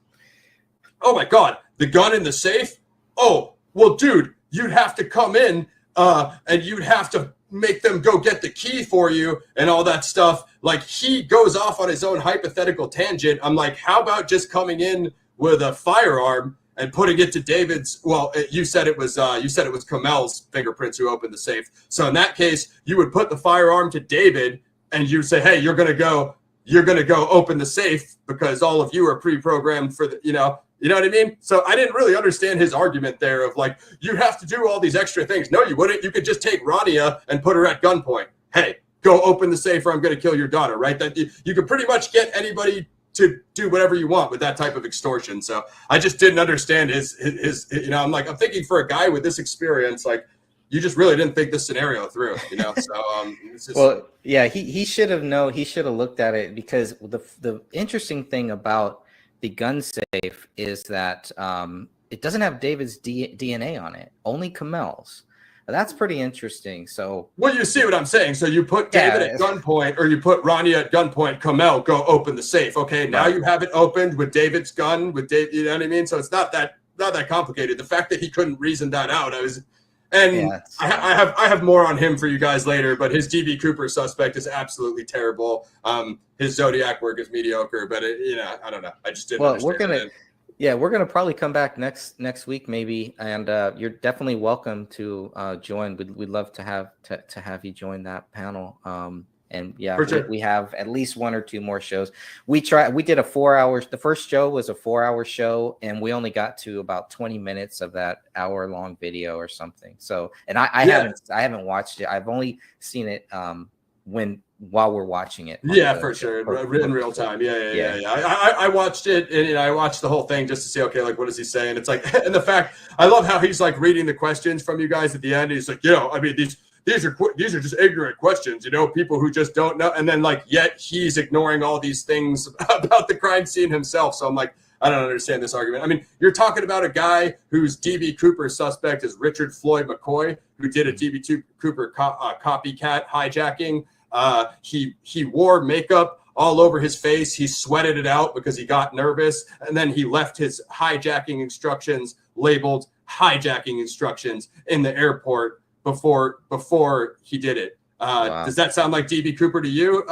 oh my God, the gun in the safe? Oh, well, dude, you'd have to come in and you'd have to make them go get the key for you and all that stuff. Like, he goes off on his own hypothetical tangent. I'm like, how about just coming in with a firearm and putting it to David's? Well, you said it was Kamel's fingerprints who opened the safe. So in that case, you would put the firearm to David and you say, hey, you're gonna go open the safe because all of you are pre-programmed for the, you know what I mean? So I didn't really understand his argument there of like, you have to do all these extra things. No, you wouldn't. You could just take Rania and put her at gunpoint. Hey, go open the safe or I'm going to kill your daughter, right? That you could pretty much get anybody to do whatever you want with that type of extortion. So I just didn't understand his you know, I'm thinking for a guy with this experience, like, you just really didn't think this scenario through, you know? So, it's just, well, yeah, he should have looked at it, because the interesting thing about the gun safe is that it doesn't have David's DNA on it, only Kamel's. That's pretty interesting. So, well, you see what I'm saying? So you put David at gunpoint, or you put Rania at gunpoint, Kamel, go open the safe. Okay, now you have it opened with David's gun, with Dave, you know what I mean? So it's not that complicated. The fact that he couldn't reason that out, I have more on him for you guys later, but his DB Cooper suspect is absolutely terrible. His Zodiac work is mediocre, but I don't know. I just didn't. Well, we're gonna probably come back next week maybe, and you're definitely welcome to join. We'd love to have you join that panel. And yeah, sure. we have at least one or two more shows. We did a 4 hours. The first show was a 4-hour show, and we only got to about 20 minutes of that hour-long video or something. So, and I haven't watched it. I've only seen it while we're watching it. Yeah, for sure, in real time. Yeah. I watched it, and I watched the whole thing just to see, okay, like, what is he saying? It's like, and the fact, I love how he's like reading the questions from you guys at the end. He's like, I mean, these are just ignorant questions, people who just don't know. And then yet he's ignoring all these things about the crime scene himself. So I'm like, I don't understand this argument. I mean, you're talking about a guy whose DB Cooper suspect is Richard Floyd McCoy, who did a DB Cooper copycat hijacking. He wore makeup all over his face. He sweated it out because he got nervous. And then he left his hijacking instructions labeled hijacking instructions in the airport before he did it. Wow. Does that sound like DB Cooper to you,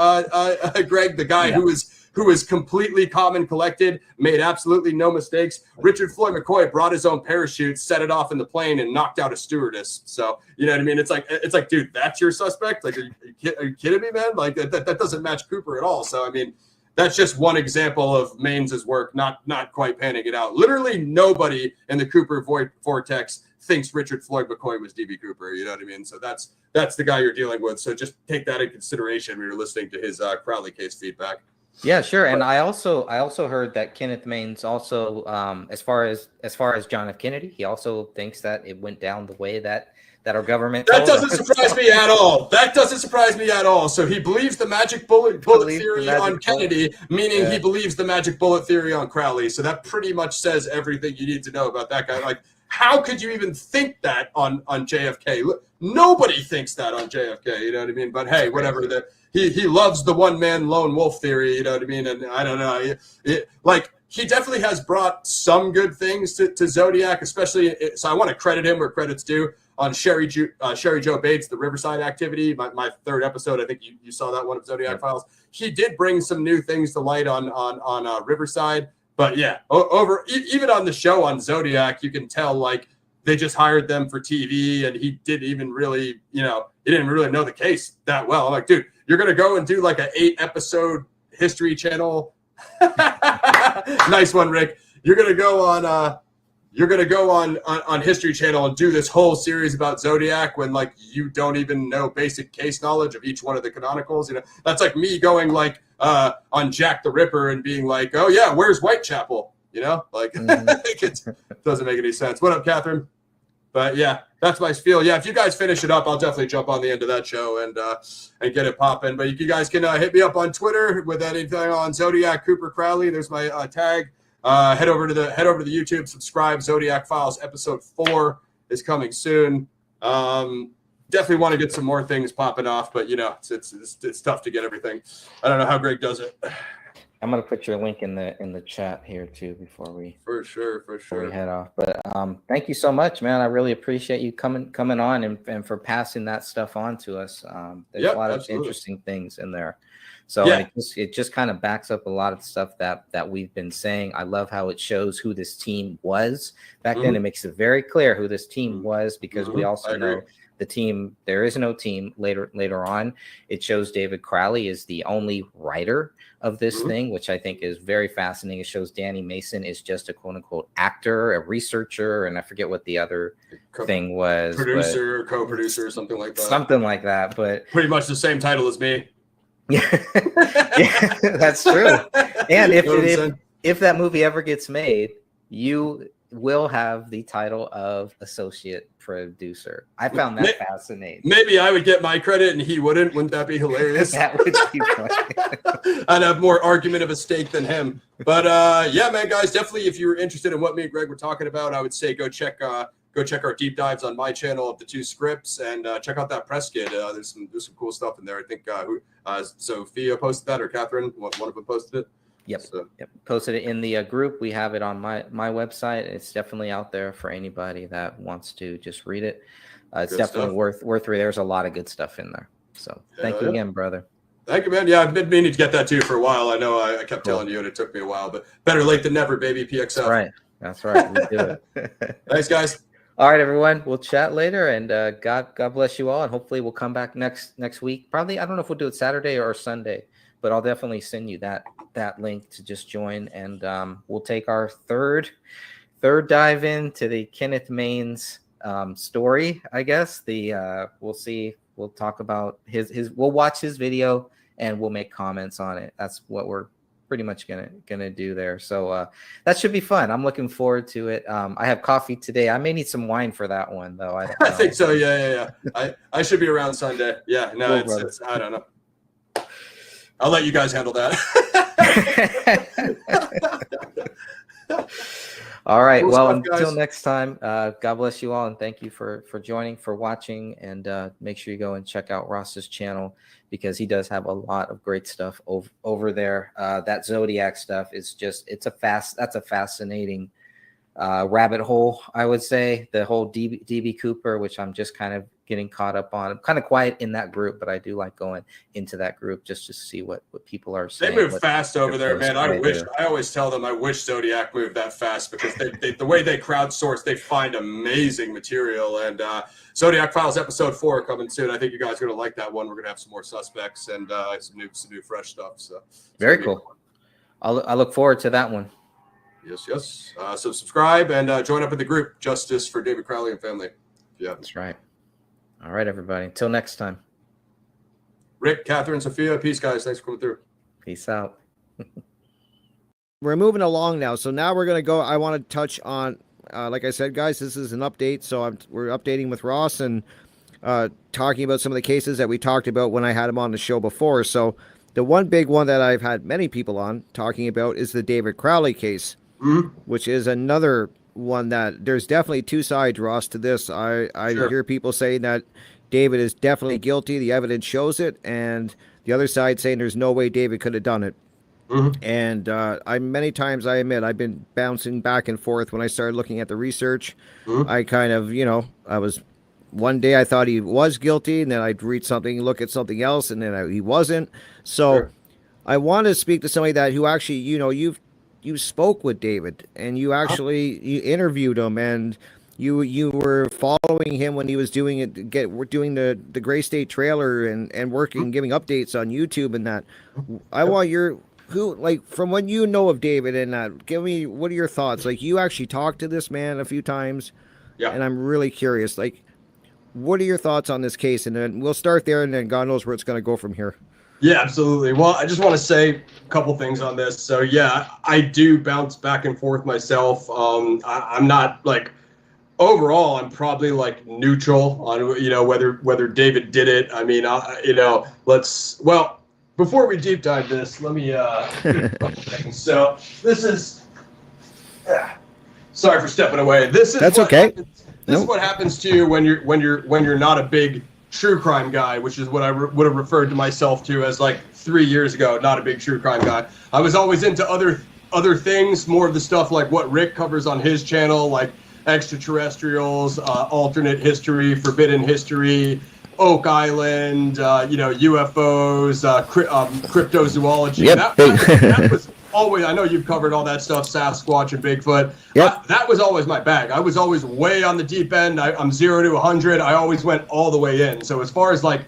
Greg? The guy who is completely calm and collected, made absolutely no mistakes. Richard Floyd McCoy brought his own parachute, set it off in the plane, and knocked out a stewardess. So you know what I mean? It's like, dude, that's your suspect? Like, are you kidding me, man? Like that doesn't match Cooper at all. So I mean, that's just one example of Mains's work not quite panning it out. Literally nobody in the Cooper vortex thinks Richard Floyd McCoy was DB Cooper. You know what I mean? So that's the guy you're dealing with. So just take that in consideration when you're listening to his Crowley case feedback. Yeah, sure. And I also heard that Kenneth Mains also, as far as John F. Kennedy, he also thinks that it went down the way that our government. That doesn't surprise me at all. That doesn't surprise me at all. So he believes the magic bullet theory on Kennedy, meaning he believes the magic bullet theory on Crowley. So that pretty much says everything you need to know about that guy. Like, how could you even think that on JFK? Nobody thinks that on JFK. You know what I mean? But hey, whatever. He loves the one man lone wolf theory. You know what I mean? And I don't know. He definitely has brought some good things to Zodiac, especially. So I want to credit him where credit's due on Sherry Jo Bates, the Riverside activity. My third episode, I think you saw that one of Zodiac Files. He did bring some new things to light on Riverside. But yeah, even on the show on Zodiac, you can tell they just hired them for TV, and he didn't even really, he didn't really know the case that well. I'm like, dude, you're gonna go and do an 8-episode History Channel. Nice one, Rick. You're gonna go on History Channel and do this whole series about Zodiac when you don't even know basic case knowledge of each one of the canonicals. That's like me going on Jack the Ripper and being like, oh yeah, where's Whitechapel? It doesn't make any sense. What up, Catherine? But yeah, that's my spiel. Yeah, if you guys finish it up, I'll definitely jump on the end of that show and get it popping. But you guys can hit me up on Twitter with anything on Zodiac Cooper Crowley. There's my tag. Head over to the YouTube, subscribe. Zodiac Files episode 4 is coming soon. Definitely want to get some more things popping off, but it's tough to get everything. I don't know how Greg does it. I'm gonna put your link in the chat here too before we for sure we head off. But thank you so much, man. I really appreciate you coming on and for passing that stuff on to us. There's a lot of interesting things in there. So it just kind of backs up a lot of stuff that we've been saying. I love how it shows who this team was back then. It makes it very clear who this team was, because we also know the team, there is no team later on. It shows David Crowley is the only writer of this thing, which I think is very fascinating. It shows Danny Mason is just a quote unquote actor, a researcher, and I forget what the other thing was. Producer, co-producer, something like that. Something like that, but pretty much the same title as me. Yeah, that's true. And if that movie ever gets made, you will have the title of associate producer. I found that fascinating. Maybe I would get my credit and he wouldn't. Wouldn't that be hilarious? That would be funny. I'd have more argument of a stake than him. But yeah, man, guys, definitely if you're interested in what me and Greg were talking about, I would say go check our deep dives on my channel of the 2 scripts, and check out that press kit. There's some cool stuff in there. I think Sophia posted that, or Catherine, one of them posted it. Yep. Posted it in the group. We have it on my website. It's definitely out there for anybody that wants to just read it. It's definitely worth reading. There's a lot of good stuff in there. So thank you again, brother. Thank you, man. Yeah, I've been meaning to get that too for a while. I know I kept telling you, and it took me a while, but better late than never, baby. PXF. That's right. We do it. Thanks, guys. All right, everyone. We'll chat later, and God bless you all. And hopefully we'll come back next week. Probably, I don't know if we'll do it Saturday or Sunday, but I'll definitely send you that link to just join, and we'll take our third dive into the Kenneth Main's story. I guess we'll see. We'll talk about his. We'll watch his video and we'll make comments on it. That's what we're pretty much gonna do there. So that should be fun. I'm looking forward to it. I have coffee today. I may need some wine for that one though. I think so. Yeah. I should be around Sunday. Yeah. No, cool, it's I don't know. I'll let you guys handle that. All right. Cool stuff, until next time, God bless you all, and thank you for joining, for watching, and make sure you go and check out Ross's channel, because he does have a lot of great stuff over there. That Zodiac stuff is that's a fascinating rabbit hole, I would say. The whole DB Cooper, which I'm just kind of getting caught up on. I'm kind of quiet in that group, but I do like going into that group just to see what people are saying. They move fast over there, man. I always tell them I wish Zodiac moved that fast, because the way they crowdsource, they find amazing material. And Zodiac Files episode 4 coming soon. I think you guys are going to like that one. We're going to have some more suspects and some new fresh stuff. So very cool. I look forward to that one. Yes. So subscribe and join up in the group, Justice for David Crowley and Family. Yeah, that's right. All right, everybody. Until next time. Rick, Catherine, Sophia, peace, guys. Thanks for coming through. Peace out. We're moving along now. So now we're going to go. I want to touch on, like I said, guys, this is an update. So we're updating with Ross and talking about some of the cases that we talked about when I had him on the show before. So the one big one that I've had many people on talking about is the David Crowley case, which is another one that there's definitely 2 sides, Ross, to this. I hear people saying that David is definitely guilty. The evidence shows it. And the other side saying there's no way David could have done it. And many times I admit I've been bouncing back and forth when I started looking at the research. I kind of, one day I thought he was guilty, and then I'd read something, look at something else, and then he wasn't. So I want to speak to somebody that who actually, you spoke with David, and you interviewed him, and you were following him when he was doing the Gray State trailer and working, giving updates on YouTube and that. I want from what you know of David and that, give me, what are your thoughts? Like, you actually talked to this man a few times, and I'm really curious. Like, what are your thoughts on this case? And then we'll start there, and then God knows where it's going to go from here. Yeah, absolutely. Well, I just want to say a couple things on this. So, yeah, I do bounce back and forth myself. I'm not overall, I'm probably neutral on, whether David did it. I mean, before we deep dive this, let me, so this is Sorry for stepping away. That's okay. This is what happens to you when you're not a big true crime guy, which is what I would have referred to myself to as like 3 years ago. Not a big true crime guy. I was always into other things, more of the stuff like what Rick covers on his channel, like extraterrestrials, alternate history, forbidden history, Oak Island, UFOs, cryptozoology. Yep. That was always, I know you've covered all that stuff, Sasquatch and Bigfoot. Yep. That was always my bag. I was always way on the deep end. I'm 0 to 100. I always went all the way in. So as far as like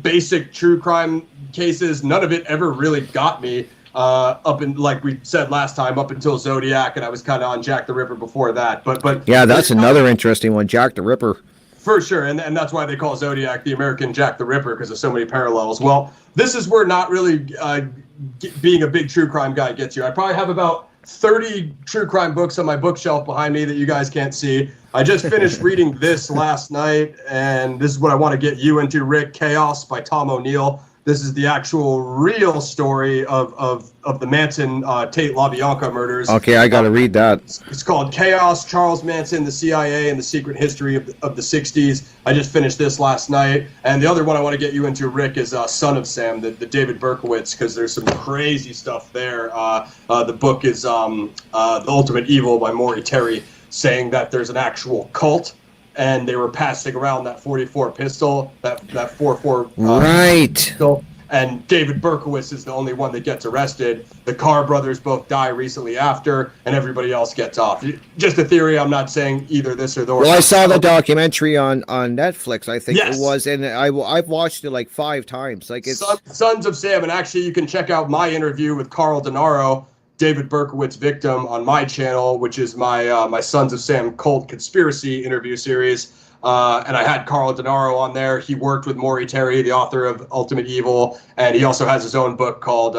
basic true crime cases, none of it ever really got me up in, like we said last time, up until Zodiac, and I was kind of on Jack the Ripper before that. But yeah, that's another interesting one, Jack the Ripper. For sure, and that's why they call Zodiac the American Jack the Ripper, because of so many parallels. Well, this is where not really being a big true crime guy gets you. I probably have about 30 true crime books on my bookshelf behind me that you guys can't see. I just finished reading this last night, and this is what I want to get you into, Rick. Chaos by Tom O'Neill. This is the actual real story of the Manson Tate LaBianca murders. Okay, I got to read that. It's called Chaos, Charles Manson, the CIA, and the Secret History of the 60s. I just finished this last night. And the other one I want to get you into, Rick, is Son of Sam, the David Berkowitz, because there's some crazy stuff there. The book is The Ultimate Evil by Maury Terry, saying that there's an actual cult, and they were passing around that 44 pistol, that 4.4 right. pistol. And David Berkowitz is the only one that gets arrested. The Carr brothers both die recently after, and everybody else gets off. Just a theory. I'm not saying either this or that. Well, I saw the documentary on Netflix, I think Yes. it was, and I've watched it like 5 times. Like it's Sons of Sam, and actually you can check out my interview with Carl Denaro, David Berkowitz victim, on my channel, which is my Sons of Sam cult conspiracy interview series. And I had Carl Denaro on there. He worked with Maury Terry, the author of Ultimate Evil, and he also has his own book called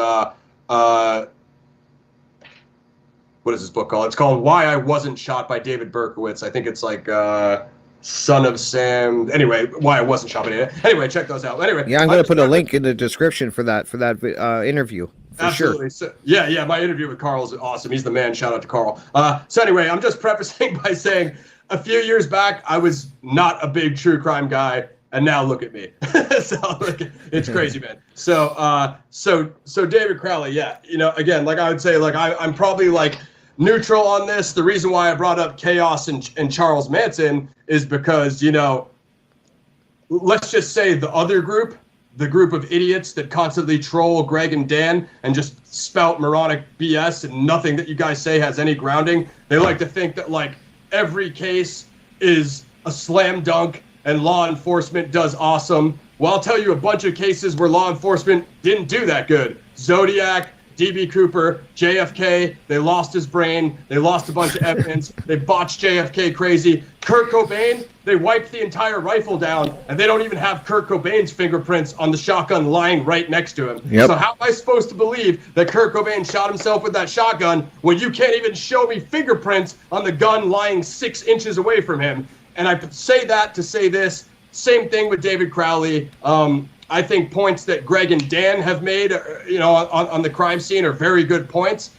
what is his book called? It's called Why I Wasn't Shot by David Berkowitz. I think it's like Son of Sam. Anyway, Why I Wasn't Shot by David. Anyway, check those out. Anyway, yeah, I'm going to put a link in the description for that interview. For Absolutely. Sure. So, yeah, my interview with Carl is awesome. He's the man. Shout out to Carl. So anyway, I'm just prefacing by saying a few years back, I was not a big true crime guy, and now look at me. So it's crazy, man. So David Crowley, yeah, again, like I would say, like I'm probably like neutral on this. The reason why I brought up Chaos and Charles Manson is because, let's just say the other group, the group of idiots that constantly troll Greg and Dan and just spout moronic BS and nothing that you guys say has any grounding. They like to think that like every case is a slam dunk and law enforcement does awesome. Well, I'll tell you a bunch of cases where law enforcement didn't do that good. Zodiac, D.B. Cooper, JFK, they lost his brain. They lost a bunch of evidence. They botched JFK crazy. Kurt Cobain, they wiped the entire rifle down, and they don't even have Kurt Cobain's fingerprints on the shotgun lying right next to him. Yep. So how am I supposed to believe that Kurt Cobain shot himself with that shotgun when you can't even show me fingerprints on the gun lying 6 inches away from him? And I say that to say this. Same thing with David Crowley. I think points that Greg and Dan have made, on the crime scene are very good points.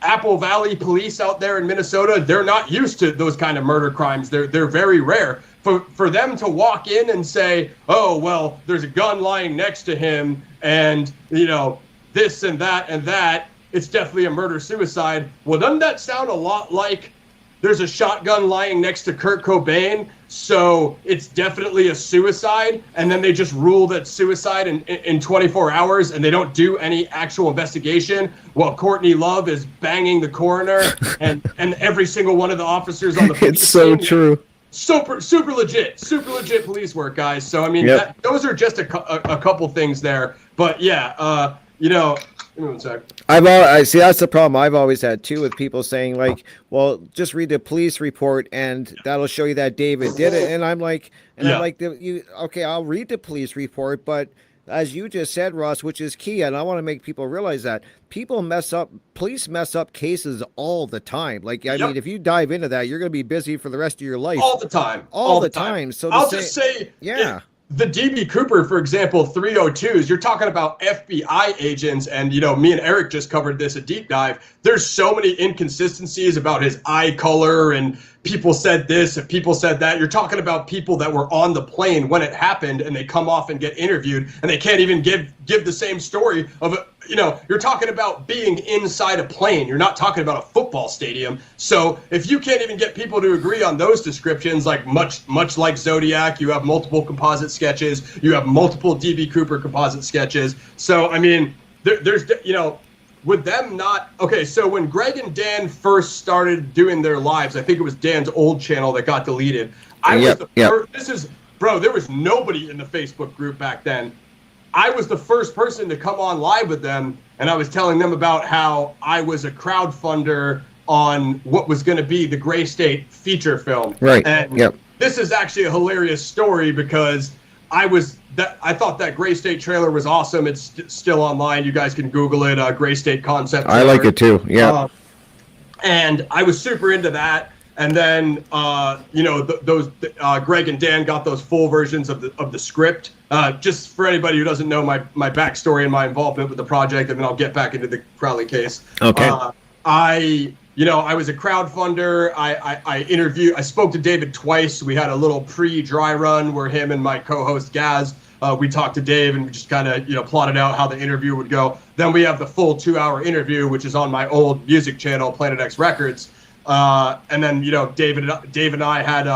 Apple Valley police out there in Minnesota, they're not used to those kind of murder crimes. They're very rare. For them to walk in and say, oh, well, there's a gun lying next to him and, this and that, it's definitely a murder-suicide. Well, doesn't that sound a lot like there's a shotgun lying next to Kurt Cobain, so it's definitely a suicide, and then they just rule that suicide in 24 hours, and they don't do any actual investigation while Courtney Love is banging the coroner and every single one of the officers on the police It's so team. true. Super legit police work, guys. So, I mean, Yep. those are just a couple things there. But, yeah, give me one sec. I see that's the problem I've always had too with people saying like, well, just read the police report and that'll show you that David did it. And I'm like, okay, I'll read the police report, but as you just said, Ross, which is key, and I want to make people realize that police mess up cases all the time. Like, I mean, if you dive into that, you're going to be busy for the rest of your life. All the time. All the time. So I'll just say, yeah. the DB Cooper, for example, 302s, you're talking about FBI agents, and me and Eric just covered this a deep dive. There's so many inconsistencies about his eye color, and people said this and people said that. You're talking about people that were on the plane when it happened, and they come off and get interviewed, and they can't even give the same story of you're talking about being inside a plane. You're not talking about a football stadium. So if you can't even get people to agree on those descriptions, like much like Zodiac, you have multiple composite sketches, you have multiple DB Cooper composite sketches. So I mean, there's with them not okay. So when Greg and Dan first started doing their lives, I think it was Dan's old channel that got deleted. There was nobody in the Facebook group back then. I was the first person to come on live with them, and I was telling them about how I was a crowdfunder on what was going to be the Gray State feature film. Right. And this is actually a hilarious story because I thought that Gray State trailer was awesome. It's still online. You guys can Google it. Gray State concept trailer. I like it too. Yeah. And I was super into that. And then, Greg and Dan got those full versions of the script. Just for anybody who doesn't know my backstory and my involvement with the project, and then I'll get back into the Crowley case. Okay. I was a crowdfunder. I spoke to David twice. We had a little pre-dry run where him and my co-host Gaz, we talked to Dave and we just kind of, plotted out how the interview would go. Then we have the full 2-hour interview, which is on my old music channel, Planet X Records. And then, Dave and I had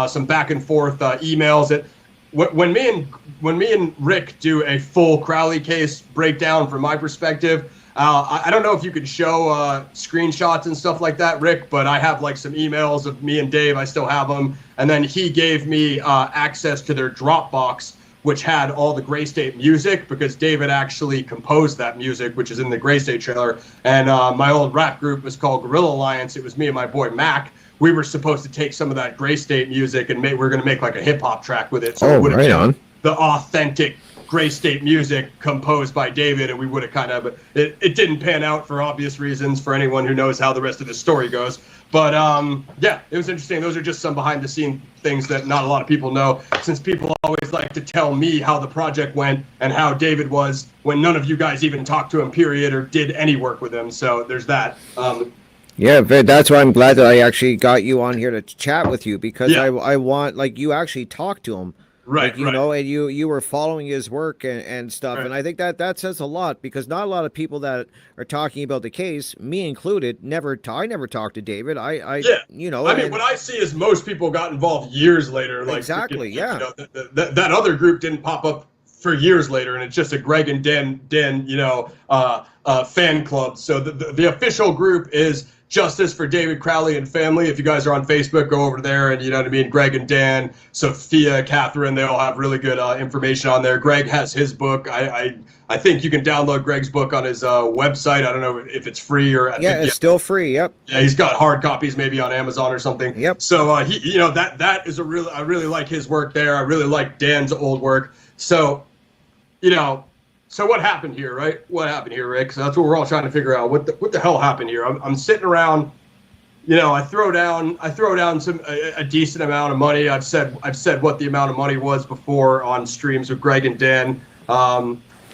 some back and forth emails. That when me and Rick do a full Crowley case breakdown from my perspective, I don't know if you could show screenshots and stuff like that, Rick, but I have like some emails of me and Dave. I still have them. And then he gave me access to their Dropbox, which had all the Gray State music, because David actually composed that music, which is in the Gray State trailer. And my old rap group was called Guerrilla Alliance. It was me and my boy Mac. We were supposed to take some of that Gray State music and we're going to make like a hip hop track with it. So it would have been the authentic Gray State music composed by David, and we would have kind of, it didn't pan out for obvious reasons for anyone who knows how the rest of the story goes. But it was interesting. Those are just some behind the scene things that not a lot of people know, since people always like to tell me how the project went and how David was when none of you guys even talked to him, period, or did any work with him. So there's that. Yeah, that's why I'm glad that I actually got you on here to chat with you, because I want, like, you actually talked to him. Right, like, and you were following his work and stuff. And I think that says a lot, because not a lot of people that are talking about the case, me included, I never talked to David. what I see is most people got involved years later. Like, exactly. That other group didn't pop up for years later, and it's just a Greg and Dan fan club. So the official group is Justice for David Crowley and Family. If you guys are on Facebook, go over there, and Greg and Dan, Sophia, Catherine, they all have really good information on there. Greg has his book. I think you can download Greg's book on his website. I don't know if it's free or it's still free. Yep. Yeah, he's got hard copies maybe on Amazon or something. Yep. So that is I really like his work there. I really like Dan's old work. So, So what happened here, right? What happened here, Rick? So that's what we're all trying to figure out. What the hell happened here? I'm sitting around, I throw down a decent amount of money. I've said what the amount of money was before on streams with Greg and Dan.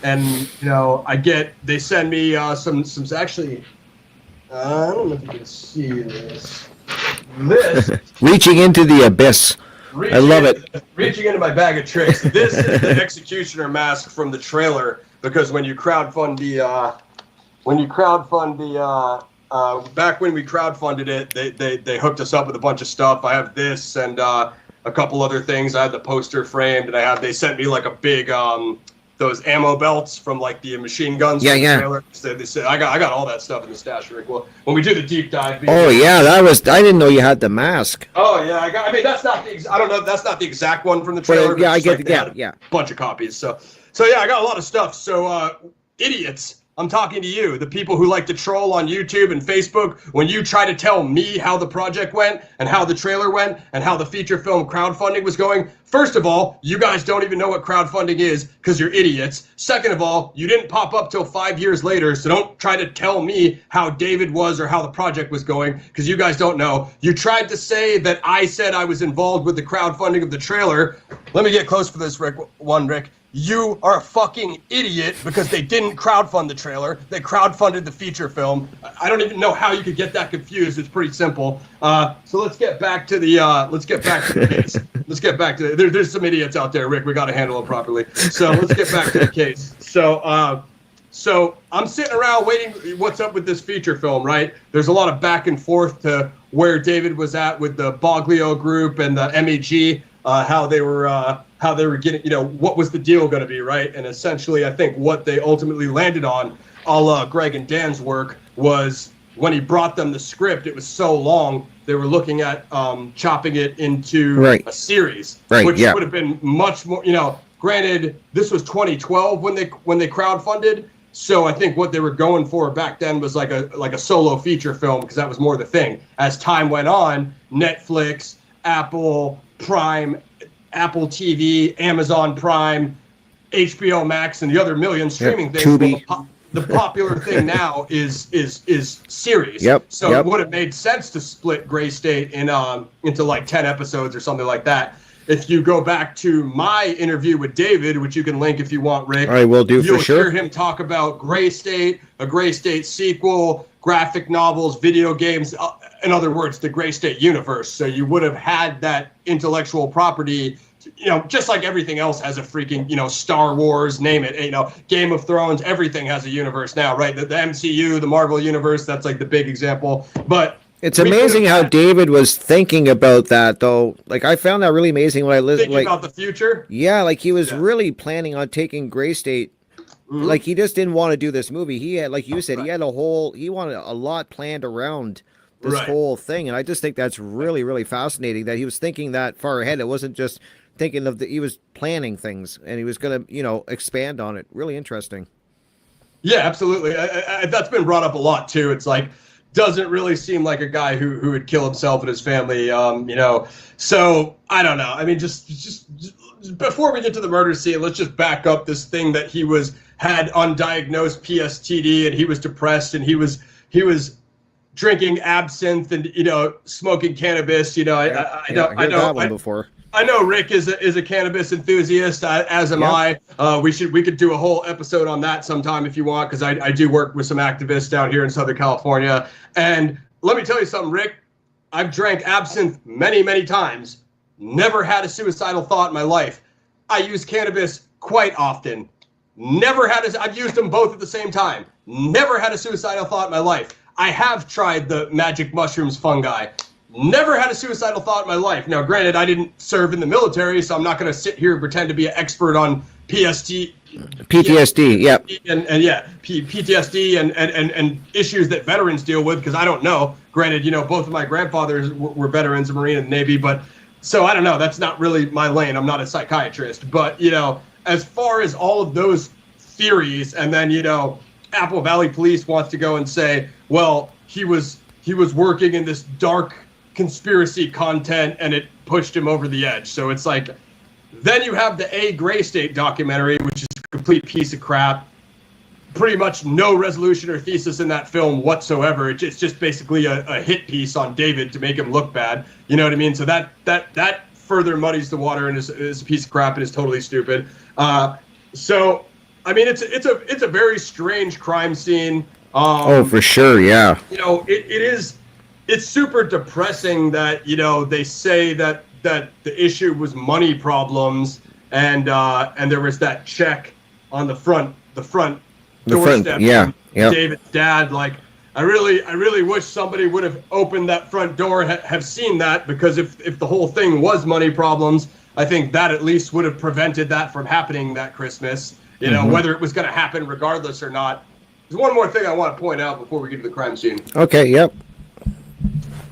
They send me some actually. I don't know if you can see this. Reaching into the abyss. I love it. Reaching into my bag of tricks. This is the executioner mask from the trailer, because when you crowdfund back when we crowdfunded it, they hooked us up with a bunch of stuff. I have this and a couple other things. I had the poster framed, and they sent me like a big those ammo belts from like the machine guns. Yeah. Trailer. They said I got all that stuff in the stash, Rick. Well, when we do the deep dive. I didn't know you had the mask. Oh yeah, that's not I don't know. That's not the exact one from the trailer. But, I get it. Yeah. Bunch of copies. So yeah, I got a lot of stuff. So idiots I'm talking to you, the people who like to troll on YouTube and Facebook. When you try to tell me how the project went and how the trailer went and how the feature film crowdfunding was going, first of all, you guys don't even know what crowdfunding is because you're idiots. Second of all, you didn't pop up till 5 years later, so don't try to tell me how David was or how the project was going because you guys don't know. You tried to say that I said I was involved with the crowdfunding of the trailer. Let me get close for this, Rick. You are a fucking idiot because they didn't crowdfund the trailer. They crowdfunded the feature film. I don't even know how you could get that confused. It's pretty simple. So let's get back to the case. Let's get back to there's some idiots out there, Rick. We got to handle them properly. So let's get back to the case. So I'm sitting around waiting. What's up with this feature film, right? There's a lot of back and forth to where David was at with the Boglio group and the MEG. How they were getting, what was the deal going to be, right? And essentially, I think what they ultimately landed on, a la Greg and Dan's work, was when he brought them the script, it was so long, they were looking at chopping it into a series, which would have been much more, granted, this was 2012 when they crowdfunded. So I think what they were going for back then was like a solo feature film, because that was more the thing. As time went on, Netflix, Apple, Prime, Apple TV, Amazon Prime, HBO Max, and the other million streaming things. The popular thing now is series. So it would have made sense to split Gray State into like 10 episodes or something like that. If you go back to my interview with David, which you can link if you want, Rick, I will do you'll for sure. hear him talk about Gray State, a Gray State sequel, graphic novels, video games. In other words, the Gray State universe. So you would have had that intellectual property, just like everything else has a freaking, Star Wars, name it, Game of Thrones, everything has a universe now, right? The MCU, the Marvel universe, that's like the big example. But it's amazing how David was thinking about that, though. Like, I found that really amazing when I listened. Thinking about the future? Yeah, like he was really planning on taking Gray State. Mm-hmm. Like, he just didn't want to do this movie. He had, like you said, he wanted a lot planned around this whole thing. And I just think that's really, really fascinating that he was thinking that far ahead. It wasn't just thinking he was planning things and he was going to, expand on it. Really interesting. Yeah, absolutely. That's been brought up a lot too. It's like, doesn't really seem like a guy who would kill himself and his family, So I don't know. I mean, just before we get to the murder scene, let's just back up this thing that he had undiagnosed PSTD and he was depressed and he was drinking absinthe and smoking cannabis. I know that one before. I know Rick is a cannabis enthusiast, as am I. We could do a whole episode on that sometime if you want, because I do work with some activists down here in Southern California. And let me tell you something, Rick. I've drank absinthe many, many times. Never had a suicidal thought in my life. I use cannabis quite often. I've used them both at the same time. Never had a suicidal thought in my life. I have tried the magic mushrooms fungi. Never had a suicidal thought in my life. Now, granted, I didn't serve in the military, so I'm not going to sit here and pretend to be an expert on PTSD, yep. PTSD and issues that veterans deal with, because I don't know. Granted, both of my grandfathers were veterans of Marine and Navy, but so I don't know. That's not really my lane. I'm not a psychiatrist. But, as far as all of those theories, and then, Apple Valley Police wants to go and say, well, he was working in this dark conspiracy content and it pushed him over the edge. So it's like, then you have the Gray State documentary, which is a complete piece of crap. Pretty much no resolution or thesis in that film whatsoever. It's just basically a hit piece on David to make him look bad. You know what I mean? So that further muddies the water and is a piece of crap and is totally stupid. So I mean, it's a very strange crime scene. Oh, for sure, yeah. It's super depressing that they say that the issue was money problems and there was that check on the front doorstep. Yeah. David's dad. Like, I really wish somebody would have opened that front door, have seen that, because if the whole thing was money problems, I think that at least would have prevented that from happening that Christmas. Whether it was going to happen regardless or not. There's one more thing I want to point out before we get to the crime scene. Okay, yep.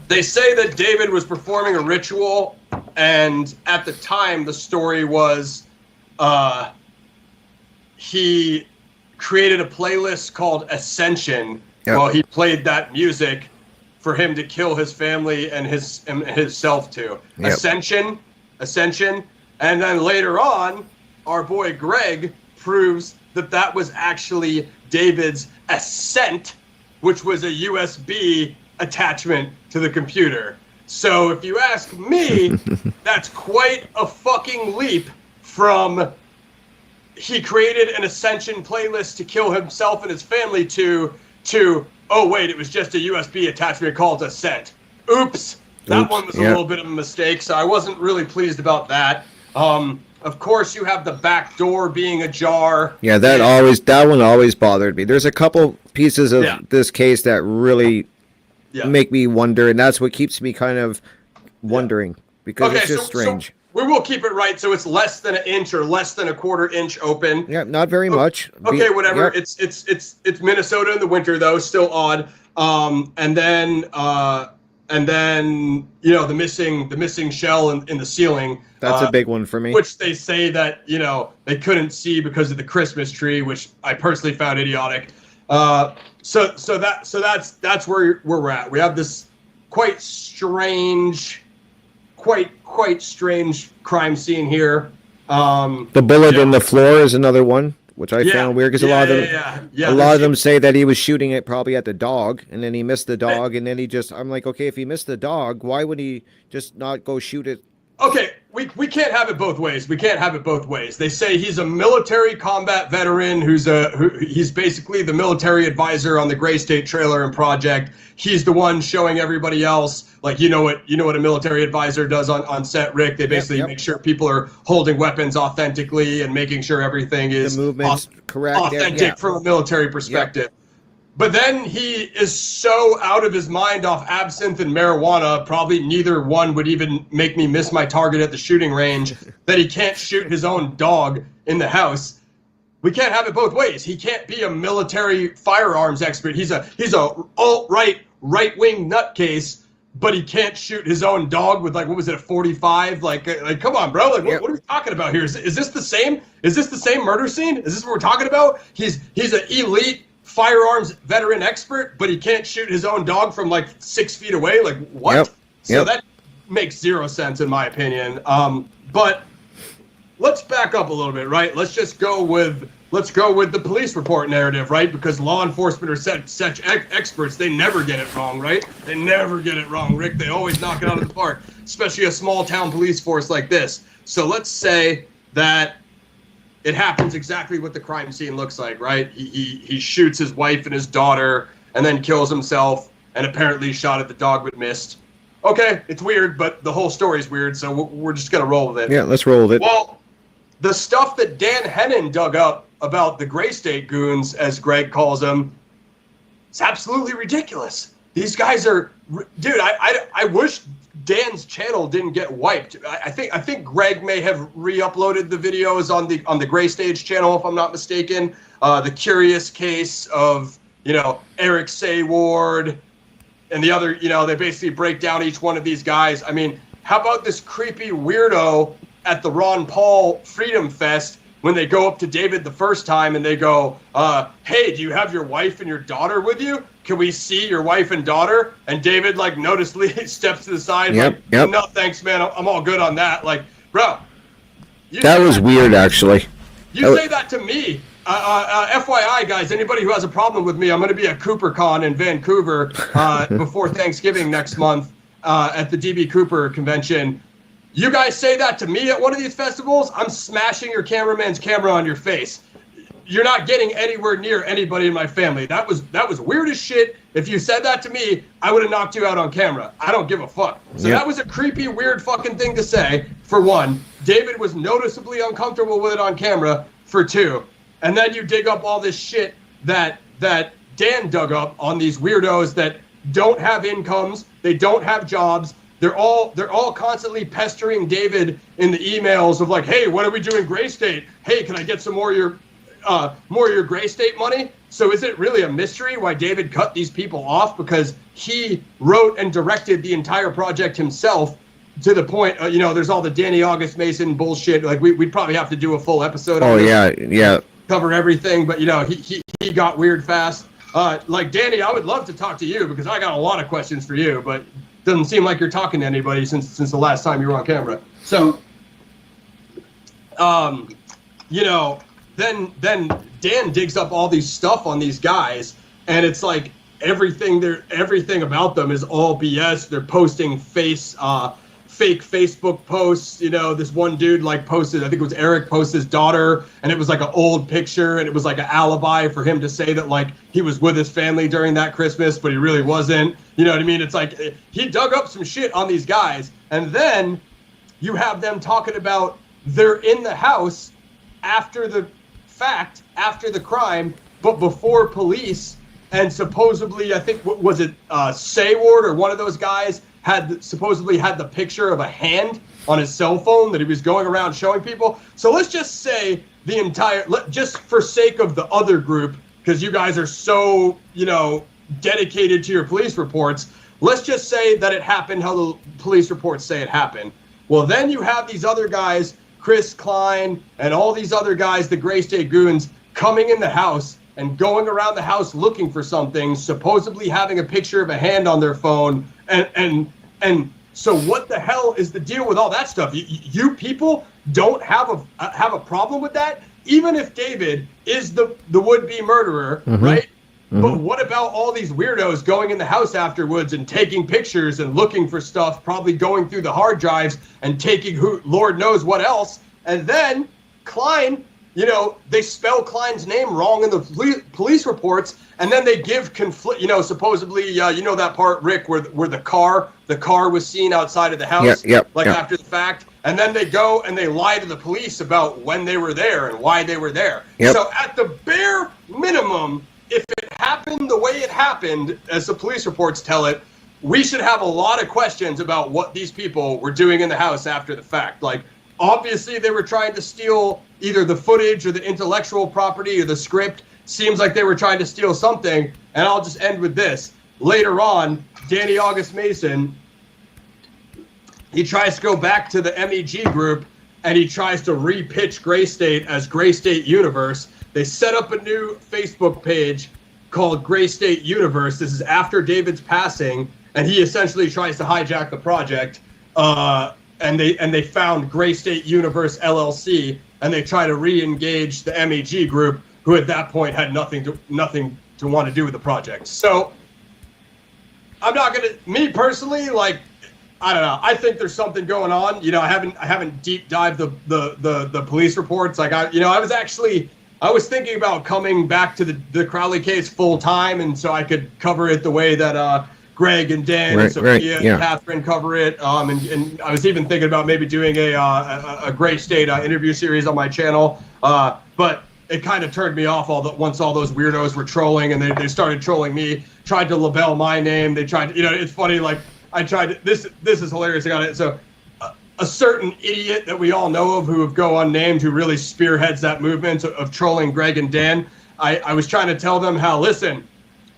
They say that David was performing a ritual, and at the time the story was he created a playlist called Ascension. Well, he played that music for him to kill his family and himself too. Ascension, and then later on, our boy Greg proves that was actually David's Ascent, which was a USB attachment to the computer. So if you ask me, that's quite a fucking leap from he created an Ascension playlist to kill himself and his family to oh wait, it was just a USB attachment called Ascent. Oops. That one was a little bit of a mistake, so I wasn't really pleased about that. Of course, you have the back door being ajar. Yeah, that one always bothered me. There's a couple pieces of this case that really make me wonder, and that's what keeps me kind of wondering because it's just strange. So we will keep it right, so it's less than an inch or less than a quarter inch open. Yeah, not very much. Okay, whatever. Yep. It's Minnesota in the winter though, still odd. And then the missing shell in the ceiling. That's a big one for me. Which they say that they couldn't see because of the Christmas tree, which I personally found idiotic. So that's where we're at. We have this quite strange crime scene here. The bullet in the floor is another one, which I found weird because a lot of them say that he was shooting it probably at the dog, and then he missed the dog, and then I'm like, okay, if he missed the dog, why would he just not go shoot it? Okay, we can't have it both ways. They say he's a military combat veteran he's basically the military advisor on the Gray State trailer and project. He's the one showing everybody else, like, you know what a military advisor does on set, Rick. They basically make sure people are holding weapons authentically and making sure everything is correct, authentic from a military perspective. But then he is so out of his mind off absinthe and marijuana, probably neither one would even make me miss my target at the shooting range, that he can't shoot his own dog in the house. We can't have it both ways. He can't be a military firearms expert. He's a alt-right, right-wing nutcase, but he can't shoot his own dog with, like, what was it, a 45? Like come on, bro. Like, what are we talking about here? Is this the same? Is this the same murder scene? Is this what we're talking about? He's an elite firearms veteran expert, but he can't shoot his own dog from like 6 feet away. Like, what? So that makes zero sense in my opinion. But let's back up a little bit, right? Let's go with the police report narrative, right? Because law enforcement are such experts, they never get it wrong, right? They never get it wrong, Rick. They always knock it out of the park, especially a small town police force like this. So let's say that it happens exactly what the crime scene looks like, right? He shoots his wife and his daughter and then kills himself, and apparently shot at the dog but missed. Okay, it's weird, but the whole story's weird, so we're just going to roll with it. Yeah, let's roll with it. Well, the stuff that Dan Hennon dug up about the Gray State goons, as Greg calls them, it's absolutely ridiculous. These guys are... Dude, I wish Dan's channel didn't get wiped. I think Greg may have re-uploaded the videos on the Gray Stage channel, if I'm not mistaken. The curious case of, Eric Sayward and the other, they basically break down each one of these guys. I mean, how about this creepy weirdo at the Ron Paul Freedom Fest when they go up to David the first time and they go, hey, do you have your wife and your daughter with you? Can we see your wife and daughter? And David, like, noticeably steps to the side. No, thanks, man. I'm all good on that. Like, bro. That was weird, actually. You say that to me. FYI, guys, anybody who has a problem with me, I'm going to be at CooperCon in Vancouver before Thanksgiving next month at the DB Cooper convention. You guys say that to me at one of these festivals, I'm smashing your cameraman's camera on your face. You're not getting anywhere near anybody in my family. That was weird as shit. If you said that to me, I would have knocked you out on camera. I don't give a fuck. So that was a creepy, weird fucking thing to say, for one. David was noticeably uncomfortable with it on camera, for two. And then you dig up all this shit that Dan dug up on these weirdos that don't have incomes, they don't have jobs. They're all constantly pestering David in the emails of like, hey, what are we doing Gray State? Hey, can I get some more of your Gray State money? So is it really a mystery why David cut these people off? Because he wrote and directed the entire project himself, to the point, there's all the Danny August Mason bullshit. Like we'd probably have to do a full episode on this. Yeah. cover everything, but he got weird fast. Like Danny, I would love to talk to you because I got a lot of questions for you, but it doesn't seem like you're talking to anybody since the last time you were on camera. So, then Dan digs up all these stuff on these guys, and it's like everything about them is all BS. They're posting fake Facebook posts. This one dude posted, I think it was Eric, posted his daughter, and it was like an old picture, and it was like an alibi for him to say that he was with his family during that Christmas, but he really wasn't. You know what I mean? It's like he dug up some shit on these guys, and then you have them talking about they're in the house after the fact, after the crime, but before police, and supposedly, I think, was it Sayward or one of those guys supposedly had the picture of a hand on his cell phone that he was going around showing people. So let's just say just for sake of the other group, because you guys are so, dedicated to your police reports, let's just say that it happened how the police reports say it happened. Well, then you have these other guys, Chris Klein and all these other guys, the Gray State Goons, coming in the house and going around the house looking for something, supposedly having a picture of a hand on their phone. And so what the hell is the deal with all that stuff? You people don't have a problem with that? Even if David is the would-be murderer, right? Mm-hmm. But what about all these weirdos going in the house afterwards and taking pictures and looking for stuff, probably going through the hard drives and taking Lord knows what else? And then Klein, they spell Klein's name wrong in the police reports, and then they give conflict. Supposedly, that part, Rick, where the car was seen outside of the house, after the fact, and then they go and they lie to the police about when they were there and why they were there. Yep. So at the bare minimum, if it happened the way it happened, as the police reports tell it, we should have a lot of questions about what these people were doing in the house after the fact. Obviously, they were trying to steal either the footage or the intellectual property or the script. Seems like they were trying to steal something. And I'll just end with this. Later on, Danny August Mason, he tries to go back to the MEG group, and he tries to re-pitch Gray State as Gray State Universe. They set up a new Facebook page called Gray State Universe. This is after David's passing, and he essentially tries to hijack the project. And they found Gray State Universe LLC, and they try to re-engage the MEG group, who at that point had nothing to want to do with the project. So I'm not gonna, me personally, I don't know. I think there's something going on. I haven't deep dived the police reports. I was thinking about coming back to the Crowley case full time, and so I could cover it the way that Greg and Dan and Sophia and Catherine cover it. And I was even thinking about maybe doing a Gray State interview series on my channel. But it kind of turned me off once all those weirdos were trolling, and they started trolling me, tried to label my name. They tried to, it's funny, I tried to, this is hilarious. I got it. So a certain idiot that we all know of who have go unnamed, who really spearheads that movement of trolling Greg and Dan. I was trying to tell them how, listen,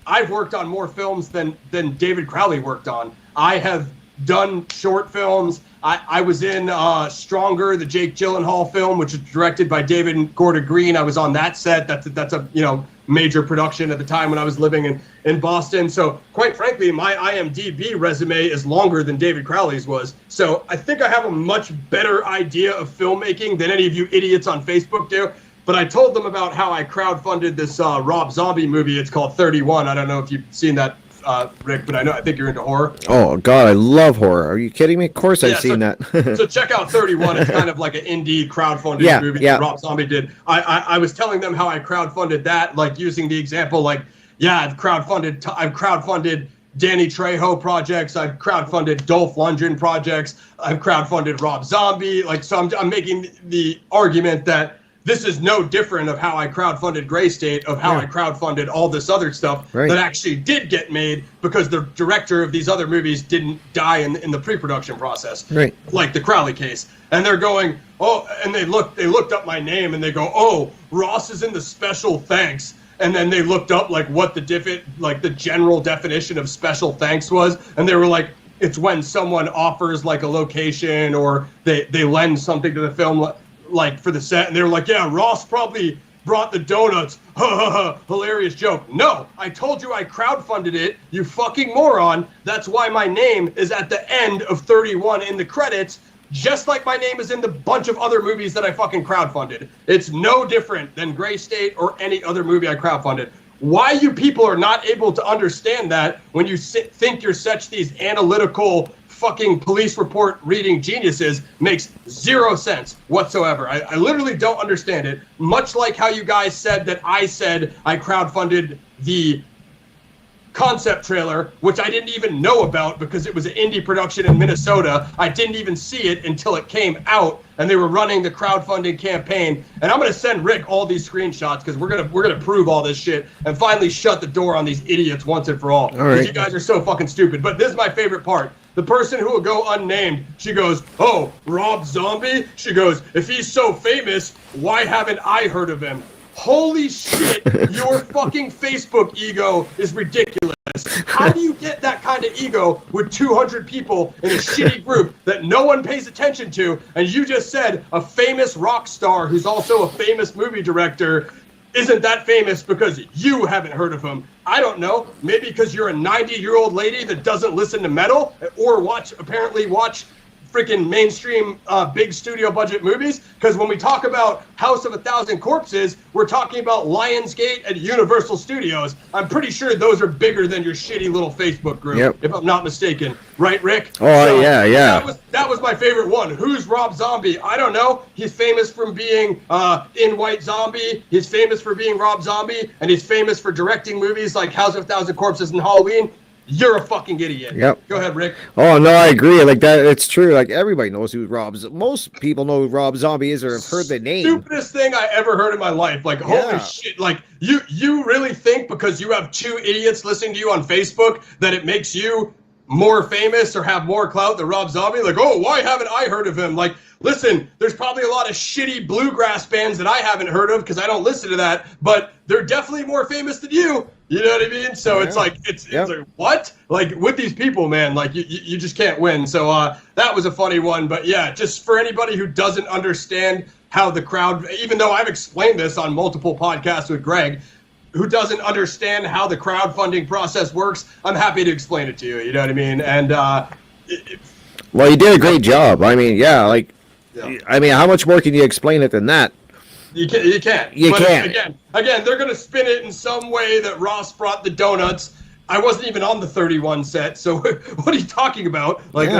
I've worked on more films than David Crowley worked on. I have done short films. I was in Stronger, the Jake Gyllenhaal film, which was directed by David and Gorda Green. I was on that set. That's a major production at the time when I was living in Boston. So quite frankly, my IMDb resume is longer than David Crowley's was. So I think I have a much better idea of filmmaking than any of you idiots on Facebook do. But I told them about how I crowdfunded this Rob Zombie movie. It's called 31. I don't know if you've seen that, Rick, but I think you're into horror. Oh God, I love horror. Are you kidding me? Of course I've seen that. So check out 31. It's kind of like an indie crowdfunded movie that Rob Zombie did. I was telling them how I crowdfunded that, using the example, I've crowdfunded Danny Trejo projects. I've crowdfunded Dolph Lundgren projects. I've crowdfunded Rob Zombie. So I'm making the argument that this is no different of how I crowdfunded Gray State, of how I crowdfunded all this other stuff that actually did get made because the director of these other movies didn't die in the pre-production process, like the Crowley case. And they're going, and they looked up my name and they go, Ross is in the special thanks. And then they looked up what the general definition of special thanks was, and they were like, it's when someone offers a location or they lend something to the film. For the set, and they were like, yeah, Ross probably brought the donuts. Ha ha ha, hilarious joke. No, I told you I crowdfunded it, you fucking moron. That's why my name is at the end of 31 in the credits, just like my name is in the bunch of other movies that I fucking crowdfunded. It's no different than Gray State or any other movie I crowdfunded. Why you people are not able to understand that when you think you're such these analytical fucking police report reading geniuses makes zero sense whatsoever. I literally don't understand it. Much like how you guys said that I said I crowdfunded the concept trailer, which I didn't even know about because it was an indie production in Minnesota. I didn't even see it until it came out and they were running the crowdfunding campaign. And I'm gonna send Rick all these screenshots because we're gonna prove all this shit and finally shut the door on these idiots once and for all. Because you guys are so fucking stupid. But this is my favorite part. The person who will go unnamed, she goes, oh, Rob Zombie? She goes, if he's so famous, why haven't I heard of him? Holy shit, your fucking Facebook ego is ridiculous. How do you get that kind of ego with 200 people in a shitty group that no one pays attention to? And you just said a famous rock star who's also a famous movie director isn't that famous because you haven't heard of him. I don't know. Maybe because you're a 90-year-old lady that doesn't listen to metal or apparently watch freaking mainstream big studio budget movies, because when we talk about House of a Thousand Corpses, we're talking about Lionsgate and Universal Studios. I'm pretty sure those are bigger than your shitty little Facebook group, if I'm not mistaken. Right, Rick? Oh, So, yeah. That was my favorite one. Who's Rob Zombie? I don't know. He's famous from being in White Zombie. He's famous for being Rob Zombie, and he's famous for directing movies like House of a Thousand Corpses and Halloween. You're a fucking idiot. Yep. Go ahead, Rick. Oh no, I agree. Like that, it's true. Like everybody knows who most people know who Rob Zombie is or have heard the name. Stupidest thing I ever heard in my life. Like, holy shit. Like, you really think because you have two idiots listening to you on Facebook that it makes you more famous or have more clout than Rob Zombie? Like, oh, why haven't I heard of him? Like, listen, there's probably a lot of shitty bluegrass bands that I haven't heard of because I don't listen to that, but they're definitely more famous than you. You know what I mean? So it's like, it's like, what? Like, with these people, man, like, you just can't win. So that was a funny one. But yeah, just for anybody who doesn't understand how the crowd, even though I've explained this on multiple podcasts with Greg, who doesn't understand how the crowdfunding process works, I'm happy to explain it to you. You know what I mean? And well, you did a great job. I mean, I mean, how much more can you explain it than that? You can't. You But can't. Again, they're gonna spin it in some way that Ross brought the donuts. I wasn't even on the 31 set, so what are you talking about? Like,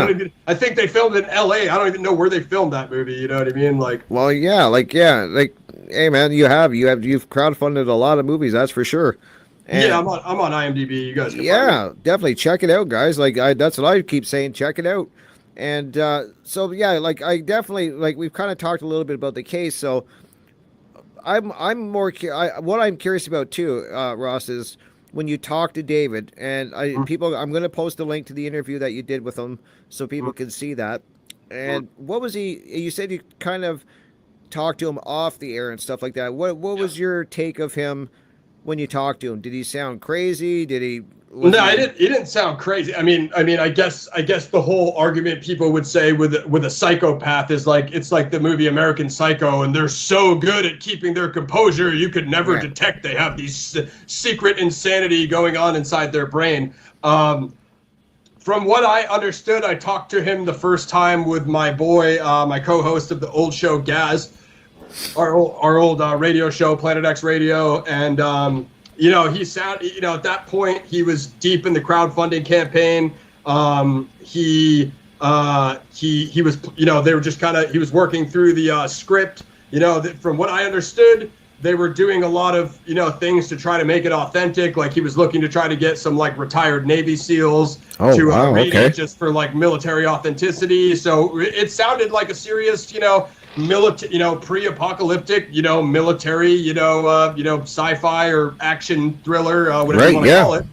I think they filmed in L.A. I don't even know where they filmed that movie. You know what I mean? Like, well, hey man, you've crowdfunded a lot of movies, that's for sure. And I'm on IMDb. You guys can find it. definitely check it out, guys. Like, that's what I keep saying, check it out. And so yeah, like I definitely, like, we've kind of talked a little bit about the case, so I'm more what I'm curious about too, Ross, is when you talk to David, and I'm going to post a link to the interview that you did with him so people can see that. And what was you said you kind of talked to him off the air and stuff like that. What was your take of him when you talked to him? Did he sound crazy? He didn't sound crazy. I mean, I guess the whole argument people would say with a psychopath is like, it's like the movie American Psycho, and they're so good at keeping their composure, you could never detect they have these secret insanity going on inside their brain. From what I understood, I talked to him the first time with my boy, my co-host of the old show, Gaz, our old radio show, Planet X Radio, and he sounded, at that point, he was deep in the crowdfunding campaign. He was, they were just he was working through the script. From what I understood, they were doing a lot of, things to try to make it authentic. Like, he was looking to try to get some, like, retired Navy SEALs to read it just for, like, military authenticity. So it sounded like a serious, pre-apocalyptic, military, sci-fi or action thriller, whatever you want to call it.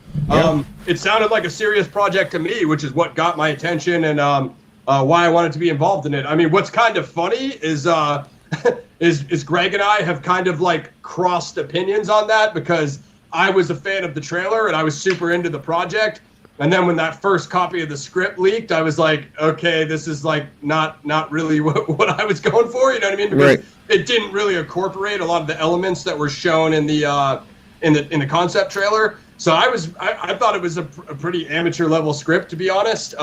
It sounded like a serious project to me, which is what got my attention and why I wanted to be involved in it. I mean, what's kind of funny is is Greg and I have kind of like crossed opinions on that, because I was a fan of the trailer and I was super into the project. And then when that first copy of the script leaked, I was like, okay, this is like not really what I was going for. You know what I mean? Because it didn't really incorporate a lot of the elements that were shown in the concept trailer. So I thought it was a pretty amateur level script, to be honest.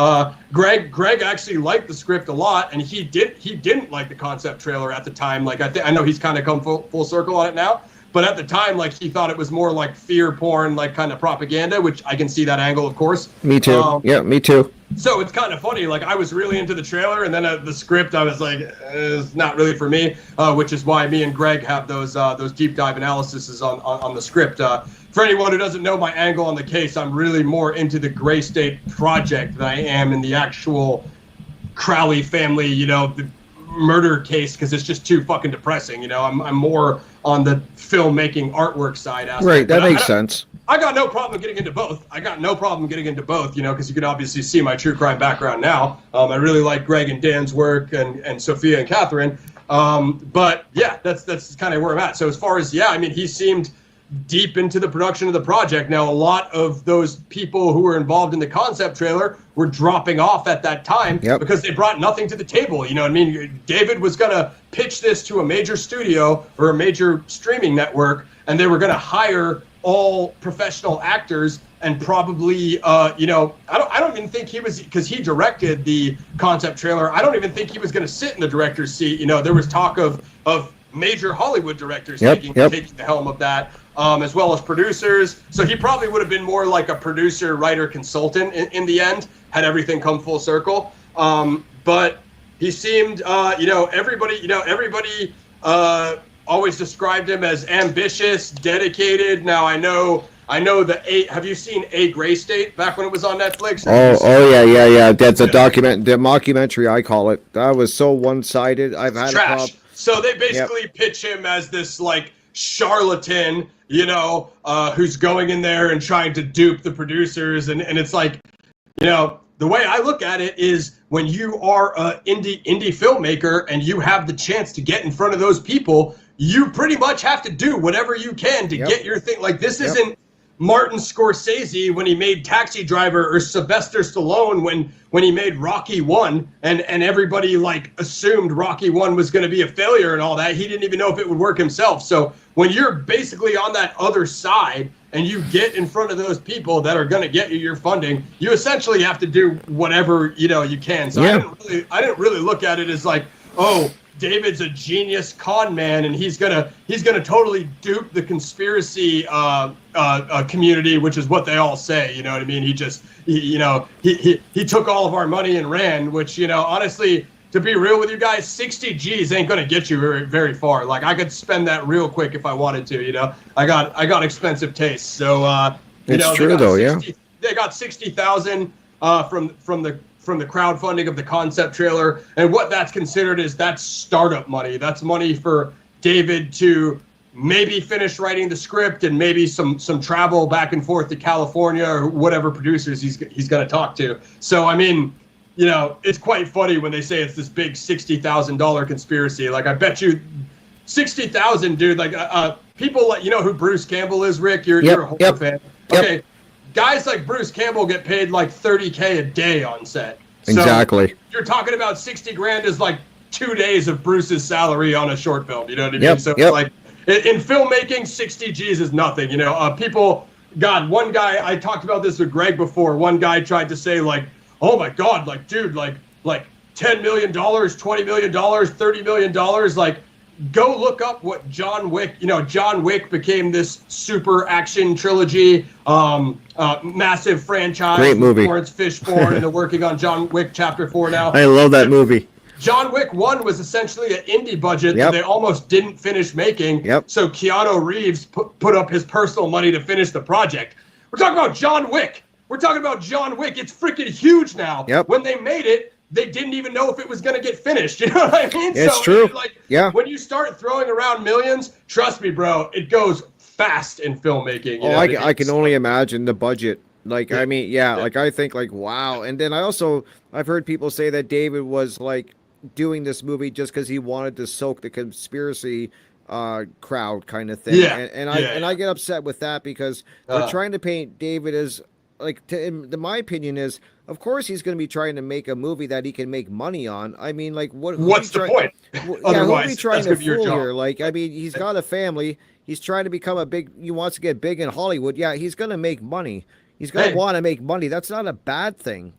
Greg actually liked the script a lot, and he didn't like the concept trailer at the time. Like I know he's kind of come full circle on it now, but at the time, like he thought it was more like fear porn, like kind of propaganda, which I can see that angle, of course. Me too. Yeah, me too. So it's kind of funny. Like I was really into the trailer, and then the script, I was like, it's not really for me. Which is why me and Greg have those deep dive analyses on the script. For anyone who doesn't know my angle on the case, I'm really more into the Gray State project than I am in the actual Crowley family, the murder case, because it's just too fucking depressing. I'm more on the filmmaking artwork side aspect. Right, that makes sense. I got no problem getting into both. Because you can obviously see my true crime background now. I really like Greg and Dan's work and Sophia and Catherine. But yeah, that's kind of where I'm at. So as far as, he seemed deep into the production of the project. Now, a lot of those people who were involved in the concept trailer were dropping off at that time because they brought nothing to the table. You know what I mean? David was going to pitch this to a major studio or a major streaming network, and they were going to hire all professional actors and probably, I don't even think he was, because he directed the concept trailer. I don't even think he was going to sit in the director's seat. There was talk of major Hollywood directors taking the helm of that. As well as producers. So he probably would have been more like a producer, writer, consultant in the end, had everything come full circle. But he seemed, everybody always described him as ambitious, dedicated. Now I know have you seen A Gray State back when it was on Netflix? Yeah. That's a the mockumentary, I call it. That was so one-sided. I've had trash. So they basically pitch him as this like charlatan, who's going in there and trying to dupe the producers. And it's like, the way I look at it is when you are an indie filmmaker and you have the chance to get in front of those people, you pretty much have to do whatever you can to get your thing. Like this isn't Martin Scorsese when he made Taxi Driver, or Sylvester Stallone when he made Rocky 1 and everybody like assumed Rocky 1 was going to be a failure and all that. He didn't even know if it would work himself. So when you're basically on that other side and you get in front of those people that are going to get you your funding, you essentially have to do whatever you can. So I didn't really look at it as like, oh, David's a genius con man and he's gonna totally dupe the conspiracy community, which is what they all say. You know what I mean? He took all of our money and ran, which honestly, to be real with you guys, 60 G's ain't gonna get you very, very far. Like I could spend that real quick if I wanted to. I got expensive tastes, so it's true though. They got 60,000 from the crowdfunding of the concept trailer, and what that's considered is that's startup money. That's money for David to maybe finish writing the script and maybe some travel back and forth to California or whatever producers he's going to talk to. So it's quite funny when they say it's this big $60,000 conspiracy. Like I bet you 60,000, dude. Like people like who Bruce Campbell is, Rick. You're a horror fan. Okay. Guys like Bruce Campbell get paid like $30K a day on set. So exactly. You're talking about 60 grand is like 2 days of Bruce's salary on a short film. You know what I mean? So like in filmmaking, 60 G's is nothing. One guy, I talked about this with Greg before. One guy tried to say like, oh my God, like dude, like $10 million, $20 million, $30 million, like. Go look up what John Wick, John Wick became this super action trilogy, massive franchise. Great movie. Lawrence Fishburne, and they're working on John Wick Chapter 4 now. I love that movie. John Wick 1 was essentially an indie budget that they almost didn't finish making. So Keanu Reeves put up his personal money to finish the project. We're talking about John Wick. It's freaking huge now. When they made it, they didn't even know if it was going to get finished. You know what I mean? It's true. When you start throwing around millions, trust me, bro, it goes fast in filmmaking. I can only imagine the budget. Like, I mean, like I think like, wow. And then I've heard people say that David was like doing this movie just because he wanted to soak the conspiracy crowd kind of thing. And I get upset with that because they're trying to paint David as my opinion is, of course, he's going to be trying to make a movie that he can make money on. I mean, like, what's the point? Who Otherwise, are we trying that's to gonna be your fool job. here? Like, I mean, he's got a family. He's trying to become he wants to get big in Hollywood. Yeah, he's going to make money. He's going to want to make money. That's not a bad thing.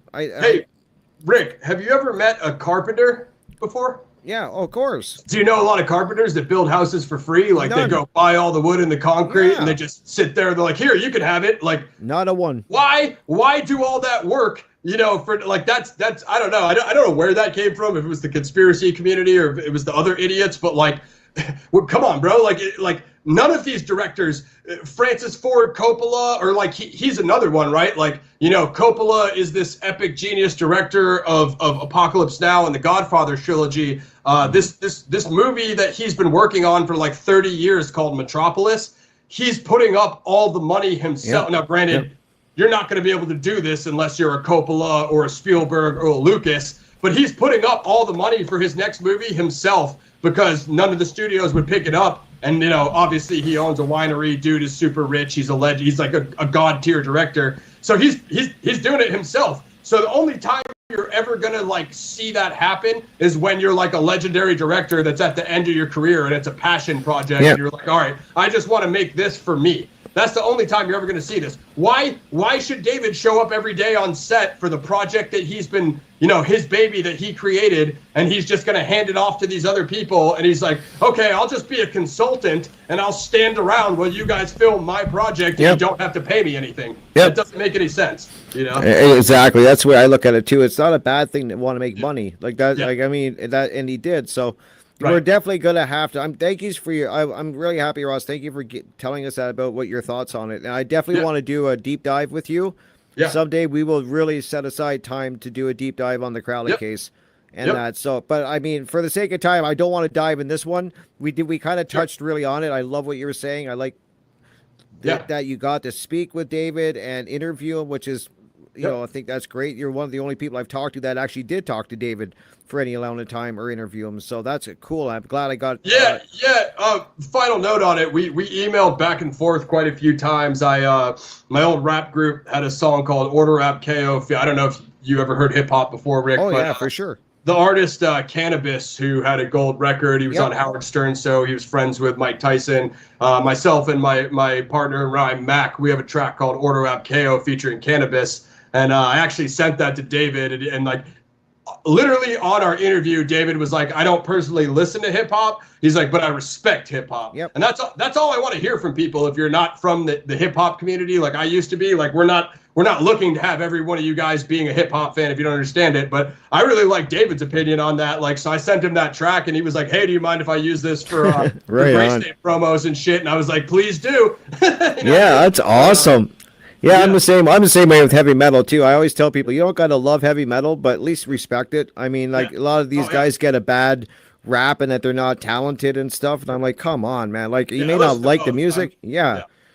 Rick, have you ever met a carpenter before? Yeah, of course. Do you know a lot of carpenters that build houses for free? Like they go buy all the wood and the concrete and they just sit there. They're like, here, you can have it. Like, not a one. Why do all that work? You know, for like, that's, I don't know. I don't know where that came from. If it was the conspiracy community or if it was the other idiots, but like, well, come on, bro. Like none of these directors, Francis Ford Coppola, or like he's another one, right? Like, you know, Coppola is this epic genius director of Apocalypse Now and the Godfather trilogy. This movie that he's been working on for like 30 years called Metropolis, he's putting up all the money himself. Yep. Now, granted, you're not going to be able to do this unless you're a Coppola or a Spielberg or a Lucas, but he's putting up all the money for his next movie himself because none of the studios would pick it up. And, you know, obviously he owns a winery. Dude is super rich. He's a legend. He's like a god tier director. So he's doing it himself. So the only time you're ever going to like see that happen is when you're like a legendary director that's at the end of your career and it's a passion project. And you're like, all right, I just want to make this for me. That's the only time you're ever going to see this. Why should David show up every day on set for the project that he's been, you know, his baby that he created, and he's just going to hand it off to these other people, and he's like, okay, I'll just be a consultant, and I'll stand around while you guys film my project, and you don't have to pay me anything. That doesn't make any sense, you know? Exactly. That's the way I look at it, too. It's not a bad thing to want to make money. Like that, like, I mean, that, and he did, so... We're definitely going to have to. Thank you for your. I'm really happy, Ross. Thank you for telling us that about what your thoughts on it. And I definitely want to do a deep dive with you. Yeah. Someday we will really set aside time to do a deep dive on the Crowley case and that. So, but I mean, for the sake of time, I don't want to dive in this one. We kind of touched really on it. I love what you were saying. I like that you got to speak with David and interview him, which is, you know, I think that's great. You're one of the only people I've talked to that actually did talk to David for any amount of time or interview him. So that's cool. I'm glad I got. Final note on it. We emailed back and forth quite a few times. My old rap group had a song called Order Rap KO. I don't know if you ever heard hip hop before, Rick. Oh, yeah, for sure. The artist Cannabis, who had a gold record, he was on Howard Stern's show. He was friends with Mike Tyson. Myself and my partner in rhyme, Mac, we have a track called Order Rap KO featuring Cannabis. And I actually sent that to David, and like literally on our interview, David was like, I don't personally listen to hip hop. He's like, but I respect hip hop. And that's all I want to hear from people. If you're not from the hip hop community, like I used to be, like we're not looking to have every one of you guys being a hip hop fan if you don't understand it. But I really like David's opinion on that. Like, so I sent him that track and he was like, hey, do you mind if I use this for Gray State promos and shit? And I was like, please do. That's awesome. Yeah, I'm the same. I'm the same way with heavy metal too. I always tell people you don't gotta love heavy metal, but at least respect it. I mean, like a lot of these guys get a bad rap and that they're not talented and stuff. And I'm like, come on, man. Like you may not like the music.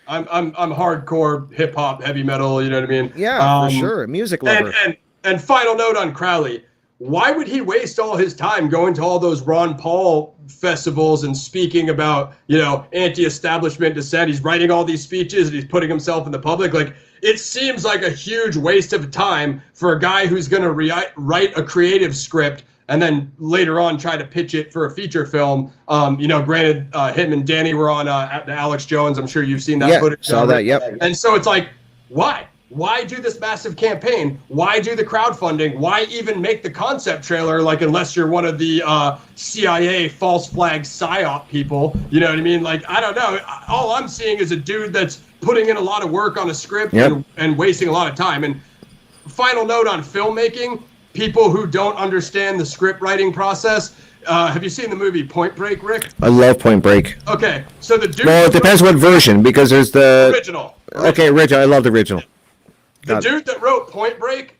I'm hardcore hip hop, heavy metal. You know what I mean? Yeah, for sure. Music lover. And final note on Crowley. Why would he waste all his time going to all those Ron Paul festivals and speaking about, you know, anti-establishment dissent? He's writing all these speeches and he's putting himself in the public. Like, it seems like a huge waste of time for a guy who's going to write a creative script and then later on try to pitch it for a feature film. You know, granted, him and Danny were on at the Alex Jones. I'm sure you've seen that footage. Saw that, yep. And so it's like, why? Why do this massive campaign? Why do the crowdfunding? Why even make the concept trailer? Like, unless you're one of the CIA false flag PSYOP people, you know what I mean? Like, I don't know. All I'm seeing is a dude that's putting in a lot of work on a script and wasting a lot of time. And final note on filmmaking, people who don't understand the script writing process. Have you seen the movie Point Break, Rick? I love Point Break. Okay, so the dude. Well, it depends what version, because there's the original. Okay, original. I love the original. The dude that wrote Point Break,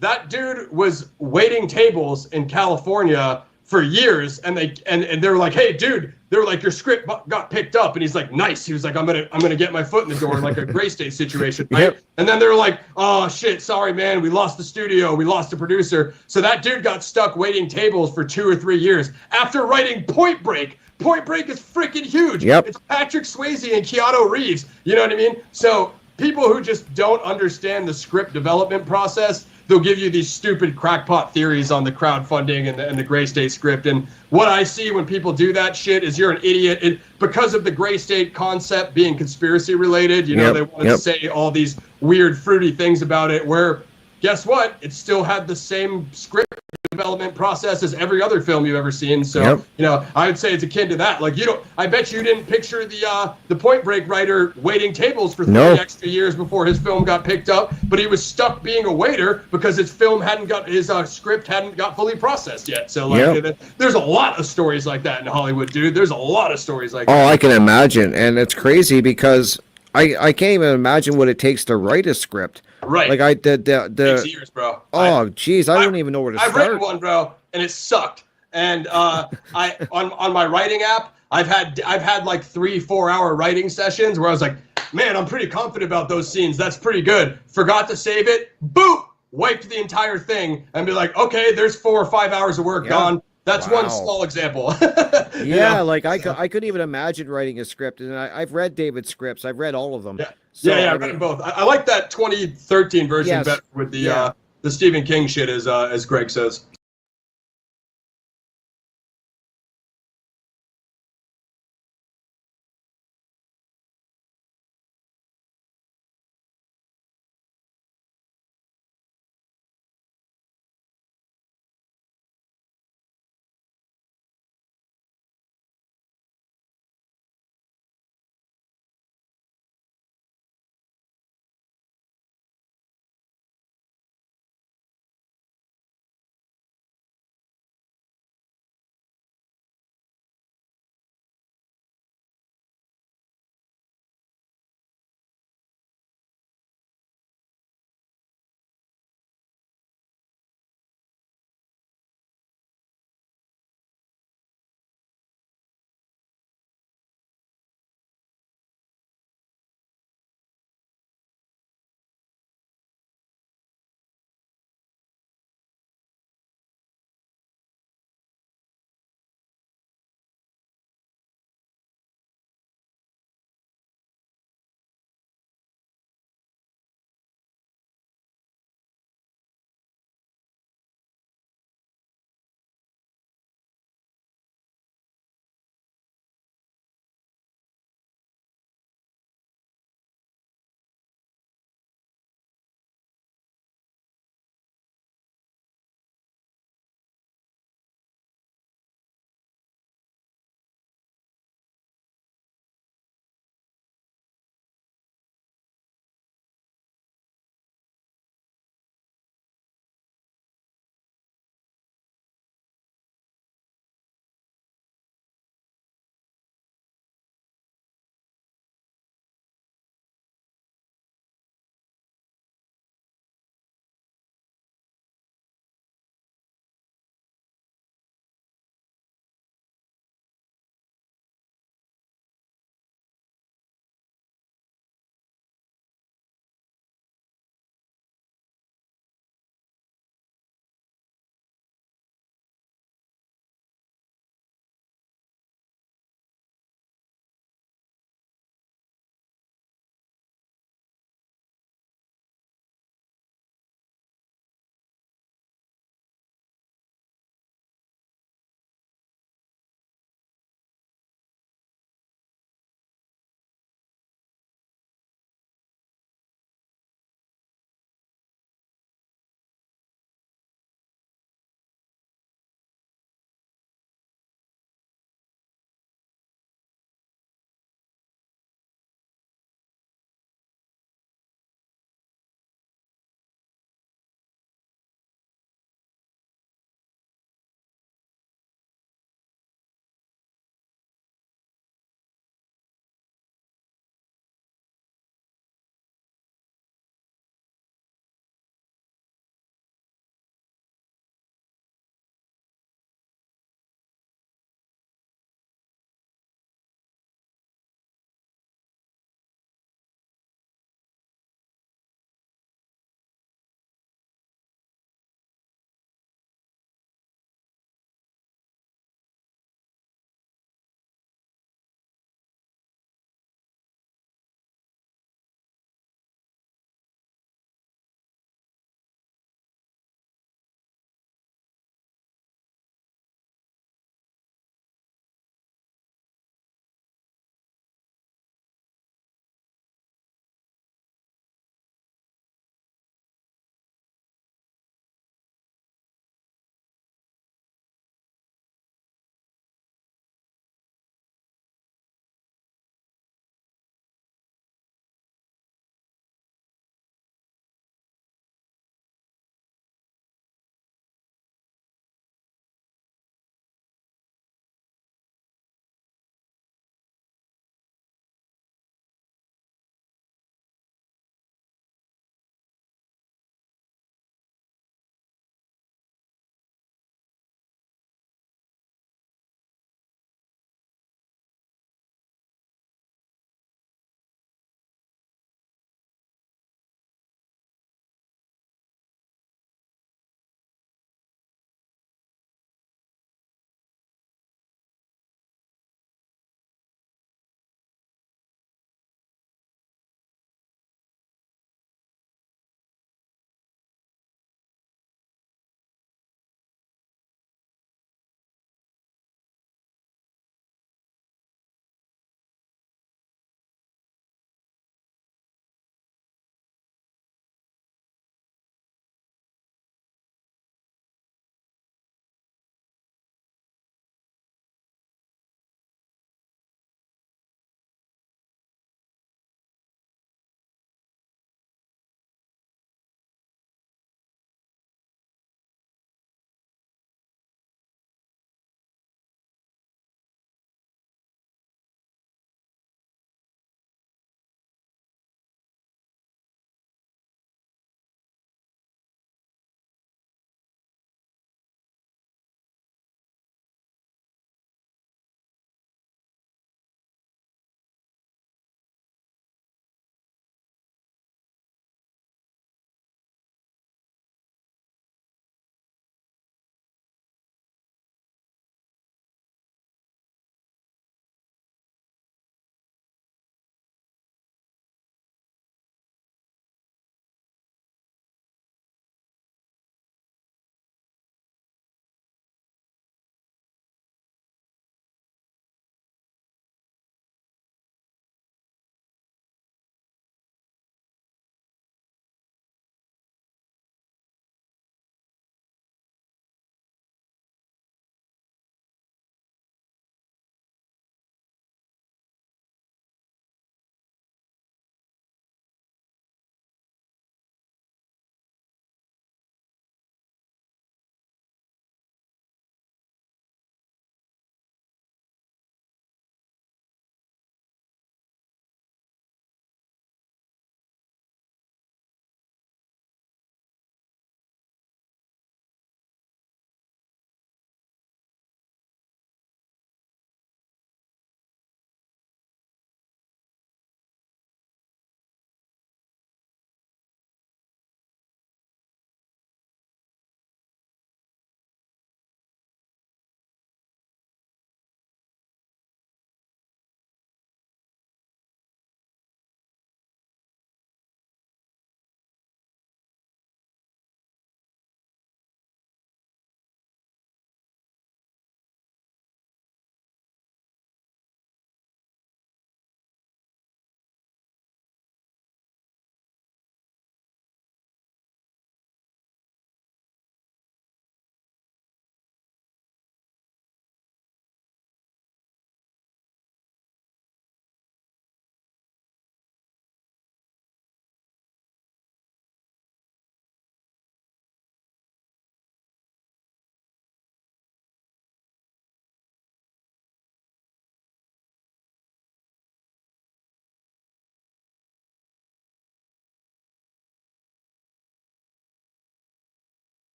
that dude was waiting tables in California for years, and they were like, "Hey, dude," they were like, "Your script got picked up," and he's like, "Nice." He was like, "I'm gonna get my foot in the door," like a Gray State situation, right? And then they were like, "Oh shit, sorry man, we lost the studio, we lost the producer." So that dude got stuck waiting tables for 2 or 3 years after writing Point Break. Point Break is freaking huge. It's Patrick Swayze and Keanu Reeves. You know what I mean? So people who just don't understand the script development process, they'll give you these stupid crackpot theories on the crowdfunding and the Gray State script. And what I see when people do that shit is you're an idiot. Because of the Gray State concept being conspiracy related, you know, they want to say all these weird, fruity things about it, where guess what? It still had the same script development process as every other film you've ever seen. So, you know, I would say it's akin to that. Like, I bet you didn't picture the Point Break writer waiting tables for 30 extra years before his film got picked up, but he was stuck being a waiter because his script hadn't got fully processed yet. So, like, there's a lot of stories like that in Hollywood, dude. There's a lot of stories like that. Oh, I can imagine. And it's crazy because I can't even imagine what it takes to write a script. Right. Like it takes years, bro. Oh, geez, I don't even know where to I've start. written one, bro, and it sucked. And I on my writing app, I've had like 3-4 hour writing sessions where I was like, man, I'm pretty confident about those scenes. That's pretty good. Forgot to save it. Boop! Wiped the entire thing and be like, okay, there's 4 or 5 hours of work gone. That's one small example. Like I couldn't even imagine writing a script, and I've read David's scripts. I've read all of them. I've read both. I like that 2013 version better with the Stephen King shit, as Greg says.